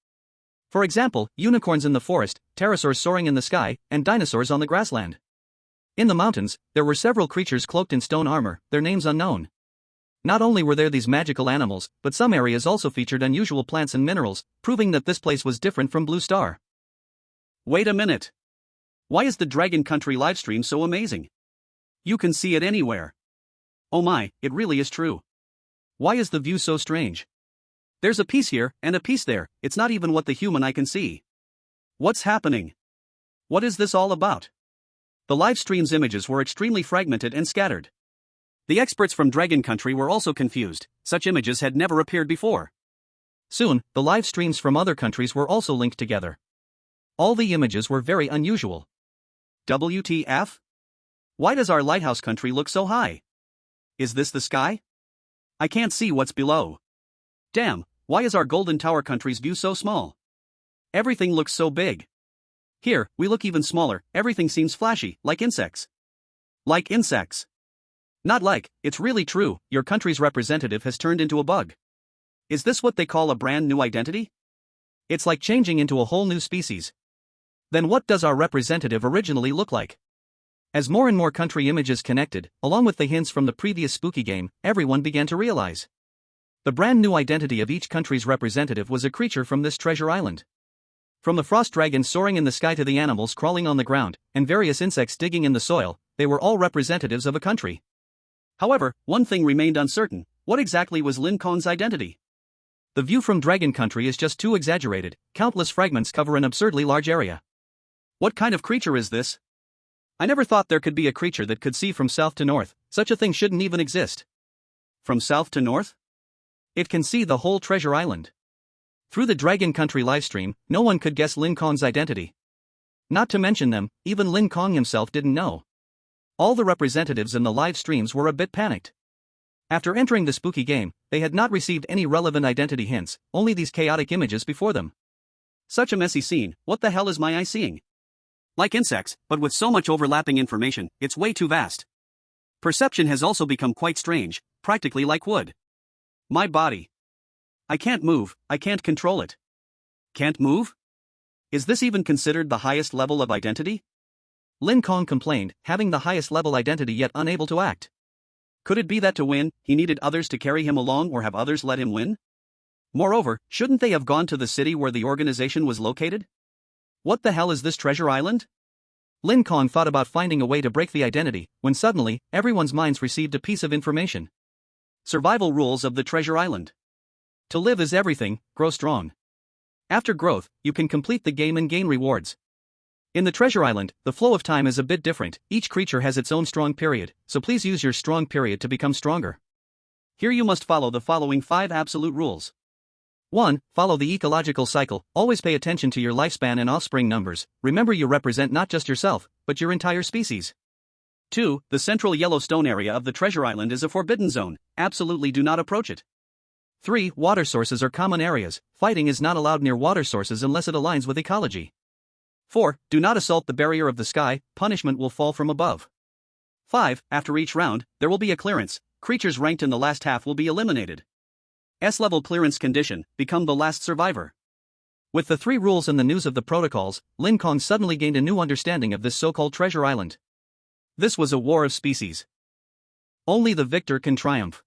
For example, unicorns in the forest, pterosaurs soaring in the sky, and dinosaurs on the grassland. In the mountains, there were several creatures cloaked in stone armor, their names unknown. Not only were there these magical animals, but some areas also featured unusual plants and minerals, proving that this place was different from Blue Star. Wait a minute. Why is the Dragon Country livestream so amazing? You can see it anywhere. Oh my, it really is true. Why is the view so strange? There's a piece here, and a piece there, it's not even what the human eye can see. What's happening? What is this all about? The livestream's images were extremely fragmented and scattered. The experts from Dragon Country were also confused, such images had never appeared before. Soon, the live streams from other countries were also linked together. All the images were very unusual. WTF? Why does our lighthouse country look so high? Is this the sky? I can't see what's below. Damn, why is our Golden Tower country's view so small? Everything looks so big. Here, we look even smaller, everything seems flashy, like insects. Like insects. Not like, it's really true, your country's representative has turned into a bug. Is this what they call a brand new identity? It's like changing into a whole new species. Then what does our representative originally look like? As more and more country images connected, along with the hints from the previous spooky game, everyone began to realize. The brand new identity of each country's representative was a creature from this treasure island. From the frost dragon soaring in the sky to the animals crawling on the ground, and various insects digging in the soil, they were all representatives of a country. However, one thing remained uncertain: what exactly was Lin Kong's identity? The view from Dragon Country is just too exaggerated, countless fragments cover an absurdly large area. What kind of creature is this? I never thought there could be a creature that could see from south to north, such a thing shouldn't even exist. From south to north? It can see the whole treasure island. Through the Dragon Country livestream, no one could guess Lin Kong's identity. Not to mention them, even Lin Kong himself didn't know. All the representatives in the live streams were a bit panicked. After entering the spooky game, they had not received any relevant identity hints, only these chaotic images before them. Such a messy scene, what the hell is my eye seeing? Like insects, but with so much overlapping information, it's way too vast. Perception has also become quite strange, practically like wood. My body. I can't move, I can't control it. Can't move? Is this even considered the highest level of identity? Lin Kong complained, having the highest level identity yet unable to act. Could it be that to win, he needed others to carry him along or have others let him win? Moreover, shouldn't they have gone to the city where the organization was located? What the hell is this treasure island? Lin Kong thought about finding a way to break the identity, when suddenly, everyone's minds received a piece of information. Survival rules of the treasure island. To live is everything, grow strong. After growth, you can complete the game and gain rewards. In the treasure island, the flow of time is a bit different, each creature has its own strong period, so please use your strong period to become stronger. Here you must follow the following 5 absolute rules. 1. Follow the ecological cycle, always pay attention to your lifespan and offspring numbers, remember you represent not just yourself, but your entire species. 2. The central Yellowstone area of the treasure island is a forbidden zone, absolutely do not approach it. 3. Water sources are common areas, fighting is not allowed near water sources unless it aligns with ecology. 4. Do not assault the barrier of the sky, punishment will fall from above. 5. After each round, there will be a clearance, creatures ranked in the last half will be eliminated. S-level clearance condition, become the last survivor. With the 3 rules and the news of the protocols, Lin Kong suddenly gained a new understanding of this so-called treasure island. This was a war of species. Only the victor can triumph.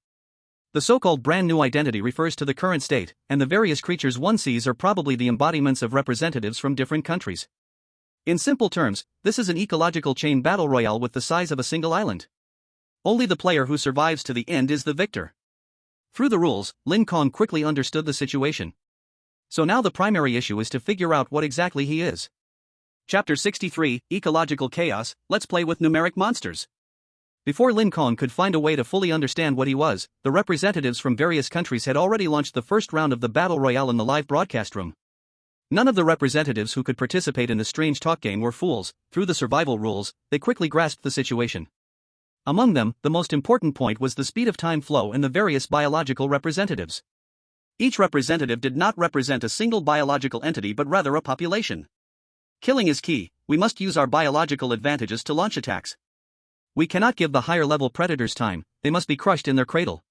The so-called brand new identity refers to the current state, and the various creatures one sees are probably the embodiments of representatives from different countries. In simple terms, this is an ecological chain battle royale with the size of a single island. Only the player who survives to the end is the victor. Through the rules, Lin Kong quickly understood the situation. So now the primary issue is to figure out what exactly he is. Chapter 63, Ecological Chaos, let's play with numeric monsters. Before Lin Kong could find a way to fully understand what he was, the representatives from various countries had already launched the first round of the battle royale in the live broadcast room. None of the representatives who could participate in the strange talk game were fools. Through the survival rules, they quickly grasped the situation. Among them, the most important point was the speed of time flow in the various biological representatives. Each representative did not represent a single biological entity but rather a population. Killing is key, we must use our biological advantages to launch attacks. We cannot give the higher level predators time, they must be crushed in their cradle.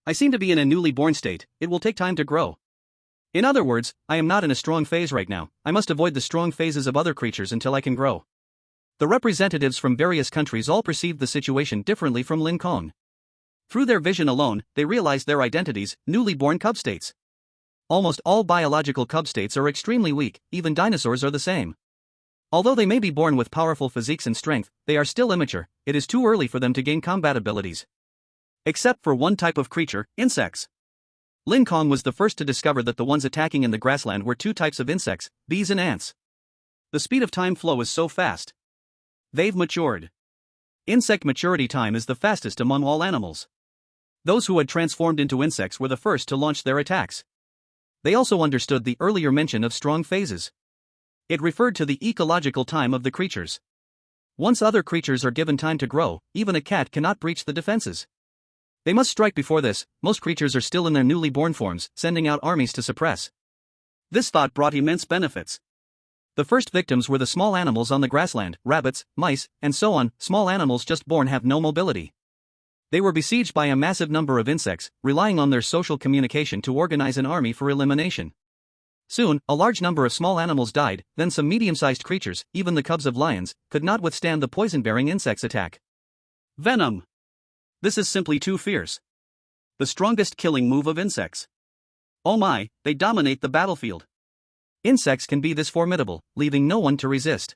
I seem to be in a newly born state, it will take time to grow. In other words, I am not in a strong phase right now, I must avoid the strong phases of other creatures until I can grow. The representatives from various countries all perceived the situation differently from Lin Kong. Through their vision alone, they realized their identities, newly born cub states. Almost all biological cub states are extremely weak, even dinosaurs are the same. Although they may be born with powerful physiques and strength, they are still immature, it is too early for them to gain combat abilities. Except for one type of creature, insects. Lin Kong was the first to discover that the ones attacking in the grassland were two types of insects, bees and ants. The speed of time flow is so fast. They've matured. Insect maturity time is the fastest among all animals. Those who had transformed into insects were the first to launch their attacks. They also understood the earlier mention of strong phases. It referred to the ecological time of the creatures. Once other creatures are given time to grow, even a cat cannot breach the defenses. They must strike before this, most creatures are still in their newly born forms, sending out armies to suppress. This thought brought immense benefits. The first victims were the small animals on the grassland, rabbits, mice, and so on. Small animals just born have no mobility. They were besieged by a massive number of insects, relying on their social communication to organize an army for elimination. Soon, a large number of small animals died, then some medium-sized creatures, even the cubs of lions, could not withstand the poison-bearing insects' attack. Venom. This is simply too fierce. The strongest killing move of insects. Oh my, they dominate the battlefield. Insects can be this formidable, leaving no one to resist.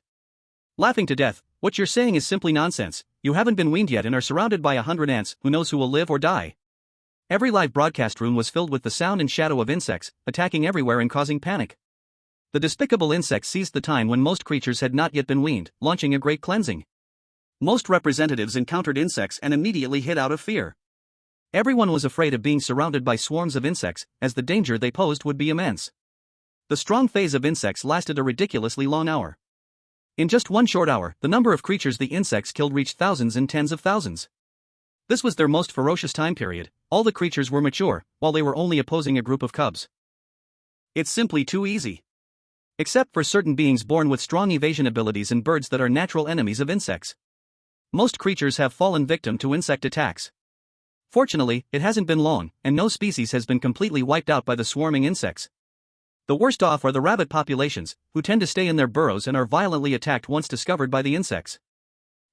Laughing to death, what you're saying is simply nonsense, you haven't been weaned yet and are surrounded by 100 ants, who knows who will live or die. Every live broadcast room was filled with the sound and shadow of insects, attacking everywhere and causing panic. The despicable insects seized the time when most creatures had not yet been weaned, launching a great cleansing. Most representatives encountered insects and immediately hid out of fear. Everyone was afraid of being surrounded by swarms of insects, as the danger they posed would be immense. The strong phase of insects lasted a ridiculously long hour. In just one short hour, the number of creatures the insects killed reached thousands and tens of thousands. This was their most ferocious time period. All the creatures were mature, while they were only opposing a group of cubs. It's simply too easy. Except for certain beings born with strong evasion abilities and birds that are natural enemies of insects. Most creatures have fallen victim to insect attacks. Fortunately, it hasn't been long, and no species has been completely wiped out by the swarming insects. The worst off are the rabbit populations, who tend to stay in their burrows and are violently attacked once discovered by the insects.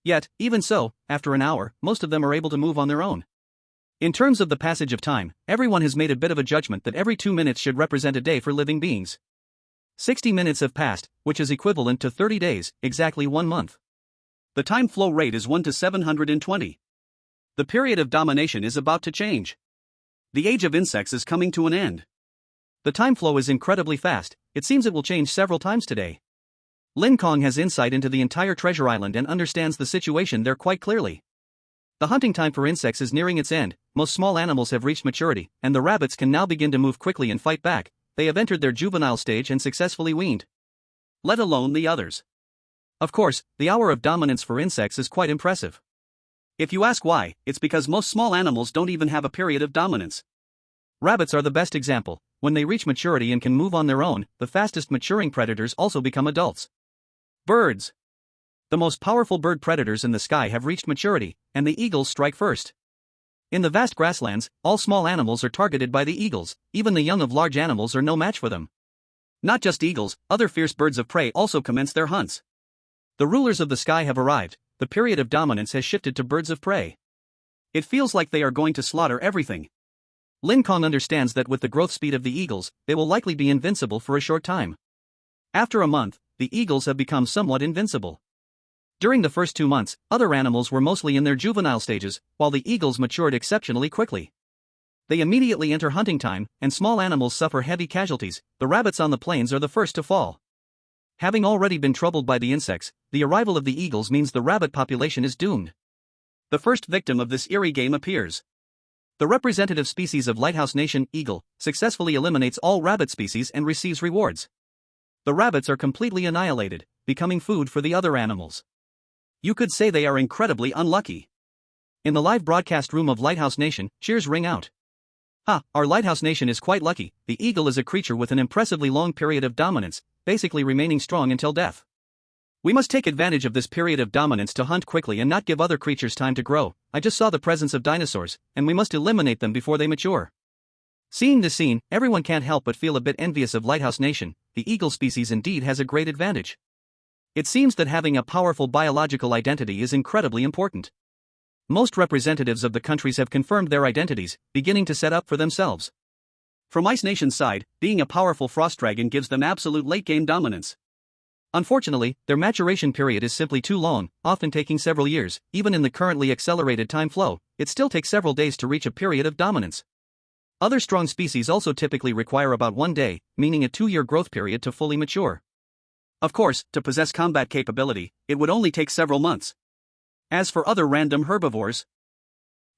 Yet, even so, after an hour, most of them are able to move on their own. In terms of the passage of time, everyone has made a bit of a judgment that every 2 minutes should represent a day for living beings. 60 minutes have passed, which is equivalent to 30 days, exactly 1 month. The time flow rate is 1 to 720. The period of domination is about to change. The age of insects is coming to an end. The time flow is incredibly fast, it seems it will change several times today. Lin Kong has insight into the entire treasure island and understands the situation there quite clearly. The hunting time for insects is nearing its end, most small animals have reached maturity, and the rabbits can now begin to move quickly and fight back, they have entered their juvenile stage and successfully weaned. Let alone the others. Of course, the hour of dominance for insects is quite impressive. If you ask why, it's because most small animals don't even have a period of dominance. Rabbits are the best example. When they reach maturity and can move on their own, the fastest maturing predators also become adults. Birds. The most powerful bird predators in the sky have reached maturity, and the eagles strike first. In the vast grasslands, all small animals are targeted by the eagles, even the young of large animals are no match for them. Not just eagles, other fierce birds of prey also commence their hunts. The rulers of the sky have arrived, the period of dominance has shifted to birds of prey. It feels like they are going to slaughter everything. Lin Kong understands that with the growth speed of the eagles, they will likely be invincible for a short time. After a month, the eagles have become somewhat invincible. During the first 2 months, other animals were mostly in their juvenile stages, while the eagles matured exceptionally quickly. They immediately enter hunting time, and small animals suffer heavy casualties. The rabbits on the plains are the first to fall. Having already been troubled by the insects, the arrival of the eagles means the rabbit population is doomed. The first victim of this eerie game appears. The representative species of Lighthouse Nation, eagle, successfully eliminates all rabbit species and receives rewards. The rabbits are completely annihilated, becoming food for the other animals. You could say they are incredibly unlucky. In the live broadcast room of Lighthouse Nation, cheers ring out. Ha, our Lighthouse Nation is quite lucky. The eagle is a creature with an impressively long period of dominance, basically remaining strong until death. We must take advantage of this period of dominance to hunt quickly and not give other creatures time to grow. I just saw the presence of dinosaurs, and we must eliminate them before they mature. Seeing this scene, everyone can't help but feel a bit envious of Lighthouse Nation. The eagle species indeed has a great advantage. It seems that having a powerful biological identity is incredibly important. Most representatives of the countries have confirmed their identities, beginning to set up for themselves. From Ice Nation's side, being a powerful frost dragon gives them absolute late-game dominance. Unfortunately, their maturation period is simply too long, often taking several years. Even in the currently accelerated time flow, it still takes several days to reach a period of dominance. Other strong species also typically require about 1 day, meaning a 2-year growth period to fully mature. Of course, to possess combat capability, it would only take several months. As for other random herbivores,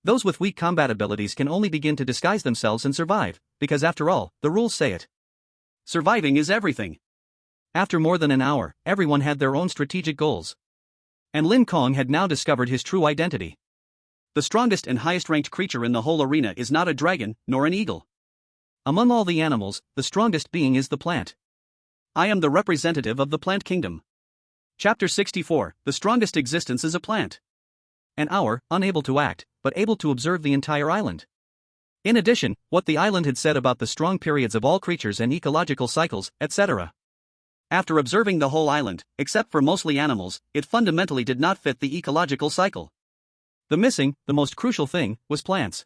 those with weak combat abilities can only begin to disguise themselves and survive, because after all, the rules say it. Surviving is everything. After more than an hour, everyone had their own strategic goals. And Lin Kong had now discovered his true identity. The strongest and highest-ranked creature in the whole arena is not a dragon, nor an eagle. Among all the animals, the strongest being is the plant. I am the representative of the plant kingdom. Chapter 64, The Strongest Existence is a Plant. An hour, unable to act, but able to observe the entire island. In addition, what the island had said about the strong periods of all creatures and ecological cycles, etc. After observing the whole island, except for mostly animals, it fundamentally did not fit the ecological cycle. The most crucial thing, was plants.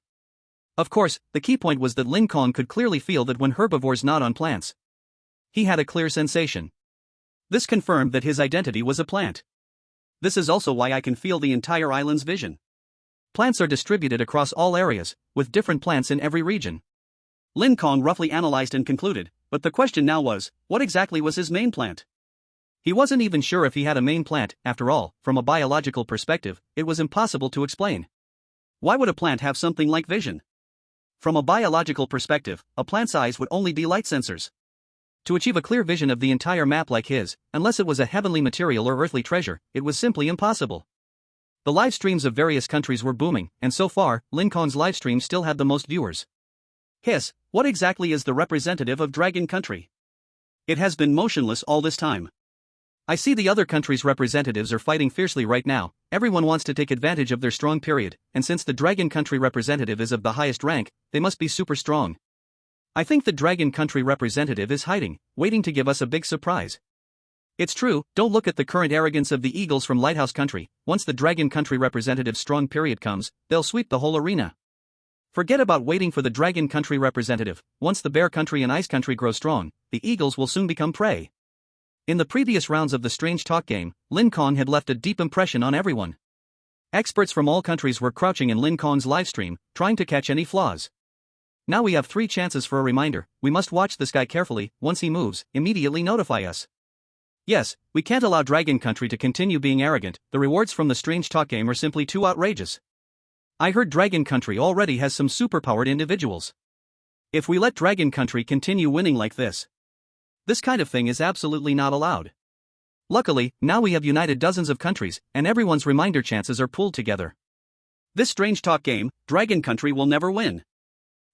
Of course, the key point was that Lin Kong could clearly feel that when herbivores gnawed on plants, he had a clear sensation. This confirmed that his identity was a plant. This is also why I can feel the entire island's vision. Plants are distributed across all areas, with different plants in every region. Lin Kong roughly analyzed and concluded, but the question now was, what exactly was his main plant? He wasn't even sure if he had a main plant. After all, from a biological perspective, it was impossible to explain. Why would a plant have something like vision? From a biological perspective, a plant's eyes would only be light sensors. To achieve a clear vision of the entire map like his, unless it was a heavenly material or earthly treasure, it was simply impossible. The live streams of various countries were booming, and so far, Lin Kong's live stream still had the most viewers. Hiss, what exactly is the representative of Dragon Country? It has been motionless all this time. I see the other countries' representatives are fighting fiercely right now. Everyone wants to take advantage of their strong period, and since the Dragon Country representative is of the highest rank, they must be super strong. I think the Dragon Country representative is hiding, waiting to give us a big surprise. It's true, don't look at the current arrogance of the eagles from Lighthouse Country. Once the Dragon Country representative's strong period comes, they'll sweep the whole arena. Forget about waiting for the Dragon Country representative. Once the Bear Country and Ice Country grow strong, the eagles will soon become prey. In the previous rounds of the Strange Talk game, Lin Kong had left a deep impression on everyone. Experts from all countries were crouching in Lin Kong's livestream, trying to catch any flaws. Now we have 3 chances for a reminder. We must watch this guy carefully. Once he moves, immediately notify us. Yes, we can't allow Dragon Country to continue being arrogant. The rewards from the Strange Talk game are simply too outrageous. I heard Dragon Country already has some superpowered individuals. If we let Dragon Country continue winning like this kind of thing is absolutely not allowed. Luckily, now we have united dozens of countries, and everyone's reminder chances are pooled together. This Strange Talk game, Dragon Country will never win.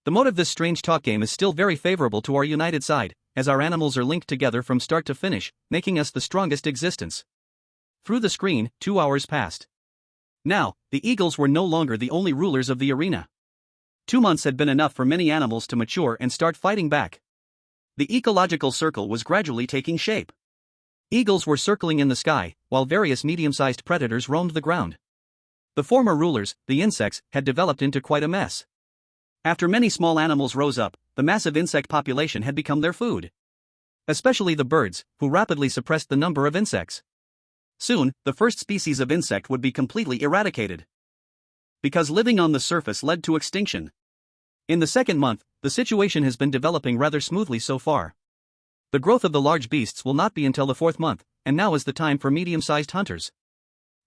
The mode of this Strange Talk game is still very favorable to our united side, as our animals are linked together from start to finish, making us the strongest existence. Through the screen, 2 hours passed. Now, the eagles were no longer the only rulers of the arena. 2 months had been enough for many animals to mature and start fighting back. The ecological circle was gradually taking shape. Eagles were circling in the sky, while various medium-sized predators roamed the ground. The former rulers, the insects, had developed into quite a mess. After many small animals rose up, the massive insect population had become their food. Especially the birds, who rapidly suppressed the number of insects. Soon, the first species of insect would be completely eradicated. Because living on the surface led to extinction. In the 2nd month, the situation has been developing rather smoothly so far. The growth of the large beasts will not be until the 4th month, and now is the time for medium-sized hunters.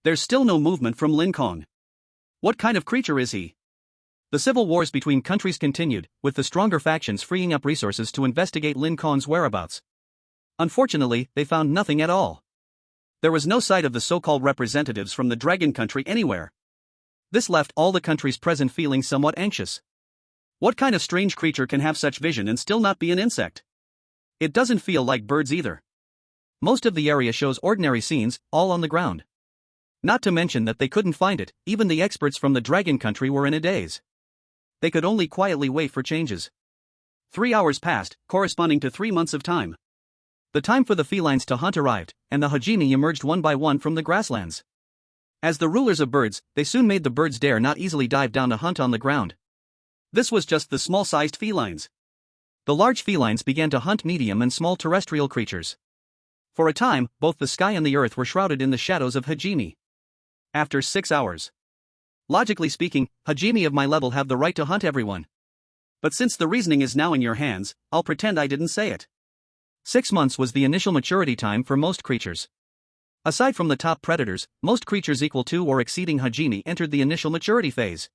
There's still no movement from Lin Kong. What kind of creature is he? The civil wars between countries continued, with the stronger factions freeing up resources to investigate Lin Kong's whereabouts. Unfortunately, they found nothing at all. There was no sight of the so-called representatives from the Dragon Country anywhere. This left all the countries present feeling somewhat anxious. What kind of strange creature can have such vision and still not be an insect? It doesn't feel like birds either. Most of the area shows ordinary scenes, all on the ground. Not to mention that they couldn't find it, even the experts from the dragon country were in a daze. They could only quietly wait for changes. 3 hours passed, corresponding to 3 months of time. The time for the felines to hunt arrived, and the hajime emerged one by one from the grasslands. As the rulers of birds, they soon made the birds dare not easily dive down to hunt on the ground. This was just the small-sized felines. The large felines began to hunt medium and small terrestrial creatures. For a time, both the sky and the earth were shrouded in the shadows of hajime. After 6 hours. Logically speaking, hajime of my level have the right to hunt everyone. But since the reasoning is now in your hands, I'll pretend I didn't say it. 6 months was the initial maturity time for most creatures. Aside from the top predators, most creatures equal to or exceeding hajime entered the initial maturity phase.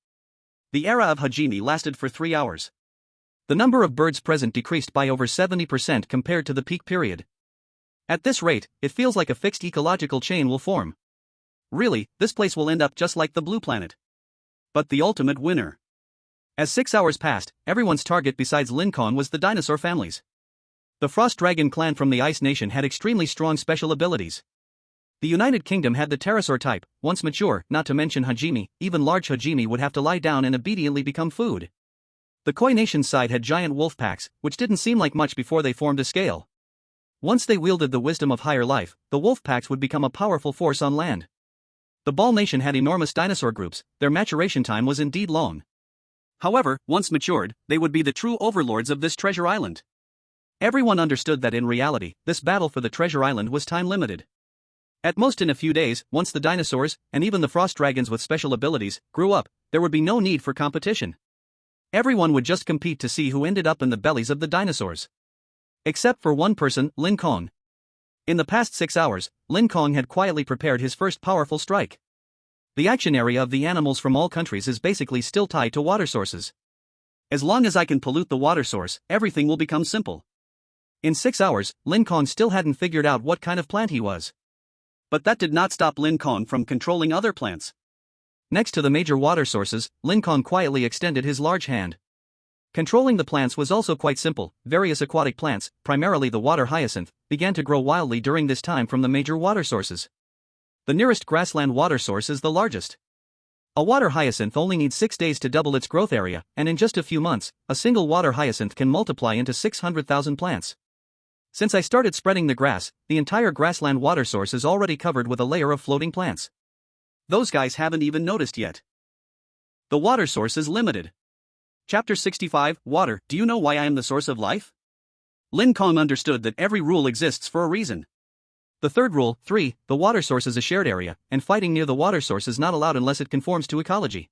The era of hajime lasted for 3 hours. The number of birds present decreased by over 70% compared to the peak period. At this rate, it feels like a fixed ecological chain will form. Really, this place will end up just like the blue planet. But the ultimate winner. As 6 hours passed, everyone's target besides Lin Kong was the dinosaur families. The Frost Dragon clan from the Ice Nation had extremely strong special abilities. The United Kingdom had the pterosaur type, once mature, not to mention hajime, even large hajime would have to lie down and obediently become food. The Koi Nation's side had giant wolf packs, which didn't seem like much before they formed a scale. Once they wielded the wisdom of higher life, the wolf packs would become a powerful force on land. The Ball Nation had enormous dinosaur groups, their maturation time was indeed long. However, once matured, they would be the true overlords of this treasure island. Everyone understood that in reality, this battle for the treasure island was time-limited. At most in a few days, once the dinosaurs, and even the frost dragons with special abilities, grew up, there would be no need for competition. Everyone would just compete to see who ended up in the bellies of the dinosaurs. Except for one person, Lin Kong. In the past 6 hours, Lin Kong had quietly prepared his first powerful strike. The action area of the animals from all countries is basically still tied to water sources. As long as I can pollute the water source, everything will become simple. In 6 hours, Lin Kong still hadn't figured out what kind of plant he was. But that did not stop Lin Kong from controlling other plants. Next to the major water sources, Lin Kong quietly extended his large hand. Controlling the plants was also quite simple. Various aquatic plants, primarily the water hyacinth, began to grow wildly during this time from the major water sources. The nearest grassland water source is the largest. A water hyacinth only needs 6 days to double its growth area, and in just a few months, a single water hyacinth can multiply into 600,000 plants. Since I started spreading the grass, the entire grassland water source is already covered with a layer of floating plants. Those guys haven't even noticed yet. The water source is limited. Chapter 65, Water. Do you know why I am the source of life? Lin Kong understood that every rule exists for a reason. The third rule, 3, the water source is a shared area, and fighting near the water source is not allowed unless it conforms to ecology.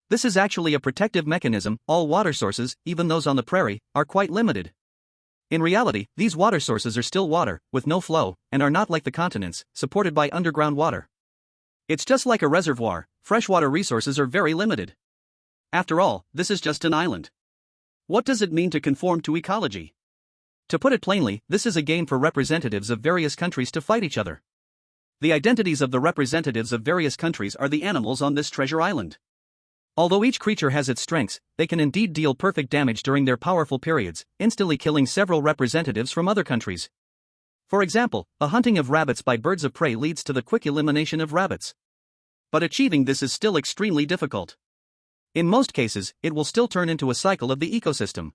This is actually a protective mechanism. All water sources, even those on the prairie, are quite limited. In reality, these water sources are still water, with no flow, and are not like the continents, supported by underground water. It's just like a reservoir, freshwater resources are very limited. After all, this is just an island. What does it mean to conform to ecology? To put it plainly, this is a game for representatives of various countries to fight each other. The identities of the representatives of various countries are the animals on this treasure island. Although each creature has its strengths, they can indeed deal perfect damage during their powerful periods, instantly killing several representatives from other countries. For example, a hunting of rabbits by birds of prey leads to the quick elimination of rabbits. But achieving this is still extremely difficult. In most cases, it will still turn into a cycle of the ecosystem.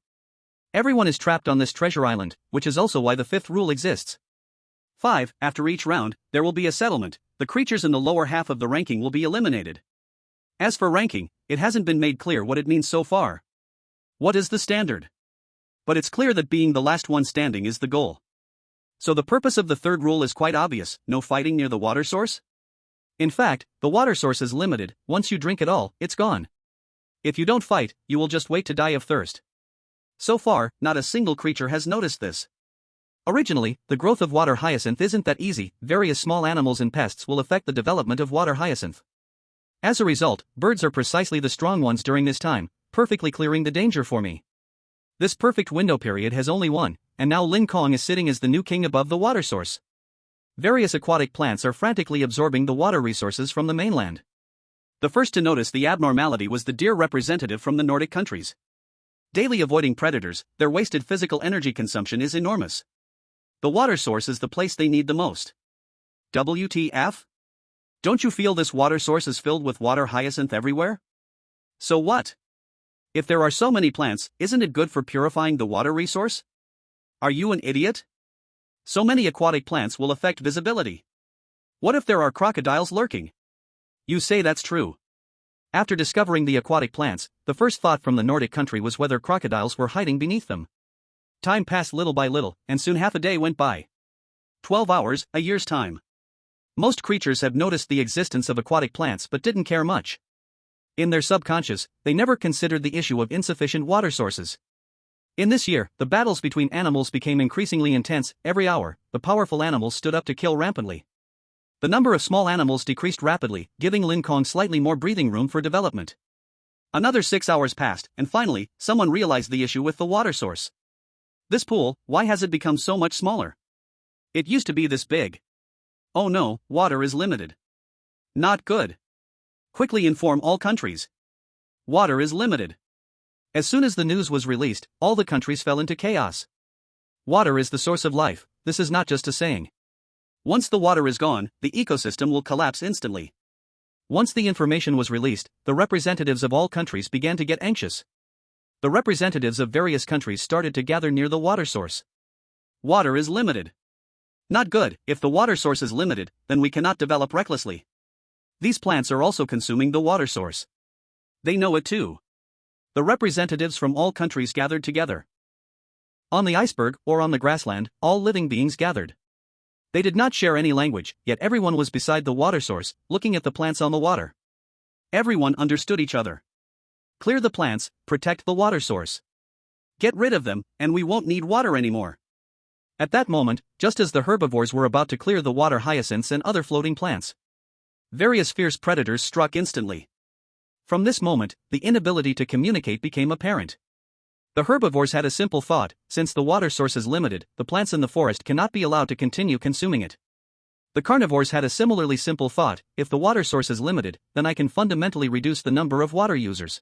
Everyone is trapped on this treasure island, which is also why the fifth rule exists. 5. After each round, there will be a settlement. The creatures in the lower half of the ranking will be eliminated. As for ranking, it hasn't been made clear what it means so far. What is the standard? But it's clear that being the last one standing is the goal. So the purpose of the third rule is quite obvious: no fighting near the water source? In fact, the water source is limited. Once you drink it all, it's gone. If you don't fight, you will just wait to die of thirst. So far, not a single creature has noticed this. Originally, the growth of water hyacinth isn't that easy. Various small animals and pests will affect the development of water hyacinth. As a result, birds are precisely the strong ones during this time, perfectly clearing the danger for me. This perfect window period has only one, and now Lin Kong is sitting as the new king above the water source. Various aquatic plants are frantically absorbing the water resources from the mainland. The first to notice the abnormality was the deer representative from the Nordic countries. Daily avoiding predators, their wasted physical energy consumption is enormous. The water source is the place they need the most. WTF? Don't you feel this water source is filled with water hyacinth everywhere? So what? If there are so many plants, isn't it good for purifying the water resource? Are you an idiot? So many aquatic plants will affect visibility. What if there are crocodiles lurking? You say that's true. After discovering the aquatic plants, the first thought from the Nordic country was whether crocodiles were hiding beneath them. Time passed little by little, and soon half a day went by. 12 hours, a year's time. Most creatures have noticed the existence of aquatic plants but didn't care much. In their subconscious, they never considered the issue of insufficient water sources. In this year, the battles between animals became increasingly intense. Every hour, the powerful animals stood up to kill rampantly. The number of small animals decreased rapidly, giving Lin Kong slightly more breathing room for development. Another 6 hours passed, and finally, someone realized the issue with the water source. This pool, why has it become so much smaller? It used to be this big. Oh no, water is limited. Not good. Quickly inform all countries. Water is limited. As soon as the news was released, all the countries fell into chaos. Water is the source of life, this is not just a saying. Once the water is gone, the ecosystem will collapse instantly. Once the information was released, the representatives of all countries began to get anxious. The representatives of various countries started to gather near the water source. Water is limited. Not good. If the water source is limited, then we cannot develop recklessly. These plants are also consuming the water source. They know it too. The representatives from all countries gathered together. On the iceberg, or on the grassland, all living beings gathered. They did not share any language, yet everyone was beside the water source, looking at the plants on the water. Everyone understood each other. Clear the plants, protect the water source. Get rid of them, and we won't need water anymore. At that moment, just as the herbivores were about to clear the water hyacinths and other floating plants, various fierce predators struck instantly. From this moment, the inability to communicate became apparent. The herbivores had a simple thought: since the water source is limited, the plants in the forest cannot be allowed to continue consuming it. The carnivores had a similarly simple thought: if the water source is limited, then I can fundamentally reduce the number of water users.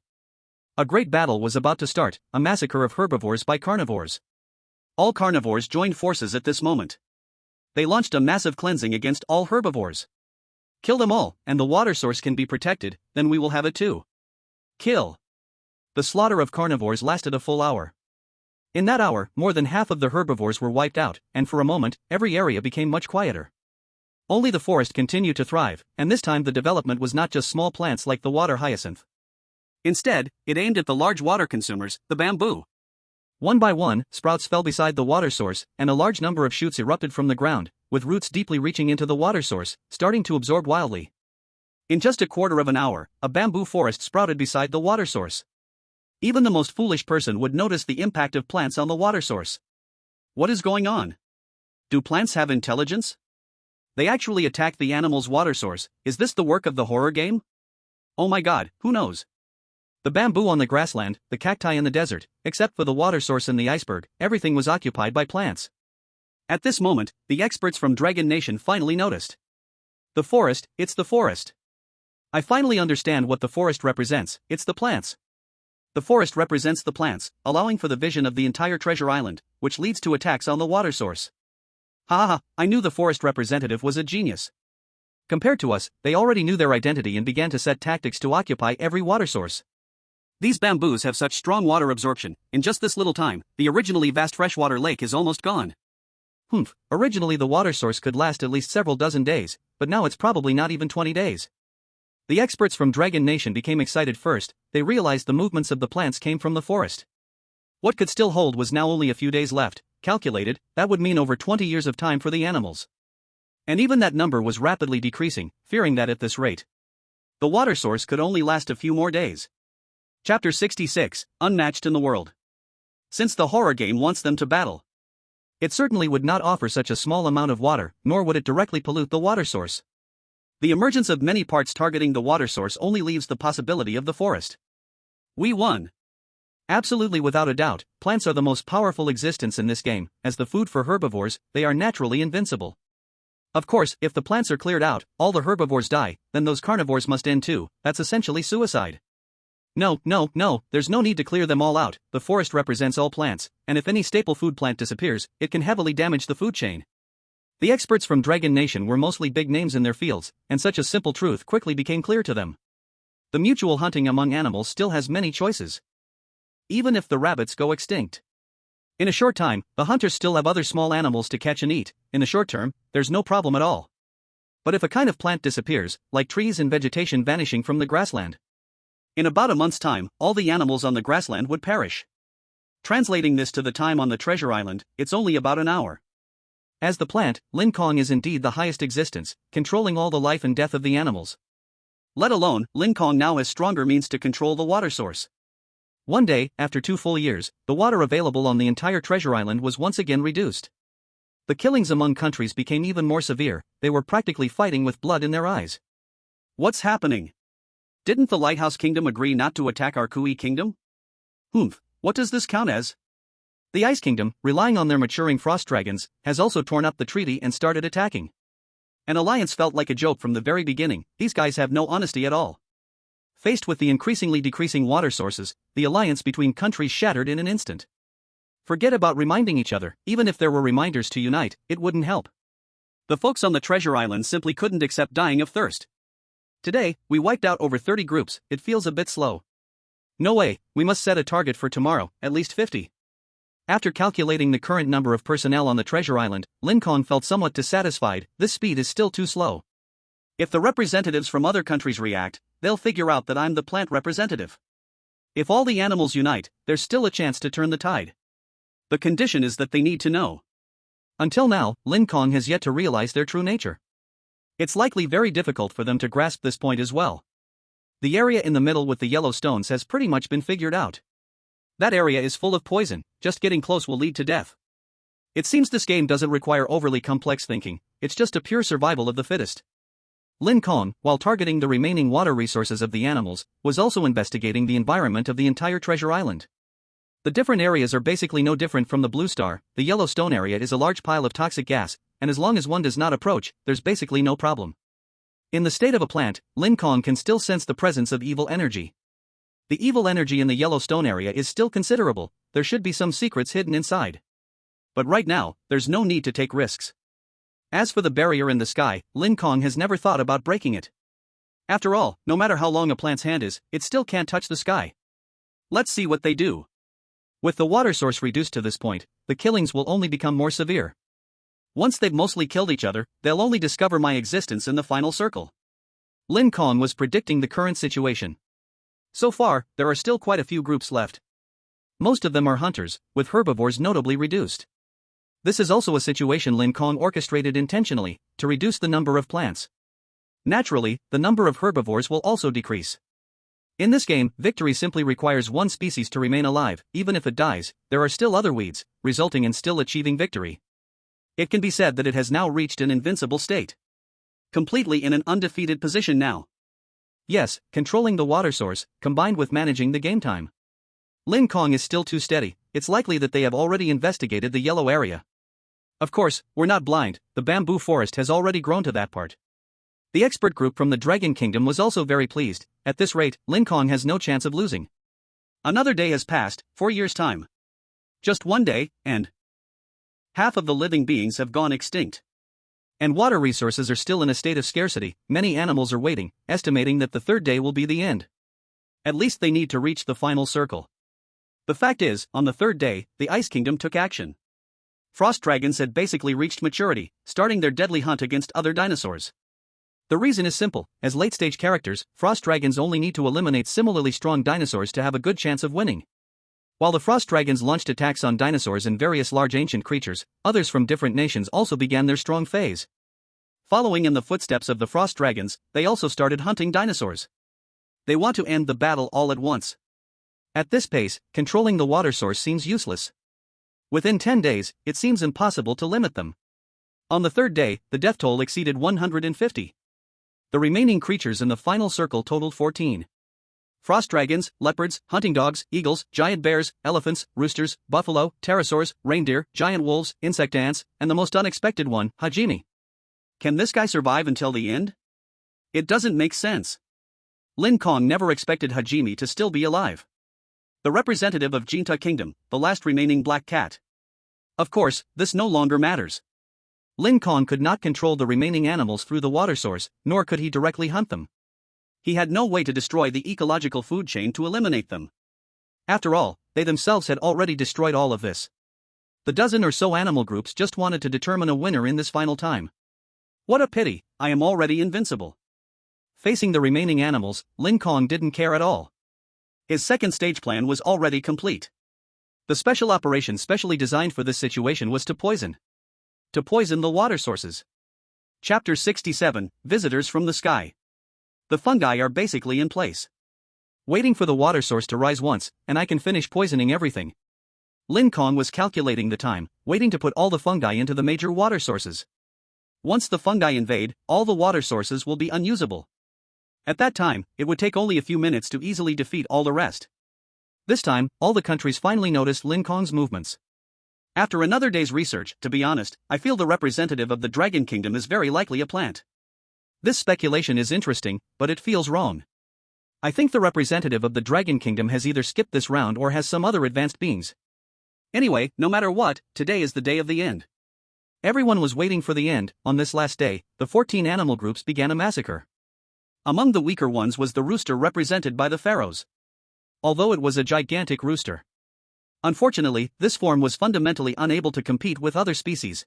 A great battle was about to start, a massacre of herbivores by carnivores. All carnivores joined forces at this moment. They launched a massive cleansing against all herbivores. Kill them all, and the water source can be protected, then we will have it too. Kill. The slaughter of carnivores lasted a full hour. In that hour, more than half of the herbivores were wiped out, and for a moment, every area became much quieter. Only the forest continued to thrive, and this time the development was not just small plants like the water hyacinth. Instead, it aimed at the large water consumers, the bamboo. One by one, sprouts fell beside the water source, and a large number of shoots erupted from the ground, with roots deeply reaching into the water source, starting to absorb wildly. In just a quarter of an hour, a bamboo forest sprouted beside the water source. Even the most foolish person would notice the impact of plants on the water source. What is going on? Do plants have intelligence? They actually attack the animal's water source. Is this the work of the horror game? Oh my god, who knows? The bamboo on the grassland, the cacti in the desert, except for the water source and the iceberg, everything was occupied by plants. At this moment, the experts from Dragon Nation finally noticed. The forest, it's the forest. I finally understand what the forest represents, it's the plants. The forest represents the plants, allowing for the vision of the entire treasure island, which leads to attacks on the water source. Ha ha, I knew the forest representative was a genius. Compared to us, they already knew their identity and began to set tactics to occupy every water source. These bamboos have such strong water absorption, in just this little time, the originally vast freshwater lake is almost gone. Originally the water source could last at least several dozen days, but now it's probably not even 20 days. The experts from Dragon Nation became excited first. They realized the movements of the plants came from the forest. What could still hold was now only a few days left. Calculated, that would mean over 20 years of time for the animals. And even that number was rapidly decreasing, fearing that at this rate, the water source could only last a few more days. Chapter 66, Unmatched in the World. Since the horror game wants them to battle, it certainly would not offer such a small amount of water, nor would it directly pollute the water source. The emergence of many parts targeting the water source only leaves the possibility of the forest. We won. Absolutely without a doubt, plants are the most powerful existence in this game. As the food for herbivores, they are naturally invincible. Of course, if the plants are cleared out, all the herbivores die, then those carnivores must end too. That's essentially suicide. No, there's no need to clear them all out. The forest represents all plants, and if any staple food plant disappears, it can heavily damage the food chain. The experts from Dragon Nation were mostly big names in their fields, and such a simple truth quickly became clear to them. The mutual hunting among animals still has many choices. Even if the rabbits go extinct. In a short time, the hunters still have other small animals to catch and eat. In the short term, there's no problem at all. But if a kind of plant disappears, like trees and vegetation vanishing from the grassland, in about a month's time, all the animals on the grassland would perish. Translating this to the time on the treasure island, it's only about an hour. As the plant, Lin Kong is indeed the highest existence, controlling all the life and death of the animals. Let alone, Lin Kong now has stronger means to control the water source. One day, after 2 full years, the water available on the entire treasure island was once again reduced. The killings among countries became even more severe. They were practically fighting with blood in their eyes. What's happening? Didn't the Lighthouse Kingdom agree not to attack our Kui Kingdom? What does this count as? The Ice Kingdom, relying on their maturing frost dragons, has also torn up the treaty and started attacking. An alliance felt like a joke from the very beginning. These guys have no honesty at all. Faced with the increasingly decreasing water sources, the alliance between countries shattered in an instant. Forget about reminding each other. Even if there were reminders to unite, it wouldn't help. The folks on the treasure island simply couldn't accept dying of thirst. Today, we wiped out over 30 groups. It feels a bit slow. No way, we must set a target for tomorrow, at least 50. After calculating the current number of personnel on the treasure island, Lin Kong felt somewhat dissatisfied. This speed is still too slow. If the representatives from other countries react, they'll figure out that I'm the plant representative. If all the animals unite, there's still a chance to turn the tide. The condition is that they need to know. Until now, Lin Kong has yet to realize their true nature. It's likely very difficult for them to grasp this point as well. The area in the middle with the yellow stones has pretty much been figured out. That area is full of poison. Just getting close will lead to death. It seems this game doesn't require overly complex thinking, it's just a pure survival of the fittest. Lin Kong, while targeting the remaining water resources of the animals, was also investigating the environment of the entire treasure island. The different areas are basically no different from the blue star. The yellow stone area is a large pile of toxic gas, and as long as one does not approach, there's basically no problem. In the state of a plant, Lin Kong can still sense the presence of evil energy. The evil energy in the yellow stone area is still considerable. There should be some secrets hidden inside. But right now, there's no need to take risks. As for the barrier in the sky, Lin Kong has never thought about breaking it. After all, no matter how long a plant's hand is, it still can't touch the sky. Let's see what they do. With the water source reduced to this point, the killings will only become more severe. Once they've mostly killed each other, they'll only discover my existence in the final circle. Lin Kong was predicting the current situation. So far, there are still quite a few groups left. Most of them are hunters, with herbivores notably reduced. This is also a situation Lin Kong orchestrated intentionally, to reduce the number of plants. Naturally, the number of herbivores will also decrease. In this game, victory simply requires one species to remain alive. Even if it dies, there are still other weeds, resulting in still achieving victory. It can be said that it has now reached an invincible state. Completely in an undefeated position now. Yes, controlling the water source, combined with managing the game time. Lin Kong is still too steady. It's likely that they have already investigated the yellow area. Of course, we're not blind. The bamboo forest has already grown to that part. The expert group from the Dragon Kingdom was also very pleased. At this rate, Lin Kong has no chance of losing. Another day has passed, 4 years' time. Just one day, and half of the living beings have gone extinct. And water resources are still in a state of scarcity. Many animals are waiting, estimating that the third day will be the end. At least they need to reach the final circle. The fact is, on the third day, the Ice Kingdom took action. Frost dragons had basically reached maturity, starting their deadly hunt against other dinosaurs. The reason is simple. As late-stage characters, frost dragons only need to eliminate similarly strong dinosaurs to have a good chance of winning. While the frost dragons launched attacks on dinosaurs and various large ancient creatures, others from different nations also began their strong phase. Following in the footsteps of the frost dragons, they also started hunting dinosaurs. They want to end the battle all at once. At this pace, controlling the water source seems useless. Within 10 days, it seems impossible to limit them. On the third day, the death toll exceeded 150. The remaining creatures in the final circle totaled 14. Frost dragons, leopards, hunting dogs, eagles, giant bears, elephants, roosters, buffalo, pterosaurs, reindeer, giant wolves, insect ants, and the most unexpected one, Hajime. Can this guy survive until the end? It doesn't make sense. Lin Kong never expected Hajime to still be alive. The representative of Jinta Kingdom, the last remaining black cat. Of course, this no longer matters. Lin Kong could not control the remaining animals through the water source, nor could he directly hunt them. He had no way to destroy the ecological food chain to eliminate them. After all, they themselves had already destroyed all of this. The dozen or so animal groups just wanted to determine a winner in this final time. What a pity, I am already invincible. Facing the remaining animals, Lin Kong didn't care at all. His second stage plan was already complete. The special operation specially designed for this situation was to poison the water sources. Chapter 67, Visitors from the Sky. The fungi are basically in place, waiting for the water source to rise once, and I can finish poisoning everything. Lin Kong was calculating the time, waiting to put all the fungi into the major water sources. Once the fungi invade, all the water sources will be unusable. At that time, it would take only a few minutes to easily defeat all the rest. This time, all the countries finally noticed Lin Kong's movements. After another day's research, to be honest, I feel the representative of the Dragon Kingdom is very likely a plant. This speculation is interesting, but it feels wrong. I think the representative of the Dragon Kingdom has either skipped this round or has some other advanced beings. Anyway, no matter what, today is the day of the end. Everyone was waiting for the end. On this last day, the 14 animal groups began a massacre. Among the weaker ones was the rooster represented by the pharaohs. Although it was a gigantic rooster. Unfortunately, this form was fundamentally unable to compete with other species.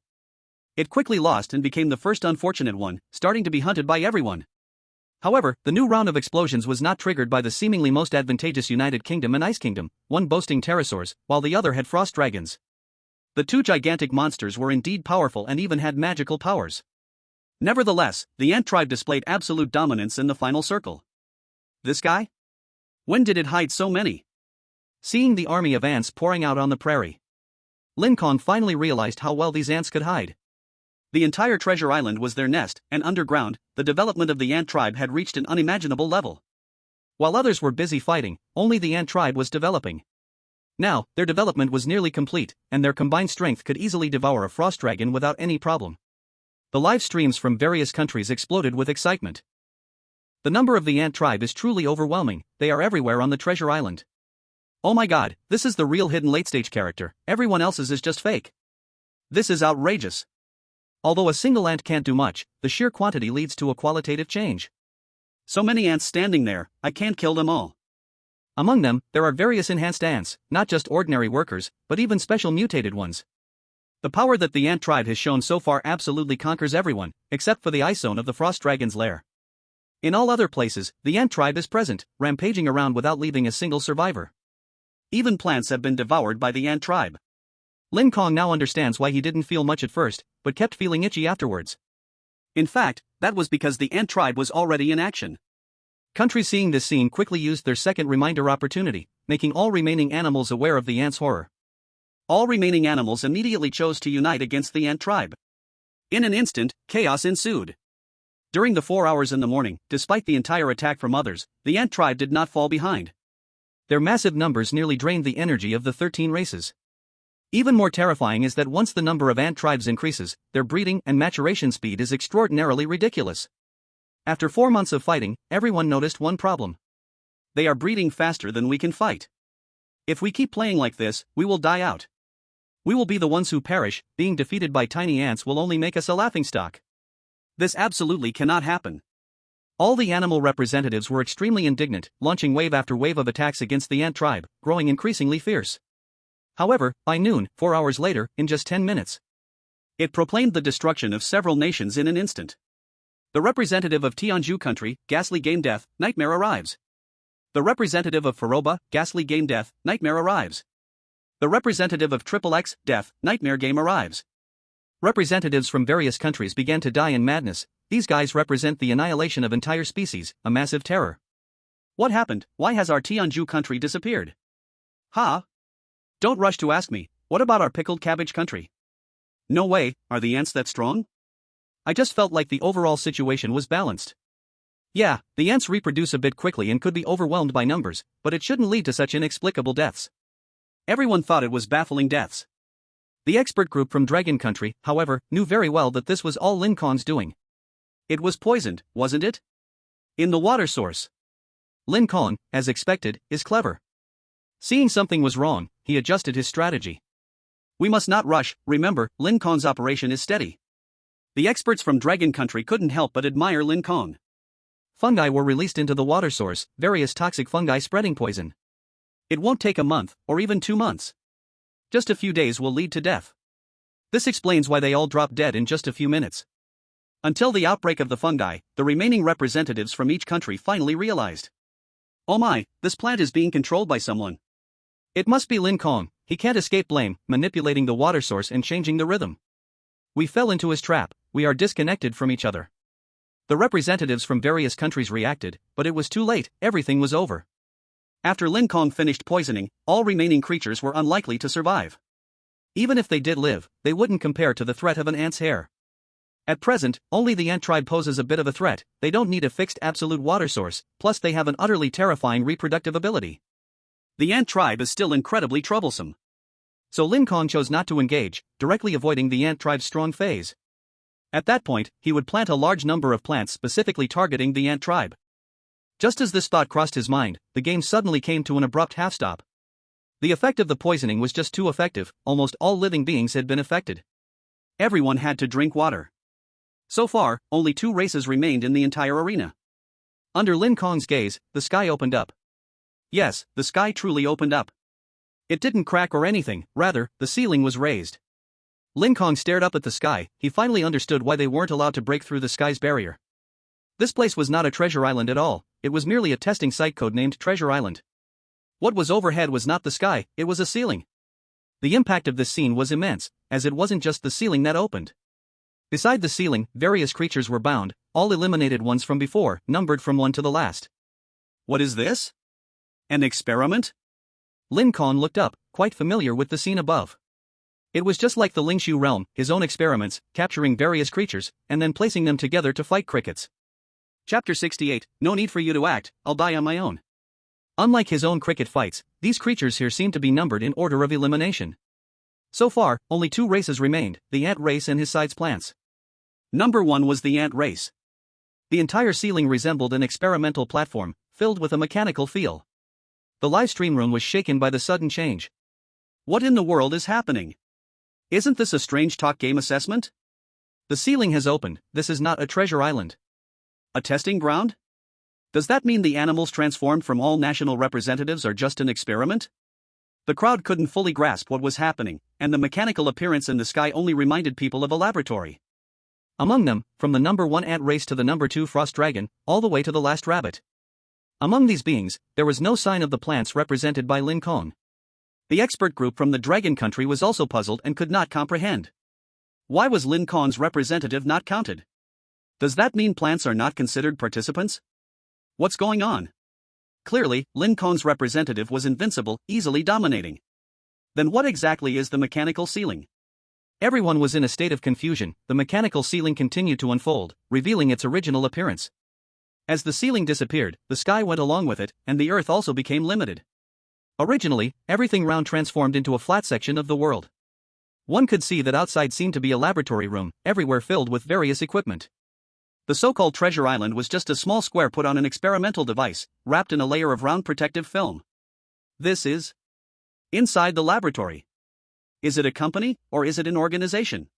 It quickly lost and became the first unfortunate one, starting to be hunted by everyone. However, the new round of explosions was not triggered by the seemingly most advantageous United Kingdom and Ice Kingdom, one boasting pterosaurs, while the other had frost dragons. The two gigantic monsters were indeed powerful and even had magical powers. Nevertheless, the ant tribe displayed absolute dominance in the final circle. This guy? When did it hide so many? Seeing the army of ants pouring out on the prairie, Lin Kong finally realized how well these ants could hide. The entire treasure island was their nest, and underground, the development of the ant tribe had reached an unimaginable level. While others were busy fighting, only the ant tribe was developing. Now, their development was nearly complete, and their combined strength could easily devour a frost dragon without any problem. The live streams from various countries exploded with excitement. The number of the ant tribe is truly overwhelming, they are everywhere on the treasure island. Oh my god, this is the real hidden late-stage character, everyone else's is just fake. This is outrageous. Although a single ant can't do much, the sheer quantity leads to a qualitative change. So many ants standing there, I can't kill them all. Among them, there are various enhanced ants, not just ordinary workers, but even special mutated ones. The power that the ant tribe has shown so far absolutely conquers everyone, except for the ice zone of the frost dragon's lair. In all other places, the ant tribe is present, rampaging around without leaving a single survivor. Even plants have been devoured by the ant tribe. Lin Kong now understands why he didn't feel much at first, but kept feeling itchy afterwards. In fact, that was because the ant tribe was already in action. Countries seeing this scene quickly used their second reminder opportunity, making all remaining animals aware of the ants' horror. All remaining animals immediately chose to unite against the ant tribe. In an instant, chaos ensued. During the 4 hours in the morning, despite the entire attack from others, the ant tribe did not fall behind. Their massive numbers nearly drained the energy of the 13 races. Even more terrifying is that once the number of ant tribes increases, their breeding and maturation speed is extraordinarily ridiculous. After 4 months of fighting, everyone noticed one problem. They are breeding faster than we can fight. If we keep playing like this, we will die out. We will be the ones who perish, being defeated by tiny ants will only make us a laughingstock. This absolutely cannot happen. All the animal representatives were extremely indignant, launching wave after wave of attacks against the ant tribe, growing increasingly fierce. However, by noon, 4 hours later, in just 10 minutes, it proclaimed the destruction of several nations in an instant. The representative of Tianzhu country, ghastly game death, nightmare arrives. The representative of Faroba, ghastly game death, nightmare arrives. The representative of Triple X, death, nightmare game arrives. Representatives from various countries began to die in madness. These guys represent the annihilation of entire species, a massive terror. What happened? Why has our Tianzhu country disappeared? Ha! Don't rush to ask me, what about our pickled cabbage country? No way, are the ants that strong? I just felt like the overall situation was balanced. Yeah, the ants reproduce a bit quickly and could be overwhelmed by numbers, but it shouldn't lead to such inexplicable deaths. Everyone thought it was baffling deaths. The expert group from Dragon Country, however, knew very well that this was all Lin Kong's doing. It was poisoned, wasn't it? In the water source. Lin Kong, as expected, is clever. Seeing something was wrong, he adjusted his strategy. We must not rush, remember, Lin Kong's operation is steady. The experts from Dragon Country couldn't help but admire Lin Kong. Fungi were released into the water source, various toxic fungi spreading poison. It won't take a month, or even 2 months. Just a few days will lead to death. This explains why they all dropped dead in just a few minutes. Until the outbreak of the fungi, the remaining representatives from each country finally realized. Oh my, this plant is being controlled by someone. It must be Lin Kong, he can't escape blame, manipulating the water source and changing the rhythm. We fell into his trap, we are disconnected from each other. The representatives from various countries reacted, but it was too late, everything was over. After Lin Kong finished poisoning, all remaining creatures were unlikely to survive. Even if they did live, they wouldn't compare to the threat of an ant's hair. At present, only the ant tribe poses a bit of a threat, they don't need a fixed absolute water source, plus they have an utterly terrifying reproductive ability. The ant tribe is still incredibly troublesome. So Lin Kong chose not to engage, directly avoiding the ant tribe's strong phase. At that point, he would plant a large number of plants specifically targeting the ant tribe. Just as this thought crossed his mind, the game suddenly came to an abrupt half-stop. The effect of the poisoning was just too effective, almost all living beings had been affected. Everyone had to drink water. So far, only 2 races remained in the entire arena. Under Lin Kong's gaze, the sky opened up. Yes, the sky truly opened up. It didn't crack or anything, rather, the ceiling was raised. Lin Kong stared up at the sky, he finally understood why they weren't allowed to break through the sky's barrier. This place was not a treasure island at all, it was merely a testing site codenamed Treasure Island. What was overhead was not the sky, it was a ceiling. The impact of this scene was immense, as it wasn't just the ceiling that opened. Beside the ceiling, various creatures were bound, all eliminated ones from before, numbered from 1 to the last. What is this? An experiment? Lin Kong looked up, quite familiar with the scene above. It was just like the Lingshu realm, his own experiments, capturing various creatures, and then placing them together to fight crickets. Chapter 68, No need for you to act, I'll die on my own. Unlike his own cricket fights, these creatures here seem to be numbered in order of elimination. So far, only 2 races remained, the ant race and his side's plants. Number 1 was the ant race. The entire ceiling resembled an experimental platform, filled with a mechanical feel. The live stream room was shaken by the sudden change. What in the world is happening? Isn't this a strange talk game assessment? The ceiling has opened, this is not a treasure island. A testing ground? Does that mean the animals transformed from all national representatives are just an experiment? The crowd couldn't fully grasp what was happening, and the mechanical appearance in the sky only reminded people of a laboratory. Among them, from the number 1 ant race to the number 2 frost dragon, all the way to the last rabbit. Among these beings, there was no sign of the plants represented by Lin Kong. The expert group from the Dragon Country was also puzzled and could not comprehend. Why was Lin Kong's representative not counted? Does that mean plants are not considered participants? What's going on? Clearly, Lin Kong's representative was invincible, easily dominating. Then what exactly is the mechanical ceiling? Everyone was in a state of confusion, the mechanical ceiling continued to unfold, revealing its original appearance. As the ceiling disappeared, the sky went along with it, and the earth also became limited. Originally, everything round transformed into a flat section of the world. One could see that outside seemed to be a laboratory room, everywhere filled with various equipment. The so-called treasure island was just a small square put on an experimental device, wrapped in a layer of round protective film. This is inside the laboratory. Is it a company, or is it an organization?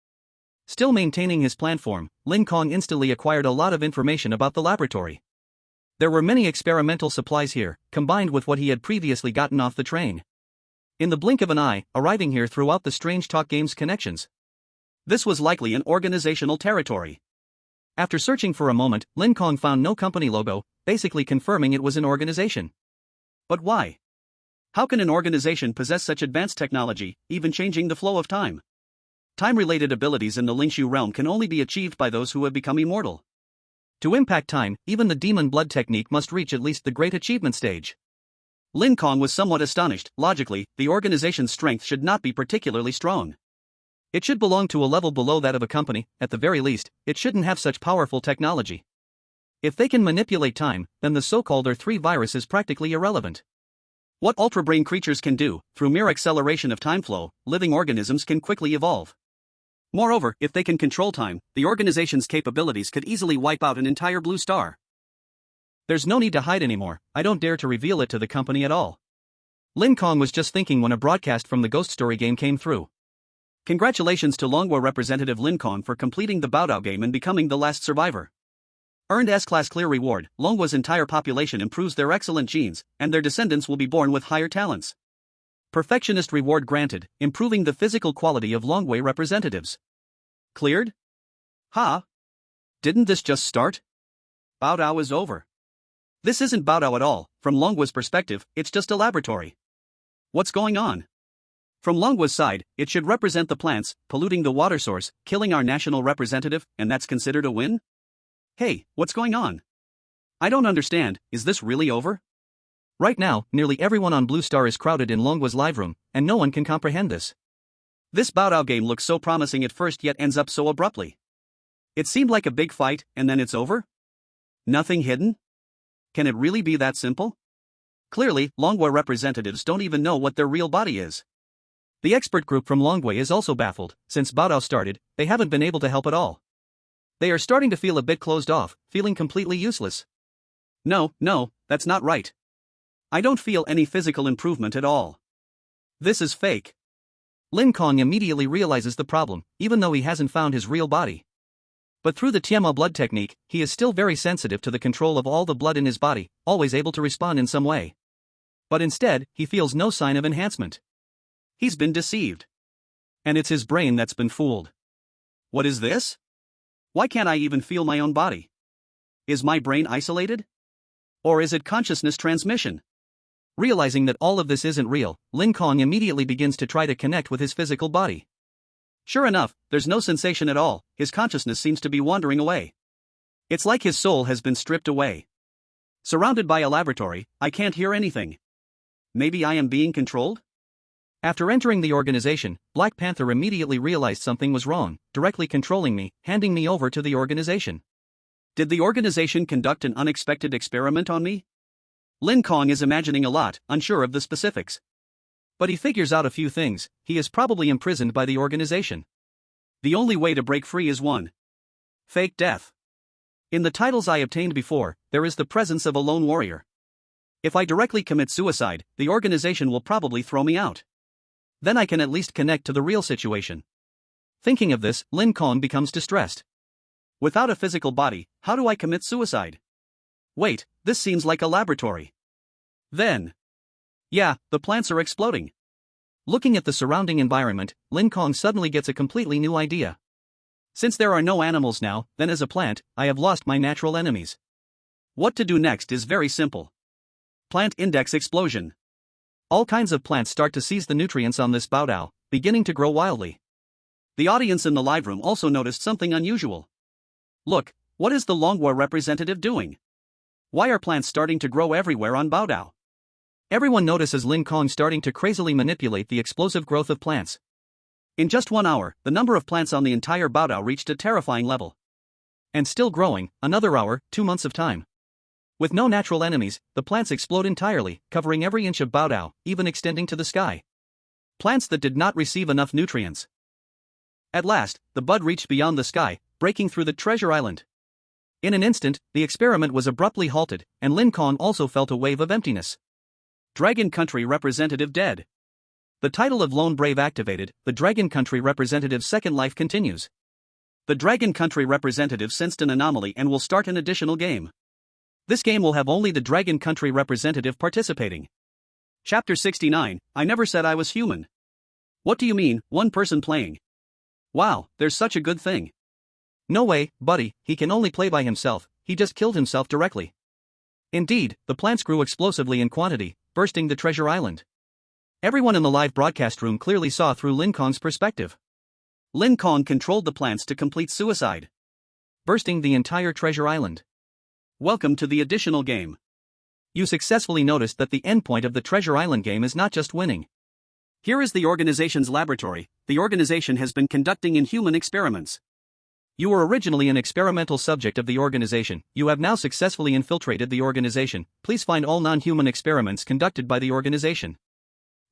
Still maintaining his plant form, Lin Kong instantly acquired a lot of information about the laboratory. There were many experimental supplies here, combined with what he had previously gotten off the train. In the blink of an eye, arriving here throughout the Strange Talk Game's connections. This was likely an organizational territory. After searching for a moment, Lin Kong found no company logo, basically confirming it was an organization. But why? How can an organization possess such advanced technology, even changing the flow of time? Time-related abilities in the Lingshu realm can only be achieved by those who have become immortal. To impact time, even the demon blood technique must reach at least the great achievement stage. Lin Kong was somewhat astonished. Logically, the organization's strength should not be particularly strong. It should belong to a level below that of a company, at the very least, it shouldn't have such powerful technology. If they can manipulate time, then the so-called Earth-3 virus is practically irrelevant. What ultra-brain creatures can do, through mere acceleration of time flow, living organisms can quickly evolve. Moreover, if they can control time, the organization's capabilities could easily wipe out an entire blue star. There's no need to hide anymore, I don't dare to reveal it to the company at all. Lin Kong was just thinking when a broadcast from the Ghost Story game came through. Congratulations to Longwa representative Lin Kong for completing the Baodao game and becoming the last survivor. Earned S-Class clear reward, Longwa's entire population improves their excellent genes, and their descendants will be born with higher talents. Perfectionist reward granted, improving the physical quality of Longwei representatives. Cleared? Ha! Didn't this just start? Baodao is over. This isn't Baodao at all, from Longwa's perspective, it's just a laboratory. What's going on? From Longwa's side, it should represent the plants, polluting the water source, killing our national representative, and that's considered a win? Hey, what's going on? I don't understand, is this really over? Right now, nearly everyone on Blue Star is crowded in Longwa's live room, and no one can comprehend this. This Baodao game looks so promising at first yet ends up so abruptly. It seemed like a big fight, and then it's over? Nothing hidden? Can it really be that simple? Clearly, Longwa representatives don't even know what their real body is. The expert group from Longwei is also baffled. Since Baodao started, they haven't been able to help at all. They are starting to feel a bit closed off, feeling completely useless. No, that's not right. I don't feel any physical improvement at all. This is fake. Lin Kong immediately realizes the problem, even though he hasn't found his real body. But through the Tianma blood technique, he is still very sensitive to the control of all the blood in his body, always able to respond in some way. But instead, he feels no sign of enhancement. He's been deceived. And it's his brain that's been fooled. What is this? Why can't I even feel my own body? Is my brain isolated? Or is it consciousness transmission? Realizing that all of this isn't real, Lin Kong immediately begins to try to connect with his physical body. Sure enough, there's no sensation at all, his consciousness seems to be wandering away. It's like his soul has been stripped away. Surrounded by a laboratory, I can't hear anything. Maybe I am being controlled? After entering the organization, Black Panther immediately realized something was wrong, directly controlling me, handing me over to the organization. Did the organization conduct an unexpected experiment on me? Lin Kong is imagining a lot, unsure of the specifics. But he figures out a few things. He is probably imprisoned by the organization. The only way to break free is one. Fake death. In the titles I obtained before, there is the presence of a lone warrior. If I directly commit suicide, the organization will probably throw me out. Then I can at least connect to the real situation. Thinking of this, Lin Kong becomes distressed. Without a physical body, how do I commit suicide? Wait, this seems like a laboratory. Then. Yeah, the plants are exploding. Looking at the surrounding environment, Lin Kong suddenly gets a completely new idea. Since there are no animals now, then as a plant, I have lost my natural enemies. What to do next is very simple. Plant index explosion. All kinds of plants start to seize the nutrients on this Baodao, beginning to grow wildly. The audience in the live room also noticed something unusual. Look, what is the Longwa representative doing? Why are plants starting to grow everywhere on Baodao? Everyone notices Lin Kong starting to crazily manipulate the explosive growth of plants. In just 1 hour, the number of plants on the entire Baodao reached a terrifying level. And still growing, another hour, 2 months of time. With no natural enemies, the plants explode entirely, covering every inch of Baodao, even extending to the sky. Plants that did not receive enough nutrients. At last, the bud reached beyond the sky, breaking through the treasure island. In an instant, the experiment was abruptly halted, and Lin Kong also felt a wave of emptiness. Dragon Country representative dead. The title of Lone Brave activated, the Dragon Country representative's second life continues. The Dragon Country representative sensed an anomaly and will start an additional game. This game will have only the Dragon Country representative participating. Chapter 69, I never said I was human. What do you mean, one person playing? Wow, there's such a good thing. No way, buddy, he can only play by himself, he just killed himself directly. Indeed, the plants grew explosively in quantity, bursting the treasure island. Everyone in the live broadcast room clearly saw through Lin Kong's perspective. Lin Kong controlled the plants to complete suicide, bursting the entire treasure island. Welcome to the additional game. You successfully noticed that the endpoint of the treasure island game is not just winning. Here is the organization's laboratory. The organization has been conducting inhuman experiments. You were originally an experimental subject of the organization. You have now successfully infiltrated the organization. Please find all non-human experiments conducted by the organization.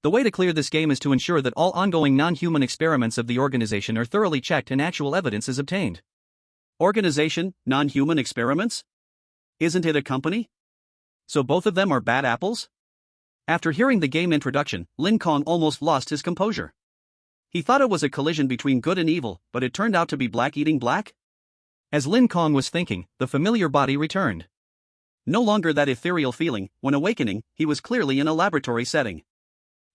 The way to clear this game is to ensure that all ongoing non-human experiments of the organization are thoroughly checked and actual evidence is obtained. Organization, non-human experiments? Isn't it a company? So both of them are bad apples? After hearing the game introduction, Lin Kong almost lost his composure. He thought it was a collision between good and evil, but it turned out to be black eating black? As Lin Kong was thinking, the familiar body returned. No longer that ethereal feeling. When awakening, he was clearly in a laboratory setting.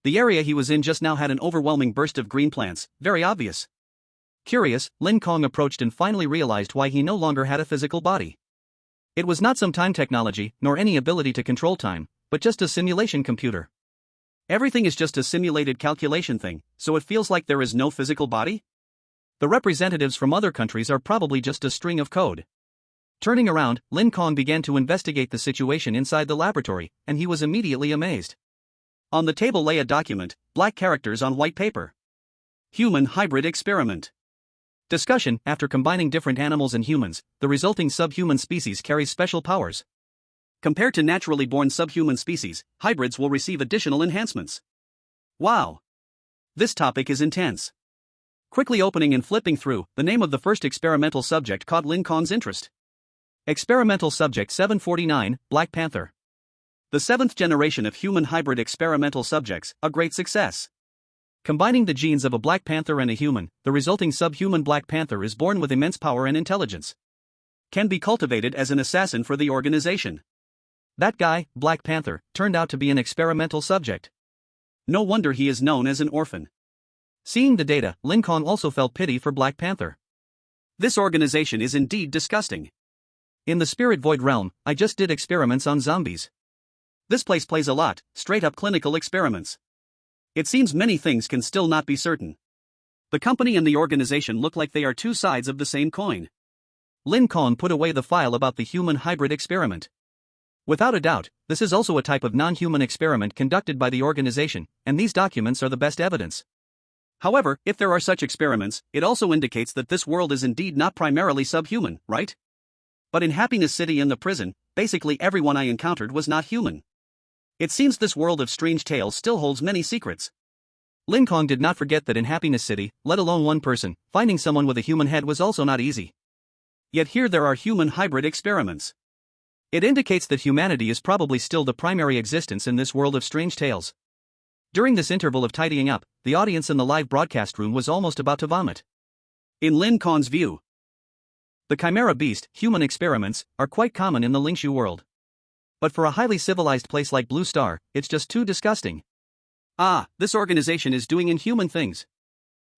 The area he was in just now had an overwhelming burst of green plants, very obvious. Curious, Lin Kong approached and finally realized why he no longer had a physical body. It was not some time technology, nor any ability to control time, but just a simulation computer. Everything is just a simulated calculation thing, so it feels like there is no physical body? The representatives from other countries are probably just a string of code. Turning around, Lin Kong began to investigate the situation inside the laboratory, and he was immediately amazed. On the table lay a document, black characters on white paper. Human hybrid experiment. Discussion: after combining different animals and humans, the resulting subhuman species carries special powers. Compared to naturally born subhuman species, hybrids will receive additional enhancements. Wow! This topic is intense. Quickly opening and flipping through, the name of the first experimental subject caught Lin Kong's interest. Experimental Subject 749, Black Panther. The 7th generation of human hybrid experimental subjects, a great success. Combining the genes of a black panther and a human, the resulting subhuman black panther is born with immense power and intelligence. Can be cultivated as an assassin for the organization. That guy, Black Panther, turned out to be an experimental subject. No wonder he is known as an orphan. Seeing the data, Lin Kong also felt pity for Black Panther. This organization is indeed disgusting. In the spirit void realm, I just did experiments on zombies. This place plays a lot, straight up clinical experiments. It seems many things can still not be certain. The company and the organization look like they are two sides of the same coin. Lin Kong put away the file about the human hybrid experiment. Without a doubt, this is also a type of non-human experiment conducted by the organization, and these documents are the best evidence. However, if there are such experiments, it also indicates that this world is indeed not primarily subhuman, right? But in Happiness City and the prison, basically everyone I encountered was not human. It seems this world of strange tales still holds many secrets. Lin Kong did not forget that in Happiness City, let alone one person, finding someone with a human head was also not easy. Yet here there are human hybrid experiments. It indicates that humanity is probably still the primary existence in this world of strange tales. During this interval of tidying up, the audience in the live broadcast room was almost about to vomit. In Lin Kong's view, the Chimera Beast, human experiments, are quite common in the Lingshu world. But for a highly civilized place like Blue Star, it's just too disgusting. Ah, this organization is doing inhuman things.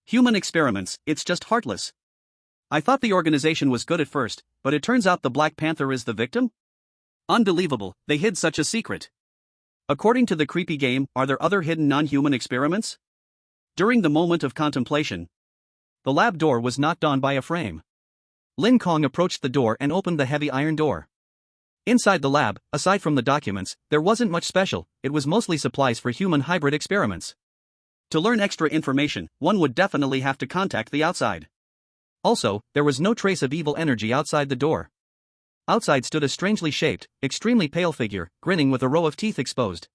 Human experiments, it's just heartless. I thought the organization was good at first, but it turns out the Black Panther is the victim? Unbelievable, they hid such a secret. According to the creepy game, are there other hidden non-human experiments? During the moment of contemplation, the lab door was knocked on by a frame. Lin Kong approached the door and opened the heavy iron door. Inside the lab, aside from the documents, there wasn't much special, it was mostly supplies for human hybrid experiments. To learn extra information, one would definitely have to contact the outside. Also, there was no trace of evil energy outside the door. Outside stood a strangely shaped, extremely pale figure, grinning with a row of teeth exposed.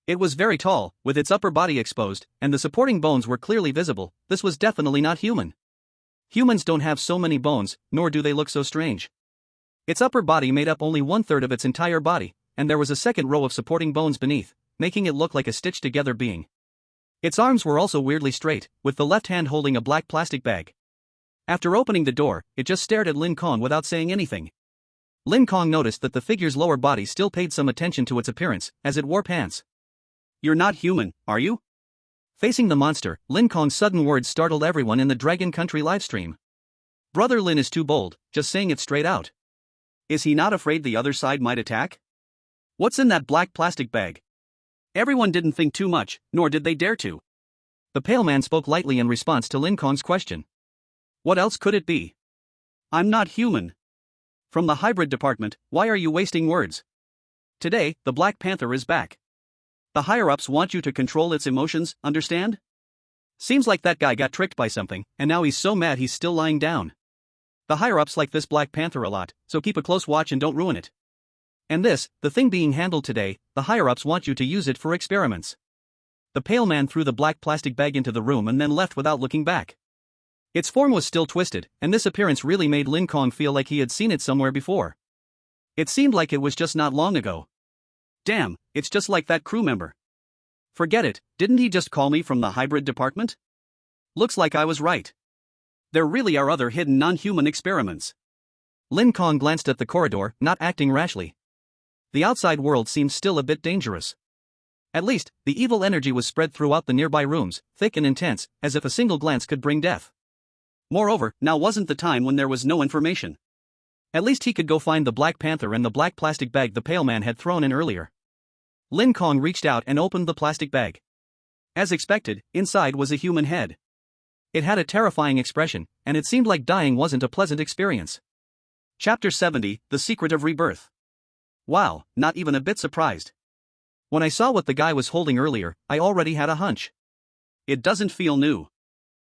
It was very tall, with its upper body exposed, and the supporting bones were clearly visible. This was definitely not human. Humans don't have so many bones, nor do they look so strange. Its upper body made up only 1/3 of its entire body, and there was a second row of supporting bones beneath, making it look like a stitched-together being. Its arms were also weirdly straight, with the left hand holding a black plastic bag. After opening the door, it just stared at Lin Kong without saying anything. Lin Kong noticed that the figure's lower body still paid some attention to its appearance, as it wore pants. "You're not human, are you?" Facing the monster, Lin Kong's sudden words startled everyone in the Dragon Country livestream. Brother Lin is too bold, just saying it straight out. Is he not afraid the other side might attack? What's in that black plastic bag? Everyone didn't think too much, nor did they dare to. The pale man spoke lightly in response to Lin Kong's question. What else could it be? I'm not human. From the hybrid department, why are you wasting words? Today, the Black Panther is back. The higher-ups want you to control its emotions, understand? Seems like that guy got tricked by something, and now he's so mad he's still lying down. The higher-ups like this Black Panther a lot, so keep a close watch and don't ruin it. And this, the thing being handled today, the higher-ups want you to use it for experiments. The the pale man threw the black plastic bag into the room and then left without looking back. Its form was still twisted, and this appearance really made Lin Kong feel like he had seen it somewhere before. It seemed like it was just not long ago. Damn, it's just like that crew member. Forget it, didn't he just call me from the hybrid department? Looks like I was right. There really are other hidden non-human experiments. Lin Kong glanced at the corridor, not acting rashly. The outside world seemed still a bit dangerous. At least, the evil energy was spread throughout the nearby rooms, thick and intense, as if a single glance could bring death. Moreover, now wasn't the time when there was no information. At least he could go find the Black Panther and the black plastic bag the pale man had thrown in earlier. Lin Kong reached out and opened the plastic bag. As expected, inside was a human head. It had a terrifying expression, and it seemed like dying wasn't a pleasant experience. Chapter 70, The Secret of Rebirth. Wow, not even a bit surprised. When I saw what the guy was holding earlier, I already had a hunch. It doesn't feel new.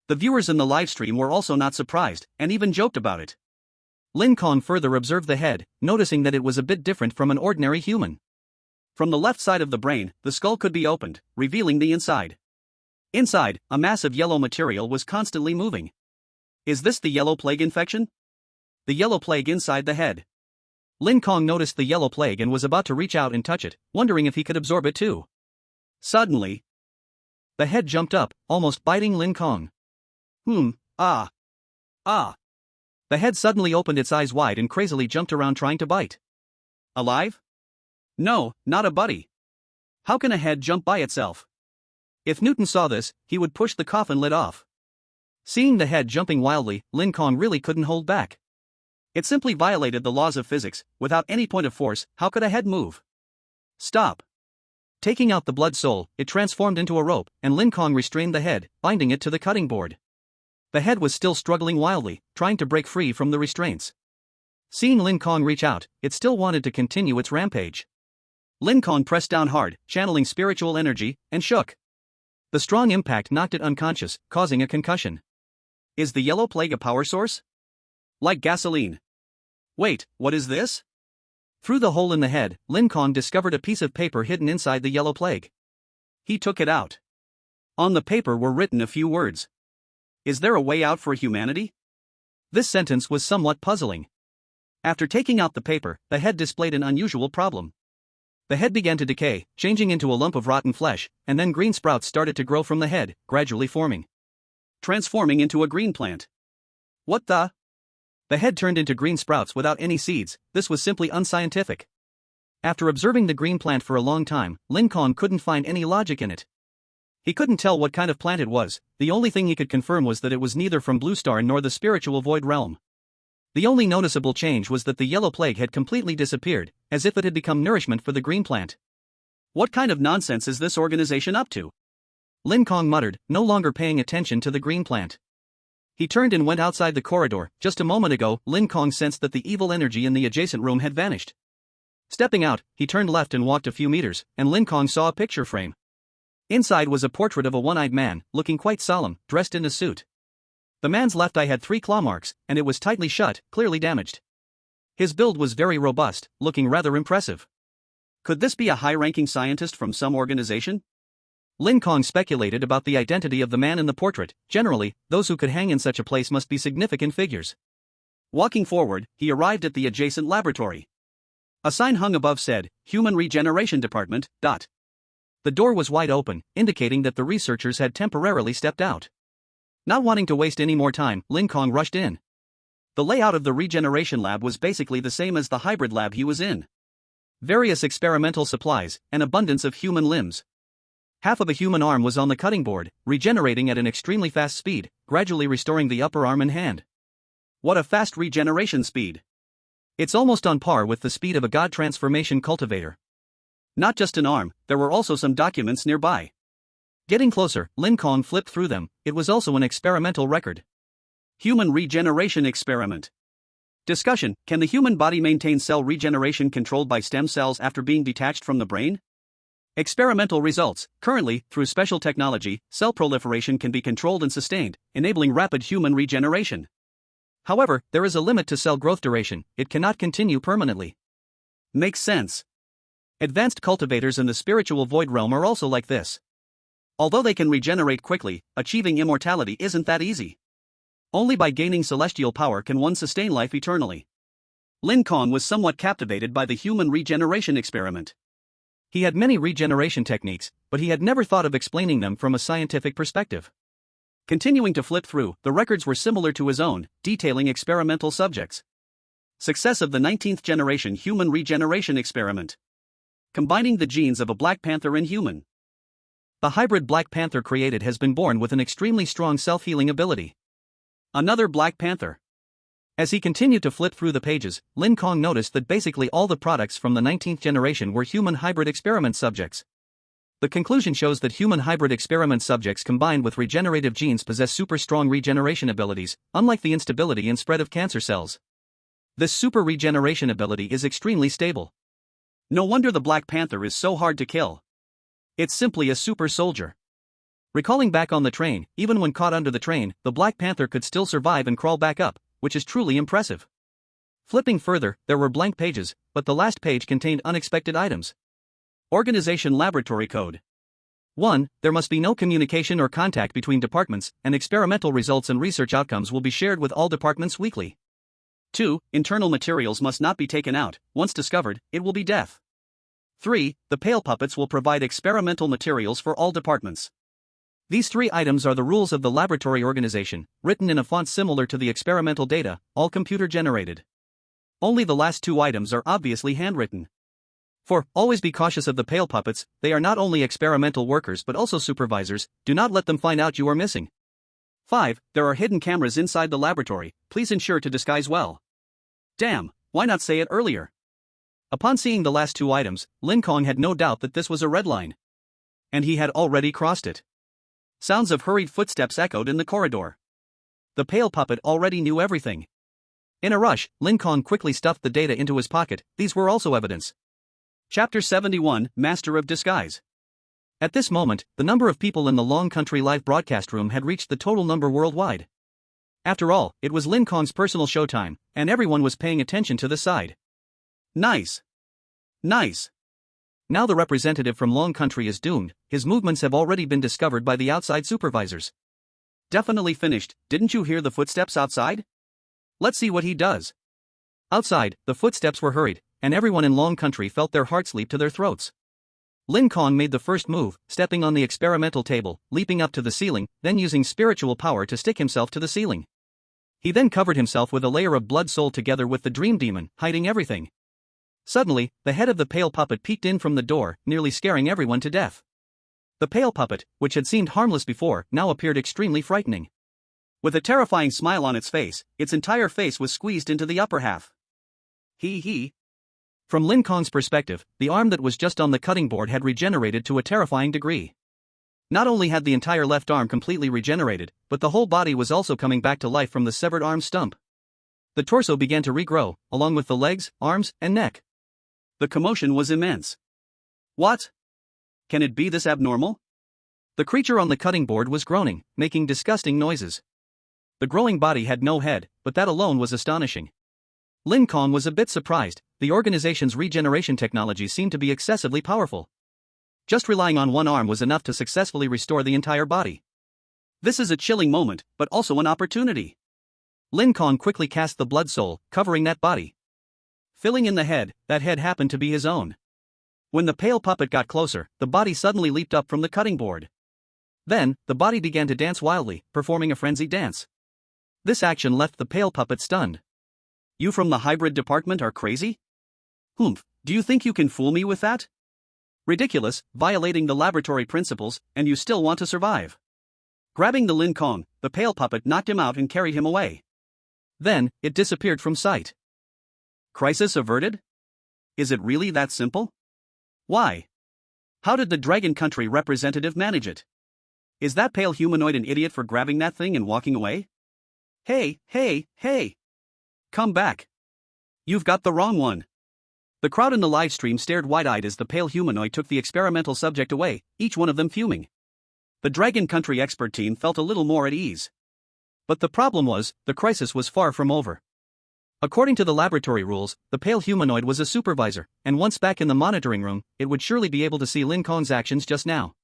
The viewers in the livestream were also not surprised, and even joked about it. Lin Kong further observed the head, noticing that it was a bit different from an ordinary human. From the left side of the brain, the skull could be opened, revealing the inside. Inside, a mass of yellow material was constantly moving. Is this the yellow plague infection? The yellow plague inside the head. Lin Kong noticed the yellow plague and was about to reach out and touch it, wondering if he could absorb it too. Suddenly, the head jumped up, almost biting Lin Kong. Ah. The head suddenly opened its eyes wide and crazily jumped around trying to bite. Alive? No, not a buddy. How can a head jump by itself? If Newton saw this, he would push the coffin lid off. Seeing the head jumping wildly, Lin Kong really couldn't hold back. It simply violated the laws of physics. Without any point of force, how could a head move? Stop. Taking out the blood soul, it transformed into a rope, and Lin Kong restrained the head, binding it to the cutting board. The head was still struggling wildly, trying to break free from the restraints. Seeing Lin Kong reach out, it still wanted to continue its rampage. Lin Kong pressed down hard, channeling spiritual energy, and shook. The strong impact knocked it unconscious, causing a concussion. Is the yellow plague a power source? Like gasoline. Wait, what is this? Through the hole in the head, Lin Kong discovered a piece of paper hidden inside the yellow plague. He took it out. On the paper were written a few words. Is there a way out for humanity? This sentence was somewhat puzzling. After taking out the paper, the head displayed an unusual problem. The head began to decay, changing into a lump of rotten flesh, and then green sprouts started to grow from the head, gradually forming. Transforming into a green plant. What the? The head turned into green sprouts without any seeds. This was simply unscientific. After observing the green plant for a long time, Lin Kong couldn't find any logic in it. He couldn't tell what kind of plant it was. The only thing he could confirm was that it was neither from Blue Star nor the spiritual void realm. The only noticeable change was that the yellow plague had completely disappeared, as if it had become nourishment for the green plant. What kind of nonsense is this organization up to? Lin Kong muttered, no longer paying attention to the green plant. He turned and went outside the corridor. Just a moment ago, Lin Kong sensed that the evil energy in the adjacent room had vanished. Stepping out, he turned left and walked a few meters, and Lin Kong saw a picture frame. Inside was a portrait of a one-eyed man, looking quite solemn, dressed in a suit. The man's left eye had 3 claw marks, and it was tightly shut, clearly damaged. His build was very robust, looking rather impressive. Could this be a high-ranking scientist from some organization? Lin Kong speculated about the identity of the man in the portrait. Generally, those who could hang in such a place must be significant figures. Walking forward, he arrived at the adjacent laboratory. A sign hung above said, Human Regeneration Department. The door was wide open, indicating that the researchers had temporarily stepped out. Not wanting to waste any more time, Lin Kong rushed in. The layout of the regeneration lab was basically the same as the hybrid lab he was in. Various experimental supplies, an abundance of human limbs. Half of a human arm was on the cutting board, regenerating at an extremely fast speed, gradually restoring the upper arm and hand. What a fast regeneration speed! It's almost on par with the speed of a god transformation cultivator. Not just an arm, there were also some documents nearby. Getting closer, Lin Kong flipped through them. It was also an experimental record. Human regeneration experiment. Discussion: can the human body maintain cell regeneration controlled by stem cells after being detached from the brain? Experimental results: currently, through special technology, cell proliferation can be controlled and sustained, enabling rapid human regeneration. However, there is a limit to cell growth duration. It cannot continue permanently. Makes sense. Advanced cultivators in the spiritual void realm are also like this. Although they can regenerate quickly, achieving immortality isn't that easy. Only by gaining celestial power can one sustain life eternally. Lin Kong was somewhat captivated by the human regeneration experiment. He had many regeneration techniques, but he had never thought of explaining them from a scientific perspective. Continuing to flip through, the records were similar to his own, detailing experimental subjects. Success of the 19th generation human regeneration experiment. Combining the genes of a black panther and human. The hybrid black panther created has been born with an extremely strong self-healing ability. Another black panther. As he continued to flip through the pages, Lin Kong noticed that basically all the products from the 19th generation were human hybrid experiment subjects. The conclusion shows that human hybrid experiment subjects combined with regenerative genes possess super strong regeneration abilities, unlike the instability and spread of cancer cells. This super regeneration ability is extremely stable. No wonder the Black Panther is so hard to kill. It's simply a super soldier. Recalling back on the train, even when caught under the train, the Black Panther could still survive and crawl back up, which is truly impressive. Flipping further, there were blank pages, but the last page contained unexpected items. Organization Laboratory Code. 1. There must be no communication or contact between departments, and experimental results and research outcomes will be shared with all departments weekly. 2. Internal materials must not be taken out. Once discovered, it will be death. 3. The pale puppets will provide experimental materials for all departments. These 3 items are the rules of the laboratory organization, written in a font similar to the experimental data, all computer generated. Only the last 2 items are obviously handwritten. 4. Always be cautious of the pale puppets, they are not only experimental workers but also supervisors, do not let them find out you are missing. 5. There are hidden cameras inside the laboratory, please ensure to disguise well. Damn, why not say it earlier? Upon seeing the last 2 items, Lin Kong had no doubt that this was a red line. And he had already crossed it. Sounds of hurried footsteps echoed in the corridor. The pale puppet already knew everything. In a rush, Lin Kong quickly stuffed the data into his pocket, these were also evidence. Chapter 71, Master of Disguise. At this moment, the number of people in the Long Country live broadcast room had reached the total number worldwide. After all, it was Lin Kong's personal showtime, and everyone was paying attention to the side. Nice. Nice. Now the representative from Long Country is doomed, his movements have already been discovered by the outside supervisors. Definitely finished, didn't you hear the footsteps outside? Let's see what he does. Outside, the footsteps were hurried, and everyone in Long Country felt their hearts leap to their throats. Lin Kong made the first move, stepping on the experimental table, leaping up to the ceiling, then using spiritual power to stick himself to the ceiling. He then covered himself with a layer of blood soul together with the dream demon, hiding everything. Suddenly, the head of the pale puppet peeked in from the door, nearly scaring everyone to death. The pale puppet, which had seemed harmless before, now appeared extremely frightening. With a terrifying smile on its entire face was squeezed into the upper half. He. From Lin Kong's perspective, the arm that was just on the cutting board had regenerated to a terrifying degree. Not only had the entire left arm completely regenerated, but the whole body was also coming back to life from the severed arm stump. The torso began to regrow, along with the legs, arms, and neck. The commotion was immense. What? Can it be this abnormal? The creature on the cutting board was groaning, making disgusting noises. The growing body had no head, but that alone was astonishing. Lin Kong was a bit surprised, the organization's regeneration technology seemed to be excessively powerful. Just relying on one arm was enough to successfully restore the entire body. This is a chilling moment, but also an opportunity. Lin Kong quickly cast the blood soul, covering that body. Filling in the head, that head happened to be his own. When the pale puppet got closer, the body suddenly leaped up from the cutting board. Then, the body began to dance wildly, performing a frenzied dance. This action left the pale puppet stunned. You from the hybrid department are crazy? Humph, do you think you can fool me with that? Ridiculous, violating the laboratory principles, and you still want to survive. Grabbing the Lin Kong, the pale puppet knocked him out and carried him away. Then, it disappeared from sight. Crisis averted? Is it really that simple? Why? How did the Dragon Country representative manage it? Is that pale humanoid an idiot for grabbing that thing and walking away? Hey! Come back. You've got the wrong one. The crowd in the live stream stared wide-eyed as the pale humanoid took the experimental subject away, each one of them fuming. The Dragon Country expert team felt a little more at ease. But the problem was, the crisis was far from over. According to the laboratory rules, the pale humanoid was a supervisor, and once back in the monitoring room, it would surely be able to see Lin Kong's actions just now.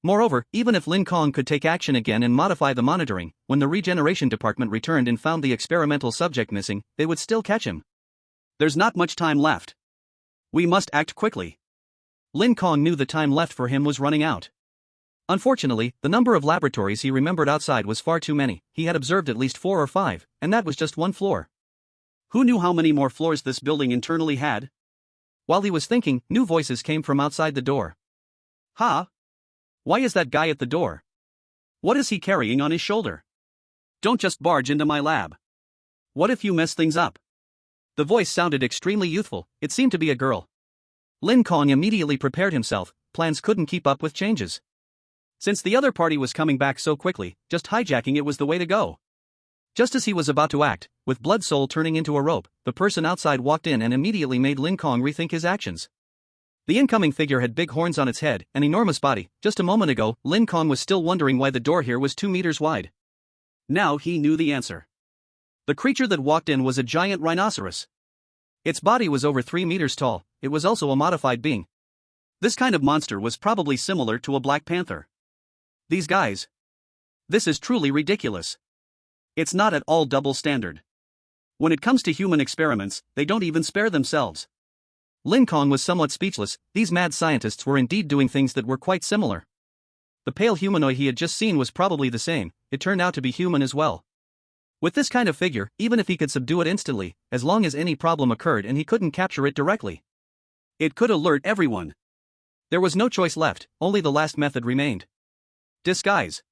Moreover, even if Lin Kong could take action again and modify the monitoring, when the regeneration department returned and found the experimental subject missing, they would still catch him. There's not much time left. We must act quickly. Lin Kong knew the time left for him was running out. Unfortunately, the number of laboratories he remembered outside was far too many. He had observed at least 4 or 5, and that was just one floor. Who knew how many more floors this building internally had? While he was thinking, new voices came from outside the door. Ha! Why is that guy at the door? What is he carrying on his shoulder? Don't just barge into my lab. What if you mess things up? The voice sounded extremely youthful. It seemed to be a girl. Lin Kong immediately prepared himself. Plans couldn't keep up with changes. Since the other party was coming back so quickly, just hijacking it was the way to go. Just as he was about to act, with blood soul turning into a rope, the person outside walked in and immediately made Lin Kong rethink his actions. The incoming figure had big horns on its head, an enormous body. Just a moment ago, Lin Kong was still wondering why the door here was 2 meters wide. Now he knew the answer. The creature that walked in was a giant rhinoceros. Its body was over 3 meters tall. It was also a modified being. This kind of monster was probably similar to a black panther. These guys. This is truly ridiculous. It's not at all double standard. When it comes to human experiments, they don't even spare themselves. Lin Kong was somewhat speechless. These mad scientists were indeed doing things that were quite similar. The pale humanoid he had just seen was probably the same. It turned out to be human as well. With this kind of figure, even if he could subdue it instantly, as long as any problem occurred and he couldn't capture it directly, it could alert everyone. There was no choice left, only the last method remained. Disguise.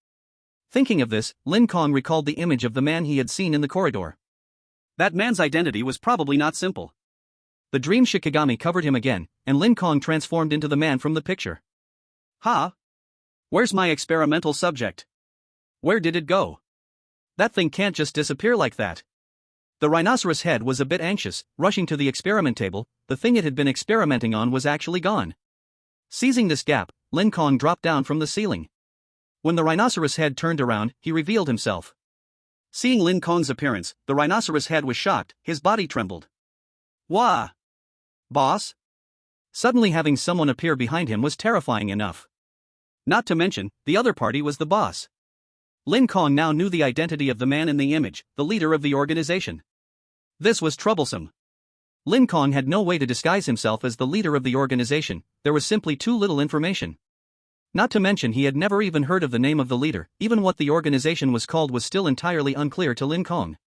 Thinking of this, Lin Kong recalled the image of the man he had seen in the corridor. That man's identity was probably not simple. The dream Shikigami covered him again, and Lin Kong transformed into the man from the picture. Ha! Where's my experimental subject? Where did it go? That thing can't just disappear like that. The rhinoceros head was a bit anxious, rushing to the experiment table. The thing it had been experimenting on was actually gone. Seizing this gap, Lin Kong dropped down from the ceiling. When the rhinoceros head turned around, he revealed himself. Seeing Lin Kong's appearance, the rhinoceros head was shocked, his body trembled. Wah! Boss? Suddenly having someone appear behind him was terrifying enough. Not to mention, the other party was the boss. Lin Kong now knew the identity of the man in the image, the leader of the organization. This was troublesome. Lin Kong had no way to disguise himself as the leader of the organization. There was simply too little information. Not to mention he had never even heard of the name of the leader. Even what the organization was called was still entirely unclear to Lin Kong.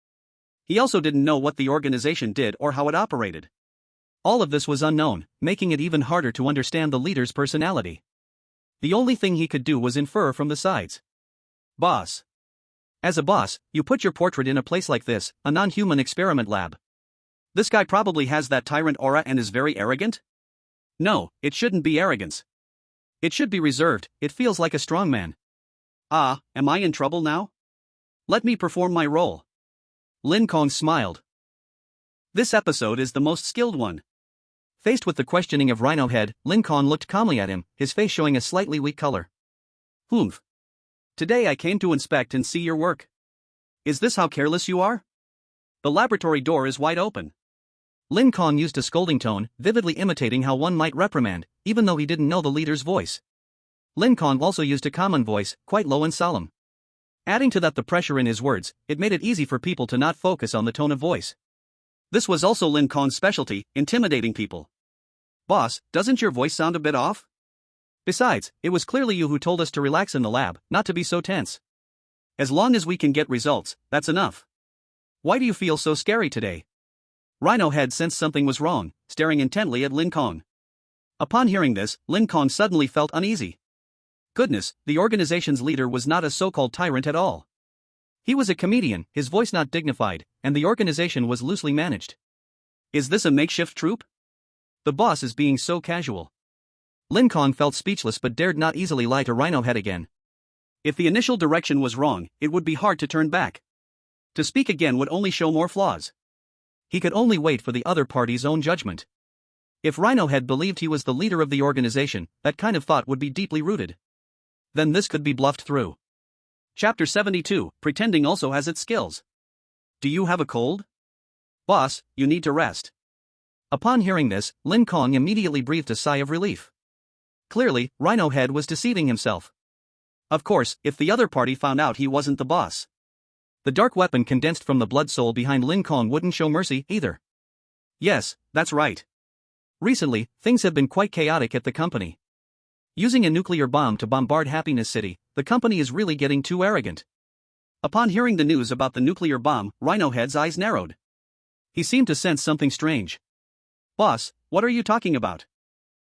He also didn't know what the organization did or how it operated. All of this was unknown, making it even harder to understand the leader's personality. The only thing he could do was infer from the sides. Boss. As a boss, you put your portrait in a place like this, a non-human experiment lab. This guy probably has that tyrant aura and is very arrogant? No, it shouldn't be arrogance. It should be reserved. It feels like a strong man. Ah, am I in trouble now? Let me perform my role. Lin Kong smiled. This episode is the most skilled one. Faced with the questioning of Rhino Head, Lin Kong looked calmly at him, his face showing a slightly weak color. Humph. Today I came to inspect and see your work. Is this how careless you are? The laboratory door is wide open. Lin Kong used a scolding tone, vividly imitating how one might reprimand, even though he didn't know the leader's voice. Lin Kong also used a common voice, quite low and solemn. Adding to that the pressure in his words, it made it easy for people to not focus on the tone of voice. This was also Lin Kong's specialty, intimidating people. Boss, doesn't your voice sound a bit off? Besides, it was clearly you who told us to relax in the lab, not to be so tense. As long as we can get results, that's enough. Why do you feel so scary today? Rhino Head sensed something was wrong, staring intently at Lin Kong. Upon hearing this, Lin Kong suddenly felt uneasy. Goodness, the organization's leader was not a so-called tyrant at all. He was a comedian, his voice not dignified, and the organization was loosely managed. Is this a makeshift troupe? The boss is being so casual. Lin Kong felt speechless but dared not easily lie to Rhino Head again. If the initial direction was wrong, it would be hard to turn back. To speak again would only show more flaws. He could only wait for the other party's own judgment. If Rhino Head believed he was the leader of the organization, that kind of thought would be deeply rooted. Then this could be bluffed through. Chapter 72, Pretending also has its skills. Do you have a cold? Boss, you need to rest. Upon hearing this, Lin Kong immediately breathed a sigh of relief. Clearly, Rhino Head was deceiving himself. Of course, if the other party found out he wasn't the boss. The dark weapon condensed from the blood soul behind Lin Kong wouldn't show mercy either. Yes, that's right. Recently, things have been quite chaotic at the company. Using a nuclear bomb to bombard Happiness City, the company is really getting too arrogant. Upon hearing the news about the nuclear bomb, Rhino Head's eyes narrowed. He seemed to sense something strange. Boss, what are you talking about?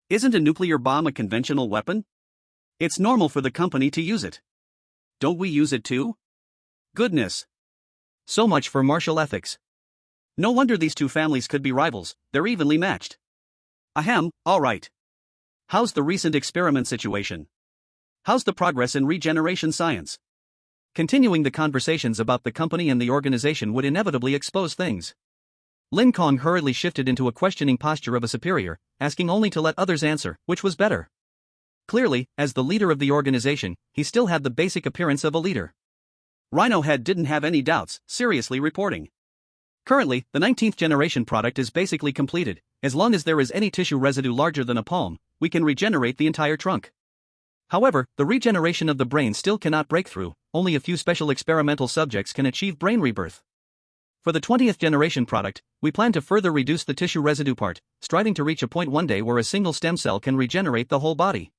Isn't a nuclear bomb a conventional weapon? It's normal for the company to use it. Don't we use it too? Goodness. So much for martial ethics. No wonder these two families could be rivals, they're evenly matched. Ahem, alright. How's the recent experiment situation? How's the progress in regeneration science? Continuing the conversations about the company and the organization would inevitably expose things. Lin Kong hurriedly shifted into a questioning posture of a superior, asking only to let others answer, which was better. Clearly, as the leader of the organization, he still had the basic appearance of a leader. Rhino Head didn't have any doubts, seriously reporting. Currently, the 19th generation product is basically completed. As long as there is any tissue residue larger than a palm, we can regenerate the entire trunk. However, the regeneration of the brain still cannot break through, only a few special experimental subjects can achieve brain rebirth. For the 20th generation product, we plan to further reduce the tissue residue part, striving to reach a point one day where a single stem cell can regenerate the whole body.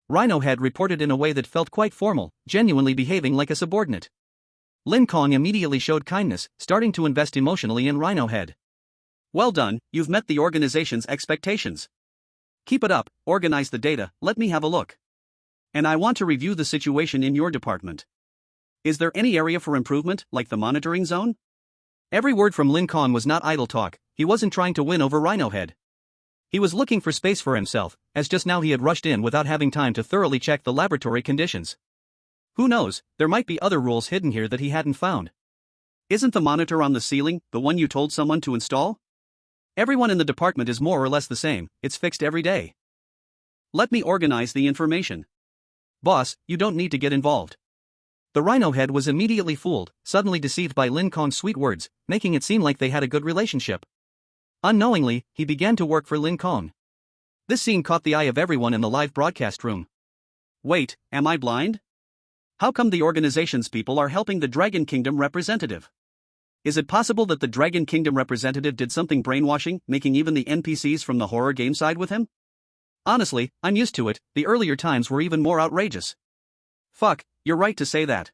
Rhino Head reported in a way that felt quite formal, genuinely behaving like a subordinate. Lin Kong immediately showed kindness, starting to invest emotionally in Rhino Head. Well done, you've met the organization's expectations. Keep it up, organize the data, let me have a look. And I want to review the situation in your department. Is there any area for improvement, like the monitoring zone? Every word from Lin Kong was not idle talk, he wasn't trying to win over Rhino Head. He was looking for space for himself, as just now he had rushed in without having time to thoroughly check the laboratory conditions. Who knows, there might be other rules hidden here that he hadn't found. Isn't the monitor on the ceiling the one you told someone to install? Everyone in the department is more or less the same, it's fixed every day. Let me organize the information. Boss, you don't need to get involved. The Rhino Head was immediately fooled, suddenly deceived by Lin Kong's sweet words, making it seem like they had a good relationship. Unknowingly, he began to work for Lin Kong. This scene caught the eye of everyone in the live broadcast room. Wait, am I blind? How come the organization's people are helping the Dragon Kingdom representative? Is it possible that the Dragon Kingdom representative did something brainwashing, making even the NPCs from the horror game side with him? Honestly, I'm used to it, the earlier times were even more outrageous. Fuck, you're right to say that.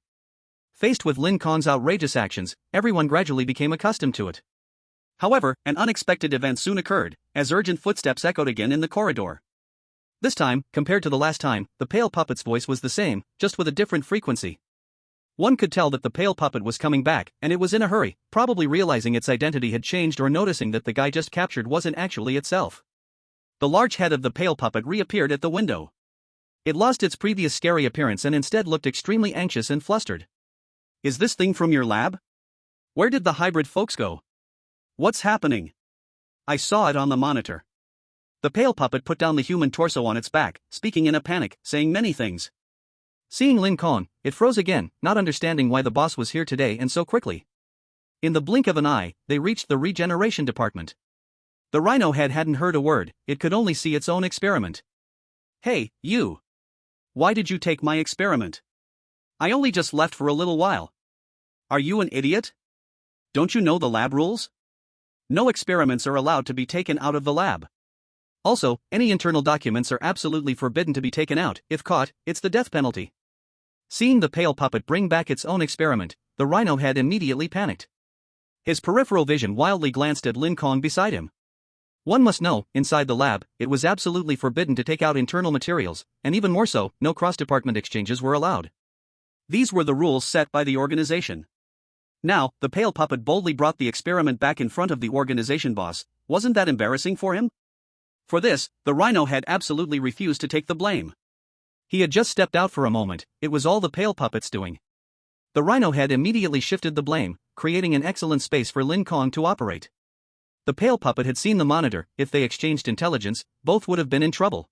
Faced with Lin Kong's outrageous actions, everyone gradually became accustomed to it. However, an unexpected event soon occurred, as urgent footsteps echoed again in the corridor. This time, compared to the last time, the pale puppet's voice was the same, just with a different frequency. One could tell that the pale puppet was coming back, and it was in a hurry, probably realizing its identity had changed or noticing that the guy just captured wasn't actually itself. The large head of the pale puppet reappeared at the window. It lost its previous scary appearance and instead looked extremely anxious and flustered. Is this thing from your lab? Where did the hybrid folks go? What's happening? I saw it on the monitor. The pale puppet put down the human torso on its back, speaking in a panic, saying many things. Seeing Lin Kong, it froze again, not understanding why the boss was here today and so quickly. In the blink of an eye, they reached the regeneration department. The Rhino Head hadn't heard a word, it could only see its own experiment. Hey, you! Why did you take my experiment? I only just left for a little while. Are you an idiot? Don't you know the lab rules? No experiments are allowed to be taken out of the lab. Also, any internal documents are absolutely forbidden to be taken out. If caught, it's the death penalty. Seeing the pale puppet bring back its own experiment, the Rhino Head immediately panicked. His peripheral vision wildly glanced at Lin Kong beside him. One must know, inside the lab, it was absolutely forbidden to take out internal materials, and even more so, no cross-department exchanges were allowed. These were the rules set by the organization. Now, the pale puppet boldly brought the experiment back in front of the organization boss. Wasn't that embarrassing for him? For this, the Rhino Head absolutely refused to take the blame. He had just stepped out for a moment, it was all the pale puppet's doing. The Rhino Head immediately shifted the blame, creating an excellent space for Lin Kong to operate. The pale puppet had seen the monitor. If they exchanged intelligence, both would have been in trouble.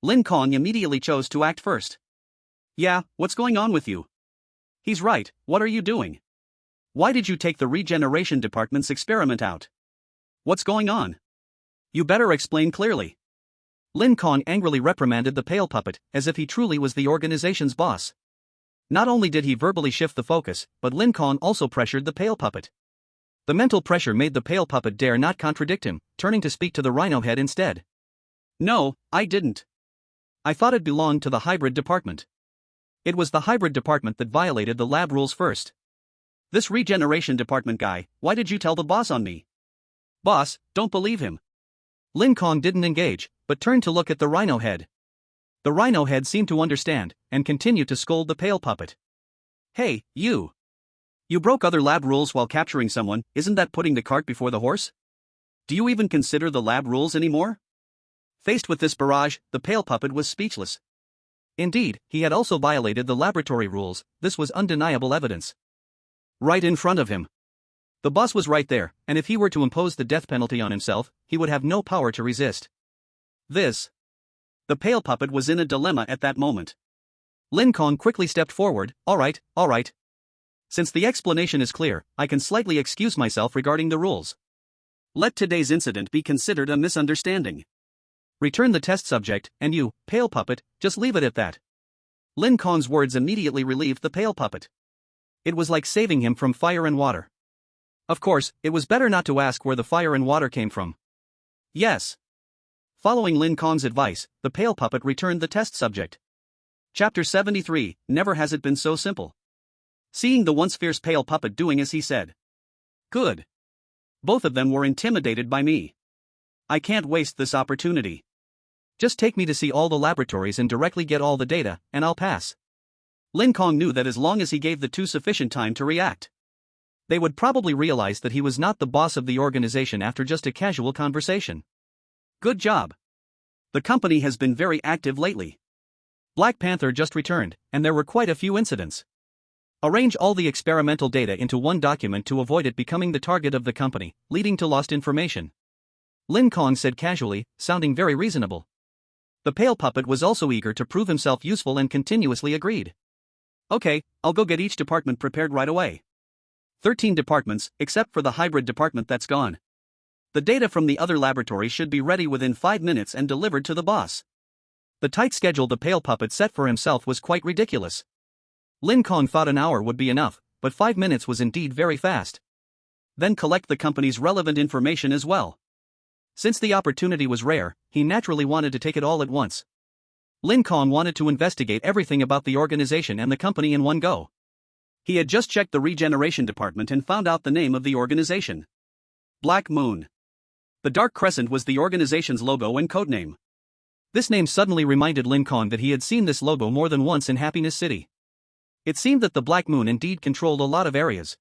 Lin Kong immediately chose to act first. Yeah, what's going on with you? He's right, what are you doing? Why did you take the regeneration department's experiment out? What's going on? You better explain clearly. Lin Kong angrily reprimanded the pale puppet, as if he truly was the organization's boss. Not only did he verbally shift the focus, but Lin Kong also pressured the pale puppet. The mental pressure made the pale puppet dare not contradict him, turning to speak to the rhino head instead. No, I didn't. I thought it belonged to the hybrid department. It was the hybrid department that violated the lab rules first. This regeneration department guy, why did you tell the boss on me? Boss, don't believe him. Lin Kong didn't engage, but turned to look at the rhino head. The rhino head seemed to understand, and continued to scold the pale puppet. Hey, you! You broke other lab rules while capturing someone, isn't that putting the cart before the horse? Do you even consider the lab rules anymore? Faced with this barrage, the pale puppet was speechless. Indeed, he had also violated the laboratory rules, this was undeniable evidence. Right in front of him. The boss was right there, and if he were to impose the death penalty on himself, he would have no power to resist. The pale puppet was in a dilemma at that moment. Lin Kong quickly stepped forward. All right. Since the explanation is clear, I can slightly excuse myself regarding the rules. Let today's incident be considered a misunderstanding. Return the test subject, and you, pale puppet, just leave it at that. Lin Kong's words immediately relieved the pale puppet. It was like saving him from fire and water. Of course, it was better not to ask where the fire and water came from. Yes. Following Lin Kong's advice, the pale puppet returned the test subject. Chapter 73, Never Has It Been So Simple. Seeing the once fierce pale puppet doing as he said. Good. Both of them were intimidated by me. I can't waste this opportunity. Just take me to see all the laboratories and directly get all the data, and I'll pass. Lin Kong knew that as long as he gave the two sufficient time to react, they would probably realize that he was not the boss of the organization after just a casual conversation. Good job. The company has been very active lately. Black Panther just returned, and there were quite a few incidents. Arrange all the experimental data into one document to avoid it becoming the target of the company, leading to lost information. Lin Kong said casually, sounding very reasonable. The pale puppet was also eager to prove himself useful and continuously agreed. Okay, I'll go get each department prepared right away. 13 departments, except for the hybrid department that's gone. The data from the other laboratories should be ready within 5 minutes and delivered to the boss. The tight schedule the pale puppet set for himself was quite ridiculous. Lin Kong thought an hour would be enough, but 5 minutes was indeed very fast. Then collect the company's relevant information as well. Since the opportunity was rare, he naturally wanted to take it all at once. Lin Kong wanted to investigate everything about the organization and the company in one go. He had just checked the regeneration department and found out the name of the organization. Black Moon. The dark crescent was the organization's logo and codename. This name suddenly reminded Lin Kong that he had seen this logo more than once in Happiness City. It seemed that the Black Moon indeed controlled a lot of areas.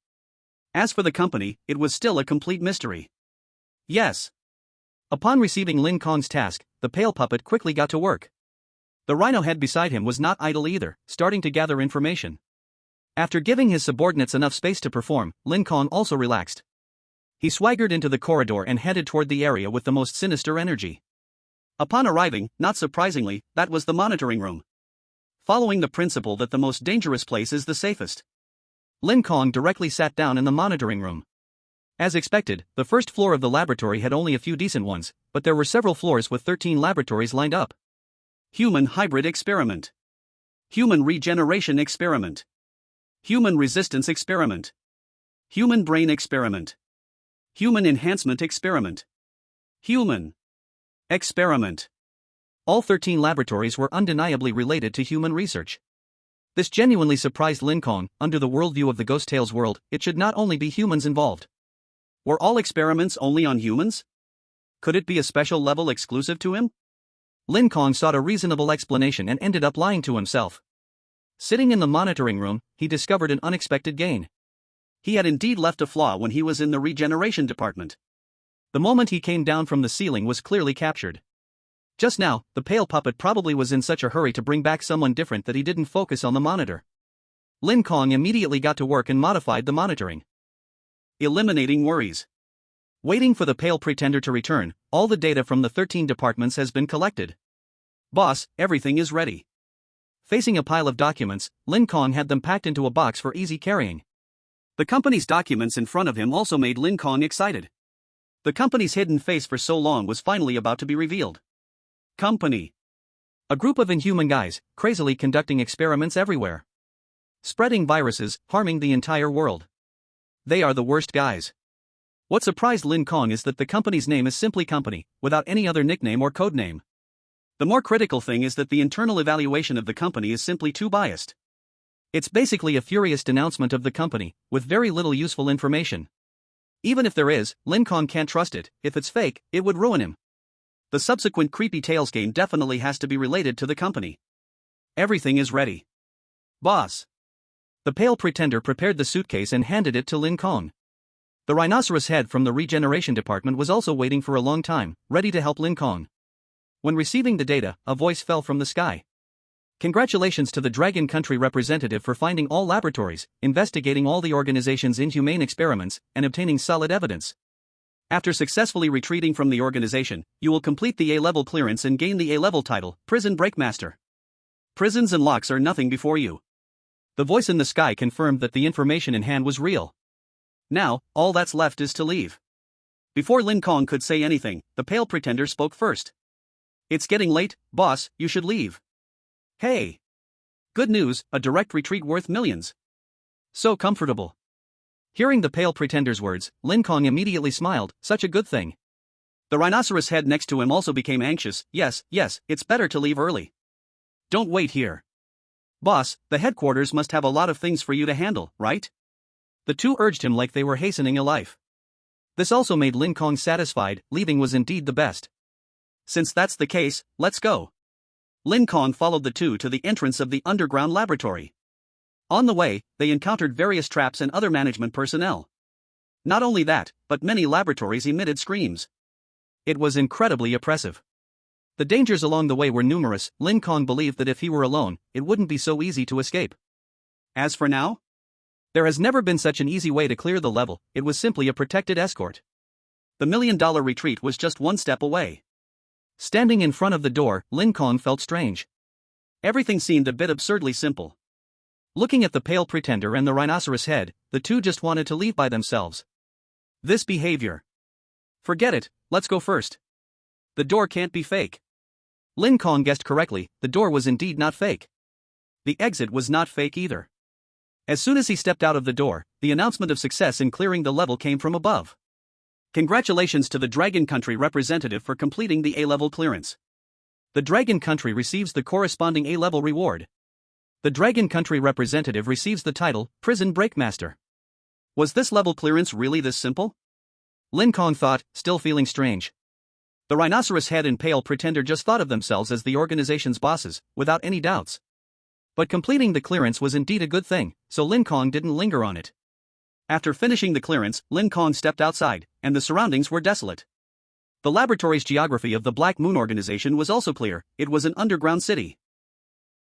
As for the company, it was still a complete mystery. Yes. Upon receiving Lin Kong's task, the pale puppet quickly got to work. The rhino head beside him was not idle either, starting to gather information. After giving his subordinates enough space to perform, Lin Kong also relaxed. He swaggered into the corridor and headed toward the area with the most sinister energy. Upon arriving, not surprisingly, that was the monitoring room. Following the principle that the most dangerous place is the safest, Lin Kong directly sat down in the monitoring room. As expected, the first floor of the laboratory had only a few decent ones, but there were several floors with 13 laboratories lined up. Human hybrid experiment. Human regeneration experiment. Human resistance experiment. Human brain experiment. Human enhancement experiment. Human experiment. All 13 laboratories were undeniably related to human research. This genuinely surprised Lin Kong. Under the worldview of the Ghost Tales world, it should not only be humans involved. Were all experiments only on humans? Could it be a special level exclusive to him? Lin Kong sought a reasonable explanation and ended up lying to himself. Sitting in the monitoring room, he discovered an unexpected gain. He had indeed left a flaw when he was in the regeneration department. The moment he came down from the ceiling was clearly captured. Just now, the pale puppet probably was in such a hurry to bring back someone different that he didn't focus on the monitor. Lin Kong immediately got to work and modified the monitoring. Eliminating worries. Waiting for the pale pretender to return, all the data from the 13 departments has been collected. Boss, everything is ready. Facing a pile of documents, Lin Kong had them packed into a box for easy carrying. The company's documents in front of him also made Lin Kong excited. The company's hidden face for so long was finally about to be revealed. Company. A group of inhuman guys, crazily conducting experiments everywhere. Spreading viruses, harming the entire world. They are the worst guys. What surprised Lin Kong is that the company's name is simply Company, without any other nickname or code name. The more critical thing is that the internal evaluation of the company is simply too biased. It's basically a furious denouncement of the company, with very little useful information. Even if there is, Lin Kong can't trust it. If it's fake, it would ruin him. The subsequent Creepy Tales game definitely has to be related to the company. Everything is ready. Boss. The pale pretender prepared the suitcase and handed it to Lin Kong. The rhinoceros head from the regeneration department was also waiting for a long time, ready to help Lin Kong. When receiving the data, a voice fell from the sky. Congratulations to the Dragon Country representative for finding all laboratories, investigating all the organization's inhumane experiments, and obtaining solid evidence. After successfully retreating from the organization, you will complete the A-level clearance and gain the A-level title, Prison Breakmaster. Prisons and locks are nothing before you. The voice in the sky confirmed that the information in hand was real. Now, all that's left is to leave. Before Lin Kong could say anything, the pale pretender spoke first. It's getting late, boss, you should leave. Hey! Good news, a direct retreat worth millions. So comfortable. Hearing the pale pretender's words, Lin Kong immediately smiled, such a good thing. The rhinoceros head next to him also became anxious. Yes, it's better to leave early. Don't wait here. Boss, the headquarters must have a lot of things for you to handle, right? The two urged him like they were hastening a life. This also made Lin Kong satisfied. Leaving was indeed the best. Since that's the case, let's go. Lin Kong followed the two to the entrance of the underground laboratory. On the way, they encountered various traps and other management personnel. Not only that, but many laboratories emitted screams. It was incredibly oppressive. The dangers along the way were numerous. Lin Kong believed that if he were alone, it wouldn't be so easy to escape. As for now, there has never been such an easy way to clear the level. It was simply a protected escort. The $1 million retreat was just one step away. Standing in front of the door, Lin Kong felt strange. Everything seemed a bit absurdly simple. Looking at the pale pretender and the rhinoceros head, the two just wanted to leave by themselves. This behavior. Forget it, let's go first. The door can't be fake. Lin Kong guessed correctly, the door was indeed not fake. The exit was not fake either. As soon as he stepped out of the door, the announcement of success in clearing the level came from above. Congratulations to the Dragon Country representative for completing the A-level clearance. The Dragon Country receives the corresponding A-level reward. The Dragon Country representative receives the title, Prison Breakmaster. Was this level clearance really this simple? Lin Kong thought, still feeling strange. The rhinoceros head and pale pretender just thought of themselves as the organization's bosses, without any doubts. But completing the clearance was indeed a good thing, so Lin Kong didn't linger on it. After finishing the clearance, Lin Kong stepped outside, and the surroundings were desolate. The laboratory's geography of the Black Moon organization was also clear. It was an underground city.